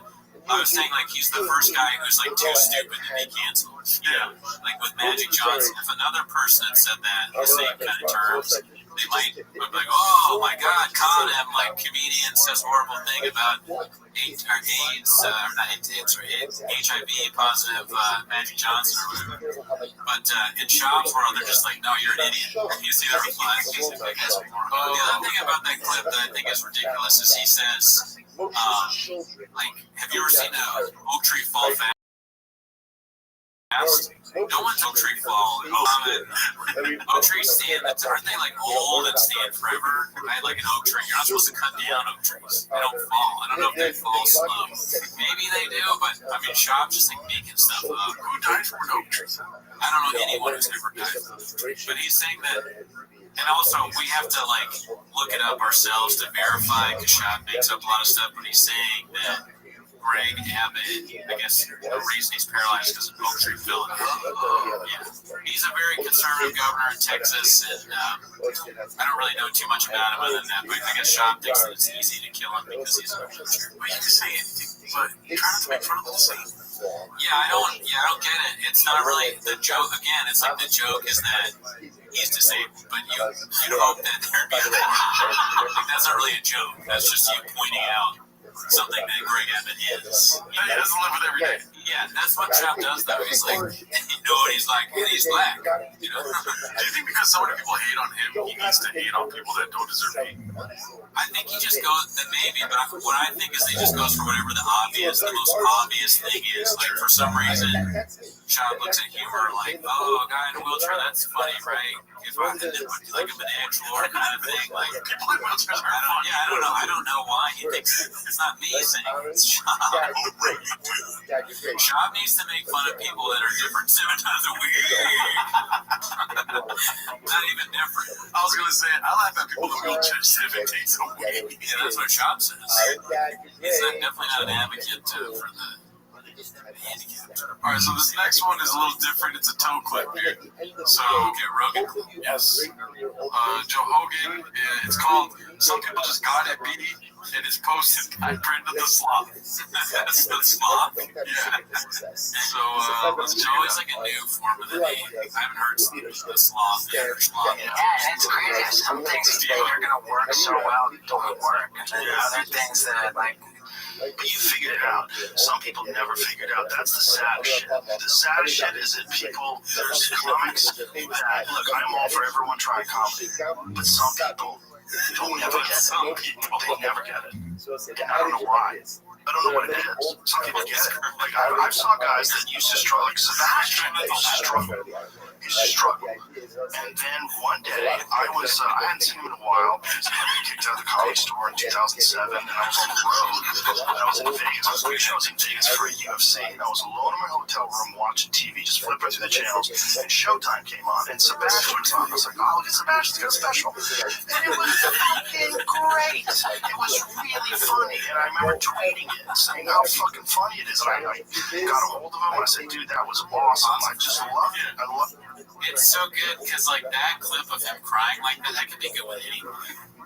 I was saying, like, he's the first guy who's, like, too stupid to be canceled. Yeah. Like, with Magic Johnson, if another person had said that in the same kind of terms, they might be like, oh, my God, caught him. Like, comedian says horrible thing about AIDS, or not AIDS, or HIV positive Magic Johnson or whatever. But in Shop's world, they're just like, no, you're an idiot. You see the replies? He's like, the other thing about that clip that I think is ridiculous is he says, like, have you ever seen an oak tree fall fast? No one's oak tree fall. Oak trees stand, aren't they like old and stand forever? Right? Like an oak tree. You're not supposed to cut down oak trees. They don't fall. I don't know if they fall slow. Maybe they do, but I mean, Shop's just like making stuff up. Who died from an oak tree? I don't know anyone who's ever died from an oak tree. But he's saying that. And also, we have to, like, look it up ourselves to verify, because Shop makes up a lot of stuff, but he's saying that Greg Abbott, I guess the reason he's paralyzed is because an oak tree fell. Yeah. He's a very conservative governor in Texas, and I don't really know too much about him other than that, but I guess Shop thinks that it's easy to kill him because he's an oak tree. Well, you can say anything, but try not to make fun of the same. Yeah, I don't get it. It's not really the joke. Again, it's like the joke is that he's disabled, but you'd hope that there'd be a like, that's not really a joke. That's just you pointing out something that Greg Abbott is. He doesn't live with every day. Yeah, that's what Shop does, though. He's like, he's like, and he's black. You know? Do you think because so many people hate on him, he needs to hate on people that don't deserve hate? I think he just goes, maybe, but what I think is he just goes for whatever the most obvious thing is. Like, for some reason, Shop looks at humor like, oh, a guy in a wheelchair, that's funny, right? If I did it with like a financial or kind of thing, like, people in wheelchairs are funny. Yeah, I don't know why he thinks it's not me saying it's Shop. Shop needs to make fun of people that are different 7 times a week. Not even different. I was gonna say, I laugh at people in wheelchairs 7 days a week. Yeah, that's what Shop says. He's definitely not an advocate for the handicapped. All right, so this next one is a little different. It's a toe clip here. So, Rogan. Yes. Joe Hogan. It's called "Some People Just Got It, B." And it's posted by Brenda the Sloth. That's the Sloth. Yeah. So, Joe is like a new form of the name. I haven't heard the Sloth yet. Yeah, it's crazy. Some things you think are going to work so well don't work. And then other things that, like, but you figured it out. Some people never figured out. That's the sad shit. The sad shit is that people, there's comics that, look, I'm all for everyone trying comedy, but some people don't never get it. They never get it. I don't know why. I don't know what it is. Some people get it. Like, I saw guys that used to struggle, like Sebastian used to struggle. And then one day, I hadn't seen him in a while because he had been kicked out of the Comedy Store in 2007, and I was on the road. And I was in Vegas. I was in Vegas for UFC, and I was alone in my hotel room watching TV, just flipping through the channels, and Showtime came on, and Sebastian was on. I was like, oh, look at Sebastian's got a special. And it was fucking great. It was really funny, and I remember tweeting it, saying how fucking funny it is. And I got a hold of him, and I said, dude, that was awesome. I just love it. I love it. It's so good because, like, that clip of him crying like that could be good with anyone.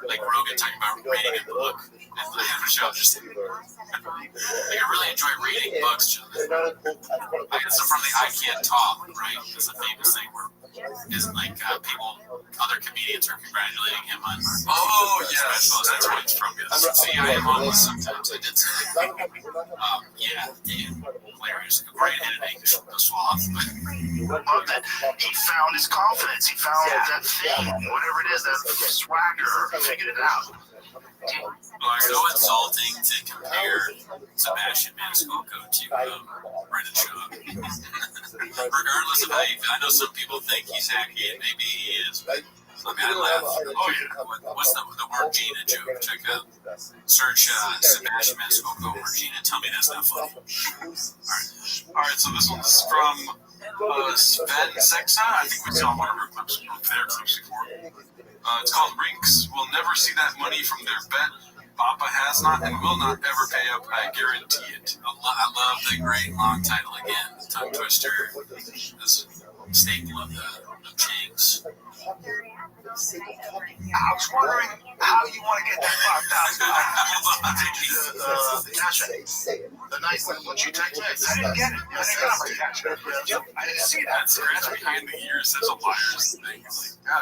Like Rogan talking about reading a book. And the show just. Like, I really enjoy reading books. Like, so from the I Can't Talk, right? It's a famous thing where is like people, other comedians are congratulating him on. Oh yeah, that's where it's from. See, I am homeless sometimes. I did say that. Yeah, hilarious, great editing, the Sloth. Love that he found his confidence. He found that thing, whatever it is, that swagger. Figured it out. Well, it's so insulting to compare Sebastian Maniscalco to Brendan Schaub. Regardless of how I know some people think he's hacky, and maybe he is. I mean, I laugh. Oh yeah. What's the word Gina joke? Check out. Search Sebastian Maniscalco or Gina. Tell me that's not funny. All right. So this one's from Sven Sexa. I think we saw one of her clips before. It's called Rinks. We'll never see that money from their bet. Papa has not and will not ever pay up. I guarantee it. I love the great long title again. The tongue twister. staple of the Chang's. I was wondering how you want to get that $5,000. The cash app. The night when you text me. I didn't get it. I didn't get my cash app. I didn't see that. Scratch behind the ears says a liar's thing.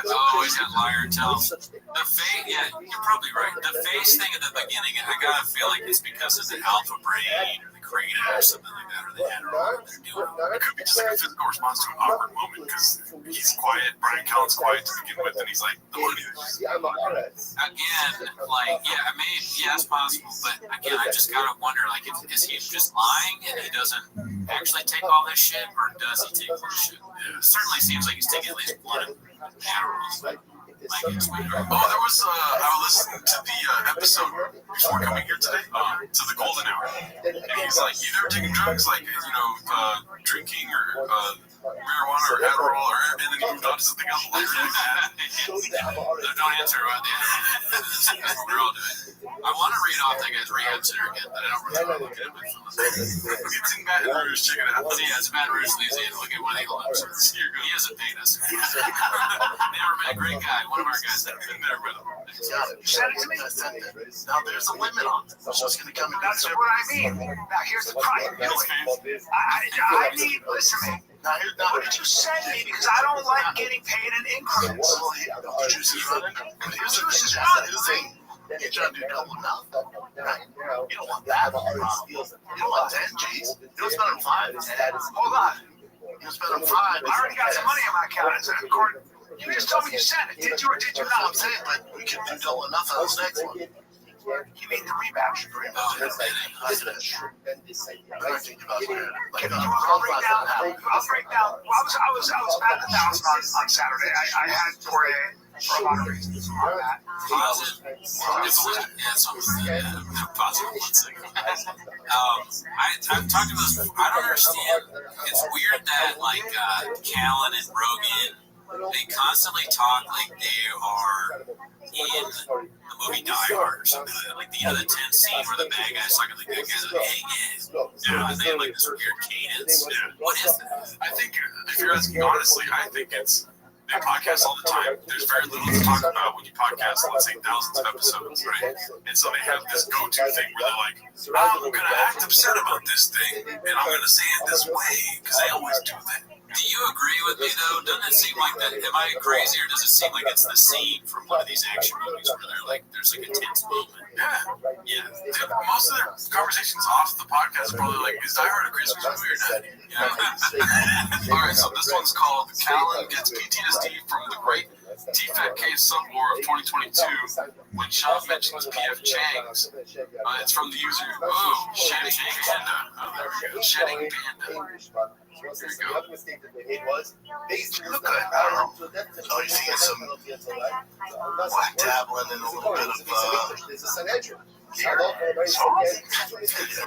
Oh, he's got liar tell. The face, yeah, you're probably right. The face thing at the beginning, I gotta feel like it's because of the alpha brain or the cranium or something like that, or the adderall they're doing. It could be just like a physical response to an awkward moment because he's quiet. Brian Callen's quiet to begin with, and he's like, the money. Again, like, yeah, I mean, yeah, it's possible, but again, I just gotta wonder, like, is he just lying and he doesn't actually take all this shit, or does he take all this shit? Yeah, it certainly seems like he's taking at least one Adderall. Oh, there was, I was listening to the episode before coming here today, to the Golden Hour. And he's like, you never taken drugs, like, drinking or marijuana or Adderall, and then he moved on to something else later. Don't answer about that. We're all doing. I want to read off that guy's rehab center again, but I don't really want to look at it. It's in Baton Rouge, check it out. Yeah, it's Baton Rouge, Louisiana. Look at one of the episodes. He hasn't paid us. Never been a great guy. One of our guys that have been there with him. Send it to me. Now there's a limit on it. It's just going to come in. That's what I mean. Now here's the problem. I need, listen to me. Now, what did you send me? Because I don't like getting paid in increments. The juice is running. Here's the thing. You're trying to do double now. Right? You don't want that. You don't want 10 G's. You don't spend on 5. Hold on. You spend on 5. I already got some money in my account. It's according. You just told me you sent it. Did you or did you not? I'm saying, but we can do double enough on this next one. You mean the rebound agreement? I'll break down. Well, I was at the Dallas on Saturday. I had for a lot of reasons. I've talked about this before. I don't understand. It's weird that like Callen and Rogan, they constantly talk like they are in the movie Die Hard or something like the end of the 10th scene where the bad guy's talking like that guy's like, hey guys, and they have like this weird cadence. What is that? I think if you're asking honestly, I think it's they podcast all the time. There's very little to talk about when you podcast, let's say thousands of episodes, right? And so they have this go-to thing where they're like, I'm gonna act upset about this thing, and I'm gonna say it this way because they always do that. Do you agree with me though? Doesn't it seem like that? Am I crazy, or does it seem like it's the scene from one of these action movies where they're like, there's like a tense moment? Yeah. Most of their conversations off the podcast are probably like, is Die Hard a Christmas movie or not? Yeah. All right, so this one's called Callen Gets PTSD from the Great TFATK Subwar of 2022 when Sean mentions PF Chang's. It's from the user, Shedding Panda. Oh, there we go. Shedding Panda. There you go. Look good. I don't know. Oh, you see some dabbling in a little bit of here.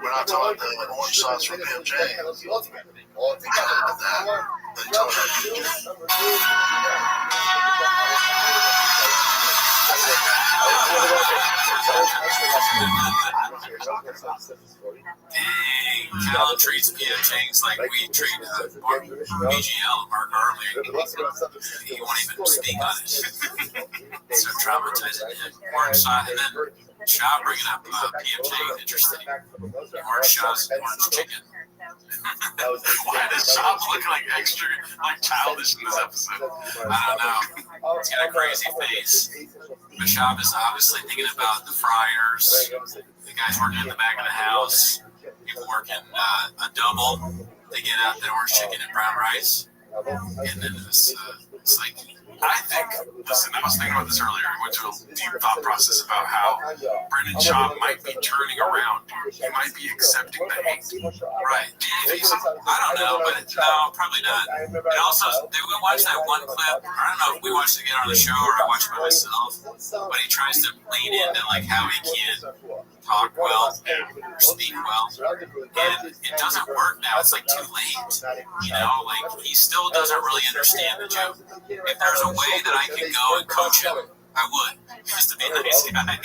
We're not talking the orange sauce from PF Chang's. Then tell Dang, Callen treats PF Chang's like we treat BGL and Mark Arley. He won't even speak on it. So traumatizing him. Orange sauce, and then Shaw bringing up PF Chang's, interesting. Orange sauce, orange chicken. Why does Shaw look like extra, like childish in this episode? I don't know. He's got a crazy face. Bashab is obviously thinking about the fryers, the guys working in the back of the house, people working a double. They get out the orange chicken and brown rice, and then it's like, I think, listen, I was thinking about this earlier. I went to a deep thought process about how Brendan Schaub might be turning around. He might be accepting the hate. Right. I don't know, but no, probably not. And also, we watched that one clip. I don't know if we watched it again on the show or I watched it by myself, but he tries to lean into like how he can talk well or speak well, and it doesn't work now. It's like too late. You know, like he still doesn't really understand the joke. If there's a way that I can go and coach him I would, just to be a nice guy.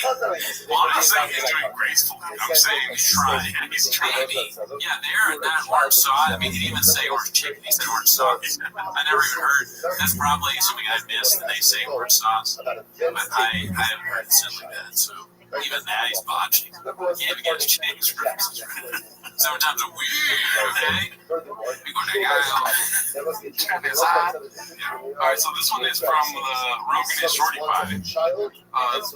Well, I'm not saying he's doing gracefully. I'm saying he's trying. He's trying. Maybe. Yeah, there, that orange sauce. I mean, he didn't even say orange chicken. He said orange sauce. I never even heard. That's probably something I missed that they say orange sauce. But I haven't heard it said like that, so even that he's botching. He can't even get his change references right. Sometimes a weird, okay? We go to the guy check his eye. All right, so this one is from Rogan and Shorty Pie.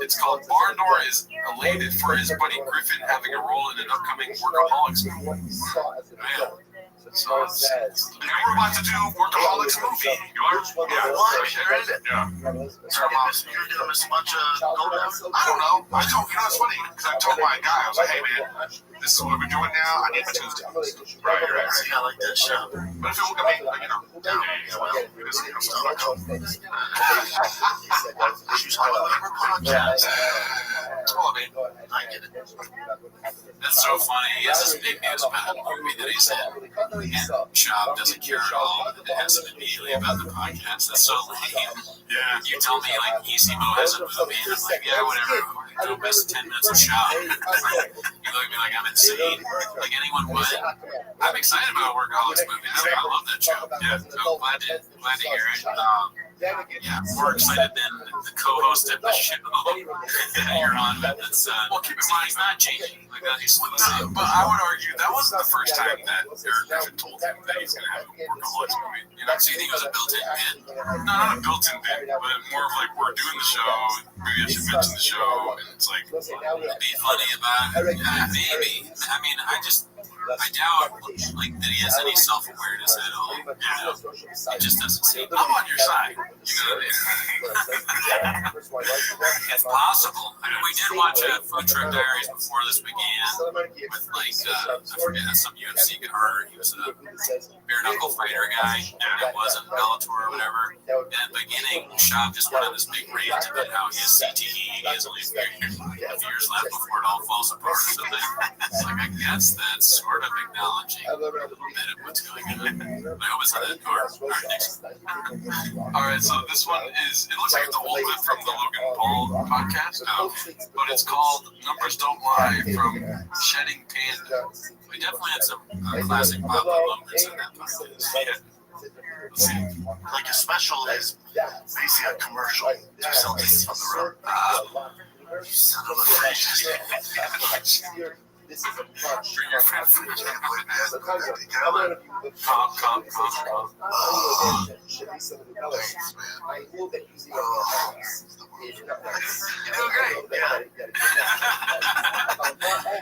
It's called Barndor is elated for his buddy Griffin having a role in an upcoming Workaholics movie. Man. So and we're about to do Workaholics movie. You are? Yeah, what? There is it. Yeah. So, you're gonna miss a bunch of gold hours? I don't know. You know, it's funny because I told my guy, I was like, hey man, this is what we're doing now. I need my Tuesday. Right. See, I like that show. But if it, I mean, you know, it is stuff. She's on the podcast. Well, I mean, I get it. That's so funny. He has this big news about a movie that he's in, and Shop doesn't care at all. It asks him immediately about the podcast. That's so lame. Yeah. You tell me, like, Easy Mo has a movie, and I'm like, yeah, whatever. Don't miss 10 minutes of Shop. You look at me like I'm insane. Like anyone would. I'm excited about Workaholics movie. I love that show. Yeah, so glad to hear it. Yeah, more excited than the co-host of the show that you're on. But that's well, keep in mind he's not changing. Like that, he's still the same. But I would argue that wasn't the first time that Eric Griffin told him that he's going to have a Workaholics movie. You know, so you think it was a built-in bit? No, not a built-in bit, but more of like we're doing the show. Maybe I should mention the show, and it's like be funny about it. Yeah, maybe. I mean, I doubt like that he has any self-awareness at all. You know, it just doesn't seem. I'm on your side. You know what I mean? It's possible. I mean, we did watch Food Truck Diaries before this began with like I forget some UFC guy. He was a bare knuckle fighter guy. It wasn't Bellator or whatever. And at the beginning, Shop just went on this big rant about how he has CTE. He has only a few years left before it all falls apart or something. It's like I guess that's sort of acknowledging a little bit of what's going on. I hope it's not that hard. All right, next. All right, so this one is, it looks like it's an old clip from the Logan Paul podcast, but it's called Numbers Don't Lie from Shedding Panda. We definitely had some classic pop moments in that podcast. Yeah. Let's see. Like a special is basically a commercial to sell tickets from the road. You son of a bitch. This is a bunch. Bring your friend from the family, man. Calm. Should be some of the colors. I hope that using You're doing great. Yeah.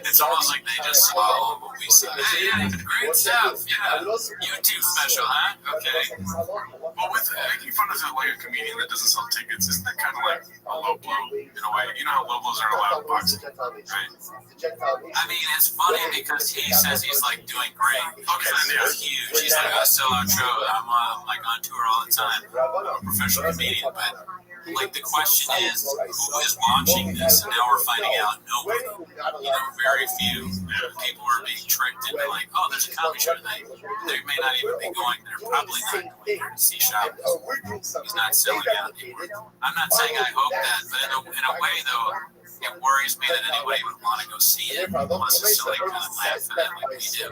It's almost like they just swallow what we say. Hey, great stuff. Yeah. YouTube special, huh? Okay. Well, with making fun of like a comedian that doesn't sell tickets, isn't that kind of like a low blow in a way? You know how low blows aren't allowed in boxing, right? I mean, it's funny because he says he's like doing great. Okay, he's huge. He's like a sellout show. I'm like on tour all the time. I'm a professional comedian, but like the question is, who is watching this? And now we're finding out nobody. You know, very few people are being tricked into like, oh, there's a comedy show tonight. They may not even be going there. Probably not going there to see Shop. He's not selling out anymore. I'm not saying I hope that, but in a way though, it worries me that anybody would want to go see it unless it's to like kind of laugh at it like we do.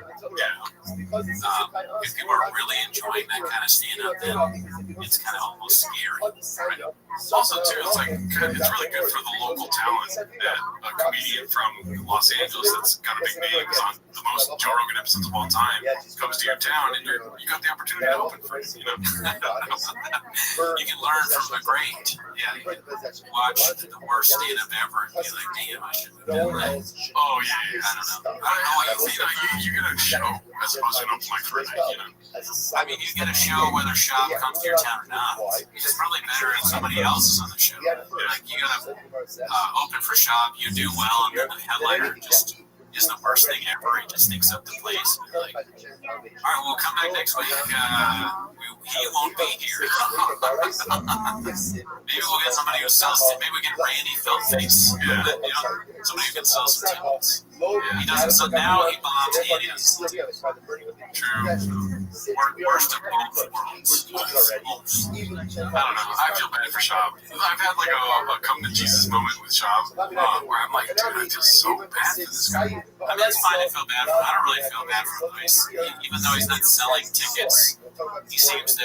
If people are really enjoying that kind of stand-up, then it's kind of almost scary. Right? Also, too, it's like it's really good for the local talent that a comedian from Los Angeles that's got a big name is on the most Joe Rogan episodes of all time comes to your town and you got the opportunity to open for it. You know, you can learn from the great. Yeah, watch the worst stand-up ever. Be like, damn, I should have done that. Oh, yeah. I don't know. You get a show as opposed to an open mic for a night, you know. I mean, you get a show whether Shop comes to your town or not. It's probably better if somebody else is on the show. Like, you gotta open for Shop, you do well, and then the headliner just the worst thing ever. He just stinks up the place. Like, all right, we'll come back next week. he won't be here. Maybe we'll get somebody who sells. Maybe we get Randy Filtface. Yeah. You know, somebody who can sell some tickets. Yeah. He doesn't. So now he belongs to idiots. True. Worst of both worlds. I don't know. I feel bad for Shab. I've had like a come to Jesus moment with Shab, where I'm like, dude, I feel so bad for this guy. I mean, it's fine to feel bad for him. I don't really feel bad for him. Even though he's not selling tickets, he seems to.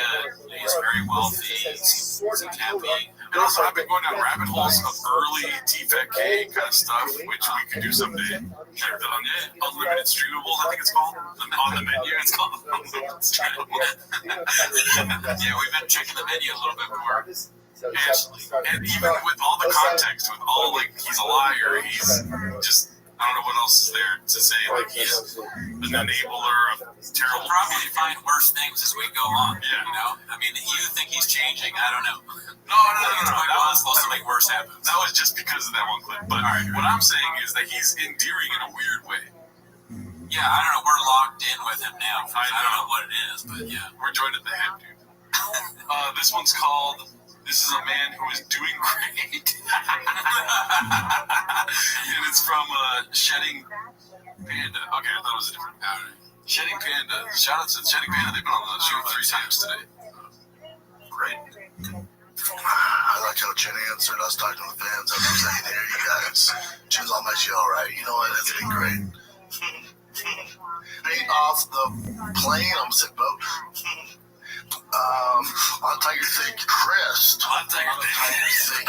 He's very wealthy. He seems happy. And also, I've been going down rabbit holes of early TFK kind of stuff, which we could do someday. Unlimited streamables, I think it's called. On the menu, it's called. Yeah, we've been checking the menu a little bit more. And even with all the context, with all like he's a liar, he's just I don't know what else is there to say. Like he's an enabler of terrible. We'll probably find worse things as we go on. Yeah. You know, I mean, you think he's changing? I don't know. No. That was supposed to make worse happen. That was just because of that one clip. But what I'm saying is that he's endearing in a weird way. Yeah, I don't know. We're locked in with him now. I don't know what it is, but yeah, we're joined at the hip, dude. This one's called. This is a man who is doing great. And it's from Shedding Panda. Okay, I thought it was a different Shedding Panda. Shout out to Shedding Panda. They've been on the show 3 times today. Great. I like how Jen answered. I was talking to the fans. I was saying, there you guys. Jen's on my show, right? You know what? It's been great. Hey, off the plane, I was in boat. On Tiger Thick Crest. On Tiger Thick.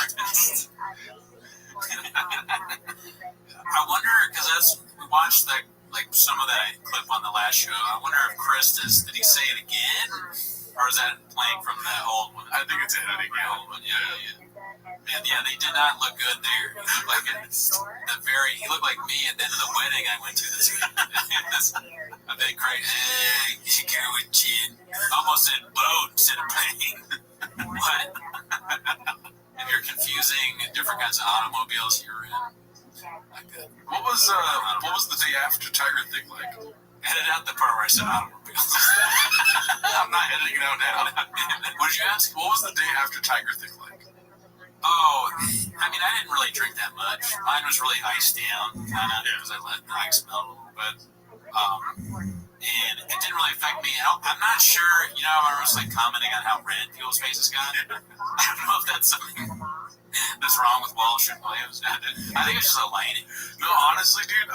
I wonder, because we watched that, like some of that clip on the last show. I wonder if Chris did he say it again? Or is that playing from the old one? I think it's editing the old one, yeah. And yeah, they did not look good there. He looked like he looked like me at the end of the wedding I went to this week. A big great, hey, you go with Chin. Almost in boat instead of plane. What? If you're confusing different kinds of automobiles you're in. Not good. What was the day after Tiger Thick like? Edit out the part where I said automobiles. I'm not editing it out now. What did you ask? What was the day after Tiger Thick like? Oh, I mean, I didn't really drink that much. Mine was really iced down, kind of, because I let the ice melt a little bit. And it didn't really affect me. I'm not sure, you know, I was like commenting on how red people's faces got. I don't know if that's something that's wrong with Walsh and Williams. I think it's just a lighting. No, honestly, dude,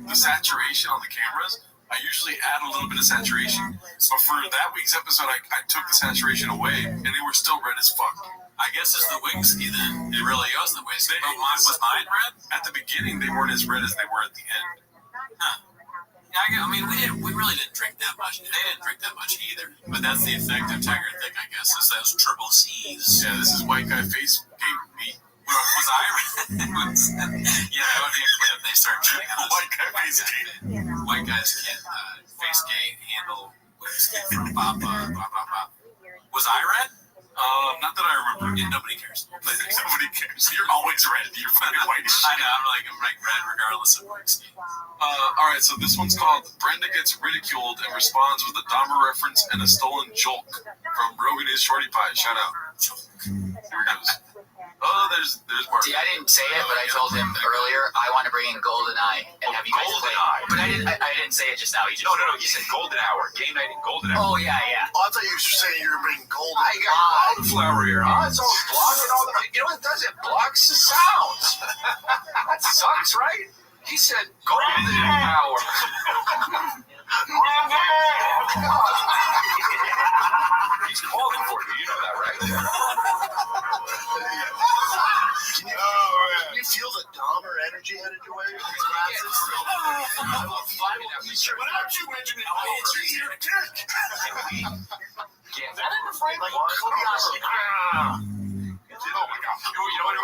the saturation on the cameras, I usually add a little bit of saturation. But for that week's episode, I took the saturation away, and they were still red as fuck. I guess it's the whiskey then. It really was the whiskey. Was mine red? At the beginning, they weren't as red as they were at the end. Huh. Yeah, I mean, we really didn't drink that much. They didn't drink that much either. But that's the effect of Tiger Thick, I guess, is those triple C's. Yeah, this is White Guy Face Gate meat. Was I red? Yeah, that would be a clip. They start drinking on White Guy Face Gate. White guys can't face gate handle whiskey from Papa. Was I red? Not that I remember. Yeah, nobody cares. Nobody cares. You're always red. You're fucking white as shit. I know. I'm like red regardless of whiskey. All right, so this one's called Brenda Gets Ridiculed and Responds with a Dahmer reference and a Stolen Joke from Rogan is Shorty Pie. Shout out. Here it goes. Oh, there's Mark. See, I didn't say it, but I told him earlier I want to bring in GoldenEye and have you guys play. But I didn't say it just now. He just No. You said Golden Hour. Game night in Golden Hour. Oh yeah. Oh, I thought you were saying you were bringing Golden. I got Flower here, huh? It's always blocking all the. You know what it does? It blocks the sounds. That sucks, right? He said Golden Hour. He's calling for you. You know that, right? Can you feel the Dahmer energy headed your way? Why don't you mention it? I'll answer your dick. That in the frame? Like, curiosity. Oh my God. You know what?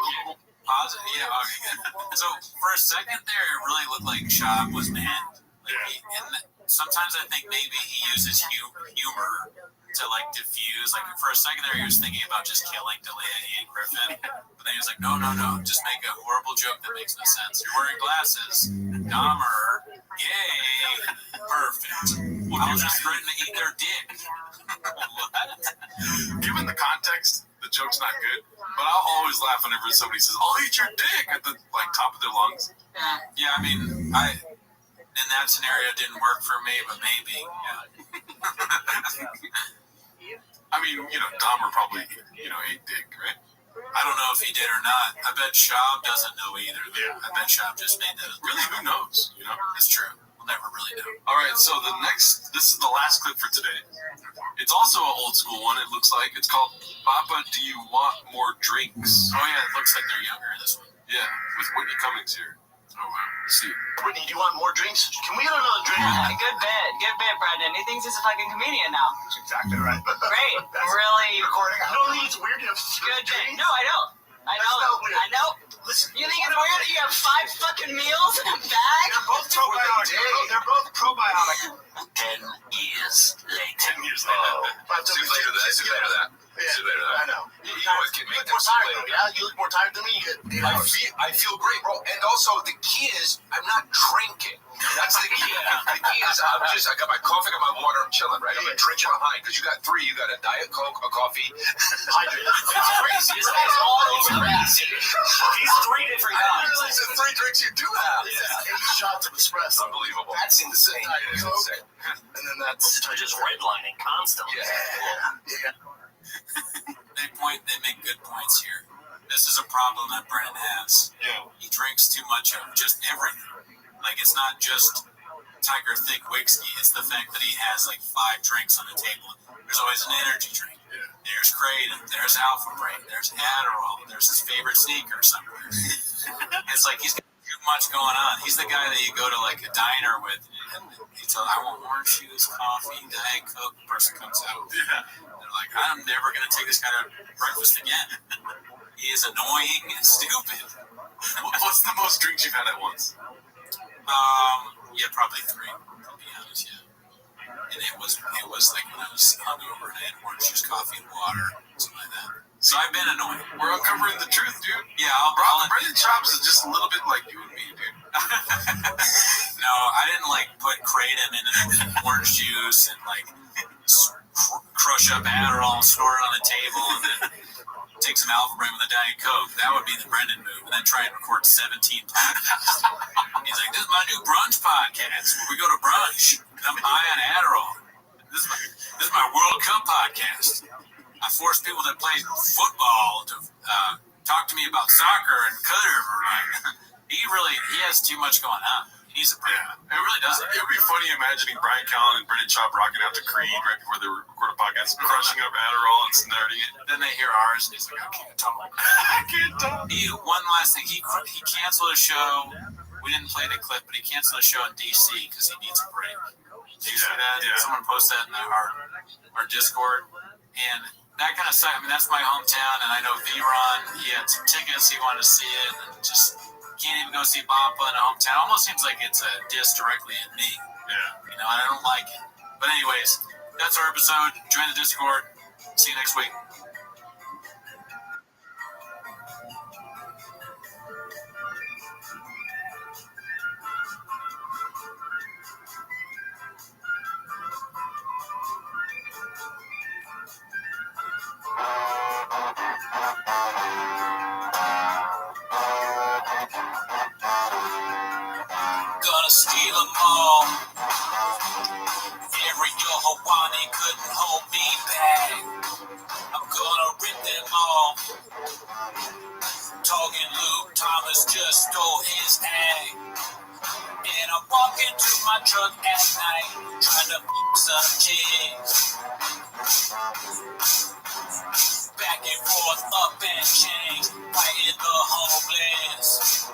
Pause it. Yeah, okay. So for a second there, it really looked like Shab was mad. Like and sometimes I think maybe he uses humor to like diffuse. Like for a second there, he was thinking about just killing D'Elia and Griffin, but then he was like, no, just make a horrible joke that makes no sense. You're wearing glasses, Dahmer, yay, perfect. I'll just threaten to eat their dick. Given the context, the joke's not good, but I'll always laugh whenever somebody says, "I'll eat your dick" at the like top of their lungs. Yeah, I mean, in that scenario, it didn't work for me, but maybe. Yeah. I mean, Dahmer probably, ate dick, right? I don't know if he did or not. I bet Schaub doesn't know either. Yeah. I bet Schaub just made that. Really, who knows? It's true. We'll never really know. All right, so this is the last clip for today. It's also an old school one, it looks like. It's called Papa, Do You Want More Drinks? Oh, yeah, it looks like they're younger, this one. Yeah, with Whitney Cummings here. Oh, wow. Let's see. Whitney, do you want more drinks? Can we get another drink? Good bit, Brendan. He thinks he's a fucking comedian now. That's exactly right. Great. Really. Recording. I don't think it's weird to have Good bit. No, I don't. I know. Listen, you think it's weird that you have 5 fucking meals in a bag? They're both probiotic. They're both probiotic. 10 years later. 10 years later. 5 years later, that. I know. You know what can make them more tired, yeah? You look more tired than me. I feel great, bro. And also, the key is I'm not drinking. That's the key. The key is I got my coffee, I got my water, I'm chilling, right? I'm drinking behind because you got 3. You got a Diet Coke, a coffee. Hydrated. It's crazy. This guy's all over crazy. He's 3 different kinds. It's the 3 drinks you do have. Yeah. 8 shots of espresso. Unbelievable. That's insane. It's insane. And then that's just redlining constantly. Yeah. They make good points here. This is a problem that Brennan has. Yeah. He drinks too much of just everything. Like, it's not just Tiger Thick whiskey. It's the fact that he has like 5 drinks on the table. There's always an energy drink. Yeah. There's Kratom. There's Alpha Brain. There's Adderall. There's his favorite sneaker somewhere. It's like he's got too much going on. He's the guy that you go to like a diner with and he tells, I want orange juice, coffee, Diet Coke. The person comes out. Yeah. They're like, I'm never going to take this guy to breakfast again. He is annoying and stupid. What's the most drinks you've had at once? Yeah, probably 3, to be honest, yeah. And it was like when I was hungover and I had orange juice, coffee, and water, something like that. So I've been annoying. We're uncovering the truth, dude. Yeah, Brendan Chops is just a little bit like you and me, dude. No, I didn't like put Kratom into the orange juice and like crush up Adderall and store it on the table and then take some Alpha Brain with a Diet Coke. That would be the Brendan move. And then try and record 17 podcasts. He's like, this is my new brunch podcast where we go to brunch and I'm high on Adderall. This is my World Cup podcast. I force people that play football to talk to me about soccer and cutter. He has too much going on. He needs a break. It really does. It would be funny imagining Brian Callen and Brendan Chop rocking out to Creed right before they record a podcast, crushing up Adderall and snorting it. Then they hear ours and he's like, I can't talk. I can't talk. One last thing. He canceled a show. We didn't play the clip, but he canceled a show in D.C. because he needs a break. Did you see that? Yeah. Someone posted that in our Discord. And that kind of sucks. I mean, that's my hometown, and I know V-Ron, he had some tickets, he wanted to see it, and just can't even go see Bappa in a hometown. Almost seems like it's a diss directly at me. Yeah. And I don't like it. But anyways, that's our episode. Join the Discord. See you next week. Gonna steal them all. Every Yohawani couldn't hold me back. I'm gonna rip them all. Talking Luke Thomas just stole his act. And I walk into my truck at night, trying to f*** some chicks. Back and forth, up and change, fighting the homeless.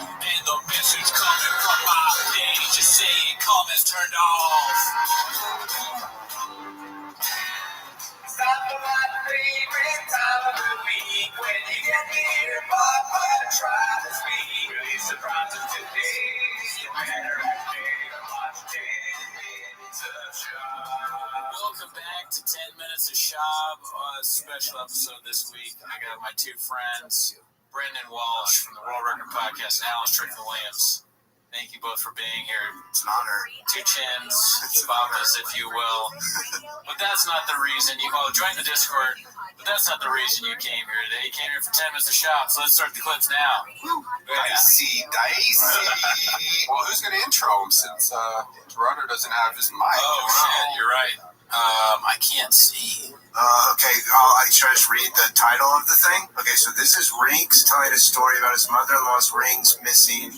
And the message coming from my page is saying comments turned off. Stop for my favorite time of the week when you get to hear Papa try to speak. Really surprised today. You better actually watch 10 minutes of show. Welcome back to 10 Minutes of Shab, special episode this week. I got my two friends, Brendan Walsh from the World Record Podcast and Alan Strickland Williams. Thank you both for being here. It's an honor. Two chins, Bobbas, if you will. But that's not the reason you... Oh, join the Discord. But that's not the reason you came here today. You came here for 10 Minutes of Shab, so let's start the clips now. Dicey. Well, who's going to intro him since Rudder doesn't have his mic? Oh, shit, you're right. I can't see. Okay, I should just read the title of the thing? Okay, so this is Rinks telling a story about his mother-in-law's rings missing.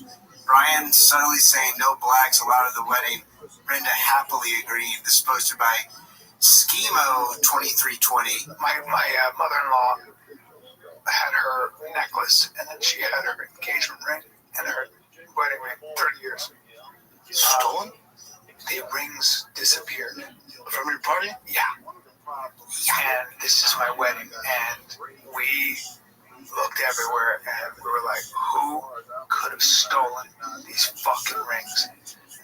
Brian subtly saying no blacks allowed at the wedding. Brenda happily agreeing. This is posted by Schemo 2320. My mother-in-law had her necklace, and then she had her engagement ring and her wedding ring. 30 years. Stolen? The rings disappeared. From your party? Yeah. And this is my wedding, and we looked everywhere, and we were like, who could have stolen these fucking rings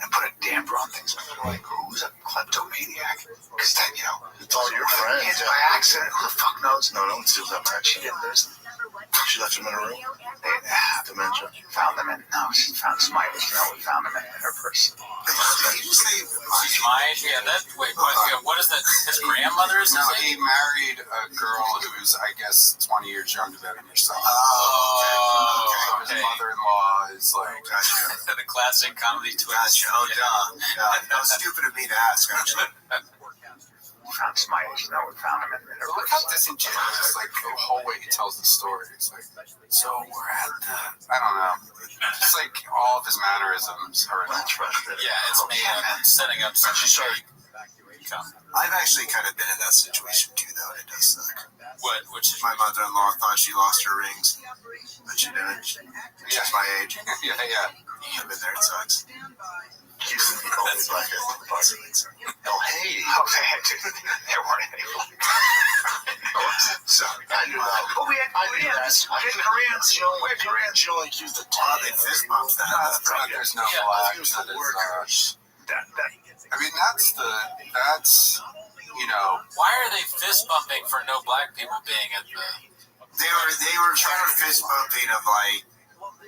and put a damper on things? And we were like, who's a kleptomaniac? Because then, it's all your friends. It's by accident. Who the fuck knows? No one steals that much. She didn't lose them. She left them in a room? Dementia. Found them in, no, she found Smiley. No, we found them in her purse. Did you say Smiley? Yeah, what is that? His grandmother is? No, he married a girl who's, I guess, 20 years younger than himself. Oh, okay. His mother-in-law is like... The classic comedy twist. Gotcha. Oh, duh. That was stupid of me to ask, actually. We found Smiley. No, we found them in her Look purse. how disingenuous, like, the whole way he tells the story. It's like, so we're at the... I don't know. Just like all of his mannerisms are... Yeah, it's me. I'm setting up some shit. I've actually kind of been in that situation, too, though. It does suck. What? Which is my mother-in-law thought she lost her rings, but she didn't. She's my age. Yeah. I've been there. It sucks. She's the only black I think bought her rings. Oh, hey. Okay, dude. There weren't any Sorry. I knew that. But we had Koreans. We're Koreans. She only used the tongue. They fist bumped that. There's no blacks. That is... I mean, that's why are they fist bumping for no black people being at the? They were trying to fist bumping of like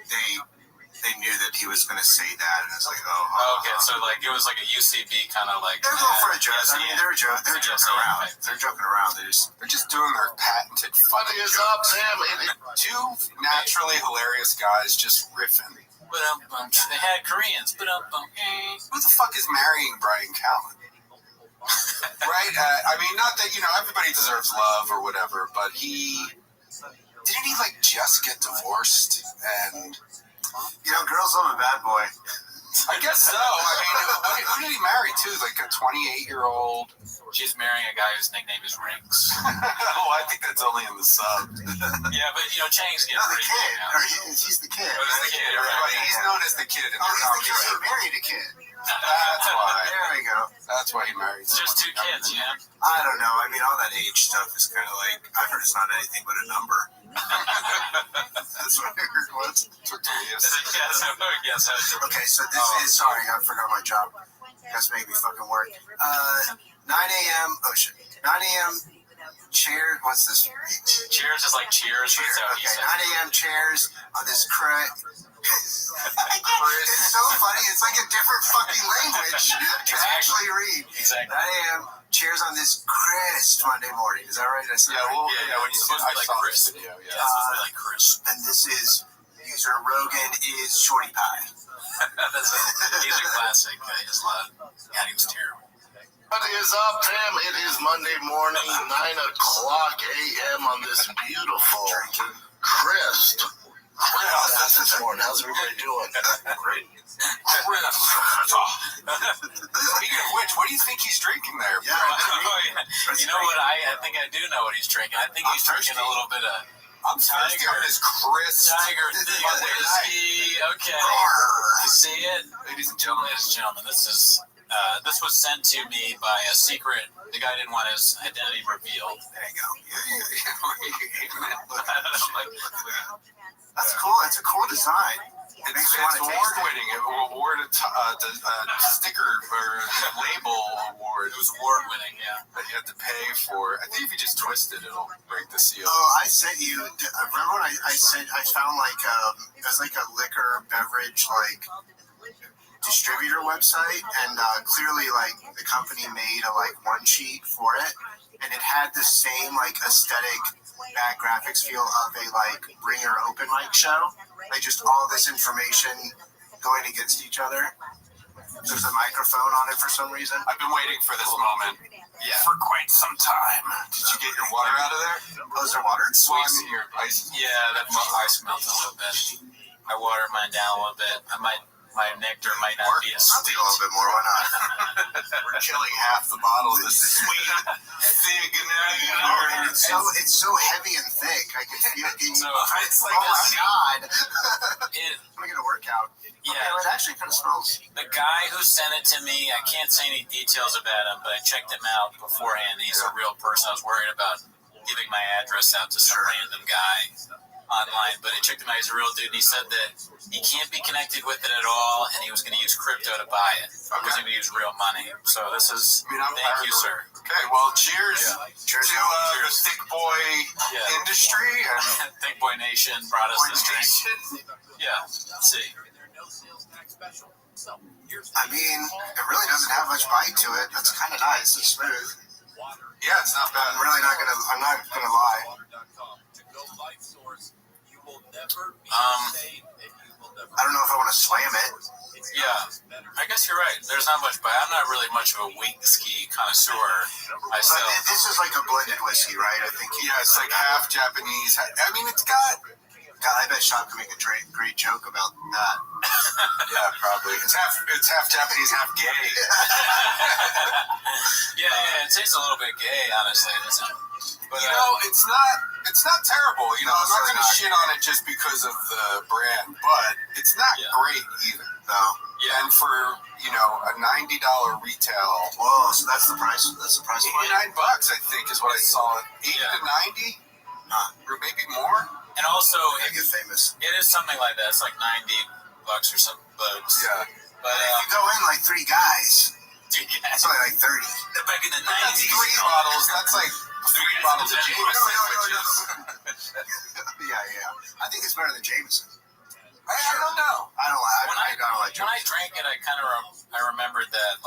they knew that he was going to say that, and it's like okay, so like it was like a UCB kind of like they're going for a joke. I mean, they're joking around. They're joking around. They're just doing their patented funny is up, Sam. Two naturally hilarious guys just riffing. They had Koreans. Who the fuck is marrying Brian Callen? Right? I mean, not that, everybody deserves love or whatever, but didn't he, like, just get divorced? And, girls love a bad boy. I guess so. I mean, who did he marry, too? Like a 28-year-old? She's marrying a guy whose nickname is Rinks. Oh, I think that's only in the sub. Yeah, but, Chang's getting the kid. He's the kid. He's known as the kid in the comedy. He married a kid. That's why. There we go. That's why he married. Just two kids, yeah. I don't know. I mean, all that age stuff is kind of like, I've heard it's not anything but a number. That's what I heard once. Yes. Okay, so this is, sorry, I forgot my job. You guys make me fucking work. 9 a.m. Oh shit. 9 a.m. Cheers. What's this? Cheers is like cheers. Okay, 9 a.m. Chairs on this It's so funny. It's like a different fucking language to actually read. Exactly. 9 a.m. Cheers on this crisp Monday morning. Is that right? When you said like crisp. Yeah, it's supposed to be like crisp. And this is user Rogan is Shorty Pie. He's a classic. His love. Yeah, he was terrible. What is up, fam? It is Monday morning, 9 o'clock a.m. on this beautiful, crisp. That's this morning. How's everybody doing? Great. Speaking of which, what do you think he's drinking there? Yeah. You know what? I think I do know what he's drinking. I think he's drinking a little bit of Tiger. His crisp Tiger whiskey. Okay. You see it? Ladies and gentlemen, this was sent to me by a secret. The guy didn't want his identity revealed. There you go. That's cool. It's a cool design. It's award-winning. It will award a sticker or a label award. It was award-winning, yeah. That you have to pay for. I think if you just twist it, it'll break the seal. Oh, I sent you. Remember when I found like it was like a liquor beverage like distributor website, and clearly like the company made a like one sheet for it, and it had the same like aesthetic, bad graphics feel of a like Bringer open mic show. Like just all this information going against each other. There's a microphone on it for some reason. I've been waiting for this moment. Yeah. For quite some time. Did you get your water out of there? Oh, is there water? It's Well, I mean, your ice. Yeah, that ice melted a little bit. I watered mine down a little bit. My nectar might not be as I'll sweet. take a little bit more. Why not? We're killing half the bottle of this sweet, thick, and It's so heavy and thick. I can feel it. So, It's like, oh my god. It, I'm gonna work out. yeah. Okay, well, it actually kind of smells. The guy who sent it to me, I can't say any details about him, but I checked him out beforehand. He's a real person. I was worried about giving my address out to some random guy online, but I checked him out. He's a real dude. And he said that he can't be connected with it at all, and he was going to use crypto to buy it. He wasn't going to use real money. So this is, thank you, sir. Okay, well, cheers Cheers. to the Thick Boy industry and Thick Boy Nation brought us this drink. Yeah, let's see. I mean, it really doesn't have much bite to it. That's kind of nice. It's smooth. Yeah, it's not bad. I'm not gonna lie. I don't know if I want to slam it. Yeah, I guess you're right. There's not much bite. I'm not really much of a whiskey connoisseur myself. But this is like a blended whiskey, right? I think. Yeah, it's like half Japanese. I mean, it's got. God, I bet Sean could make a great joke about that. Yeah, probably. It's half Japanese, half gay. Yeah, it tastes a little bit gay, honestly, doesn't it? But, it's not terrible. I'm not going to shit on it just because of the brand, but it's not great either. No. Yeah. And for a $90 retail. Whoa, so that's the price. That's the price. $89, I think, is what I saw. 80 to 90, or maybe more. And also, I get famous. It is something like that. It's like $90 or something. But yeah. But if you go in like three guys, it's only like 30. Back in the 90s. That's 3 bottles. That's like 3 bottles of Jameson. Yeah. I think it's better than Jameson. I don't know. I don't like When I drank it, I kind of I remembered that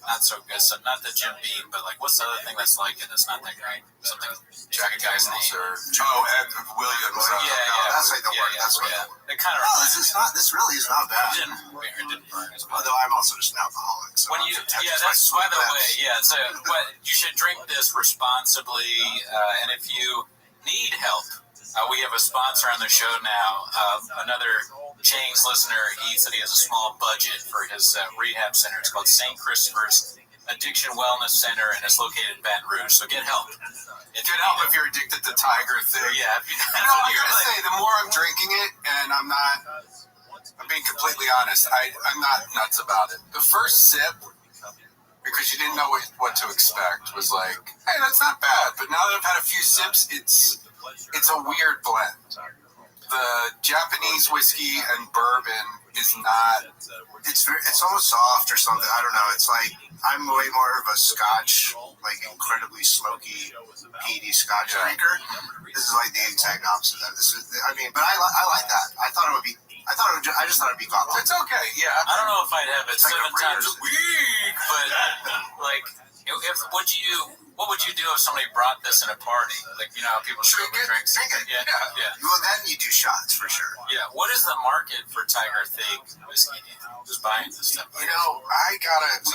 not so good. So not the Jim Beam, but like what's the other thing that's like it? That's not that great. Something Jack Daniels or Ed Williams. Yeah. That's like the word. That's what. They kind of. This really is not bad. It didn't burn as much. Although I'm also just an alcoholic. So When you, that's by the way, So, but you should drink this responsibly, and if you need help, we have a sponsor on the show now. Another Chang's listener, he said he has a small budget for his rehab center. It's called St. Christopher's Addiction Wellness Center, and it's located in Baton Rouge. So get help. Get help if you're addicted to Tiger thing. Yeah. I gotta say, the more I'm drinking it, and I'm being completely honest, I'm not nuts about it. The first sip, because you didn't know what to expect, was like, hey, that's not bad. But now that I've had a few sips, it's a weird blend. The Japanese whiskey and bourbon is not. It's almost soft or something. I don't know. It's like I'm way more of a Scotch, like incredibly smoky, peaty Scotch drinker. This is like the exact opposite of that. But I like that. I just thought it'd be gone. It's okay. Yeah. I don't know if I'd have it It's like 7 a times a week, but like, what would you do if somebody brought this in a party? Like, how people drink drinks? Drink it. Yeah. Well, then you do shots for sure. Yeah. What is the market for Tiger Thick whiskey? Who's buying this stuff? We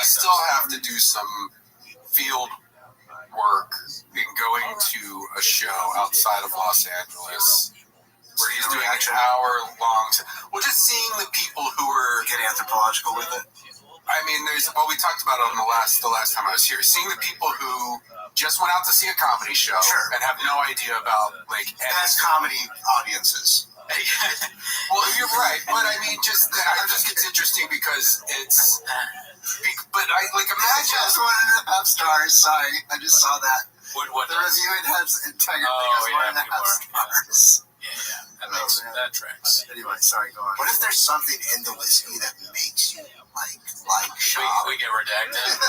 still have to do some field work in going to a show outside of Los Angeles where he's doing an hour-long. Well, just seeing the people who are getting anthropological with it. I mean, there's what we talked about on the last time I was here. Seeing the people who just went out to see a comedy show and have no idea about that's comedy audiences. Well, you're right, but I mean, it's interesting because it's. But imagine. That's 1.5 stars. Sorry, I just saw that. What the review it has Tiger Thick has 1.5 stars. That tracks. Anyway, sorry, go on. What if there's something in the whiskey that makes you like shop? We get redacted.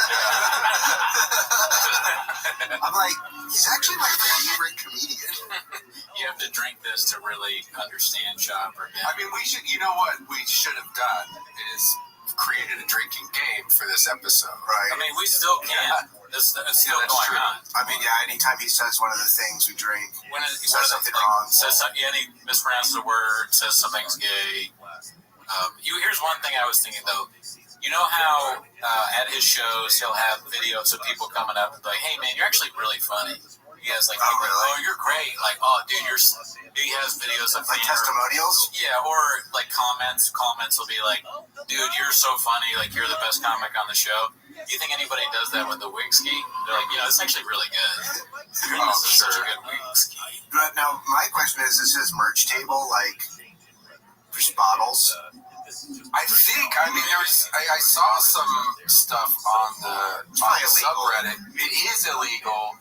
I'm like, he's actually my favorite comedian. You have to drink this to really understand shop. I mean, we should. You know what we should have done is created a drinking game for this episode, right? I mean, we still can. It's still going on. I mean, yeah. Anytime he says one of the things we drink, He says something wrong. He mispronounces a word. Says something's gay. Here's one thing I was thinking though. You know how at his shows he'll have videos of people coming up and like, "Hey man, you're actually really funny." He has like, "Oh, you're great!" Like, "Oh, dude, He has videos of like testimonials. Yeah, or like comments. Comments will be like, "Dude, you're so funny! Like, you're the best comic on the show." Do you think anybody does that with the whiskey? They're like, "Yeah, it's actually really good." Oh, this is sure. such a good whiskey. But now my question is his merch table like for bottles? I think. I mean, I saw some stuff on the subreddit. It is illegal,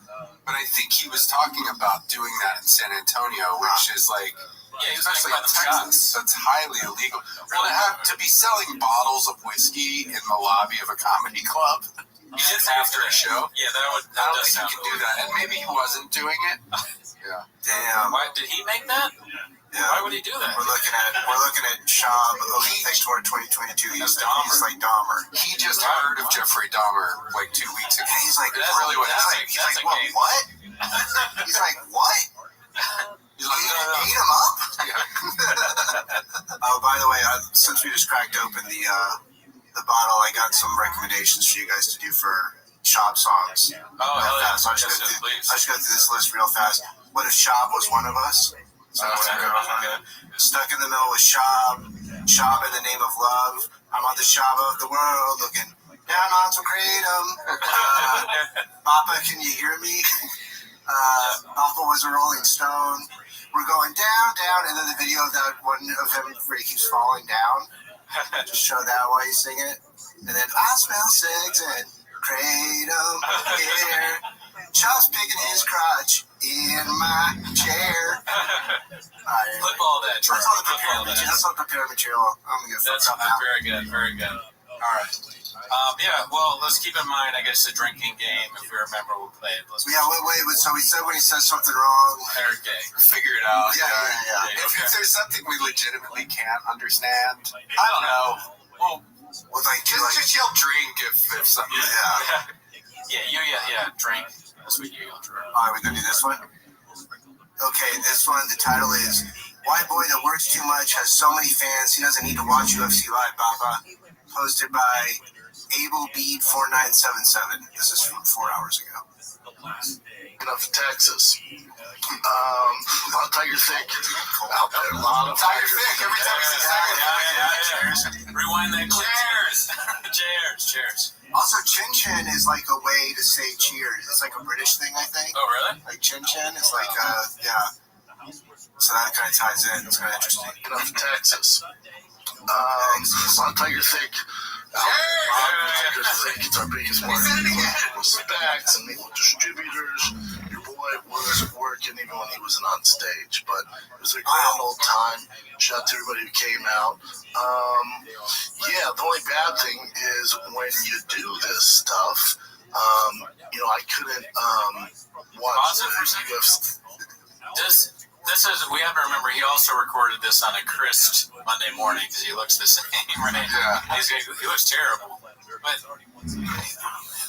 but I think he was talking about doing that in San Antonio, which is like, especially in Texas, that's highly illegal. Well, to be selling bottles of whiskey in the lobby of a comedy club after a show. Yeah, I don't think you can do that, and maybe he wasn't doing it. Yeah. Damn. Why did he make that? Yeah. Why would he do that? We're looking at Shab Olympics toward 2022. He's like Dahmer. He just heard of Jeffrey Dahmer like 2 weeks ago. He's like, that's really what happened. He's like, what? He's like, what? He's like, eat him up? Oh, by the way, since we just cracked open the bottle, I got some recommendations for you guys to do for Shab songs. Oh, hell yeah! So I'll just go through this list real fast. What if Shab was one of us? So Stuck in the middle with Shab in the name of love. I'm on the Shab of the world, looking down on some kratom. Papa, can you hear me? Papa was a Rolling Stone. We're going down, and then the video of that one of him where he keeps falling down. Just show that while you sing it, and then I smell sex and kratom here. Chop's picking his crotch in my chair. Flip all that. That's all the prepared material. I'm gonna get fucked up now. Very good. Very good. All right. Yeah. Well, let's keep in mind. I guess the drinking game. If we remember, we'll play it. Wait. So we said when he says something wrong, okay. Figure it out. Yeah. If there's something we legitimately can't understand, I don't know. Well, just yell drink if something. Yeah. Drink. That's what you yell. All right, we're gonna do this one. Okay, this one. The title is "White Boy That Works Too Much Has So Many Fans He Doesn't Need to Watch UFC Live." Papa, posted by AbleBeat4977. This is from 4 hours ago. Enough Texas. I'll tell you thick. Out there, a lot of Tiger thick every time he's Cheers. Rewind that. Cheers. Also, chin chin is like a way to say cheers. It's like a British thing, I think. Oh, really? Like chin chin is like So that kind of ties in. It's kind of interesting. Enough Texas. I'll tell you thick. It's our biggest market. Respect and distributors. Your boy was working even when he wasn't on stage, but it was a grand old time. Shout out to everybody who came out. The only bad thing is when you do this stuff, I couldn't watch the UFC. This is, we have to remember, he also recorded this on a crisp Monday morning because he looks the same, right? Yeah. He looks terrible. But,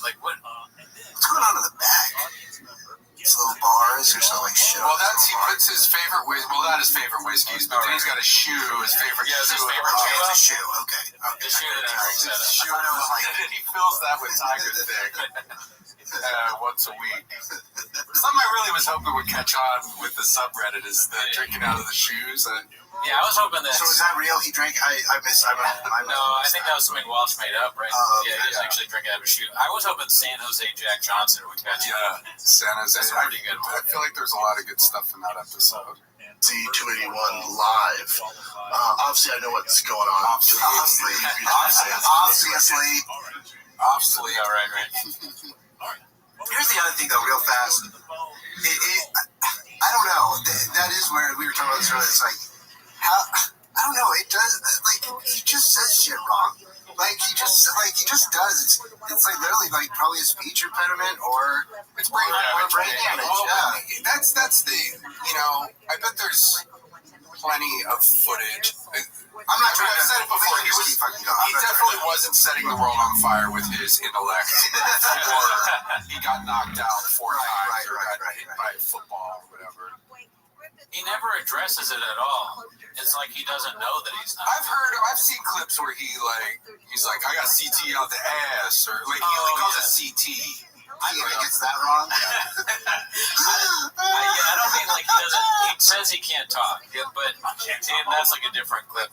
like, what? What's going on in the back? These little bars or something like shit. Well, he puts his favorite whiskey. Well, not his favorite whiskeys, but then he's got a shoe. His favorite shoe. His favorite shoe. It's a shoe. Okay. The shoe that he drinks out of. Shoe. He fills that with Tiger Thick once a week. Something I really was hoping would catch on with the subreddit is the drinking out of the shoes. Yeah, I was hoping that. So is that real? He drank. I think that was something Welch made up, right? Okay. He was actually drinking out of a shoe. I was hoping San Jose Jack Johnson would catch on. Yeah, San Jose. That's a pretty good one. I feel like there's a lot of good stuff in that episode. C281 live. Obviously, I know what's going on. Obviously. All right. Here's the other thing, though, real fast. I don't know. That is where we were talking about this earlier. It's like is speech impediment or it's brain damage. Brain damage. Well, that's the I bet there's plenty of footage. I'm not trying to said it before. He definitely wasn't setting the world on fire with his intellect. Or he got knocked out 4 times or got hit by a football or whatever. He never addresses it at all. It's like he doesn't know that he's not. I've seen clips where he's like, I got CT out the ass, or like he only calls it CT. He gets that wrong. I don't mean like he doesn't. He says he can't talk, but that's like a different clip.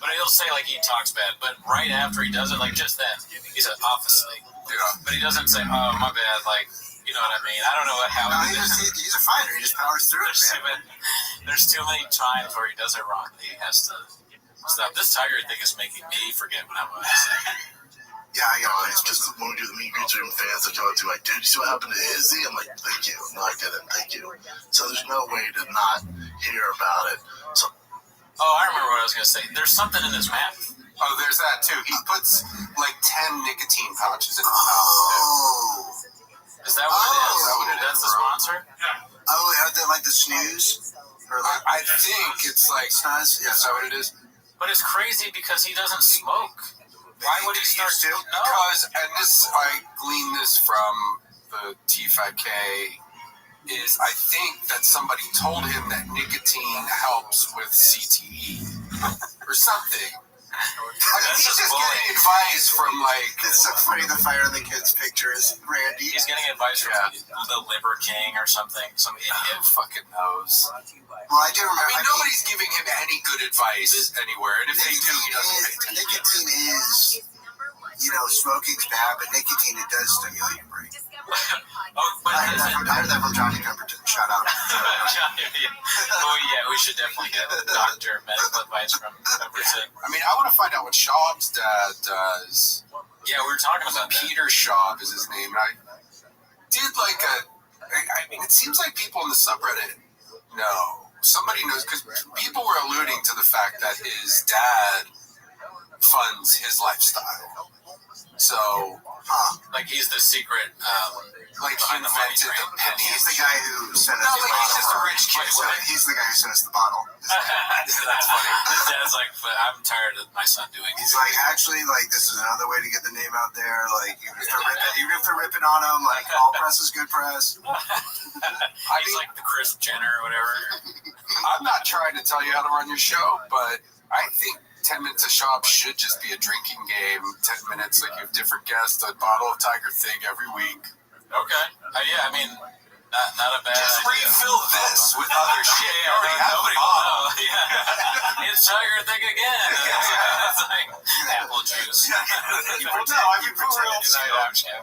But he'll say like he talks bad, but right after he does it, like just then, he's off asleep. Yeah. But he doesn't say, "Oh, my bad." Like, you know what I mean? I don't know how. No, he's a fighter. He just powers through it, man. There's too many times where he does it wrong. He has to stop. This Tiger thing is making me forget what I'm going to say. Yeah, I got it. It's just when we do the meet and greets with fans, I talk to like, dude, you see what happened to Izzy? I'm like, thank you. No, I didn't. Thank you. So there's no way to not hear about it. So. Oh, I remember what I was going to say. There's something in his mouth. Oh, there's that too. He puts like 10 nicotine pouches in his mouth. Is that what it is? That's the sponsor? Oh, are they like the snooze? Or like, I think it's like snooze. Yeah, is that what it is? But it's crazy because he doesn't smoke. Why would he start to? No. Because, and this, I gleaned this from the T5K, is I think that somebody told him that nicotine helps with CTE or something. I mean, he's just getting advice from like. It's so funny. The Fire of the Kids picture is Randy. He's getting advice from the Liver King or something. Some idiot fucking knows. Well, I do remember. I mean, nobody's giving him any good advice anywhere, and if they do, he doesn't pay attention. Nicotine is, smoking's bad, but nicotine, it does stimulate your brain. I heard that from Johnny Pemberton. Shout out. Johnny, oh yeah, we should definitely get doctor medical advice from Pemberton. I mean, I want to find out what Schaub's dad does. Yeah, we were talking about Peter Schaub is his name, and I did like I mean, it seems like people in the subreddit know. Somebody knows, because people were alluding to the fact that his dad funds his lifestyle. So, like he's the secret, like he invented the penny. He's the guy who sent us the bottle. He's just a rich kid. He's the guy who sent us the bottle. That's funny. His dad's like, I'm tired of my son doing it. He's like, actually, like, this is another way to get the name out there. Like, even if they're ripping on him, like, all press is good press. He's like the Kris Jenner or whatever. I'm not trying to tell you how to run your show, but I think 10 minutes of shop should just be a drinking game. 10 minutes, like you have different guests, a bottle of Tiger Thing every week. Okay. Yeah, I mean, not a bad just idea. refill this with other shit. You already have nobody will know. Yeah. It's Tiger Thing again. It's like apple juice. I'm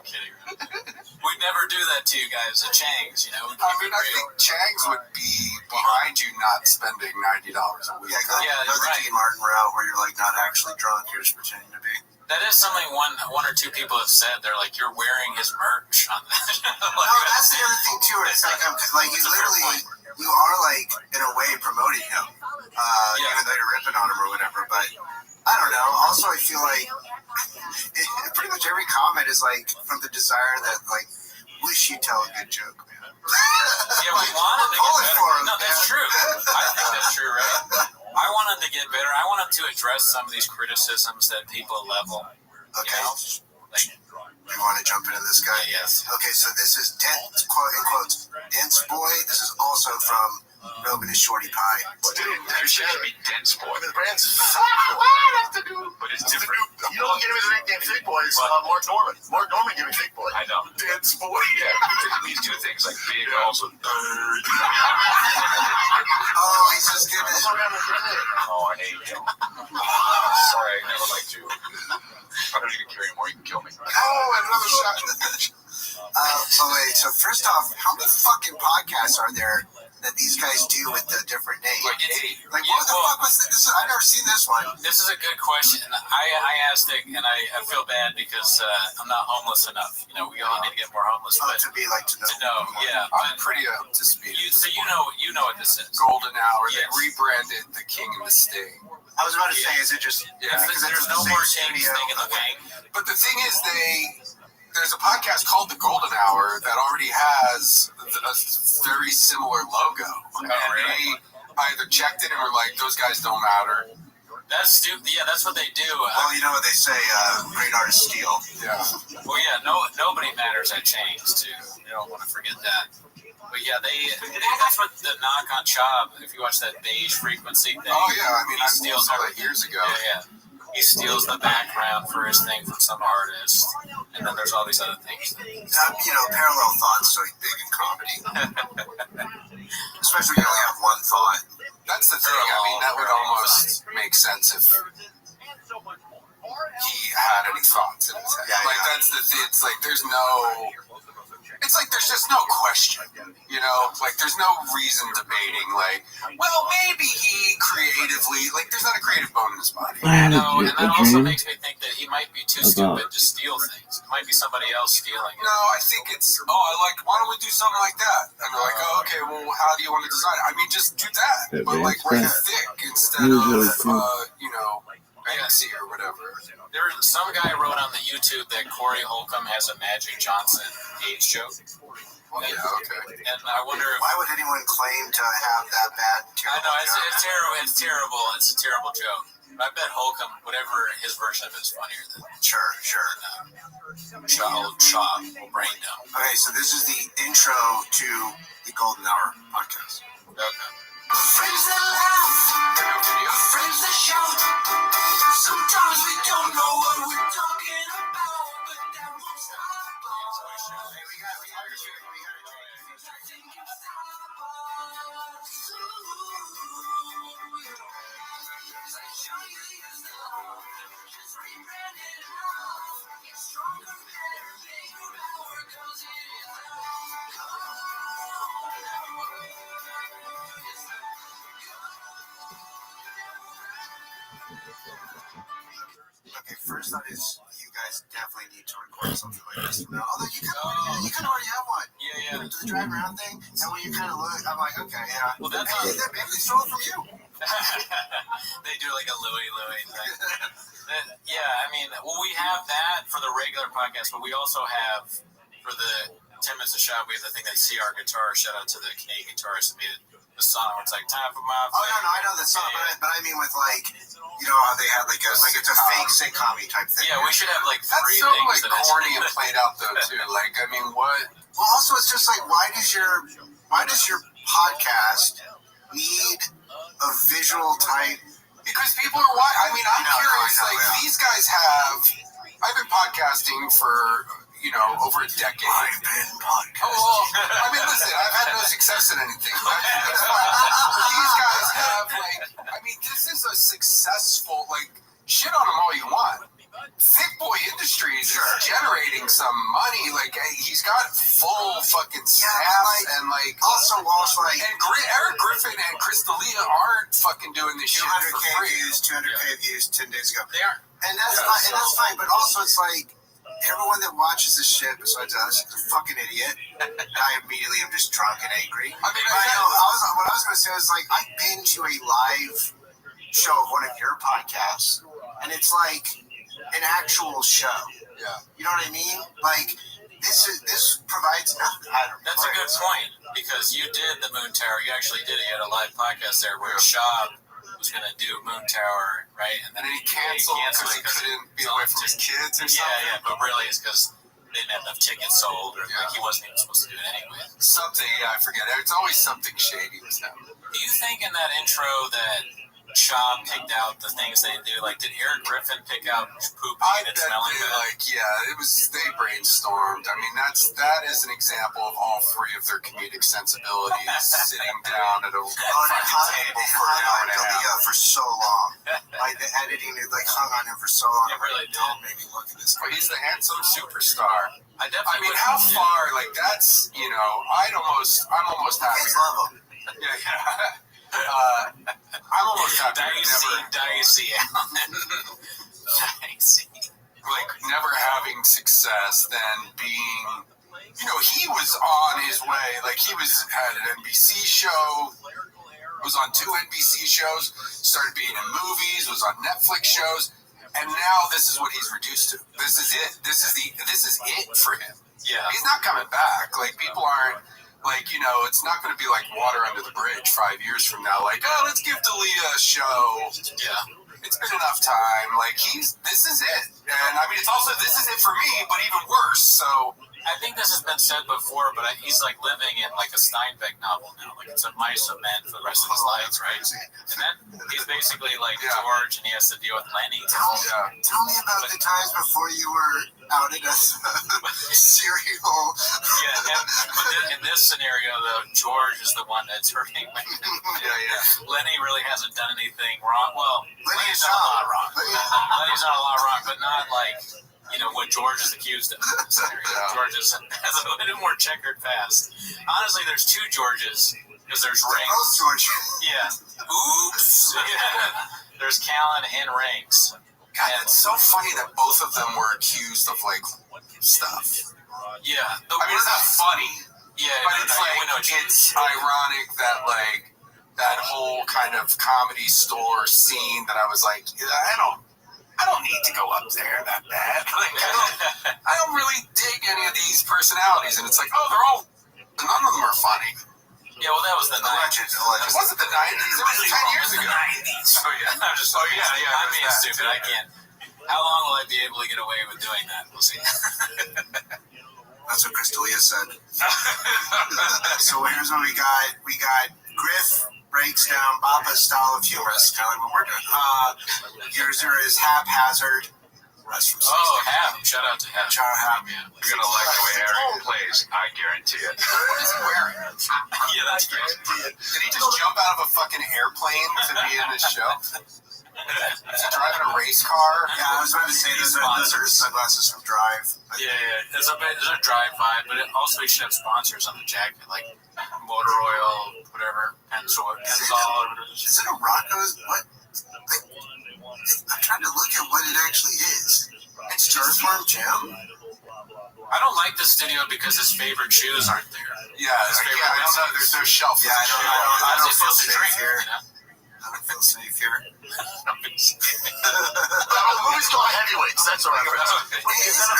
kidding. We'd never do that to you guys at Chang's, I think Chang's would be behind you not spending $90 a week. Yeah, the Dean Martin route where you're like not actually drunk, you're just pretending to be. That is something one or two people have said. They're like, you're wearing his merch on that. No, that's the other thing too. It's like you literally, you are like in a way promoting him, even though you're ripping on him or whatever. But I don't know. Also, I feel like pretty much every comment is like from the desire that like, wish you'd tell a good joke, man. Yeah, we wanted to get better. No, that's true. I think that's true, right? I want him to get better. I want him to address some of these criticisms that people level. Okay. Like, you want to jump into this guy? Yes. Okay, so this is quote in quotes, Dense Boy. This is also from Rogan and Shorty Pie. Dude, there should be Dense Boy. The brand's but it's different. You know who gave me the nickname Thick Boy? It's Mark Norman. Mark Norman gave me Thick Boy. I know. Dense Boy. Yeah, it means two things, like big also. Oh, he's just getting it. Oh, I hate you. Sorry, I never liked you. I don't even care anymore. You can kill me. Oh, another shot. So first off, how many fucking podcasts are there that these guys do with the different names? Like what the fuck was this? I've never seen this one. This is a good question. I asked it, and I feel bad because I'm not homeless enough. We all need to get more homeless. But to know. Yeah. I'm pretty up to speed. So you know what this is. Golden Hour. They rebranded The King and the Sting. I was about to say, is it just... Yeah, because there's no more James Thing in the wing. But the thing is, there's a podcast called The Golden Hour that already has a very similar logo. And they either checked it and were like, those guys don't matter. That's stupid. Yeah, that's what they do. Well, you know what they say, great artists steal. Yeah. Well, yeah, nobody matters at Chains, too. You don't want to forget that. But yeah, that's what the knock on Chop, if you watch that beige frequency thing. Oh, yeah, I mean, I steals saw that years ago. Yeah. He steals the background for his thing from some artist, and then there's all these other things. Parallel thoughts so big in comedy. Especially when you only have one thought. That's the thing. I mean, that would almost make sense if he had any thoughts in his head. Yeah, like, that's the thing. It's like there's no... It's like there's just no question, you know? Like, there's no reason debating, like, well, maybe he creatively... Like, there's not a creative bone in his body. I had No, and a that also dream makes me think that he might be too about stupid to steal things. It might be somebody else stealing it. No, I think it's, why don't we do something like that? And they're like, oh, okay, well, how do you want to design it? I mean, just do that. But, like, write it thick instead of, fancy or whatever. There's some guy wrote on the YouTube that Corey Holcomb has a Magic Johnson AIDS joke. Well, yeah, okay. And I wonder if... Why would anyone claim to have that bad? I know, it's terrible. It's terrible. It's a terrible joke. But I bet Holcomb, whatever his version of it is funnier than... Sure. Shaw, brain dump. Okay, so this is the intro to the Golden Hour podcast. Okay. Friends that laugh, friends that shout. Sometimes we don't know what we're talking about, but that won't stop us. We Okay, first thought is you guys definitely need to record something like this. Although you can already have one. Yeah. Do the drive around thing, and when you kind of look, I'm like, okay, yeah. Well, that's maybe they stole it from you. They do like a Louie thing. Yeah, I mean, we have that for the regular podcast, but we also have for the 10 Minutes of Shop, we have the thing that CR Guitar, shout out to the Canadian guitarist who made the song where it's like, time for my... Oh, no, I know the song, but I mean with like, you know how they had like it's a fake sitcom-y type thing. Yeah, we should have like That's three so things like corny and played out though too. Like, I mean, what? Well, also it's just like, why does your podcast need a visual type? Because people are watching. I mean, I'm curious. These guys have. I've been podcasting for over a decade. I've been podcasting. Oh, well, I mean, listen, I've had no success in anything. These guys have this is a successful shit on them all you want. Thick Boy Industries is generating some money. Like, he's got full fucking staff and also Walsh and Eric Griffin and Chris D'Elia aren't fucking doing this shit for 200K free. views, 200K views 10 days ago. They are, and that's fine. But also, it's like everyone that watches this shit besides us is a fucking idiot. I immediately am just drunk and angry. I mean, what I was going to say is I've been to a live show of one of your podcasts, and it's like an actual show. Yeah. You know what I mean? This provides nothing. That's a good point, because you did the Moon Tower. You actually did it. You had a live podcast there where Shab was going to do Moon Tower, right? And then he canceled because he couldn't be away from his kids or something. Yeah, but really it's because they didn't have enough tickets sold, or he wasn't even supposed to do it anyway. Something, I forget. It's always something shady was happening. Do you think in that intro that Shaw picked out the things they do? Like, did Eric Griffin pick out pooping and smelling bad? It was, they brainstormed. I mean, that is an example of all three of their comedic sensibilities sitting down at a table for an hour and a half. For so long. The editing, hung on him for so long. It really did. Don't make me look at this. But he's the handsome superstar. I mean, how far, that's, I'm almost happy. Kids love him. Yeah. I'm almost happy. Dicey, Alan. Dicey. Never having success, then being, he was on his way. He had an NBC show, was on 2 NBC shows, started being in movies, was on Netflix shows, And now this is what he's reduced to. This is it. This is it for him. Yeah. He's not coming back. Like, people aren't, like, you know, it's not going to be like water under the bridge 5 years from now. Like, oh, let's give D'Elia a show. Yeah. It's been enough time. Like, this is it. And I mean, it's also, this is it for me, but even worse. So I think this has been said before, but he's like living in like a Steinbeck novel now. Like, it's a mice of men for the rest of his life, right? And then he's basically like George, and he has to deal with Lenny. Tell me about the times before you were outed as serial. Yeah, but in this scenario, though, George is the one that's hurting. Lenny really hasn't done anything wrong. Well, Lenny's done a lot wrong. Lenny's done a lot wrong, but not like, you know, what George is accused of. George has a little more checkered past. Honestly, there's two Georges, because there's Rings. Both George. Yeah. Oops. Yeah. There's Callan and Rings. God, it's so funny that both of them were accused of, like, stuff. Yeah. I mean, it's not funny. Yeah, but it's ironic that, like, that whole kind of comedy store scene that I was like, I don't need to go up there that bad. Like, I don't really dig any of these personalities. And it's like, oh, none of them are funny. Yeah, well, that was the 90s. It wasn't the 90s. It was 10 years ago. The 90s. Oh, yeah. I'm just, I'm being stupid. I can't. How long will I be able to get away with doing that? We'll see. That's what Chris D'Elia said. So here's what we got. We got Griff breaks down Bapa's style of humor. That's kind of like what we're doing. Yours is haphazard. Hap. Shout out to Hap. Shout out Hap. Yeah. You're going to like the way Harry plays. I guarantee it. What is he wearing? Yeah, that's great. Did he just jump out of a fucking airplane to be in this show? Is he driving a race car? Yeah, I was about to say those are his sunglasses from Drive. Yeah. There's a Drive vibe, but it also we should have sponsors on the jacket, like motor oil, whatever, Penzol. Is it a Rocco's? What? I'm trying to look at what it actually is. It's Earthworm Jim? I don't like the studio because his favorite shoes aren't there. Yeah, I don't know. There's no shelf. Yeah, I don't feel safe here. I don't feel safe here. Movie's called Heavyweights. That's a reference. It's not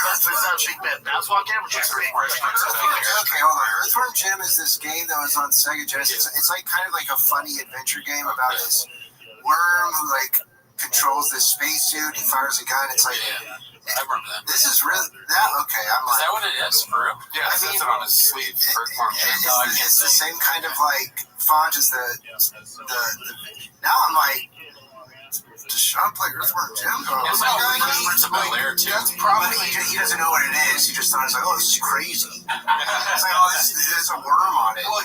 Big Ben. That's what camera checks are. Okay, hold on. Earthworm Jim is this game that was on Sega Genesis. It's like kind of like a funny adventure game about this worm who like controls this spacesuit. He fires a gun. It's like, I remember that. This is really that. Okay, I'm like. Is that what it is? For real? Yeah, it says it on his sleeve. It's the same kind of like font as the. Now I'm like. Does Sean play Earthworm Jim? It's That's probably he doesn't know what it is. He just thought it's like, oh, this is crazy. It's like, oh, there's a worm on it. Well,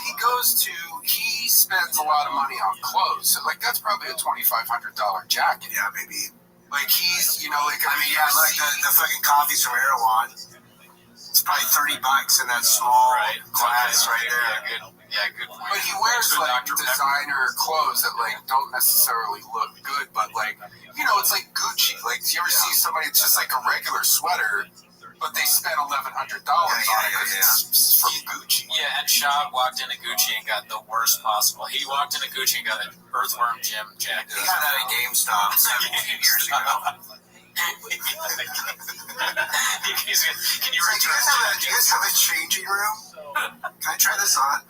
he spends a lot of money on clothes. So, like, that's probably a $2,500 jacket. Yeah, maybe. Like, he's, you know, like, like the fucking coffees from Erewhon. It's probably $30 in that small glass right there. Yeah, good point. But he wears like designer clothes that like don't necessarily look good, but like, you know, it's like Gucci. Like, do you ever see somebody that's just like a regular sweater, but they spent $1,100 on it because it's from Gucci? Yeah, and Schaub walked into Gucci and got the worst possible. He walked into Gucci and got an Earthworm Jim jacket. He got that at GameStop 17 years ago. Can you return do you guys have a changing room? Can I try this on?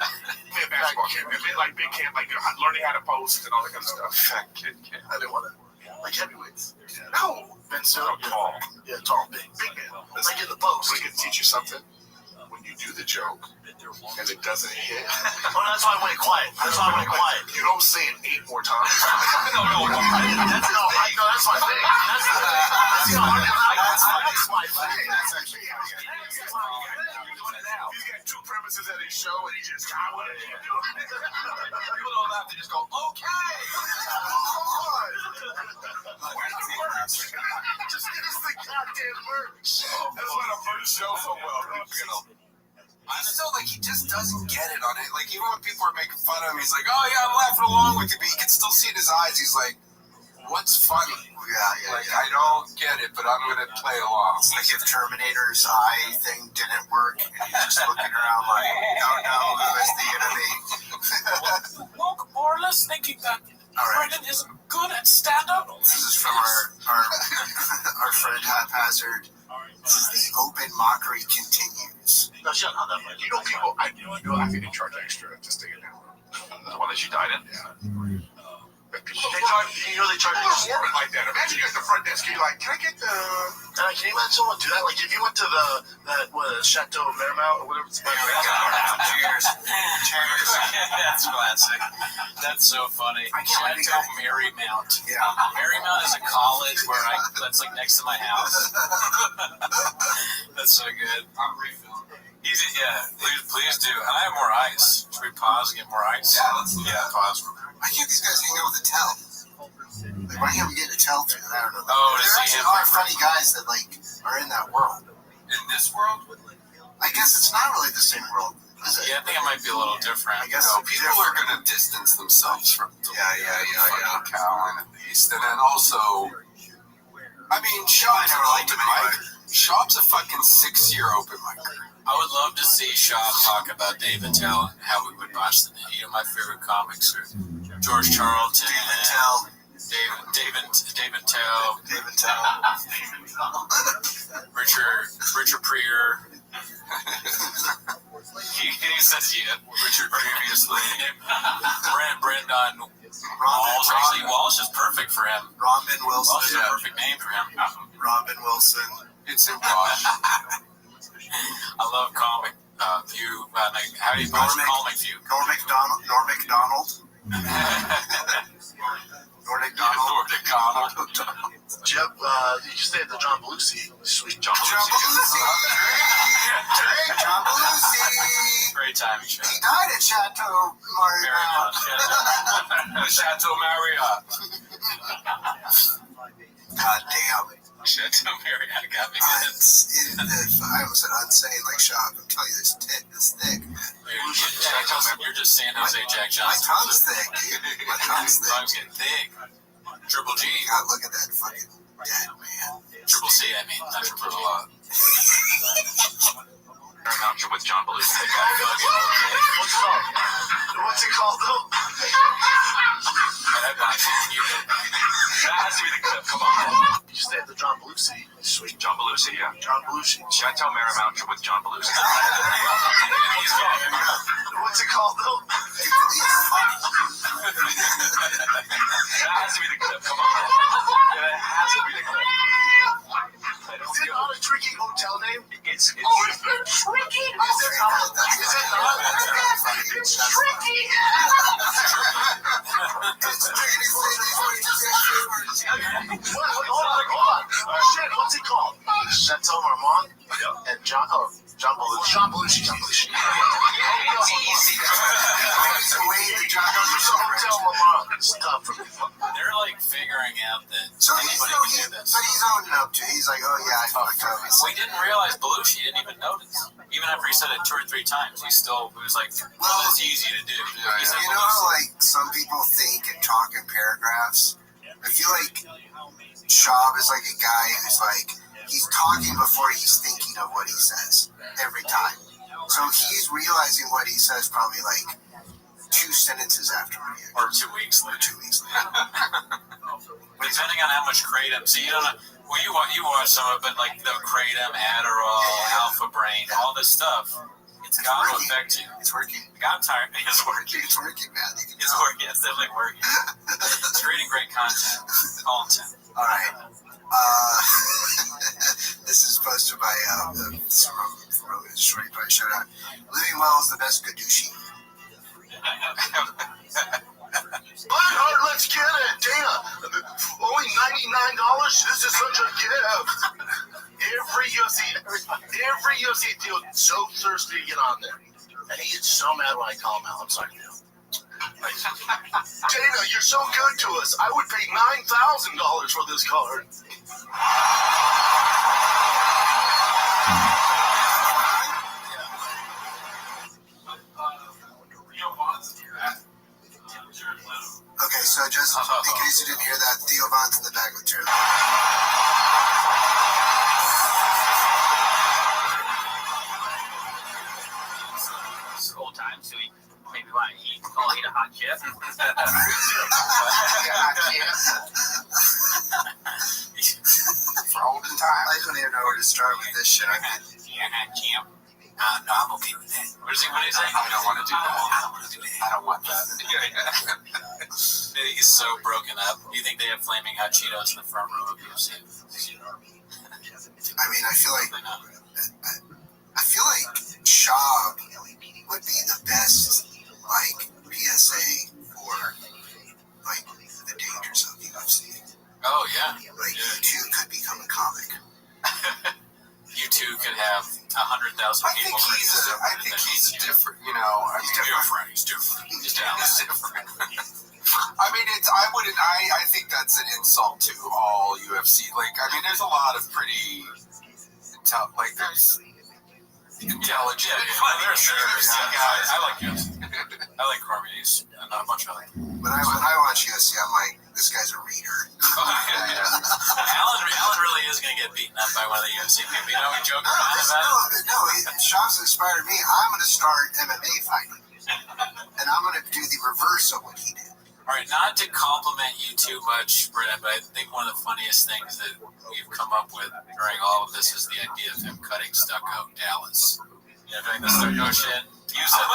Maybe basketball camp. Maybe like big camp, like learning how to post and all that kind of stuff. I didn't want to. Like heavyweights. No. Ben so tall. Yeah, tall, big man. It's like in the post. We can teach you something. When you do the joke and it doesn't hit. Oh, that's why I went quiet. You don't say it 8 more times. No. That's my thing. That's my thing. That's actually how you get it. He's got 2 premises at his show and he just got what you do. People don't have to just go, okay. Just get us the goddamn merch. That's why the merch show so well. I still like he just doesn't get it on it. Like even when people are making fun of him, he's like, "Oh yeah, I'm laughing along with you," but you can still see in his eyes. He's like, "What's funny?" Yeah. I don't get it, but I'm gonna play along. It's like if Terminator's eye thing didn't work, and he's just looking around like, "No, who is the enemy?" Woke more or less thinking that Brendan isn't good at stand-up. This is from our You know, people, I think they charge extra to stay in there. The one that she died in? Yeah. They charge warming like that. Imagine you're at the front desk, you're like, can I get the... can you imagine someone do that? Like, if you went to Chateau Marmont or whatever it's called. Cheers. Cheers. That's classic. That's so funny. Chateau Marymount. Yeah. Marymount is a college that's like next to my house. That's so good. I'm refilling. Please do. And I have more ice. Should we pause and get more ice? Yeah, pause. I can't these guys hang out with a towel. Like, why can't we get a towel through? I don't know. Oh, there actually are funny guys that are in that world. In this world? I guess it's not really the same world, is it? Yeah, I think it might be a little different. I guess people are going to distance themselves from the fucking Cowan at least. And then also, I mean, Shop's a fucking 6-year open micer. I would love to see Shop talk about Dave Attell and how we would watch them. My favorite comics are George Charlton, David Tell, Richard Pryor. he says Richard previously. Brendan Walsh is perfect for him. Robin Wilson. Walsh is a perfect name for him. Robin Wilson. It's in Wash. I love comic view. How do you pronounce comic view? Norm McDonald. Jeff, did you stay at the John Belushi? Sweet John Belushi. John Belushi. Great timing, Sean. He died at Chateau Marriott. Chateau Marriott. God damn. Chateau Marriott got me good. I almost said unsane like Shop. I'm telling you, this thick. You're just San Jose Jack Johnson. My tongue's thick, dude. My tongue's thick. Tongue's getting thick. Triple G. God, look at that fucking dead man. Triple C, I mean, not triple G. Paramount with John Belushi. What's it called, though? That has to be the clip. Come on. You stay at the John Belushi. Sweet John Belushi, yeah. John Belushi. Chateau Marymount with John Belushi. What's it called, though? That has to be the clip. Come on. That has to be the clip. Is it not a tricky hotel name? It's tricky. Is it not? It's tricky. Hold on. Shit, what's it called? Chateau Marmont and John Belushi. They're like figuring out that anybody can do this. But he's owning up to it. He's like, oh yeah, I fucked up. We didn't realize Belushi didn't even notice. Even after he said it 2 or 3 times, he was like, well, it's easy to do. He said, you know how some people think and talk in paragraphs? I feel like Schaub is like a guy who's he's talking before he's thinking of what he says every time. So he's realizing what he says probably 2 sentences after. Or 2 weeks later. Depending on how much kratom. See, you don't know. Well, you watch some of it, like the kratom, Adderall, Alpha Brain, all this stuff. It's got to affect you. It's working. I'm tired. It's working. It's working, man. It's working. It's definitely working. It's creating great content. Content. All right. This is posted by from Detroit. Probably shout out. Living well is the best Gadushi. Blackheart, let's get it, Dana. Only $99. This is such a gift. Every UFC deal, so thirsty to get on there, and he gets so mad when I call him out. I'm sorry, Dana. Dana, you're so good to us. I would pay $9,000 for this card. Okay, so just in case you didn't hear that, Theo Von's in the back with True. It's old time, so we maybe want to eat a hot chip. For olden time. I don't even know where to start with this shit. Yeah, hot chip. No, I'm okay with that. What is he saying? I don't want to do that. I don't want that. He's so broken up. Do you think they have flaming hot Cheetos in the front row of UFC? I mean, I feel like Schaub would be the best, like, PSA for, like, the dangers of UFC. Oh, yeah. Like, you two could become a comic. You two could have 100,000 people. I think he's different, you know. He's different. He's different. I mean, I think that's an insult to all UFC. Like, I mean, there's a lot of pretty, there's intelligent. There's guys. I like UFC. I like Cormier's and not a bunch of others. When I watch UFC, I'm like, this guy's a reader. Alan really is going to get beaten up by one of the UFC people. You know, we joke around about it. No, Schaub's inspired me. I'm going to start MMA fighting. And I'm going to do the reverse of what he did. All right, not to compliment you too much, Brennan, but I think one of the funniest things that we've come up with during all of this is the idea of him cutting stucco Dallas. You know, doing the stucco shit. You said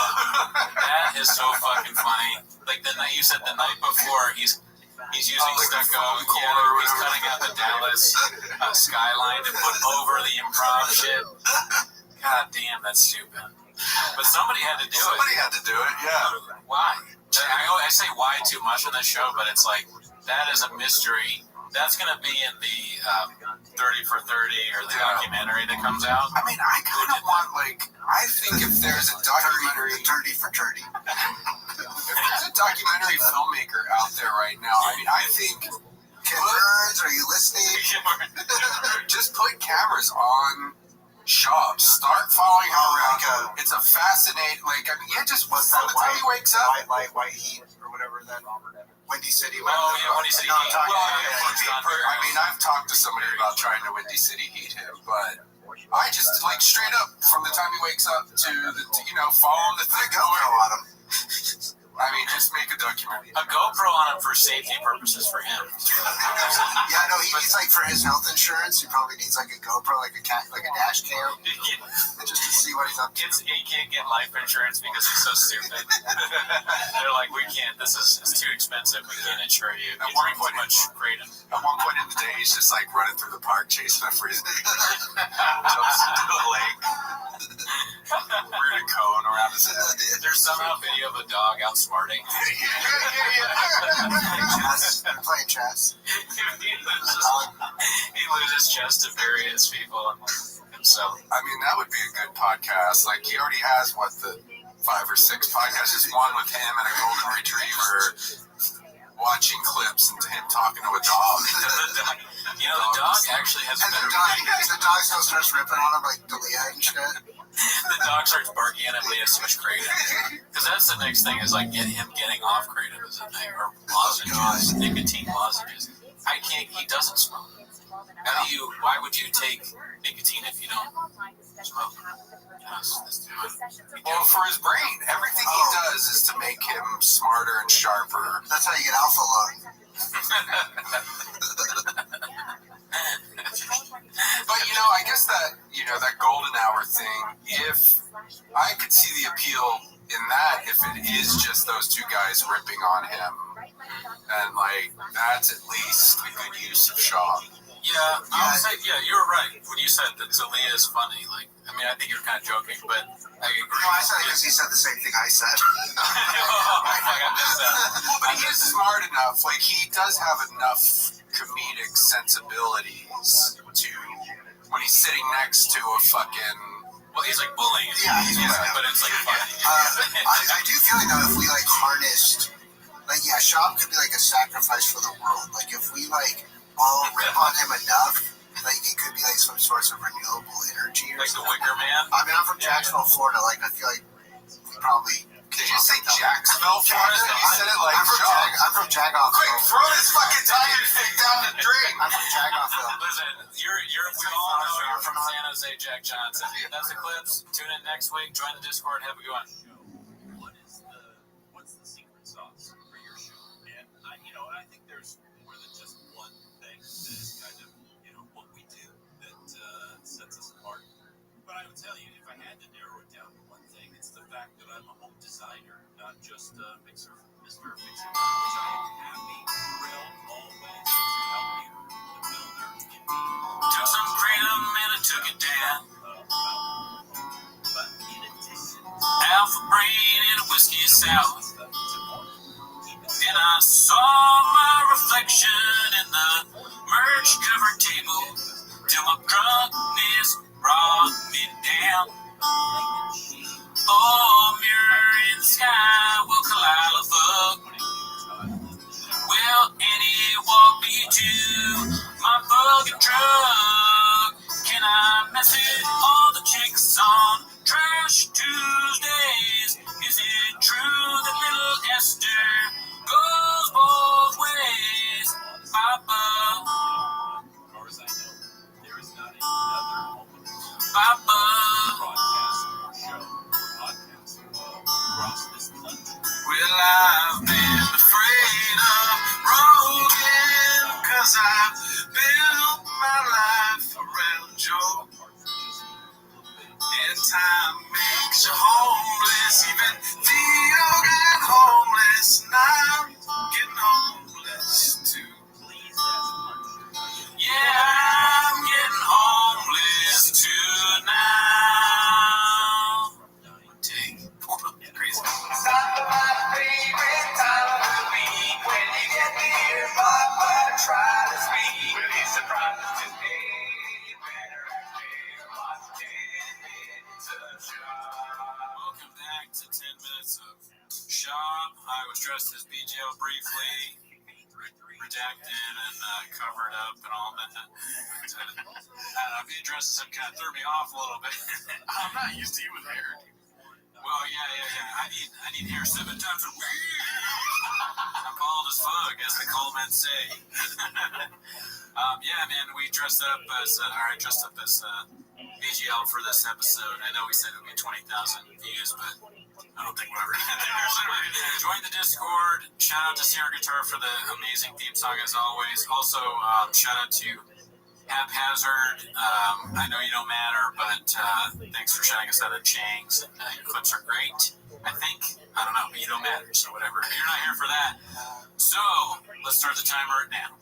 that is so fucking funny. Like you said the night before, he's using stucco. He's cutting out the Dallas skyline to put over the improv shit. God damn, that's stupid. But somebody had to do it. Somebody had to do it, yeah. Why? I say why too much on this show, but it's like, that is a mystery. That's going to be in the 30 for 30 or the documentary that comes out. I mean, I kind of want, I think if there's a documentary... 30 for 30. If there's a documentary filmmaker out there right now, I mean, I think... Ken Burns, are you listening? Just put cameras on Schaub. Start following him around. It's a fascinating, just from the time he wakes up. White Heat, or whatever that Windy City. Windy City Heat. I mean, I've talked to somebody about trying to Windy City Heat him, but I just, straight up, from the time he wakes up to follow the thing on him. I mean, just make a documentary. A GoPro on him for safety purposes for him. Yeah, no, he needs, for his health insurance, he probably needs, a GoPro, a dash cam, just to see what he's up to. He can't get life insurance because he's so stupid. They're like, we can't, it's too expensive, we can't insure you. At one point, much kratom. At one point in the day, he's just, running through the park, chasing a frisbee. Jumps into the lake. Weird a cone around his head. There's somehow video of a dog outsmarting. They're playing chess. He loses chess to various people and himself. I mean, that would be a good podcast. He already has, 5 or 6 podcasts. Just one with him and a golden retriever watching clips and him talking to a dog. The dog actually has and the dog still starts ripping on him like Dalia and shit. The dog starts barking at him, but he has too much kratom. Because that's the next thing, is getting off kratom is a thing, or lozenges, nicotine lozenges. He doesn't smoke. Why would you take nicotine if you don't smoke? Well, for his brain, everything he does is to make him smarter and sharper. That's how you get alpha lung. But I guess that that golden hour thing, if I could see the appeal in that, if it is just those two guys ripping on him, and that's at least a good use of Schaub. Yeah, you were right when you said that Zalia is funny. I think you're kind of joking, but I agree. No, I said it because he said the same thing I said. But he is smart enough. He does have enough comedic sensibilities to, when he's sitting next to a fucking... Well, he's bullying. Yeah, but it's funny. I do feel though, if we harnessed, Schaub could be a sacrifice for the world. If we all rip on him enough, it could be some sorts of renewable energy or something. The Wicker Man? I mean, I'm from Jacksonville, Florida. I feel we probably... Did you say Jacksonville, Florida? You said it I'm from Jagoffville. Quick, throw this fucking tiger stick down the drain. I'm from Jagoffville. Listen, we all know you're from San Jose, Jack Johnson. That's the clips. Tune in next week. Join the Discord. Have a good one. What's the secret sauce for your show? And I think there's more than just one thing that is kind of what we do that sets us apart. But I would tell you, if I had to narrow it down to one thing, it's It's the fact that I'm a home designer, not just a mixer, Mr. Mixer, which I am happy, thrilled, always to help you, the builder in me. Took some freedom and I took it down. But in addition, Alpha brain and a whiskey sour. And I saw my reflection in the merch covered table till my drunkenness brought me down. Oh, mirror in the sky, will Kalila fuck? Will Annie walk me to my fucking truck? Can I message all the chicks on Trash Tuesdays? Is it true that little Esther goes both ways? Papa. Papa. Well, I've been afraid of Rogan, 'cause I've built my life around Joe. And time makes you homeless, even Theo got homeless, and I'm getting homeless too. Yeah, I'm getting homeless too now. Take crazy. Stop my favorite time of the week when you get near Papa, try to speak. Will he surprise us today? Better watch 10 minutes of shop. Welcome back to 10 minutes of shop. I was dressed as BJL briefly, redacted and covered up and all that. I don't know, being dressed as him kind of threw me off a little bit. I'm not used to you with hair, dude. Well, yeah. I need hair 7 times a week. I'm bald as fuck, as the Colemen say. Yeah, man, we dressed up as, I dressed up as BGL for this episode. I know we said it would be 20,000 views, but I don't think we'll ever get there. Join the Discord. Shout out to Sierra Guitar for the amazing theme song as always. Also, shout out to Haphazard. I know you don't matter, but thanks for shouting us out at Chang's. Your clips are great. I don't know, but you don't matter, so whatever. You're not here for that. So, let's start the timer now.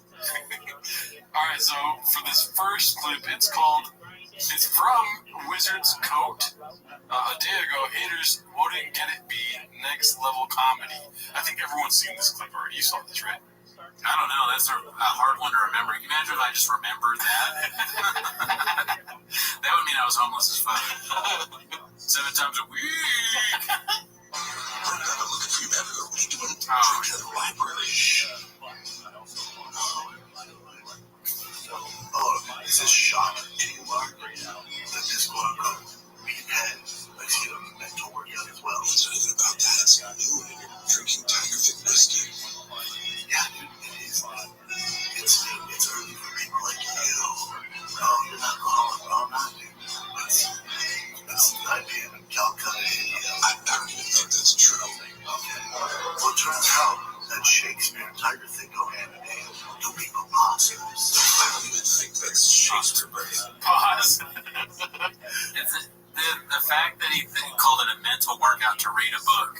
Alright, so for this first clip, it's from Wizard's Coat. A day ago, haters wouldn't get it be next level comedy. I think everyone's seen this clip already. You saw this, right? I don't know. That's a hard one to remember. Can you imagine if I just remembered that? That would mean I was homeless as fuck. 7 times a week. I'm looking for you everywhere. What are you doing? Oh. Trip to the library. Oh, is this shock to you, Mark? That this quote-unquote meathead makes you a mental workout as well. It's not even about that. It's new. Drinking Tiger-Fit whiskey. Yeah, dude, it is. It's early for people like you. Oh, you're not alcoholic. Oh, no, dude. It's 9 p.m. in Calcutta, India. I don't even think that's true. Okay. Well, it turns out that Shakespeare and Tiger thing go hand in hand. Two people possible. I don't even think that's Shakespeare, buddy. Pause. The fact that he called it a mental workout to read a book.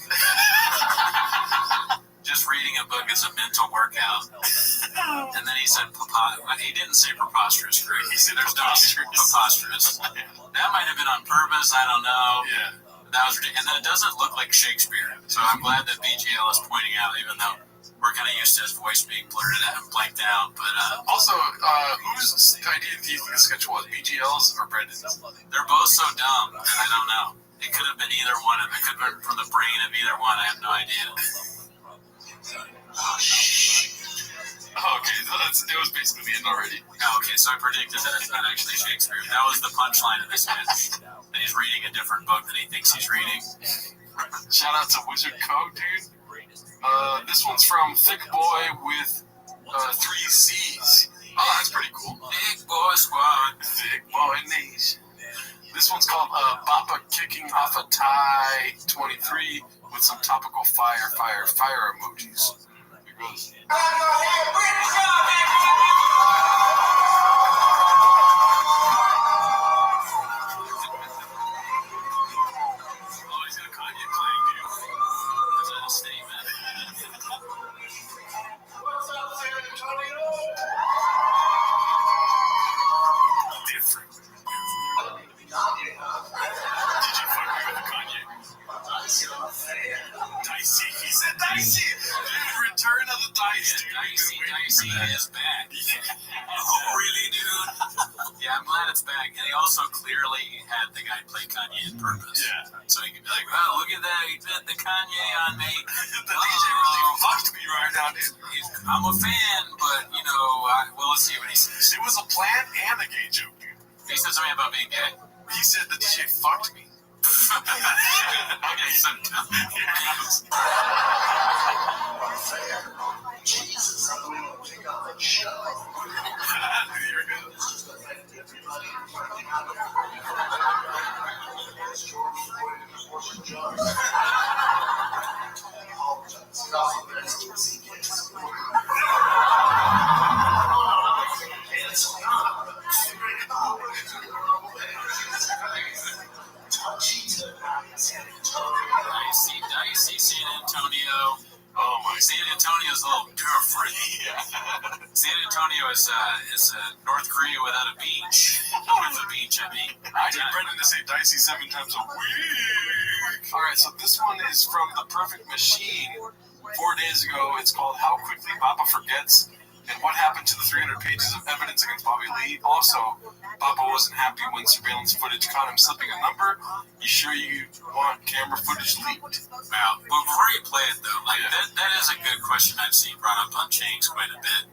Just reading a book is a mental workout. And then he said, he didn't say preposterous, Greg. He said there's no preposterous. That might have been on purpose, I don't know. Yeah. That was ridiculous. And then it doesn't look like Shakespeare. So I'm glad that BGL is pointing out, even though we're kind of used to his voice being blurted out and blanked out. But also, whose idea do you think the sketch was? BGL's or Brendan's? They're both so dumb. I don't know. It could have been either one. It could have been from the brain of either one. I have no idea. Oh, shit. Oh, okay, so it was basically the end already. Oh, okay, so I predicted that it's not actually Shakespeare. That was the punchline of this sketch. That he's reading a different book than he thinks he's reading. Shout out to Wizard Code, dude. This one's from Thick Boy with 3 C's. Oh, that's pretty cool. Thick Boy Squad. Thick Boy Nation. This one's called Bappa Kicking Off a Tie 23 with some topical fire emojis. Here goes. said Dicey. Return of the Dice, dude. Dicey is back. Oh, really, dude? Yeah, I'm glad it's back. And he also clearly had the guy play Kanye on purpose. Yeah. So he could be like, oh, look at that. He did the Kanye on me. The DJ really fucked me right now, dude. I'm a fan, but, well, let's see what he says. It was a plant and a gay joke, dude. He said something about being gay. He said the DJ fucked me. Okay, so Jesus, I'm going to take out that show. Here it goes. Dicey, San Antonio. Oh my! San Antonio's little girlfriend. San Antonio is North Korea without a beach. With a beach, I mean. I need Brendan to say Dicey 7 times a week. All right, so this one is from The Perfect Machine. 4 days ago, it's called "How Quickly Papa Forgets and What Happened to the 300 Pages of Evidence Against Bobby Lee." Also, Papa wasn't happy when surveillance footage caught him slipping a number. You sure you want camera footage leaked? Now, before you play it though, like that is a good question I've seen brought up on Changs quite a bit.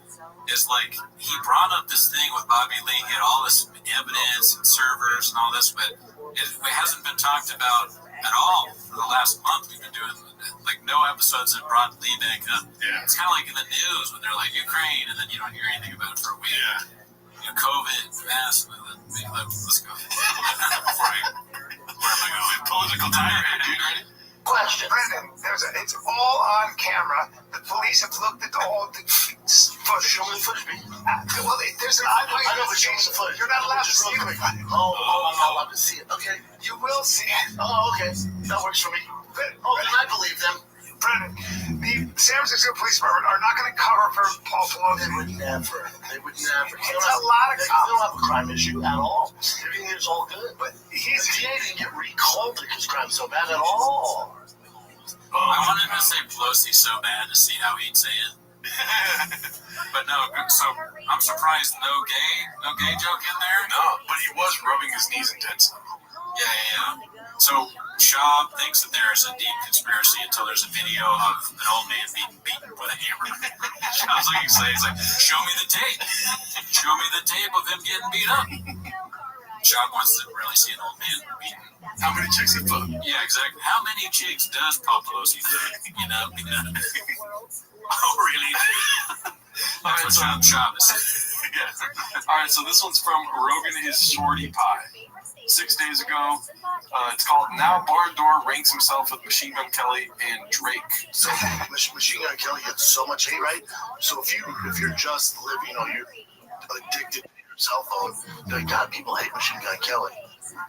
Is like he brought up this thing with Bobby Lee, he had all this evidence and servers and all this, but it hasn't been talked about at all for the last month. We've been doing like no episodes that brought Lee back up. Yeah. It's kind of like in the news when they're like Ukraine, and then you don't hear anything about it for a week. Yeah. COVID, mass. Let's go. Where am I going? Political tirade, dude. Ready? Question, Brendan. It's all on camera. The police have looked at all the footage. Show me the footage, baby. Well, there's an I know, but show me the footage. You're not allowed to see it. I'm not allowed to see it. Okay. You will see it. Oh, okay. That works for me. Then I believe them. Brendan, the San Francisco Police Department are not going to cover for Paul Pelosi. They would never. It's a lot of They don't have a crime issue at all. Everything is all good. But the DA didn't get recalled because crime's so bad at all. I wanted to say Pelosi so bad to see how he'd say it. But no, so I'm surprised no gay joke in there. No, but he was rubbing his knees intensely. Yeah. So Shaw thinks that there is a deep conspiracy until there's a video of an old man being beaten with a hammer. Shaw's like he's like, show me the tape. Show me the tape of him getting beat up. Shaw wants to really see an old man beaten. How many chicks he fucked? Yeah, exactly. How many chicks does Paul Pelosi fuck? Oh, really? That's what Shaw is saying. Yeah. All right, so this one's from Rogan Is Shorty Pie. 6 days ago. It's called "Now Barn Door Ranks Himself with Machine Gun Kelly and Drake." So Machine Gun Kelly gets so much hate, right? So if you're just living, you're addicted to your cell phone, God, people hate Machine Gun Kelly.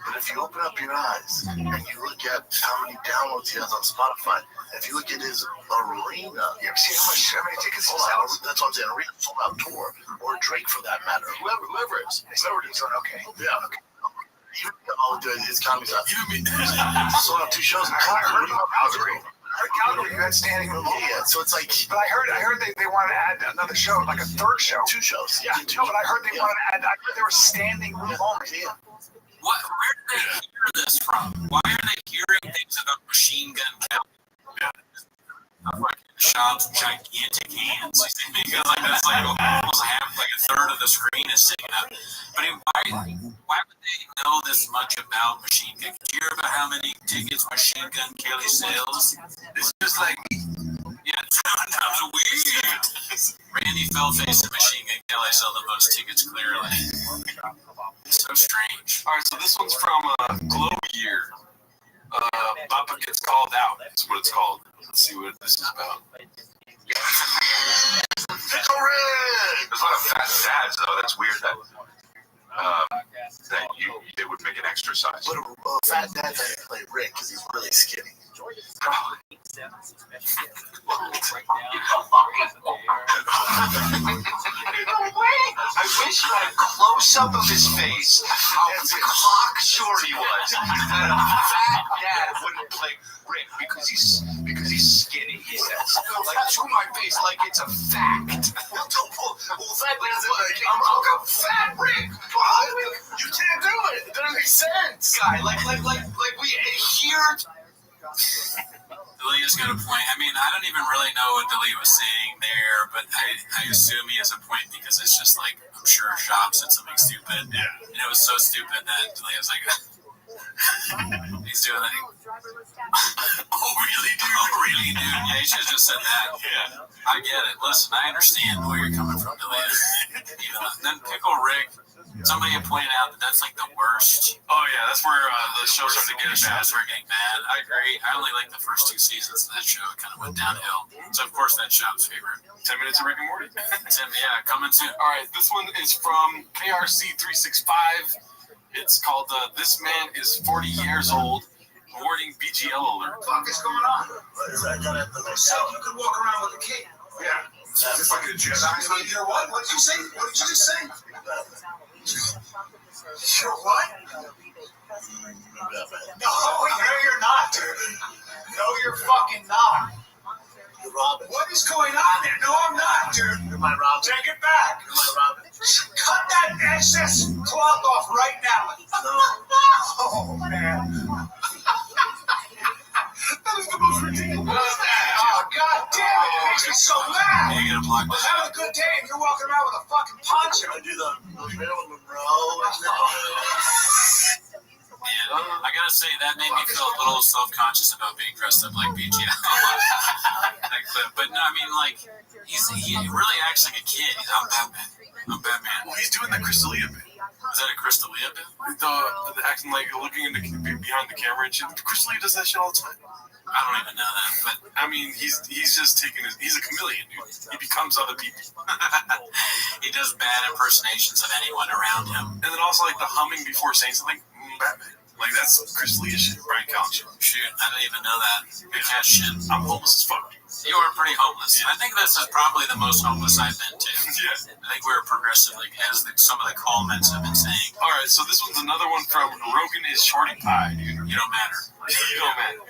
But if you open up your eyes and you look at how many downloads he has on Spotify, if you look at his arena, you ever see how many tickets he sells? That's what I'm saying, arena sold out tour, or Drake for that matter, whoever it is. Okay. Yeah. Okay. His comedy's up. Sold out 2 shows in Calgary. You had standing room. Yeah, so it's like. But I heard they wanted to add another show, like a third show. 2 shows. Yeah. No, but I heard they wanted to add. I heard they were standing room only. Yeah. Where did they hear this from? Why are they hearing things about Machine Gun Kelly? Shop's gigantic hands. Because that's almost half, a third of the screen is sitting up. But why would they know this much about Machine Gun? Did you hear about how many tickets Machine Gun Kelly sells? It's just like, yeah, 7 times a week. Randy Fellface and Machine Gun Kelly sell the most tickets clearly. It's so strange. All right, so this one's from Glow Year. Papa Gets Called Out. That's what it's called. Let's see what this is about. There's a lot of fat dads, though. That's weird that they would make an extra size. But a fat dad doesn't play Rick because he's really skinny. I wish you had a close-up of his face. How cocksure he was. That a fat dad wouldn't play Rick because he's skinny. He says, like to my face, like it's a fact. Well, fat man is like, I'm a fat Rick. You can't do it. It doesn't make sense. Guy, like we adhere. Delia's got a point. I mean, I don't even really know what Delia was saying there, but I assume he has a point because it's just like, I'm sure Shab said something stupid. Yeah. And it was so stupid that Delia's like, he's doing it. Oh, really, dude? Oh, really, dude? Yeah, he should have just said that. Yeah. I get it. Listen, I understand where you're coming from, Delia. Then Pickle Rick, somebody had pointed out that that's like the worst. Oh, yeah, that's where the show started to get bad. Shows were getting bad. I agree. I only like the first 2 seasons of that show. It kind of went downhill. So, of course, that's Shop's favorite. 10 minutes of Rick and Morty. Tim, yeah, coming soon. All right, this one is from KRC365. It's called This Man is 40 Years Old. Warning BGL alert. What the fuck is going on? So you could walk around with a kid. Yeah. Just like a Jedi. You're what? What did you say? What did you just say? You're what? No, you're not, dude. No, you're fucking not. You're Robin. What is going on there? No, I'm not, dude. You're my Robin. Take it back. You're my Robin. Cut that excess cloth off right now. Oh, man. That is the most ridiculous. Oh, God damn it. It makes me so mad. You're gonna block I was having a good day and you're walking around with a fucking poncho. I do the Marilyn Monroe. Yeah, I gotta say, that made me feel a little self-conscious about being dressed up like BGL. But no, I mean, like, he really acts like a kid. I'm Batman. Well, he's doing the Crystalia bit. Is that a Crystalia bit? The acting like looking behind the camera and shit. Crystalia does that shit all the time. I don't even know that, but I mean, he's just taking he's a chameleon, dude. He becomes other people. He does bad impersonations of anyone around him. And then also like the humming before saying something, Batman. Like that's Crystalia shit, Brian Callen shit. Shoot, I didn't even know that. Good catch, shit. I'm homeless as fuck. You were pretty homeless. Yeah. I think this is probably the most homeless I've been to. Yeah. I think we're progressively, as some of the comments have been saying. All right, so this one's another one from Rogan is Shorty Pie, dude. You don't matter. You don't matter.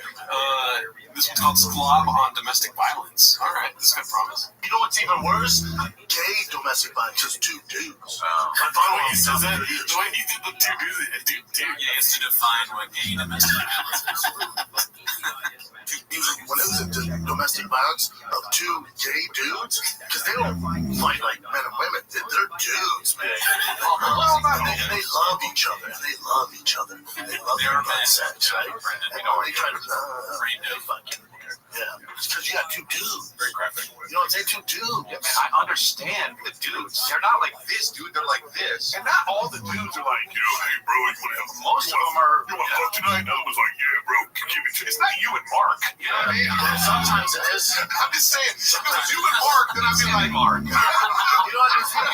This one's called Squab on Domestic Violence. All right, this got promise. You know what's even worse? Gay domestic violence, just 2 dudes. By the way, he says that, the way he did the 2 dudes, Yeah, he has to define what gay domestic violence is. When it was into domestic violence of 2 gay dudes, because they don't fight like men and women, they're dudes, man. They love each other. They love each other. They love their sex, right? You know, they try to yeah, it's because you got 2 dudes. Very graphic. You know what I'm saying? 2 dudes. Yeah, man, I understand the dudes. They're not like this, dude. They're like this. And not all the dudes are like, hey, bro, you want to have Most of them are. You want to fuck tonight? And others like, yeah, bro, give it to me. It's not you and Mark. You know what I mean? Sometimes it is. I'm just saying, if it was you and Mark, then I'd be like, Mark. You know what I'm saying?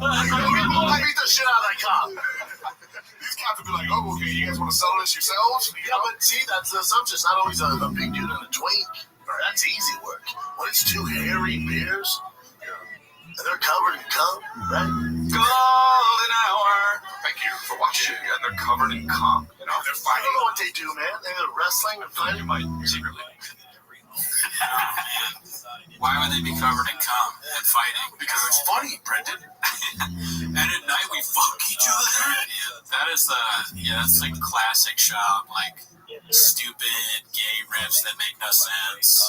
I beat the shit out of that cop. These cops would be like, oh, okay, you guys want to settle this yourselves? Yeah, but see, that's the assumption. It's not always a big dude and a twink. That's easy work. When it's 2 hairy bears, and they're covered in cum, right? Golden hour. Thank you for watching. And they're covered in cum. You know, they're I fighting. don't know what they do, man. They're wrestling and fighting. You might secretly. Why would they be covered in cum and fighting? Because it's funny, Brendan. And at night we fuck each other. That is that's like classic Shop, like stupid gay riffs that make no sense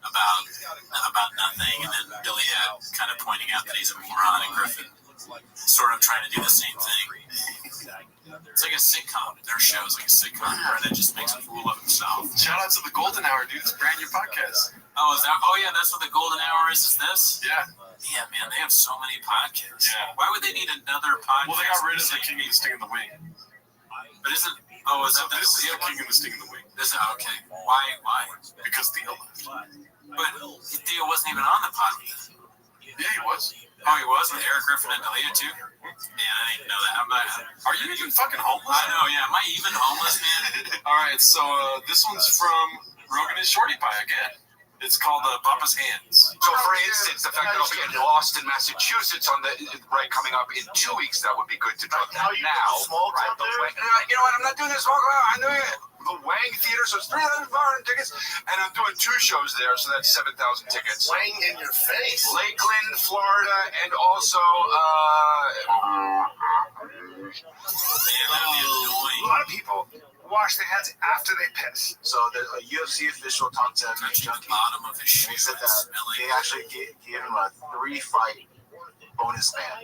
about nothing, and then Billy kind of pointing out that he's a moron, and Griffin sort of trying to do the same thing. It's like a sitcom. Their show is like a sitcom where it just makes a fool of himself. Shout out to the Golden Hour, dude. It's a brand new podcast. Oh, is that? Oh, yeah, that's what the Golden Hour is. Is this? Yeah. Yeah, man, they have so many podcasts. Yeah. Why would they need another podcast? Well, they got rid of the King and the Sting in the Wing. But isn't? Oh, is that this is the King and the Sting in the Wing? Is it okay? Why? Because Theo left. But Theo wasn't even on the podcast. Yeah, he was. Oh, he was with Eric Griffin and Delia too. Man, I didn't know that. Are you even fucking homeless? I know. Yeah, am I even homeless, man? All right, so this one's from Rogan and Shorty Pie again. It's called Papa's Hands. So, for instance, the fact that I'll be in Boston, Massachusetts coming up in 2 weeks, that would be good to drop that now. Smoke right out there? You know what? I'm not doing this smoke. I'm doing it. the Wang Theater, so it's 300 tickets, and I'm doing 2 shows there, so that's 7,000 tickets. Wang in your face. Lakeland, Florida, and also A lot of people wash their hands after they piss. So the UFC official talked to Junkie, bottom of his shoe. and he said that they actually gave him a 3-fight bonus ban.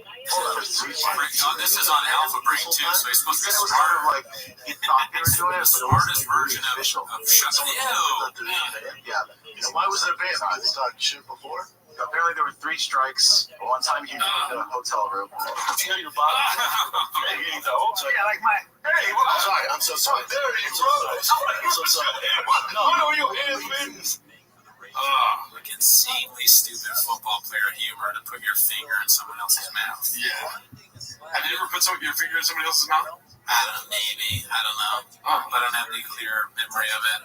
This is on Alpha Brain too, so he's supposed to be smarter. Like he thought they were doing it, The but smartest version of shut yeah. You know, why was it a ban? They talked shit before. Apparently there were 3 strikes. One time he was in a hotel room. Feel your body. So yeah, like my. Hey, I'm sorry. I'm so sorry. There you go. I'm so sorry. No, you hands, Like insanely stupid football player humor to put your finger in someone else's mouth. Yeah. Have you ever put your finger in somebody else's mouth? I don't know, maybe. I don't know. I don't have any clear memory of it.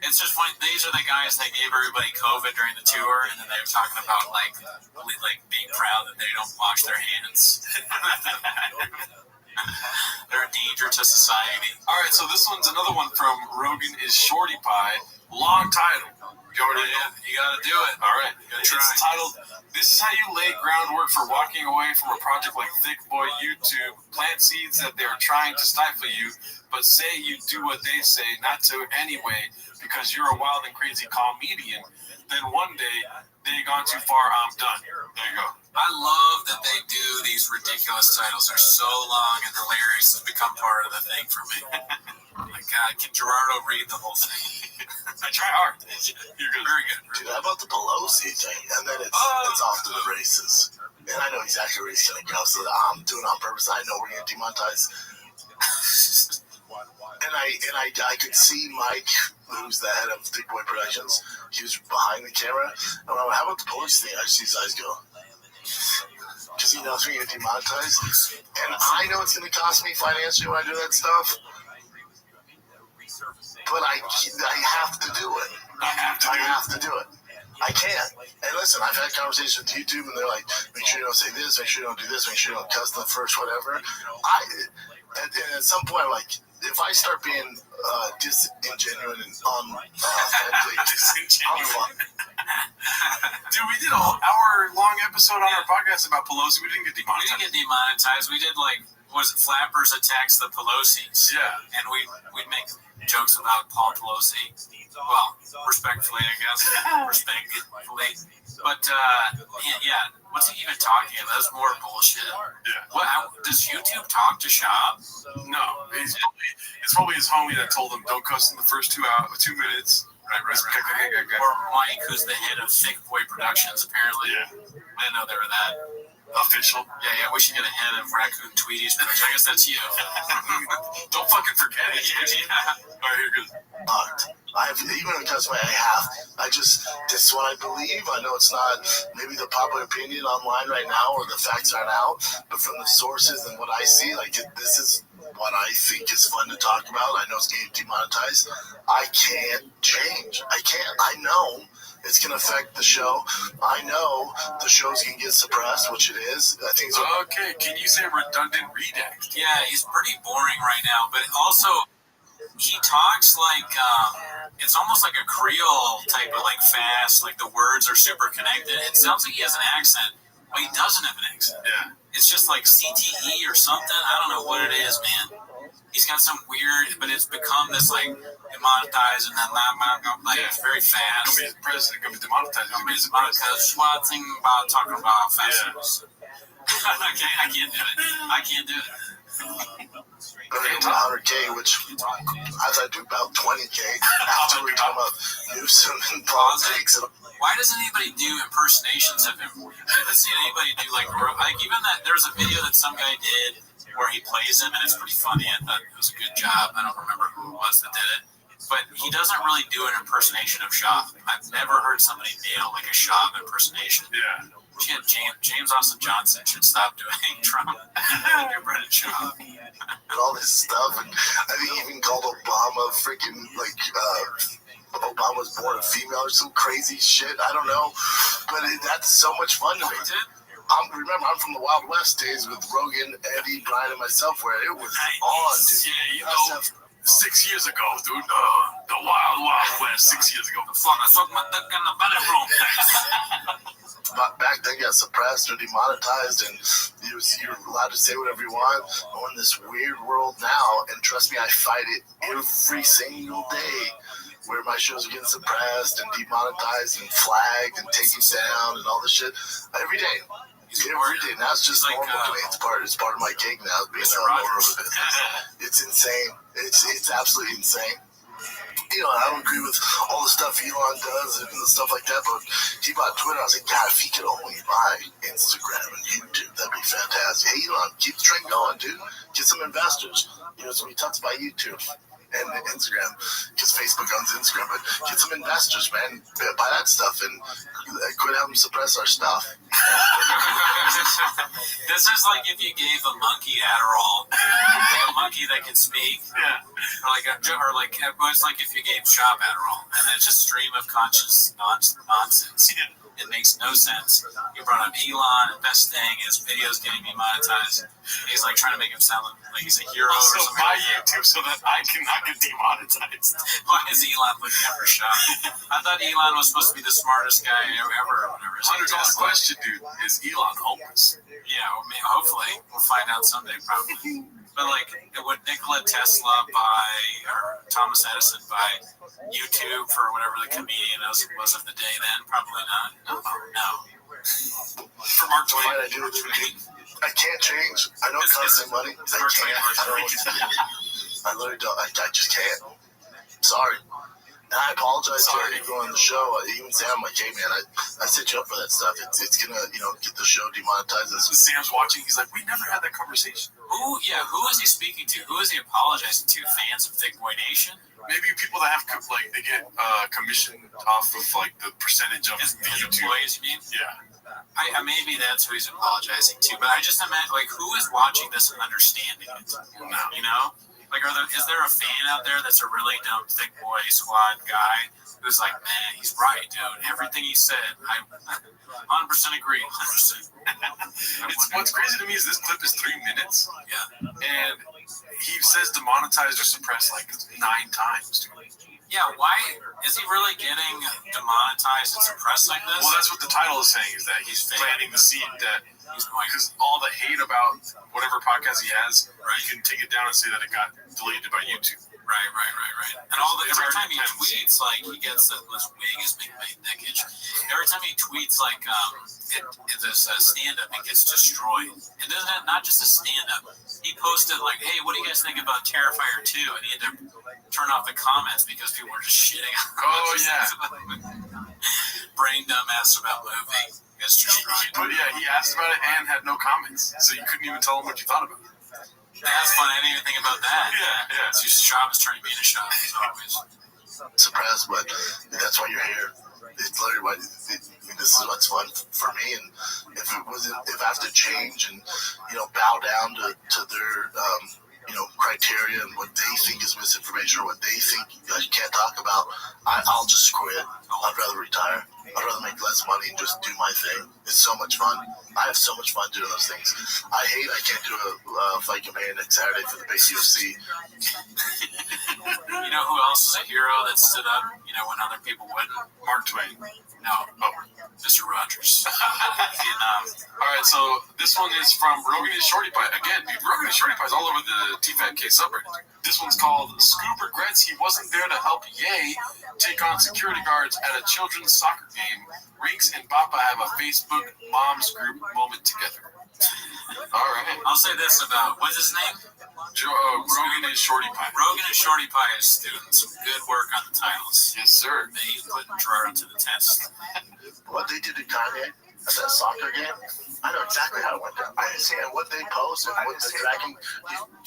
It's just funny. These are the guys that gave everybody COVID during the tour, and then they were talking about like being proud that they don't wash their hands. They're a danger to society. All right, so this one's another one from Rogan is Shorty Pie. Long title. You gotta do it. All right. It's titled, "This is how you lay groundwork for walking away from a project like Thick Boy YouTube. Plant seeds that they're trying to stifle you, but say you do what they say not to anyway because you're a wild and crazy comedian. Then one day, they gone too far, I'm done." There you go. I love that they do these ridiculous titles. They're so long and hilarious. It's become part of the thing for me. Oh my God, can Gerardo read the whole thing? I try hard. You're good. Very good. Dude, how about the Pelosi thing? And then it's off to the races. And I know exactly where he's going to go, so I'm doing it on purpose. I know we're going to demonetize. And I could see Mike, who's the head of Thick Boy Productions. He was behind the camera. And I'm like, how about the Pelosi thing? I just see his eyes go. Because he knows we're going to demonetize. And I know it's going to cost me financially when I do that stuff. But I have to do it. I have to do it. I can't. And listen, I've had conversations with YouTube, and they're like, make sure you don't say this, make sure you don't do this, make sure you don't cuss the first whatever. And at some point, I'm like, if I start being disingenuous and unauthentic, I'm fucked. Dude, we did an hour-long episode on our podcast about Pelosi. We didn't get demonetized. We didn't get demonetized. We did Flappers Attacks the Pelosi's. Yeah. And we'd make jokes about Paul Pelosi. Well, respectfully, I guess. Respectfully. But, yeah, what's he even talking about? That's more bullshit. Yeah. Does YouTube talk to Shab? No. It's probably his homie that told him, don't cuss in the first 2 minutes. Right. Or Mike, who's the head of Thick Boy Productions, apparently. Yeah. I didn't know they were that official. Yeah, we should get a head of Raccoon Tweeties, which I guess that's you. Don't fucking forget it. Yeah. All right, here goes. Even when it comes to this is what I believe. I know it's not maybe the popular opinion online right now, or the facts aren't out, but from the sources and what I see, this is what I think is fun to talk about. I know it's getting demonetized. I can't change. I can't. I know it's going to affect the show. I know the show's going to get suppressed, which it is. I think. Okay, can you say redundant redact? Yeah, he's pretty boring right now, but also he talks like it's almost like a Creole type of fast, the words are super connected. It sounds like he has an accent, but he doesn't have an accent. Yeah. It's just like CTE or something. I don't know what it is, man. He's got some weird, but it's become this demonetized and then it's very fast. Gonna be president, gonna be demonetized. Talking about fashion. I can't do it. Going to 100K, which I thought I'd do about 20K after we talk about Newsom and politics. Why doesn't anybody do impersonations of him? I haven't seen anybody do even that. There's a video that some guy did where he plays him, and it's pretty funny. I thought it was a good job. I don't remember who it was that did it, but he doesn't really do an impersonation of Shab. I've never heard somebody nail a Shab impersonation. Yeah. Shit, James Austin Johnson should stop doing Trump. Brendan Schaub. All this stuff, and I think he even called Obama freaking Obama's born a female or some crazy shit. I don't know, but that's so much fun to me. Remember, I'm from the Wild West days with Rogan, Eddie, Brian, and myself, where it was on, dude. Yeah, 6 years ago, dude. The wild, wild west 6 years ago. The fun. I sucked my dick in the bathroom. Back then, got suppressed or demonetized, and you're allowed to say whatever you want. We're in this weird world now, and trust me, I fight it every single day, where my shows are getting suppressed and demonetized and flagged and taken down and all this shit every day. Every day. Now it's just normal to me. It's part of my gig now, being an owner of a business. It's insane. It's absolutely insane. I don't agree with all the stuff Elon does and the stuff like that, but he bought Twitter. I was like, God, if he could only buy Instagram and YouTube, that'd be fantastic. Hey, Elon, keep the train going, dude. Get some investors. So he talks about YouTube and Instagram, because Facebook owns Instagram, but get some investors, man. Buy that stuff and quit having them suppress our stuff. This is like if you gave a monkey Adderall, like a monkey that can speak. Yeah. It's like if you gave Shop Adderall, and it's just stream of conscious nonsense. It makes no sense. You brought up Elon investing, his videos getting demonetized, and he's like trying to make him sound like he's a hero or something. Buy YouTube so that I cannot get demonetized. Why is Elon looking after Shop? I thought Elon was supposed to be the smartest guy ever or whatever. $100 question, dude. Is Elon homeless? Yeah, hopefully. We'll find out someday, probably. But, would Nikola Tesla buy, or Thomas Edison buy YouTube for whatever the comedian was of the day then? Probably not. No. For Mark Twain. What I do with it, I can't change. I know it costs me money. I literally don't. I just can't. Sorry. And I apologize to everyone on the show. Even Sam, like, hey man, I set you up for that stuff. It's gonna, get the show demonetized. Sam's watching. He's like, we never had that conversation. Who is he speaking to? Who is he apologizing to? Fans of Thick Boy Nation? Maybe people that have they get commission off of the percentage of the YouTube employees. You mean? Yeah. Maybe that's who he's apologizing to. But I just imagine who is watching this and understanding it? No. Is there a fan out there that's a really dumb Thick Boy Squad guy who's like, man, he's right, dude. Everything he said, I 100% agree. 100%. What's crazy to me is this clip is 3 minutes. Yeah. And he says demonetized or suppressed 9 times, dude. Yeah, why is he really getting demonetized and suppressed like this? Well, that's what the title is saying, is that he's planting the seed that he's going, because all the hate about whatever podcast he has, you can take it down and say that it got deleted by YouTube. Right. And every time he tweets, he gets this wig is being made thickage. Every time he tweets, it's a stand-up, it gets destroyed. And isn't it not just a stand-up? He posted, hey, what do you guys think about Terrifier 2? And he had to turn off the comments because people were just shitting on him. Oh, yeah. Brain dumbass about movie. He asked about it and had no comments. So you couldn't even tell him what you thought about it. That's funny. I didn't even think about that. Yeah. So Shop is trying to be in a shop, as always. Suppressed, but that's why you're here. It's literally why this is what's fun for me. And if I have to change and bow down to their criteria and what they think is misinformation or what they think you can't talk about, I'll just quit. I'd rather retire. I'd rather make less money and just do my thing. It's so much fun. I have so much fun doing those things. I can't do a fight campaign next Saturday for the base UFC. You know who else is a hero that stood up, when other people wouldn't? Mark Twain. No. Mr. Rogers. Vietnam. All right, so this one is from Rogan and Shorty Pie. Again, dude, Rogan and Shorty Pie is all over the TFATK subreddit. This one's called Scoop Regrets He Wasn't There to Help Ye Take on Security Guards at a Children's Soccer Game. Rinks and Papa have a Facebook moms group moment together. All right. I'll say this about, what's his name? Rogan and Shorty Pie. Rogan and Shorty Pie is doing some good work on the titles. Yes, sir. They put Gerard to the test. What they did to Kanye at that soccer game, I know exactly how it went down. I understand what they post and what they're dragging.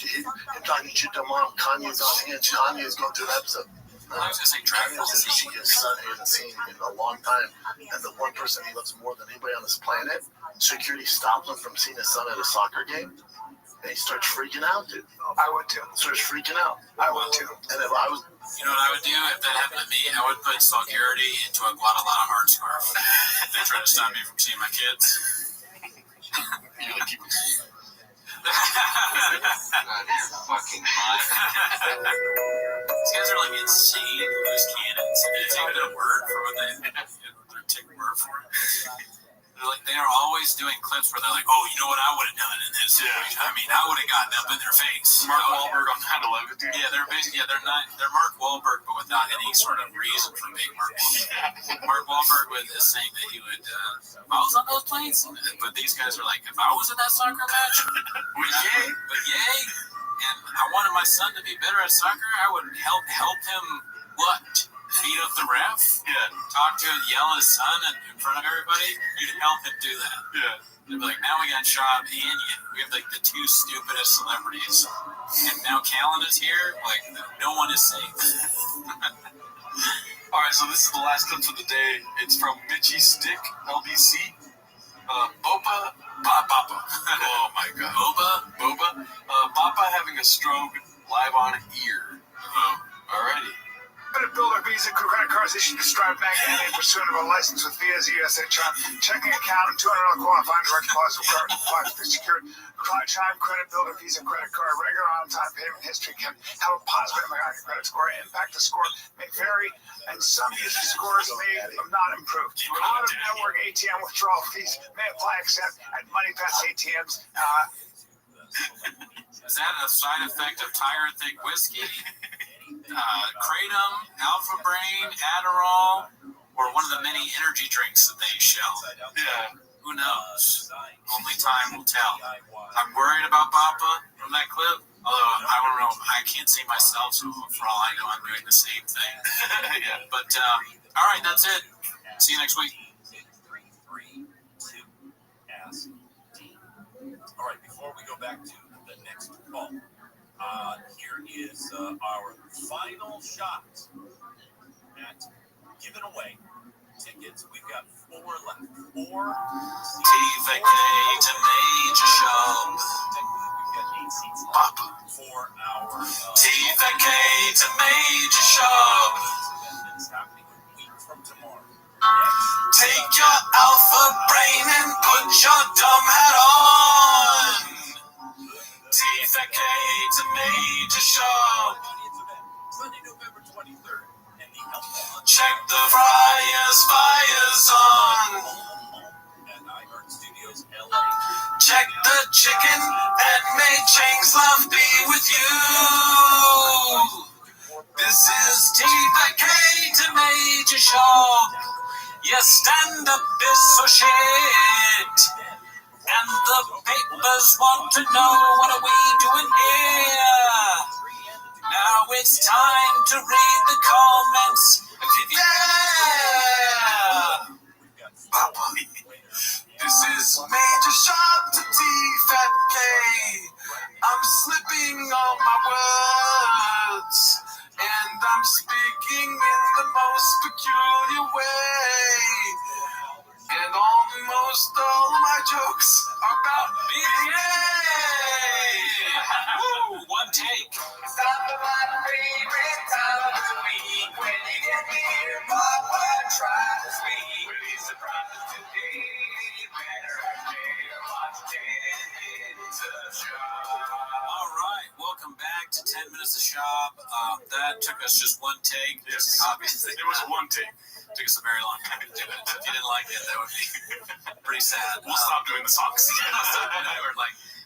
Him talking shit to mom. Kanye's on hand. Kanye's going through an episode. I was going to say, Kanye doesn't see his son he hasn't seen in a long time. And the one person he loves more than anybody on this planet, security stopped him from seeing his son at a soccer game. And he starts freaking out, dude. I would too. Starts freaking out. I would too. And if I was... You know what I would do if that happened to me? I would put security into a Guadalajara heart scarf. They try to stop me from seeing my kids. Fucking mind. These guys are like insane loose cannons. They take their word for what their take word for it. They are always doing clips where they're like, oh, you know what I would have done in this situation? I mean, I would have gotten up in their face. Mark Wahlberg on 9/11, dude. Yeah, they're Mark Wahlberg, but without any sort of reason for being Mark Wahlberg. Mark Wahlberg was saying that he would, if I was on those planes, but these guys are like, if I was in that soccer match, yay. And I wanted my son to be better at soccer, I would help him, what? Beat up the ref? Yeah. Talk to him, yell at his son in front of everybody? You'd help him do that. Yeah. They'd be like, now we got Shab and Yen. We have like the two stupidest celebrities. And now Callan is here. Like, no one is safe. Alright, so this is the last clip for the day. It's from Mitchie Stick, LBC. Boba. Oh my god. Boba. Boba having a stroke live on ear. Alrighty. Credit builder Visa credit cards issued to Stripe Bank and pursuant of a license with Visa USA checking account and $200 qualifying direct deposit required to be secured. Chime credit builder Visa credit card regular on-time payment history can have a positive impact on your credit score. Impact the score may vary, and some user scores may not improve. Out-of-network ATM withdrawal fees may apply except at MoneyPass ATMs. Is that a side effect of Tiger Thick whiskey? Kratom, Alpha Brain, Adderall, or one of the many energy drinks that they sell. Yeah. Who knows? Only time will tell. I'm worried about Papa from that clip. Although, I don't know, I can't see myself, so for all I know, I'm doing the same thing. Yeah. But, all right, that's it. See you next week. 3, 2, ask D. All right, before we go back to the next call, here is our final shot at giving away tickets. We've got 4 left. 4 TVK to Major Shop. We've got 8 seats left for our TVK to Major Shop. It's happening a week from tomorrow. Take your Alpha Brain and put your dumb hat on. TVK to Major Shop. Sunday, November 23rd. And the Check the fires on. At iHeart Studios LA. Check the chicken and may Chang's love be with you. This is TVK to Major Shop. Your stand-up is so shit. And the papers want to know what are we doing here. Now it's time to read the comments. Yeah. Papa. This is Major Shop to TVK. I'm slipping on my words. And I'm speaking in the most peculiar way. And almost all of my jokes are about BA. One take. Stop by my favorite time of the week. When you get here, Papa, try to speak. We'll be surprised today. Better watch 10 minutes of shop. All right, welcome back to 10 Minutes of Shop. That took us just one take. Yes. Obviously, it was one take. Took us a very long time to do it. If you didn't like it, that would be pretty sad. We'll stop doing the songs.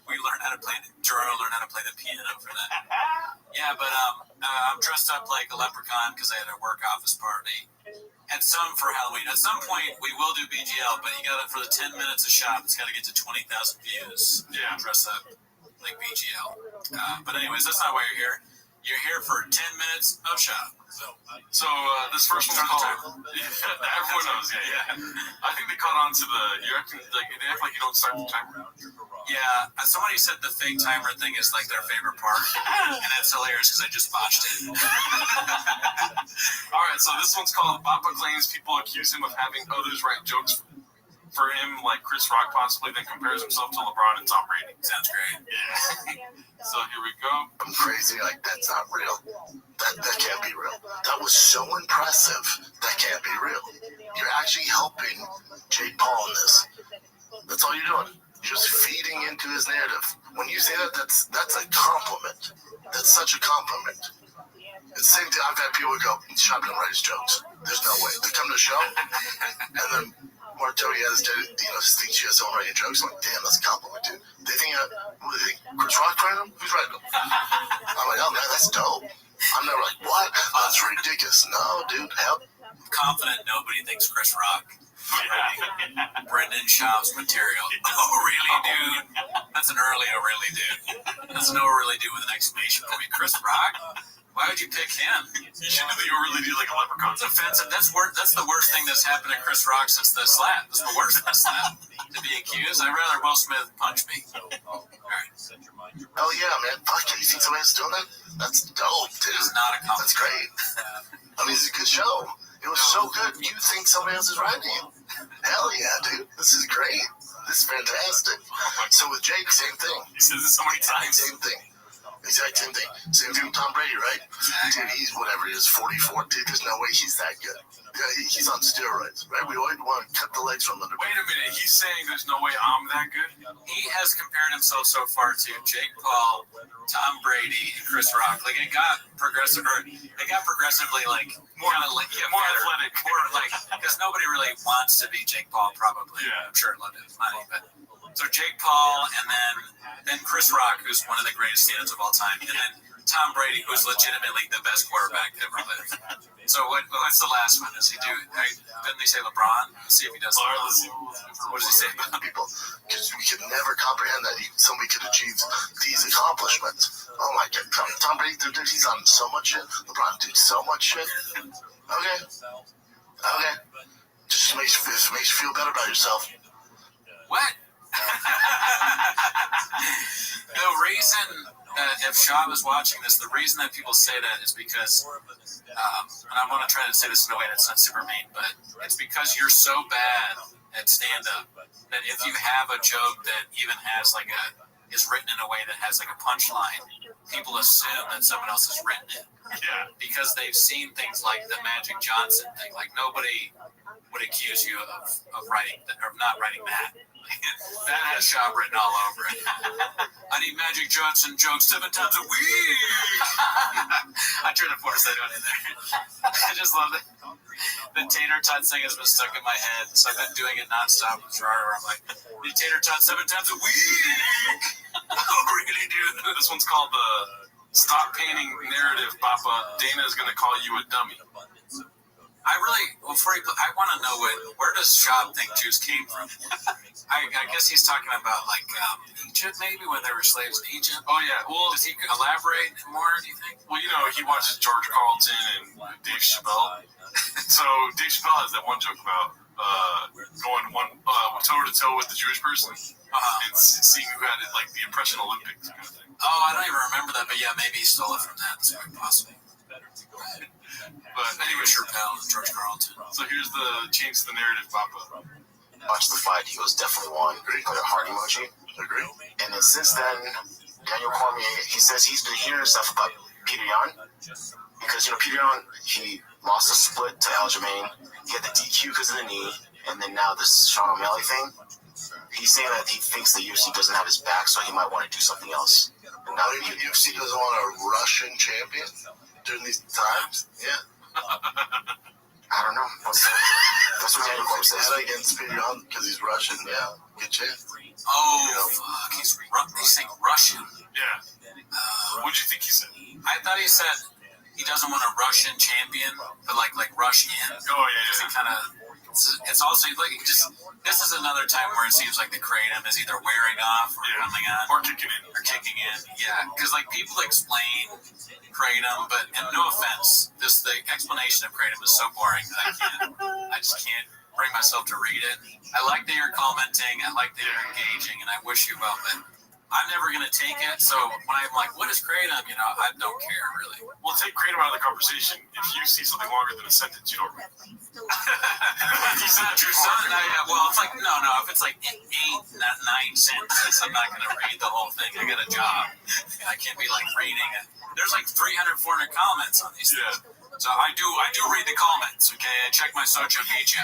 We learned how to play. Jordan learned how to play the piano for that. Yeah, but I'm dressed up like a leprechaun because I had a work office party. And some for Halloween. At some point, we will do BGL, but you got it for the 10 Minutes of Shop. It's got to get to 20,000 views. Yeah. Dress up like BGL. But anyways, that's not why you're here. You're here for 10 Minutes of Shop. So this first one's called. Everyone knows, yeah. I think they caught on to the. They act like you don't start the timer. Yeah, somebody said the fake timer thing is like their favorite part, and that's hilarious because I just botched it. All right, so this one's called Papa claims people accuse him of having others write jokes for him, like Chris Rock possibly, then compares himself to LeBron and Tom Brady. Sounds great. Yeah. So here we go. I'm crazy, like that's not real. That can't be real. That was so impressive. That can't be real. You're actually helping Jake Paul in this. That's all you're doing. You're just feeding into his narrative. When you say that, that's a compliment. That's such a compliment. It's the same thing. I've had people go, Shop doesn't write his jokes. There's no way. They come to the show, and then Mark thinks she has someone writing jokes. I'm like, damn, that's a compliment, dude. They think, what do they think? Chris Rock writing them? Who's writing them? I'm like, oh man, that's dope. I'm never like, what? That's ridiculous. No, dude, hell. I'm confident nobody thinks Chris Rock Brendan Schaub's material. Oh, really, dude? That's an early, oh, really, dude. That's no really, dude with an exclamation point. Chris Rock? Why would you pick him? You should do really do like a leprechaun. It's offensive. That's the worst thing that's happened to Chris Rock since the slap. That's the worst slap to be accused. I'd rather Will Smith punch me. All right. Oh yeah, man. Fuck, have you seen somebody else doing that? That's dope, dude. It's not a compliment. That's great. I mean, it's a good show. It was so good. You think somebody else is writing it? Hell yeah, dude. This is great. This is fantastic. So with Jake, same thing. He says it so many times. Same thing. Exact same thing. Same thing with Tom Brady, right? Dude, he's whatever he is, 44. Dude, there's no way he's that good. Yeah, he's on steroids, right? We always want to cut the legs from under. Wait a minute. He's saying there's no way I'm that good? He has compared himself so far to Jake Paul, Tom Brady, and Chris Rock. Like, it got progressively like more athletic, more like, because nobody really wants to be Jake Paul, probably. Yeah. I'm sure it loved his money, but so Jake Paul, and then Chris Rock, who's one of the greatest stand-ups of all time, and then Tom Brady, who's legitimately the best quarterback that ever lived. So what's the last one? Does he do? Didn't they say LeBron? Let's see if he does. What does he say about people? Because we could never comprehend that somebody could achieve these accomplishments. Oh my God, Tom Brady, dude, he's on so much shit. LeBron, dude, so much shit. Okay. Just makes you feel better about yourself. What? The reason if Schaub is watching this, the reason that people say that is because, and I want to try to say this in a way that's not super mean, but it's because you're so bad at stand-up that if you have a joke that even has is written in a way that has like a punchline, people assume that someone else has written it. Yeah. Because they've seen things like the Magic Johnson thing. Like, nobody would accuse you of not writing that. That has Schaub written all over it. I need Magic Johnson jokes 7 times a week. I tried to force that one in there. I just love it. The tater tot thing has been stuck in my head, so I've been doing it nonstop with Gerard. I'm like, need tater tot 7 times a week. Oh, really, dude? This one's called the Stop Painting Narrative, Papa. Dana is going to call you a dummy. I want to know where does Schaub think Jews came from? I guess he's talking about like Egypt, maybe when there were slaves in Egypt. Oh yeah. Well, does he elaborate more? Do you think? Well, he watches George Carlton and Dave Chappelle. So Dave Chappelle has that one joke about going toe to toe with the Jewish person and seeing who had it, like the Impression Olympics kind of thing. Oh, I don't even remember that, but yeah, maybe he stole it from that. It's quite possible. But anyway, Chappelle and George Carlton. So here's the change to the narrative, Papa. Watch the fight. He goes definitely won. Put a heart emoji. Agree. And then since then, Daniel Cormier, he says he's been hearing stuff about Peter Yan because Peter Yan, he lost a split to Aljamain. He had the DQ because of the knee, and then now this Sean O'Malley thing. He's saying that he thinks the UFC doesn't have his back, so he might want to do something else. And now the UFC doesn't want a Russian champion during these times. Yeah. I don't know. That's what Daniel Cormier says. He's against Peter Yan because he's Russian. Yeah. Good chance. Oh, fuck. He's saying Russian. Yeah. What'd you think he said? I thought he said he doesn't want a Russian champion, but like rush in. Oh, yeah. He kind of. It's also like this is another time where it seems like the kratom is either wearing off or coming on or kicking in. Yeah, because like people explain kratom, but and no offense, the explanation of kratom is so boring that I just can't bring myself to read it. I like that you're commenting, I like that you're engaging, and I wish you well, but I'm never going to take it, so when I'm like, what is kratom? I don't care, really. Well, take kratom out of the conversation. If you see something longer than a sentence, you don't read it. He's not your son. Well, it's like, no, if it's like 8, not 9 sentences, I'm not going to read the whole thing. I got a job. I can't be like reading it. There's like 300, 400 comments on these things. So I do read the comments, okay? I check my social media.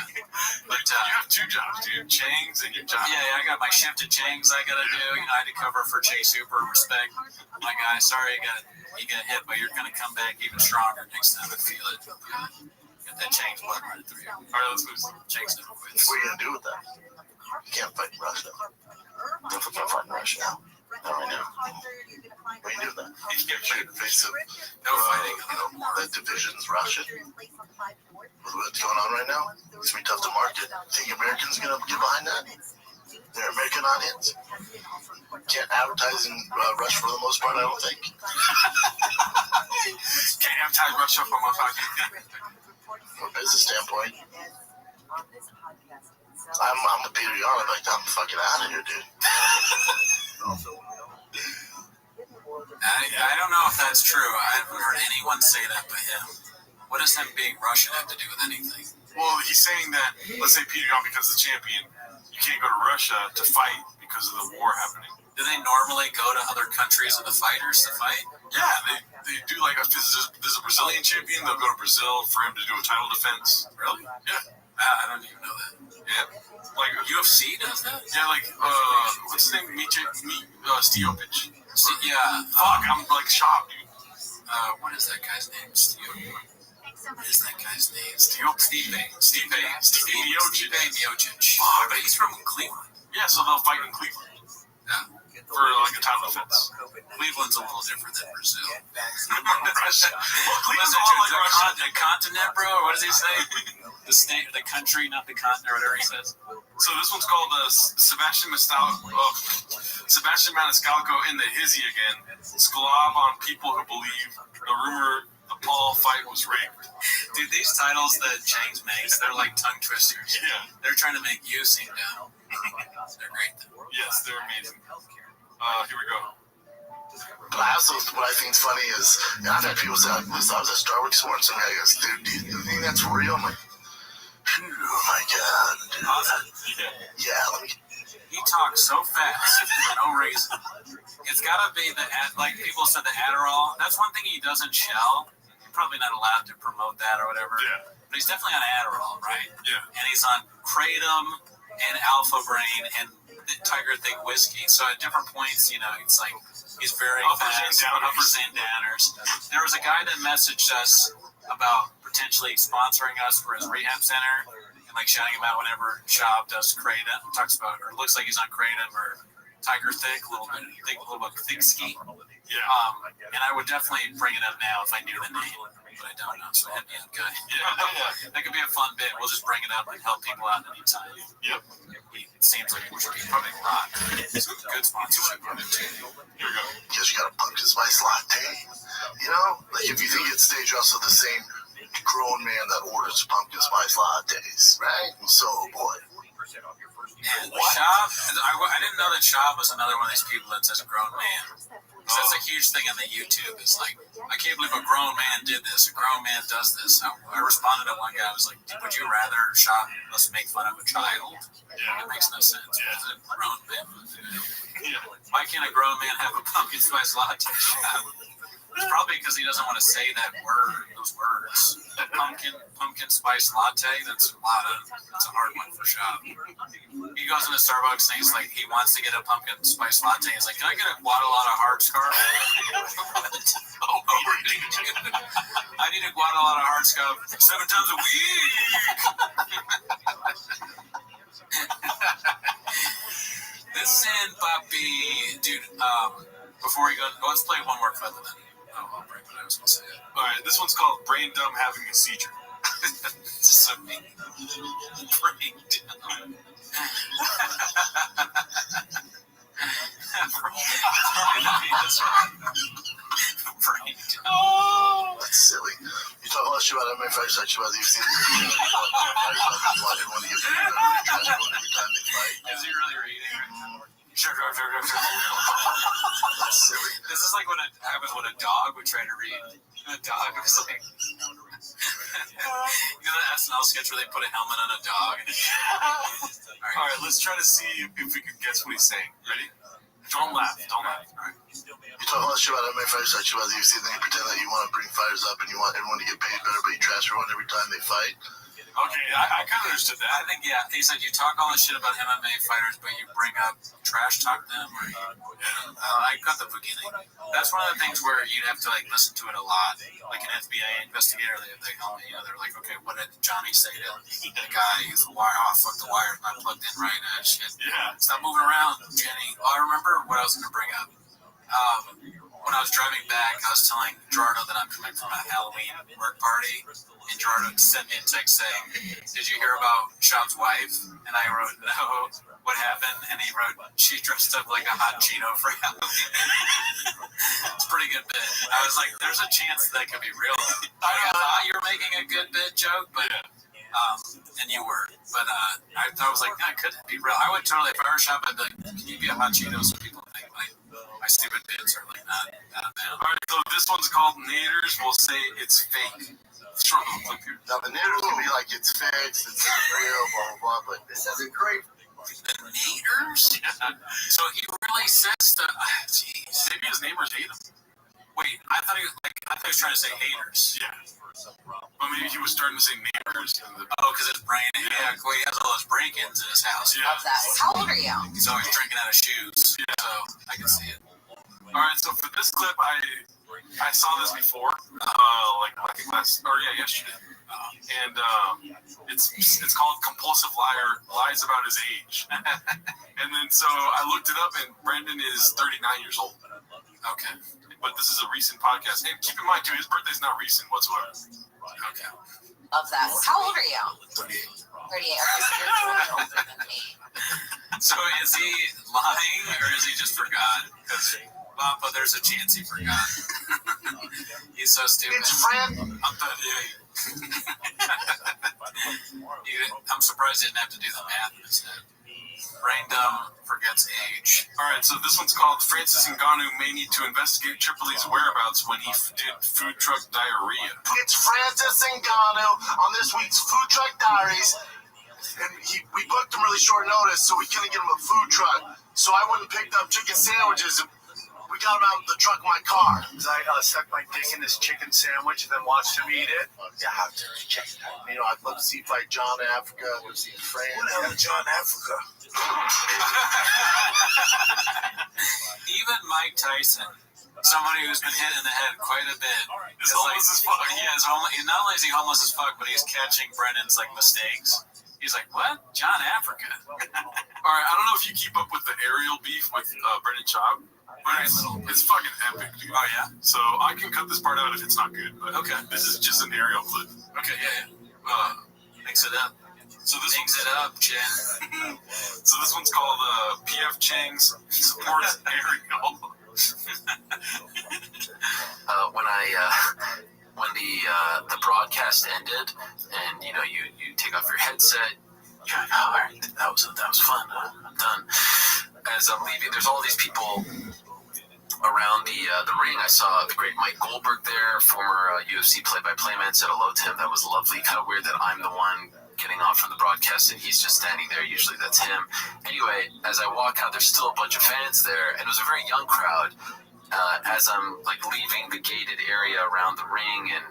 But you have two jobs, dude. Chang's and your job. Yeah, I got my shift at Chang's I gotta do. You know, I had to cover for Jay Super. Respect, my guy. Sorry you got hit, but you're gonna come back even stronger next time. I feel it. Get that Chang's blood running through you. All right, let's lose. Chang's never quits. What are you gonna do with that? You can't fight in Russia. Definitely can't fight in Russia now. Not right now. What are you doing that? You can't fight in the face of no fighting. That division's Russia. With what's going on right now, it's gonna be tough to market. Think Americans are gonna get behind that? They're American audience. Can't advertise in Russia for the most part, I don't think. Can't advertise Russia for most part. From a business standpoint, I'm a Peter Yarn. I'm like, I'm fucking out of here, dude. I don't know if that's true. I haven't heard anyone say that but him. What does him being Russian have to do with anything? Well, he's saying that, let's say Peter Yan becomes the champion, you can't go to Russia to fight because of the war happening. Do they normally go to other countries and the fighters to fight? Yeah, they do like, if there's a Brazilian champion, they'll go to Brazil for him to do a title defense. Really? Yeah. I don't even know that. Yeah. Like UFC does that? Yeah, like, what's his name? Stiopich. Yeah. Fuck, I'm like shocked, dude. What is that guy's name? What is that guy's name? Steve Miocic. But he's from Cleveland. Yeah, so they'll fight in Cleveland. Yeah. For like a title defense. Cleveland's a little different than Brazil. Well, Cleveland's all like Russia. The continent, bro? What does he say? The state, the country, not the continent, or whatever he says. So this one's called Sebastian Maniscalco in the hizzy again. Sklob on people who believe the rumor the Paul fight was rigged. Dude, these titles that James makes, they're like tongue twisters. Yeah. They're trying to make you seem dumb. They're great, though. Yes, they're amazing. Here we go. But I also, what I think is funny is, I've had people say, I was at Star Wars before, and some guy goes, dude, do you think that's real? I'm like, oh my god, dude. Yeah, let me. He talks so fast for no reason. It's gotta be like people said, the Adderall. That's one thing he doesn't shell. You're probably not allowed to promote that or whatever. Yeah. But he's definitely on Adderall, right? Yeah. And he's on Kratom and Alpha Brain and Tiger Thick whiskey. So at different points, you know, it's like he's very fast, uppers and downers. There was a guy that messaged us about potentially sponsoring us for his rehab center and like shouting about whenever Shab does Kratom, talks about, or looks like he's on Kratom or Tiger Thick, a little bit thick ski. Yeah. And I would definitely bring it up now if I knew the name, but I don't know. So hit me up, guy. Yeah. That could be a fun bit. We'll just bring it up and help people out anytime. Yep. It seems like we should be probably rock. It's a good sponsorship on it too. Here we go. Guess you got a pumpkin spice latte. You know, like if you think it's stage, also the same grown man that orders pumpkin spice lattes, right? So, boy. And Shab, I didn't know that Shab was another one of these people that says a grown man. Because that's a huge thing on the YouTube. It's like, I can't believe a grown man did this. A grown man does this. I responded to one guy. I was like, would you rather Shab us make fun of a child? Yeah. It makes no sense. Yeah. It's a grown man. Yeah. Why can't a grown man have a pumpkin spice latte? It's probably because he doesn't want to say those words. Pumpkin spice latte, that's a hard one for Shab. He goes into Starbucks and he's like, he wants to get a pumpkin spice latte. He's like, can I get a Guadalajara hard scarf? I need a Guadalajara hard scarf 7 times a week. Listen, papi. Dude, before we go, let's play one more clip then. I'll break what I was going to say. Alright, this one's called Brain Dumb Having a Seizure. It's just so mean. Brain dumb. Oh, that's silly. You talk all that shit about MMA fights, you've seen the Is he really reading? Sure. That's silly. This is like what happens when a dog would try to read. A dog was like, you know that SNL sketch where they put a helmet on a dog? Alright, let's try to see if we can guess what he's saying. Ready? Don't laugh. Don't laugh. All right. You talk all that shit about MMA fighters, talk shit about the UFC, then you pretend that you want to bring fighters up and you want everyone to get paid better, but you trash everyone every time they fight. Okay, I kind of understood that. I think, yeah, he said you talk all this shit about MMA fighters, but you bring up trash talk them. I got the beginning. That's one of the things where you'd have to like listen to it a lot. Like an FBI investigator, they tell me, they're like, okay, what did Johnny say to the guy? He's the wire. Oh, fuck, the wire's not plugged in right. Shit. Yeah. Stop moving around, Jenny. Oh, I remember what I was going to bring up. When I was driving back, I was telling Gerardo that I'm coming from a Halloween work party, and Gerardo sent me a text saying, "Did you hear about Shab's wife?" And I wrote, "No, what happened?" And he wrote, "She dressed up like a hot Cheeto for Halloween." It's a pretty good bit. I was like, "There's a chance that could be real." I thought you were making a good bit joke, but and you were. But I was like, "That could be real." I would totally, if I were Shab, I'd be like, "Can you be a hot Cheeto so people think like my stupid bits are like not bad." All right, so this one's called Naders will say it's fake. Struggle clip here. Now the Naders can be like it's fixed, it's real, blah blah blah, but this isn't great. The Naders? Yeah. So he really says that. Jeez, maybe his neighbors hate him. Wait, I thought he was trying to say haters. Yeah. But maybe he was starting to say neighbors. Oh, because his brain. Yeah, he has all those break-ins in his house. Yeah. How old are you? He's always drinking out of shoes. Yeah. So I can see it. All right, so for this clip, I saw this before, yesterday, and it's called Compulsive Liar Lies About His Age, and then so I looked it up, and Brendan is 39 years old. Okay, but this is a recent podcast, and keep in mind too, his birthday's not recent whatsoever. Okay. Love that. How old are you? 38. 38. Okay, so you're older than me. So is he lying or is he just forgot? Because Papa, there's a chance he forgot. He's so stupid. It's Fran. I'm 38. I'm surprised he didn't have to do the math instead. Brain dumb forgets age. All right, so this one's called Francis Ngannou may need to investigate Tripoli's whereabouts when he did food truck diarrhea. It's Francis Ngannou on this week's Food Truck Diaries. And we booked him really short notice, so we couldn't get him a food truck. So I went and picked up chicken sandwiches. We got him out of the trunk of my car. I stuck my dick in this chicken sandwich and then watched him eat it. Yeah, you know, I'd love to see fight John Africa. I'd love to see France. Who the hell is John Africa? Even Mike Tyson, somebody who's been hit in the head quite a bit, is homeless as fuck. Yeah, not only is he homeless as fuck, but he's catching Brendan's like mistakes. He's like, what? John Africa? All right, I don't know if you keep up with the aerial beef with Brendan Schaub, but it's fucking epic, dude. Oh, yeah? So I can cut this part out if it's not good, but okay, this is just an aerial clip. Okay, yeah. Mix it up. So this Mix it up, Jen. So this one's called P.F. Chang's supports aerial. When the broadcast ended, and you take off your headset, you're like, oh, all right, that was fun. I'm done. As I'm leaving, there's all these people around the ring. I saw the great Mike Goldberg there, former UFC play-by-play man. Said hello to him. That was lovely. Kind of weird that I'm the one getting off from the broadcast and he's just standing there. Usually that's him. Anyway, as I walk out, there's still a bunch of fans there, and it was a very young crowd. As I'm like leaving the gated area around the ring and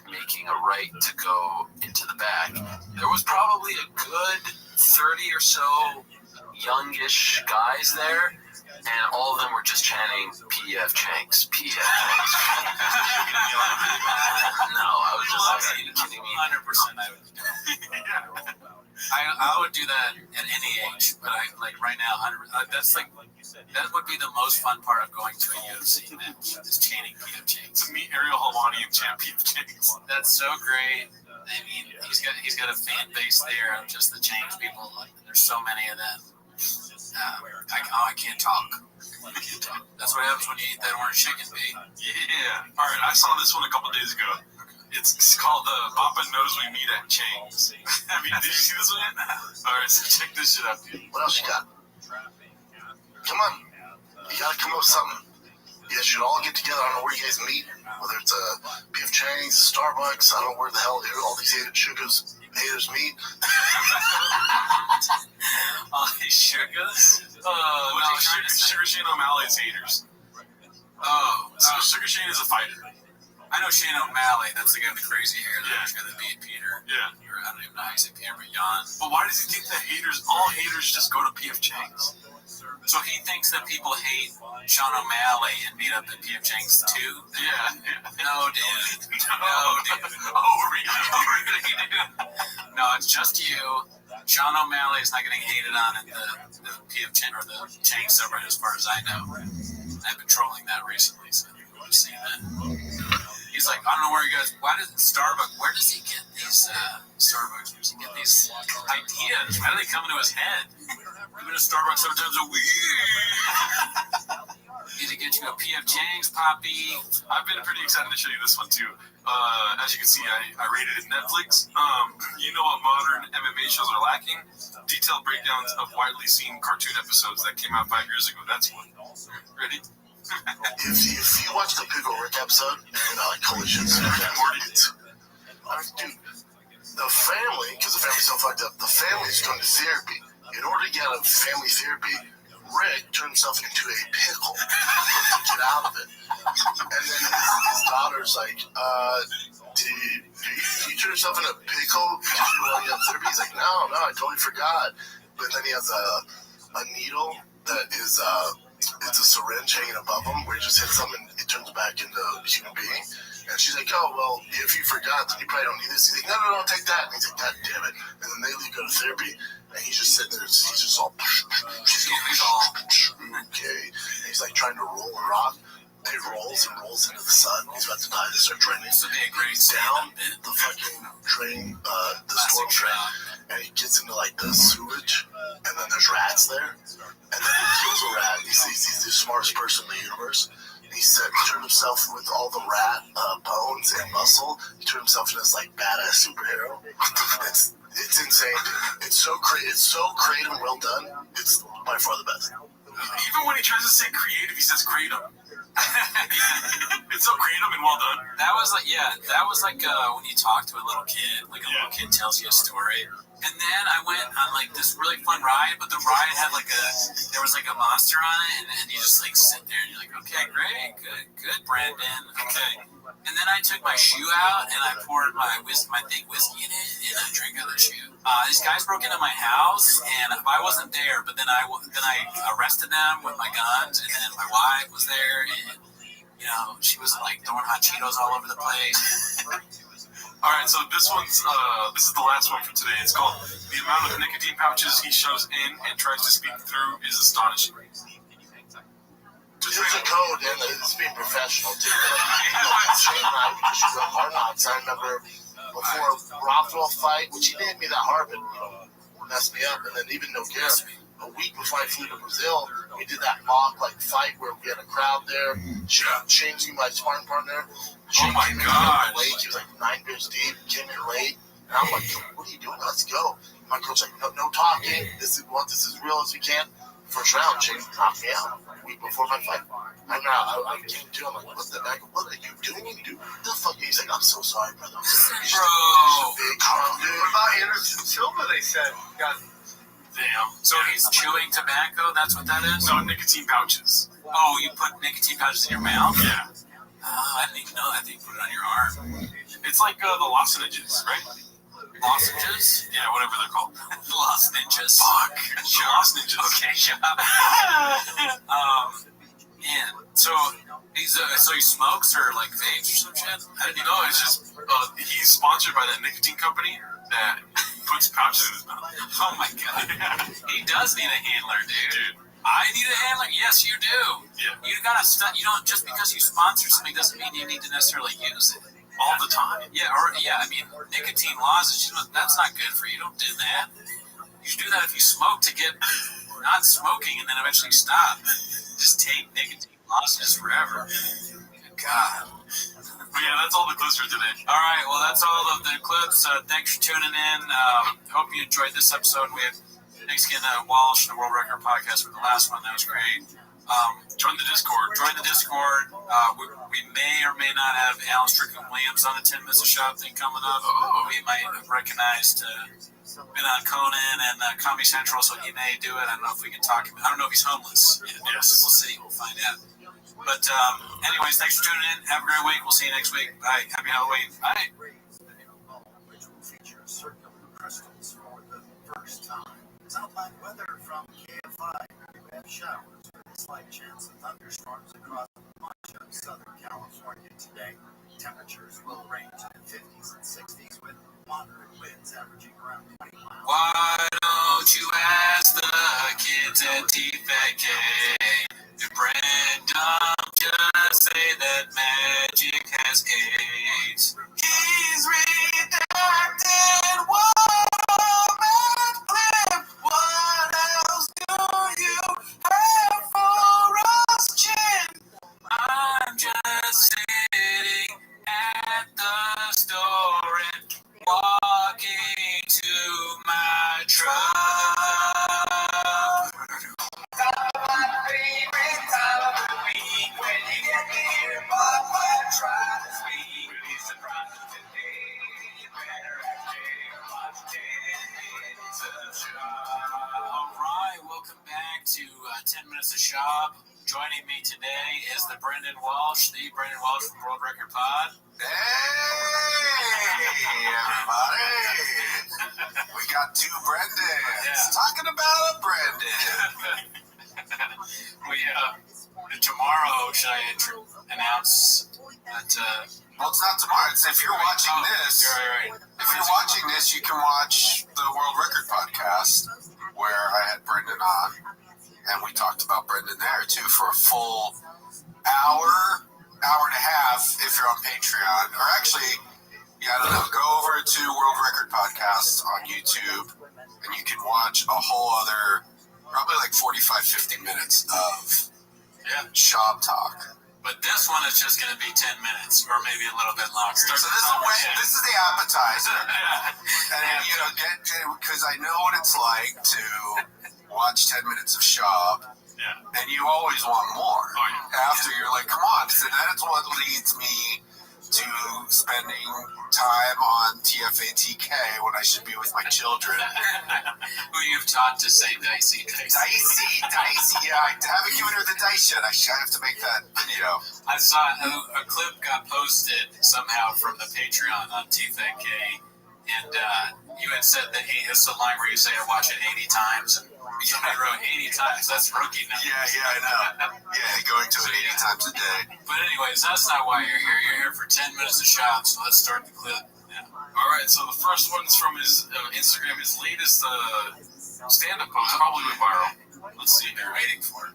making a right to go into the back, there was probably a good 30 or so youngish guys there, and all of them were just chanting P.F. Chang's, P.F. Chang's. No, I was just like, are you kidding me? 100% I would do that. I would do that at any age, but right now, 100%. That's that would be the most fun part of going to a UFC match, is chanting P.F. Chang's. To meet Ariel Helwani and chant P.F. Chang's. That's so great. I mean, he's got a fan base there of just the Change people. There's so many of them. I can't talk. That's what happens when you eat that orange chicken, B. Yeah. All right, I saw this one a couple days ago. It's called Papa Knows We Meet at Chang's. Did you see this one yet? All right, so check this shit out, dude. What else you got? Come on. You gotta come up with something. You guys should all get together. I don't know where you guys meet. Whether it's P.F. Chang's, Starbucks, I don't know where the hell all these haters meet. All these sugars? What are you trying to say? Sugar Shane O'Malley's haters. Oh, so Sugar Shane is a fighter. I know Shane O'Malley. That's the guy with the crazy hair. Yeah. That's going to beat Peter. Yeah. Or I don't even know how you say Peter, but Jan. But why does he think that all haters just go to P.F. Chang's? So he thinks that people hate Sean O'Malley and meet up at P.F. Chang's too? Yeah. No, dude. No, it's just you. Sean O'Malley is not getting hated on in the P.F. Chang or the Chang subreddit as far as I know. I've been trolling that recently, so I've seen that. He's like, I don't know where you guys, where does he get these Starbucks? Where does he get these ideas? Why do they come into his head? I've been to Starbucks 7 times a week. Need to get you a P.F. Chang's, Poppy. I've been pretty excited to show you this one too. As you can see, I rated it Netflix. You know what modern MMA shows are lacking? Detailed breakdowns of widely seen cartoon episodes that came out 5 years ago. That's one. Ready? If you watch the Pickle Rick episode, like collisions, dude, the family, because the family's so fucked up, the family's going to therapy. In order to get out of family therapy, Rick turned himself into a pickle to get out of it. And then his daughter's like, do you turn yourself into a pickle while you have therapy? He's like, no, I totally forgot. But then he has a needle that is it's a syringe hanging above him where he just hits them and it turns back into a human being. And she's like, oh, well, if you forgot, then you probably don't need this. He's like, no, take that. And he's like, God damn it. And then they leave, go to therapy. And he's just sitting there. He's just all, okay. And he's like trying to roll a rock. And he rolls into the sun. He's about to die. They start draining. This would be a great down the fucking drain, the storm drain. And he gets into like the sewage. And then there's rats there. And then he kills a rat. He's the smartest person in the universe. He turned himself with all the rat bones and muscle. He turned himself into this like badass superhero. It's insane. It's so creative and well done. It's by far the best. Even when he tries to say creative, he says creative. It's so creative and well done. That was like when you talk to a little kid, like a little kid tells you a story. And then I went on like this really fun ride, but the ride had there was like a monster on it, and you just like sit there and you're like, okay, great, good, Brandon, okay. And then I took my shoe out and I poured my thick whiskey in it and I drank out of the shoe. These guys broke into my house and I wasn't there, but then I arrested them with my guns, and then my wife was there, and she was like throwing hot Cheetos all over the place. All right, so this is the last one for today. It's called "The Amount of Nicotine Pouches He Shoves In and Tries to Speak Through Is Astonishing." There's a code, and it's being professional too. Shane and I, because she's on hard knocks. I remember before Rothwell fight, which he didn't hit me that hard, but messed me up. And then even Nogueira, a week before I flew to Brazil, we did that mock fight where we had a crowd there. Shane's my sparring partner. Oh my God! Late. He was like 9 beers deep, came in late, and I'm like, "What are you doing? Let's go." My coach like, "No talking. This is real as we can." First round, Shane knocked me out a week before my fight. I came to him like, "What are you doing, dude? What the fuck?" He's like, "I'm so sorry, brother." Bro. Big strong dude. What about Anderson Silva? They said. Damn. So he's chewing tobacco. That's what that is. No, nicotine pouches. Oh, you put nicotine pouches in your mouth? Yeah. I didn't even know that. They put it on your arm. It's like the lozenges, right? Lozenges? Yeah, whatever they're called. Lozenges. Fuck. Lozenges. Okay, shut up. Man, so he smokes or like vapes or some shit? I didn't know. It's just he's sponsored by that nicotine company that puts pouches in his mouth. Oh my God. He does need a handler, dude. I need a handler? Yes, you do. Yeah. You gotta you don't, just because you sponsor something doesn't mean you need to necessarily use it all the time. Yeah, I mean, nicotine lozenges, that's not good for you. Don't do that. You should do that if you smoke to get not smoking and then eventually stop. Just take nicotine lozenges forever. Good God. But yeah, that's all the clips for today. All right, well, that's all of the clips. Thanks for tuning in. Hope you enjoyed this episode. Thanks again to Walsh and the World Record Podcast for the last one. That was great. Join the Discord. We may or may not have Alan Strickland Williams on the 10 Minutes of Shop thing coming up. We might have recognized been on Conan and Comedy Central, so he may do it. I don't know if we can talk. I don't know if he's homeless. Yes, we'll see. We'll find out. But anyways, thanks for tuning in. Have a great week. We'll see you next week. Bye. Happy Halloween. Bye. Which will feature circular crystals for the first time. Southline weather from KFI. We have showers with a slight chance of thunderstorms across much of Southern California today. Temperatures will range in the 50s and 60s with moderate winds averaging around 20 miles. Why don't you ask the kids at TFK? Did Brandon just say that magic has AIDS? He's redacted woman clip. What else do you have for us, Chin? I'm just sitting at the store and walking to my truck. My favorite time of the week when you get to hear Papa try to speak. Be surprised today. You better actually watch 10 minutes of shop. All right, welcome back to 10 Minutes of Shop. Joining me today is the Brendan Walsh from World Record Pod. Hey, everybody. We got two Brendans talking about a Brendan. Tomorrow, should I announce that? Well, it's not tomorrow. It's if you're watching this. Right. If you're watching this, you can watch the World Record Podcast, where I had Brendan on, and we talked about Brendan there too for a full hour and a half. If you're on Patreon, or actually, I don't know, go over to World Record Podcast on YouTube, and you can watch a whole other, probably like 45-50 minutes of shop talk. But this one is just going to be 10 minutes, or maybe a little bit longer. So this is the appetizer. And, because I know what it's like to watch 10 minutes of shop, and you always want more. After you're like, come on. So that's what leads me to spending time on TFATK when I should be with my children. Who you've taught to say dicey. Dicey. Yeah, I haven't given her the dice yet. I have to make that video. I saw a clip got posted somehow from the Patreon on TFATK, and you had said that it's the line where you say I watch it 80 times, and I wrote 80 times. That's rookie now. Yeah, I know. Yeah, going to it 80 times a day. But anyways, that's not why you're here. You're here for 10 minutes of shop, so let's start the clip. Yeah. All right, so the first one's from his Instagram, his latest stand-up post, probably went viral. Let's see, they're waiting for it.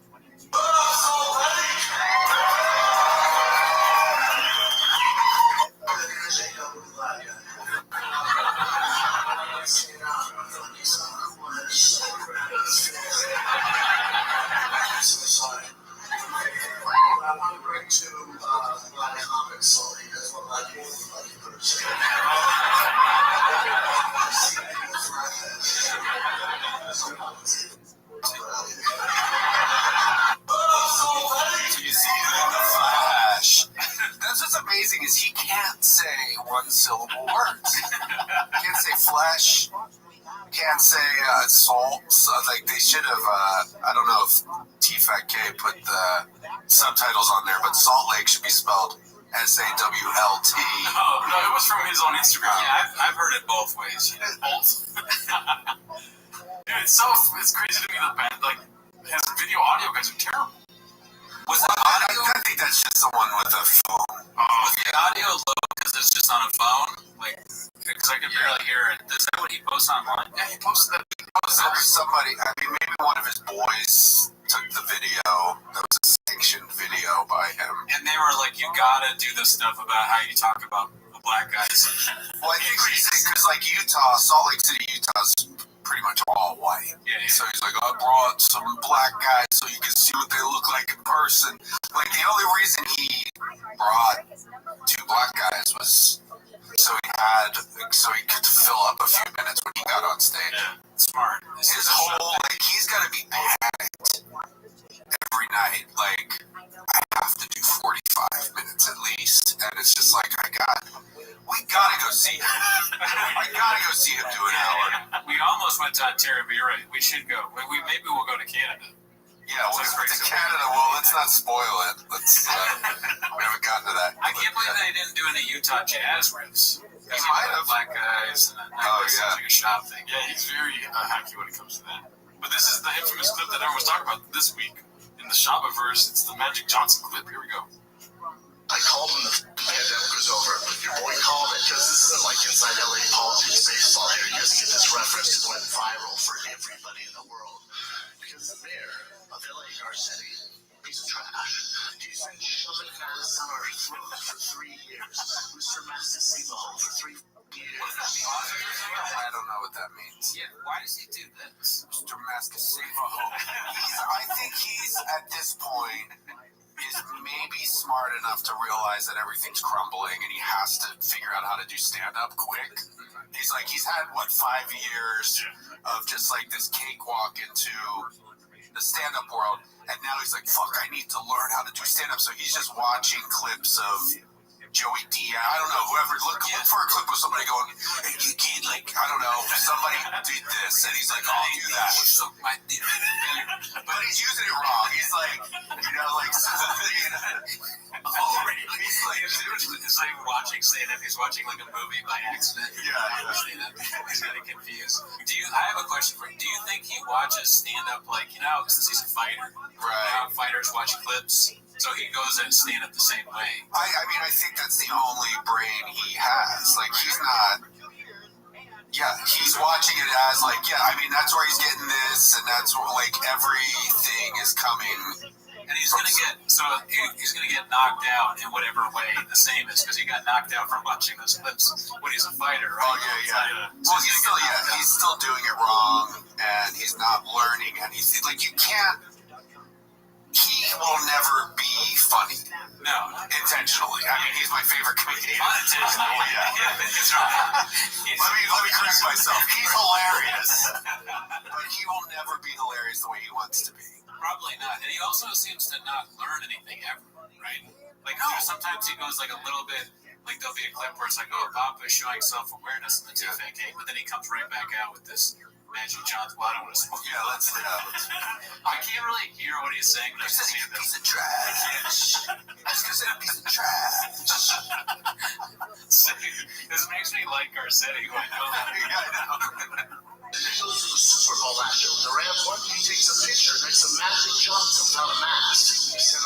That's what's amazing is he can't say one-syllable words. He can't say flesh. Can't say salt. So, like they should have. I don't know if TFATK put the subtitles on there, but Salt Lake should be spelled SAWLT. No, it was from his own Instagram. Yeah, I've heard it both ways. Both. Dude, it's crazy to me that band, like his video audio guys are terrible. Was the audio? I think that's just someone with a phone. Was the audio low because it's just on a phone? Like, because I can barely hear it. Is that what he posts online? Yeah, he posted that. Somebody, maybe one of his boys took the video. That was a sanctioned video by him. And they were like, you gotta do this stuff about how you talk about the black guys. Well, I think because like Utah, Salt Lake City, Utah's pretty much all white. Yeah. So he's like, I brought some black guys so you can see what they look like in person. Like the only reason he brought two black guys was so he could fill up a few minutes when he got on stage. Yeah. Smart. His whole he's got to be packed every night. Like I have to do 45 minutes at least, and it's just like we gotta go see him. I gotta go see him do an hour. We Utah Terry, but you're right. We should go. Maybe we'll go to Canada. Yeah, well, to Canada. Well, let's not spoil it. Let's. We haven't gotten to that. I can't believe they didn't do any Utah jazz riffs. He might have. Black guys. And like a shop thing. Yeah, he's very hacky when it comes to that. But this is the infamous clip that everyone was talking about this week in the Shopperverse. It's the Magic Johnson clip. Here we go. I called when the pandemic was over. Your boy called it because this isn't like inside LA politics baseball here. You guys get this reference. It went viral for everybody in the world. Because the mayor of LA, Garcetti, piece of trash. Do you think shoving this down our throat for 3 years? Mr. Massacevo for 3 years. I don't know what that means. Yeah, why does he do this? Mr. Massacevo. I think he's at this point is maybe smart enough to realize that everything's crumbling and he has to figure out how to do stand-up quick. He's had 5 years of just like this cakewalk into the stand-up world, and now he's like, fuck, I need to learn how to do stand-up. So he's just watching clips of Joey Diaz, I don't know, whoever, look for a clip of somebody going, hey, you kid, like, I don't know, somebody did this, and he's like, I'll do that. But he's using it wrong. He's like, It's like watching stand-up. He's watching like a movie by accident. Yeah. He's getting confused. I have a question for you. Do you think he watches stand-up since he's a fighter? Right. Fighters watch clips. So he goes and stand up the same way. I mean, I think that's the only brain he has. Like, he's not. Yeah, he's watching it as like, I mean, that's where he's getting this, and that's where, like, everything is coming. And he's gonna get knocked out in whatever way the same is, because he got knocked out from watching those clips when he's a fighter. Right? Oh yeah. Well, he's still doing it wrong, and he's not learning anything. Like, you can't. He will never be funny. No. Intentionally. I mean, he's my favorite comedian. Unintentionally, yeah. Let me correct myself. He's hilarious. But he will never be hilarious the way he wants to be. Probably not. And he also seems to not learn anything ever, right? Like, sometimes he goes like a little bit, like there'll be a clip where it's like, oh, Papa is showing self-awareness in the Toothpick cake, but then he comes right back out with this Magic Johnson. Well, I don't want to spoil. Yeah, let's. I can't really hear what he's saying. He says he's a piece of trash. That's because he's a piece of trash. This makes me like Garcetti. I know. Super Bowl last year with the Rams. He takes a picture next to Magic Johnson without a mask. He said, I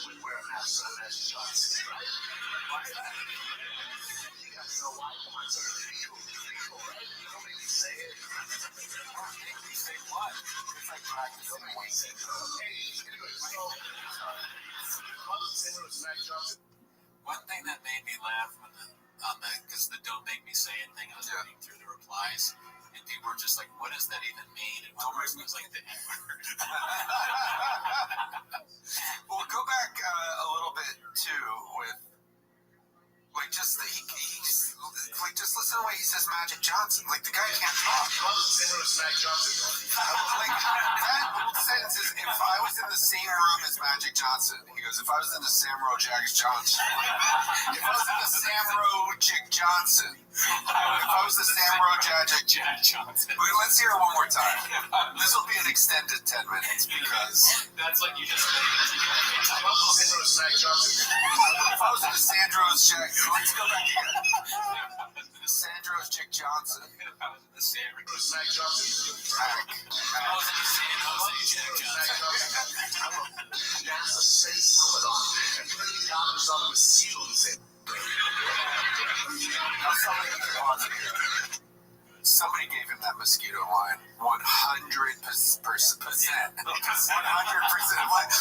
would wear a mask on Magic Johnson, right? You guys know why? It's pretty cool, right? Nobody can say it. Say what? It's like practicing one thing. One thing that made me laugh because the "Don't Make Me Say It" thing, I was reading through the replies. And people were just like, what does that even mean? And one person was like, the N-word. Well, go back a little bit, too, with, like, just just listen to the way he says Magic Johnson. Like, the guy can't talk. Like, that sentence is, if I was in the same room as Magic Johnson, he goes, if I was in the Samro Jags Johnson, if I was in the Samro Jig Johnson, if I was the Samro Jack Johnson. Let's hear it one more time. This will be an extended 10 minutes because that's like you just made it. If I was in the Sandro's Jack, let's go back again. The Sandro's Jack Johnson. The Sandro's Jack Johnson. I was in the San Jose Jack Johnson. NASA space helmet on and putting dollars on with seals. Somebody gave him that mosquito line. 100%. 100%.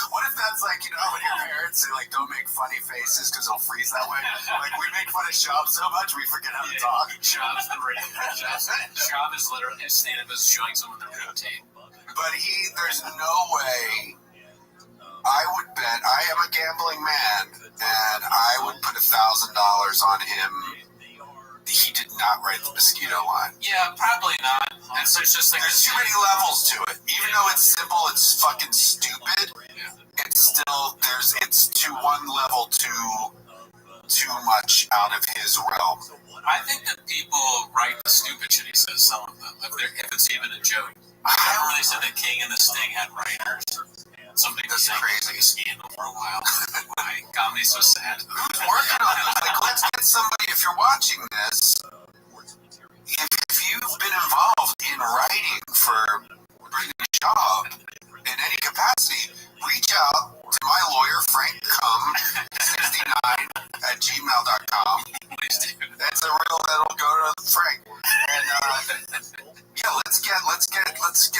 What if that's like, when your parents say, like, don't make funny faces because they'll freeze that way? Like, we make fun of Shab so much we forget how to talk. Shab's the real. Shab is literally, his stand-up is showing someone the real tape. But there's no way. I would bet, I am a gambling man, and I would put $1,000 on him. He did not write the mosquito line. Yeah, probably not. And so it's just like there's too many levels to it. Even though it's simple, it's fucking stupid. It's still it's to one level too too much out of his realm. I think that people write the stupid shit he says, some of them, if it's even a joke. I don't really say that King and the Sting had writers. Something that's crazy. A scandal for a while. Why? Comedy's so sad. Who's working on it? Like, let's get somebody, if you're watching this, if you've been involved in writing for a job in any capacity, reach out to my lawyer, Frank Cum69@gmail.com. That's a riddle that'll go to Frank. And yeah, let's get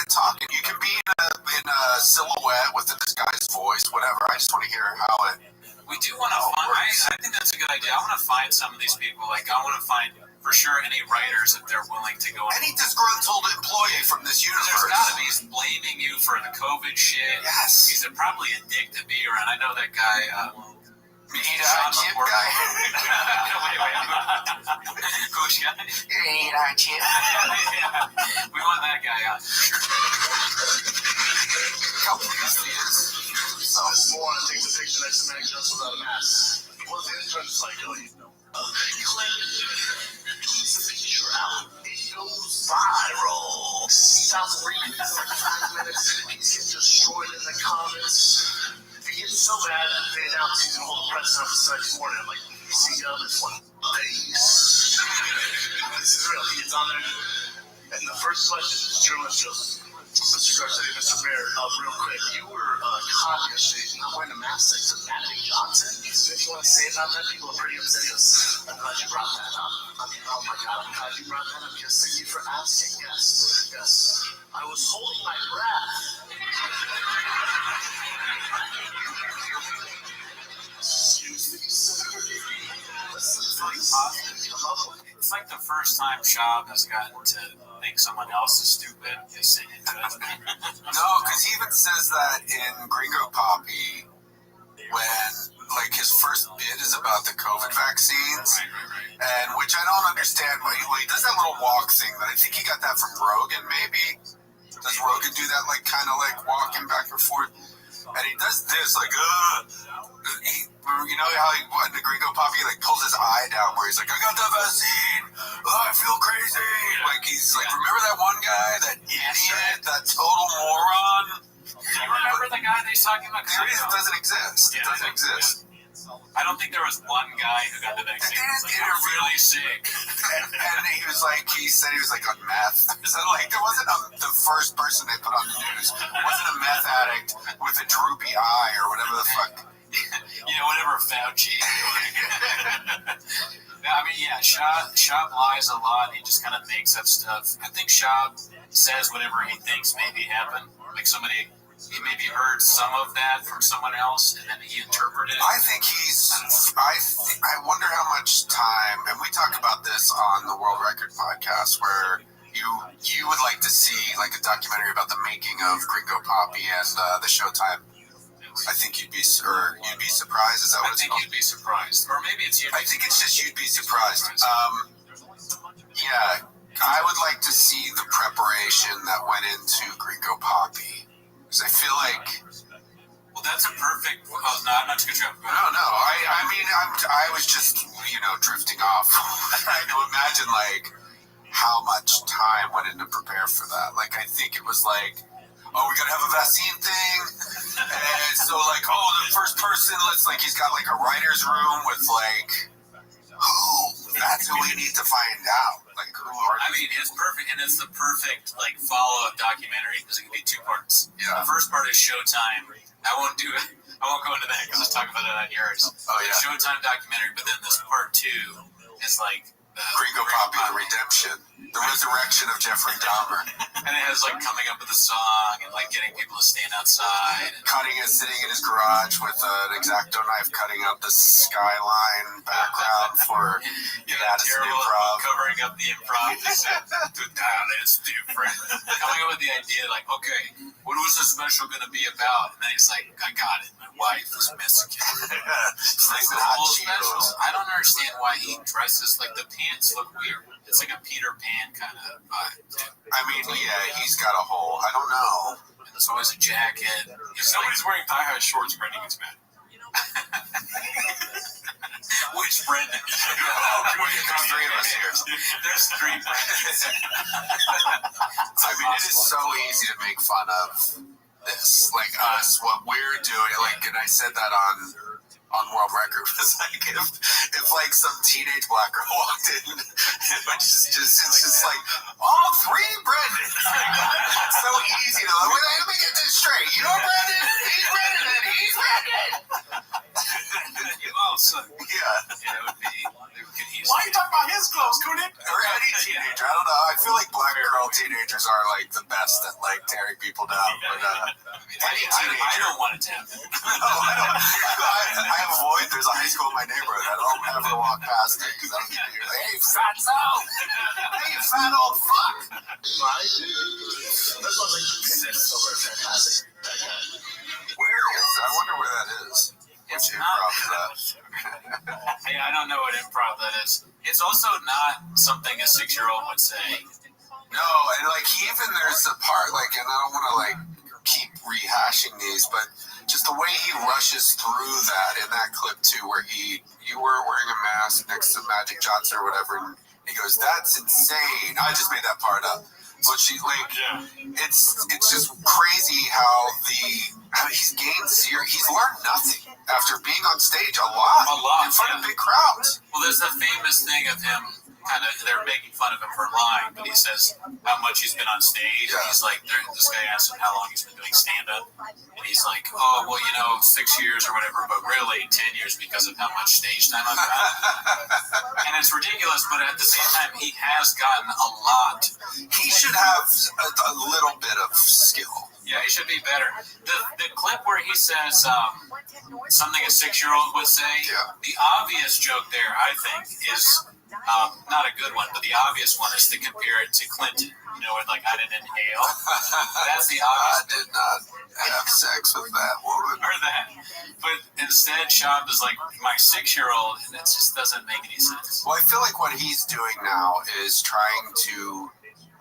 talking. You can be in a silhouette with a disguised voice, whatever. I just want to hear how it. We do want to find. I think that's a good idea. I want to find some of these people. Like, I want to find for sure any writers if they're willing to go. Any disgruntled employee from this universe. There's got to be. He's blaming you for the COVID shit. Yes. He's probably a dick to be around. I know that guy. Chip guy. Who's guy? Chip. We want that guy on. How pleased he is. So, more on take the picture next to Mac Jones without a mask. What's the intern cycle? Click. It's a picture out. It goes viral. Sounds really for 5 minutes. It gets destroyed in the comments. It gets so bad that they announced he's going to hold a press conference the next morning. I'm like, see y'all this one. Base. This is real. He gets on there. And the first question is journalist goes, Mr. Garcetti, Mr. Mayor, real quick, you were caught yesterday not wearing a mask next to Magic Johnson. So if you want to say about that, people are pretty upset. He goes, I'm glad you brought that up. Oh my God, I'm glad you brought that up. Yes, thank you for asking. Yes, yes. I was holding my breath. Excuse me, sir. It's like the first time Shab has gotten to think someone else is stupid is singing to it. No, because he even says that in Gringo Poppy when, like, his first bit is about the COVID vaccines, and which I don't understand. Well, he does that little walk thing, but I think he got that from Rogan, maybe. Does Rogan do that, like, kind of like walking back and forth? And he does this, like, you know how in the Gringo Poppy, like, pulls his eye down where he's like, I got the vaccine, I feel crazy. Like, he's like, remember that one guy, that idiot, that total moron? Do you remember the guy that he's talking about? It doesn't exist. It doesn't exist. I don't think there was one guy who got the vaccine. Like, I'm really sick. And he was like, he said he was like on meth. So like, there wasn't the first person they put on the news. It wasn't a meth addict with a droopy eye or whatever the fuck. Yeah, whatever Fauci. I mean, yeah, Shab lies a lot. He just kind of makes up stuff. I think Shab says whatever he thinks maybe happened. Like somebody. He maybe heard some of that from someone else, and then he interpreted it. I think I wonder how much time, and we talk about this on the World Record podcast, where you would like to see like a documentary about the making of Gringo Poppy and the Showtime. I think you'd be surprised. Is that what it's called? I think you'd be surprised, or maybe it's. I think it's just you'd be surprised. Yeah, I would like to see the preparation that went into Gringo Poppy. I feel like, well, that's a perfect. Oh, no, I'm not too sure. No. I mean, I was just, drifting off. Trying to imagine like how much time went into prepare for that. Like, I think it was like, oh, we gotta have a vaccine thing, and so like, oh, the first person, he's got like a writer's room with like, who? That's who we need to find out. Like, who are? I mean, it's perfect, and it's the perfect like follow-up documentary because it can be 2 parts. Yeah. The first part is Showtime. I won't go into that because I was talking about it on yours. Oh yeah. Showtime documentary, but then this part 2 is like Gringo Poppy, the redemption, the resurrection of Jeffrey Dahmer. And it has like coming up with a song and like getting people to stand outside. And sitting in his garage with an X-Acto knife cutting up the skyline background for Madison Improv. Covering up the improv. It's different. Coming up with the idea like, okay, what was this special going to be about? And then he's like, I got it. My wife was Mexican. It's like the whole special. I don't understand why he dresses like the pants look weird. It's like a Peter Pan kind of vibe. I mean, yeah, he's got a hole. I don't know. And there's always a jacket. If somebody's wearing thigh-high shorts, Brendan gets mad. Which Brendan? There's three of us here. There's three Brendans. I mean, it is so easy to make fun of this, like us, what we're doing. Like, and I said that on World Record. It's like if like some teenage black girl walked in, which is just it's just like all three Brendans. It's so easy to like. Let me get this straight. You're Brendan. He's Brendan, and he's Brendan. Also, yeah. It would be. Why are you talking about his clothes, Conan? Or any teenager. I don't know. I feel like black girl teenagers are like the best at like tearing people down. But any teenager. I don't want to tap them. No, I don't. I avoid. There's a high school in my neighborhood. I don't ever walk past it because I don't get like, hey, fatso! Hey, you fat old fuck! Where is that? I wonder where that is. It's not. Hey, I don't know what improv that is. It's also not something a 6-year-old would say. No, and like there's a part like, and I don't want to like keep rehashing these, but just the way he rushes through that in that clip too, where you were wearing a mask next to Magic Johnson or whatever, and he goes, "That's insane." I just made that part up. But she like, it's just crazy how he's gained zero. He's learned nothing after being on stage a lot in front of big crowds. Well, there's the famous thing of him. They're making fun of him for lying, but he says how much he's been on stage. Yeah. He's like, this guy asked him how long he's been doing stand-up, and he's like, oh, well, 6 years or whatever, but really 10 years because of how much stage time I've got. And it's ridiculous, but at the same time, he has gotten a lot. He should have a little bit of skill. Yeah, he should be better. The clip where he says something a 6-year-old would say, the obvious joke there, I think, is... not a good one, but the obvious one is to compare it to Clinton. With like, I didn't inhale. That's the obvious. I did not have sex with that woman. Or that. But instead, Shab is like my 6-year-old, and it just doesn't make any sense. Well, I feel like what he's doing now is trying to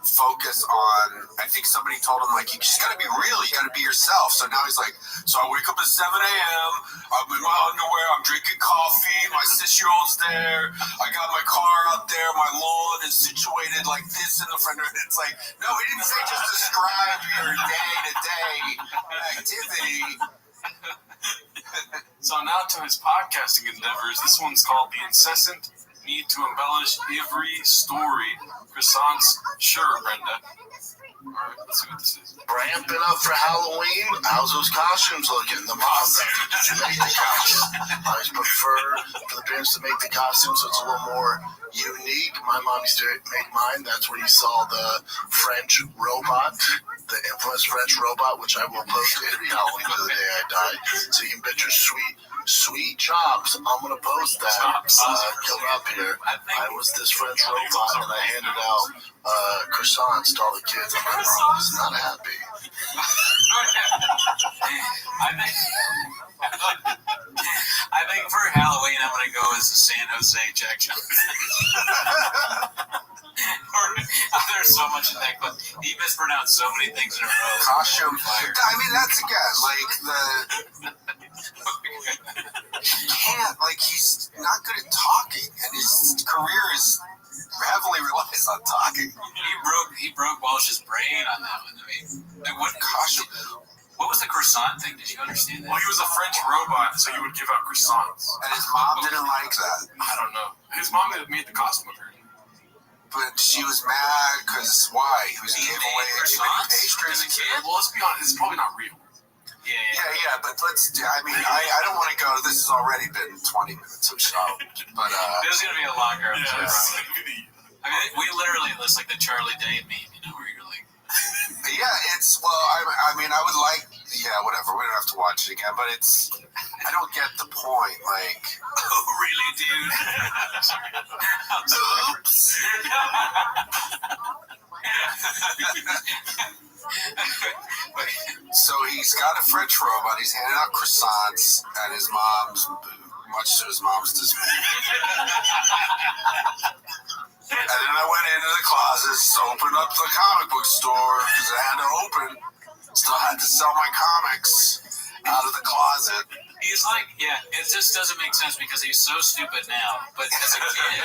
focus on, I think somebody told him, like, you just gotta be real, you gotta be yourself. So now he's like, so I wake up at 7 a.m., I'm in my underwear, I'm drinking coffee, my 6-year-old's there, I got my car out there, my lawn is situated like this in the front of it. It's like, no, he didn't say just describe your day-to-day activity. So now to his podcasting endeavors. This one's called The Incessant Need to Embellish Every Story. Croissants, sure, Brenda. Alright, let's see what this is. Ramping up for Halloween. How's those costumes looking? The mom, did you make the costume? I always prefer for the parents to make the costumes so it's a little more unique. My mom used to make mine. That's where you saw the French robot, the infamous French robot, which I will post every Halloween to the day I die. So you can bet your sweet chops. I'm going to post that coming up here. I was this French robot, and I handed out croissants to all the kids, and my mom was not happy. I think for Halloween, I'm going to go as the San Jose Jack Johnson. There's so much in that clip. He mispronounced so many things in a row. Costume. I mean, that's again, like he can't, like, he's not good at talking, and his career is heavily relies on talking. He broke Walsh's brain on that one. I mean, like, what costume? What was the croissant thing? Did you understand that? Well, he was a French robot, so he would give out croissants. And his mom didn't like that. I don't know. His mom made the costume of her. But she was mad because why? He was giving away pastries as a kid. Well, let's be honest, it's probably not real. Yeah, but I don't want to go. This has already been 20 minutes of show. But there's going to be a longer episode. I mean, we literally, it's like the Charlie Day meme, where you're like... Yeah, it's, well, I mean, I would like, whatever, we don't have to watch it again, but it's, I don't get the point, like... Oh, really, dude? Oops! So he's got a French robot, he's handing out croissants, and his mom's, much to his mom's dismay. And then I went into the closets to open up the comic book store, because I had to open, still had to sell my comics out of the closet. He's like, yeah, it just doesn't make sense because he's so stupid now. But as a kid,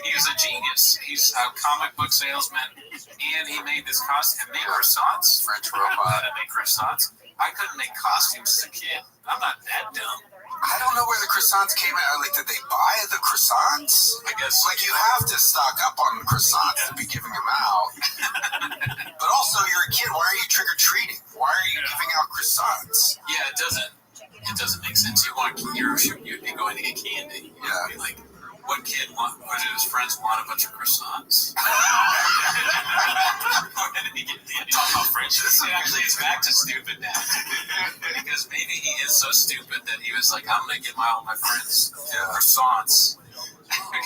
he was a genius. He's a comic book salesman, and he made this costume. Made croissants. French robot. Made croissants. I couldn't make costumes as a kid. I'm not that dumb. I don't know where the croissants came out. Like, did they buy the croissants? I guess. Like, you have to stock up on croissants to be giving them out. But also, you're a kid. Why are you trick-or-treating? Why are you giving out croissants? Yeah, it doesn't make sense. You'd be going to get candy. Yeah. Be like, what kid or did his friends want a bunch of croissants? Where did he get candy? Talking about friendships. Actually, it's back to stupid now. Because maybe he is so stupid that he was like, I'm going to get all my friends croissants.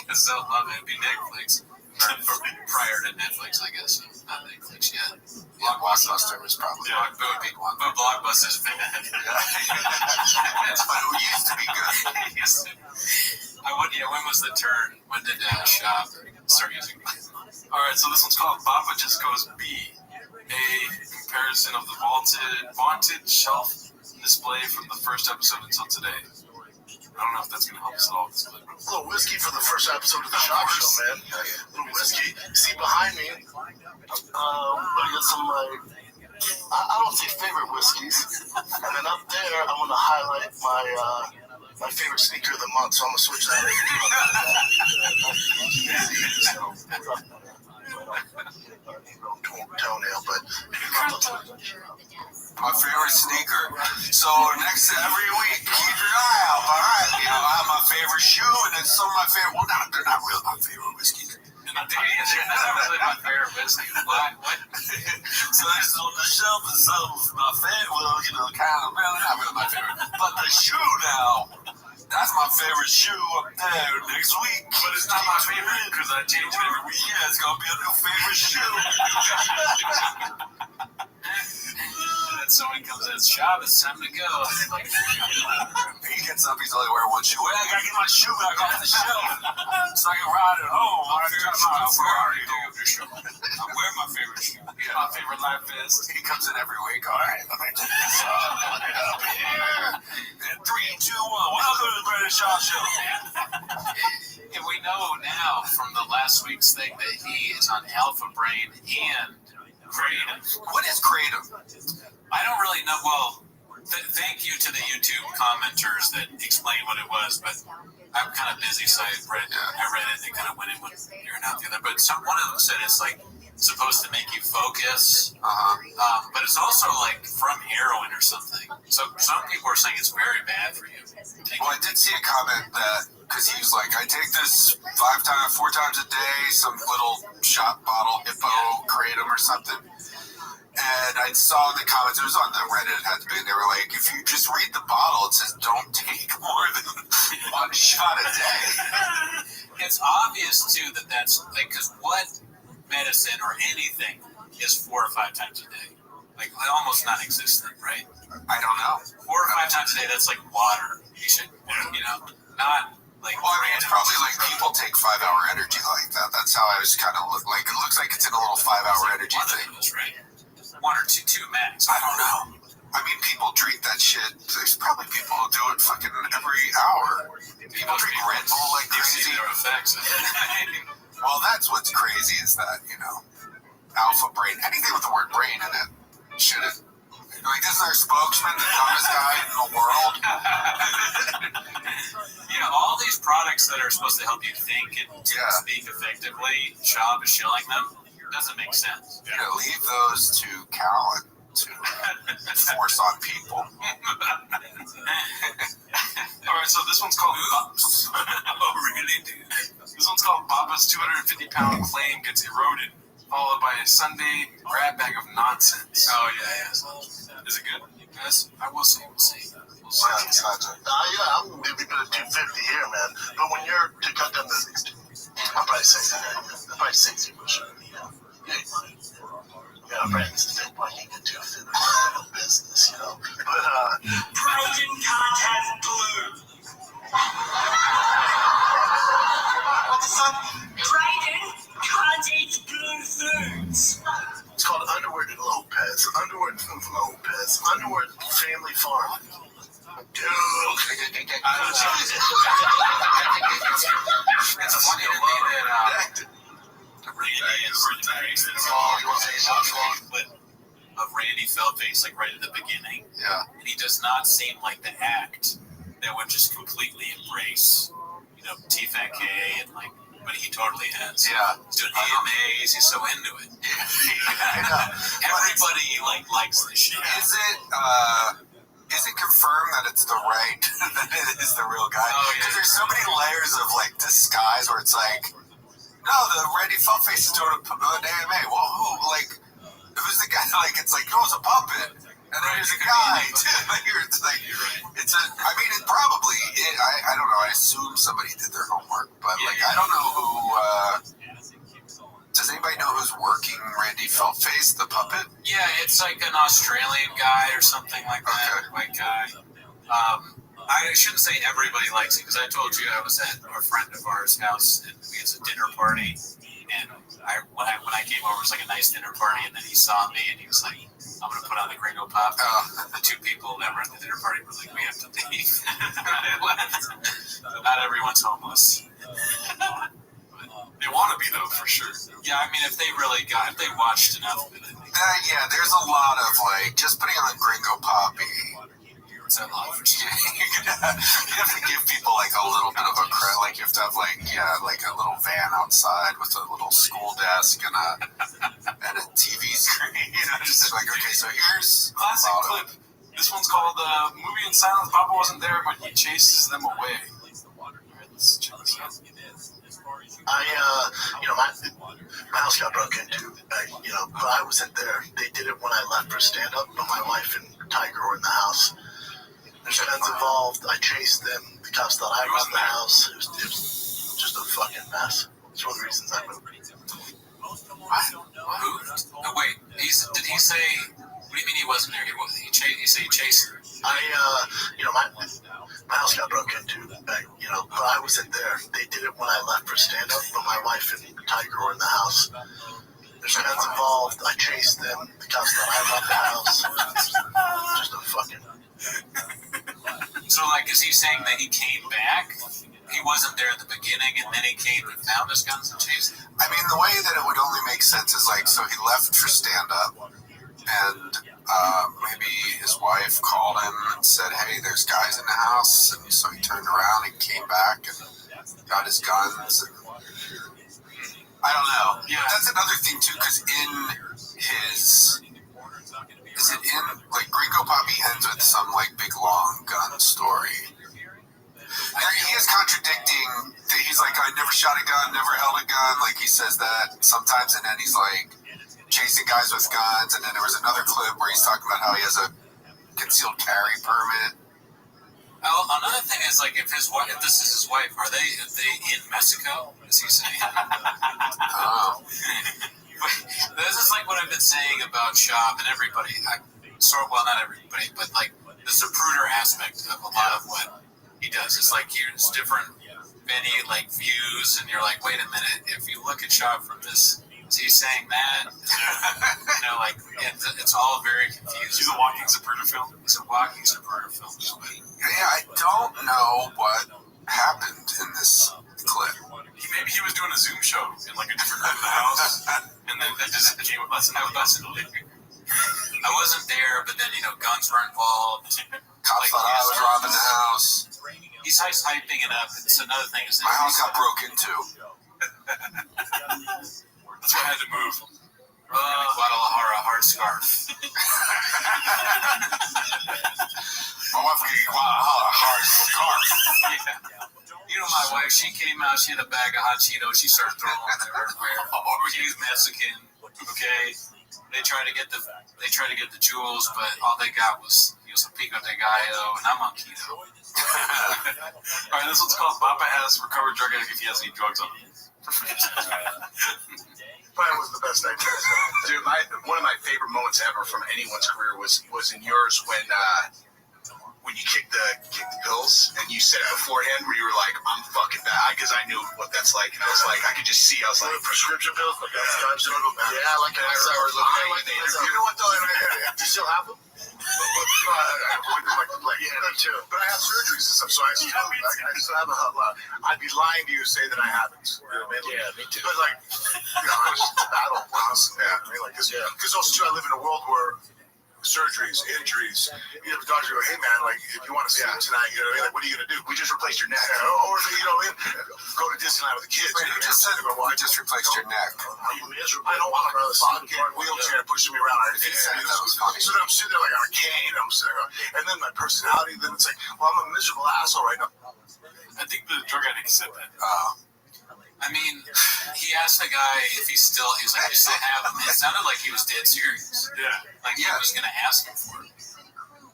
Because they'll love it. It'd be Netflix. Prior to Netflix, I guess. Not Netflix yet. Yeah, Blockbuster was probably. Yeah, but Blockbuster's bad. But it used to be good. When was the turn? When did Shop start using it? Alright, so this one's called Baba Just Goes B. A comparison of the vaunted shelf display from the first episode until today. I don't know if that's going to help us at all. A little whiskey for the first episode of the Shop Show, man. A little whiskey. See behind me, I got some I don't say favorite whiskeys. And then up there, I'm going to highlight my favorite sneaker of the month, so I'm going to switch that. Toenail, but my favorite sneaker. So next every week, keep your eye out. All right, I have my favorite shoe, and then some of my favorite. Well, they're not really my favorite whiskeys. They're not really my favorite whiskey. What? So there's on the shelf, and some of my favorite. Well, kind of really not really my favorite, but the shoe now. That's my favorite shoe up there next week. But it's not my favorite because I change it every week. Yeah, it's going to be a new favorite shoe. And someone comes in, Shop, it's time to go. He gets up, he's only wearing one shoe. Well, I got to get my shoe back off the shelf so I can ride it home. I'm wearing my favorite shoe. My favorite life vest. He comes in every week. All right, let me do this. Put it up here. And 3, 2, 1. Welcome to the British Shaw Show. And we know now from the last week's thing that he is on Alpha Brain and Kratom. What is Kratom? I don't really know. Well, thank you to the YouTube commenters that explained what it was, but I'm kind of busy, so I read it and kind of went in one ear and out the other. But one of them said it's like supposed to make you focus, but it's also like from heroin or something. So some people are saying it's very bad for you. Well, I did see a comment that, because he was like, I take this 4 times a day, some little shot bottle, Hippo, Kratom or something. And I saw the comments, it was on the Reddit, it had to be, they were like, if you just read the bottle, it says don't take more than 1 shot a day. It's obvious, too, that's, like, because what medicine or anything is 4 or 5 times a day? Like, almost non-existent, right? I don't know. 4 or 5 times a day, that's like water. You should, not like... Well, I mean, it's probably like people take 5-hour energy like that. That's how I was kind of like, it looks like it's in a little 5-hour energy thing. Right? 1 or 2 max. I don't know. I mean, people drink that shit. There's probably people who do it fucking every hour. People drink Red Bull like crazy. Effects. Well, that's what's crazy is that, Alpha Brain, anything with the word brain in it, shouldn't. Like, this is our spokesman, the dumbest guy in the world. All these products that are supposed to help you think and speak effectively, Shop is shilling them. Doesn't make sense. Leave those to Cal and to force on people. Alright, so this one's called Baba's. Oh, really, dude? This one's called Baba's 250-pound claim gets eroded, followed by a Sunday grab bag of nonsense. Oh, yeah. Is it good? Yes, I will see. I'm maybe good at 250 here, man. But when you're to cut down the, I'm probably sexy. I'm probably sexy for sure. Yeah, friends, they want you to do business, But Protein content blue. What's the son? Protein content blue foods. It's called Underwood and Lopez. Underwood from Lopez. Underwood Family Farm. Dude. It's funny to me that Randy Feldface, like right at the beginning. Yeah. And he does not seem like the act that would just completely embrace, TFAK and like, but he totally has. Yeah. He's doing AMAs. He's so into it. Everybody likes this shit. Is it confirmed that it's the right that it is the real guy? Because there's so many layers of like disguise where it's like, no, the Randy Feldface is doing an AMA. Well, who? Like, who's the guy? Like, it's like, oh, it's a puppet. And then there's a guy, too. It's like, it's a, I mean, it probably, I don't know. I assume somebody did their homework. But, like, I don't know who, does anybody know who's working Randy Feldface, the puppet? Yeah, it's like an Australian guy or something like that. White guy. I shouldn't say everybody likes it, because I told you I was at a friend of ours' house, and we had a dinner party, and when I came over, it was like a nice dinner party, and then he saw me, and he was like, I'm going to put on the Gringo Pop. The two people that were at the dinner party were like, we have to leave. Not everyone's homeless. They want to be, though, for sure. Yeah, I mean, if they watched enough of it, I think. Yeah, there's a lot of, like, just putting on the Gringo Poppy. It's a lot for sure. You have to give people, like, a little bit of a credit. Like, you have to have, like a little van outside with a little school desk and a TV screen. Just like, okay, so here's classic clip. This one's called Movie in Silence. Papa wasn't there, but he chases them away. Let's check this out. My house got broke into, but I wasn't there. They did it when I left for stand-up, but my wife and Tiger were in the house. There's guns involved. I chased them. The cops thought I robbed the house. It was just a fucking mess. It's one of the reasons I moved. Who? Oh, wait, did he say, what do you mean he wasn't there? He said he chased her. My house got broke into, but I wasn't there. They did it when I left for stand-up, but my wife and Tiger were in the house. There's guns involved. I chased them. The cops thought I robbed the house. Just a fucking... So, like, is he saying that he came back? He wasn't there at the beginning, and then he came and found his guns and chased him? I mean, the way that it would only make sense is, like, so he left for stand-up, and maybe his wife called him and said, hey, there's guys in the house, and so he turned around and came back and got his guns, and I don't know. Yeah, that's another thing, too, because in his... Is it in, like, Gringo Poppy ends with some, like, big, long gun story. He is contradicting, he's like, I never shot a gun, never held a gun, like, he says that sometimes, and then he's, like, chasing guys with guns, and then there was another clip where he's talking about how he has a concealed carry permit. Oh, another thing is, like, if this is his wife, are they in Mexico? Is he saying? Oh. This is like what I've been saying about Shop and everybody. Well, not everybody, but like the Zapruder aspect of a lot of what he does. It's like here's different many like views, and you're like, wait a minute. If you look at Shop from this, is he saying that? Like it's all very confusing. He's a walking Zapruder film. It's a walking Zapruder film. Yeah, I don't know what happened in this clip. Maybe he was doing a Zoom show in like a different room of the house, and then that just came with lesson. I wasn't there, but then guns were involved. Cops thought I was robbing the house. He's hyping it up. It's another thing. Is that my house got broke into. That's why I had to move. Guadalajara hard scarf. My wife gave Guadalajara hard scarf. Yeah. My wife, she came out, she had a bag of hot Cheetos, she started throwing them everywhere. She's Mexican, okay? They tried to get the jewels, but all they got was some pico de gallo, and I'm on keto. Alright, this one's called Papa Has Recovered Drug Addict if he has any drugs on him. Probably was the best idea. Dude, one of my favorite moments ever from anyone's career was in yours when you kicked the pills and you said it beforehand where you were like, I'm fucking bad, because I knew what that's like, and I was like, I could just see, I was like, prescription pills, like that's yeah, like I was looking at you. You know what though? Do you still have them? I avoid them like the plague. Yeah, me too. But I have surgeries and stuff, so I still have a lot. I'd be lying to you to say that I haven't. You know what I mean? Yeah, me too. But like, it's a battle. Honestly, yeah. I mean, like, because also too, I live in a world where surgeries, injuries. You know, the doctor go, hey man, like if you want to see it tonight, you know what I mean? Like, what are you gonna do? We just replaced your neck. Or you know what I mean? Go to Disneyland with the kids. Wait, you just said we just replaced your neck. I'm miserable. I don't want a fucking wheelchair pushing me around. I didn't say that was funny. So then I'm sitting there like on a cane. I'm sitting there, and then my personality. Then it's like, well, I'm a miserable asshole right now. I think the drug addict said that. I mean, he asked the guy if he was like, you still have him. It sounded like he was dead serious. Yeah. Like he was going to ask him for it.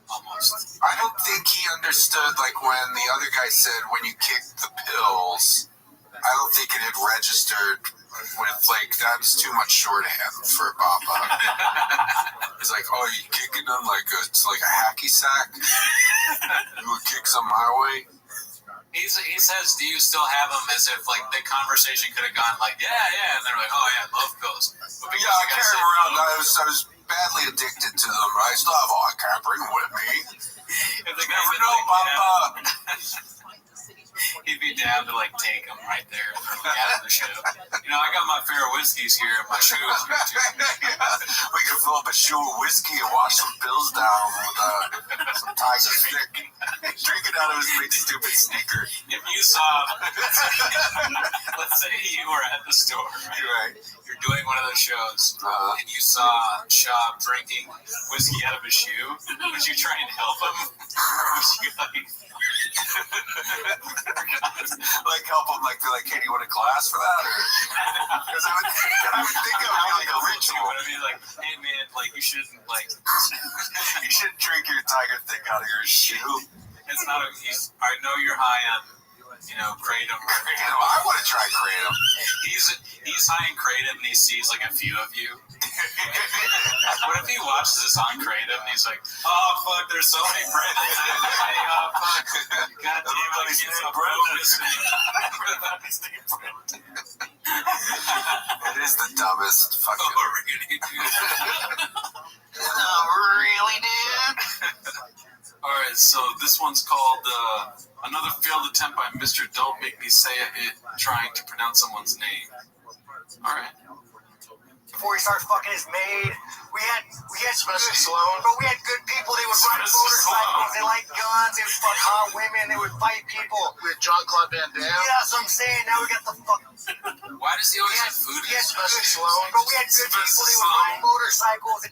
Almost. I don't think he understood, like, when the other guy said, when you kick the pills, I don't think it had registered with, like, that's too much shorthand for Baba. He's like, oh, you kicking them like it's like a hacky sack? You would kick some my way? He says, do you still have them, as if, like, the conversation could have gone, like, yeah, and they're like, oh, yeah, love pills. But yeah, I carry them around. I was badly addicted to them. I still have all. I can't bring them with me. If the guy would know, Papa. He'd be down to, like, take them right there and throw them out of the show. You know, I got my fair whiskeys here in my shoes. We can fill up a shoe of whiskey and wash some pills down with some Tiger stick. Drink it out of his big stupid sneaker. If you saw, let's say you were at the store, right? You're doing one of those shows, and you saw Shab drinking whiskey out of his shoe. Would you try and help him? Would you like help him, like be like, hey, do you want a glass for that? Because I would think of it like a ritual. I mean, like, hey man, like you shouldn't you shouldn't drink your Tiger Thick out of your shoe. It's not a. I know you're high on, kratom. I want to try kratom. He's high in kratom and he sees like a few of you. What if he watches this on kratom and he's like, oh fuck, there's so many Brendans. Oh fuck, god damn, everybody's named Brendan. It is the dumbest fucking. Oh really, dude? Really, dude? Alright, so this one's called Another Failed Attempt by Mr. Don't Make Me Say It, trying to pronounce someone's name. Alright. Before he started fucking his maid, we had Especially Sloan. but we had good people. They would ride motorcycles. They liked guns. They would fuck hot women. They would fight people. With Jean-Claude Van Damme. Yeah, that's what I'm saying. Now we got the fuck. Why does he always have food? Yes, especially Sloan. But we had good people. They would ride motorcycles.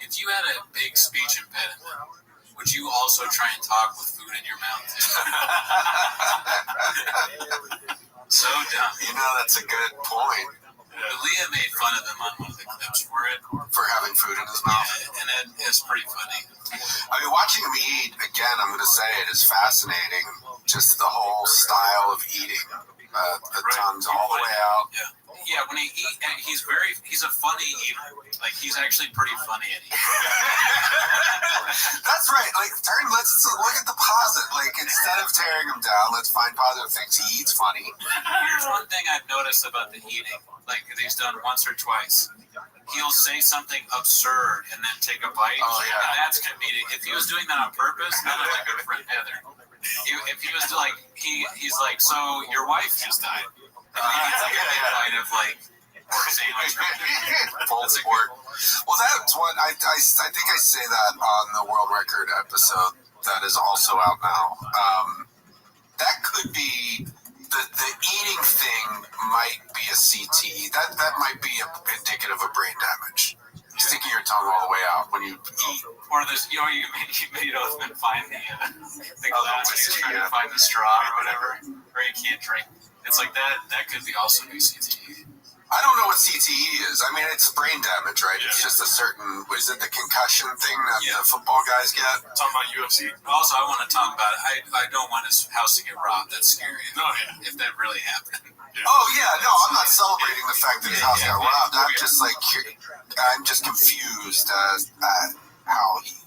If you had a big speech impediment, would you also try and talk with food in your mouth? So dumb. That's a good point. Leah made fun of him on one of the clips for it. For having food in his mouth. Yeah, and it's pretty funny. I mean, watching him eat, again, I'm going to say it is fascinating. Just the whole style of eating. The tongues all the way out. Yeah, when he eats, he's a funny eater. Like, he's actually pretty funny at eating. That's right. Like, let's look at the positive. Like, instead of tearing him down, let's find positive things. He eats funny. Here's one thing I've noticed about the eating, like he's done once or twice. He'll say something absurd and then take a bite. Oh, yeah. And that's comedic. If he was doing that on purpose, not like my good friend Heather. If he was like, he's like, so your wife just died. And then he takes a big bite of like pork sandwich. Full sport. Well, that's what I think I say that on the world record episode that is also out now. That could be the eating thing. Might be a CTE. That might be indicative of brain damage. Sticking your tongue all the way out when you eat. Or this, you don't find the glass when you're trying to find the straw or whatever, or you can't drink. It's like that could be also be CTE. I don't know what CTE is. I mean, it's brain damage, right? It's just a certain, is it the concussion thing that the football guys get? Talking about UFC. Also, I want to talk about it. I don't want his house to get robbed. That's scary. No, yeah. If that really happened. Yeah. Oh, yeah. No, I'm not celebrating the fact that his house got robbed. I'm just confused as how he...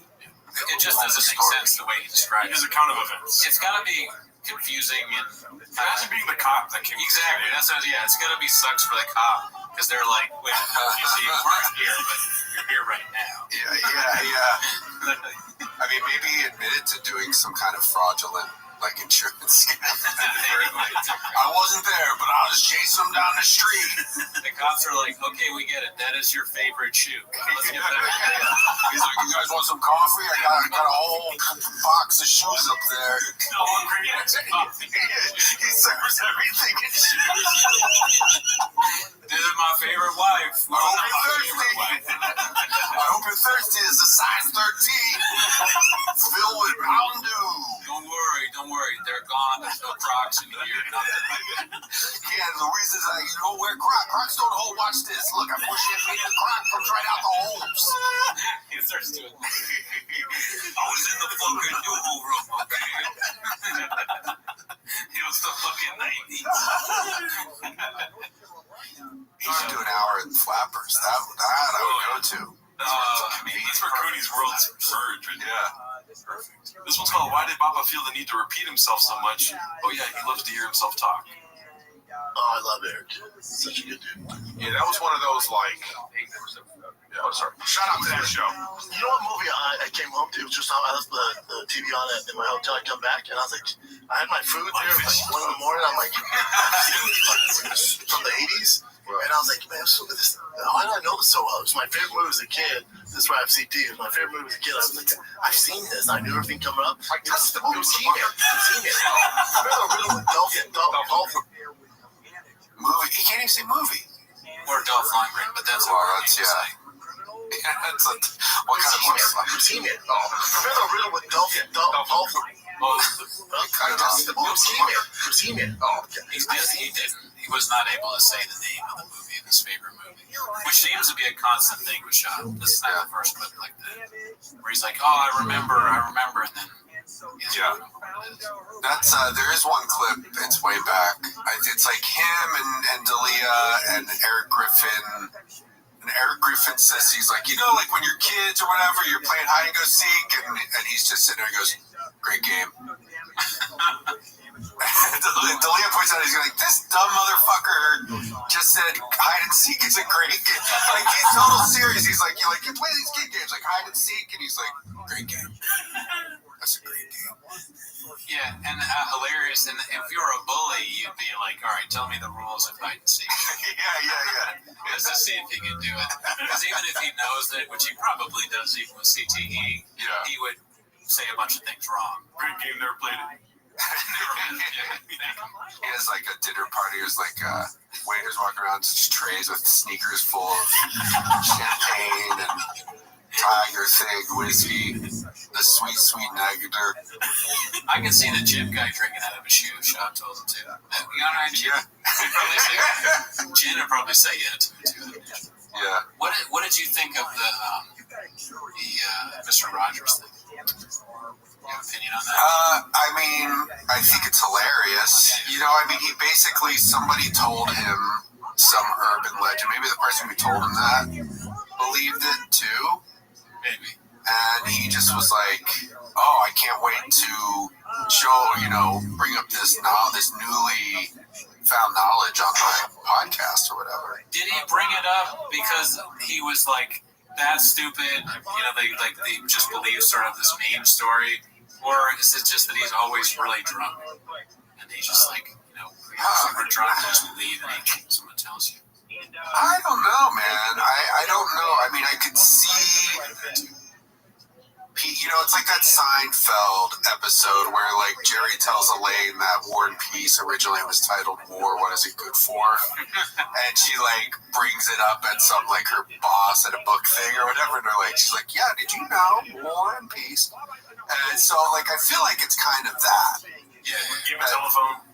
It just doesn't make sense the way he described it. His account of events. It's got to be confusing and imagine being the cop that came. Exactly. That's what, it's got to be sucks for the cop because they're like, wait, you see, you weren't here, but you're here right now. Yeah. mean, maybe he admitted to doing some kind of fraudulent, like, insurance scam. I wasn't there, but I'll just chase him down the street. The cops are like, okay, we get it. That is your favorite shoe. Let's get that. He's like, you guys want some coffee? I got a whole box of shoes up there. He serves everything in shoes. This is my favorite wife. I hope you're thirsty. It's a size 13 filled with Mountain Dew. Don't worry. They're gone. There's no Crocs in here. Nothing. Yeah, the reason is you don't wear Crocs. Crocs don't hold. Watch this. Look, I push it in the Croc comes right out the holes. He starts doing that. I was in the fucking new room, okay? It was the fucking 90s. He should do an hour in Flappers. That I would go to. That's where Cody's world's merged. Yeah. Perfect. This one's called Why Did Baba Feel the Need to Repeat Himself So Much? Oh, yeah, he loves to hear himself talk. Oh, I love Eric. Such a good dude. Yeah, that was one of those, like... Oh, sorry. Shout out to that show. You know what movie I came home to? It was just on, I left the TV on in my hotel. I come back, and I was like, I had my food there. It was like 1 in the morning. I'm like, from the 80s. And I was like, man, why do I know this so well? It was my favorite movie as a kid. This is why I have CT. It was my favorite movie as a kid. I was like, I've seen this. I knew everything coming up. Like, that's the movie. I've seen it. Movie. He can't even say movie. Or Dolph Lundgren, but that's what kind of movie? I've seen it. Remember the riddle with Dolph Lundgren? I've seen it. He was not able to say the name of the movie in his favorite movie, which seems to be a constant thing with Sean. This is not the first clip like that, where he's like, "Oh, I remember," and then that's there is one clip. It's way back. It's like him and Dalia and Eric Griffin. And Eric Griffin says he's like, like when you're kids or whatever, you're playing hide and go seek, and he's just sitting there and goes, "Great game." Dalia points out, he's like, this dumb motherfucker just said hide and seek is a great game. Like, he's total serious. He's like, you play these kid games like hide and seek, and he's like, great game. That's a great game. Yeah, and hilarious. And if you were a bully, you'd be like, all right, tell me the rules of hide and seek. Yeah. Just to see if he can do it. Because even if he knows it, which he probably does even with CTE, he would say a bunch of things wrong. Great game, never played it. He has like a dinner party. There's like waiters walking around, just trays with sneakers full of champagne and Tiger Thing whiskey, the sweet nectar. I can see the chip guy drinking out of a shoe. Shop told him to. You all right, Jim? Jen would probably say yeah to it too. Yeah. What did you think of the Mr. Rogers thing? You have an opinion on that? I think it's hilarious. He basically, somebody told him some urban legend. Maybe the person who told him that believed it too. Maybe. And he just was like, oh, I can't wait to show, bring up this newly found knowledge on my podcast or whatever. Did he bring it up because he was like that stupid? They just believe sort of this meme story. Or is it just that he's always really drunk? And he's just like, super drunk and just believe anything someone tells you. I don't know, man. I don't know. I could see... it's like that Seinfeld episode where, like, Jerry tells Elaine that War and Peace originally was titled War, What Is It Good For? And she, like, brings it up at some, like, her boss at a book thing or whatever, and she's like, yeah, did you know War and Peace? And so, like, I feel like it's kind of that. Yeah. Give him a telephone.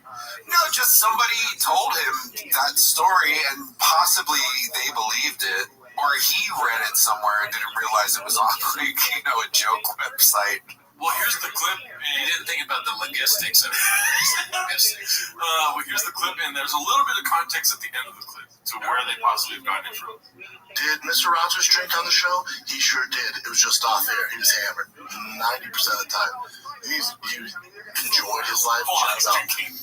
No, just somebody told him that story, and possibly they believed it, or he read it somewhere and didn't realize it was on, like, a joke website. Well, here's the clip. You didn't think about the logistics of it. Well, here's the clip, and there's a little bit of context at the end of the clip to where they possibly have gotten it from. Did Mr. Rogers drink on the show? He sure did. It was just off air. He was hammered 90% of the time. He enjoyed his life.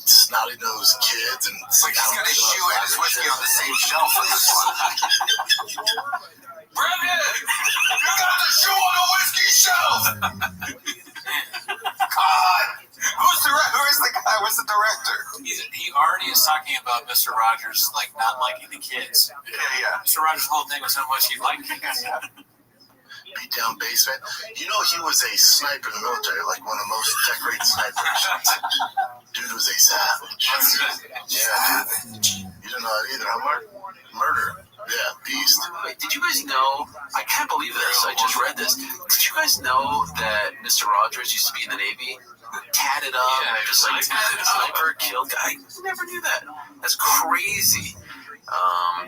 Snotty nosed kids, and it's like he's got his shoe and his whiskey on the same shelf with this one. Brendan, you got the shoe on the whiskey shelf. talking about Mr. Rogers like not liking the kids. Yeah. Mr. Rogers' whole thing was how much he liked kids. Beat down basement. You know, he was a sniper in the military, like one of the most decorated snipers. Dude was a savage. Yeah, you didn't know that either, huh, Mark? Murder. Yeah, beast. Wait, did you guys know? I can't believe this. I just read this. Did you guys know that Mr. Rogers used to be in the Navy? Tatted up, just like sniper, killed guy. I never knew that. That's crazy.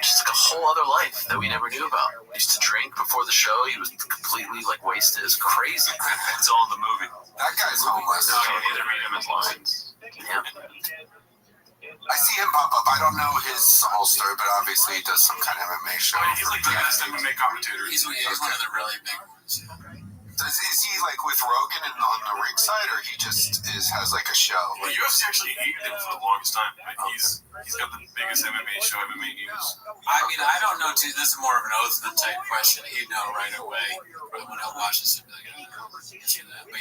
Just like a whole other life that we never knew about. He used to drink before the show. He was completely like wasted. It's crazy. It's all in the movie. That guy's homeless. No, you need to read him his lines. Yeah. I see him pop up. I don't know his whole story, but obviously he does some kind of MMA show. I mean, he's like the best MMA commentator. He's one of the really big ones. Is he like with Rogan and on the ring side, or he just has like a show? The UFC actually hated him for the longest time. Like, he's got the biggest MMA show, MMA News. I mean, I don't know too. This is more of an Oathman type question. He'd know right away. But when he'll watch this, he'll be like, oh, but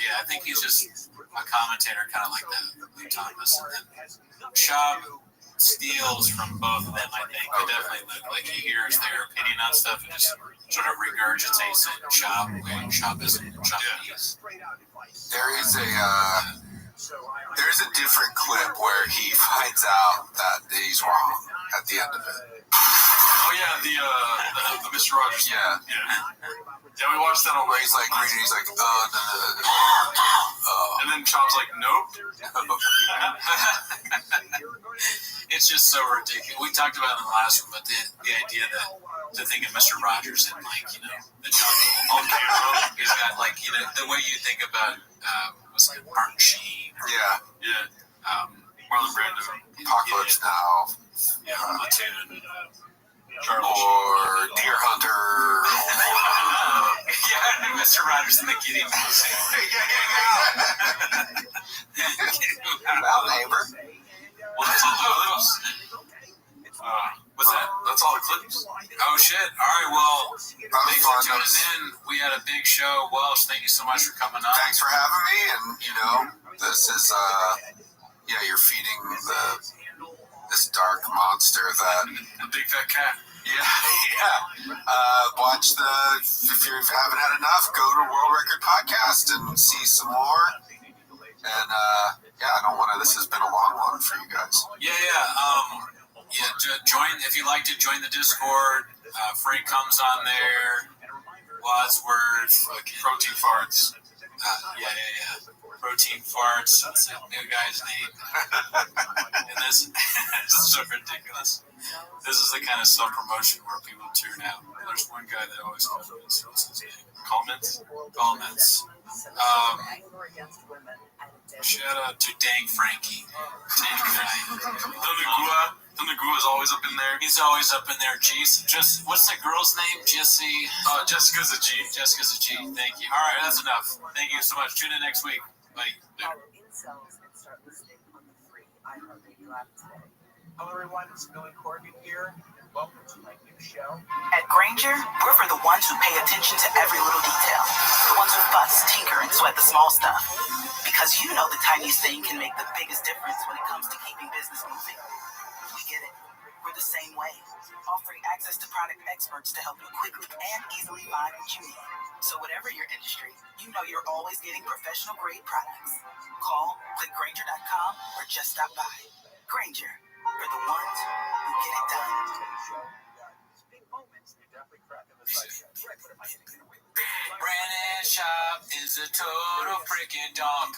yeah, I think he's just a commentator, kind of like that Lee Thomas. And then Shab steals from both of them, I think. They definitely look like he hears their opinion on stuff and just sort of regurgitates it. Shab isn't. There's a different clip where he finds out that he's wrong at the end of it. Oh yeah, the Mr. Rogers. Yeah, we watched that on. Where he's like reading, he's like, and then Chop's like, nope. It's just so ridiculous. We talked about it in the last one, but the idea that to think of Mr. Rogers in like the jungle on camera, he's got like the way you think about was like Martin Sheen. Marlon Brando, Apocalypse Now, Platoon, or Deer Hunter. Mr. Rogers in the Gideon Museum. Well, neighbor. Well, that's all the clips. What's that? That's all the clips. Oh shit! All right, well, thanks for tuning fun. in. We had a big show. Welsh, thank you so much for coming on. Thanks for having me, and this is you're feeding this dark monster that the big fat cat. Watch if you haven't had enough, go to World Record Podcast and see some more. And I don't want to. This has been a long one for you guys. Join if you like to join the Discord. Frank comes on there. Wadsworth, Protein Farts. Protein Farts. That's that new guy's name. And this is so ridiculous. This is the kind of self-promotion where people tune out. There's one guy that always comments. What's his name? Comments. Shout out to Dang Frankie. Dang guy. Gua's always up in there. He's always up in there. Just what's that girl's name? Jessie. Jessica's a G. Jessica's a G. Thank you. All right, that's enough. Thank you so much. Tune in next week. Bye. Hello everyone, it's Billy Corgan here, and welcome to my new show. At Grainger, we're for the ones who pay attention to every little detail. The ones who fuss, tinker, and sweat the small stuff. Because the tiniest thing can make the biggest difference when it comes to keeping business moving. We get it. We're the same way. Offering access to product experts to help you quickly and easily find what you need. So whatever your industry, you're always getting professional grade products. Call, click Grainger.com, or just stop by. Grainger. For the ones who get it done. Brandon Shop is a total freaking donk.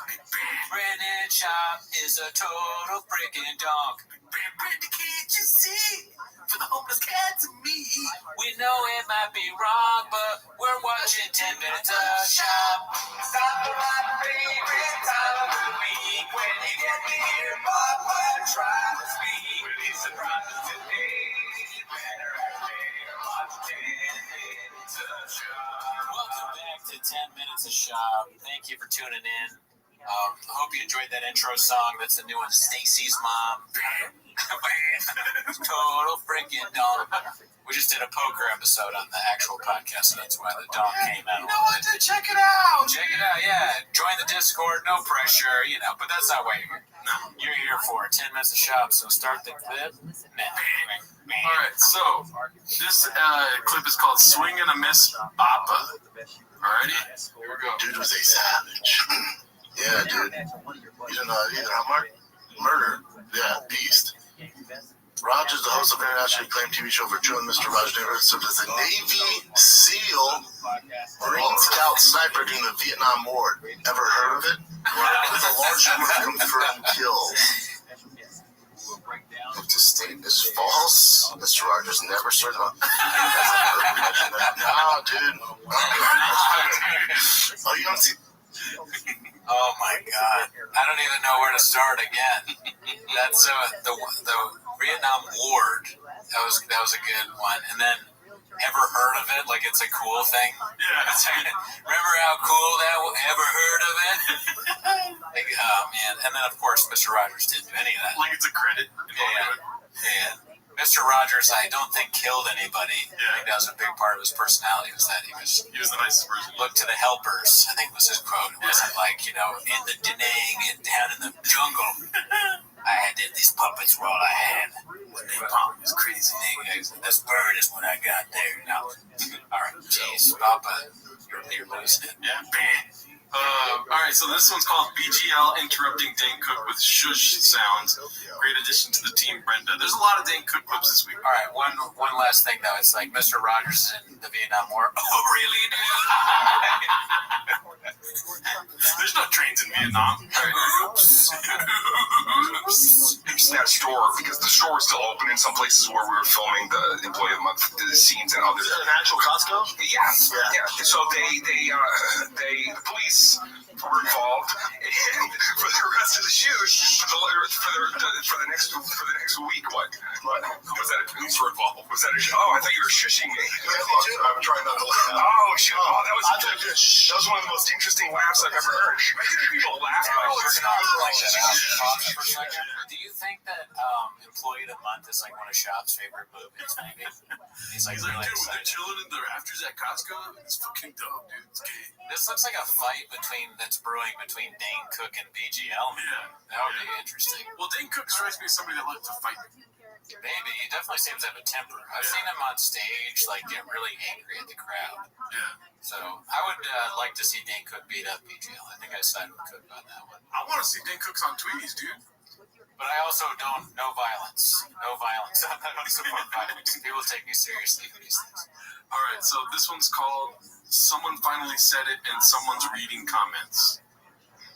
Brandon Shop is a total freaking donk. Brandon, can't you see? For the homeless cats and me. We know it might be wrong, but we're watching 10 minutes of shop. Stop by my favorite time of the week. When you get me here, Bob, what try to speak. Really surprised today. Better watch 10 minutes of shop. Welcome back to 10 minutes of shop. Thank you for tuning in. Hope you enjoyed that intro song. That's the new one, Stacy's Mom. Total freaking dog. We just did a poker episode on the actual podcast, so that's why the dog came out. Check it out. check it out. Yeah, join the Discord. No pressure, you know. But that's not why you're here. No, you're here for 10 minutes of shop. So start the clip. All right, so this clip is called "Swing and a Miss Papa." Alrighty, here we go. Dude was a savage. Yeah, dude. You don't know either, huh, Mark? Murder. Yeah, beast. Rogers, the host of internationally acclaimed TV show Virtue and Mr. Rogers, served as a Navy SEAL, Marine Scout sniper during the Vietnam War. Ever heard of it? With a large number of confirmed kills. If the state is false, Mr. Rogers never served on. No, dude. Oh, you don't see. Oh my God! I don't even know where to start again. That's the Vietnam War. That was a good one. And then, ever heard of it? Like it's a cool thing. Yeah. Remember how cool that? Ever heard of it? Like, oh man! And then of course, Mr. Rogers didn't do any of that. Like it's a credit. Yeah. Mr. Rogers, I don't think killed anybody. I think that was a big part of his personality. Was that he was the nicest person. Look to the helpers, I think was his quote. It wasn't like, you know, in the Danang and down in the jungle. I did these puppets were all I had. When they pump is crazy. This bird is what I got there. Now, all right, jeez, Papa, you're losing it. Yeah, bam. All right, so this one's called BGL Interrupting Dane Cook with Shush Sounds. Great addition to the team, Brenda. There's a lot of Dane Cook clips this week. All right, one last thing, though. It's like Mr. Rogers is in the Vietnam War. Oh, really, dude? There's no trains in Vietnam. Oops. It's that store, because the store is still open in some places where we were filming the Employee of the Month scenes and others. Is that an actual Costco? Yeah. So the police were involved, and for the rest of the shoot, for the next week, what was that? A police were involved? Was that a show? Oh, I thought you were shushing me. I'm trying not to laugh. Oh shoot! Oh, that was one of the most interesting laughs I've ever heard. People laugh. Do you think that Employee of the Month is like one of Shop's favorite movies? Maybe he's like really dude, excited. they're chilling in the rafters at Costco. It's fucking dope, dude. It's gay. This looks like a fight that's brewing between Dane Cook and BGL. Yeah, that would be interesting. Well, Dane Cook strikes me as somebody that likes to fight. Maybe he definitely seems to have a temper. I've seen him on stage like get really angry at the crowd. Yeah. So I would like to see Dane Cook beat up BGL. I think I sided with Cook on that one. I want to see Dane Cook's on Tweeties, dude. But I also no violence. No violence. I don't support violence. People take me seriously for these things. All right, so this one's called "Someone Finally Said It" and someone's reading comments.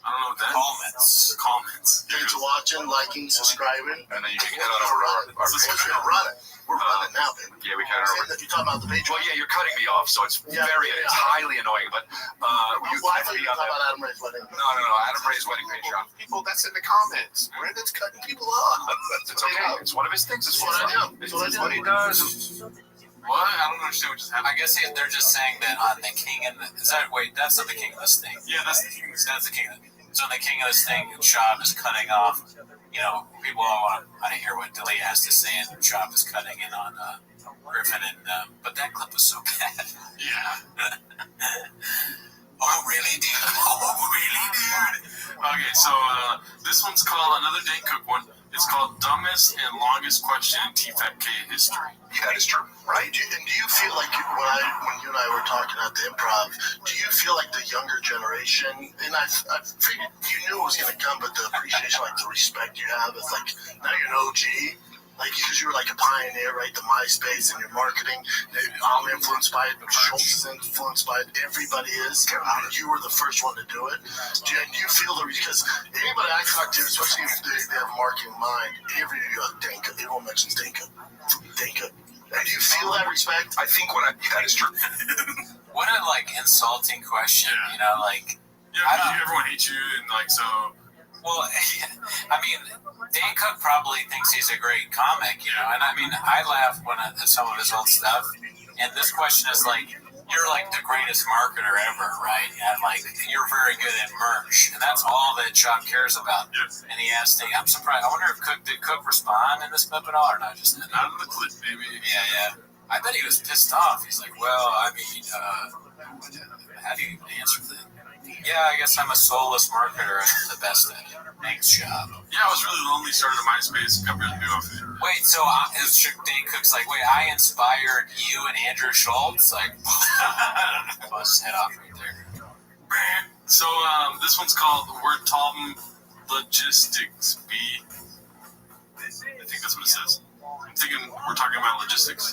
I don't know what that is. Comments. Thanks for watching, liking, subscribing. And then you can head on over to our page. We're running. We're running now, baby. Yeah, we kind of. If you're talking about the page. Well, yeah, you're cutting me off, so it's it's highly annoying. But you I thought can you be were on talking that. about Adam Ray's wedding. No, Adam Ray's wedding Patreon. People, that's in the comments. Brandon's cutting people off. It's okay. It's one of his things. It's what I do. It's what he does. What? I don't understand what just happened. I guess they're just saying that on the King and that's not the King of this thing. Yeah, that's the King of this. That's the King of so in the King of this thing, Shop is cutting off. You know, people all want to hear what Dilly has to say, and Shop is cutting in on Griffin. And but that clip was so bad. Yeah. Oh really, dude? Oh really, dude? Okay, so this one's called another Dane Cook one. It's called "Dumbest and Longest Question in TFAK History." That is true, right? And do you feel like when you and I were talking at the Improv, do you feel like the younger generation, and I figured you knew it was going to come, but the appreciation, like the respect you have is like, now you're an OG, like because you were like a pioneer, right? The MySpace and your marketing, I'm influenced by it, Schultz is influenced by it, everybody is, and you were the first one to do it. Do you feel because anybody I talk to, especially if they have marketing in mind, everyone mentions Danka. And do you feel that respect? I think that is true. What a insulting question, you know, like. Yeah, everyone hates you, and so. Well, I mean, Dane Cook probably thinks he's a great comic, you know, and I mean, I laugh at some of his old stuff, and this question is like, you're like the greatest marketer ever, right? And you're very good at merch, and that's all that Shop cares about. Yes. And he asked, I'm surprised. I wonder if did Cook respond in this clip at all, or not? Just not in the clip, maybe. Yeah. I bet he was pissed off. He's like, well, I mean, how do you even answer that? Yeah, I guess I'm a soulless marketer and the best at it. Thanks, job. Yeah, I was really lonely starting a MySpace. Got really new off it. Wait, so is Dane Cook's like, wait, I inspired you and Andrew Schultz? Like, bust head off right there. So, this one's called We're Talking Logistics B. I think that's what it says. I'm thinking we're talking about logistics.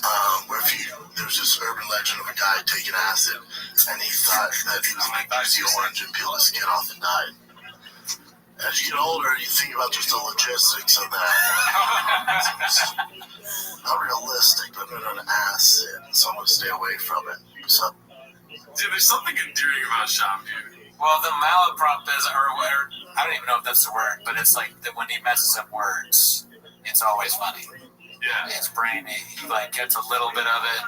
There's this urban legend of a guy taking acid, and he thought that he was going to use the orange and peel his skin off and died. As you get older, you think about just the logistics of that. Not realistic, but on acid, so I'm going to stay away from it. So, dude, there's something endearing about Shop, dude. Well, the malaprop is, or I don't even know if that's the word, but it's like that when he messes up words, it's always funny. Yeah. His brain, he like gets a little bit of it.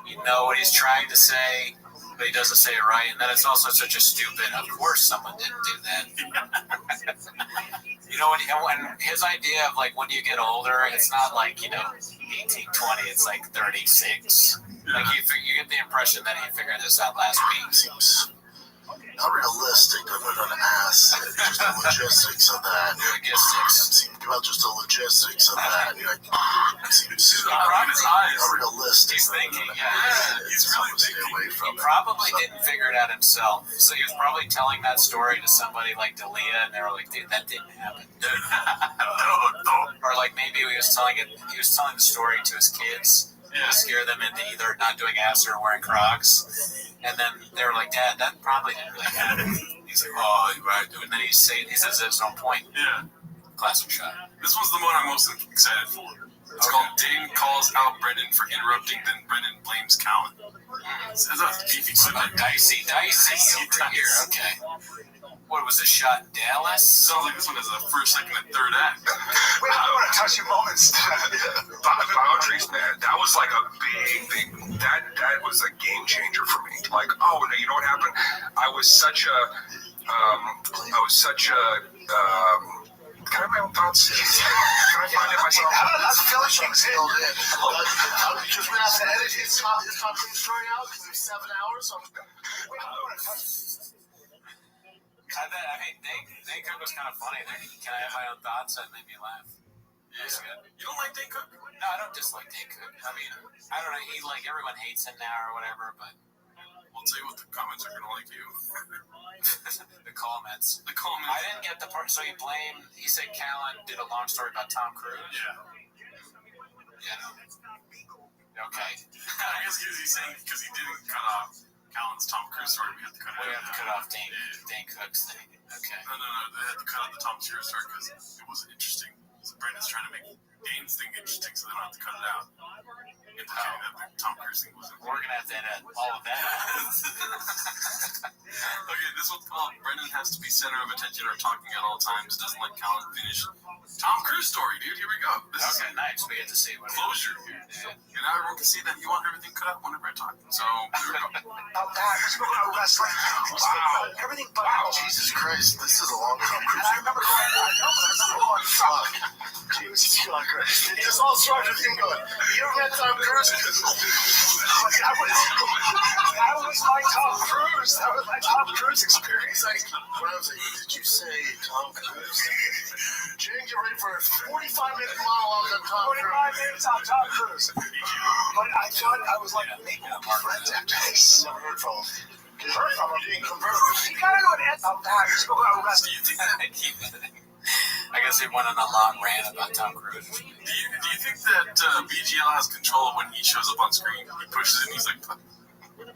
You know what he's trying to say, but he doesn't say it right. And then it's also such a stupid, of course someone didn't do that. You know, when his idea of like when you get older, it's not like, 18, 20, it's like 36. Like you get the impression that he figured this out last week. Seems not realistic, but on acid, just the logistics of that. Logistics. About just the logistics of that. You're like, seems not realistic. He's thinking, he's really thinking. Away from he probably didn't figure it out himself. So he was probably telling that story to somebody like Dalia, and they were like, dude, that didn't happen. Or like maybe he was telling the story to his kids to scare them into either not doing acid or wearing Crocs. And then they were like, Dad, that probably didn't really happen. He's like, oh, you're right. And then he says it's no point. Yeah. Classic shot. This one's the one I'm most excited for. It's called Dane Calls Out Brendan for Interrupting, then Brendan Blames Callan. That's a beefy clip. Dicey here. Okay. What was the shot? Dallas? Sounds like this one is the first, second, and third act. Wait, I want to touch your moments. Boundaries, man. That was like a big thing. That was a game changer for me. Like, you know what happened? I was such a can I have my own thoughts? Can I find it myself? I feel like things in. Because we're not going to edit his Tom Cruise story out because there's 7 hours. So wait, I want to touch I mean, Dane Cook was kind of funny there. Can I have my own thoughts? That made me laugh. That's good. You don't like Dane Cook? No, I don't dislike Dane Cook. I mean, I don't know. He everyone hates him now or whatever, but we'll tell you what the comments are gonna like you. The comments. I didn't get the part. So he said Callan did a long story about Tom Cruise. Yeah. Okay. I guess he's saying because he didn't cut off Callan's Tom Cruise story, we had to cut it out. We have to cut off Dane Cook's thing. Okay. No. They had to cut out the Tom Cruise story because it wasn't interesting. So Brandon's trying to make Dane's thing interesting, so they don't have to cut it out. Implicating that the Tom Cruise thing wasn't. We're gonna have to edit all of that out. Okay, this one's called Brendan has to be center of attention or talking at all times. Doesn't let Callan finish Tom Cruise story, dude. Here we go. This is nice. We get to see what closure. And now everyone can see that you want everything cut out whenever I talk. So here we go. Wrestling. Wow. Everything but Jesus Christ, this is a long Tom Cruise. I remember Fuck. Jesus Christ. It just all started with him going, you don't get Tom Cruise. That was my Tom Cruise. That was my Tom Cruise experience. When I was like, did you say Tom Cruise? Jane, get ready for a 45-minute monologue on Tom Cruise. 45 minutes on Tom Cruise. But I thought I was like, maybe I'm friends after this. Never heard from him. You didn't convert. You gotta know an answer on that. Just go out wrestling. Do you think that I guess he went on a long rant about Tom Cruise. Do you think that BGL has control when he shows up on screen? He pushes it and he's like,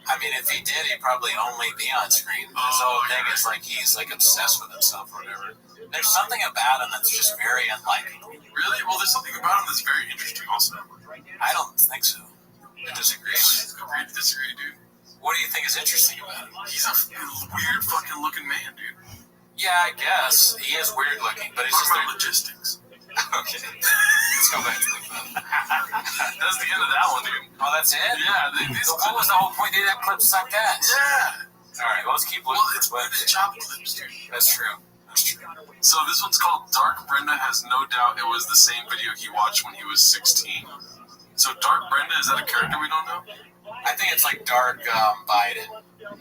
I mean, if he did, he'd probably only be on screen. His whole thing is like he's like obsessed with himself or whatever. There's something about him that's just very unlikable. Really? Well, there's something about him that's very interesting also. I don't think so. I disagree. Agree to disagree, dude. What do you think is interesting about him? He's a weird fucking looking man, dude. Yeah, I guess. He is weird looking, but he's just about logistics. Okay. Let's go back to the clip. That's the end of that one, dude. Oh, that's it? Yeah. What was the whole point? They had clips like that. Yeah. All right, well, let's keep looking. Well, it's weird to chop clips, dude. That's true. So this one's called Dark Brenda has no doubt it was the same video he watched when he was 16. So Dark Brenda, is that a character we don't know? I think it's like Dark Biden.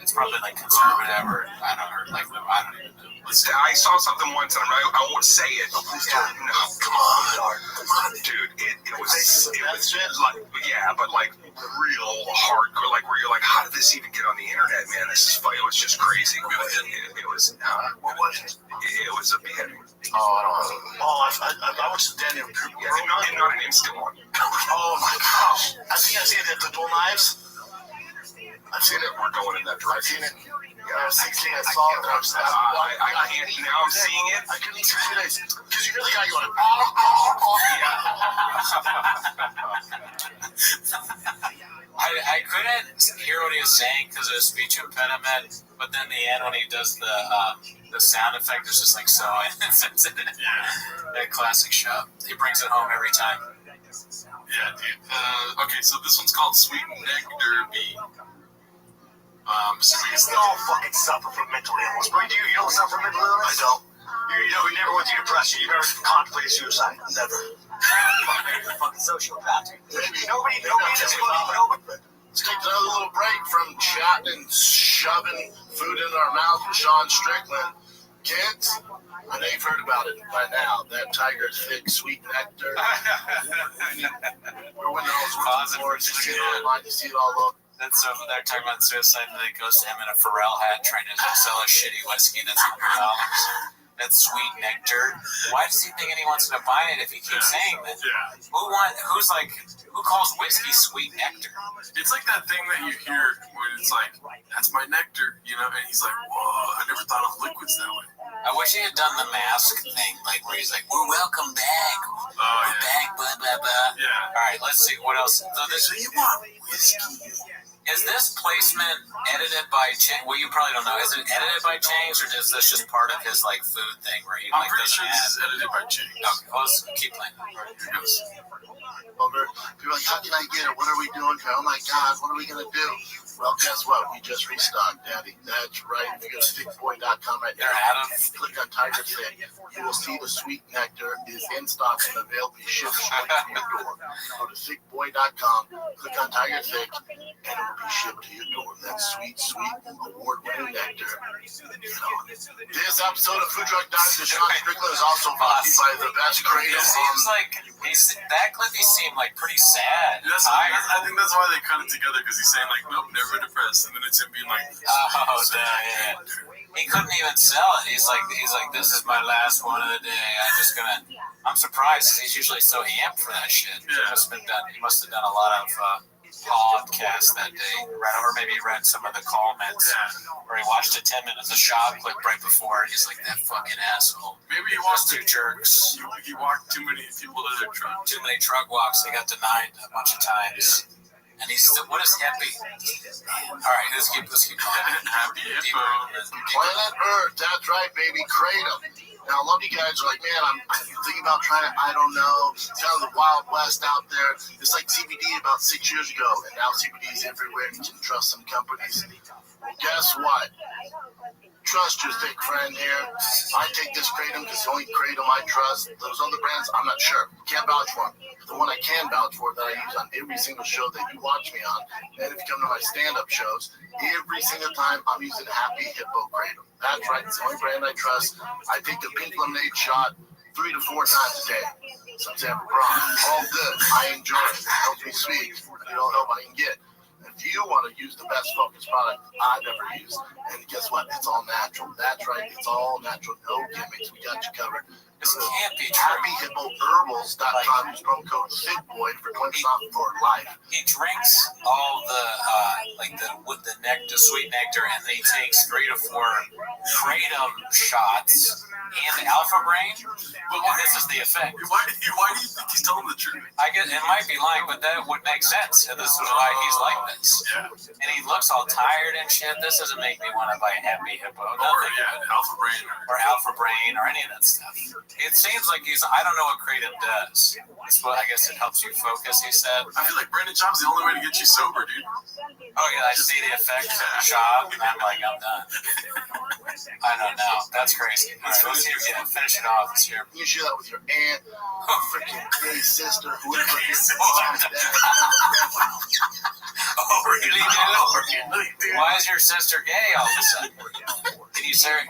It's probably like conservative or I don't know, like I don't even know. I saw something once, and I won't say it. No, come on, dude. It was like, yeah, but like real hardcore, like where you're like, how did this even get on the internet, man? This is fun. It was just crazy. It was what was it? It was a beheading. Oh, I don't know. I watched the Daniel Cooper. Yeah, not an instant one. Oh my gosh! I think I've seen it. The dual knives. I've seen it. We're going in that direction. I've seen it. Yeah, I saw it. I can't. Now I'm seeing it. I couldn't eat for 2 days because you hear the guy going, I couldn't hear what he was saying because of his speech impediment, but then the end when he does the sound effect is just like so insensitive. Yeah. That classic show. He brings it home every time. Yeah, dude. Okay, so this one's called Sweet Nectar Bee. We all fucking suffer from mental illness. But you don't suffer from mental illness? I don't. You never went through depression. You never contemplated suicide? Never. You're a fucking sociopath. Maybe. Nobody that's fucking. Let's take another little break from chatting and shoving food in our mouth with Sean Strickland. Kids, I know you've heard about it by now. That Tiger Thick Sweet Nectar. We're winning all sorts of awards. You see it online. You see it all over. That's so they're talking about suicide, and then it goes to him in a Pharrell hat trying to sell a shitty whiskey that's $100. That's Sweet Nectar. Why does he think anyone's gonna buy it if he keeps saying that? Yeah. Who calls whiskey Sweet Nectar? It's like that thing that you hear when it's like, that's my nectar, you know, and he's like, whoa, I never thought of liquids that way. I wish he had done the mask thing, like where he's like, we're welcome back. We're back, blah, blah, blah. Yeah. All right, let's see, what else? So you want whiskey? Is this placement edited by Chang? Well, you probably don't know. Is it edited by Chang's, or is this just part of his like food thing where he I'm like pretty doesn't sure this add? is edited by Chang. Okay, well, let's keep playing. Here goes. People are like, how can I get it? What are we doing? Oh my God, what are we going to do? Well, guess what? We just restocked, Daddy. That's right. If you go to thickboy.com right now, click on Tiger Thick. You will see the Sweet Nectar is in stock and available. Shipped straight to your door. Go to thickboy.com, click on Tiger Thick, and it will be shipped to your door. That sweet, award-winning nectar. This episode of Food Truck Dives with Sean Strickland is also brought to you by the best creative. It seems like that clip he seemed like pretty sad. I think that's why they cut it together, because he's saying like, nope, never depressed, and then it's him being like, yeah. He couldn't even sell it. He's like, this is my last one of the day. I'm surprised because he's usually so amped for that shit. Yeah. He must have done a lot of podcasts that day, or maybe read some of the comments, or he watched a 10 minutes of shop clip right before, and he's like, that fucking asshole. Maybe he watched two jerks. He walked too many people to their truck. Too many truck walks. They got denied a bunch of times. And he's still, what is happy? All right, let's keep going. Happy Hippo. Planet Earth, that's right, baby. Kratom. Now, a lot of you guys are like, man, I'm thinking about trying it. I don't know. It's kind of the Wild West out there. It's like CBD about 6 years ago, and now CBD is everywhere, and you can trust some companies. Well, guess what? Trust your thick friend here. I take this Kratom because the only Kratom I trust. Those other brands, I'm not sure. Can't vouch for them. The one I can vouch for that I use on every single show that you watch me on, and if you come to my stand-up shows, every single time I'm using Happy Hippo Kratom. That's right. It's the only brand I trust. I take the pink lemonade shot 3 to 4 times a day. Sometimes wrong. All good. I enjoy it. It helps me sweet. You don't know what I can get. If you want to use the best focus product I've ever used, and guess what? It's all natural. That's right. It's all natural. No gimmicks. We got you covered. This can't be true. HappyHippoHerbals.com. Use promo code FitBoy for 20% off for life. He drinks all the the nectar, sweet nectar, and then he takes 3 to 4 Kratom shots and Alpha Brain. But this is the effect. Why do you think he's telling the truth? I guess it might be lying, but that would make sense. And this is why he's like this. Yeah. And he looks all tired and shit. This doesn't make me want to buy a Happy Hippo. Alpha Brain. Or Alpha Brain or any of that stuff. It seems like I don't know what Kratom does. I guess it helps you focus, he said. I feel like Brandon Chop's the only way to get you sober, dude. Oh, yeah, I see the effect of the shop, and I'm like, I'm done. I don't know. That's crazy. All right, let's see if you can finish it off. Let's hear. You share that with your aunt, freaking gay sister, whoever it is. Oh, really, dude? Why is your sister gay all of a sudden? Did he you share it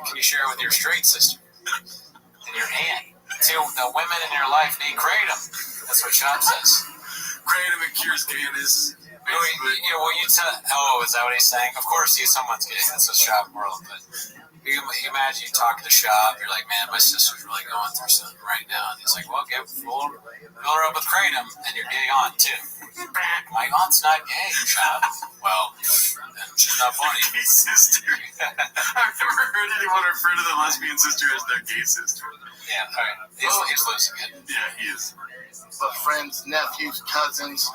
with your straight sister and your aunt? See, the women in your life need kratom. That's what Shop says. Kratom and cures gayness. Is that what he's saying? Of course, someone's gay. That's what Shop world. But you imagine you talk to the Shop. You're like, man, my sister's really going through something right now. And he's like, well, fill her up with kratom, and your gay aunt too. My aunt's not gay, Shop. Well, she's not funny. Gay sister. I've never heard anyone refer to the lesbian sister as their gay sister. Yeah, all right. He's losing it. Yeah, he is. But friends, nephews, cousins,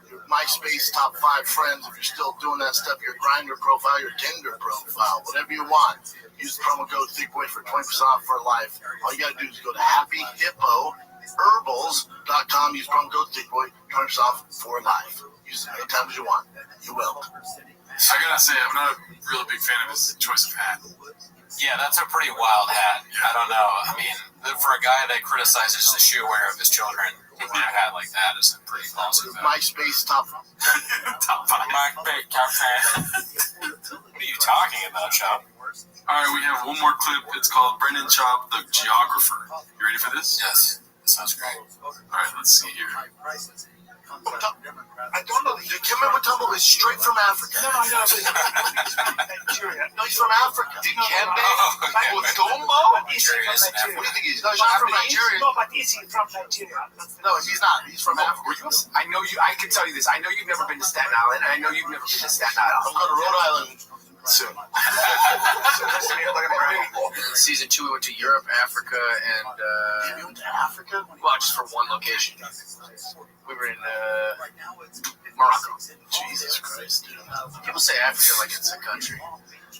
your MySpace top 5 friends, if you're still doing that stuff, your Grindr profile, your Tinder profile, whatever you want, use the promo code ThickBoy for 20% off for life. All you gotta do is go to happyhippoherbals.com, use promo code ThickBoy, 20% off for life. Use it as many times as you want. You will. I gotta say, I'm not a really big fan of his choice of hat. Yeah, that's a pretty wild hat. I don't know. I mean, for a guy that criticizes the shoe wear of his children, a hat like that is a pretty awesome. MySpace top 5. MySpace top 5. What are you talking about, Chop? All right, we have one more clip. It's called Brendan Chop, the Geographer. You ready for this? Yes. That sounds great. All right, let's see here. I don't know. Dikembe Mutombo is straight from Africa. No, I know. Nigeria. No, he's from Africa. Dikembe Mutombo? What do you think he's? No, he's not from Nigeria. No, but is he from Nigeria? No, he's not. He's from Africa. I know you. I can tell you this. I know you've never been to Staten Island, and I know you've never been to Staten Island. I'm going to Rhode Island soon. Season 2, we went to Europe, Africa, and You went to Africa? well, just for one location. We were in Morocco. Jesus Christ, dude. People say Africa like it's a country.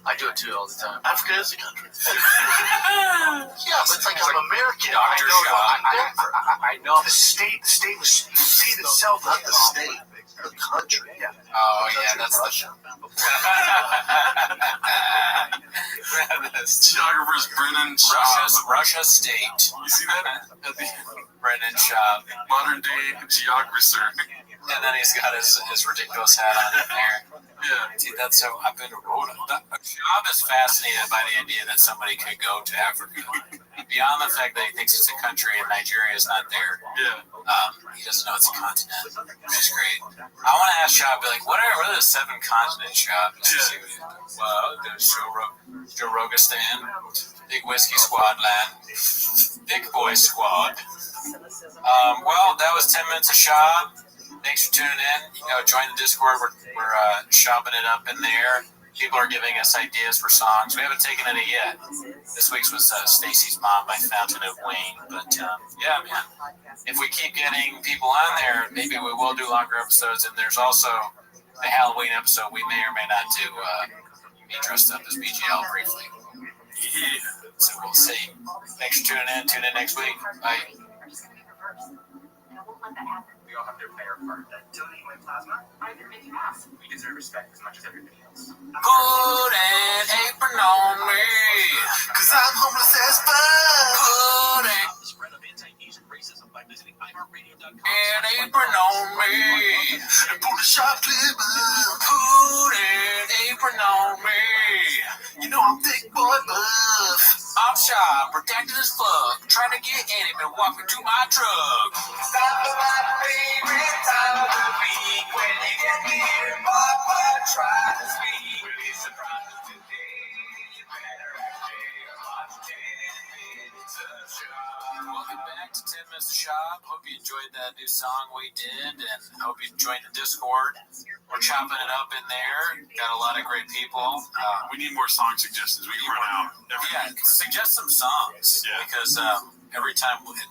I do it too all the time. Africa is a country. Yeah, but it's like I'm American. I know. The state itself, Not the state, the country. Yeah. Oh, yeah, that's the show. Geographer's Brennan Chop. Russia State. You see that? Brennan Chop. Modern day geographer. And then he's got his ridiculous hat on in there. Yeah. See, that's so. I've been to Rhoda. Chop is fascinated by the idea that somebody could go to Africa. Beyond the fact that he thinks it's a country and Nigeria is not there. Yeah. He doesn't know it's a continent, which is great. I want to ask Chop, be like, what are the 7 continents, Chop? Well, there's Joe Rogistan, Big Whiskey Squad Land, Big Boy Squad. Well, that was 10 minutes of Chop. Thanks for tuning in. Join the Discord. We're shopping it up in there. People are giving us ideas for songs. We haven't taken any yet. This week's was Stacy's Mom by Fountain of Wayne. But yeah, man, if we keep getting people on there, maybe we will do longer episodes. And there's also the Halloween episode. We may or may not do me dressed up as BGL briefly. Yeah. So we'll see. Thanks for tuning in. Tune in next week. Bye. We all have their player part. Donate my plasma. I'm your Mickey Mouse. We deserve respect as much as everybody else. Put an apron on me, 'Cause I'm homeless as fuck. put an apron on me, Pull the shop clip up. put an apron on me. You know I'm thick boy buff. I'm shy, protected as fuck, trying to get in it, but walking to my truck. Stop by my favorite time of the week when you get near Papa try to speak. We'll be surprised today. You better actually watch 10 minutes of shop. Welcome back to 10 Minutes of Shop. Hope you enjoyed that new song we did, and hope you joined the Discord. We're chopping it up in there. Got a lot of great people. We need more song suggestions. We can run out. Yeah, suggest some songs, because every time it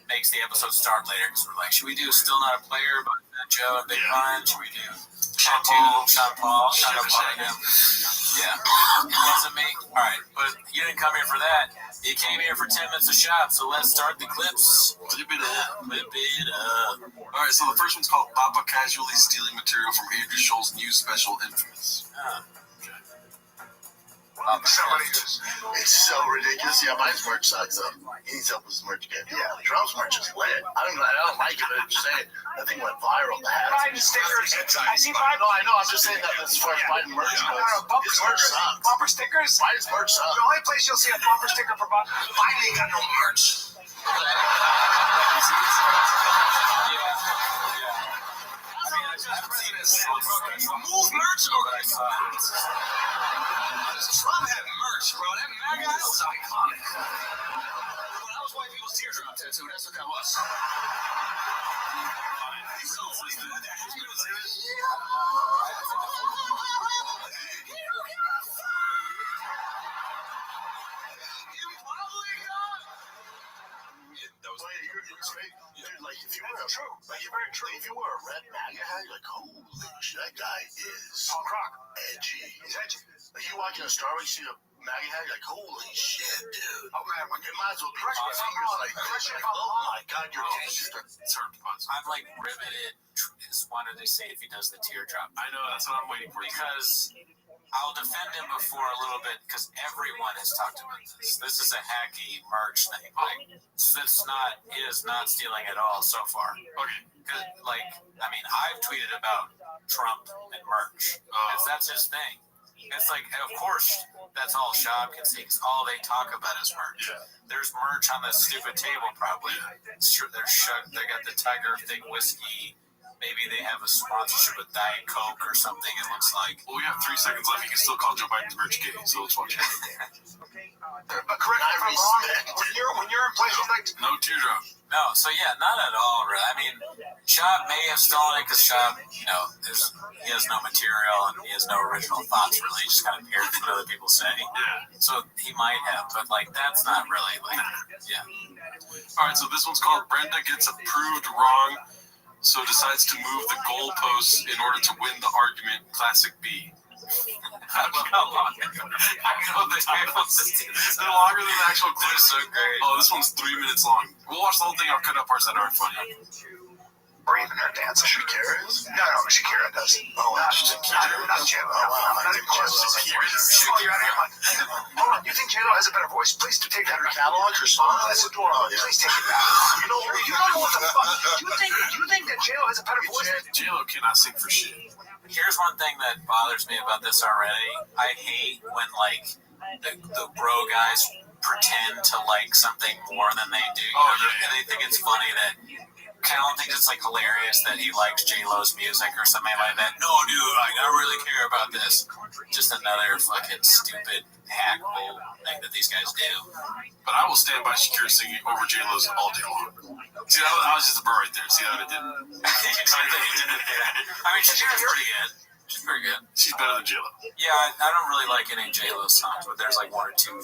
makes the episode start later, because we're like, should we do Still Not a Player by Joe and Big Pun? Should we do Sean Paul? Yeah, it wasn't me. All right, but you didn't come here for that. You came here for 10 minutes of shop, so let's start the clips. Flip it up. Flip it up. All right, so the first one's called Papa Casually Stealing Material from Andrew Scholl's new special, Infamous. It's so ridiculous. Yeah, mine's merch sucks though. He needs help with his merch game. Yeah, Trump's merch is lit. I don't like it, but I'm just saying that thing went viral. The hats. Biden stickers. I see Biden. No, I know. I'm just saying that as far as Biden merch goes, his merch sucks. Bumper stickers. Biden's merch sucks. The only place you'll see a bumper sticker for Biden ain't got no merch. Move merch Trump had merch, bro. That MAGA was iconic. Well, that was white people's teardrop tattoo. That's what that was. If you wear a red MAGA hat, you're like, holy shit, that guy is edgy. He's edgy. Like you walk in a Starbucks, you see a MAGA hat, you're like, holy shit, dude. Oh man, it might as well be your fingers like this. Like, oh my god, you're a gangster. I'm like riveted. Just wanted to say if he does the teardrop. I know, that's what I'm waiting for. Because I'll defend him before a little bit because everyone has talked about this. This is a hacky merch thing. Like, he is not stealing at all so far. Okay. Because, like, I mean, I've tweeted about Trump and merch. That's his thing. It's like, of course, that's all Shab can see because all they talk about is merch. Yeah. There's merch on the stupid table, probably. They got the Tiger Thing whiskey. Maybe they have a sponsorship with Diet Coke or something, it looks like. Well, we have 3 seconds left. You can still call Joe Biden's merch gay, so let's watch it. But correct me if I'm wrong. When you're in places like... No teardrop. No, so yeah, not at all, really. I mean, Shab may have stolen it because Shab, he has no material and he has no original thoughts, really. He just kind of hears what other people say. Yeah. So he might have, but, like, that's not really, like, yeah. All right, so this one's called Brenda Gets Approved Wrong, so decides to move the goalposts in order to win the argument. Classic B. How long? I know the titles. They're longer than the actual clip. They're so great. Oh, this one's 3 minutes long. We'll watch the whole thing. I'll cut up parts that aren't funny. Or even her dance. Shakira is? No, Shakira does. Oh, Shakira. Not J-Lo. Not even close. You think J-Lo has a better voice? Please take that. Her catalog, her song. That's adorable. Please take it back. You don't know what the fuck. You think that J-Lo has a better voice? J-Lo cannot sing for shit. Here's one thing that bothers me about this already. I hate when, like, the bro guys pretend to like something more than they do. And they think it's funny that Callan thinks it's, like, hilarious that he likes J-Lo's music or something like that. No, dude, I don't really care about this. Just another fucking stupid hack hole thing that these guys do. But I will stand by Shakira singing over J-Lo's all day long. See, that was just a burr right there. See how it did? I mean, Shakira's pretty good. She's pretty good. She's better than J-Lo. Yeah, I don't really like any J-Lo songs, but there's like 1 or 2.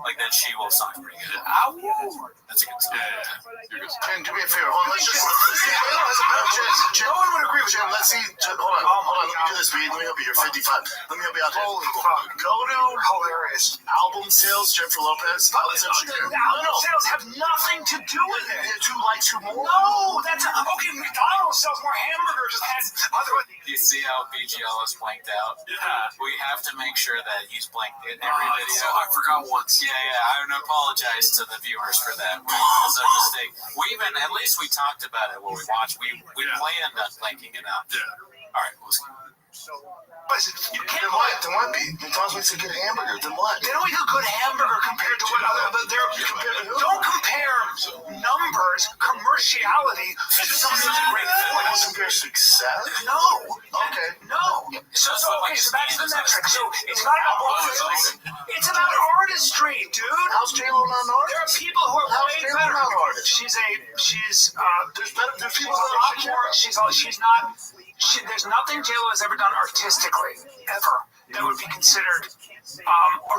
Like that She Wolf song's pretty good. That's a good song. Yeah. Ken, do me a favor. Hold on, let's just... No one would agree with you. Let's see. Hold on. Let me do this, B. Let me help you. You're 55. Let me help you out there. Holy fuck. Go to hilarious album sales, Jennifer Lopez. Album sales have nothing to do with it. Two likes, 2 more? No, that's... Okay, McDonald's sells more hamburgers and has other... Do you see how BGL is blanked out? Yeah. We have to make sure that he's blanked in every video. I forgot once. Yeah. I would apologize to the viewers for that. It was a mistake. At least we talked about it when we watched. We planned on blanking it out. Yeah. All right, we'll see. You can't Then what? McDonald's makes a good hamburger. Then what? They don't make a good hamburger compared to what other... Don't compare numbers, commerciality to something that's a great voice. Compare success? No. Okay. No. So that's the metric. So it's not about sales. It's about artistry, dude. How's J-Lo not an artist? There are people who are way better. Not an artist. There's people who are a lot more. She's not... there's nothing J-Lo has ever done artistically, ever, that would be considered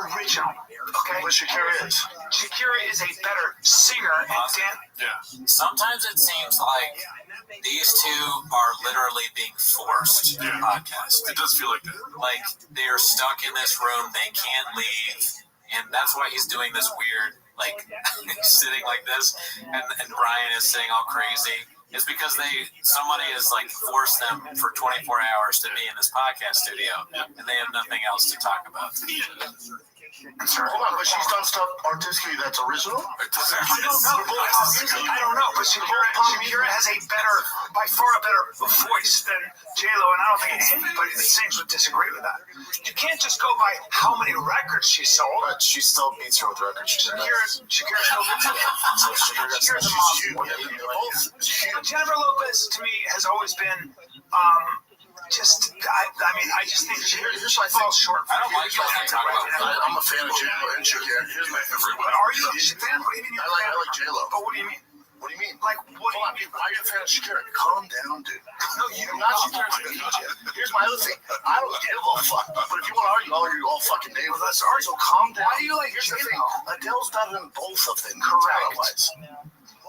original. Okay? What Shakira is? Shakira is a better singer and dancer. Yeah. Sometimes it seems like these two are literally being forced to podcast. It does feel like that. Like, they're stuck in this room, they can't leave, and that's why he's doing this weird, like, sitting like this, and Brian is sitting all crazy. is because somebody has like forced them for 24 hours to be in this podcast studio, and they have nothing else to talk about. Hold on, but she's done stuff artistically that's original? I don't know, but Shakira has by far a better voice than J-Lo, and I don't think anybody that sings would disagree with that. You can't just go by how many records she sold. But she still beats her with records. Shakira still beats her. Shakira's a monster. Jennifer Lopez, to me, has always been... I just think here's my falls short. I don't like I'm a fan of J-Lo and Shakira. Here's my favorite one. But are you a fan? What do you mean? I like J-Lo. But what do you mean? What do you mean? Like, what? Hold on, why are you a fan of Shakira? Calm down, dude. No, you're not Shakira's DJ. Here's my other thing. I don't give a fuck. But if you want to argue all fucking day with us, so calm down. Why do you like Here's the thing. Adele's better than both of them. Correct.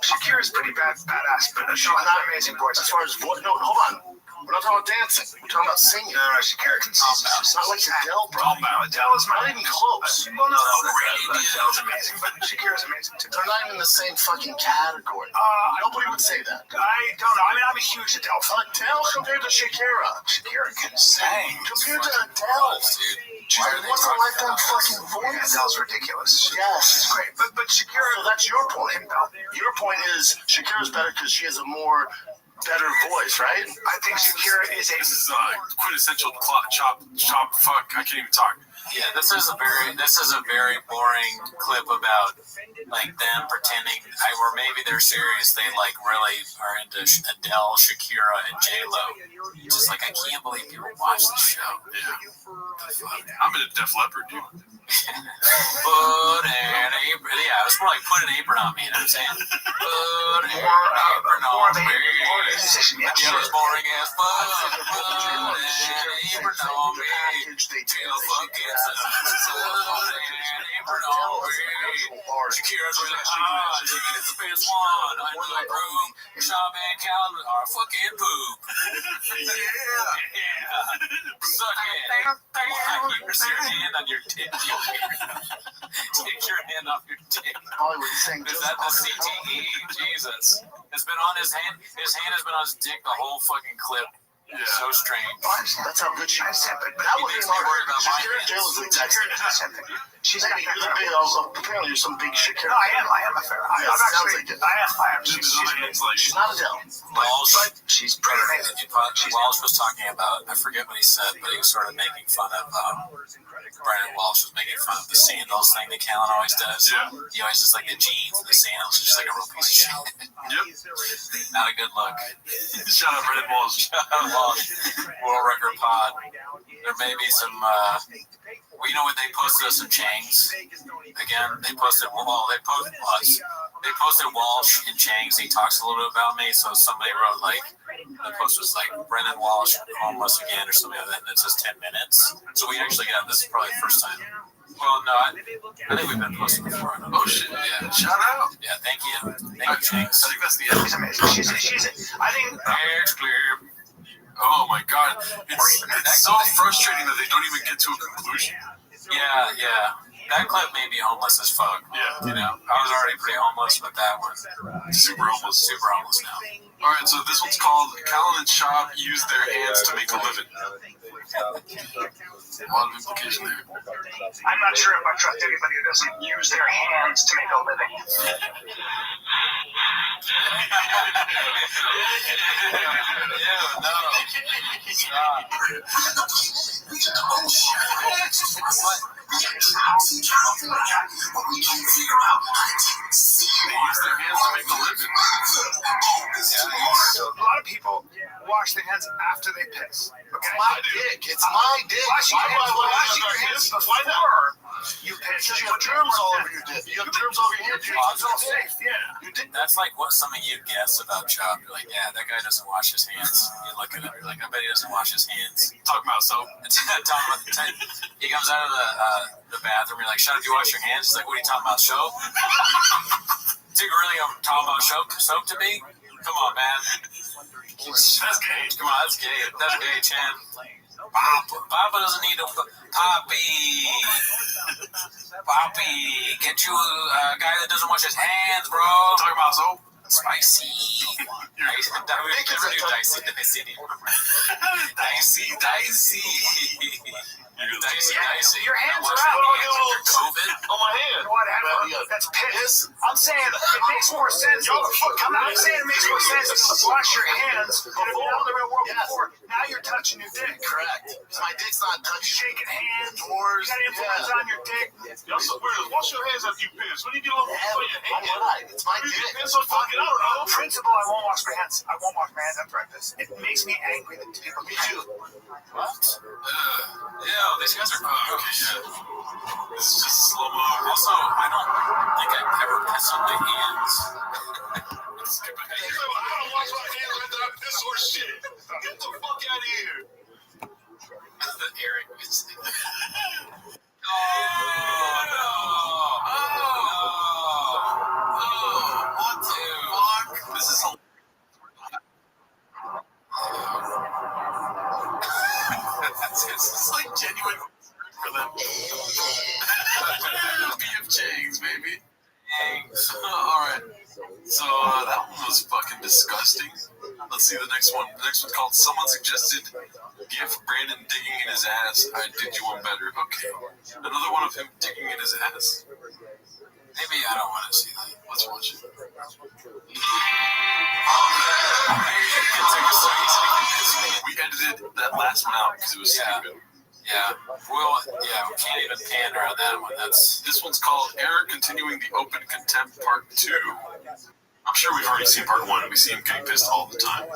Shakira's pretty badass, but she's not an amazing voice. As far as voice, no, hold on. We're not talking about dancing. We're talking about singing. No, Shakira can sing. It's not like Adele, bro. Adele's not even close. Well, no, Adele's amazing, but Shakira's amazing too. They're not even in the same fucking category. Nobody would say that. I don't know. I mean, I'm a huge Adele fan. Adele compared to Shakira. Shakira can sing. Compared to Adele, dude. She's a once-in-a-lifetime fucking voice. Adele's ridiculous. Yes. She's great. But Shakira... So that's your point. Your point is Shakira's better because she has a more... better voice, right? I think Shakira is a... This is quintessential chop, fuck, I can't even talk. Yeah, this is a very boring clip about like them pretending, or maybe they're serious. They like really are into Adele, Shakira, and J-Lo. Just like I can't believe people watch the show. Yeah, I'm in a Def Leppard, dude. Put an apron. Yeah, it was more like put an apron on me. You know what I'm saying? Put an apron on me. Yeah, it was boring as fuck. Put an apron on me. Taylor fucking Shakira's really hot. She is the best one. I know the room. Shop and Calvin are fucking poop. Suck it. Keep your hand on your dick. Take your hand off your dick. Is that the CTE? Jesus. It's been on his hand. His hand has been on his dick the whole fucking clip. Yeah. So strange. That's how good she is. But that would be worried about my Shakira J-Lo's the exact same. She's got apparently you're some big Shakira. No, I am a fan. I am. She's not Adele. But she's pretty amazing. Walsh was talking about, I forget what he said, but he was sort of making fun of, Brandon Walsh was making fun of the sandals thing that Callan always does. Yeah. He always just like the jeans and the sandals, just like a real piece of shit. Yep. Not a good look. Shout out Brandon Walsh. Shout out Walsh. World Record Pod. There may be some, well, you know what, they posted us some Changs. Again, they posted Walsh and Changs. He talks a little bit about me, so somebody wrote like, the post was like, Brendan Walsh, homeless again, or something like that, and it says 10 minutes. So we actually got, this is probably the first time. Well, no, I think we've been posting before. Oh, shit, yeah. Shout out. Yeah, thank you. Thank you, Changs. I think that's the end. She's amazing. She's I think... Next clip. Oh my god, it's so frustrating that they don't even get to a conclusion. Yeah. That clip made me homeless as fuck. Yeah. You know, I was already pretty homeless, but that one, super homeless now. All right, so this one's called Callan and Shop Use Their Hands to Make a Living. A lot of implication there. I'm not sure if I trust anybody who doesn't use their hands to make a living. A lot of people wash their hands after they piss. Okay? It's my dick. Wash your hands before you piss. You have germs all over your dick. You have germs all over your hands. It's all safe. Yeah. That's like what some of you guess about Chop. You're like, yeah, that guy doesn't wash his hands. You look at him, you're like, I bet he doesn't wash his hands. Talking about soap. He comes out of the bathroom. You're like, shut up, you wash your hands? He's like, what are you talking about, soap? So you really talking about soap to me? Come on, man. That's gay. Come on, that's gay. That's gay, Chan. Papa doesn't need a Poppy, get you a guy that doesn't wash his hands, bro. Talking about soap. Spicy. Dicey. Your hands are out. COVID on my hand. Whatever. That's piss. I'm saying it makes more sense. I'm saying it makes more sense to wash your hands before the real world before. Now you're touching your dick. Correct. My dick's not touching. Shaking hands. You got influence on your dick. That's so weird. Wash your hands after you piss. What do you do with your hands? It's my You dick. piss on fucking out, On principle, I won't wash my hands. I won't wash my hands after I piss. It makes me angry that people. Me too. What? Yeah, these guys are cooked. Yeah. This is just slow mo. Also, I don't think I've ever pissed on my hands. I don't wash my hands after I piss or shit. Get the fuck out of here. Eric is. What the fuck? This is a. It's like genuine for them. BFJs, baby. Alright. So that one was fucking disgusting. Let's see the next one. The next one's called Someone Suggested GIF Brandon digging in his ass. I did you one better. Okay. Another one of him digging in his ass. Maybe I don't want to see that. Let's watch it. We edited that last one out because it was stupid. Yeah, we can't even pander on that one. This one's called Eric Continuing the Open Contempt Part 2. I'm sure we've already seen Part 1. We see him getting pissed all the time.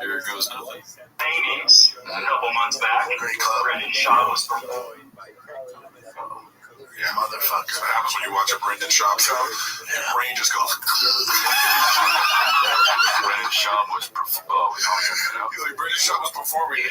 Here goes nothing. A couple months back, Brendan Shaw was performing. Yeah, motherfucker. What happens when you watch a Brendan Schaub show? Your brain just goes. Brendan Shaw was performing. Brendan Schaub was performing.